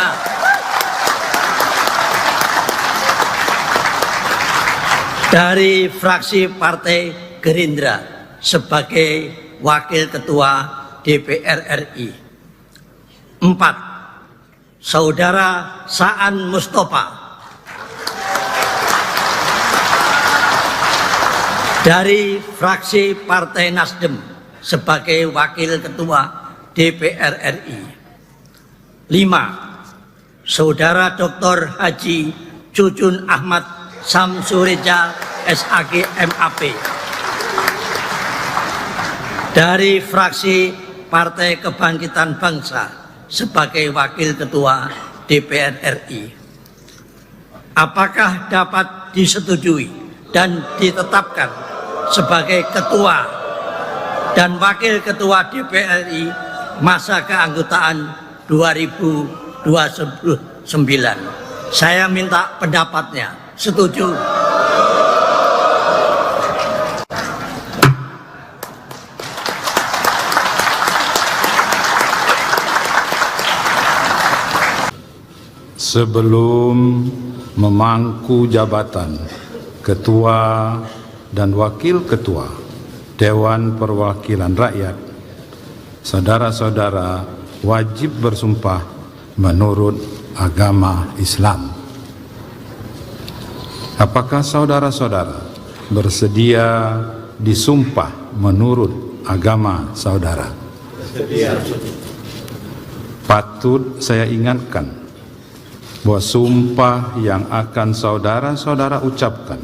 dari fraksi Partai Gerindra sebagai Wakil Ketua DPR RI. 4. Saudara Saan Mustafa dari fraksi Partai Nasdem sebagai Wakil Ketua DPR RI. 5. Saudara Dr. Haji Cucun Ahmad Samsureja SAG MAP dari fraksi Partai Kebangkitan Bangsa sebagai Wakil Ketua DPR RI. Apakah dapat disetujui dan ditetapkan sebagai Ketua dan Wakil Ketua DPR RI masa keanggotaan 2029? Saya minta pendapatnya. Setuju? Sebelum memangku jabatan Ketua dan Wakil Ketua Dewan Perwakilan Rakyat, saudara-saudara wajib bersumpah menurut agama Islam. Apakah saudara-saudara bersedia disumpah menurut agama saudara? Bersedia. Patut saya ingatkan bahwa sumpah yang akan saudara-saudara ucapkan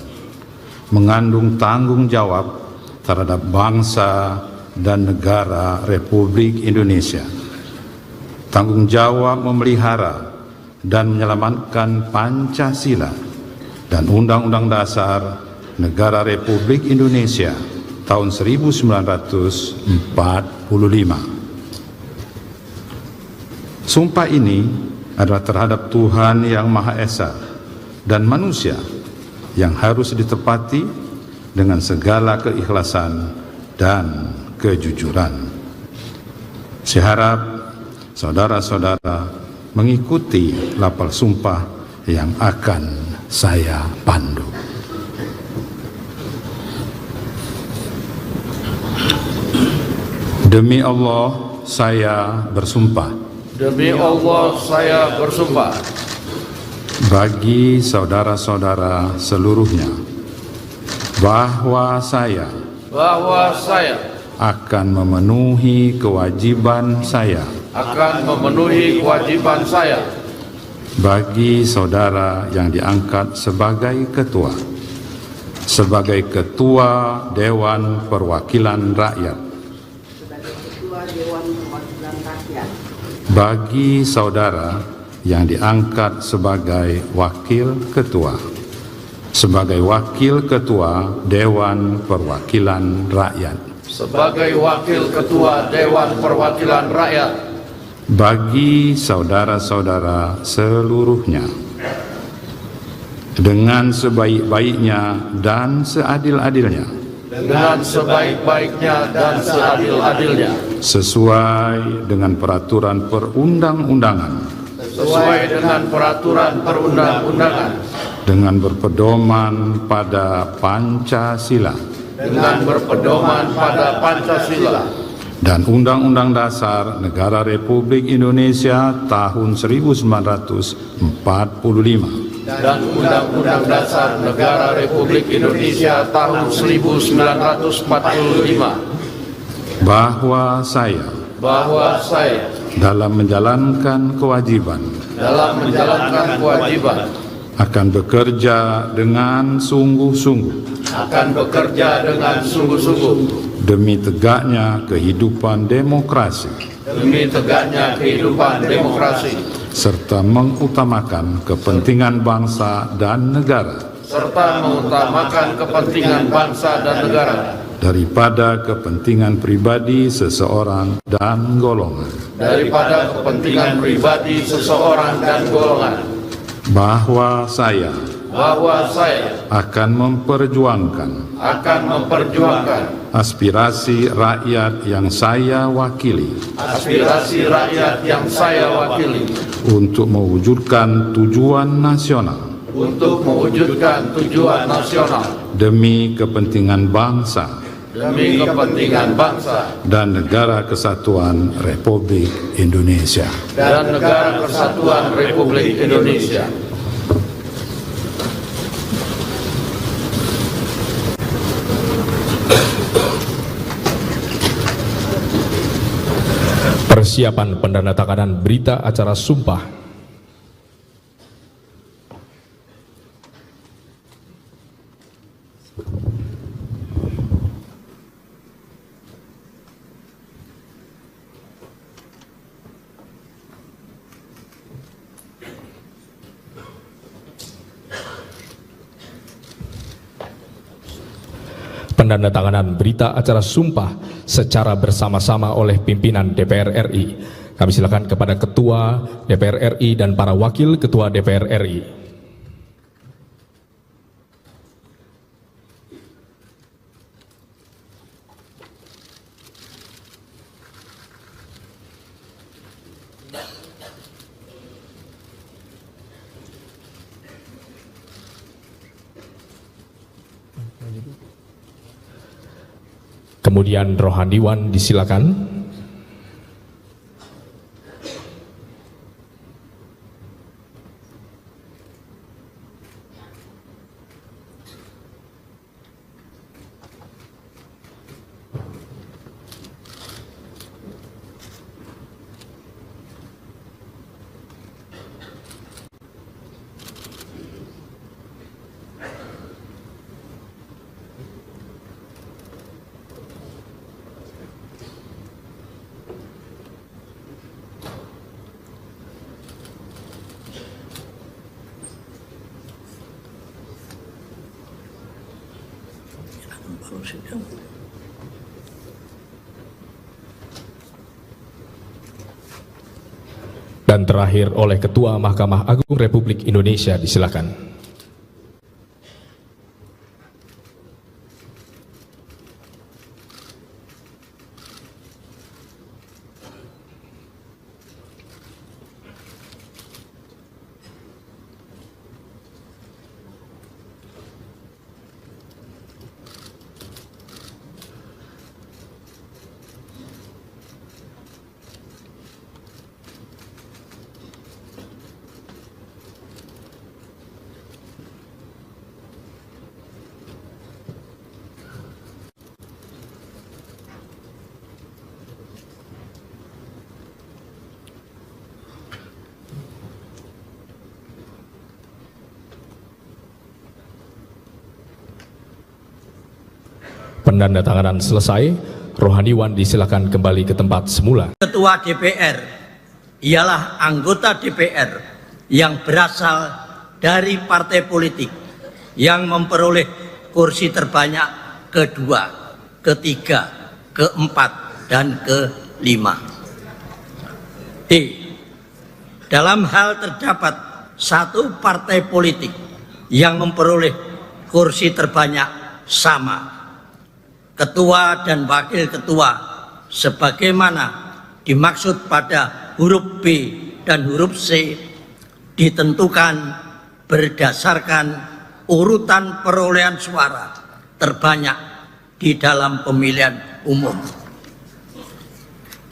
mengandung tanggung jawab terhadap bangsa dan negara Republik Indonesia. Tanggung jawab memelihara dan menyelamatkan Pancasila dan Undang-Undang Dasar Negara Republik Indonesia tahun 1945. Sumpah ini adalah terhadap Tuhan Yang Maha Esa dan manusia yang harus ditepati dengan segala keikhlasan dan kejujuran. Saya harap saudara-saudara mengikuti lapal sumpah yang akan saya pandu. Demi Allah, saya bersumpah. Demi Allah, saya bersumpah. Bagi saudara-saudara seluruhnya, bahwa saya akan memenuhi kewajiban saya. Bagi saudara yang diangkat sebagai ketua Dewan Perwakilan Rakyat. Bagi saudara yang diangkat sebagai wakil ketua Dewan Perwakilan Rakyat. Bagi saudara-saudara seluruhnya, dengan sebaik-baiknya dan seadil-adilnya, sesuai dengan peraturan perundang-undangan, dengan berpedoman pada Pancasila, dan Undang-Undang Dasar Negara Republik Indonesia tahun 1945. Bahwa saya dalam menjalankan kewajiban akan bekerja dengan sungguh-sungguh demi tegaknya kehidupan demokrasi serta mengutamakan kepentingan bangsa dan negara daripada kepentingan pribadi seseorang dan golongan. Bahwa saya akan memperjuangkan aspirasi rakyat yang saya wakili untuk mewujudkan tujuan nasional demi kepentingan bangsa dan negara kesatuan Republik Indonesia. Persiapan pendandatanganan berita acara sumpah. Pendandatanganan berita acara sumpah secara bersama-sama oleh pimpinan DPR RI. Kami silakan kepada Ketua DPR RI dan para Wakil Ketua DPR RI. Kemudian rohaniwan disilakan. Dan terakhir oleh Ketua Mahkamah Agung Republik Indonesia, disilakan. Penandatanganan selesai, rohaniwan disilakan kembali ke tempat semula. Ketua DPR ialah anggota DPR yang berasal dari partai politik yang memperoleh kursi terbanyak kedua, ketiga, keempat, dan kelima. D. Dalam hal terdapat satu partai politik yang memperoleh kursi terbanyak sama, ketua dan wakil ketua sebagaimana dimaksud pada huruf B dan huruf C ditentukan berdasarkan urutan perolehan suara terbanyak di dalam pemilihan umum.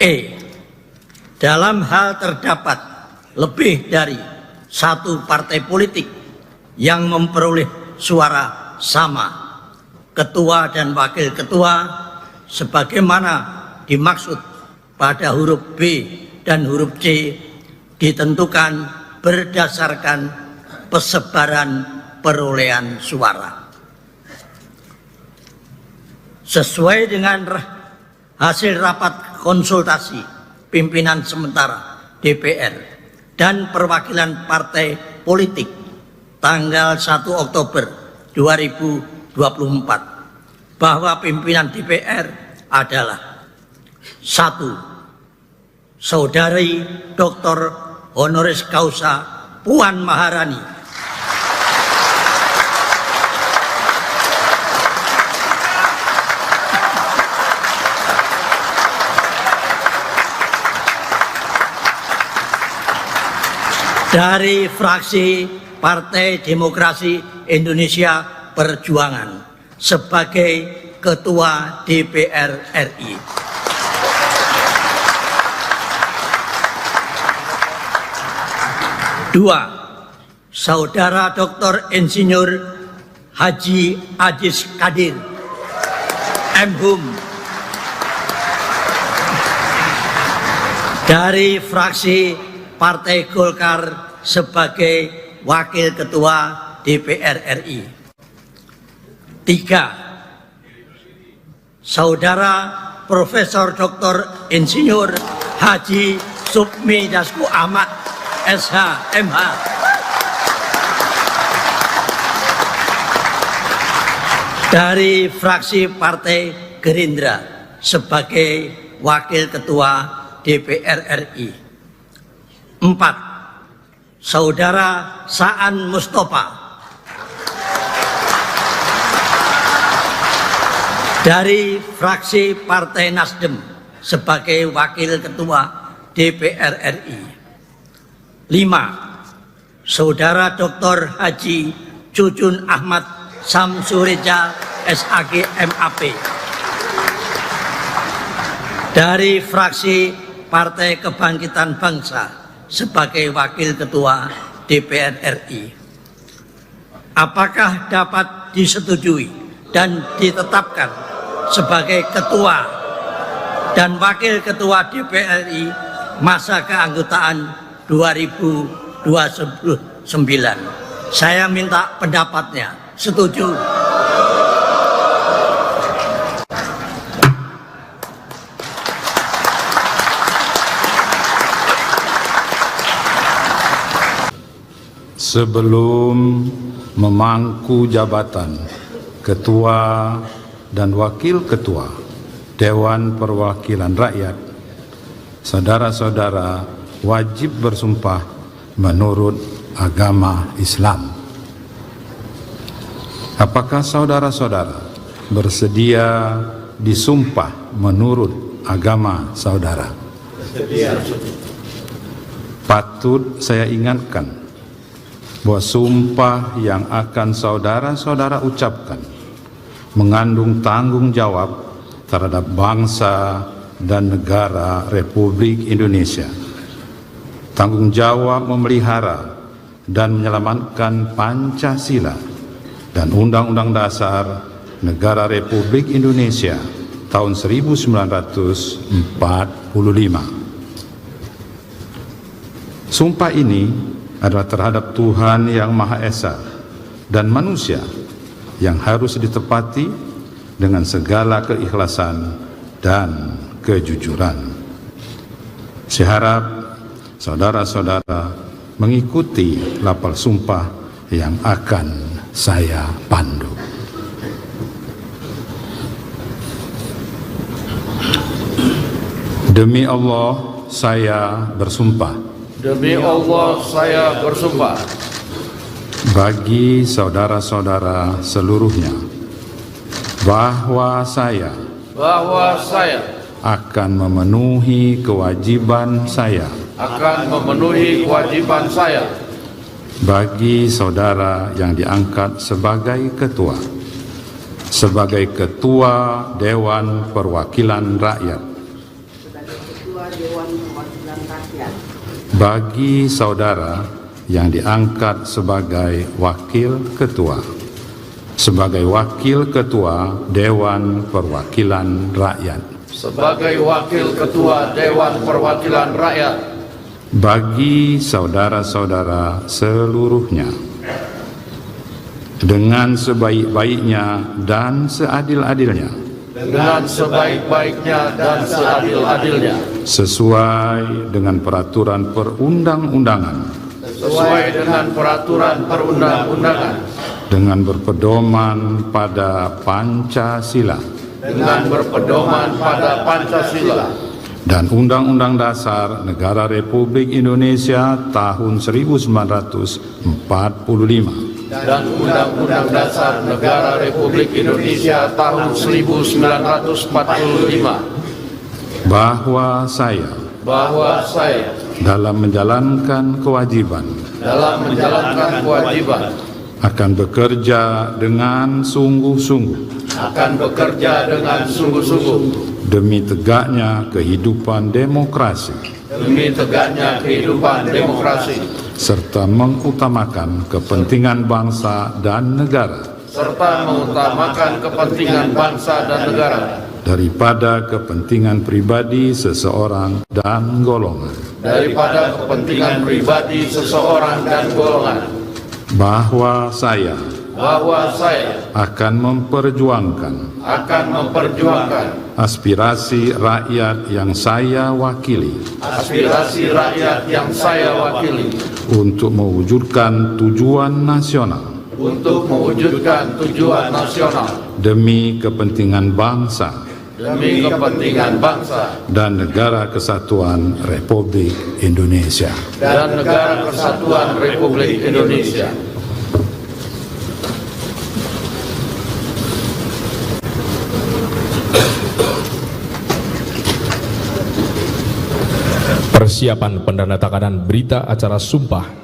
E. Dalam hal terdapat lebih dari satu partai politik yang memperoleh suara sama, ketua dan wakil ketua sebagaimana dimaksud pada huruf B dan huruf C ditentukan berdasarkan persebaran perolehan suara. Sesuai dengan hasil rapat konsultasi pimpinan sementara DPR dan perwakilan partai politik tanggal 1 Oktober 2024 bahwa pimpinan DPR adalah 1. Saudari Dr. Honoris Causa Puan Maharani, dari fraksi Partai Demokrasi Indonesia Perjuangan sebagai Ketua DPR RI. Dua, Saudara Dr. Insinyur Haji Ajis Kadir, M.Hum, dari fraksi Partai Golkar sebagai Wakil Ketua DPR RI. 3. Saudara Profesor Dr. Insinyur Haji Supmi Dasko Ahmad, SH, MH, dari fraksi Partai Gerindra sebagai Wakil Ketua DPR RI. 4. Saudara Saan Mustafa dari fraksi Partai Nasdem sebagai Wakil Ketua DPR RI. 5. Saudara Dr. Haji Jujun Ahmad Samsureja SAG MAP dari fraksi Partai Kebangkitan Bangsa sebagai Wakil Ketua DPR RI. Apakah dapat disetujui dan ditetapkan sebagai Ketua dan Wakil Ketua DPR RI masa keanggotaan 2029? Saya minta pendapatnya. Setuju? Sebelum memangku jabatan Ketua dan Wakil Ketua Dewan Perwakilan Rakyat, saudara-saudara wajib bersumpah menurut agama Islam. Apakah saudara-saudara bersedia disumpah menurut agama saudara? Bersedia. Patut saya ingatkan bahwa sumpah yang akan saudara-saudara ucapkan mengandung tanggung jawab terhadap bangsa dan negara Republik Indonesia. Tanggung jawab memelihara dan menyelamatkan Pancasila dan Undang-Undang Dasar Negara Republik Indonesia tahun 1945. Sumpah ini adalah terhadap Tuhan Yang Maha Esa dan manusia yang harus ditepati dengan segala keikhlasan dan kejujuran. Saya harap saudara-saudara mengikuti lapal sumpah yang akan saya pandu. Demi Allah, saya bersumpah. Demi Allah, saya bersumpah. Bagi saudara-saudara seluruhnya, bahwa saya akan memenuhi kewajiban saya. Akan memenuhi kewajiban saya. Bagi saudara yang diangkat sebagai ketua. Sebagai ketua Dewan Perwakilan Rakyat. Bagi saudara yang diangkat sebagai wakil ketua. Sebagai wakil ketua Dewan Perwakilan Rakyat. Sebagai wakil ketua Dewan Perwakilan Rakyat. Bagi saudara-saudara seluruhnya, dengan sebaik-baiknya dan seadil-adilnya, dengan sebaik-baiknya dan seadil-adilnya, sesuai dengan peraturan perundang-undangan, sesuai dengan peraturan perundang-undangan, dengan berpedoman pada Pancasila, dengan berpedoman pada Pancasila dan Undang-Undang Dasar Negara Republik Indonesia tahun 1945, dan Undang-Undang Dasar Negara Republik Indonesia tahun 1945, bahwa saya dalam menjalankan kewajiban akan bekerja dengan sungguh-sungguh demi tegaknya kehidupan demokrasi serta mengutamakan kepentingan bangsa dan negara daripada kepentingan pribadi seseorang dan golongan, bahwa saya akan memperjuangkan aspirasi rakyat yang saya wakili untuk mewujudkan tujuan nasional demi kepentingan bangsa dan negara kesatuan Republik Indonesia. Persiapan pendandatanganan berita acara sumpah.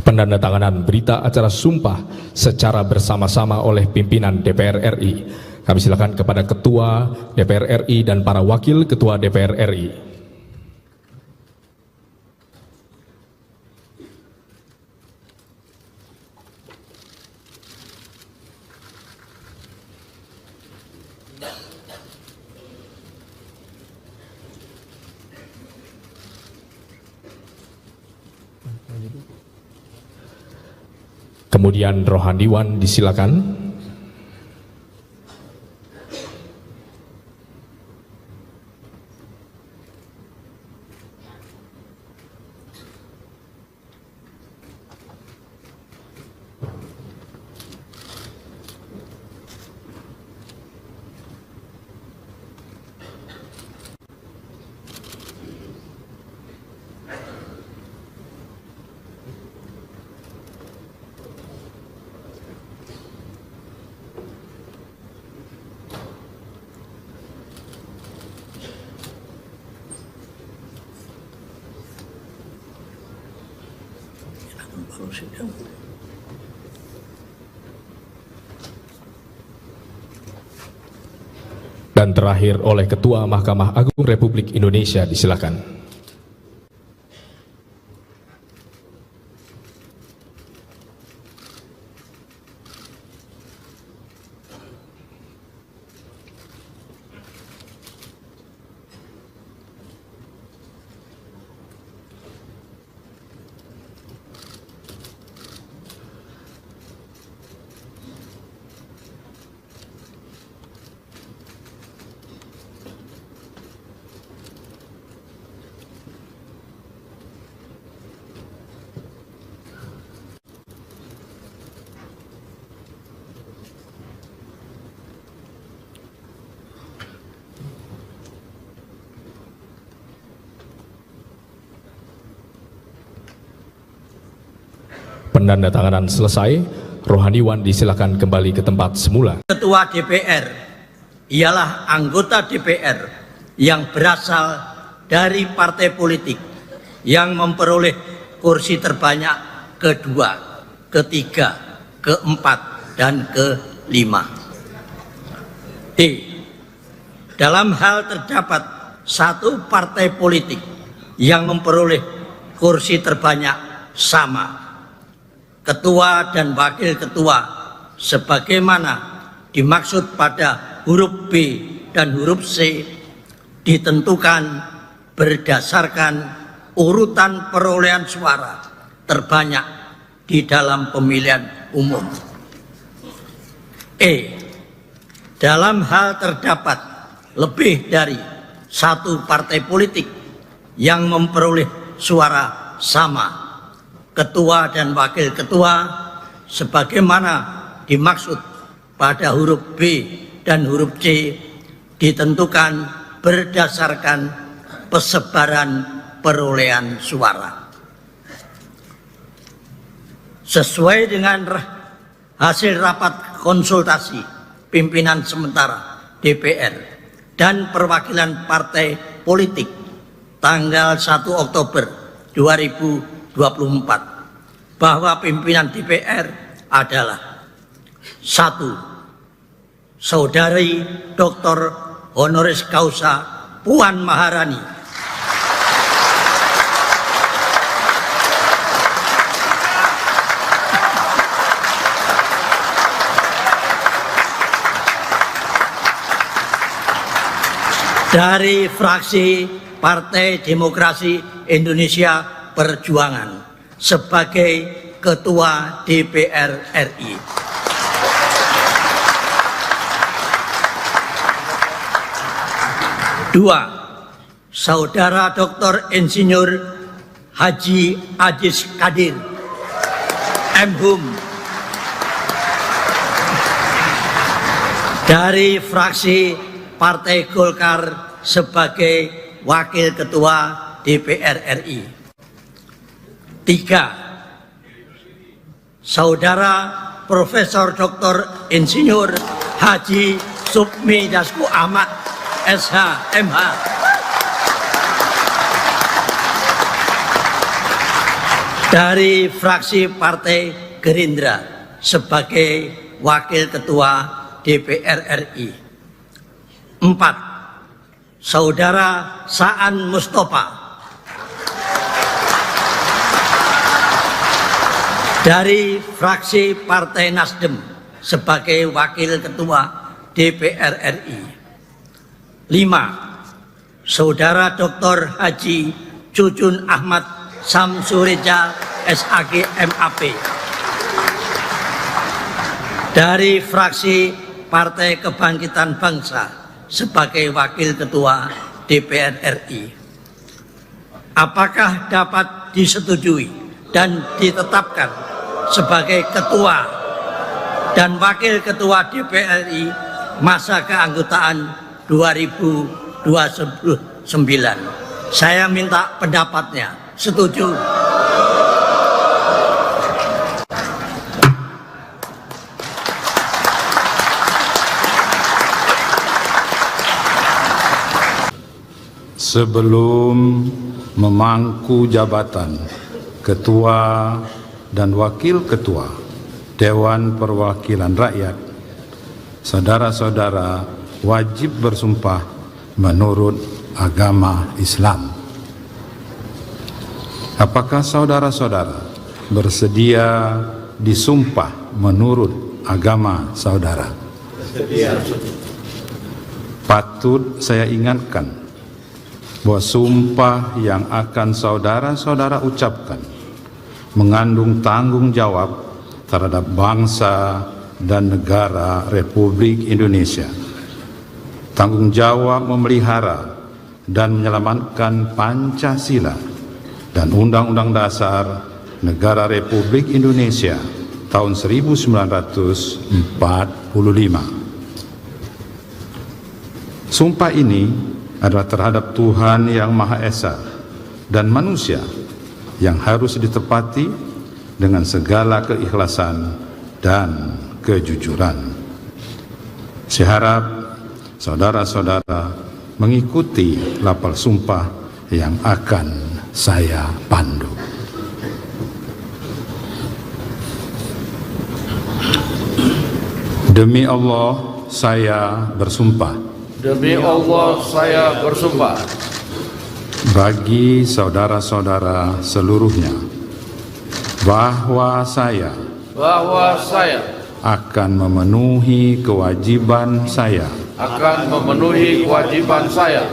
Pendandatanganan berita acara sumpah secara bersama-sama oleh pimpinan DPR RI. Kami silakan kepada Ketua DPR RI dan para Wakil Ketua DPR RI. Kemudian Rohaniwan disilakan. Dan terakhir oleh Ketua Mahkamah Agung Republik Indonesia, disilakan. Penandatanganan selesai, rohaniwan disilakan kembali ke tempat semula. Ketua DPR ialah anggota DPR yang berasal dari partai politik yang memperoleh kursi terbanyak kedua, ketiga, keempat, dan kelima. D. Dalam hal terdapat satu partai politik yang memperoleh kursi terbanyak sama, ketua dan wakil ketua sebagaimana dimaksud pada huruf B dan huruf C ditentukan berdasarkan urutan perolehan suara terbanyak di dalam pemilihan umum. E. Dalam hal terdapat lebih dari satu partai politik yang memperoleh suara sama, ketua dan wakil ketua sebagaimana dimaksud pada huruf B dan huruf C ditentukan berdasarkan persebaran perolehan suara. Sesuai dengan hasil rapat konsultasi pimpinan sementara DPR dan perwakilan partai politik tanggal 1 Oktober 2024 bahwa pimpinan DPR adalah: 1. Saudari Dr. Honoris Causa Puan Maharani, dari fraksi Partai Demokrasi Indonesia Perjuangan sebagai Ketua DPR RI. 2. Saudara Dr. Insinyur Haji Ajis Kadir M.Hum dari fraksi Partai Golkar sebagai Wakil Ketua DPR RI. 3. Saudara Profesor Dr. Insinyur Haji Supmi Dasko Ahmad SH MH dari fraksi Partai Gerindra sebagai Wakil Ketua DPR RI. 4. Saudara Saan Mustafa dari fraksi Partai Nasdem sebagai Wakil Ketua DPR RI. 5. Saudara Dr. Haji Cucun Ahmad Samsureja SAG MAP dari fraksi Partai Kebangkitan Bangsa sebagai Wakil Ketua DPR RI. Apakah dapat disetujui dan ditetapkan sebagai Ketua dan Wakil Ketua DPR RI masa keanggotaan 2029? Saya minta pendapatnya. Setuju? Sebelum memangku jabatan Ketua dan Wakil Ketua Dewan Perwakilan Rakyat, saudara-saudara wajib bersumpah menurut agama Islam. Apakah saudara-saudara bersedia disumpah menurut agama saudara? Bersedia. Patut saya ingatkan bahwa sumpah yang akan saudara-saudara ucapkan mengandung tanggung jawab terhadap bangsa dan negara Republik Indonesia. Tanggung jawab memelihara dan menyelamatkan Pancasila dan Undang-Undang Dasar Negara Republik Indonesia tahun 1945. Sumpah ini adalah terhadap Tuhan Yang Maha Esa dan manusia yang harus ditepati dengan segala keikhlasan dan kejujuran. Saya harap saudara-saudara mengikuti lapal sumpah yang akan saya pandu. Demi Allah, saya bersumpah. Demi Allah, saya bersumpah. Bagi saudara-saudara seluruhnya, bahwa saya akan memenuhi kewajiban saya. Akan memenuhi kewajiban saya.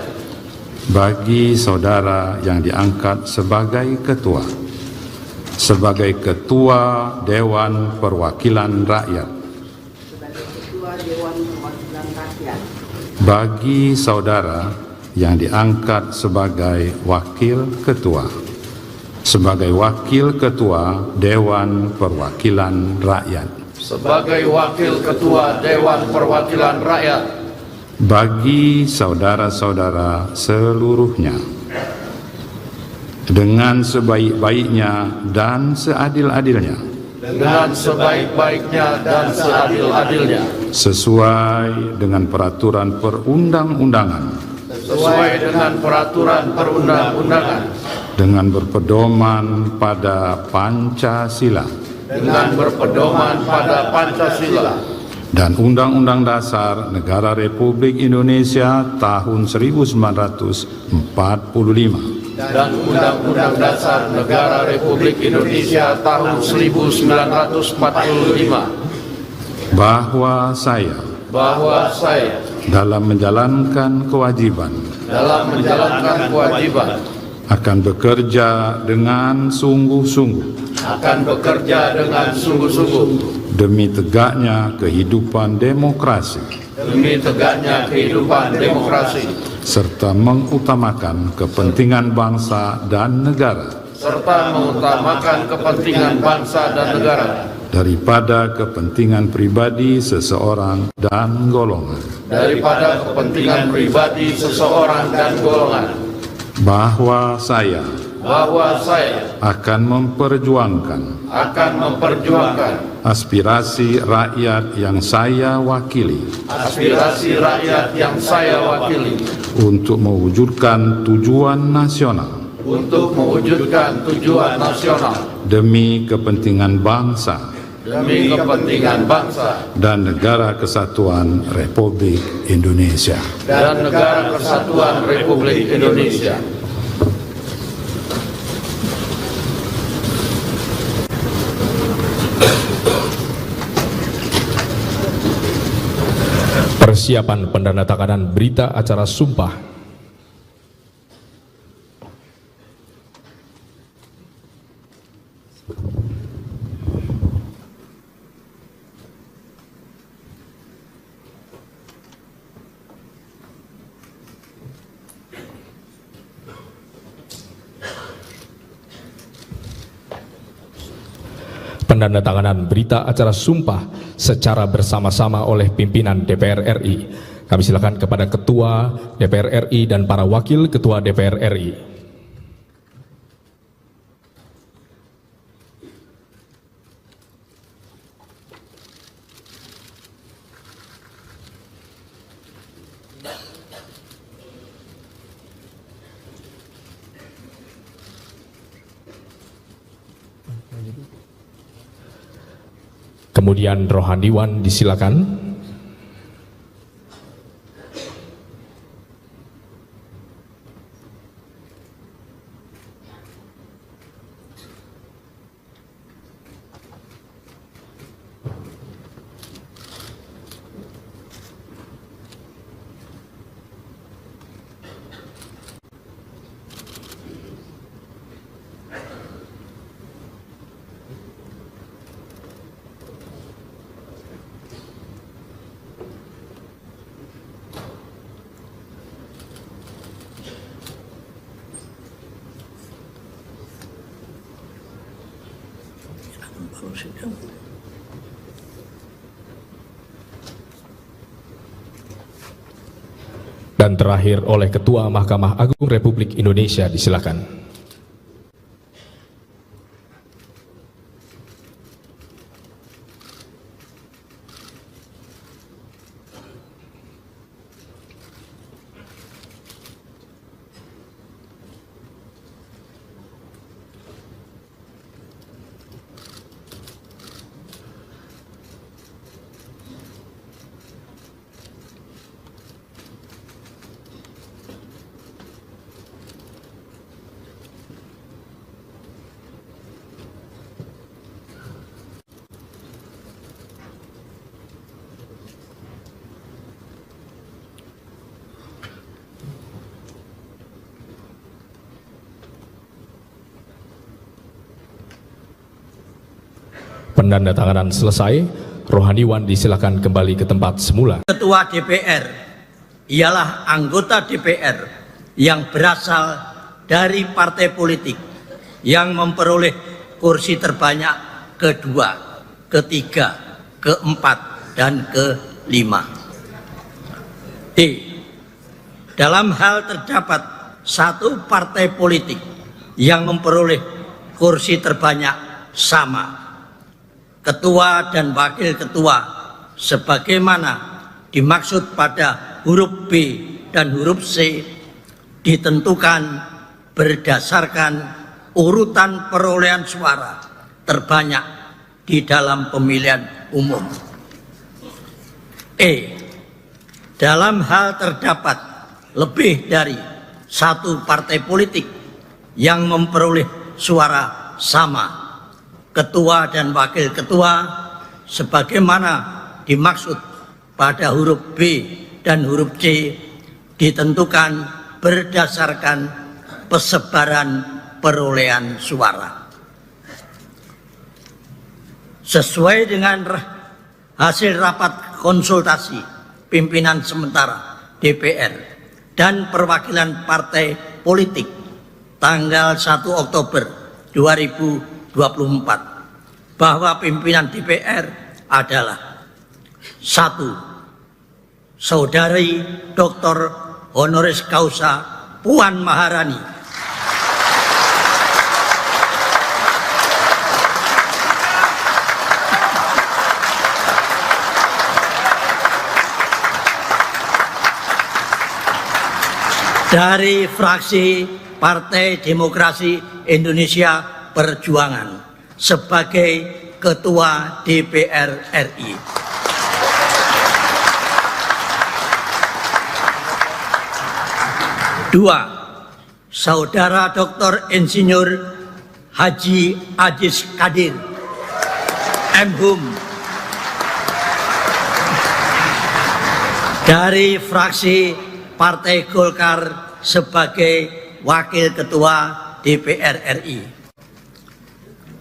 Bagi saudara yang diangkat sebagai ketua. Sebagai ketua Dewan Perwakilan Rakyat. Bagi saudara yang diangkat sebagai wakil ketua, sebagai wakil ketua Dewan Perwakilan Rakyat, sebagai wakil ketua Dewan Perwakilan Rakyat, bagi saudara-saudara seluruhnya, dengan sebaik-baiknya dan seadil-adilnya, dengan sebaik-baiknya dan seadil-adilnya, sesuai dengan peraturan perundang-undangan, sesuai dengan peraturan perundang-undangan, dengan berpedoman pada Pancasila, dengan berpedoman pada Pancasila dan Undang-Undang Dasar Negara Republik Indonesia tahun 1945, dan Undang-Undang Dasar Negara Republik Indonesia tahun 1945, bahwa saya dalam menjalankan kewajiban akan bekerja dengan sungguh-sungguh demi tegaknya kehidupan demokrasi, serta mengutamakan kepentingan bangsa dan negara, daripada kepentingan pribadi seseorang dan golongan, bahwa saya akan memperjuangkan aspirasi rakyat yang saya wakili, untuk mewujudkan tujuan nasional, demi kepentingan bangsa dan negara kesatuan Republik Indonesia. Persiapan pendandatanganan berita acara sumpah. Pendandatanganan berita acara sumpah secara bersama-sama oleh pimpinan DPR RI. Kami silakan kepada Ketua DPR RI dan para Wakil Ketua DPR RI. Kemudian rohaniwan disilakan. Dan terakhir oleh Ketua Mahkamah Agung Republik Indonesia, disilakan. penandatanganan selesai, rohaniwan disilakan kembali ke tempat semula. Ketua DPR ialah anggota DPR yang berasal dari partai politik yang memperoleh kursi terbanyak kedua, ketiga, keempat, dan kelima. D. Dalam hal terdapat satu partai politik yang memperoleh kursi terbanyak sama, ketua dan wakil ketua sebagaimana dimaksud pada huruf B dan huruf C ditentukan berdasarkan urutan perolehan suara terbanyak di dalam pemilihan umum. E. Dalam hal terdapat lebih dari satu partai politik yang memperoleh suara sama, ketua dan wakil ketua sebagaimana dimaksud pada huruf B dan huruf C ditentukan berdasarkan persebaran perolehan suara. Sesuai dengan hasil rapat konsultasi pimpinan sementara DPR dan perwakilan partai politik tanggal 1 Oktober 2024 bahwa pimpinan DPR adalah 1. Saudari Dr. Honoris Causa Puan Maharani, dari fraksi Partai Demokrasi Indonesia Perjuangan sebagai Ketua DPR RI. Dua, Saudara Dr. Insinyur Haji Aziz Kadir, M.Hum, dari fraksi Partai Golkar sebagai Wakil Ketua DPR RI.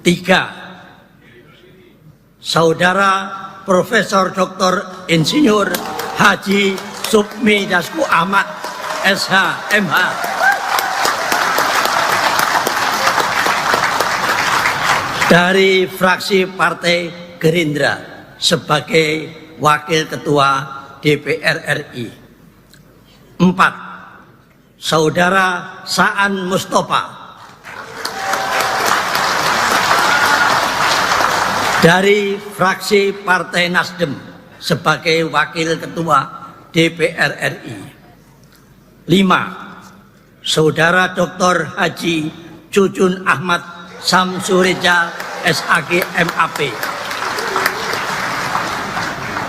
3. Saudara Profesor Dr. Insinyur Haji Supmi Dasko Ahmad, SH, MH, dari fraksi Partai Gerindra sebagai Wakil Ketua DPR RI. 4. Saudara Saan Mustafa dari fraksi Partai Nasdem sebagai Wakil Ketua DPR RI. 5. Saudara Dr. Haji Jujun Ahmad Samsureja SAG MAP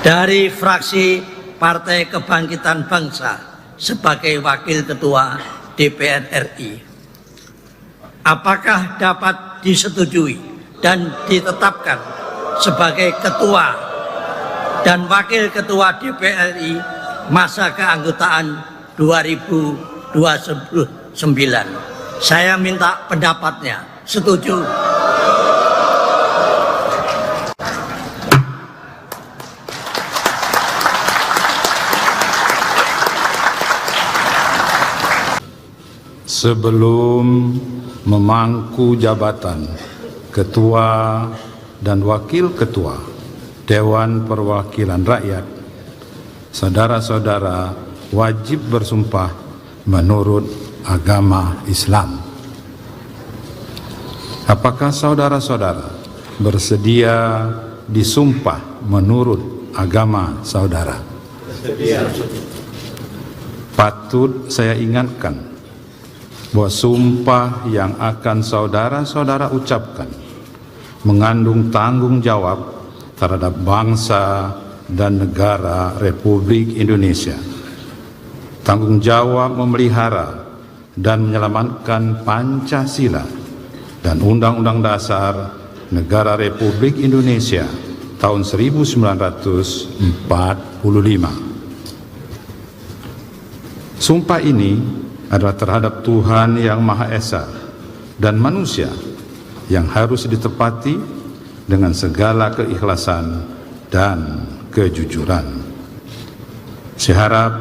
dari fraksi Partai Kebangkitan Bangsa sebagai Wakil Ketua DPR RI. Apakah dapat disetujui dan ditetapkan sebagai Ketua dan Wakil Ketua DPR RI masa keanggotaan 2029? Saya minta pendapatnya. Setuju? Sebelum memangku jabatan Ketua dan Wakil Ketua Dewan Perwakilan Rakyat, saudara-saudara wajib bersumpah menurut agama Islam. Apakah saudara-saudara bersedia disumpah menurut agama saudara? Bersedia. Patut saya ingatkan bahwa sumpah yang akan saudara-saudara ucapkan mengandung tanggung jawab terhadap bangsa dan negara Republik Indonesia. Tanggung jawab memelihara dan menyelamatkan Pancasila dan Undang-Undang Dasar Negara Republik Indonesia tahun 1945. Sumpah ini adalah terhadap Tuhan Yang Maha Esa dan manusia yang harus ditepati dengan segala keikhlasan dan kejujuran. Saya harap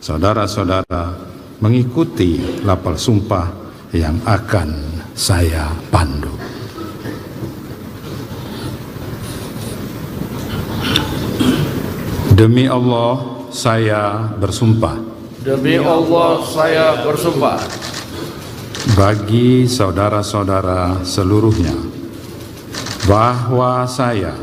saudara-saudara mengikuti lapal sumpah yang akan saya pandu. Demi Allah, saya bersumpah. Demi Allah, saya bersumpah. Bagi saudara-saudara seluruhnya, bahwa saya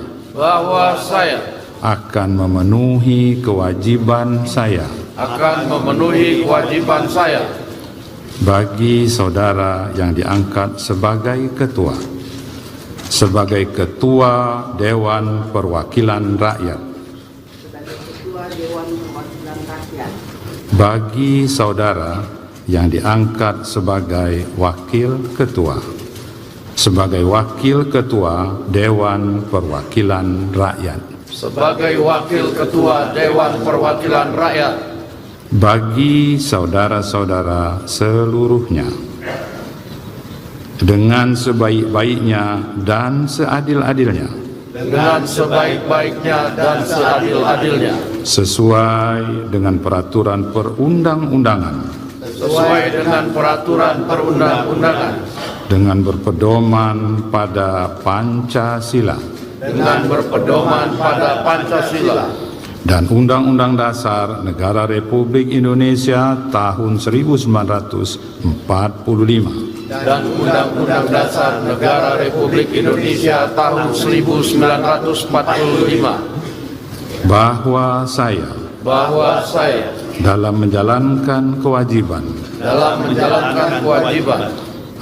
akan memenuhi kewajiban saya. Akan memenuhi kewajiban saya. Bagi saudara yang diangkat sebagai ketua. Sebagai ketua Dewan Perwakilan Rakyat. Bagi saudara yang diangkat sebagai wakil ketua. Sebagai wakil ketua Dewan Perwakilan Rakyat. Sebagai wakil ketua Dewan Perwakilan Rakyat. Bagi saudara-saudara seluruhnya. Dengan sebaik-baiknya dan seadil-adilnya. Dengan sebaik-baiknya dan seadil-adilnya. Sesuai dengan peraturan perundang-undangan. Sesuai dengan peraturan perundang-undangan. Dengan berpedoman pada Pancasila. Dengan berpedoman pada Pancasila. Dan Undang-Undang Dasar Negara Republik Indonesia tahun 1945. Dan Undang-Undang Dasar Negara Republik Indonesia tahun 1945. Bahwa saya dalam menjalankan kewajiban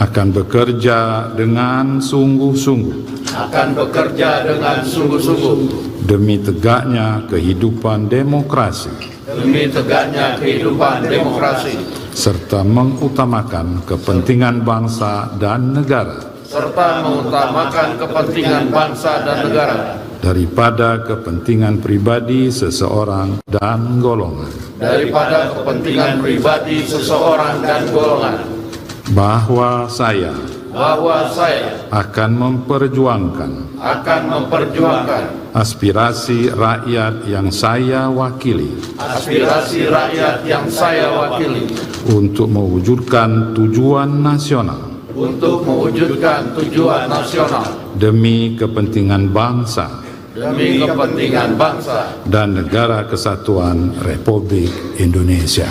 akan bekerja dengan sungguh-sungguh demi tegaknya kehidupan demokrasi serta mengutamakan kepentingan bangsa dan negara daripada kepentingan pribadi seseorang dan golongan. Bahwa saya akan memperjuangkan aspirasi rakyat yang saya wakili untuk mewujudkan tujuan nasional demi kepentingan bangsa dan negara kesatuan Republik Indonesia.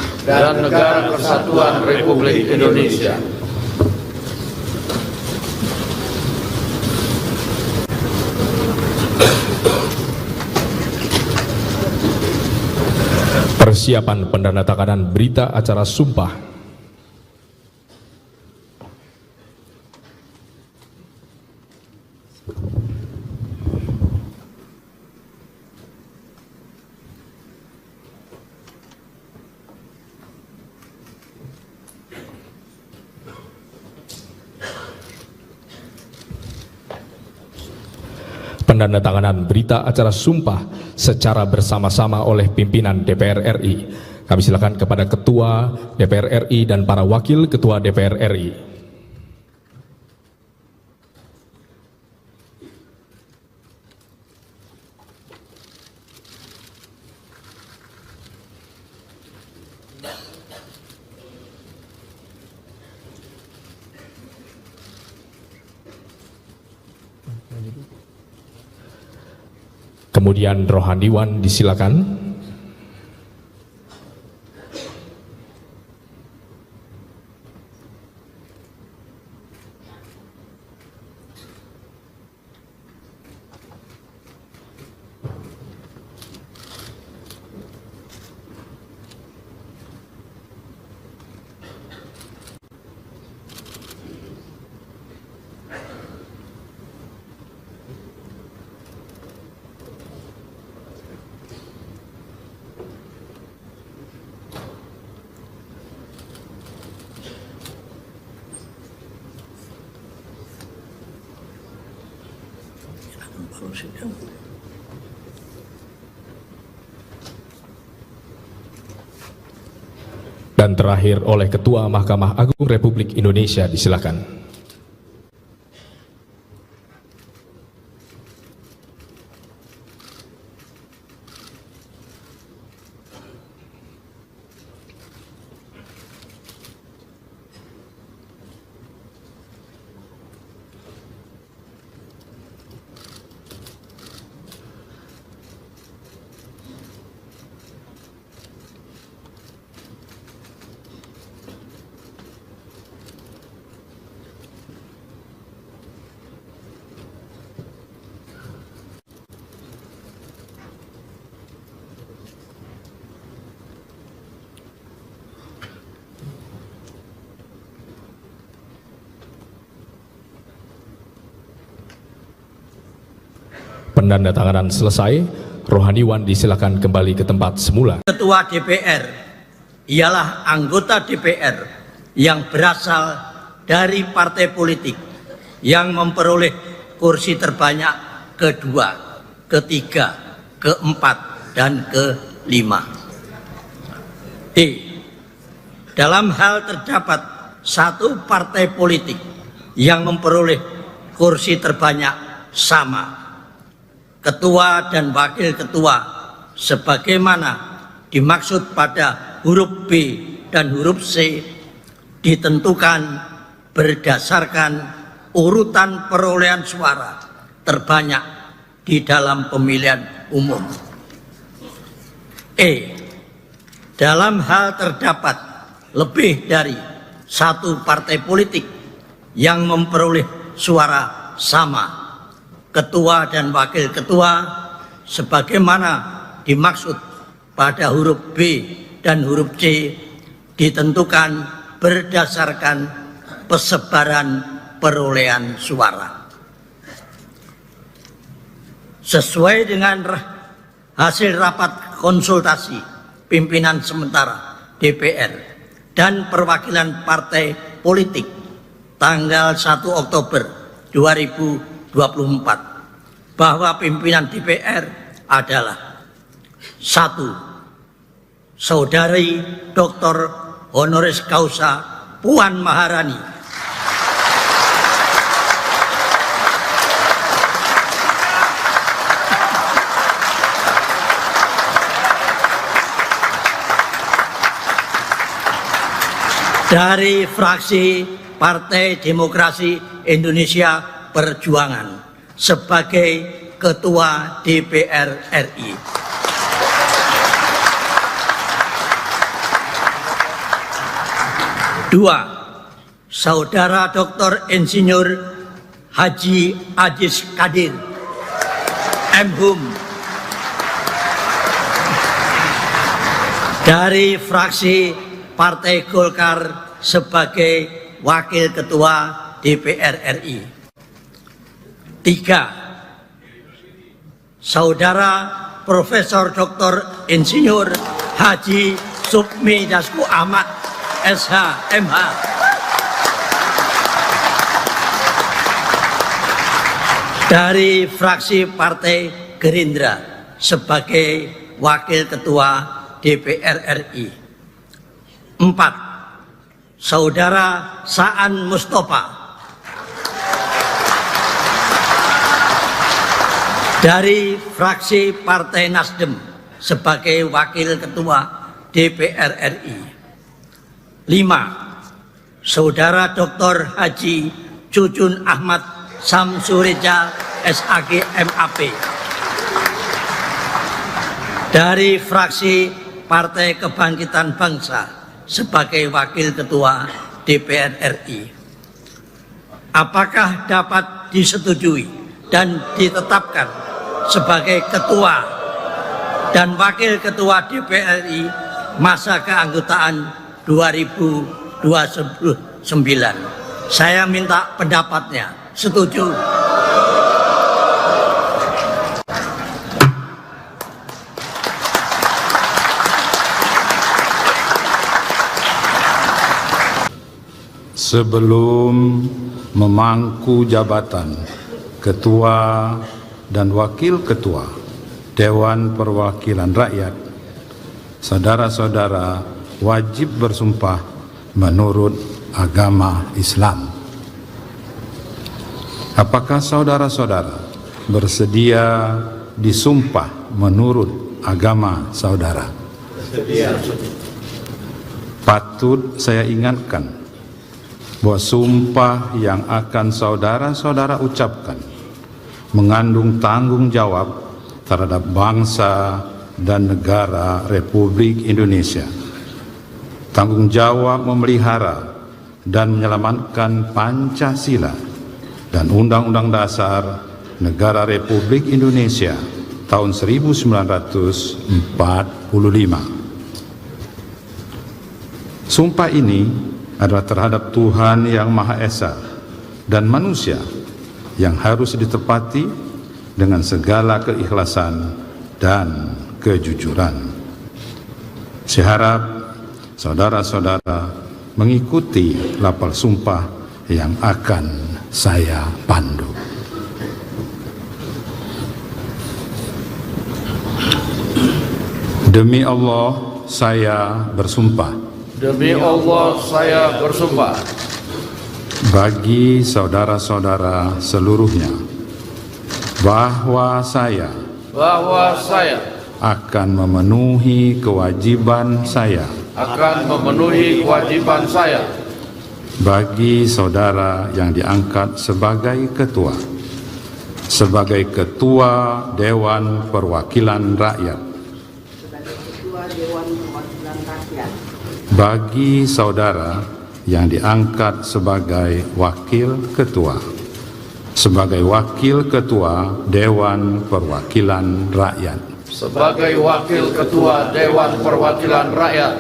Persiapan pendandatanganan berita acara sumpah. Pendandatanganan berita acara sumpah secara bersama-sama oleh pimpinan DPR RI. Kami silakan kepada Ketua DPR RI dan para Wakil Ketua DPR RI. Kemudian rohaniwan disilakan. Dan terakhir oleh Ketua Mahkamah Agung Republik Indonesia, disilakan. Penandatanganan selesai, rohaniwan disilakan kembali ke tempat semula. Ketua DPR ialah anggota DPR yang berasal dari partai politik yang memperoleh kursi terbanyak kedua, ketiga, keempat, dan kelima. D. Dalam hal terdapat satu partai politik yang memperoleh kursi terbanyak sama, ketua dan wakil ketua sebagaimana dimaksud pada huruf B dan huruf C ditentukan berdasarkan urutan perolehan suara terbanyak di dalam pemilihan umum. E. Dalam hal terdapat lebih dari satu partai politik yang memperoleh suara sama, ketua dan wakil ketua sebagaimana dimaksud pada huruf B dan huruf C ditentukan berdasarkan persebaran perolehan suara. Sesuai dengan hasil rapat konsultasi pimpinan sementara DPR dan perwakilan partai politik tanggal 1 Oktober 2024 bahwa pimpinan DPR adalah 1. Saudari Dr. Honoris Causa Puan Maharani, dari fraksi Partai Demokrasi Indonesia Perjuangan sebagai Ketua DPR RI. Dua, Saudara Dr. Insinyur Haji Aziz Kadir, M.Hum, dari fraksi Partai Golkar sebagai Wakil Ketua DPR RI. 3. Saudara Profesor Dr. Insinyur Haji Supmi Dasko Ahmad, SH, MH, dari fraksi Partai Gerindra sebagai Wakil Ketua DPR RI. 4. Saudara Saan Mustafa dari fraksi Partai Nasdem sebagai Wakil Ketua DPR RI. 5. Saudara Dr. Haji Cucun Ahmad Samsureja SAG MAP dari fraksi Partai Kebangkitan Bangsa sebagai Wakil Ketua DPR RI. Apakah dapat disetujui dan ditetapkan sebagai Ketua dan Wakil Ketua DPR RI masa keanggotaan 2029? Saya minta pendapatnya. Setuju? Sebelum memangku jabatan Ketua dan Wakil Ketua Dewan Perwakilan Rakyat, saudara-saudara wajib bersumpah menurut agama Islam. Apakah saudara-saudara bersedia disumpah menurut agama saudara? Bersedia. Patut saya ingatkan bahwa sumpah yang akan saudara-saudara ucapkan mengandung tanggung jawab terhadap bangsa dan negara Republik Indonesia. Tanggung jawab memelihara dan menyelamatkan Pancasila dan Undang-Undang Dasar Negara Republik Indonesia tahun 1945. Sumpah ini adalah terhadap Tuhan Yang Maha Esa dan manusia yang harus ditepati dengan segala keikhlasan dan kejujuran. Saya harap saudara-saudara mengikuti lapal sumpah yang akan saya pandu. Demi Allah, saya bersumpah. Demi Allah, saya bersumpah. Bagi saudara-saudara seluruhnya, bahwa saya akan memenuhi kewajiban saya. Akan memenuhi kewajiban saya. Bagi saudara yang diangkat sebagai ketua. Sebagai ketua Dewan Perwakilan Rakyat. Bagi saudara yang diangkat sebagai wakil ketua, sebagai wakil ketua Dewan Perwakilan Rakyat, sebagai wakil ketua Dewan Perwakilan Rakyat,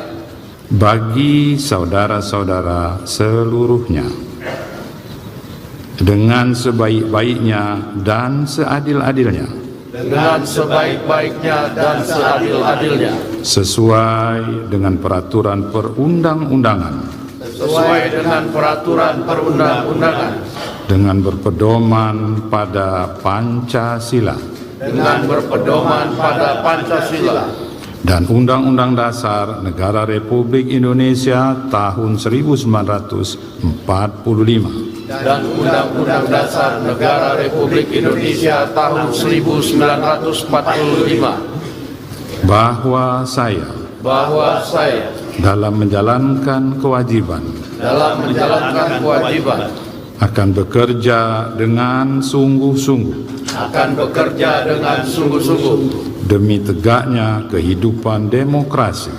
bagi saudara-saudara seluruhnya, dengan sebaik-baiknya dan seadil-adilnya, dengan sebaik-baiknya dan seadil-adilnya, sesuai dengan peraturan perundang-undangan, sesuai dengan peraturan perundang-undangan, dengan berpedoman pada Pancasila, dengan berpedoman pada Pancasila dan Undang-Undang Dasar Negara Republik Indonesia tahun 1945, dan Undang-Undang Dasar Negara Republik Indonesia tahun 1945, bahwa saya dalam menjalankan kewajiban akan bekerja dengan sungguh-sungguh demi tegaknya kehidupan demokrasi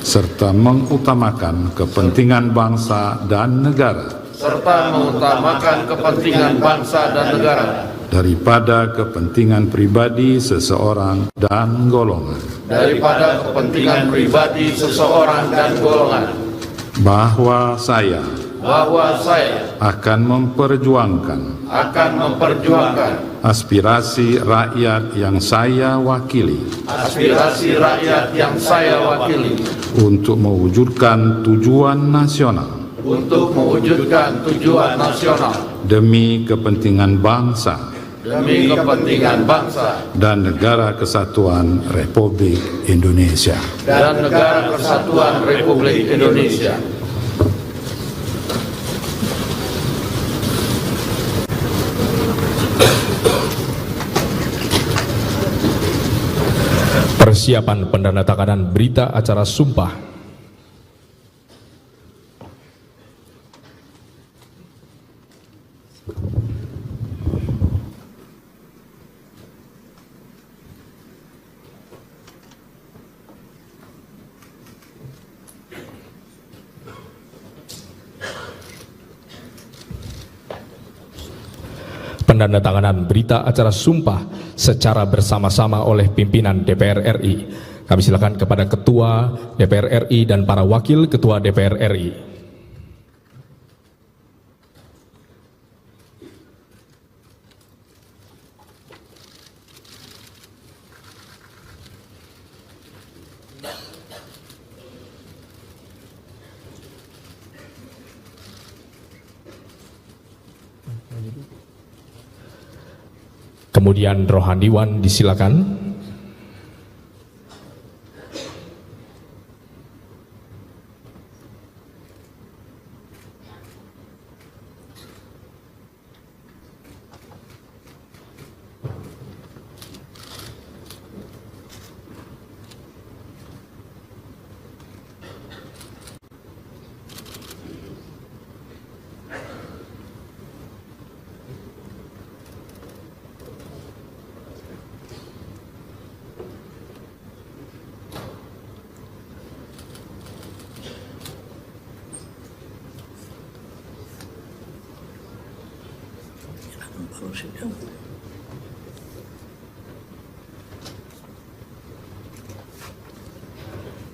serta mengutamakan kepentingan bangsa dan negara daripada kepentingan pribadi seseorang dan golongan, bahwa saya akan memperjuangkan aspirasi rakyat yang saya wakili untuk mewujudkan tujuan nasional demi kepentingan bangsa dan negara kesatuan Republik Indonesia. Persiapan pendandatanganan berita acara sumpah. Pendandatanganan berita acara sumpah secara bersama-sama oleh pimpinan DPR RI. Kami silakan kepada Ketua DPR RI dan para Wakil Ketua DPR RI. Kemudian Rohaniwan disilakan.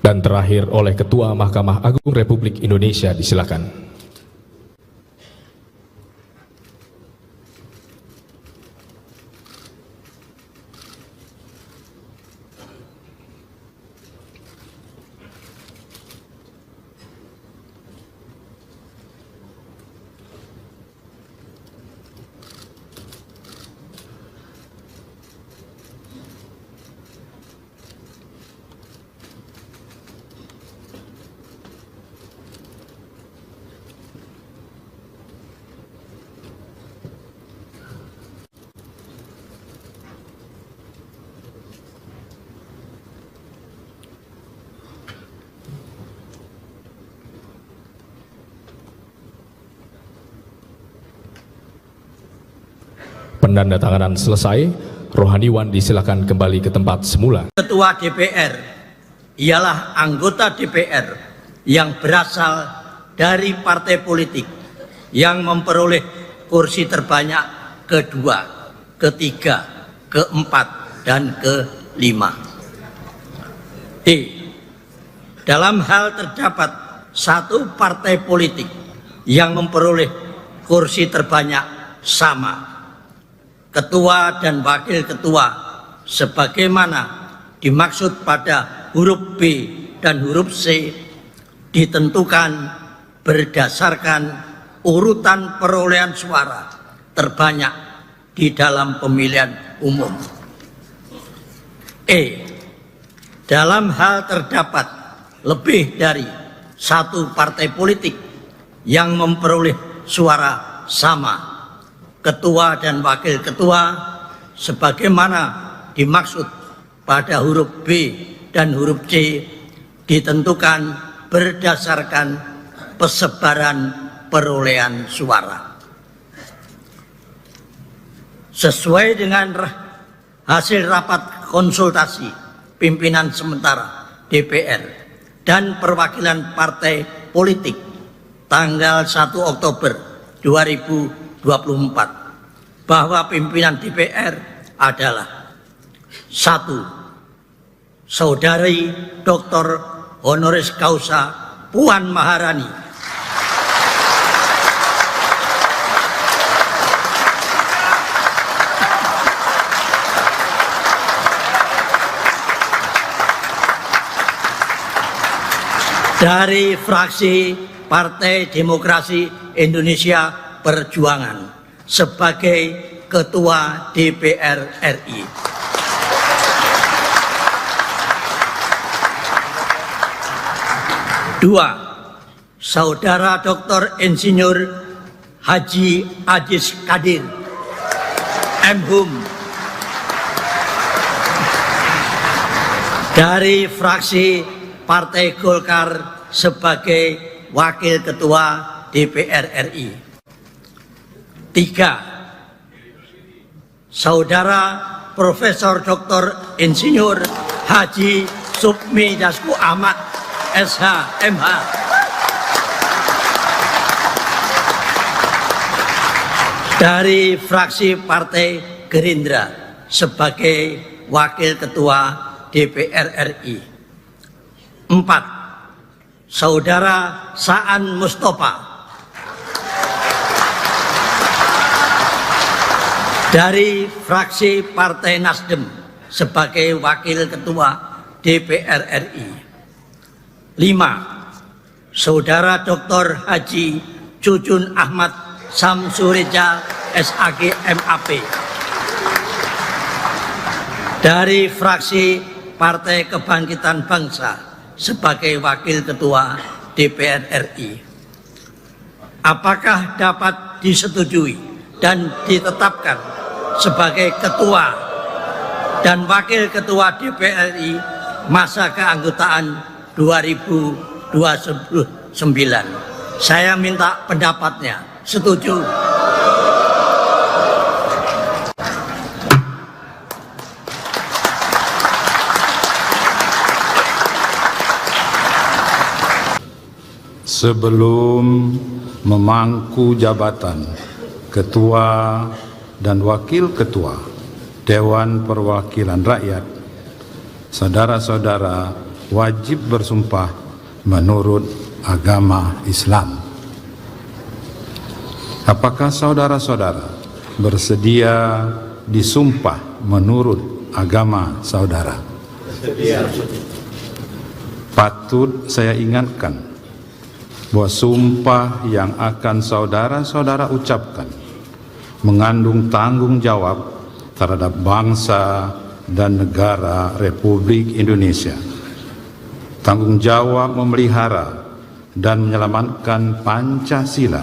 Dan terakhir oleh Ketua Mahkamah Agung Republik Indonesia, disilakan. Penandatanganan selesai, rohaniwan disilakan kembali ke tempat semula. Ketua DPR ialah anggota DPR yang berasal dari partai politik yang memperoleh kursi terbanyak kedua, ketiga, keempat, dan kelima. D. Dalam hal terdapat satu partai politik yang memperoleh kursi terbanyak sama, ketua dan wakil ketua sebagaimana dimaksud pada huruf B dan huruf C ditentukan berdasarkan urutan perolehan suara terbanyak di dalam pemilihan umum. E. Dalam hal terdapat lebih dari satu partai politik yang memperoleh suara sama, ketua dan wakil ketua sebagaimana dimaksud pada huruf B dan huruf C ditentukan berdasarkan persebaran perolehan suara. Sesuai dengan hasil rapat konsultasi pimpinan sementara DPR dan perwakilan partai politik tanggal 1 Oktober 2024 bahwa pimpinan DPR adalah: 1. Saudari Dr. Honoris Causa Puan Maharani, dari fraksi Partai Demokrasi Indonesia Perjuangan sebagai Ketua DPR RI. 2. Saudara Dr. Insinyur Haji Ajis Kadir, M.Hum, dari fraksi Partai Golkar sebagai Wakil Ketua DPR RI. 3. Saudara Profesor Dr. Insinyur Haji Supmi Dasko Ahmad, SH, MH, dari fraksi Partai Gerindra sebagai Wakil Ketua DPR RI. 4. Saudara Saan Mustafa dari fraksi Partai Nasdem sebagai Wakil Ketua DPR RI. 5. Saudara Dr. Haji Cucun Ahmad Samsureja SAG MAP dari fraksi Partai Kebangkitan Bangsa sebagai Wakil Ketua DPR RI. Apakah dapat disetujui dan ditetapkan sebagai Ketua dan Wakil Ketua DPR RI masa keanggotaan 2029? Saya minta pendapatnya. Setuju? Sebelum memangku jabatan Ketua dan Wakil Ketua Dewan Perwakilan Rakyat, saudara-saudara wajib bersumpah menurut agama Islam. Apakah saudara-saudara bersedia disumpah menurut agama saudara? Bersedia. Patut saya ingatkan bahwa sumpah yang akan saudara-saudara ucapkan mengandung tanggung jawab terhadap bangsa dan negara Republik Indonesia. Tanggung jawab memelihara dan menyelamatkan Pancasila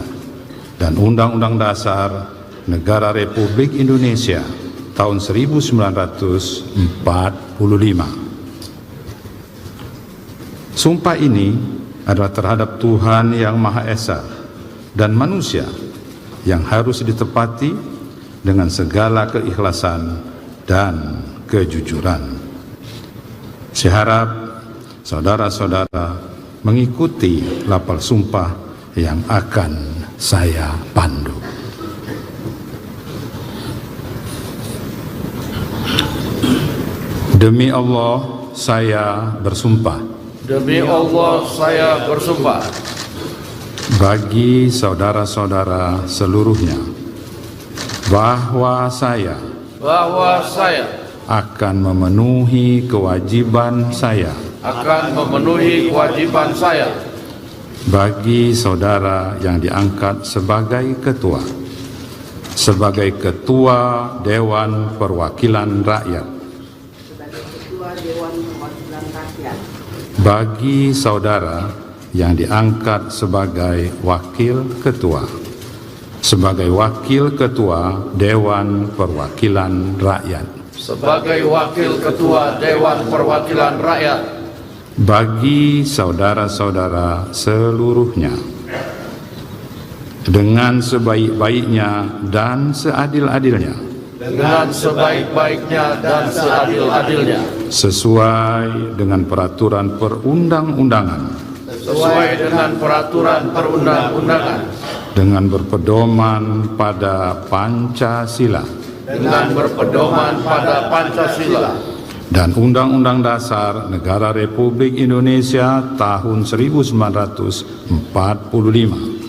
dan Undang-Undang Dasar Negara Republik Indonesia tahun 1945. Sumpah ini adalah terhadap Tuhan Yang Maha Esa dan manusia yang harus ditepati dengan segala keikhlasan dan kejujuran. Saya harap saudara-saudara mengikuti lapal sumpah yang akan saya pandu. Demi Allah, saya bersumpah. Demi Allah, saya bersumpah. Bagi saudara-saudara seluruhnya, bahwa saya akan memenuhi kewajiban saya. Akan memenuhi kewajiban saya. Bagi saudara yang diangkat sebagai ketua. Sebagai ketua Dewan Perwakilan Rakyat. Bagi saudara yang diangkat sebagai wakil ketua, sebagai wakil ketua Dewan Perwakilan Rakyat, sebagai wakil ketua Dewan Perwakilan Rakyat, bagi saudara-saudara seluruhnya, dengan sebaik-baiknya dan seadil-adilnya, dengan sebaik-baiknya dan seadil-adilnya, sesuai dengan peraturan perundang-undangan, sesuai dengan peraturan perundang-undangan, dengan berpedoman pada Pancasila, dengan berpedoman pada Pancasila dan Undang-Undang Dasar Negara Republik Indonesia tahun 1945,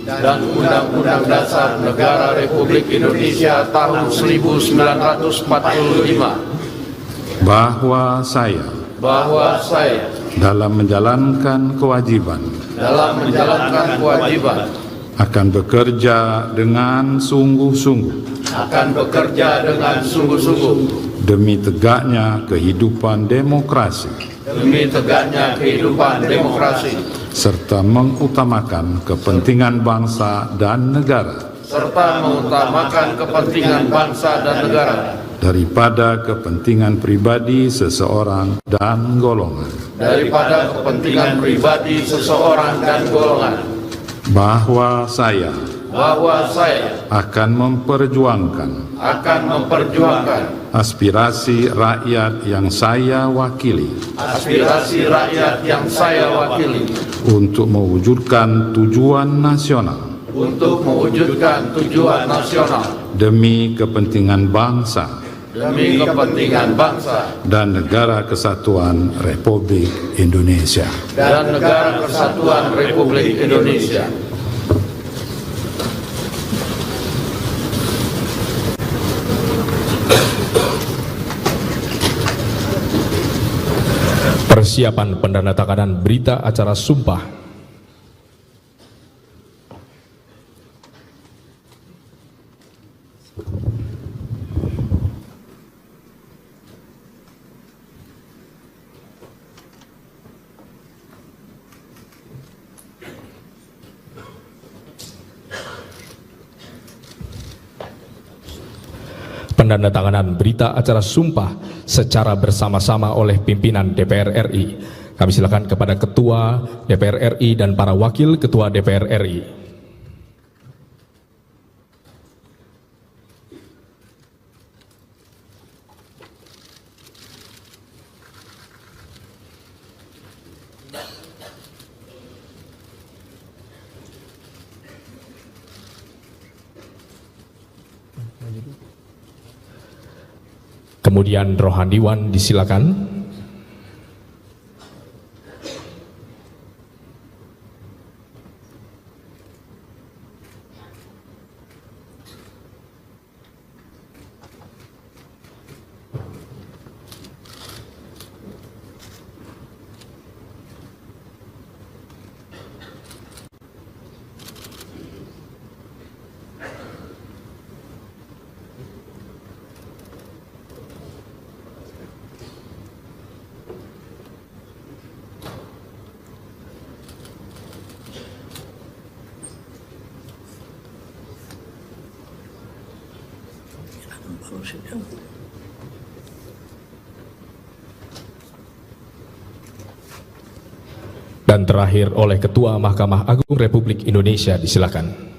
dan Undang-Undang Dasar Negara Republik Indonesia tahun 1945, bahwa saya dalam menjalankan kewajiban akan bekerja dengan sungguh-sungguh demi tegaknya kehidupan demokrasi, serta mengutamakan kepentingan bangsa dan negara, daripada kepentingan pribadi seseorang dan golongan, bahwa saya akan memperjuangkan aspirasi rakyat yang saya wakili, untuk mewujudkan tujuan nasional, demi kepentingan bangsa dan negara kesatuan Republik Indonesia. Persiapan pendandatanganan berita acara sumpah. Pendandatanganan berita acara sumpah secara bersama-sama oleh pimpinan DPR RI. Kami silakan kepada Ketua DPR RI dan para Wakil Ketua DPR RI. Kemudian Rohaniwan disilakan. Dan terakhir oleh Ketua Mahkamah Agung Republik Indonesia, disilakan.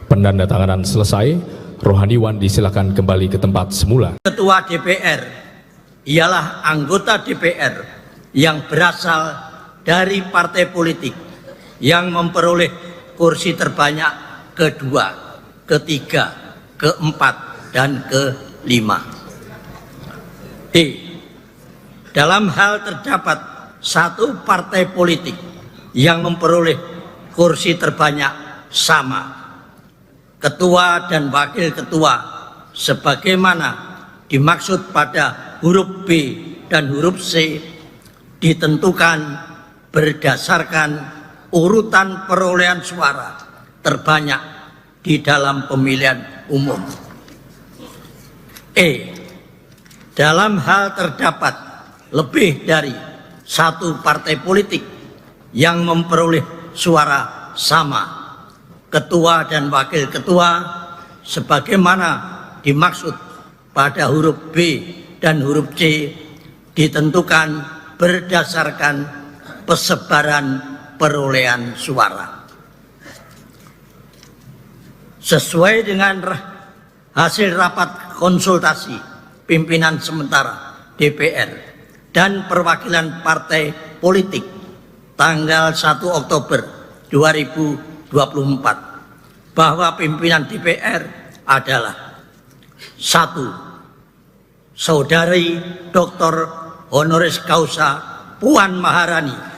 Penandatanganan selesai, rohaniwan disilakan kembali ke tempat semula. Ketua DPR ialah anggota DPR yang berasal dari partai politik yang memperoleh kursi terbanyak kedua, ketiga, keempat, dan kelima. D. Dalam hal terdapat satu partai politik yang memperoleh kursi terbanyak sama, ketua dan wakil ketua sebagaimana dimaksud pada huruf B dan huruf C ditentukan berdasarkan urutan perolehan suara terbanyak di dalam pemilihan umum. E. Dalam hal terdapat lebih dari satu partai politik yang memperoleh suara sama, ketua dan wakil ketua sebagaimana dimaksud pada huruf B dan huruf C ditentukan berdasarkan persebaran perolehan suara. Sesuai dengan hasil rapat konsultasi pimpinan sementara DPR dan perwakilan partai politik tanggal 1 Oktober 2024 bahwa pimpinan DPR adalah 1. Saudari Dr. Honoris Causa Puan Maharani,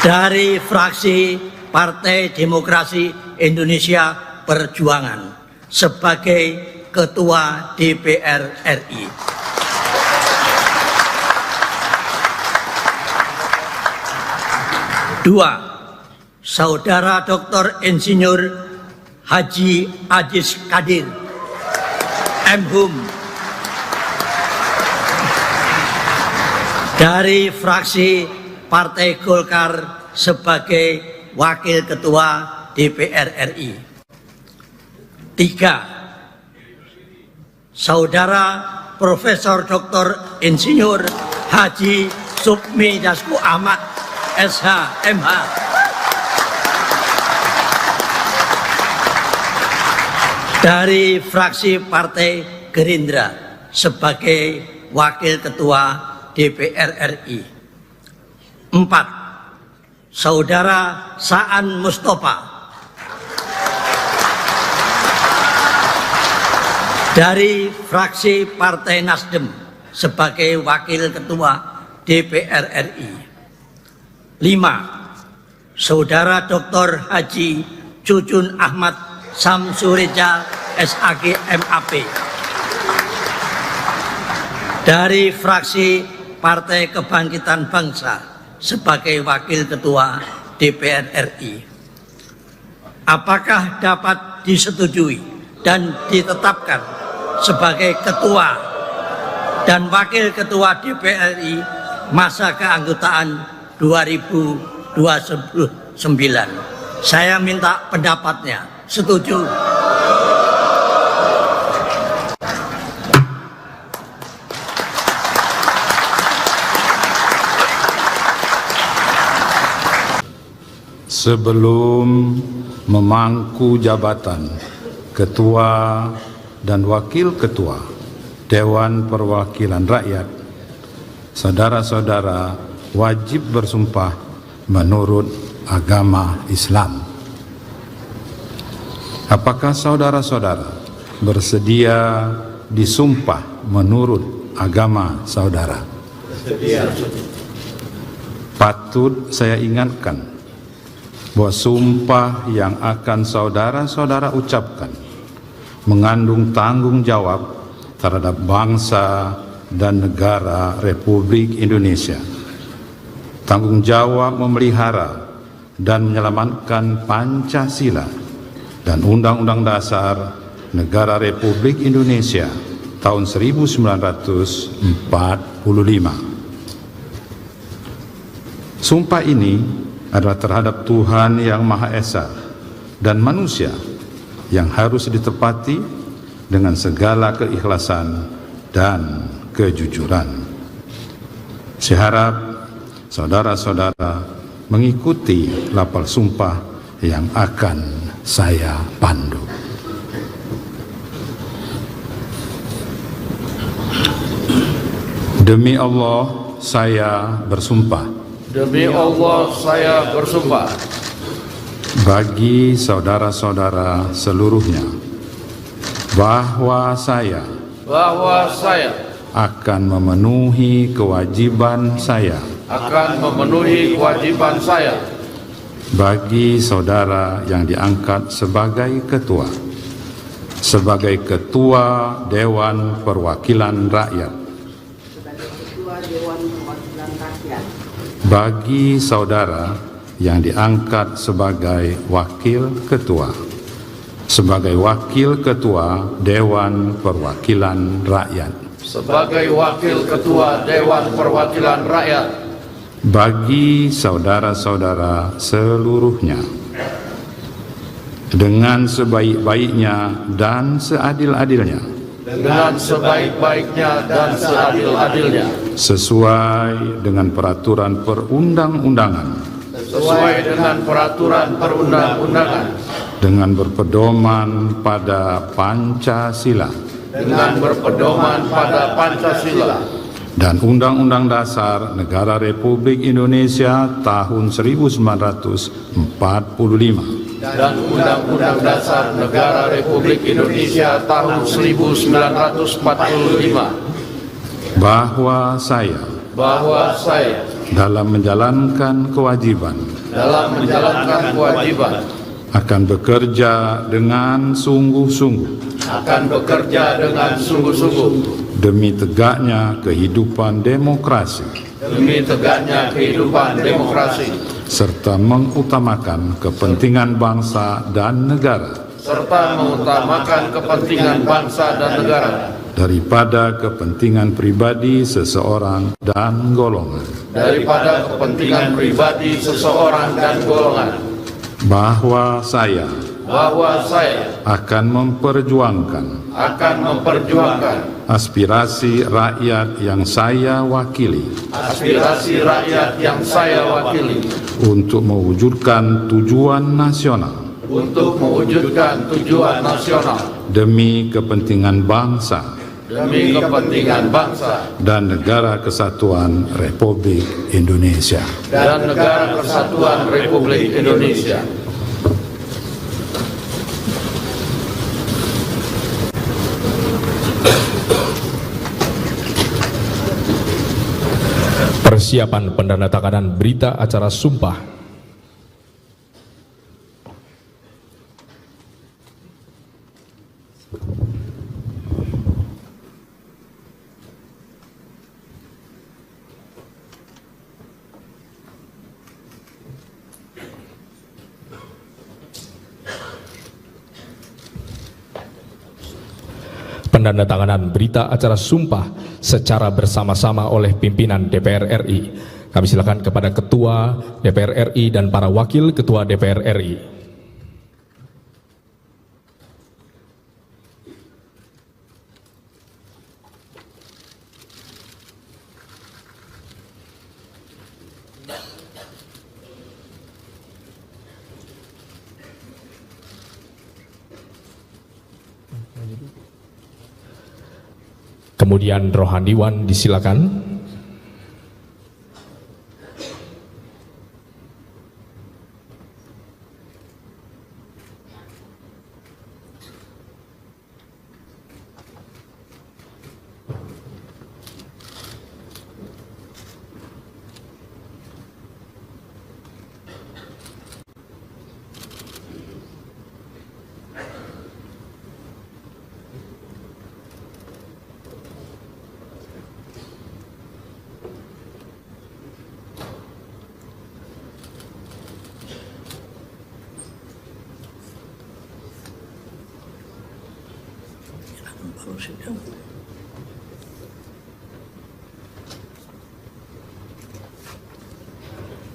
dari fraksi Partai Demokrasi Indonesia Perjuangan sebagai Ketua DPR RI. Dua, Saudara Dr. Insinyur Haji Aziz Kadir M.Hum dari fraksi Partai Golkar sebagai Wakil Ketua DPR RI. 3. Saudara Profesor Dr. Insinyur Haji Supmi Dasko Ahmad SH MH dari fraksi Partai Gerindra sebagai Wakil Ketua DPR RI. 4. Saudara Saan Mustafa dari fraksi Partai Nasdem sebagai Wakil Ketua DPR RI. 5. Saudara Dr. Haji Cucun Ahmad Samsureja SAG MAP dari fraksi Partai Kebangkitan Bangsa sebagai Wakil Ketua DPR RI. Apakah dapat disetujui dan ditetapkan sebagai Ketua dan Wakil Ketua DPR RI masa keanggotaan 2029? Saya minta pendapatnya. Setuju? Sebelum memangku jabatan Ketua dan Wakil Ketua Dewan Perwakilan Rakyat, saudara-saudara wajib bersumpah menurut agama Islam. Apakah saudara-saudara bersedia disumpah menurut agama saudara? Bersedia. Patut saya ingatkan bahwa sumpah yang akan saudara-saudara ucapkan mengandung tanggung jawab terhadap bangsa dan negara Republik Indonesia. Tanggung jawab memelihara dan menyelamatkan Pancasila dan Undang-Undang Dasar Negara Republik Indonesia tahun 1945. Sumpah ini adalah terhadap Tuhan Yang Maha Esa dan manusia yang harus ditepati dengan segala keikhlasan dan kejujuran. Saya harap saudara-saudara mengikuti lapal sumpah yang akan saya pandu. Demi Allah, saya bersumpah. Demi Allah, saya bersumpah. Bagi saudara-saudara seluruhnya, bahwa saya akan memenuhi kewajiban saya. Bagi saudara yang diangkat sebagai ketua Dewan Perwakilan Rakyat. Bagi saudara yang diangkat sebagai wakil ketua Dewan Perwakilan Rakyat. Bagi saudara-saudara seluruhnya, dengan sebaik-baiknya dan seadil-adilnya, sesuai dengan peraturan perundang-undangan, dengan berpedoman pada Pancasila, dan Undang-Undang Dasar Negara Republik Indonesia tahun 1945. Bahwa saya dalam menjalankan kewajiban akan bekerja dengan sungguh-sungguh demi tegaknya kehidupan demokrasi, serta mengutamakan kepentingan bangsa dan negara daripada kepentingan pribadi seseorang dan golongan. Bahwa saya akan memperjuangkan aspirasi rakyat yang saya wakili untuk mewujudkan tujuan nasional demi kepentingan bangsa dan negara kesatuan Republik Indonesia. Persiapan pendandatanganan berita acara sumpah. Pendandatanganan berita acara sumpah secara bersama-sama oleh pimpinan DPR RI. Kami silakan kepada Ketua DPR RI dan para Wakil Ketua DPR RI. Kemudian Rohaniwan disilakan.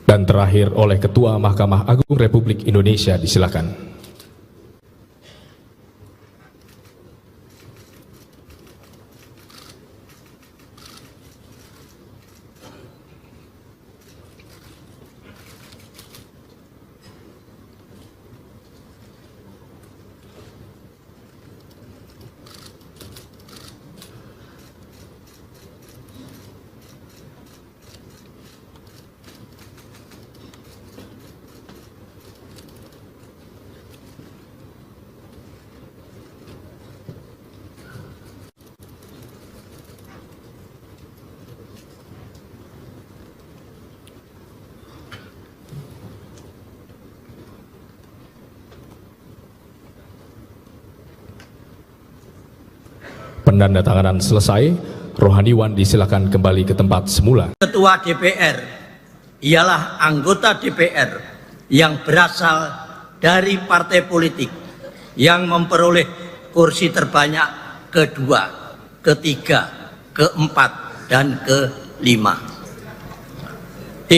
Dan terakhir oleh Ketua Mahkamah Agung Republik Indonesia, disilakan. Penandatanganan selesai, rohaniwan disilakan kembali ke tempat semula. Ketua DPR ialah anggota DPR yang berasal dari partai politik yang memperoleh kursi terbanyak kedua, ketiga, keempat, dan kelima. D.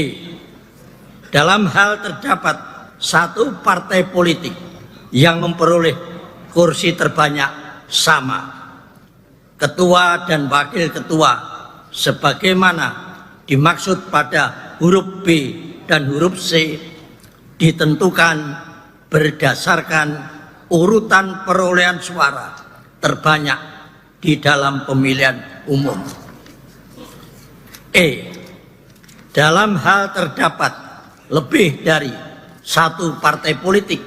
Dalam hal terdapat satu partai politik yang memperoleh kursi terbanyak sama, ketua dan wakil ketua sebagaimana dimaksud pada huruf B dan huruf C ditentukan berdasarkan urutan perolehan suara terbanyak di dalam pemilihan umum. E. Dalam hal terdapat lebih dari satu partai politik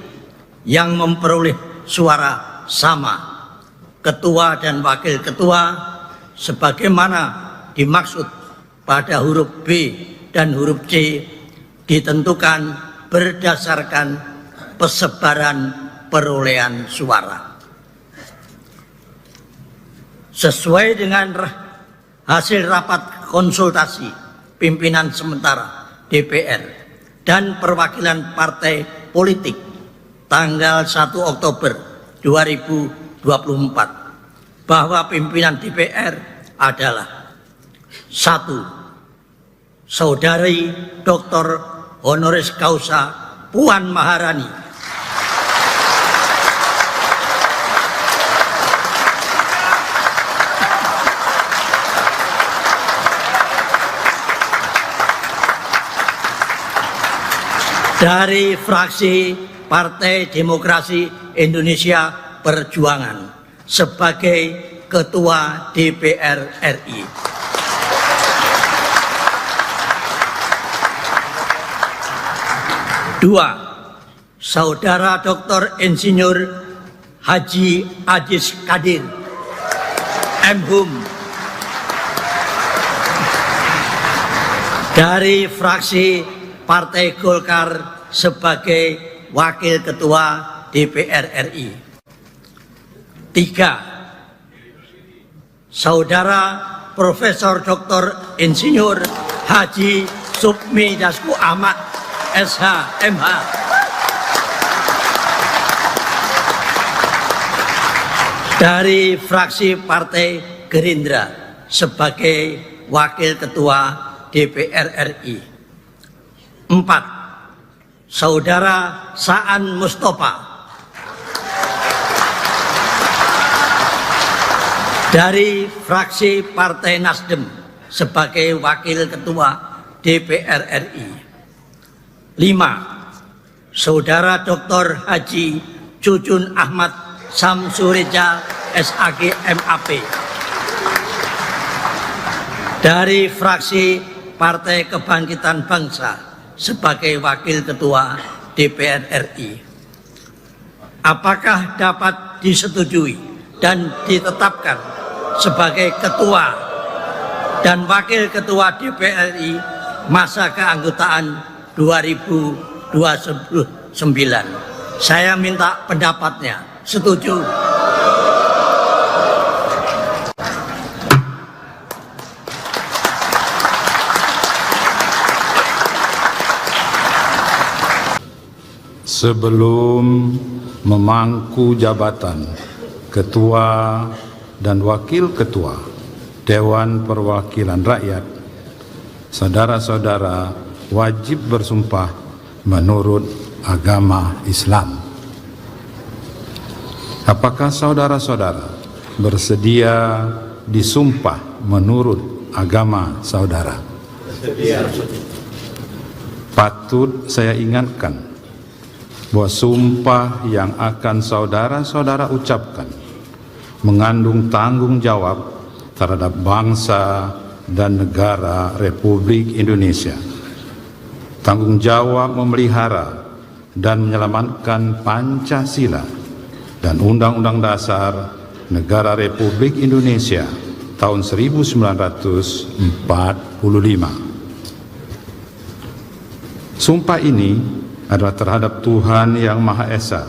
yang memperoleh suara sama, ketua dan wakil ketua sebagaimana dimaksud pada huruf B dan huruf C ditentukan berdasarkan persebaran perolehan suara. Sesuai dengan hasil rapat konsultasi pimpinan sementara DPR dan perwakilan partai politik tanggal 1 Oktober 2024 bahwa pimpinan DPR adalah 1. Saudari Dr. Honoris Causa Puan Maharani, dari fraksi Partai Demokrasi Indonesia Perjuangan sebagai Ketua DPR RI. Dua, Saudara Dr. Insinyur Haji Ajis Kadir, M.Hum, dari fraksi Partai Golkar sebagai Wakil Ketua DPR RI. 3. Saudara Profesor Dr. Insinyur Haji Supmi Dasko Ahmad, SH, MH, dari fraksi Partai Gerindra sebagai Wakil Ketua DPR RI. 4. Saudara Saan Mustafa dari fraksi Partai Nasdem sebagai Wakil Ketua DPR RI. 5. Saudara Dr. Haji Jujun Ahmad Samsureja SAG MAP dari fraksi Partai Kebangkitan Bangsa sebagai Wakil Ketua DPR RI. Apakah dapat disetujui dan ditetapkan sebagai Ketua dan Wakil Ketua DPR RI masa keanggotaan 2029? Saya minta pendapatnya. Setuju? Sebelum memangku jabatan Ketua dan Wakil Ketua Dewan Perwakilan Rakyat, saudara-saudara wajib bersumpah menurut agama Islam. Apakah saudara-saudara bersedia disumpah menurut agama saudara? Bersedia. Patut saya ingatkan bahwa sumpah yang akan saudara-saudara ucapkan mengandung tanggung jawab terhadap bangsa dan negara Republik Indonesia. Tanggung jawab memelihara dan menyelamatkan Pancasila dan Undang-Undang Dasar Negara Republik Indonesia tahun 1945. Sumpah ini adalah terhadap Tuhan Yang Maha Esa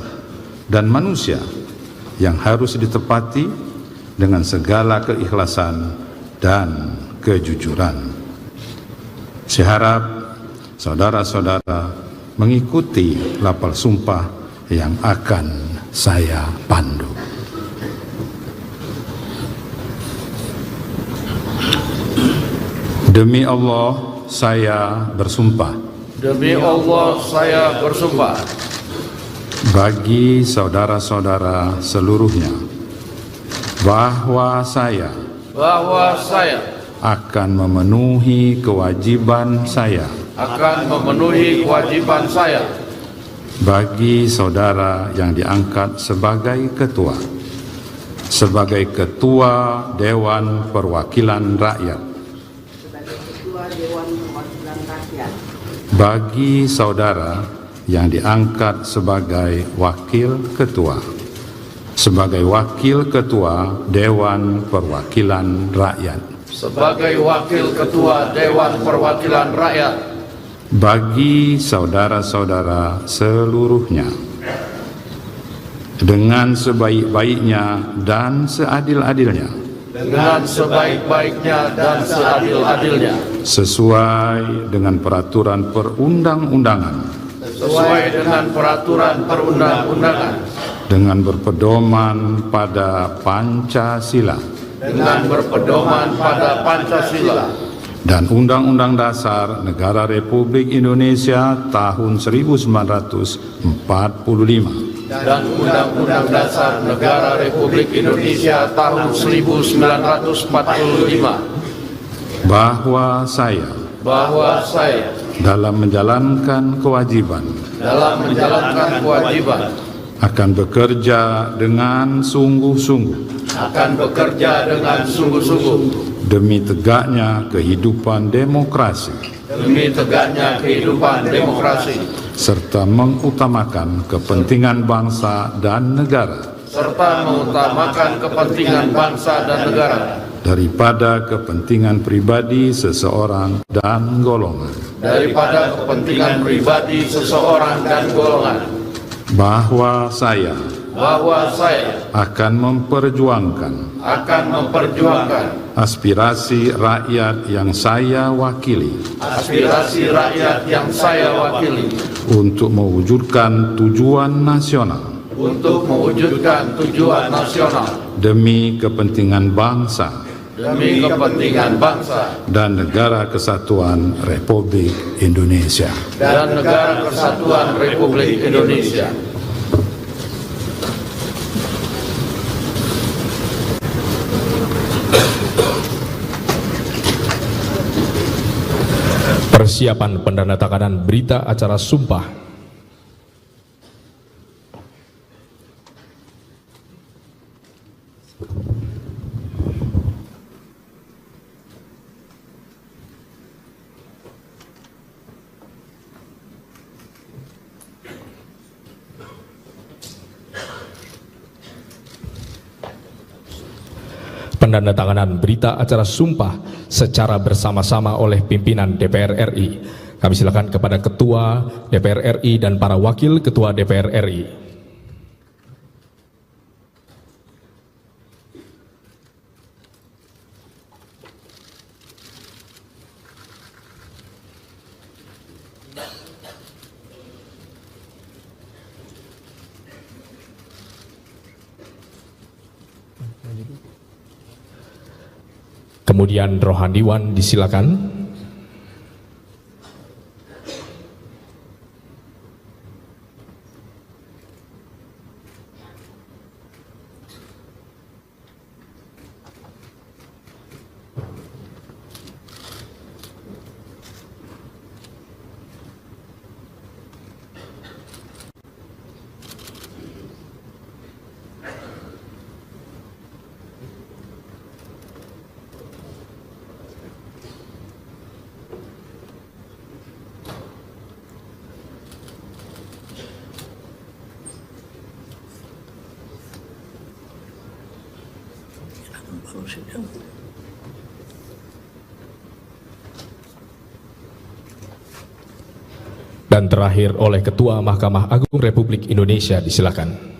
dan manusia yang harus ditepati dengan segala keikhlasan dan kejujuran. Saya harap saudara-saudara mengikuti lapal sumpah yang akan saya pandu. Demi Allah, saya bersumpah. Demi Allah, saya bersumpah. Bagi saudara-saudara seluruhnya, bahwa saya akan memenuhi kewajiban saya. Akan memenuhi kewajiban saya. Bagi saudara yang diangkat sebagai ketua. Sebagai ketua Dewan Perwakilan Rakyat. Bagi saudara yang diangkat sebagai wakil ketua. Sebagai wakil ketua Dewan Perwakilan Rakyat. Sebagai wakil ketua Dewan Perwakilan Rakyat. Bagi saudara-saudara seluruhnya. Dengan sebaik-baiknya dan seadil-adilnya. Dengan sebaik-baiknya dan seadil-adilnya. Sesuai dengan peraturan perundang-undangan. Sesuai dengan peraturan perundang-undangan. Dengan berpedoman pada Pancasila. Dengan berpedoman pada Pancasila. Dan Undang-Undang Dasar Negara Republik Indonesia tahun 1945. Dan Undang-Undang Dasar Negara Republik Indonesia tahun 1945. Bahwa saya dalam menjalankan kewajiban akan bekerja dengan sungguh-sungguh demi tegaknya kehidupan demokrasi serta mengutamakan kepentingan bangsa dan negara daripada kepentingan pribadi seseorang dan golongan. Bahwa saya akan memperjuangkan aspirasi rakyat yang saya wakili untuk mewujudkan tujuan nasional demi kepentingan bangsa dan negara kesatuan Republik Indonesia. Persiapan pendandatanganan berita acara sumpah. Pendandatanganan berita acara sumpah secara bersama-sama oleh pimpinan DPR RI. Kami silakan kepada Ketua DPR RI dan para Wakil Ketua DPR RI. Kemudian Rohaniwan disilakan. Dan terakhir oleh Ketua Mahkamah Agung Republik Indonesia, disilakan.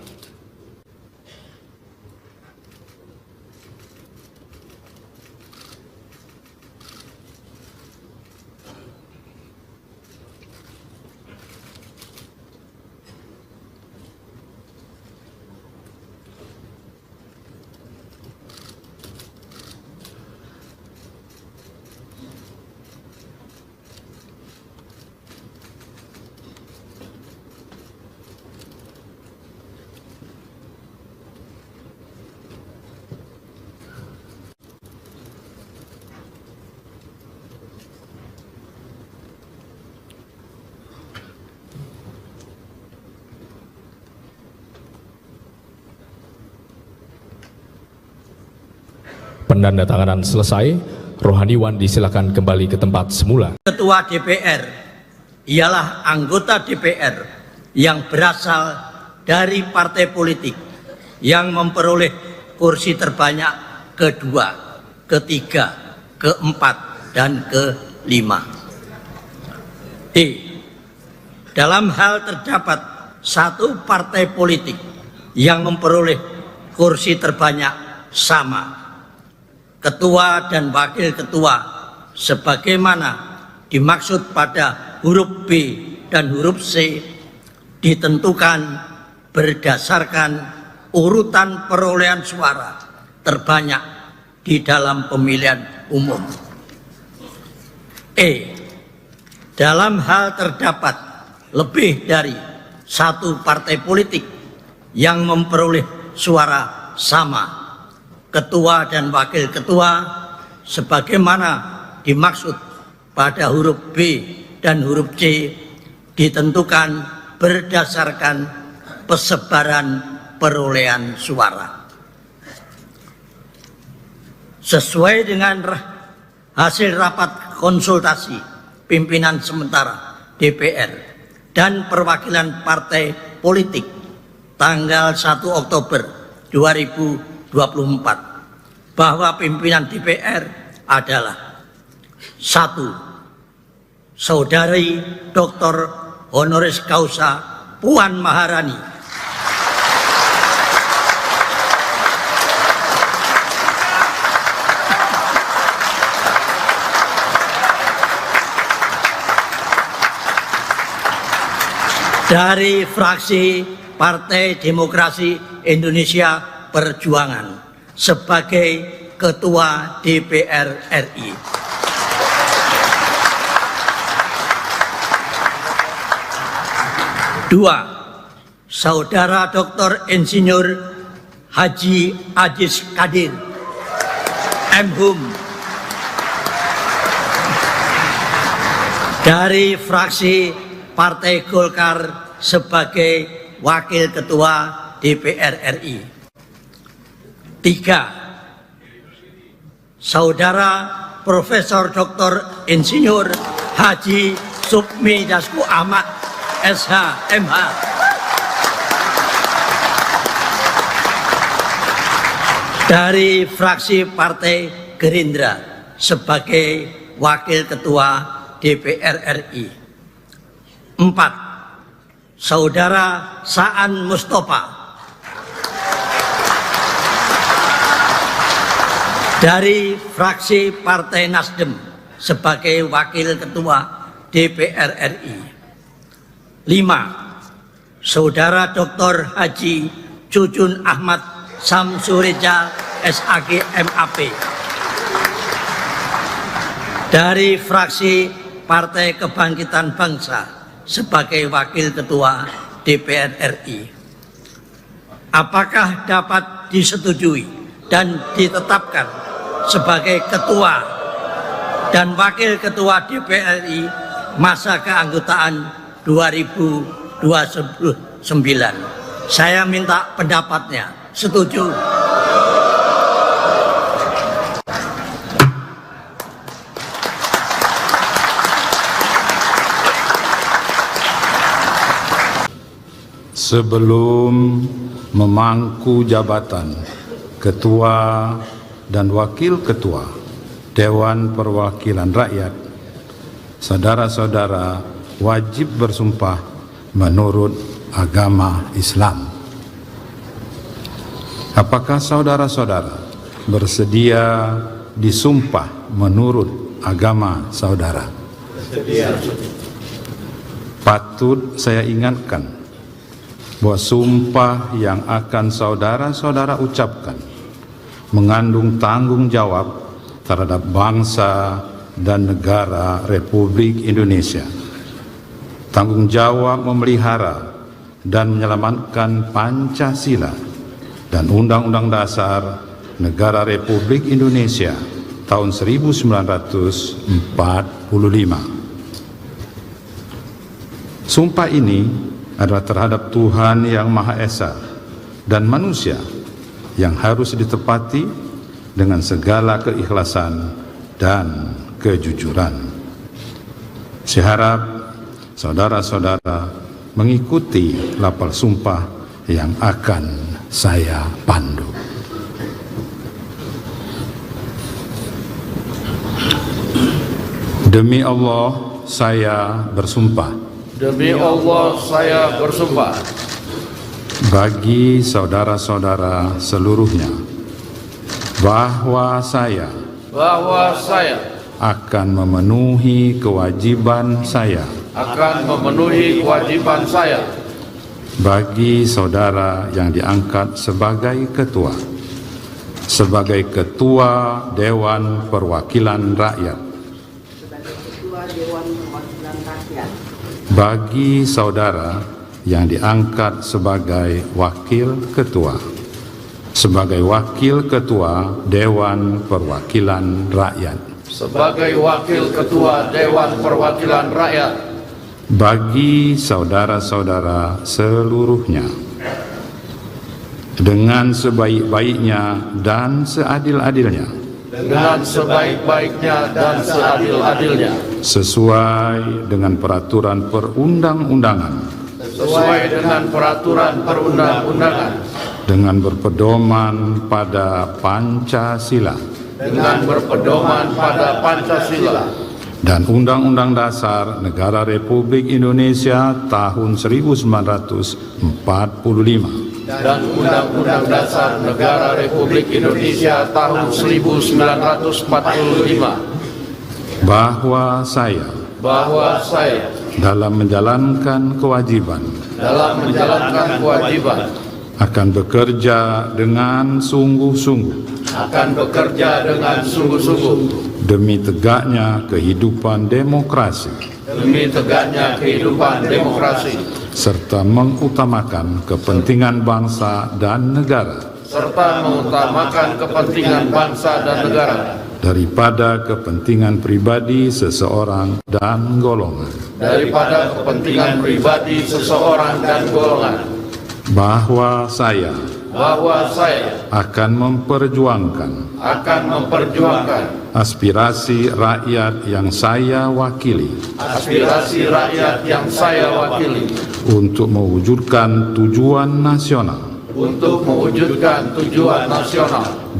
Penandatanganan selesai, rohaniwan disilakan kembali ke tempat semula. Ketua DPR ialah anggota DPR yang berasal dari partai politik yang memperoleh kursi terbanyak kedua, ketiga, keempat, dan kelima. D. Dalam hal terdapat satu partai politik yang memperoleh kursi terbanyak sama, ketua dan wakil ketua sebagaimana dimaksud pada huruf B dan huruf C ditentukan berdasarkan urutan perolehan suara terbanyak di dalam pemilihan umum. E. Dalam hal terdapat lebih dari satu partai politik yang memperoleh suara sama, ketua dan wakil ketua sebagaimana dimaksud pada huruf B dan huruf C ditentukan berdasarkan persebaran perolehan suara. Sesuai dengan hasil rapat konsultasi pimpinan sementara DPR dan perwakilan partai politik tanggal 1 Oktober 2024 bahwa pimpinan DPR adalah: 1. Saudari Dr. Honoris Causa Puan Maharani. 2. Dari fraksi Partai Demokrasi Indonesia Perjuangan sebagai Ketua DPR RI. 2. Saudara Dr. Insinyur Haji Ajis Kadir M.Hum dari fraksi Partai Golkar sebagai Wakil Ketua DPR RI. 3. Saudara Profesor Dr. Insinyur Haji Supmi Dasko Ahmad SH MH dari fraksi Partai Gerindra sebagai Wakil Ketua DPR RI. 4. Saudara Saan Mustafa dari fraksi Partai Nasdem sebagai Wakil Ketua DPR RI. 5. Saudara Dr. Haji Cucun Ahmad Samsureja SAG MAP dari fraksi Partai Kebangkitan Bangsa sebagai Wakil Ketua DPR RI. Apakah dapat disetujui dan ditetapkan sebagai Ketua dan Wakil Ketua DPR RI masa keanggotaan 2029? Saya minta pendapatnya. Setuju? Sebelum memangku jabatan Ketua dan Wakil Ketua Dewan Perwakilan Rakyat, saudara-saudara wajib bersumpah menurut agama Islam. Apakah saudara-saudara bersedia disumpah menurut agama saudara? Bersedia. Patut saya ingatkan bahwa sumpah yang akan saudara-saudara ucapkan mengandung tanggung jawab terhadap bangsa dan negara Republik Indonesia. Tanggung jawab memelihara dan menyelamatkan Pancasila dan Undang-Undang Dasar Negara Republik Indonesia tahun 1945. Sumpah ini adalah terhadap Tuhan Yang Maha Esa dan manusia yang harus ditepati dengan segala keikhlasan dan kejujuran. Saya harap saudara-saudara mengikuti lapal sumpah yang akan saya pandu. Demi Allah, saya bersumpah. Demi Allah, saya bersumpah. Bagi saudara-saudara seluruhnya, bahwa saya akan memenuhi kewajiban saya. Akan memenuhi kewajiban saya. Bagi saudara yang diangkat sebagai ketua. Sebagai ketua Dewan Perwakilan Rakyat. Bagi saudara yang diangkat sebagai wakil ketua, sebagai wakil ketua Dewan Perwakilan Rakyat, sebagai wakil ketua Dewan Perwakilan Rakyat, bagi saudara-saudara seluruhnya, dengan sebaik-baiknya dan seadil-adilnya, dengan sebaik-baiknya dan seadil-adilnya, sesuai dengan peraturan perundang-undangan, sesuai dengan peraturan perundang-undangan, dengan berpedoman pada Pancasila, dengan berpedoman pada Pancasila dan Undang-Undang Dasar Negara Republik Indonesia tahun 1945, dan Undang-Undang Dasar Negara Republik Indonesia tahun 1945, bahwa saya dalam menjalankan kewajiban akan bekerja dengan sungguh-sungguh demi tegaknya kehidupan demokrasi, serta mengutamakan kepentingan bangsa dan negara, daripada kepentingan pribadi seseorang dan golongan, bahwa saya akan memperjuangkan aspirasi rakyat yang saya wakili, untuk mewujudkan tujuan nasional,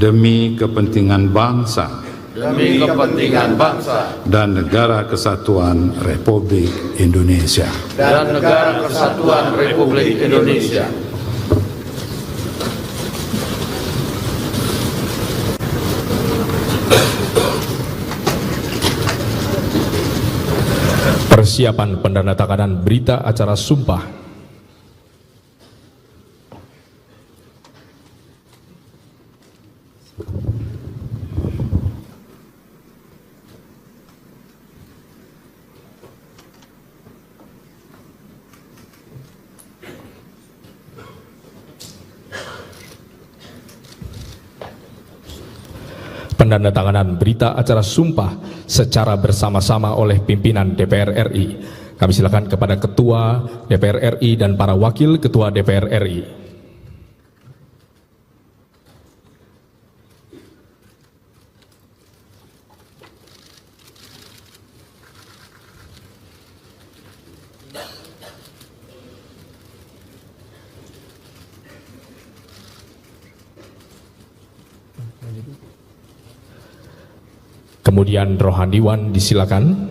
demi kepentingan bangsa dan negara kesatuan Republik Indonesia. Persiapan pendandatanganan berita acara sumpah. Pendandatanganan berita acara sumpah secara bersama-sama oleh pimpinan DPR RI. Kami silakan kepada Ketua DPR RI dan para Wakil Ketua DPR RI. Kemudian Rohaniwan disilakan.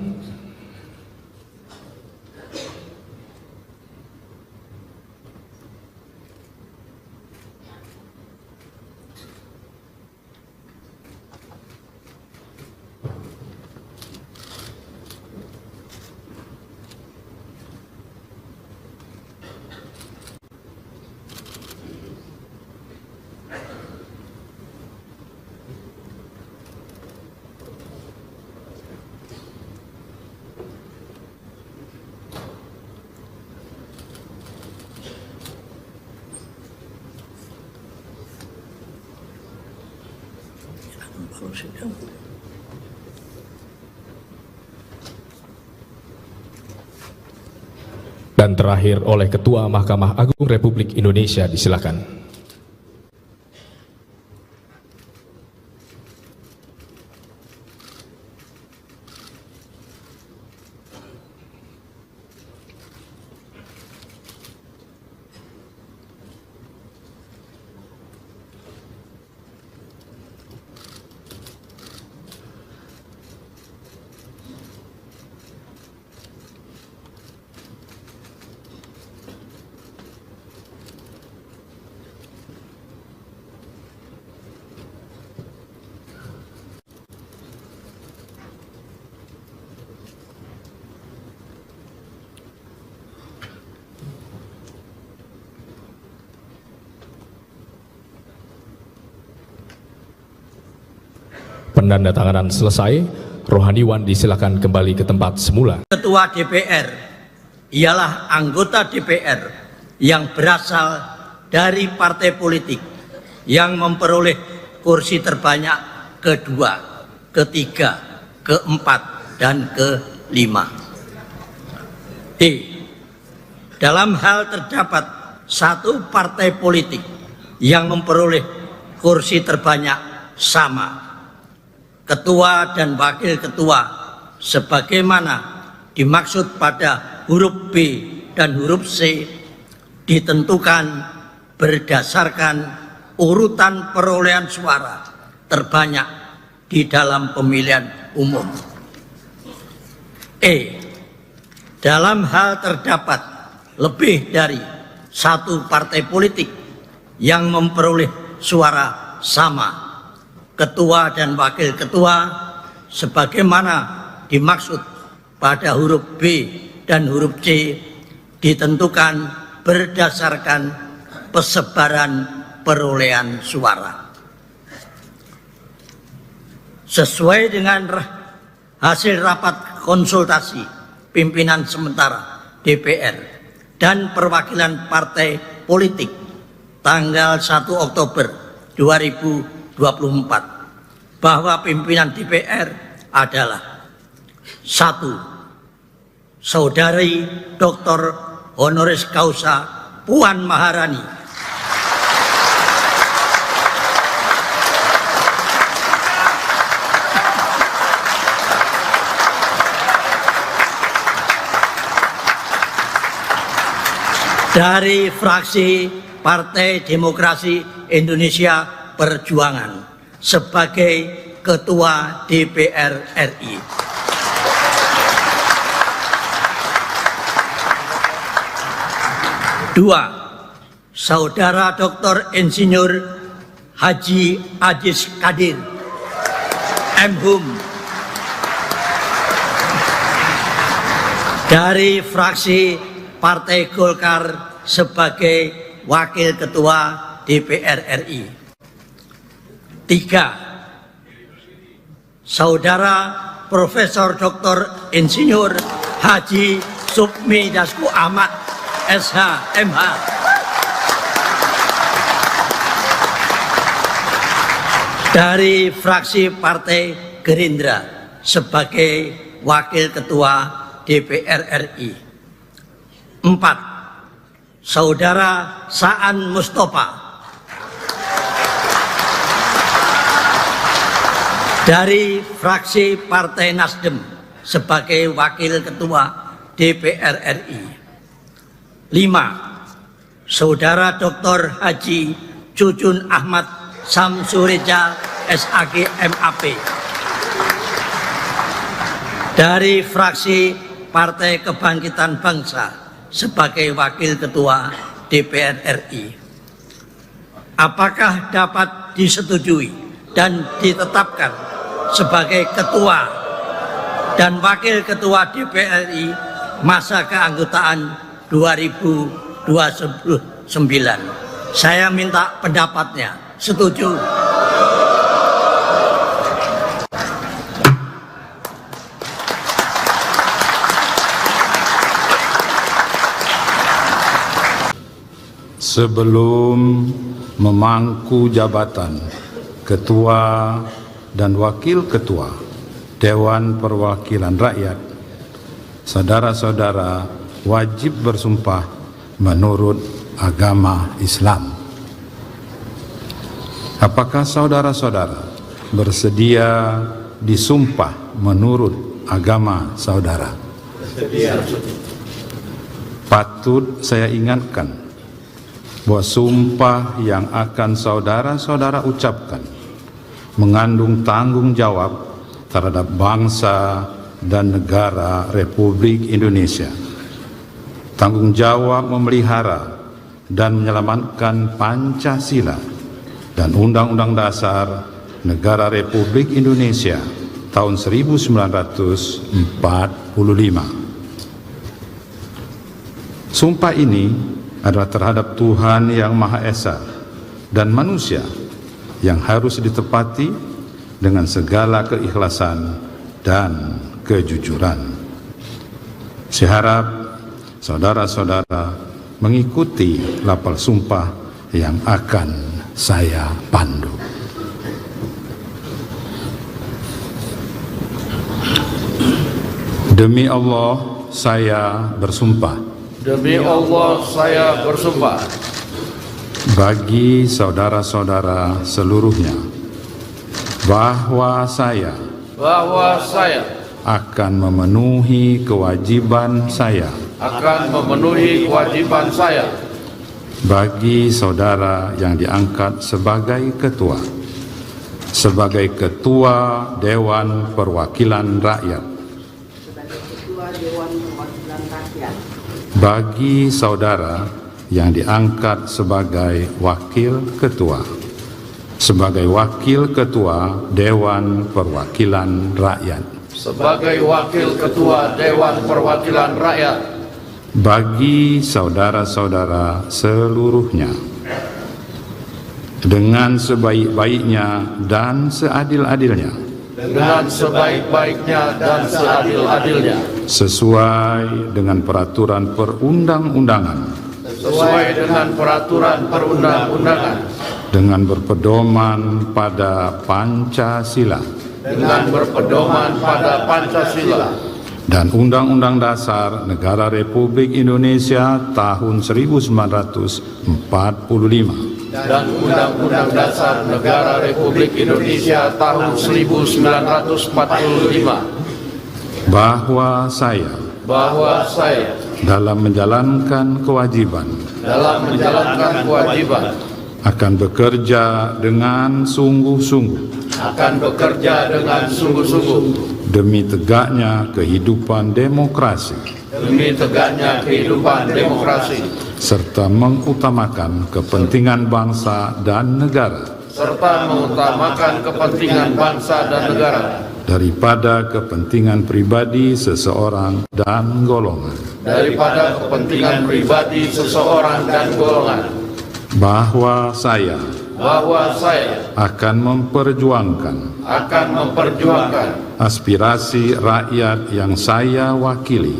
Dan terakhir oleh Ketua Mahkamah Agung Republik Indonesia, disilakan. penandatanganan selesai, rohaniwan disilakan kembali ke tempat semula. Ketua DPR ialah anggota DPR yang berasal dari partai politik yang memperoleh kursi terbanyak kedua, ketiga, keempat, dan kelima. D. Dalam hal terdapat satu partai politik yang memperoleh kursi terbanyak sama, ketua dan wakil ketua sebagaimana dimaksud pada huruf B dan huruf C ditentukan berdasarkan urutan perolehan suara terbanyak di dalam pemilihan umum. E. Dalam hal terdapat lebih dari satu partai politik yang memperoleh suara sama, ketua dan wakil ketua sebagaimana dimaksud pada huruf B dan huruf C ditentukan berdasarkan persebaran perolehan suara. Sesuai dengan hasil rapat konsultasi pimpinan sementara DPR dan perwakilan partai politik tanggal 1 Oktober 2024 bahwa pimpinan DPR adalah 1. Saudari Dr. Honoris Causa Puan Maharani, dari fraksi Partai Demokrasi Indonesia Perjuangan sebagai Ketua DPR RI. Dua, Saudara Dr. Insinyur Haji Aziz Kadir, M.Hum, dari fraksi Partai Golkar sebagai Wakil Ketua DPR RI. 3. Saudara Profesor Dr. Insinyur Haji Supmi Dasko Ahmad, SH, MH, dari fraksi Partai Gerindra sebagai Wakil Ketua DPR RI. 4. Saudara Saan Mustafa dari fraksi Partai Nasdem sebagai Wakil Ketua DPR RI. 5. Saudara Dr. Haji Jujun Ahmad Samsureja SAG MAP dari fraksi Partai Kebangkitan Bangsa sebagai Wakil Ketua DPR RI. Apakah dapat disetujui dan ditetapkan sebagai Ketua dan Wakil Ketua DPR RI masa keanggotaan 2029? Saya minta pendapatnya. Setuju? Sebelum memangku jabatan Ketua dan Wakil Ketua Dewan Perwakilan Rakyat, saudara-saudara wajib bersumpah menurut agama Islam. Apakah saudara-saudara bersedia disumpah menurut agama saudara? Bersedia. Patut saya ingatkan bahwa sumpah yang akan saudara-saudara ucapkan mengandung tanggung jawab terhadap bangsa dan negara Republik Indonesia. Tanggung jawab memelihara dan menyelamatkan Pancasila dan Undang-Undang Dasar Negara Republik Indonesia tahun 1945. Sumpah ini adalah terhadap Tuhan Yang Maha Esa dan manusia yang harus ditepati dengan segala keikhlasan dan kejujuran. Saya harap saudara-saudara mengikuti lapal sumpah yang akan saya pandu. Demi Allah, saya bersumpah. Demi Allah, saya bersumpah. Bagi saudara-saudara seluruhnya, bahwa saya akan memenuhi kewajiban saya. Bagi saudara yang diangkat sebagai ketua Dewan Perwakilan Rakyat. Bagi saudara yang diangkat sebagai wakil ketua Dewan Perwakilan Rakyat. Bagi saudara-saudara seluruhnya, dengan sebaik-baiknya dan seadil-adilnya, sesuai dengan peraturan perundang-undangan, dengan berpedoman pada Pancasila, dan Undang-Undang Dasar Negara Republik Indonesia tahun 1945. Bahwa saya dalam menjalankan kewajiban akan bekerja dengan sungguh-sungguh demi tegaknya kehidupan demokrasi serta mengutamakan kepentingan bangsa dan negara daripada kepentingan pribadi seseorang dan golongan. Bahwa saya akan memperjuangkan aspirasi rakyat yang saya wakili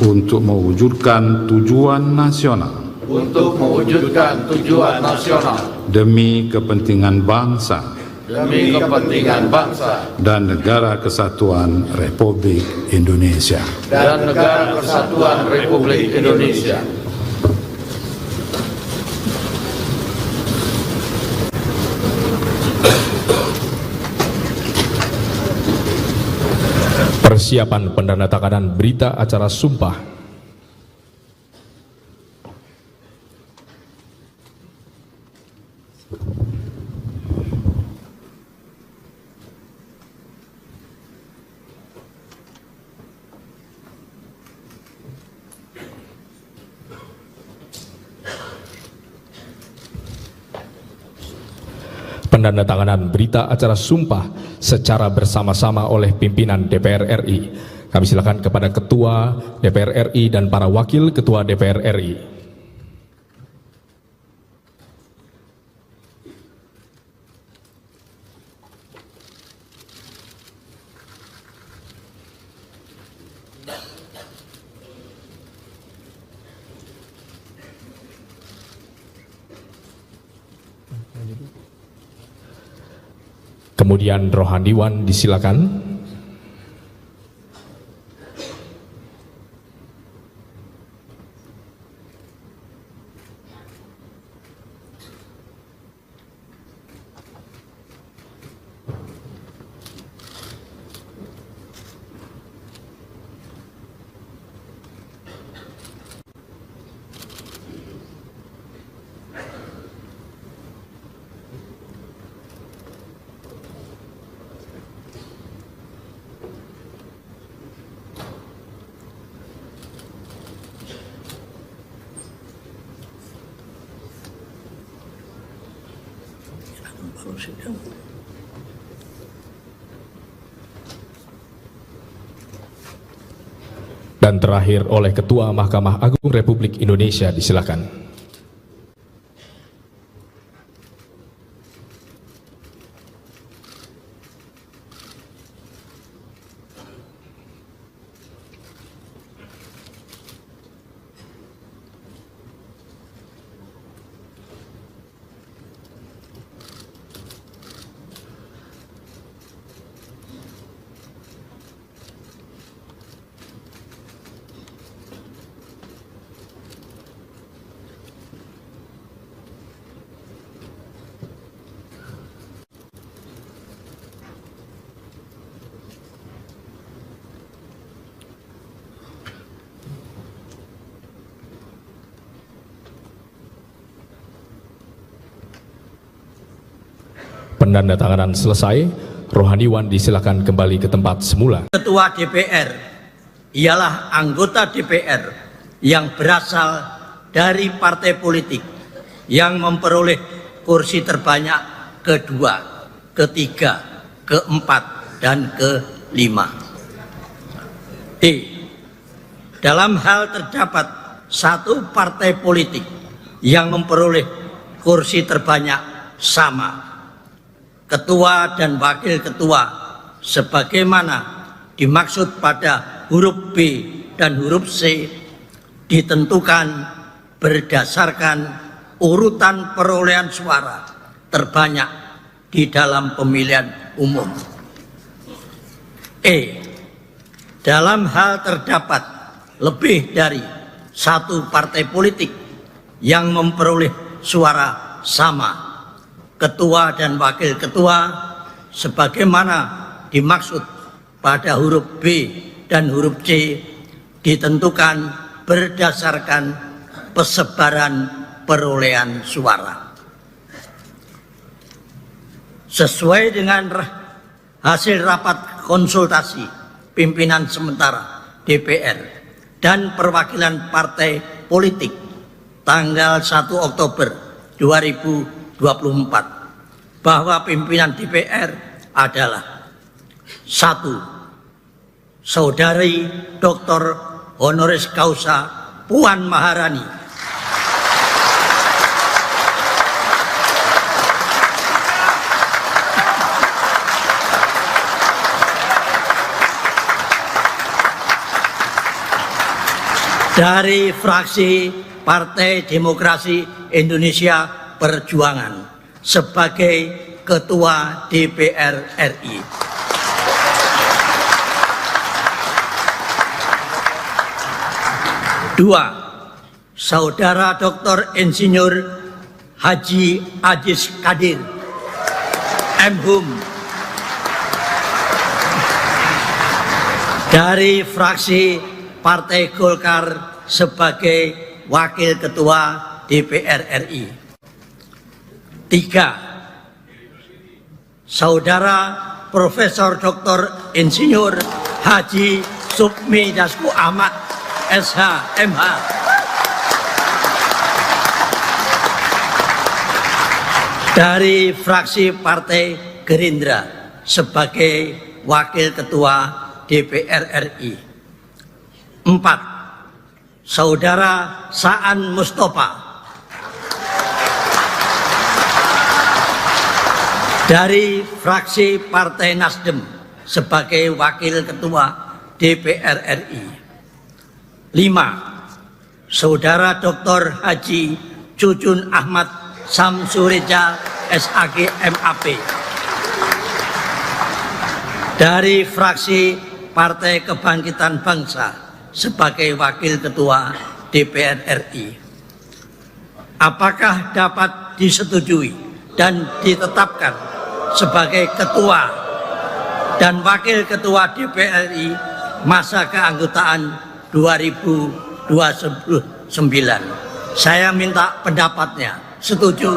untuk mewujudkan tujuan nasional demi kepentingan bangsa dan negara kesatuan Republik Indonesia. Persiapan pendandatanganan berita acara sumpah. Pendandatanganan berita acara sumpah secara bersama-sama oleh pimpinan DPR RI. Kami silakan kepada Ketua DPR RI dan para Wakil Ketua DPR RI. Kemudian Rohaniwan disilakan. Dan terakhir oleh Ketua Mahkamah Agung Republik Indonesia, disilakan. penandatanganan selesai, rohaniwan disilakan kembali ke tempat semula. Ketua DPR ialah anggota DPR yang berasal dari partai politik yang memperoleh kursi terbanyak kedua, ketiga, keempat, dan kelima. D. Dalam hal terdapat satu partai politik yang memperoleh kursi terbanyak sama, ketua dan wakil ketua sebagaimana dimaksud pada huruf B dan huruf C ditentukan berdasarkan urutan perolehan suara terbanyak di dalam pemilihan umum. E. Dalam hal terdapat lebih dari satu partai politik yang memperoleh suara sama, ketua dan wakil ketua sebagaimana dimaksud pada huruf B dan huruf C ditentukan berdasarkan persebaran perolehan suara. Sesuai dengan hasil rapat konsultasi pimpinan sementara DPR dan perwakilan partai politik tanggal 1 Oktober 2024 bahwa pimpinan DPR adalah 1. Saudari Dr. Honoris Causa Puan Maharani, dari fraksi Partai Demokrasi Indonesia Perjuangan sebagai Ketua DPR RI. 2. Saudara Dr. Insinyur Haji Ajis Kadir M.Hum dari fraksi Partai Golkar sebagai Wakil Ketua DPR RI. 3. Saudara Profesor Dr. Insinyur Haji Supmi Dasko Ahmad SH MH dari fraksi Partai Gerindra sebagai Wakil Ketua DPR RI. 4. Saudara Saan Mustafa dari fraksi Partai Nasdem sebagai Wakil Ketua DPR RI. 5. Saudara Dr. Haji Cucun Ahmad Samsureja SAG MAP dari fraksi Partai Kebangkitan Bangsa sebagai Wakil Ketua DPR RI. Apakah dapat disetujui dan ditetapkan sebagai Ketua dan Wakil Ketua DPR RI masa keanggotaan 2029? Saya minta pendapatnya. Setuju?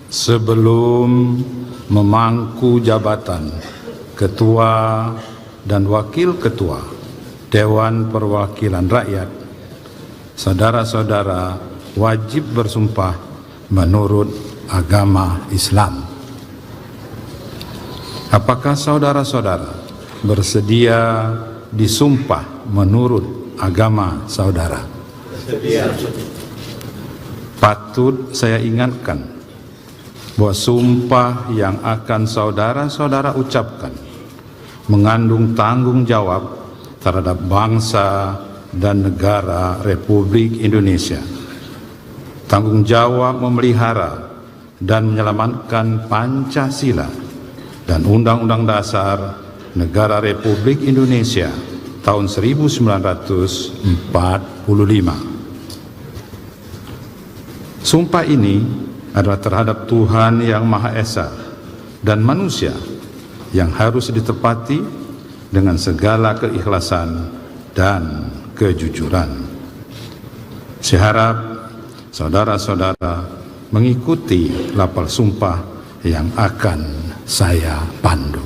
Sebelum memangku jabatan Ketua dan Wakil Ketua Dewan Perwakilan Rakyat, saudara-saudara wajib bersumpah menurut agama Islam. Apakah saudara-saudara bersedia disumpah menurut agama saudara? Bersedia. Patut saya ingatkan bahwa sumpah yang akan saudara-saudara ucapkan mengandung tanggung jawab terhadap bangsa dan negara Republik Indonesia. Tanggung jawab memelihara dan menyelamatkan Pancasila dan Undang-Undang Dasar Negara Republik Indonesia tahun 1945. Sumpah ini adalah terhadap Tuhan Yang Maha Esa dan manusia yang harus ditepati dengan segala keikhlasan dan kejujuran. Saya harap saudara-saudara mengikuti lapal sumpah yang akan saya pandu.